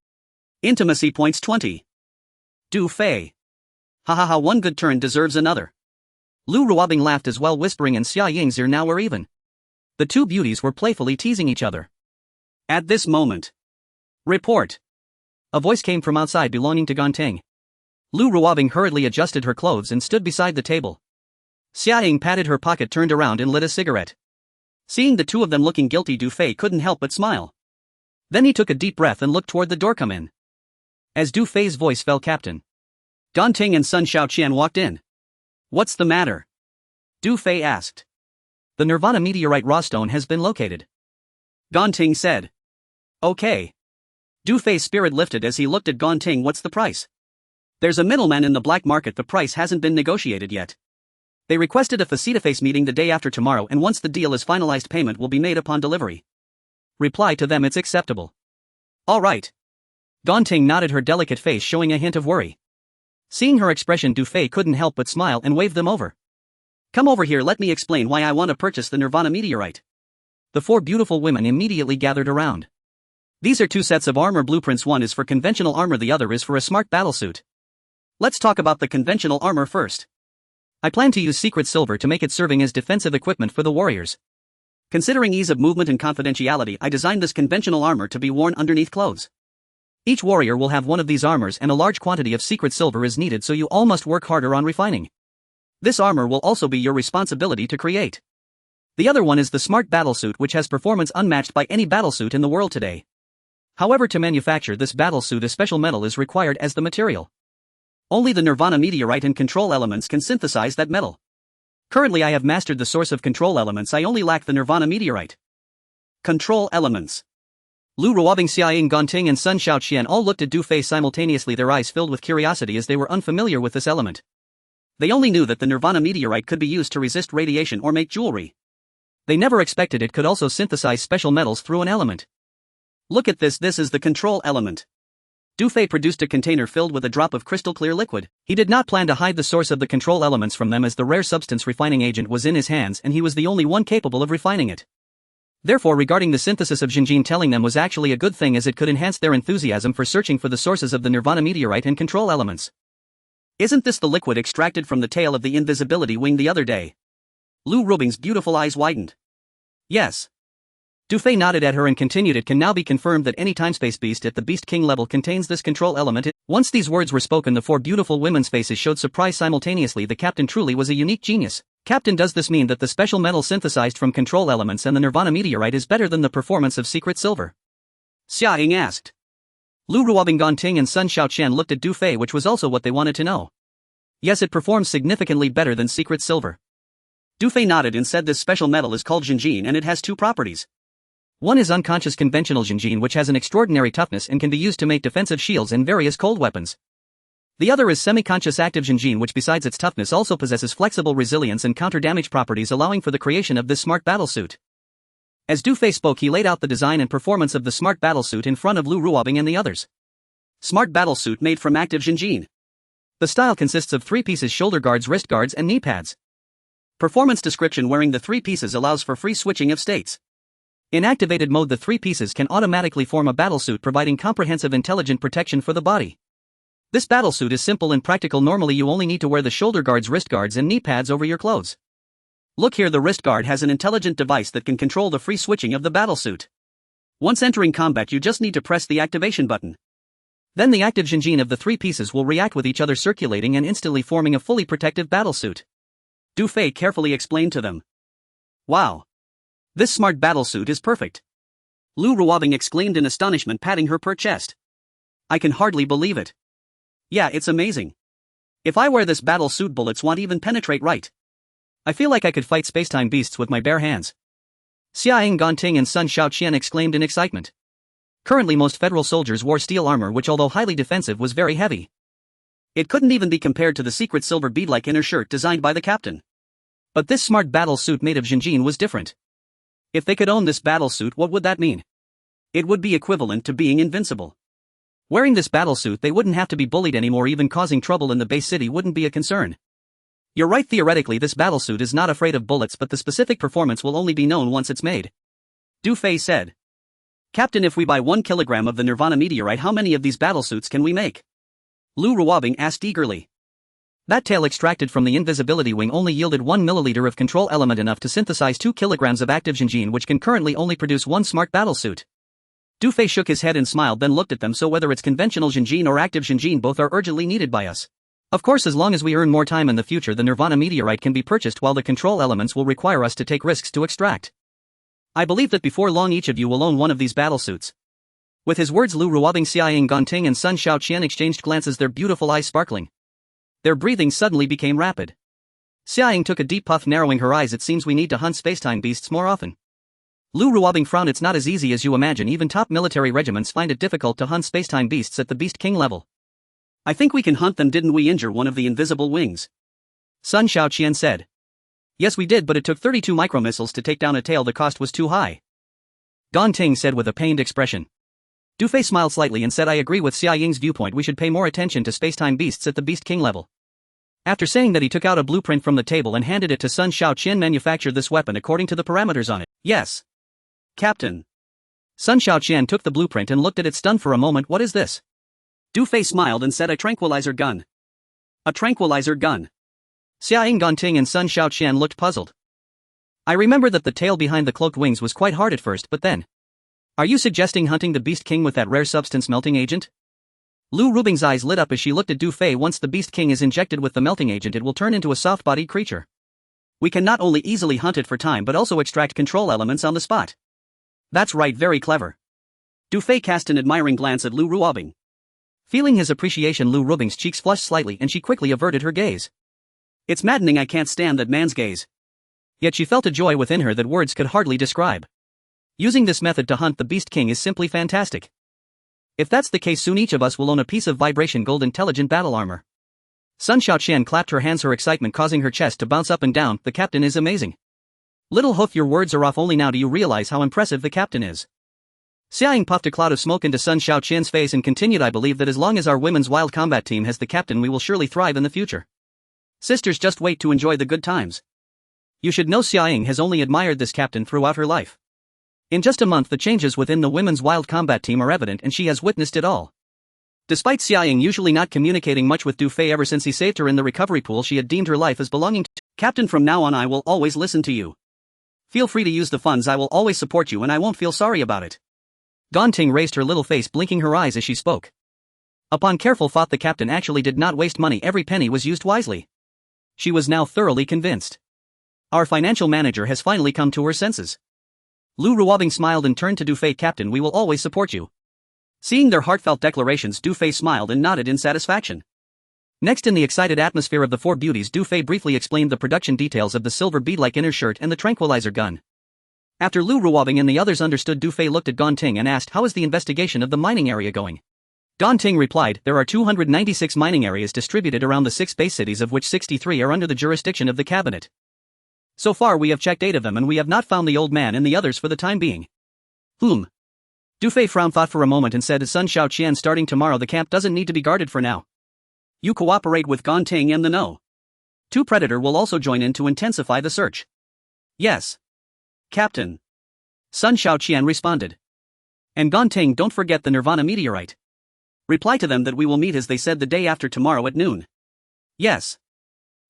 Intimacy points 20. Du Fei. Ha ha ha, one good turn deserves another. Lu Ruobing laughed as well, whispering in Xia Ying's ear, "Now we're even." The two beauties were playfully teasing each other. At this moment. Report. A voice came from outside belonging to Ganting. Lu Ruobing hurriedly adjusted her clothes and stood beside the table. Xia Ying patted her pocket, turned around and lit a cigarette. Seeing the two of them looking guilty, Du Fei couldn't help but smile. Then he took a deep breath and looked toward the door. "Come in." As Du Fei's voice fell, Captain Ganting and Sun Shaoqian walked in. "What's the matter?" Du Fei asked. "The Nirvana meteorite raw stone has been located," Ganting said. "Okay." Du Fei's spirit lifted as he looked at Ganting. "What's the price?" "There's a middleman in the black market. The price hasn't been negotiated yet. They requested a face-to-face meeting the day after tomorrow, and once the deal is finalized, payment will be made upon delivery. Reply to them it's acceptable." "All right." Ganting nodded, her delicate face showing a hint of worry. Seeing her expression, Du Fei couldn't help but smile and waved them over. "Come over here, let me explain why I want to purchase the Nirvana meteorite." The 4 beautiful women immediately gathered around. "These are 2 sets of armor blueprints. One is for conventional armor, the other is for a smart battlesuit. Let's talk about the conventional armor first. I plan to use secret silver to make it serving as defensive equipment for the warriors. Considering ease of movement and confidentiality, I designed this conventional armor to be worn underneath clothes. Each warrior will have one of these armors, and a large quantity of secret silver is needed, so you all must work harder on refining. This armor will also be your responsibility to create. The other one is the smart battlesuit, which has performance unmatched by any battlesuit in the world today. However, to manufacture this battlesuit, a special metal is required as the material. Only the Nirvana meteorite and control elements can synthesize that metal. Currently I have mastered the source of control elements, I only lack the Nirvana meteorite. Control elements. Lu Ruobing, Xia Ying, Ganting and Sun Shaoqian all looked at Du Fei simultaneously, their eyes filled with curiosity as they were unfamiliar with this element. They only knew that the Nirvana meteorite could be used to resist radiation or make jewelry. They never expected it could also synthesize special metals through an element. Look at this is the control element. Du Fei produced a container filled with a drop of crystal clear liquid. He did not plan to hide the source of the control elements from them, as the rare substance refining agent was in his hands and he was the only one capable of refining it. Therefore, regarding the synthesis of Jinjin, telling them was actually a good thing, as it could enhance their enthusiasm for searching for the sources of the Nirvana meteorite and control elements. "Isn't this the liquid extracted from the tail of the invisibility wing the other day?" Lu Ruobing's beautiful eyes widened. "Yes." Du Fei nodded at her and continued, "It can now be confirmed that any time-space beast at the Beast King level contains this control element." Once these words were spoken, the 4 beautiful women's faces showed surprise simultaneously. The captain truly was a unique genius. "Captain, does this mean that the special metal synthesized from control elements and the Nirvana meteorite is better than the performance of secret silver?" Xia Ying asked. Lu Ruobing, Ganting and Sun Shaoqian looked at Du Fei, which was also what they wanted to know. "Yes, it performs significantly better than secret silver." Du Fei nodded and said, "This special metal is called Jinjin and it has 2 properties. One is unconscious conventional Jinjin, which has an extraordinary toughness and can be used to make defensive shields and various cold weapons. The other is semi-conscious active Jinjin, which besides its toughness also possesses flexible resilience and counter-damage properties, allowing for the creation of this smart battlesuit. As Du Fei spoke, he laid out the design and performance of the smart battlesuit in front of Lu Ruobing and the others. Smart battlesuit made from active Jinjin. The style consists of 3 pieces: shoulder guards, wrist guards, and knee pads. Performance description: wearing the 3 pieces allows for free switching of states. In activated mode, the 3 pieces can automatically form a battlesuit, providing comprehensive intelligent protection for the body. This battlesuit is simple and practical. Normally you only need to wear the shoulder guards, wrist guards, and knee pads over your clothes. Look here, the wrist guard has an intelligent device that can control the free switching of the battlesuit. Once entering combat, you just need to press the activation button. Then the active Jinjin of the 3 pieces will react with each other, circulating and instantly forming a fully protective battlesuit. Du Fei carefully explained to them. Wow! This smart battlesuit is perfect. Lu Ruobing exclaimed in astonishment, patting her per chest. I can hardly believe it. Yeah, it's amazing. If I wear this battlesuit, bullets won't even penetrate right. I feel like I could fight spacetime beasts with my bare hands. Xiaoying Ganting and Sun Shaoqian exclaimed in excitement. Currently most federal soldiers wore steel armor, which although highly defensive was very heavy. It couldn't even be compared to the secret silver bead-like inner shirt designed by the captain. But this smart battlesuit made of Jinjin was different. If they could own this battlesuit, what would that mean? It would be equivalent to being invincible. Wearing this battlesuit, they wouldn't have to be bullied anymore. Even causing trouble in the base city wouldn't be a concern. You're right, theoretically this battlesuit is not afraid of bullets, but the specific performance will only be known once it's made. Du Fei said. Captain, if we buy 1 kilogram of the Nirvana meteorite, how many of these battlesuits can we make? Lu Ruobing asked eagerly. That tail extracted from the invisibility wing only yielded 1 milliliter of control element, enough to synthesize 2 kilograms of active Jinjin, which can currently only produce 1 smart battlesuit. Du Fei shook his head and smiled, then looked at them. So whether it's conventional Jinjin or active Jinjin, both are urgently needed by us. Of course, as long as we earn more time in the future, the Nirvana meteorite can be purchased, while the control elements will require us to take risks to extract. I believe that before long each of you will own one of these battlesuits. With his words, Lu Ruobing, Xiaoying Ganting and Sun Shaoqian exchanged glances, their beautiful eyes sparkling. Their breathing suddenly became rapid. Xiaoying took a deep puff, narrowing her eyes. It seems we need to hunt spacetime beasts more often. Lu Ruobing frowned. It's not as easy as you imagine. Even top military regiments find it difficult to hunt spacetime beasts at the Beast King level. I think we can hunt them. Didn't we injure one of the invisible wings? Sun Shaoqian said. Yes, we did, but it took 32 micromissiles to take down a tail. The cost was too high. Ganting said with a pained expression. Du Fei smiled slightly and said, I agree with Xiaoying's viewpoint. We should pay more attention to spacetime beasts at the Beast King level. After saying that, he took out a blueprint from the table and handed it to Sun Shaoqian. Manufacture this weapon according to the parameters on it. Yes. Captain. Sun Shaoqian took the blueprint and looked at it, stunned for a moment. What is this? Du Fei smiled and said, a tranquilizer gun. A tranquilizer gun. Xiaoying Ganting and Sun Shaoqian looked puzzled. I remember that the tail behind the cloaked wings was quite hard at first, but then. Are you suggesting hunting the Beast King with that rare substance melting agent? Lu Ruobing's eyes lit up as she looked at Du Fei. Once the Beast King is injected with the melting agent, it will turn into a soft-bodied creature. We can not only easily hunt it for time but also extract control elements on the spot. That's right, very clever. Du Fei cast an admiring glance at Lu Ruobing. Feeling his appreciation, Lu Ruobing's cheeks flushed slightly and she quickly averted her gaze. It's maddening, I can't stand that man's gaze. Yet she felt a joy within her that words could hardly describe. Using this method to hunt the Beast King is simply fantastic. If that's the case, soon each of us will own a piece of vibration gold intelligent battle armor. Sun Shaoqian clapped her hands, her excitement causing her chest to bounce up and down. The captain is amazing. Little Hoof, your words are off. Only now do you realize how impressive the captain is. Xiaoying puffed a cloud of smoke into Sun Shaoqian's face and continued, I believe that as long as our women's wild combat team has the captain, we will surely thrive in the future. Sisters, just wait to enjoy the good times. You should know Xiaoying has only admired this captain throughout her life. In just a month the changes within the women's wild combat team are evident and she has witnessed it all. Despite Xiaoying usually not communicating much with Du Fei ever since he saved her in the recovery pool, she had deemed her life as belonging to Captain. From now on I will always listen to you. Feel free to use the funds, I will always support you and I won't feel sorry about it. Ganting raised her little face, blinking her eyes as she spoke. Upon careful thought, the captain actually did not waste money. Every penny was used wisely. She was now thoroughly convinced. Our financial manager has finally come to her senses. Lu Ruobing smiled and turned to Du Fei. Captain, we will always support you. Seeing their heartfelt declarations, Du Fei smiled and nodded in satisfaction. Next, in the excited atmosphere of the four beauties, Du Fei briefly explained the production details of the silver bead-like inner shirt and the tranquilizer gun. After Lu Ruobing and the others understood, Du Fei looked at Ganting and asked, how is the investigation of the mining area going? Gan Ting replied, there are 296 mining areas distributed around the 6 base cities, of which 63 are under the jurisdiction of the cabinet. So far we have checked 8 of them and we have not found the old man and the others for the time being. Du Fei frowned thought for a moment and said, Sun Xiao Qian, starting tomorrow the camp doesn't need to be guarded for now. You cooperate with Gan Ting and the No. 2 Predator will also join in to intensify the search. Yes. Captain. Sun Xiao Qian responded. And Gan Ting, don't forget the Nirvana meteorite. Reply to them that we will meet as they said the day after tomorrow at noon. Yes.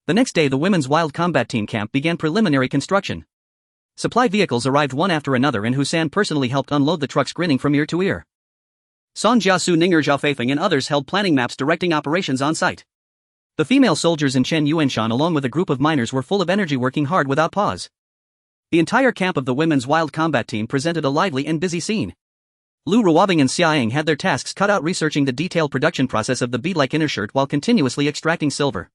The next day the Women's Wild Combat Team camp began preliminary construction. Supply vehicles arrived one after another and Husan personally helped unload the trucks, grinning from ear to ear. Song Jiasu, Ninger Zhaofeifeng and others held planning maps directing operations on site. The female soldiers in Chen Yuanshan along with a group of miners were full of energy, working hard without pause. The entire camp of the Women's Wild Combat Team presented a lively and busy scene. Lu Ruobing and Xiaeng had their tasks cut out researching the detailed production process of the bead-like inner shirt while continuously extracting silver.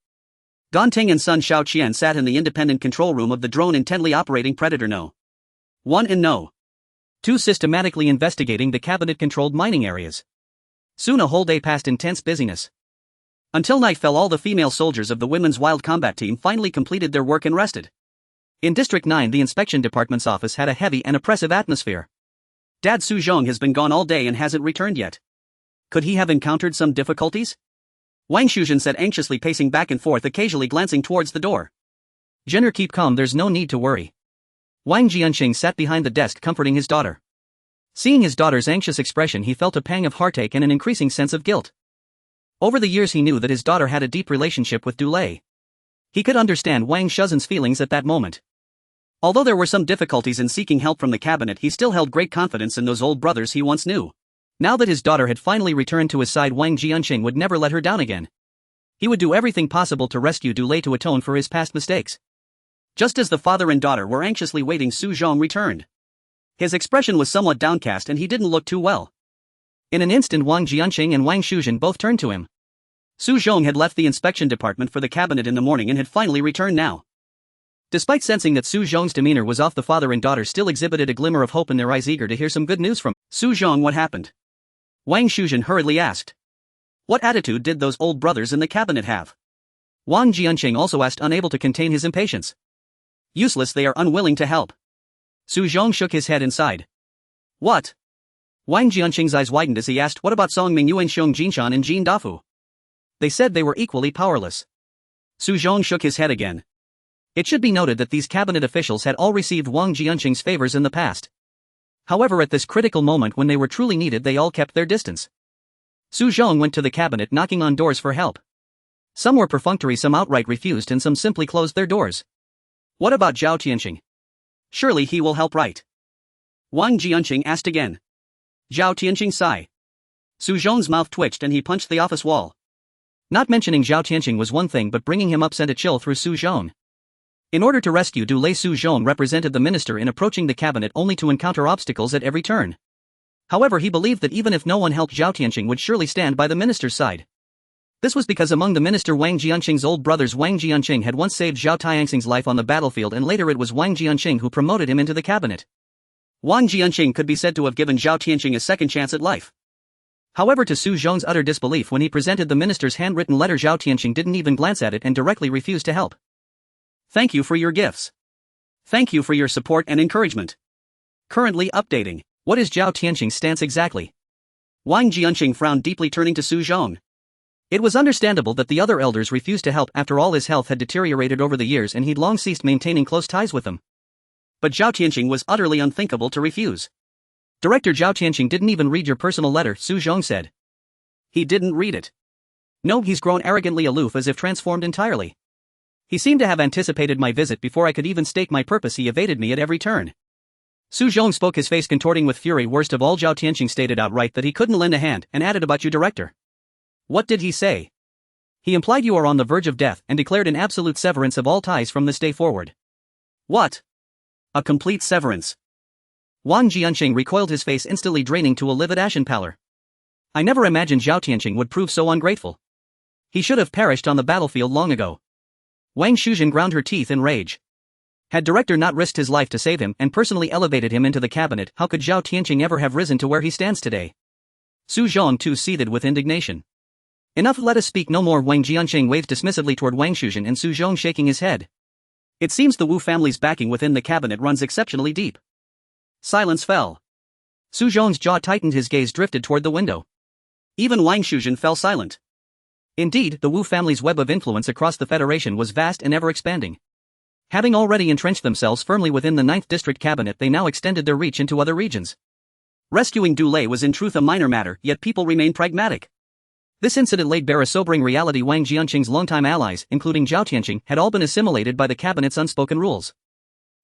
Gan Ting and Sun Xiao Qian sat in the independent control room of the drone intently operating Predator No. 1 and No. 2 systematically investigating the cabinet-controlled mining areas. Soon a whole day passed intense busyness. Until night fell, all the female soldiers of the Women's Wild Combat Team finally completed their work and rested. In District 9 the inspection department's office had a heavy and oppressive atmosphere. Dad Su Zhong has been gone all day and hasn't returned yet. Could he have encountered some difficulties? Wang Shuzhen said, anxiously pacing back and forth, occasionally glancing towards the door. Jenner, keep calm, there's no need to worry. Wang Jianqing sat behind the desk comforting his daughter. Seeing his daughter's anxious expression, he felt a pang of heartache and an increasing sense of guilt. Over the years he knew that his daughter had a deep relationship with Du Lei. He could understand Wang Shuzhen's feelings at that moment. Although there were some difficulties in seeking help from the cabinet, he still held great confidence in those old brothers he once knew. Now that his daughter had finally returned to his side, Wang Jianqing would never let her down again. He would do everything possible to rescue Du Lei to atone for his past mistakes. Just as the father and daughter were anxiously waiting, Su Zhong returned. His expression was somewhat downcast and he didn't look too well. In an instant Wang Jianqing and Wang Shuzhen both turned to him. Su Zhong had left the inspection department for the cabinet in the morning and had finally returned now. Despite sensing that Su Zhong's demeanor was off, the father and daughter still exhibited a glimmer of hope in their eyes, eager to hear some good news from Su Zhong. What happened? Wang Shuzhen hurriedly asked. What attitude did those old brothers in the cabinet have? Wang Jianqing also asked, unable to contain his impatience. Useless, they are unwilling to help. Su Zhong shook his head and sighed. What? Wang Jianqing's eyes widened as he asked, what about Song Mingyuan, Xiong Jinshan and Jin Dafu? They said they were equally powerless. Su Zhong shook his head again. It should be noted that these cabinet officials had all received Wang Jianqing's favors in the past. However, at this critical moment when they were truly needed, they all kept their distance. Su Zhong went to the cabinet, knocking on doors for help. Some were perfunctory, some outright refused, and some simply closed their doors. What about Zhao Tianqing? Surely he will help, right? Wang Jianqing asked again. Zhao Tianqing sighed. Su Zhong's mouth twitched and he punched the office wall. Not mentioning Zhao Tianqing was one thing, but bringing him up sent a chill through Su Zhong. In order to rescue Du Lei, Su Zhong represented the minister in approaching the cabinet, only to encounter obstacles at every turn. However, he believed that even if no one helped, Zhao Tianqing would surely stand by the minister's side. This was because among the minister Wang Jianqing's old brothers, Wang Jianqing had once saved Zhao Tianxing's life on the battlefield, and later it was Wang Jianqing who promoted him into the cabinet. Wang Jianqing could be said to have given Zhao Tianqing a second chance at life. However, to Su Zhong's utter disbelief, when he presented the minister's handwritten letter, Zhao Tianqing didn't even glance at it and directly refused to help. Thank you for your gifts. Thank you for your support and encouragement. Currently updating. What is Zhao Tianxing's stance exactly? Wang Jianqing frowned deeply, turning to Su Zhong. It was understandable that the other elders refused to help. After all, his health had deteriorated over the years and he'd long ceased maintaining close ties with them. But Zhao Tianqing was utterly unthinkable to refuse. Director Zhao Tianqing didn't even read your personal letter, Su Zhong said. He didn't read it. No, he's grown arrogantly aloof, as if transformed entirely. He seemed to have anticipated my visit before I could even state my purpose. He evaded me at every turn. Su Zhong spoke, his face contorting with fury. Worst of all, Zhao Tianqing stated outright that he couldn't lend a hand, and added, about you, director. What did he say? He implied you are on the verge of death and declared an absolute severance of all ties from this day forward. What? A complete severance. Wang Jianqing recoiled, his face instantly draining to a livid ashen pallor. I never imagined Zhao Tianqing would prove so ungrateful. He should have perished on the battlefield long ago. Wang Shuzhen ground her teeth in rage. Had director not risked his life to save him and personally elevated him into the cabinet, how could Zhao Tianqing ever have risen to where he stands today? Su Zhong too seethed with indignation. Enough, let us speak no more. Wang Jianqing waved dismissively toward Wang Shuzhen and Su Zhong shaking his head. It seems the Wu family's backing within the cabinet runs exceptionally deep. Silence fell. Su Zhong's jaw tightened, his gaze drifted toward the window. Even Wang Shuzhen fell silent. Indeed, the Wu family's web of influence across the Federation was vast and ever-expanding. Having already entrenched themselves firmly within the 9th District Cabinet, they now extended their reach into other regions. Rescuing Du Lei was in truth a minor matter, yet people remained pragmatic. This incident laid bare a sobering reality. Wang Jianqing's longtime allies, including Zhao Tianqing, had all been assimilated by the cabinet's unspoken rules.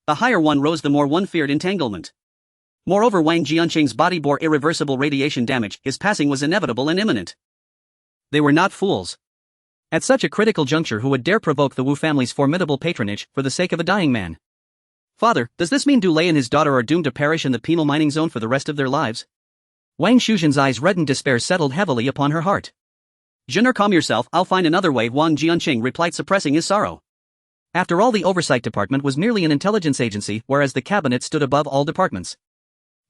The higher one rose, the more one feared entanglement. Moreover, Wang Jianqing's body bore irreversible radiation damage, his passing was inevitable and imminent. They were not fools. At such a critical juncture, who would dare provoke the Wu family's formidable patronage for the sake of a dying man? Father, does this mean Du Lei and his daughter are doomed to perish in the penal mining zone for the rest of their lives? Wang Shuzhen's eyes reddened, despair settled heavily upon her heart. Zhener, calm yourself, I'll find another way, Wang Jianqing replied, suppressing his sorrow. After all, the Oversight Department was merely an intelligence agency, whereas the cabinet stood above all departments.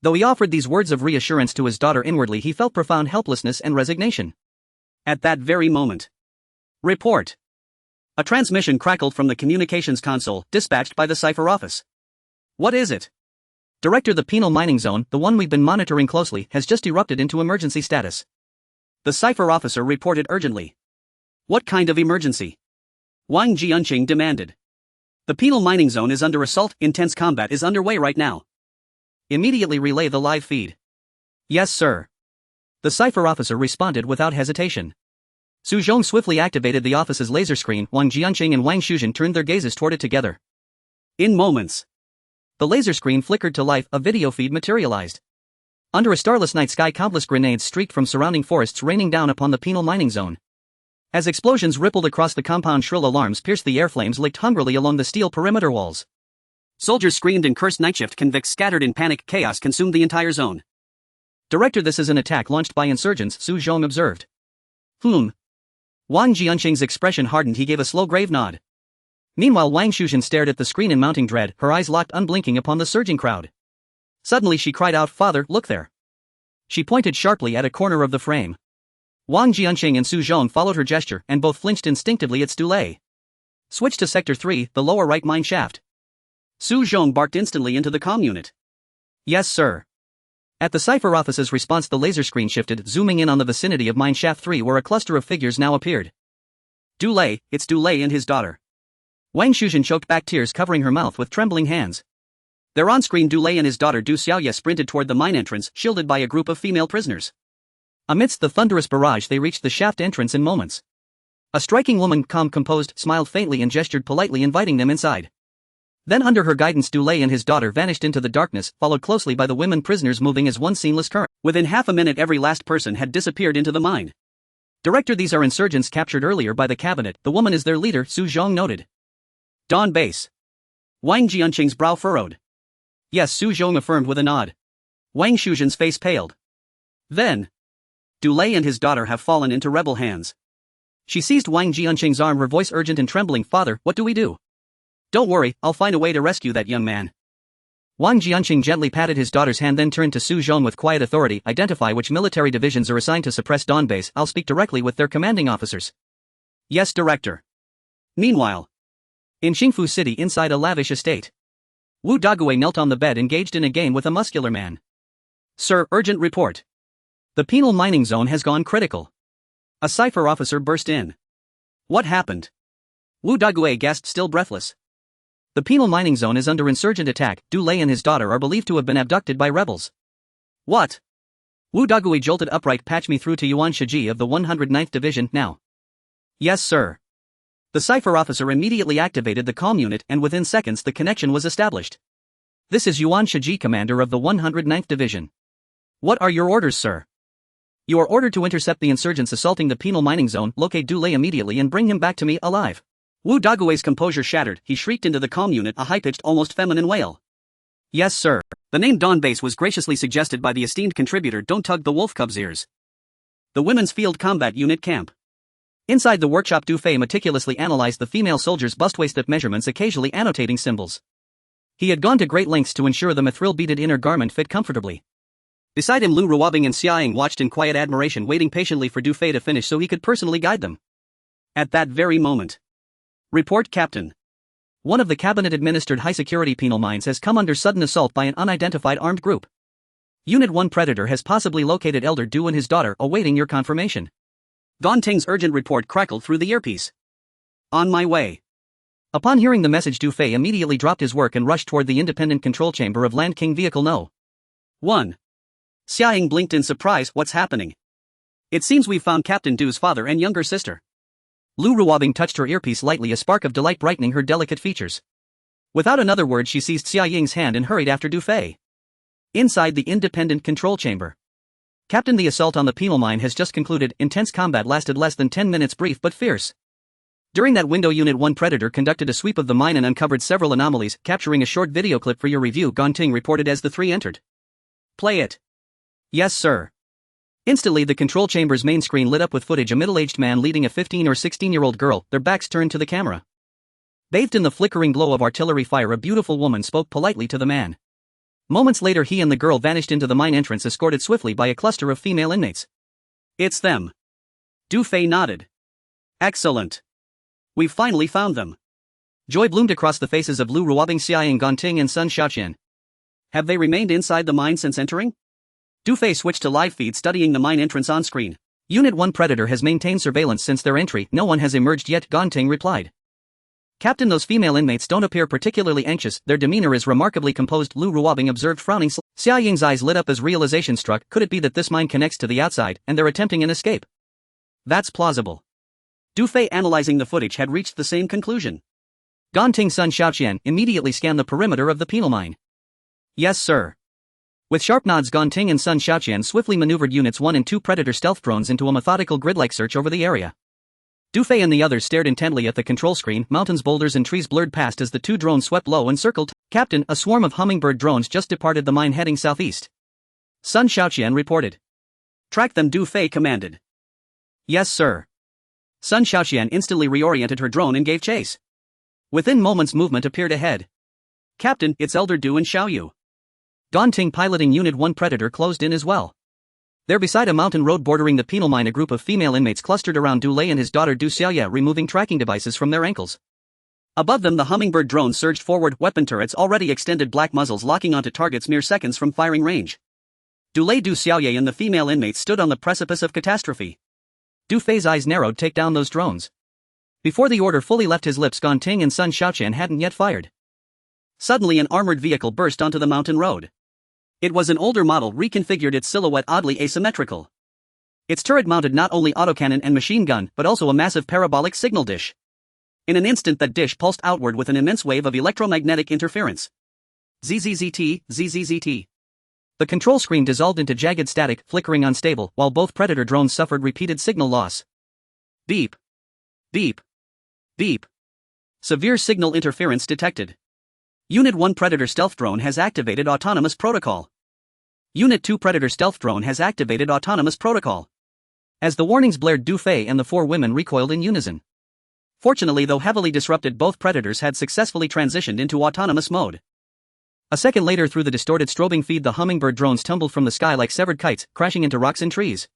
Though he offered these words of reassurance to his daughter, inwardly he felt profound helplessness and resignation. At that very moment. Report. A transmission crackled from the communications console, dispatched by the cipher office. What is it? Director, the penal mining zone, the one we've been monitoring closely, has just erupted into emergency status. The cipher officer reported urgently. What kind of emergency? Wang Jianqing demanded. The penal mining zone is under assault, intense combat is underway right now. Immediately relay the live feed. Yes, sir. The cipher officer responded without hesitation. Su Zhong swiftly activated the office's laser screen. Wang Jianqing and Wang Shuzhen turned their gazes toward it together. In moments, the laser screen flickered to life, a video feed materialized. Under a starless night sky, countless grenades streaked from surrounding forests, raining down upon the penal mining zone. As explosions rippled across the compound, shrill alarms pierced the air, flames licked hungrily along the steel perimeter walls. Soldiers screamed and cursed, nightshift convicts scattered in panic, chaos consumed the entire zone. Director, this is an attack launched by insurgents, Su Zhong observed. Wang Jianqing's expression hardened, he gave a slow grave nod. Meanwhile, Wang Shuzhen stared at the screen in mounting dread, her eyes locked unblinking upon the surging crowd. Suddenly she cried out, Father, look there. She pointed sharply at a corner of the frame. Wang Jianqing and Su Zhong followed her gesture, and both flinched instinctively. It's Du Lei. Switch to Sector 3, the lower right mine shaft. Su Zhong barked instantly into the comm unit. Yes, sir. At the cipher office's response, the laser screen shifted, zooming in on the vicinity of mine shaft 3, where a cluster of figures now appeared. Du Lei, it's Du Lei and his daughter. Wang Shuzhen choked back, tears covering her mouth with trembling hands. There on screen, Du Lei and his daughter Du Xiaoye sprinted toward the mine entrance, shielded by a group of female prisoners. Amidst the thunderous barrage, they reached the shaft entrance in moments. A striking woman, calm, composed, smiled faintly and gestured politely, inviting them inside. Then, under her guidance, Du Lei and his daughter vanished into the darkness, followed closely by the women prisoners, moving as one seamless current. Within half a minute, every last person had disappeared into the mine. Director, these are insurgents captured earlier by the cabinet. The woman is their leader, Su Zhong noted. Dawn base. Wang Jianqing's brow furrowed. Yes, Su Zhong affirmed with a nod. Wang Shuzhen's face paled. Then, Du Lei and his daughter have fallen into rebel hands. She seized Wang Jianqing's arm, her voice urgent and trembling. Father, what do we do? Don't worry, I'll find a way to rescue that young man. Wang Jianqing gently patted his daughter's hand, then turned to Su Zhong with quiet authority. Identify which military divisions are assigned to suppress Dawn base. I'll speak directly with their commanding officers. Yes, Director. Meanwhile, in Xingfu City, inside a lavish estate, Wu Dagui knelt on the bed, engaged in a game with a muscular man. Sir, urgent report. The penal mining zone has gone critical. A cipher officer burst in. What happened? Wu Dagui gasped, still breathless. The penal mining zone is under insurgent attack. Du Lei and his daughter are believed to have been abducted by rebels. What? Wu Dagui jolted upright. Patch me through to Yuan Shiji of the 109th Division, now. Yes, sir. The cipher officer immediately activated the comm unit, and within seconds the connection was established. This is Yuan Shiji, commander of the 109th Division. What are your orders, sir? You are ordered to intercept the insurgents assaulting the penal mining zone, locate Du Lei immediately and bring him back to me alive. Wu Dagui's composure shattered, he shrieked into the comm unit, a high-pitched, almost feminine wail. Yes, sir. The name Dawn Base was graciously suggested by the esteemed contributor. Don't tug the wolf cub's ears. The Women's Field Combat Unit Camp. Inside the workshop, Du Fei meticulously analyzed the female soldiers' bust-waist measurements, occasionally annotating symbols. He had gone to great lengths to ensure the mithril-beaded inner garment fit comfortably. Beside him, Lu Ruobing and Xiaoying watched in quiet admiration, waiting patiently for Du Fei to finish so he could personally guide them. At that very moment. Report, Captain. One of the cabinet-administered high-security penal mines has come under sudden assault by an unidentified armed group. Unit 1 Predator has possibly located Elder Du and his daughter, awaiting your confirmation. Gong Ting's urgent report crackled through the earpiece. On my way. Upon hearing the message, Du Fei immediately dropped his work and rushed toward the independent control chamber of Land King Vehicle No. 1. Xiaoying blinked in surprise. What's happening? It seems we've found Captain Du's father and younger sister. Lu Ruobing touched her earpiece lightly, a spark of delight brightening her delicate features. Without another word, she seized Xiaoying's hand and hurried after Du Fei. Inside the independent control chamber. Captain, the assault on the penal mine has just concluded. Intense combat lasted less than 10 minutes, brief but fierce. During that window, Unit 1 Predator conducted a sweep of the mine and uncovered several anomalies, capturing a short video clip for your review, Gong Ting reported as the three entered. Play it. Yes, sir. Instantly, the control chamber's main screen lit up with footage: a middle-aged man leading a 15 or 16-year-old girl, their backs turned to the camera. Bathed in the flickering glow of artillery fire, a beautiful woman spoke politely to the man. Moments later, he and the girl vanished into the mine entrance, escorted swiftly by a cluster of female inmates. It's them. Du Fei nodded. Excellent. We've finally found them. Joy bloomed across the faces of Lu Ruobing, Xiaoying, Gong Ting and Sun Xiaoqian. Have they remained inside the mine since entering? Du Fei switched to live feed, studying the mine entrance on screen. Unit 1 Predator has maintained surveillance since their entry. No one has emerged yet, Gong Ting replied. Captain, those female inmates don't appear particularly anxious. Their demeanor is remarkably composed, Lu Ruobing observed, frowning. Xiaoying's eyes lit up as realization struck. Could it be that this mine connects to the outside, and they're attempting an escape? That's plausible. Du Fei, analyzing the footage, had reached the same conclusion. Gong Ting Sun Xiaoqian immediately scanned the perimeter of the penal mine. Yes, sir. With sharp nods, Gong Ting and Sun Xiaoqian swiftly maneuvered Units 1 and 2 Predator stealth drones into a methodical grid-like search over the area. Du Fei and the others stared intently at the control screen. Mountains, boulders and trees blurred past as the two drones swept low and circled. Captain, a swarm of hummingbird drones just departed the mine heading southeast. Sun Xiaoqian reported. Track them, Du Fei commanded. Yes, sir. Sun Xiaoqian instantly reoriented her drone and gave chase. Within moments, movement appeared ahead. Captain, it's Elder Du and Xiaoyu. Gong Ting, piloting Unit 1 Predator, closed in as well. There, beside a mountain road bordering the penal mine, a group of female inmates clustered around Du Lei and his daughter Du Xiaoye, removing tracking devices from their ankles. Above them, the hummingbird drones surged forward, weapon turrets already extended, black muzzles locking onto targets mere seconds from firing range. Du Lei, Du Xiaoye and the female inmates stood on the precipice of catastrophe. Du Fei's eyes narrowed. Take down those drones. Before the order fully left his lips, Gong Ting and Sun Xiaoqian hadn't yet fired. Suddenly, an armored vehicle burst onto the mountain road. It was an older model, reconfigured, its silhouette oddly asymmetrical. Its turret mounted not only autocannon and machine gun, but also a massive parabolic signal dish. In an instant, that dish pulsed outward with an immense wave of electromagnetic interference. ZZZT, ZZZT. The control screen dissolved into jagged static, flickering unstable, while both Predator drones suffered repeated signal loss. Beep. Beep. Beep. Severe signal interference detected. Unit 1 Predator stealth drone has activated autonomous protocol. Unit 2 Predator stealth drone has activated autonomous protocol. As the warnings blared, Du Fei and the four women recoiled in unison. Fortunately, though heavily disrupted, both Predators had successfully transitioned into autonomous mode. A second later, through the distorted strobing feed, the hummingbird drones tumbled from the sky like severed kites, crashing into rocks and trees.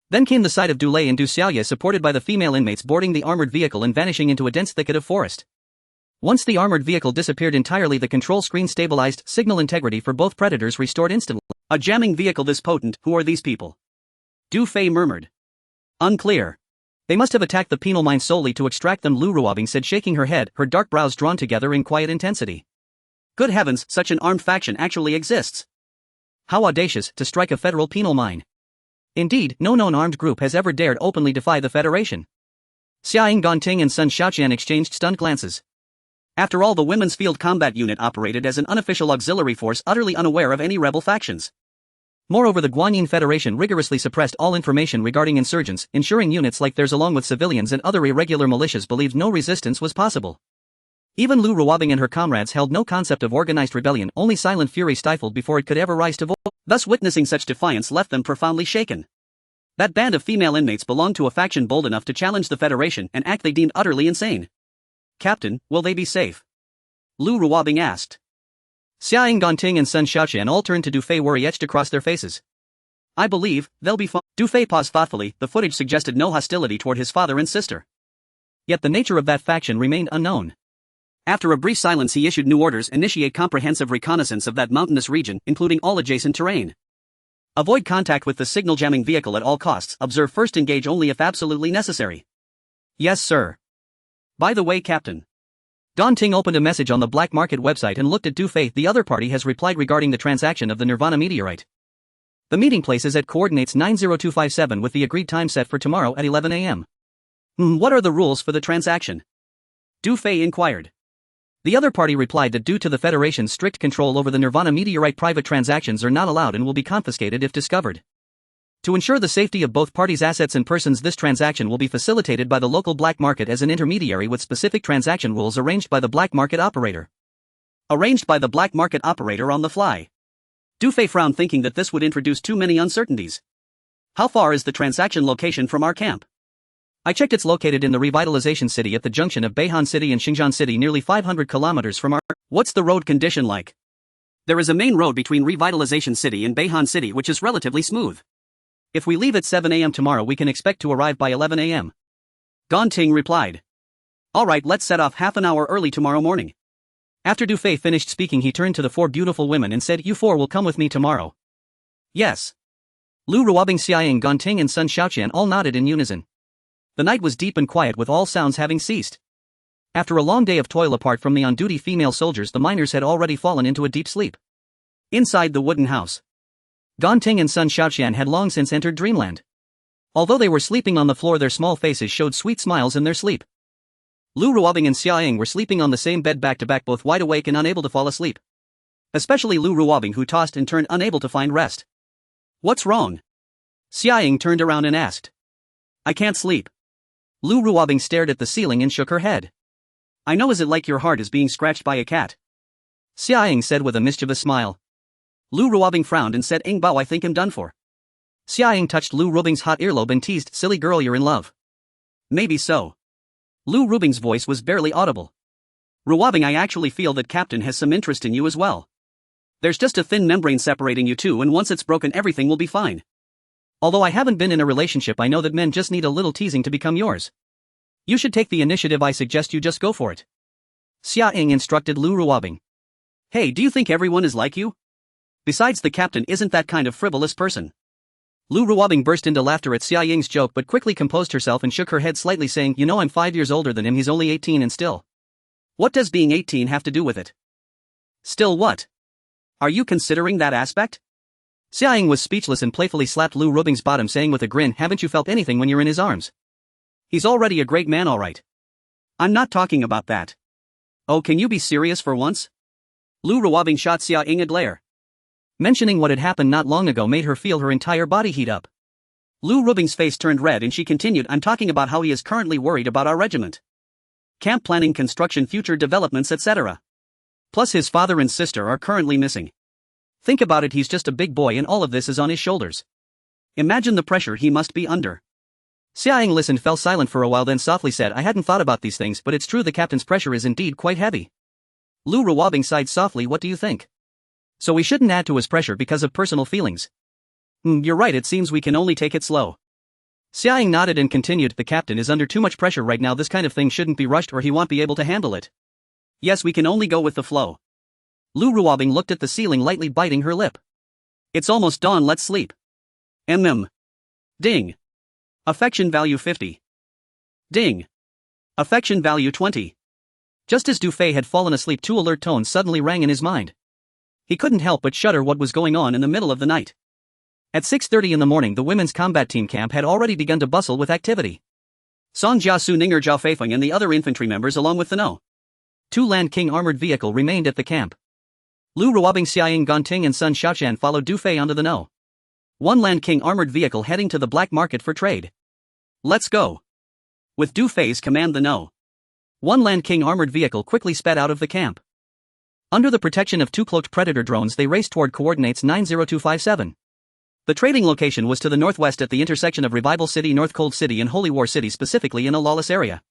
Then came the sight of Du Lei and Du Xiaoye, supported by the female inmates, boarding the armored vehicle and vanishing into a dense thicket of forest. Once the armored vehicle disappeared entirely, the control screen stabilized, signal integrity for both Predators restored instantly. A jamming vehicle this potent, who are these people? Du Fei murmured. Unclear. They must have attacked the penal mine solely to extract them, Lu Ruobing said, shaking her head, her dark brows drawn together in quiet intensity. Good heavens, such an armed faction actually exists. How audacious, to strike a federal penal mine. Indeed, no known armed group has ever dared openly defy the Federation. Xiaoying, Gong Ting and Sun Xiaoqian exchanged stunned glances. After all, the Women's Field Combat Unit operated as an unofficial auxiliary force, utterly unaware of any rebel factions. Moreover, the Guanyin Federation rigorously suppressed all information regarding insurgents, ensuring units like theirs along with civilians and other irregular militias believed no resistance was possible. Even Lu Ruobing and her comrades held no concept of organized rebellion, only silent fury stifled before it could ever rise to voice. Thus, witnessing such defiance left them profoundly shaken. That band of female inmates belonged to a faction bold enough to challenge the Federation, an act they deemed utterly insane. Captain, will they be safe? Lu Ruobing asked. Xiaoying, Gong Ting and Sun Xiaoqian all turned to Du Fei, worry etched across their faces. I believe they'll be fine. Du Fei paused thoughtfully. The footage suggested no hostility toward his father and sister. Yet the nature of that faction remained unknown. After a brief silence he issued new orders: initiate comprehensive reconnaissance of that mountainous region, including all adjacent terrain. Avoid contact with the signal jamming vehicle at all costs. Observe first, engage only if absolutely necessary. Yes, sir. By the way, Captain. Don Ting opened a message on the black market website and looked at Du Fei. The other party has replied regarding the transaction of the Nirvana meteorite. The meeting place is at coordinates 90257 with the agreed time set for tomorrow at 11 a.m. What are the rules for the transaction? Du Fei inquired. The other party replied that due to the Federation's strict control over the Nirvana meteorite, private transactions are not allowed and will be confiscated if discovered. To ensure the safety of both parties' assets and persons, this transaction will be facilitated by the local black market as an intermediary with specific transaction rules arranged by the black market operator. Arranged by the black market operator on the fly. Du Fei frowned, thinking that this would introduce too many uncertainties. How far is the transaction location from our camp? I checked, it's located in the revitalization city at the junction of Beihan City and Xinjiang City, nearly 500 kilometers from our... What's the road condition like? There is a main road between revitalization city and Beihan City which is relatively smooth. If we leave at 7 a.m. tomorrow we can expect to arrive by 11 a.m. Don Ting replied. Alright, let's set off half an hour early tomorrow morning. After Du Fei finished speaking he turned to the four beautiful women and said, you four will come with me tomorrow. Yes. Lu Ruobing, Xiaoying, Don Ting and Sun Xiaoqian all nodded in unison. The night was deep and quiet, with all sounds having ceased. After a long day of toil apart from the on-duty female soldiers, the miners had already fallen into a deep sleep. Inside the wooden house, Don Ting and Sun Xiaoqian had long since entered dreamland. Although they were sleeping on the floor, their small faces showed sweet smiles in their sleep. Lu Ruobing and Xiaoying were sleeping on the same bed back to back, both wide awake and unable to fall asleep. Especially Lu Ruobing, who tossed and turned, unable to find rest. What's wrong? Xiaoying turned around and asked. I can't sleep. Lu Ruobing stared at the ceiling and shook her head. I know, is it like your heart is being scratched by a cat? Xiaoying said with a mischievous smile. Lu Ruobing frowned and said, Ing Bao, I think I'm done for. Xiaoying touched Lu Ruobing's hot earlobe and teased, silly girl, you're in love. Maybe so. Lu Ruobing's voice was barely audible. Ruobing, I actually feel that Captain has some interest in you as well. There's just a thin membrane separating you two, and once it's broken everything will be fine. Although I haven't been in a relationship, I know that men just need a little teasing to become yours. You should take the initiative. I suggest you just go for it. Xiaoying instructed Lu Ruobing. Hey, do you think everyone is like you? Besides, the Captain isn't that kind of frivolous person. Lu Ruobing burst into laughter at Xiaoying's joke but quickly composed herself and shook her head slightly, saying, you know, I'm 5 years older than him, he's only 18 and still. What does being 18 have to do with it? Still what? Are you considering that aspect? Xiaoying was speechless and playfully slapped Lu Ruobing's bottom, saying with a grin, haven't you felt anything when you're in his arms? He's already a great man, alright. I'm not talking about that. Oh, can you be serious for once? Lu Ruobing shot Xiaoying a glare. Mentioning what had happened not long ago made her feel her entire body heat up. Lu Ruobing's face turned red and she continued, I'm talking about how he is currently worried about our regiment. Camp planning, construction, future developments, etc. Plus his father and sister are currently missing. Think about it, he's just a big boy and all of this is on his shoulders. Imagine the pressure he must be under. Xiaoying listened, fell silent for a while, then softly said, I hadn't thought about these things, but it's true, the Captain's pressure is indeed quite heavy. Lu Ruobing sighed softly, what do you think? So we shouldn't add to his pressure because of personal feelings. You're right, it seems we can only take it slow. Xiaoying nodded and continued, the Captain is under too much pressure right now, this kind of thing shouldn't be rushed or he won't be able to handle it. Yes, we can only go with the flow. Lu Ruobing looked at the ceiling, lightly biting her lip. It's almost dawn, let's sleep. Ding. Affection value 50. Ding. Affection value 20. Just as Du Fei had fallen asleep, two alert tones suddenly rang in his mind. He couldn't help but shudder. What was going on in the middle of the night? At 6:30 in the morning, the women's combat team camp had already begun to bustle with activity. Song Jiasu, Ninger, Zhao Feifeng and the other infantry members along with the No. 2 Land King armored vehicle remained at the camp. Lu Ruobing, Xiaoying, Gonting and Sun Xiaoqian followed Du Fei onto the No. 1 Land King armored vehicle heading to the black market for trade. Let's go. With Du Fei's command, the No. 1 Land King armored vehicle quickly sped out of the camp. Under the protection of 2 cloaked predator drones they raced toward coordinates 90257. The trading location was to the northwest at the intersection of Revival City, North Cold City and Holy War City, specifically in a lawless area.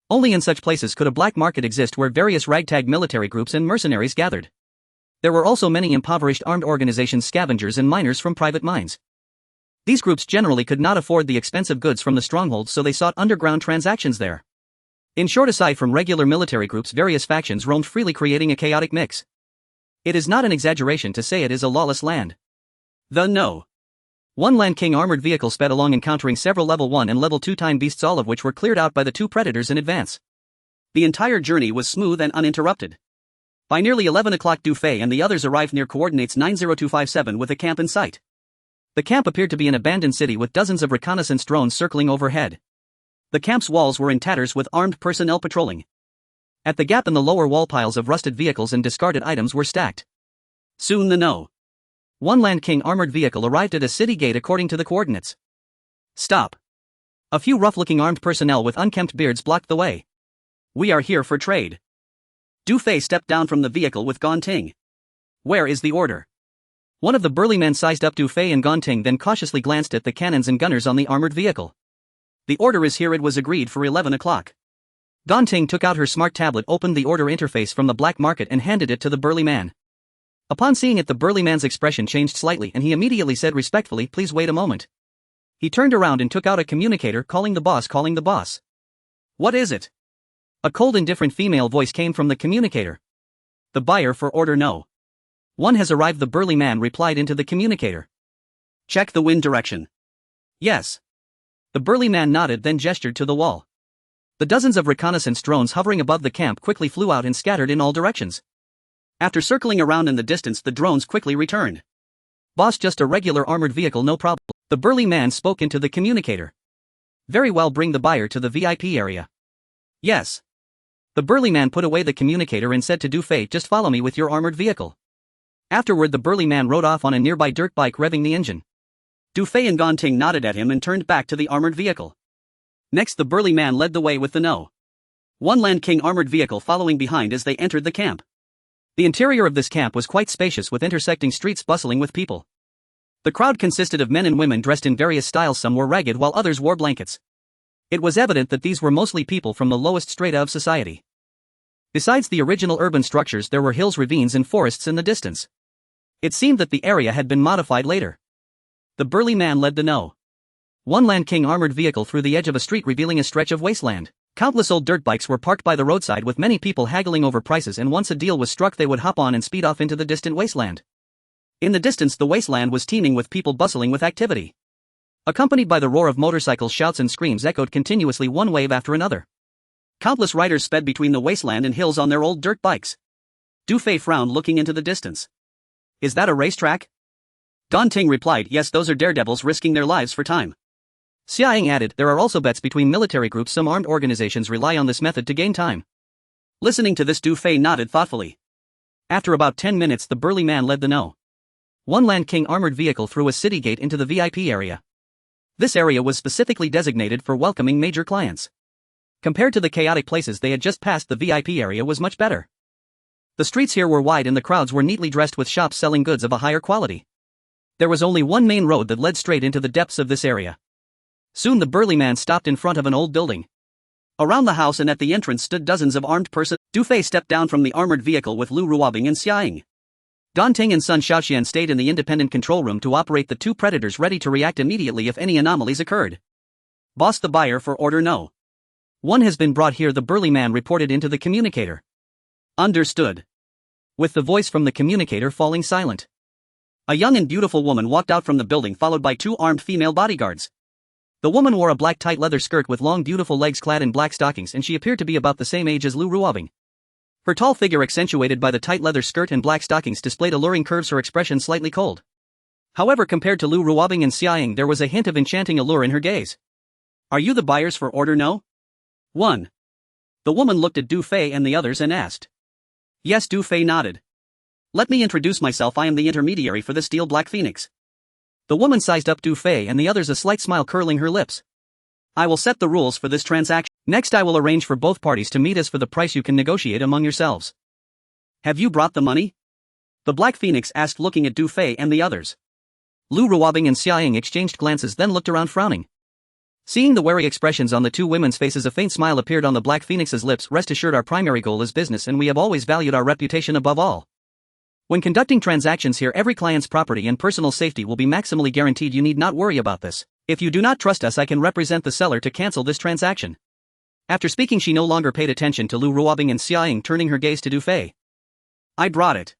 Only in such places could a black market exist where various ragtag military groups and mercenaries gathered. There were also many impoverished armed organizations, scavengers and miners from private mines. These groups generally could not afford the expensive goods from the strongholds, so they sought underground transactions there. In short, aside from regular military groups, various factions roamed freely, creating a chaotic mix. It is not an exaggeration to say it is a lawless land. The No. 1 Land King armored vehicle sped along, encountering several level 1 and level 2 time beasts, all of which were cleared out by the two predators in advance. The entire journey was smooth and uninterrupted. By nearly 11 o'clock, Du Fei and the others arrived near coordinates 90257 with a camp in sight. The camp appeared to be an abandoned city with dozens of reconnaissance drones circling overhead. The camp's walls were in tatters with armed personnel patrolling. At the gap in the lower wall, piles of rusted vehicles and discarded items were stacked. Soon the No. 1 Land King armored vehicle arrived at a city gate according to the coordinates. Stop. A few rough-looking armed personnel with unkempt beards blocked the way. We are here for trade. Du Fei stepped down from the vehicle with Gong Ting. Where is the order? One of the burly men sized up Du Fei and Gong Ting, then cautiously glanced at the cannons and gunners on the armored vehicle. The order is here. It was agreed for 11 o'clock. Gong Ting took out her smart tablet, opened the order interface from the black market and handed it to the burly man. Upon seeing it, the burly man's expression changed slightly and he immediately said respectfully, "Please wait a moment." He turned around and took out a communicator, calling the boss. What is it? A cold, indifferent female voice came from the communicator. The buyer for order No. 1 has arrived, the burly man replied into the communicator. Check the wind direction. Yes. The burly man nodded, then gestured to the wall. The dozens of reconnaissance drones hovering above the camp quickly flew out and scattered in all directions. After circling around in the distance, the drones quickly returned. Boss, just a regular armored vehicle, no problem. The burly man spoke into the communicator. Very well, bring the buyer to the VIP area. Yes. The burly man put away the communicator and said to Du Fei, "Just follow me with your armored vehicle." Afterward, the burly man rode off on a nearby dirt bike, revving the engine. Du Fei and Gong Ting nodded at him and turned back to the armored vehicle. Next, the burly man led the way with the No. 1 Land King armored vehicle following behind as they entered the camp. The interior of this camp was quite spacious, with intersecting streets bustling with people. The crowd consisted of men and women dressed in various styles. Some were ragged while others wore blankets. It was evident that these were mostly people from the lowest strata of society. Besides the original urban structures, there were hills, ravines and forests in the distance. It seemed that the area had been modified later. The burly man led the No. 1 Land King armored vehicle through the edge of a street, revealing a stretch of wasteland. Countless old dirt bikes were parked by the roadside, with many people haggling over prices, and once a deal was struck they would hop on and speed off into the distant wasteland. In the distance, the wasteland was teeming with people bustling with activity. Accompanied by the roar of motorcycles, shouts and screams echoed continuously, one wave after another. Countless riders sped between the wasteland and hills on their old dirt bikes. Du Fei frowned, looking into the distance. Is that a racetrack? Gong Ting replied, "Yes, those are daredevils risking their lives for time." Xiaoying added, "There are also bets between military groups. Some armed organizations rely on this method to gain time." Listening to this, Du Fei nodded thoughtfully. After about 10 minutes, the burly man led the No. 1 Land King armored vehicle through a city gate into the VIP area. This area was specifically designated for welcoming major clients. Compared to the chaotic places they had just passed, the VIP area was much better. The streets here were wide and the crowds were neatly dressed, with shops selling goods of a higher quality. There was only one main road that led straight into the depths of this area. Soon the burly man stopped in front of an old building. Around the house and at the entrance stood dozens of armed persons. Du Fei stepped down from the armored vehicle with Lu Ruobing and Xiaoying. Gong Ting and Sun Shaoxian stayed in the independent control room to operate the two predators, ready to react immediately if any anomalies occurred. Boss, the buyer for order No. 1 has been brought here, the burly man reported into the communicator. Understood. With the voice from the communicator falling silent. A young and beautiful woman walked out from the building, followed by 2 armed female bodyguards. The woman wore a black tight leather skirt with long beautiful legs clad in black stockings, and she appeared to be about the same age as Lu Ruobing. Her tall figure, accentuated by the tight leather skirt and black stockings, displayed alluring curves, her expression slightly cold. However, compared to Lu Ruobing and Xiaoying, there was a hint of enchanting allure in her gaze. Are you the buyers for order No. 1? The woman looked at Du Fei and the others and asked. Yes, Du Fei nodded. Let me introduce myself, I am the intermediary for the Steel Black Phoenix. The woman sized up Du Fei and the others, a slight smile curling her lips. I will set the rules for this transaction. Next, I will arrange for both parties to meet as for the price you can negotiate among yourselves. Have you brought the money? The Black Phoenix asked, looking at Du Fei and the others. Lu Ruobing and Xiaoying exchanged glances, then looked around, frowning. Seeing the wary expressions on the two women's faces, a faint smile appeared on the Black Phoenix's lips. Rest assured, our primary goal is business, and we have always valued our reputation above all. When conducting transactions here, every client's property and personal safety will be maximally guaranteed. You need not worry about this. If you do not trust us, I can represent the seller to cancel this transaction. After speaking, she no longer paid attention to Lu Ruobing and Xiaoying, turning her gaze to Du Fei. I brought it.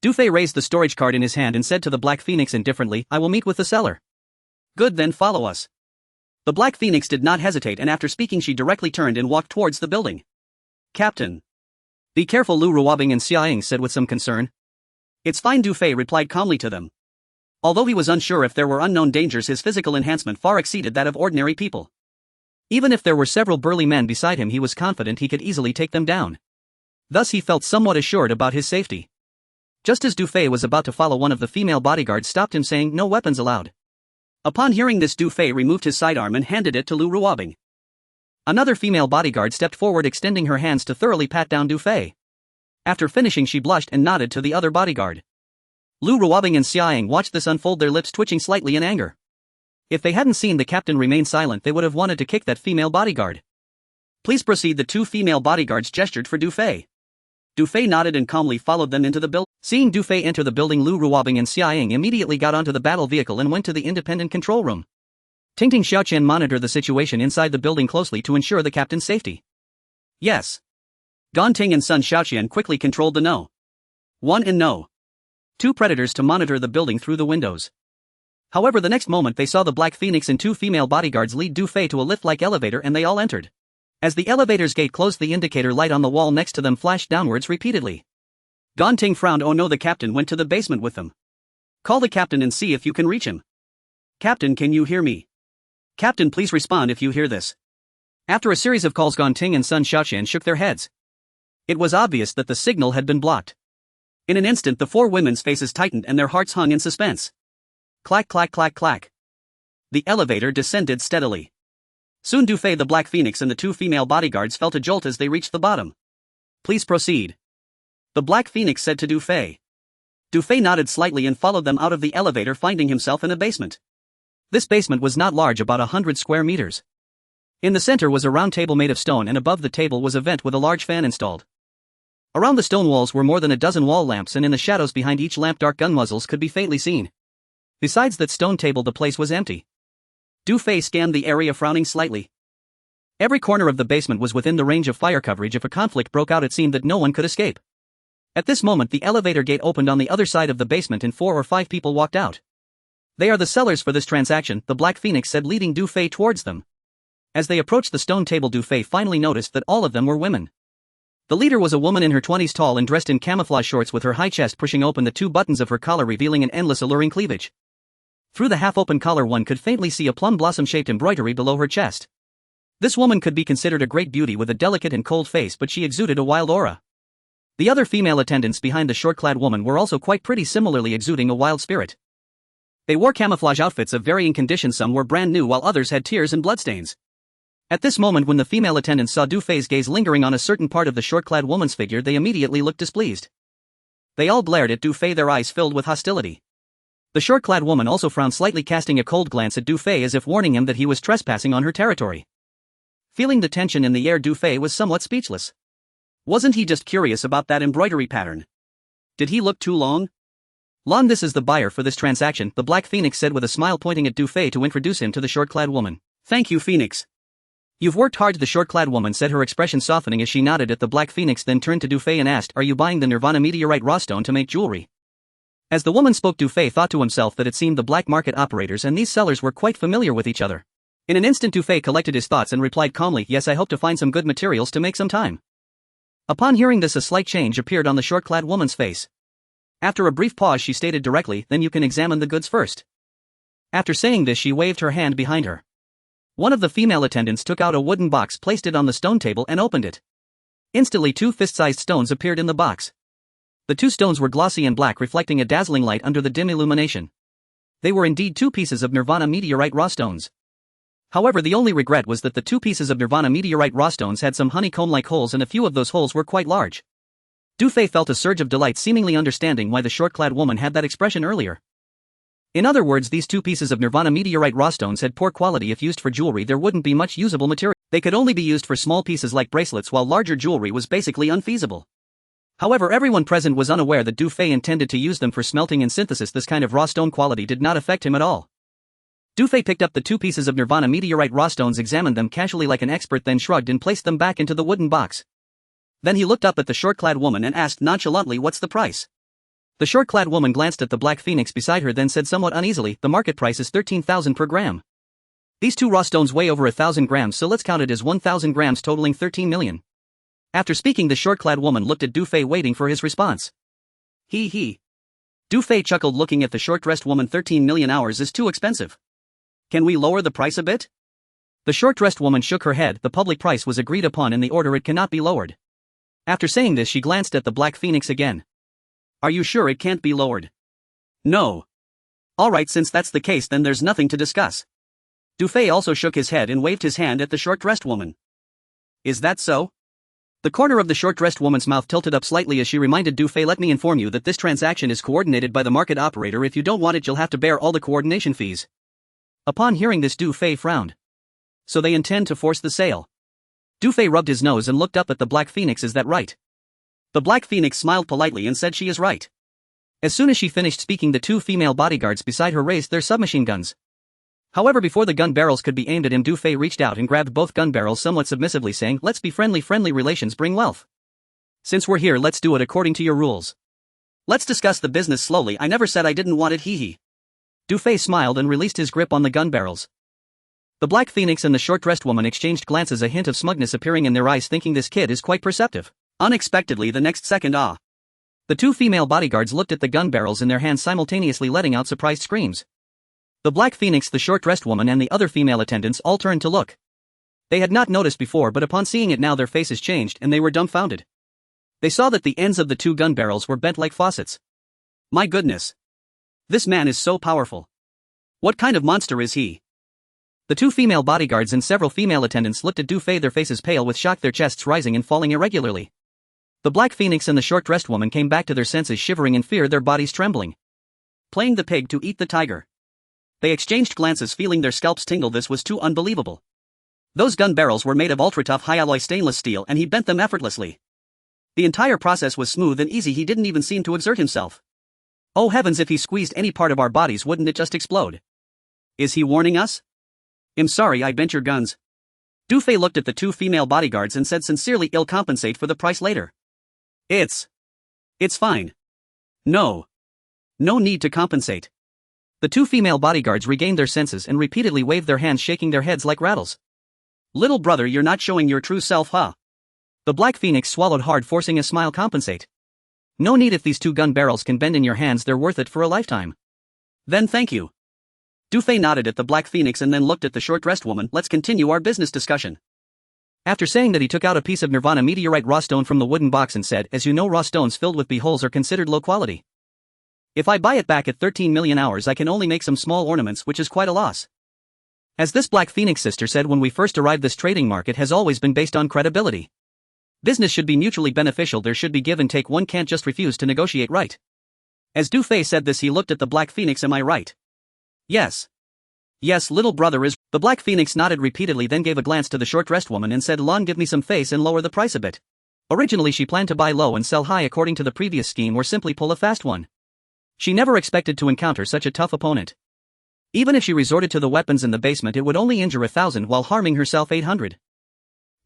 Du Fei raised the storage card in his hand and said to the Black Phoenix indifferently, I will meet with the seller. Good, then follow us. The Black Phoenix did not hesitate, and after speaking she directly turned and walked towards the building. Captain. Be careful, Lu Ruobing and Xiaoying said with some concern. It's fine, Du Fei replied calmly to them. Although he was unsure if there were unknown dangers, his physical enhancement far exceeded that of ordinary people. Even if there were several burly men beside him, he was confident he could easily take them down. Thus he felt somewhat assured about his safety. Just as Du Fei was about to follow, one of the female bodyguards stopped him, saying, No weapons allowed. Upon hearing this, Du Fei removed his sidearm and handed it to Lu Ruobing. Another female bodyguard stepped forward, extending her hands to thoroughly pat down Du Fei. After finishing, she blushed and nodded to the other bodyguard. Lu Ruobing and Xiaoying watched this unfold, their lips twitching slightly in anger. If they hadn't seen the captain remain silent, they would have wanted to kick that female bodyguard. Please proceed. The two female bodyguards gestured for Du Fei. Du Fei nodded and calmly followed them into the building. Seeing Du Fei enter the building, Lu Ruobing and Xiaoying immediately got onto the battle vehicle and went to the independent control room. Tingting Xiaoqian monitored the situation inside the building closely to ensure the captain's safety. Yes. Ganting and Sun Xiaoqian quickly controlled the No. 1 and No. 2 predators to monitor the building through the windows. However, the next moment they saw the Black Phoenix and 2 female bodyguards lead Du Fei to a lift-like elevator, and they all entered. As the elevator's gate closed, the indicator light on the wall next to them flashed downwards repeatedly. Ganting frowned. Oh no, the captain went to the basement with them. Call the captain and see if you can reach him. Captain, can you hear me? Captain, please respond if you hear this. After a series of calls, Ganting and Sun Xiaoqian shook their heads. It was obvious that the signal had been blocked. In an instant, the 4 women's faces tightened and their hearts hung in suspense. Clack, clack, clack, clack. The elevator descended steadily. Soon Du Fei, the Black Phoenix, and the 2 female bodyguards felt a jolt as they reached the bottom. Please proceed. The Black Phoenix said to Du Fei. Du Fei nodded slightly and followed them out of the elevator, finding himself in a basement. This basement was not large, about 100 square meters. In the center was a round table made of stone, and above the table was a vent with a large fan installed. Around the stone walls were more than a dozen wall lamps, and in the shadows behind each lamp dark gun muzzles could be faintly seen. Besides that stone table, the place was empty. Du Fei scanned the area, frowning slightly. Every corner of the basement was within the range of fire coverage. If a conflict broke out, it seemed that no one could escape. At this moment, the elevator gate opened on the other side of the basement and 4 or 5 people walked out. They are the sellers for this transaction, the Black Phoenix said, leading Du Fei towards them. As they approached the stone table, Du Fei finally noticed that all of them were women. The leader was a woman in her 20s, tall and dressed in camouflage shorts, with her high chest pushing open the 2 buttons of her collar, revealing an endless alluring cleavage. Through the half-open collar, one could faintly see a plum blossom-shaped embroidery below her chest. This woman could be considered a great beauty with a delicate and cold face, but she exuded a wild aura. The other female attendants behind the short-clad woman were also quite pretty, similarly exuding a wild spirit. They wore camouflage outfits of varying condition. Some were brand new, while others had tears and bloodstains. At this moment, when the female attendants saw Du Fei's gaze lingering on a certain part of the short-clad woman's figure, they immediately looked displeased. They all glared at Du Fei, their eyes filled with hostility. The short-clad woman also frowned slightly, casting a cold glance at Du Fei as if warning him that he was trespassing on her territory. Feeling the tension in the air, Du Fei was somewhat speechless. Wasn't he just curious about that embroidery pattern? Did he look too long? This is the buyer for this transaction, the Black Phoenix said with a smile, pointing at Du Fei to introduce him to the short-clad woman. Thank you, Phoenix. You've worked hard, the short-clad woman said, her expression softening as she nodded at the Black Phoenix, then turned to Du Fei and asked, Are you buying the Nirvana meteorite raw stone to make jewelry? As the woman spoke, Du Fei thought to himself that it seemed the black market operators and these sellers were quite familiar with each other. In an instant, Du Fei collected his thoughts and replied calmly, Yes, I hope to find some good materials to make some time. Upon hearing this, a slight change appeared on the short-clad woman's face. After a brief pause, she stated directly, Then you can examine the goods first. After saying this, she waved her hand behind her. One of the female attendants took out a wooden box, placed it on the stone table, and opened it. Instantly, 2 fist-sized stones appeared in the box. The 2 stones were glossy and black, reflecting a dazzling light under the dim illumination. They were indeed 2 pieces of Nirvana meteorite raw stones. However, the only regret was that the 2 pieces of Nirvana meteorite raw stones had some honeycomb-like holes, and a few of those holes were quite large. Du Fei felt a surge of delight, seemingly understanding why the short-clad woman had that expression earlier. In other words, these 2 pieces of Nirvana meteorite raw stones had poor quality. If used for jewelry, there wouldn't be much usable material. They could only be used for small pieces like bracelets, while larger jewelry was basically unfeasible. However, everyone present was unaware that Du Fei intended to use them for smelting and synthesis. This kind of raw stone quality did not affect him at all. Du Fei picked up the 2 pieces of Nirvana meteorite raw stones, examined them casually like an expert, then shrugged and placed them back into the wooden box. Then he looked up at the short-clad woman and asked nonchalantly, "What's the price?" The short-clad woman glanced at the black phoenix beside her, then said somewhat uneasily, "The market price is 13,000 per gram. These 2 raw stones weigh over 1,000 grams, so let's count it as 1,000 grams totaling 13 million. After speaking, the short-clad woman looked at Du Fei, waiting for his response. He. Du Fei chuckled, looking at the short-dressed woman. 13 million hours is too expensive. Can we lower the price a bit? The short-dressed woman shook her head. The public price was agreed upon in the order, it cannot be lowered. After saying this, she glanced at the black phoenix again. Are you sure it can't be lowered? No. Alright, since that's the case, then there's nothing to discuss. Du Fei also shook his head and waved his hand at the short-dressed woman. Is that so? The corner of the short-dressed woman's mouth tilted up slightly as she reminded Du Fei, "Let me inform you that this transaction is coordinated by the market operator. If you don't want it, you'll have to bear all the coordination fees." Upon hearing this, Du Fei frowned. So they intend to force the sale. Du Fei rubbed his nose and looked up at the black phoenix. Is that right? The black phoenix smiled politely and said she is right. As soon as she finished speaking, the 2 female bodyguards beside her raised their submachine guns. However, before the gun barrels could be aimed at him, Du Fei reached out and grabbed both gun barrels somewhat submissively, saying, "Let's be friendly. Friendly relations bring wealth. Since we're here, let's do it according to your rules. Let's discuss the business slowly. I never said I didn't want it, hee." Du Fei smiled and released his grip on the gun barrels. The black phoenix and the short-dressed woman exchanged glances, a hint of smugness appearing in their eyes, thinking this kid is quite perceptive. Unexpectedly, the next second, the 2 female bodyguards looked at the gun barrels in their hands, simultaneously letting out surprised screams. The black phoenix, the short-dressed woman, and the other female attendants all turned to look. They had not noticed before, but upon seeing it now, their faces changed and they were dumbfounded. They saw that the ends of the 2 gun barrels were bent like faucets. My goodness. This man is so powerful. What kind of monster is he? The 2 female bodyguards and several female attendants looked at Du Fei, their faces pale with shock, their chests rising and falling irregularly. The black phoenix and the short-dressed woman came back to their senses, shivering in fear, their bodies trembling. Playing the pig to eat the tiger. They exchanged glances, feeling their scalps tingle. This was too unbelievable. Those gun barrels were made of ultra-tough high-alloy stainless steel, and he bent them effortlessly. The entire process was smooth and easy. He didn't even seem to exert himself. Oh heavens, if he squeezed any part of our bodies, wouldn't it just explode? Is he warning us? I'm sorry I bent your guns. Du Fei looked at the 2 female bodyguards and said sincerely, "I'll compensate for the price later." It's fine. No need to compensate. The 2 female bodyguards regained their senses and repeatedly waved their hands, shaking their heads like rattles. Little brother, you're not showing your true self, huh? The black phoenix swallowed hard, forcing a smile. Compensate? No need. If these 2 gun barrels can bend in your hands, they're worth it for a lifetime. Then thank you. Du Fei nodded at the black phoenix and then looked at the short-dressed woman. Let's continue our business discussion. After saying that, he took out a piece of Nirvana meteorite raw stone from the wooden box and said, "As you know, raw stones filled with beholes are considered low quality. If I buy it back at 13 million hours, I can only make some small ornaments, which is quite a loss." As this black phoenix sister said when we first arrived, this trading market has always been based on credibility. Business should be mutually beneficial, there should be give and take, one can't just refuse to negotiate, right? As Du Fei said this, he looked at the black phoenix. Am I right? Yes. Yes, little brother is. The black phoenix nodded repeatedly, then gave a glance to the short-dressed woman and said, "Lon, give me some face and lower the price a bit." Originally she planned to buy low and sell high according to the previous scheme, or simply pull a fast one. She never expected to encounter such a tough opponent. Even if she resorted to the weapons in the basement, it would only injure 1,000 while harming herself 800.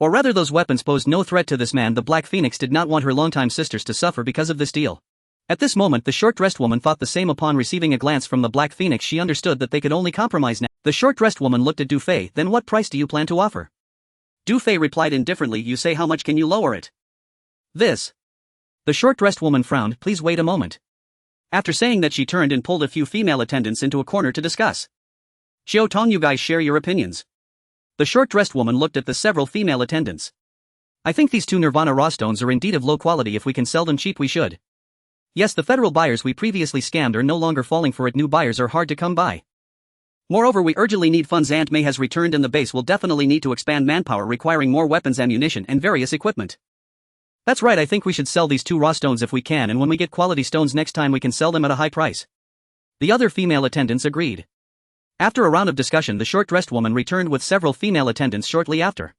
Or rather, those weapons posed no threat to this man. The black phoenix did not want her longtime sisters to suffer because of this deal. At this moment, the short-dressed woman thought the same. Upon receiving a glance from the black phoenix, she understood that they could only compromise now. The short-dressed woman looked at Du Fei. "Then what price do you plan to offer?" Du Fei replied indifferently, "You say how much, can you lower it?" This. The short-dressed woman frowned. "Please wait a moment." After saying that, she turned and pulled a few female attendants into a corner to discuss. "Xiao Tong, you guys share your opinions." The short-dressed woman looked at the several female attendants. "I think these 2 Nirvana raw stones are indeed of low quality. If we can sell them cheap, we should. Yes, the federal buyers we previously scammed are no longer falling for it. New buyers are hard to come by. Moreover, we urgently need funds. Aunt May has returned and the base will definitely need to expand manpower, requiring more weapons, ammunition, and various equipment. That's right, I think we should sell these 2 raw stones if we can, and when we get quality stones next time we can sell them at a high price." The other female attendants agreed. After a round of discussion, the short-dressed woman returned with several female attendants shortly after.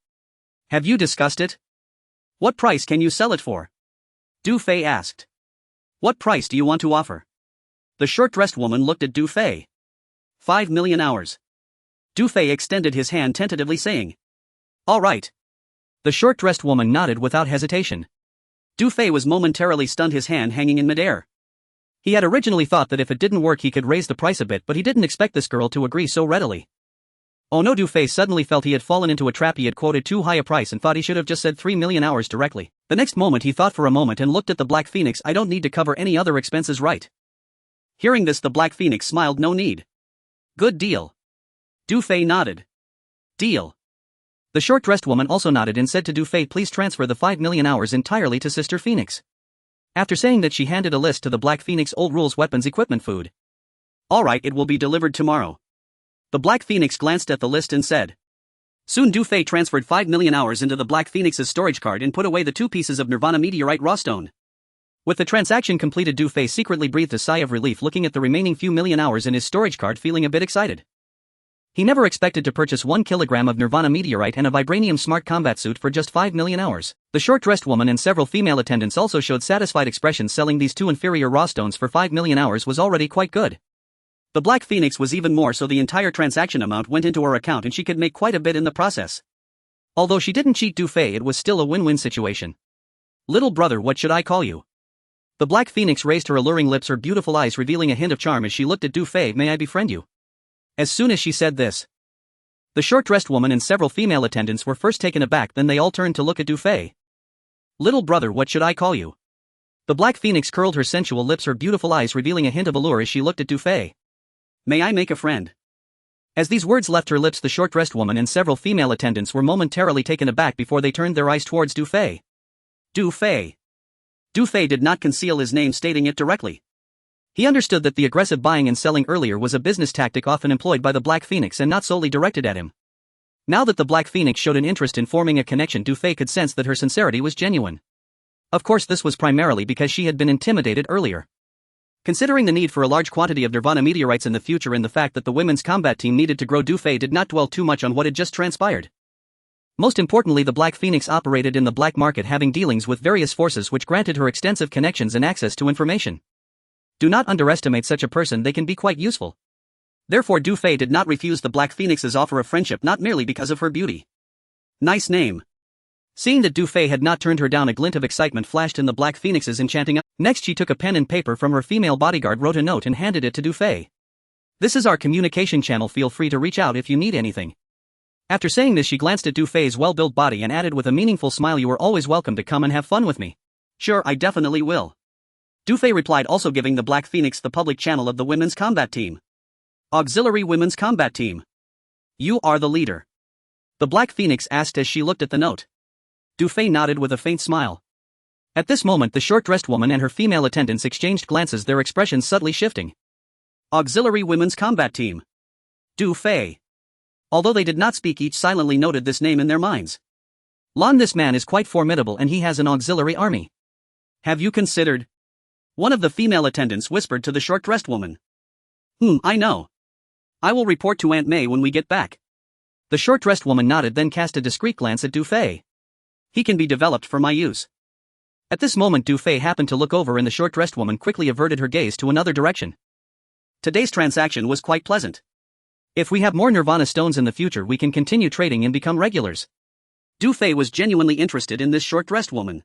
"Have you discussed it? What price can you sell it for?" Du Fei asked. What price do you want to offer? The short-dressed woman looked at Du Fei. 5 million hours. Du Fei extended his hand tentatively saying. All right. The short-dressed woman nodded without hesitation. Du Fei was momentarily stunned, his hand hanging in midair. He had originally thought that if it didn't work he could raise the price a bit, but he didn't expect this girl to agree so readily. Oh no, Du Fei suddenly felt he had fallen into a trap. He had quoted too high a price and thought he should have just said 3 million hours directly. The next moment he thought for a moment and looked at the Black Phoenix. I don't need to cover any other expenses, right? Hearing this, the Black Phoenix smiled. No need. Good deal. Du Fei nodded. Deal. The short-dressed woman also nodded and said to Du Fei, please transfer the 5 million hours entirely to Sister Phoenix. After saying that, she handed a list to the Black Phoenix. Old rules, weapons, equipment, food. Alright, it will be delivered tomorrow. The Black Phoenix glanced at the list and said. Soon Du Fei transferred 5 million hours into the Black Phoenix's storage card and put away the 2 pieces of Nirvana meteorite raw stone. With the transaction completed, Du Fei secretly breathed a sigh of relief, looking at the remaining few million hours in his storage card, feeling a bit excited. He never expected to purchase 1 kilogram of Nirvana meteorite and a vibranium smart combat suit for just 5 million hours. The short-dressed woman and several female attendants also showed satisfied expressions. Selling these 2 inferior raw stones for 5 million hours was already quite good. The Black Phoenix was even more so. The entire transaction amount went into her account and she could make quite a bit in the process. Although she didn't cheat Du Fei, it was still a win-win situation. Little brother, what should I call you? The Black Phoenix raised her alluring lips, her beautiful eyes revealing a hint of charm as she looked at Du Fei. May I befriend you? As soon as she said this, the short-dressed woman and several female attendants were first taken aback, then they all turned to look at Du Fei. Little brother, what should I call you? The Black Phoenix curled her sensual lips, her beautiful eyes revealing a hint of allure as she looked at Du Fei. May I make a friend? As these words left her lips, the short-dressed woman and several female attendants were momentarily taken aback before they turned their eyes towards Du Fei. Du Fei. Du Fei did not conceal his name, stating it directly. He understood that the aggressive buying and selling earlier was a business tactic often employed by the Black Phoenix and not solely directed at him. Now that the Black Phoenix showed an interest in forming a connection, Du Fei could sense that her sincerity was genuine. Of course, this was primarily because she had been intimidated earlier. Considering the need for a large quantity of Nirvana meteorites in the future and the fact that the women's combat team needed to grow, Du Fei did not dwell too much on what had just transpired. Most importantly, the Black Phoenix operated in the black market, having dealings with various forces which granted her extensive connections and access to information. Do not underestimate such a person, they can be quite useful. Therefore, Du Fei did not refuse the Black Phoenix's offer of friendship, not merely because of her beauty. Nice name. Seeing that Du Fei had not turned her down, a glint of excitement flashed in the Black Phoenix's enchanting eye. Next, she took a pen and paper from her female bodyguard, wrote a note and handed it to Du Fei. This is our communication channel, feel free to reach out if you need anything. After saying this, she glanced at Du Fei's well-built body and added with a meaningful smile, you are always welcome to come and have fun with me. Sure, I definitely will. Du Fei replied, also giving the Black Phoenix the public channel of the women's combat team. Auxiliary Women's Combat Team. You are the leader. The Black Phoenix asked as she looked at the note. Du Fei nodded with a faint smile. At this moment, the short-dressed woman and her female attendants exchanged glances, their expressions subtly shifting. Auxiliary Women's Combat Team. Du Fei. Although they did not speak, each silently noted this name in their minds. Lan, this man is quite formidable and he has an auxiliary army. Have you considered? One of the female attendants whispered to the short-dressed woman. I know. I will report to Aunt May when we get back. The short-dressed woman nodded, then cast a discreet glance at Du Fei. He can be developed for my use. At this moment, Du Fei happened to look over and the short-dressed woman quickly averted her gaze to another direction. Today's transaction was quite pleasant. If we have more Nirvana stones in the future, we can continue trading and become regulars. Du Fei was genuinely interested in this short-dressed woman.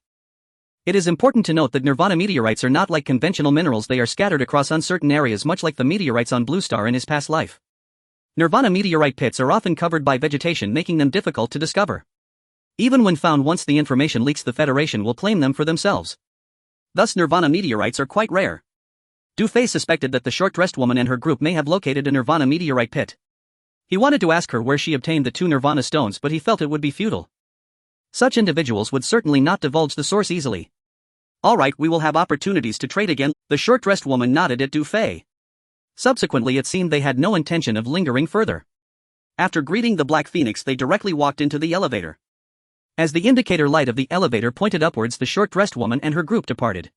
It is important to note that Nirvana meteorites are not like conventional minerals, they are scattered across uncertain areas, much like the meteorites on Blue Star in his past life. Nirvana meteorite pits are often covered by vegetation, making them difficult to discover. Even when found, once the information leaks, the Federation will claim them for themselves. Thus, Nirvana meteorites are quite rare. Du Fei suspected that the short-dressed woman and her group may have located a Nirvana meteorite pit. He wanted to ask her where she obtained the 2 Nirvana stones, but he felt it would be futile. Such individuals would certainly not divulge the source easily. Alright, we will have opportunities to trade again. The short-dressed woman nodded at Du Fei. Subsequently, it seemed they had no intention of lingering further. After greeting the Black Phoenix, they directly walked into the elevator. As the indicator light of the elevator pointed upwards, the short-dressed woman and her group departed.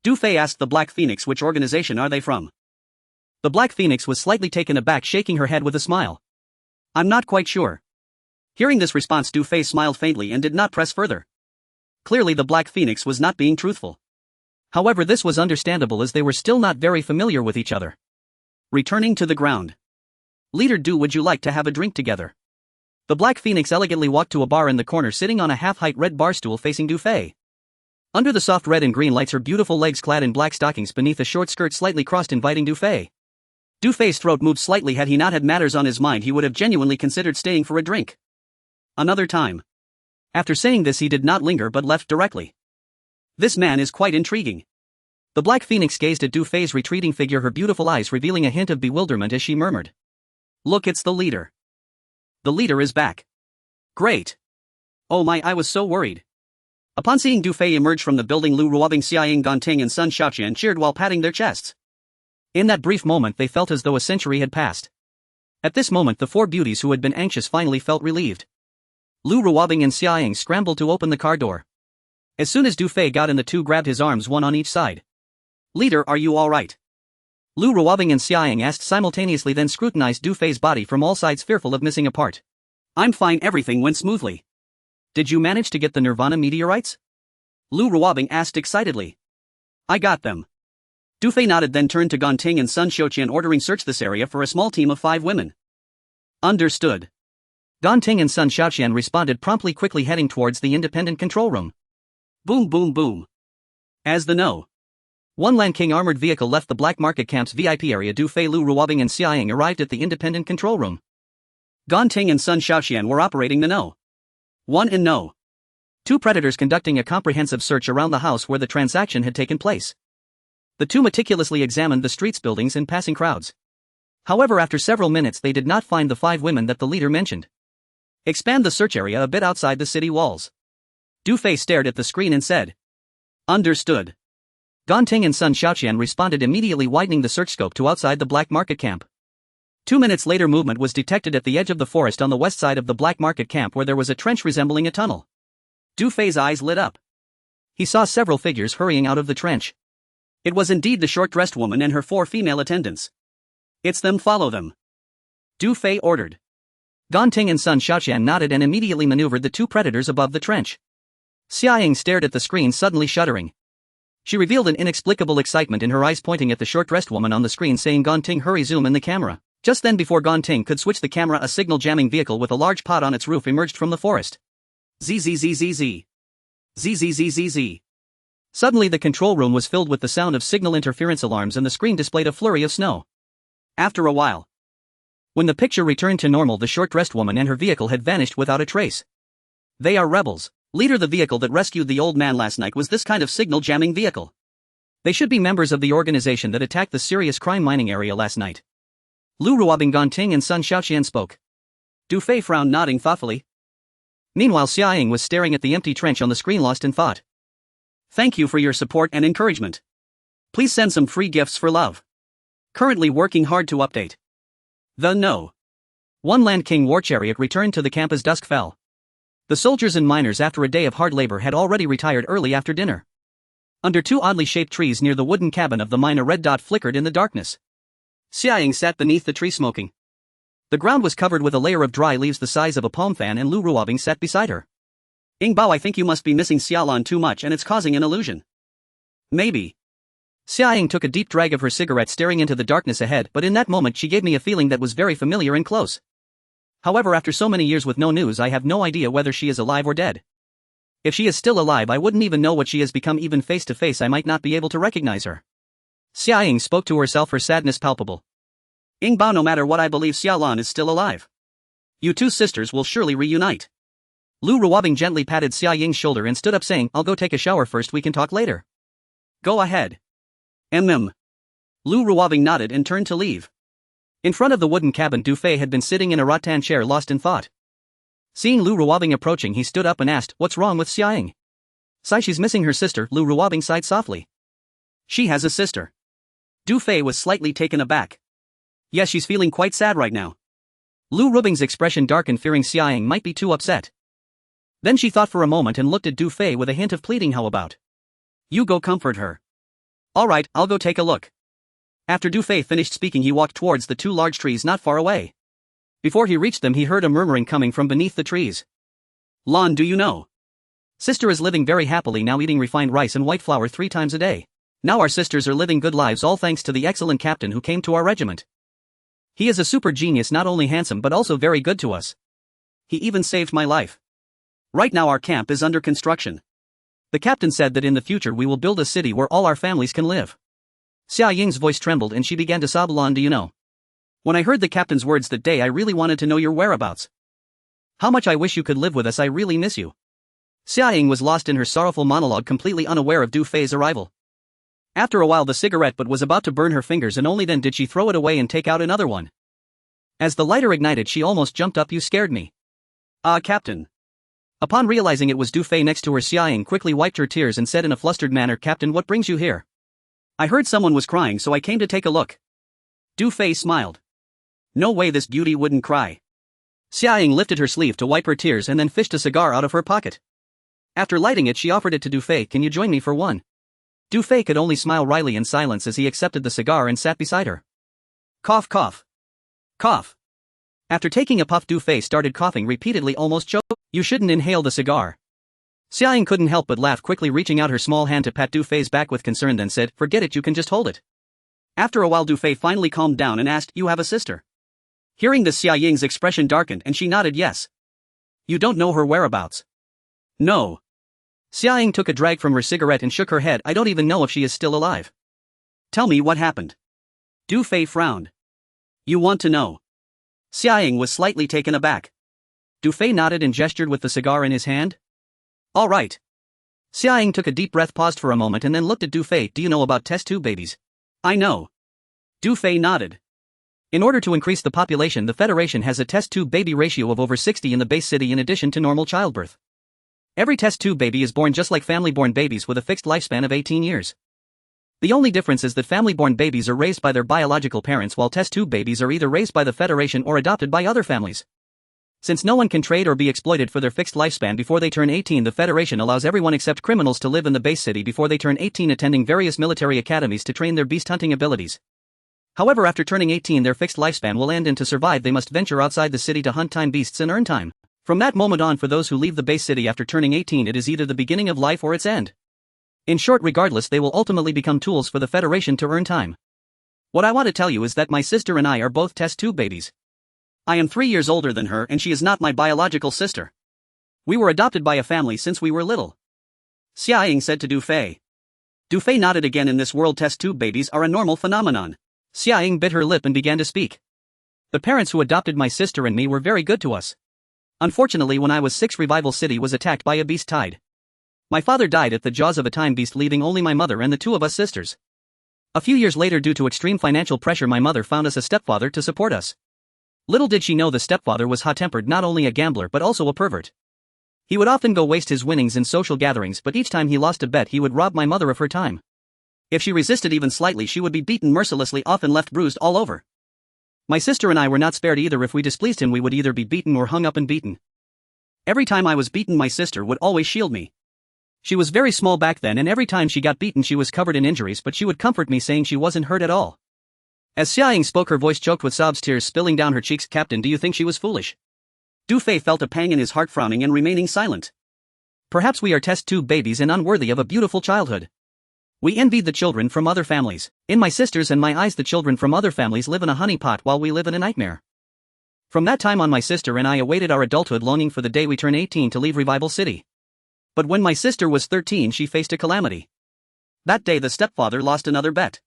Du Fei asked the Black Phoenix, which organization are they from? The Black Phoenix was slightly taken aback, shaking her head with a smile. I'm not quite sure. Hearing this response, Du Fei smiled faintly and did not press further. Clearly, the Black Phoenix was not being truthful. However, this was understandable as they were still not very familiar with each other. Returning to the ground. Leader Du, would you like to have a drink together? The Black Phoenix elegantly walked to a bar in the corner, sitting on a half-height red bar stool facing Du Fei. Under the soft red and green lights, her beautiful legs clad in black stockings beneath a short skirt slightly crossed, inviting Du Fei. Du Fei's throat moved slightly. Had he not had matters on his mind, he would have genuinely considered staying for a drink. Another time. After saying this, he did not linger but left directly. This man is quite intriguing. The Black Phoenix gazed at Du Fei's retreating figure, her beautiful eyes revealing a hint of bewilderment as she murmured. Look, it's the leader. The leader is back. Great. Oh my, I was so worried. Upon seeing Du Fei emerge from the building, Lu Ruobing, Xiaoying, Ganting and Sun Xiaoqian cheered while patting their chests. In that brief moment they felt as though a century had passed. At this moment the four beauties who had been anxious finally felt relieved. Lu Ruobing and Xiaoying scrambled to open the car door. As soon as Du Fei got in, the two grabbed his arms, one on each side. Leader, are you alright? Lu Ruobing and Xiaoying asked simultaneously, then scrutinized Du Fei's body from all sides, fearful of missing a part. I'm fine, everything went smoothly. Did you manage to get the Nirvana meteorites? Lu Ruobing asked excitedly. I got them. Du Fei nodded, then turned to Ganting and Sun Xiaoqian, ordering search this area for a small team of 5 women. Understood. Ganting and Sun Xiaoqian responded promptly, quickly heading towards the independent control room. Boom boom boom. As the one Lan King armored vehicle left the Black Market Camp's VIP area, Du Fei, Lu Ruobing and Xiaoying arrived at the independent control room. Ganting and Sun Xiaoqian were operating the one and 2 predators, conducting a comprehensive search around the house where the transaction had taken place. The two meticulously examined the streets, buildings and passing crowds. However, after several minutes they did not find the 5 women that the leader mentioned. Expand the search area a bit outside the city walls. Du Fei stared at the screen and said. Understood. Ganting and Sun Xiaoqian responded immediately, widening the search scope to outside the Black Market Camp. 2 minutes later, movement was detected at the edge of the forest on the west side of the Black Market Camp, where there was a trench resembling a tunnel. Du Fei's eyes lit up. He saw several figures hurrying out of the trench. It was indeed the short-dressed woman and her 4 female attendants. It's them, follow them. Du Fei ordered. Ganting and Sun Xiaoqian nodded and immediately maneuvered the 2 predators above the trench. Xiaoying stared at the screen, suddenly shuddering. She revealed an inexplicable excitement in her eyes, pointing at the short-dressed woman on the screen, saying, Ganting, hurry, zoom in the camera. Just then, before Ganting could switch the camera, a signal jamming vehicle with a large pod on its roof emerged from the forest. ZZZZZ. ZZZZZ. Suddenly the control room was filled with the sound of signal interference alarms, and the screen displayed a flurry of snow. After a while, when the picture returned to normal, the short-dressed woman and her vehicle had vanished without a trace. They are rebels. Leader, the vehicle that rescued the old man last night was this kind of signal jamming vehicle. They should be members of the organization that attacked the serious crime mining area last night. Lu Ruobing, Ganting and Sun Xiaoqian spoke. Du Fei frowned, nodding thoughtfully. Meanwhile, Xiaoying was staring at the empty trench on the screen, lost in thought. Thank you for your support and encouragement. Please send some free gifts for love. Currently working hard to update. The one Land King war chariot returned to the camp as dusk fell. The soldiers and miners, after a day of hard labor, had already retired early after dinner. Under 2 oddly shaped trees near the wooden cabin of the mine, a red dot flickered in the darkness. Xiaoying sat beneath the tree, smoking. The ground was covered with a layer of dry leaves the size of a palm fan, and Lu Ruobing sat beside her. Ingbao, I think you must be missing Xiaolan too much and it's causing an illusion. Maybe. Xiaoying took a deep drag of her cigarette, staring into the darkness ahead, but in that moment she gave me a feeling that was very familiar and close. However, after so many years with no news, I have no idea whether she is alive or dead. If she is still alive, I wouldn't even know what she has become. Even face to face, I might not be able to recognize her. Xiaoying spoke to herself, her sadness palpable. Ingbao, no matter what, I believe Xiaolan is still alive. You 2 sisters will surely reunite. Lu Ruobing gently patted Xiaoying's shoulder and stood up, saying, I'll go take a shower first, we can talk later. Go ahead. Lu Ruobing nodded and turned to leave. In front of the wooden cabin, Du Fei had been sitting in a rattan chair, lost in thought. Seeing Lu Ruobing approaching, he stood up and asked, What's wrong with Xiaoying? Sigh, she's missing her sister. Lu Ruobing sighed softly. She has a sister. Du Fei was slightly taken aback. Yes, she's feeling quite sad right now. Lu Ruobing's expression darkened, fearing Xiaoying might be too upset. Then she thought for a moment and looked at Du Fei with a hint of pleading. How about you go comfort her? Alright, I'll go take a look. After Du Fei finished speaking, he walked towards the 2 large trees not far away. Before he reached them, he heard a murmuring coming from beneath the trees. Lan, do you know? Sister is living very happily now, eating refined rice and white flour 3 times a day. Now our sisters are living good lives all thanks to the excellent captain who came to our regiment. He is a super genius, not only handsome but also very good to us. He even saved my life. Right now our camp is under construction. The captain said that in the future we will build a city where all our families can live. Xia Ying's voice trembled and she began to sob. Lon, do you know? When I heard the captain's words that day I really wanted to know your whereabouts. How much I wish you could live with us, I really miss you. Xia Ying was lost in her sorrowful monologue, completely unaware of Du Fei's arrival. After a while the cigarette butt was about to burn her fingers and only then did she throw it away and take out another one. As the lighter ignited she almost jumped up. You scared me. Captain. Upon realizing it was Du Fei next to her, Xia Ying quickly wiped her tears and said in a flustered manner, Captain, what brings you here? I heard someone was crying so I came to take a look. Du Fei smiled. No way this beauty wouldn't cry. Xia Ying lifted her sleeve to wipe her tears and then fished a cigar out of her pocket. After lighting it she offered it to Du Fei. Can you join me for one? Du Fei could only smile wryly in silence as he accepted the cigar and sat beside her. Cough cough. Cough. After taking a puff Du Fei started coughing repeatedly, almost choked. You shouldn't inhale the cigar. Xia Ying couldn't help but laugh, quickly reaching out her small hand to pat Du Fei's back with concern, then said, forget it, you can just hold it. After a while Du Fei finally calmed down and asked, you have a sister? Hearing this Xia Ying's expression darkened and she nodded yes. You don't know her whereabouts? No. Xia Ying took a drag from her cigarette and shook her head. I don't even know if she is still alive. Tell me what happened. Du Fei frowned. You want to know? Xia Ying was slightly taken aback. Du Fei nodded and gestured with the cigar in his hand. All right. Xia Ying took a deep breath, paused for a moment and then looked at Du Fei. Do you know about test tube babies? I know. Du Fei nodded. In order to increase the population, the Federation has a test tube baby ratio of over 60 in the base city in addition to normal childbirth. Every test tube baby is born just like family-born babies with a fixed lifespan of 18 years. The only difference is that family-born babies are raised by their biological parents while test tube babies are either raised by the Federation or adopted by other families. Since no one can trade or be exploited for their fixed lifespan before they turn 18, the Federation allows everyone except criminals to live in the base city before they turn 18, attending various military academies to train their beast hunting abilities. However, after turning 18 their fixed lifespan will end, and to survive they must venture outside the city to hunt time beasts and earn time. From that moment on, for those who leave the base city after turning 18, it is either the beginning of life or its end. In short, regardless, they will ultimately become tools for the Federation to earn time. What I want to tell you is that my sister and I are both test tube babies. I am 3 years older than her and she is not my biological sister. We were adopted by a family since we were little. Xia Ying said to Du Fei. Du Fei nodded again. In this world, test tube babies are a normal phenomenon. Xia Ying bit her lip and began to speak. The parents who adopted my sister and me were very good to us. Unfortunately, when I was 6, Revival City was attacked by a beast tide. My father died at the jaws of a time beast, leaving only my mother and the 2 of us sisters. A few years later, due to extreme financial pressure, my mother found us a stepfather to support us. Little did she know the stepfather was hot-tempered, not only a gambler but also a pervert. He would often go waste his winnings in social gatherings, but each time he lost a bet he would rob my mother of her time. If she resisted even slightly, she would be beaten mercilessly, often left bruised all over. My sister and I were not spared either. If we displeased him we would either be beaten or hung up and beaten. Every time I was beaten my sister would always shield me. She was very small back then and every time she got beaten she was covered in injuries, but she would comfort me saying she wasn't hurt at all. As Xia Ying spoke, her voice choked with sobs, tears spilling down her cheeks. Captain, do you think she was foolish? Du Fei felt a pang in his heart, frowning and remaining silent. Perhaps we are test tube babies and unworthy of a beautiful childhood. We envied the children from other families. In my sister's and my eyes, the children from other families live in a honeypot while we live in a nightmare. From that time on, my sister and I awaited our adulthood, longing for the day we turn 18 to leave Revival City. But when my sister was 13 she faced a calamity. That day the stepfather lost another bet.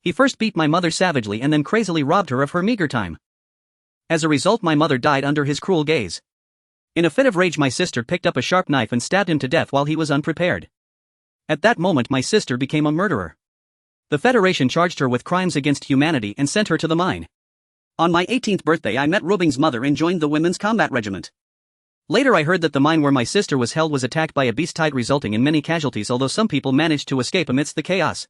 He first beat my mother savagely and then crazily robbed her of her meager time. As a result, my mother died under his cruel gaze. In a fit of rage, my sister picked up a sharp knife and stabbed him to death while he was unprepared. At that moment my sister became a murderer. The Federation charged her with crimes against humanity and sent her to the mine. On my 18th birthday I met Rubing's mother and joined the women's combat regiment. Later I heard that the mine where my sister was held was attacked by a beast tide, resulting in many casualties, although some people managed to escape amidst the chaos.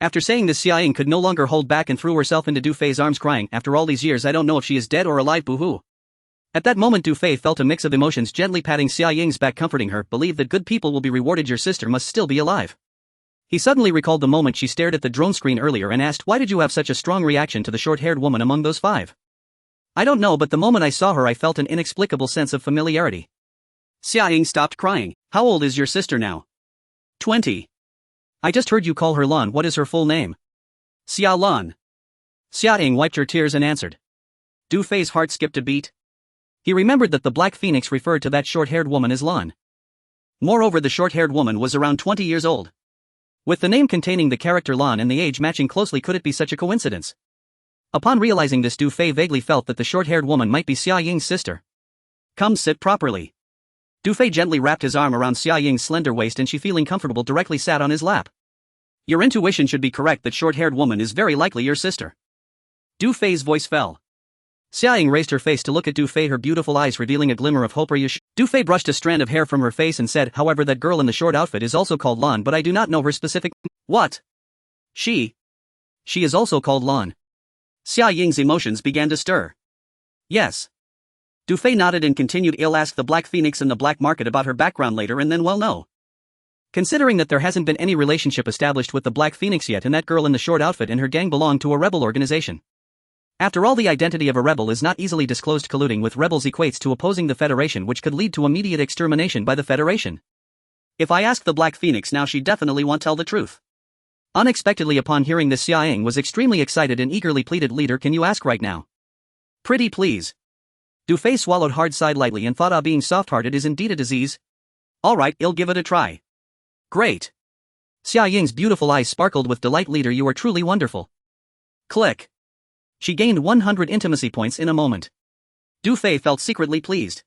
After saying this, Xia Ying could no longer hold back and threw herself into Du Fei's arms, crying, after all these years I don't know if she is dead or alive, boo-hoo. At that moment Du Fei felt a mix of emotions, gently patting Xia Ying's back, comforting her. Believe that good people will be rewarded, your sister must still be alive. He suddenly recalled the moment she stared at the drone screen earlier and asked, why did you have such a strong reaction to the short-haired woman among those 5? I don't know, but the moment I saw her I felt an inexplicable sense of familiarity. Xia Ying stopped crying. How old is your sister now? 20. I just heard you call her Lan. What is her full name? Xia Lan. Xia Ying wiped her tears and answered. Du Fei's heart skipped a beat. He remembered that the Black Phoenix referred to that short-haired woman as Lan. Moreover, the short-haired woman was around 20 years old. With the name containing the character Lan and the age matching closely, could it be such a coincidence? Upon realizing this, Du Fei vaguely felt that the short-haired woman might be Xia Ying's sister. Come sit properly. Du Fei gently wrapped his arm around Xia Ying's slender waist, and she, feeling comfortable, directly sat on his lap. Your intuition should be correct. That short-haired woman is very likely your sister. Du Fei's voice fell. Xia Ying raised her face to look at Du Fei, her beautiful eyes revealing a glimmer of hope. Du Fei brushed a strand of hair from her face and said, however, that girl in the short outfit is also called Lan, but I do not know her specific. What? She is also called Lan. Xia Ying's emotions began to stir. Yes. Du Fei nodded and continued, I'll ask the Black Phoenix in the black market about her background later, and then well no. Considering that there hasn't been any relationship established with the Black Phoenix yet, and that girl in the short outfit and her gang belong to a rebel organization. After all, the identity of a rebel is not easily disclosed. Colluding with rebels equates to opposing the Federation, which could lead to immediate extermination by the Federation. If I ask the Black Phoenix now, she definitely won't tell the truth. Unexpectedly, upon hearing this, Xia Ying was extremely excited and eagerly pleaded, Leader, can you ask right now? Pretty please. Du Fei swallowed hard, sighed lightly, and thought, being soft-hearted is indeed a disease. Alright, I'll give it a try. Great. Xia Ying's beautiful eyes sparkled with delight. Leader, you are truly wonderful. Click. She gained 100 intimacy points in a moment. Du Fei felt secretly pleased.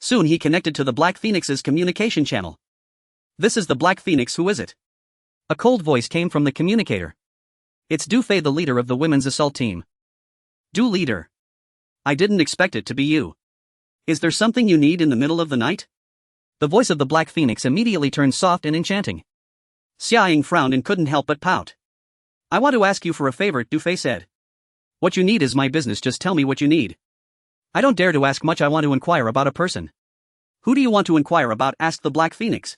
Soon he connected to the Black Phoenix's communication channel. This is the Black Phoenix, who is it? A cold voice came from the communicator. It's Du Fei, the leader of the women's assault team. Du leader. I didn't expect it to be you. Is there something you need in the middle of the night? The voice of the Black Phoenix immediately turned soft and enchanting. Xia Ying frowned and couldn't help but pout. I want to ask you for a favor, Du Fei said. What you need is my business, just tell me what you need. I don't dare to ask much, I want to inquire about a person. Who do you want to inquire about? Asked the Black Phoenix.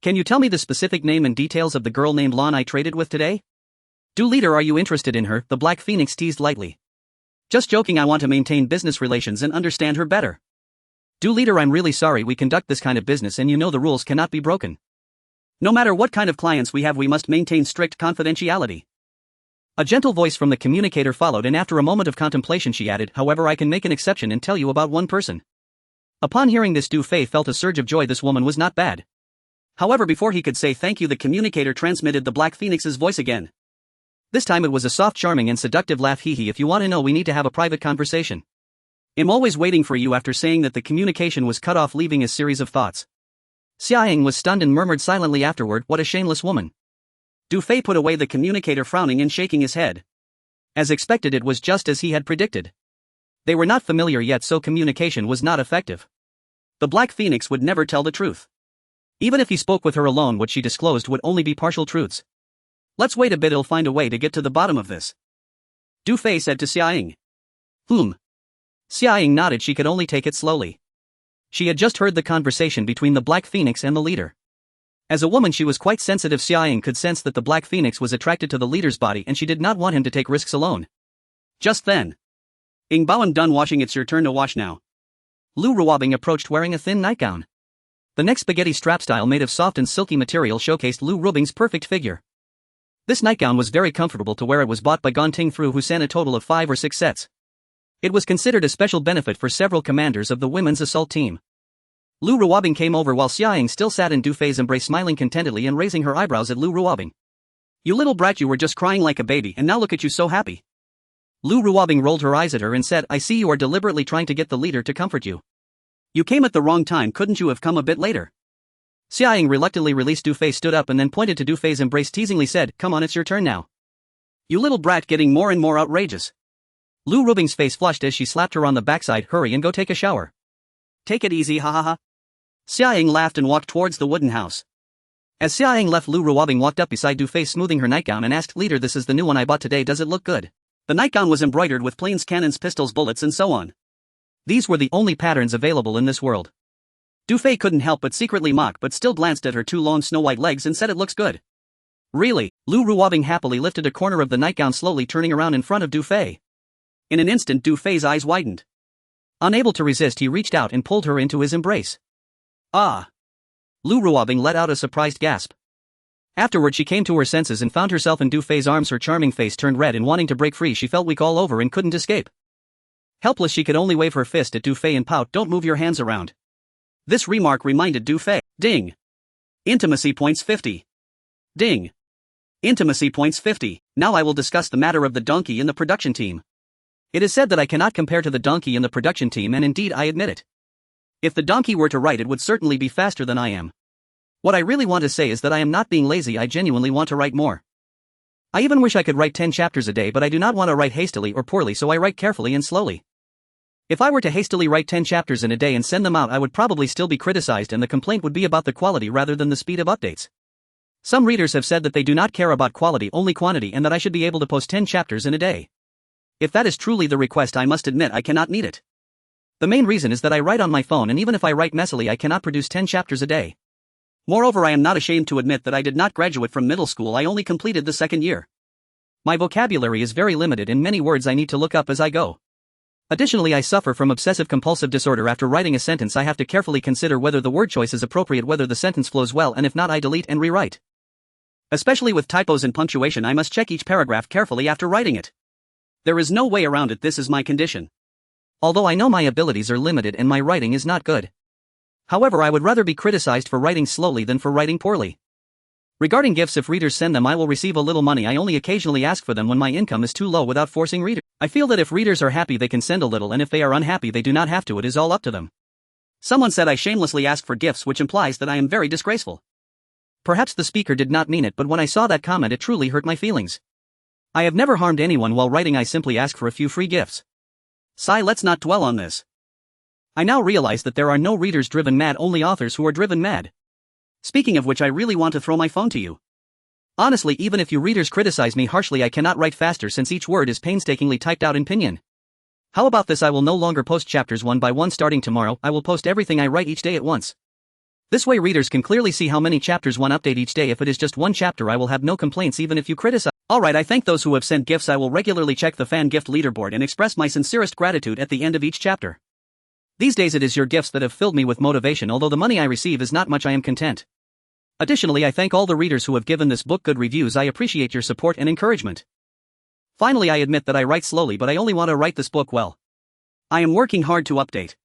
Can you tell me the specific name and details of the girl named Lan I traded with today? Du leader, are you interested in her? The Black Phoenix teased lightly. Just joking, I want to maintain business relations and understand her better. Du leader, I'm really sorry, we conduct this kind of business and you know the rules cannot be broken. No matter what kind of clients we have, we must maintain strict confidentiality. A gentle voice from the communicator followed, and after a moment of contemplation she added, however, I can make an exception and tell you about one person. Upon hearing this, Du Fei felt a surge of joy. This woman was not bad. However, before he could say thank you, the communicator transmitted the Black Phoenix's voice again. This time it was a soft, charming and seductive laugh. Hee, if you want to know, we need to have a private conversation. I'm always waiting for you. After saying that, the communication was cut off, leaving a series of thoughts. Xia Ying was stunned and murmured silently afterward, what a shameless woman. Du Fei put away the communicator, frowning and shaking his head. As expected, it was just as he had predicted. They were not familiar yet, so communication was not effective. The Black Phoenix would never tell the truth. Even if he spoke with her alone, what she disclosed would only be partial truths. Let's wait a bit, he'll find a way to get to the bottom of this. Du Fei said to Xia Ying. Xia Ying nodded, she could only take it slowly. She had just heard the conversation between the Black Phoenix and the leader. As a woman, she was quite sensitive. Xia Ying could sense that the Black Phoenix was attracted to the leader's body, and she did not want him to take risks alone. Just then. Ing Bao, I'm done washing, it's your turn to wash now. Lu Ruobing approached wearing a thin nightgown. The neck spaghetti strap style made of soft and silky material showcased Lu Ruobing's perfect figure. This nightgown was very comfortable to wear. It was bought by Gon Ting Fru, who sent a total of 5 or 6 sets. It was considered a special benefit for several commanders of the women's assault team. Lu Ruobing came over while Xia Ying still sat in Du Fei's embrace, smiling contentedly and raising her eyebrows at Lu Ruobing. You little brat, you were just crying like a baby, and now look at you so happy. Lu Ruobing rolled her eyes at her and said, I see you are deliberately trying to get the leader to comfort you. You came at the wrong time, couldn't you have come a bit later? Xia Ying reluctantly released Du Fei, stood up and then pointed to Du Fei's embrace, teasingly said, come on, it's your turn now. You little brat, getting more and more outrageous. Lu Ruobing's face flushed as she slapped her on the backside, hurry and go take a shower. Take it easy, ha ha ha. Xia Ying laughed and walked towards the wooden house. As Xia Ying left, Lu Ruobing walked up beside Du Fei, smoothing her nightgown, and asked, Leader, this is the new one I bought today, does it look good? The nightgown was embroidered with planes, cannons, pistols, bullets and so on. These were the only patterns available in this world. Du Fei couldn't help but secretly mock, but still glanced at her 2 long snow-white legs and said it looks good. Really? Lu Ruobing happily lifted a corner of the nightgown, slowly turning around in front of Du Fei. In an instant, Du Fei's eyes widened. Unable to resist, he reached out and pulled her into his embrace. Ah! Lu Ruobing let out a surprised gasp. Afterward she came to her senses and found herself in Du Fei's arms. Her charming face turned red and wanting to break free she felt weak all over and couldn't escape. Helpless she could only wave her fist at Du Fei and pout, "Don't move your hands around." This remark reminded Du Fei. Ding. Intimacy points 50. Ding. Intimacy points 50. Now I will discuss the matter of the donkey in the production team. It is said that I cannot compare to the donkey in the production team, and indeed I admit it. If the donkey were to write, it would certainly be faster than I am. What I really want to say is that I am not being lazy. I genuinely want to write more. I even wish I could write 10 chapters a day, but I do not want to write hastily or poorly, so I write carefully and slowly. If I were to hastily write 10 chapters in a day and send them out, I would probably still be criticized, and the complaint would be about the quality rather than the speed of updates. Some readers have said that they do not care about quality, only quantity, and that I should be able to post 10 chapters in a day. If that is truly the request, I must admit I cannot meet it. The main reason is that I write on my phone, and even if I write messily I cannot produce 10 chapters a day. Moreover, I am not ashamed to admit that I did not graduate from middle school. I only completed the second year. My vocabulary is very limited and many words I need to look up as I go. Additionally, I suffer from obsessive-compulsive disorder. After writing a sentence I have to carefully consider whether the word choice is appropriate, whether the sentence flows well, and if not I delete and rewrite. Especially with typos and punctuation, I must check each paragraph carefully after writing it. There is no way around it. This is my condition. Although I know my abilities are limited and my writing is not good. However, I would rather be criticized for writing slowly than for writing poorly. Regarding gifts, if readers send them I will receive a little money. I only occasionally ask for them when my income is too low without forcing readers. I feel that if readers are happy they can send a little, and if they are unhappy they do not have to. It is all up to them. Someone said I shamelessly ask for gifts, which implies that I am very disgraceful. Perhaps the speaker did not mean it, but when I saw that comment it truly hurt my feelings. I have never harmed anyone while writing. I simply ask for a few free gifts. Sigh, let's not dwell on this. I now realize that there are no readers driven mad, only authors who are driven mad. Speaking of which, I really want to throw my phone to you. Honestly, even if you readers criticize me harshly, I cannot write faster since each word is painstakingly typed out in pinyin. How about this? I will no longer post chapters one by one starting tomorrow. I will post everything I write each day at once. This way readers can clearly see how many chapters one update each day. If it is just one chapter I will have no complaints even if you criticize. Alright, I thank those who have sent gifts. I will regularly check the fan gift leaderboard and express my sincerest gratitude at the end of each chapter. These days it is your gifts that have filled me with motivation. Although the money I receive is not much, I am content. Additionally, I thank all the readers who have given this book good reviews. I appreciate your support and encouragement. Finally, I admit that I write slowly, but I only want to write this book well. I am working hard to update.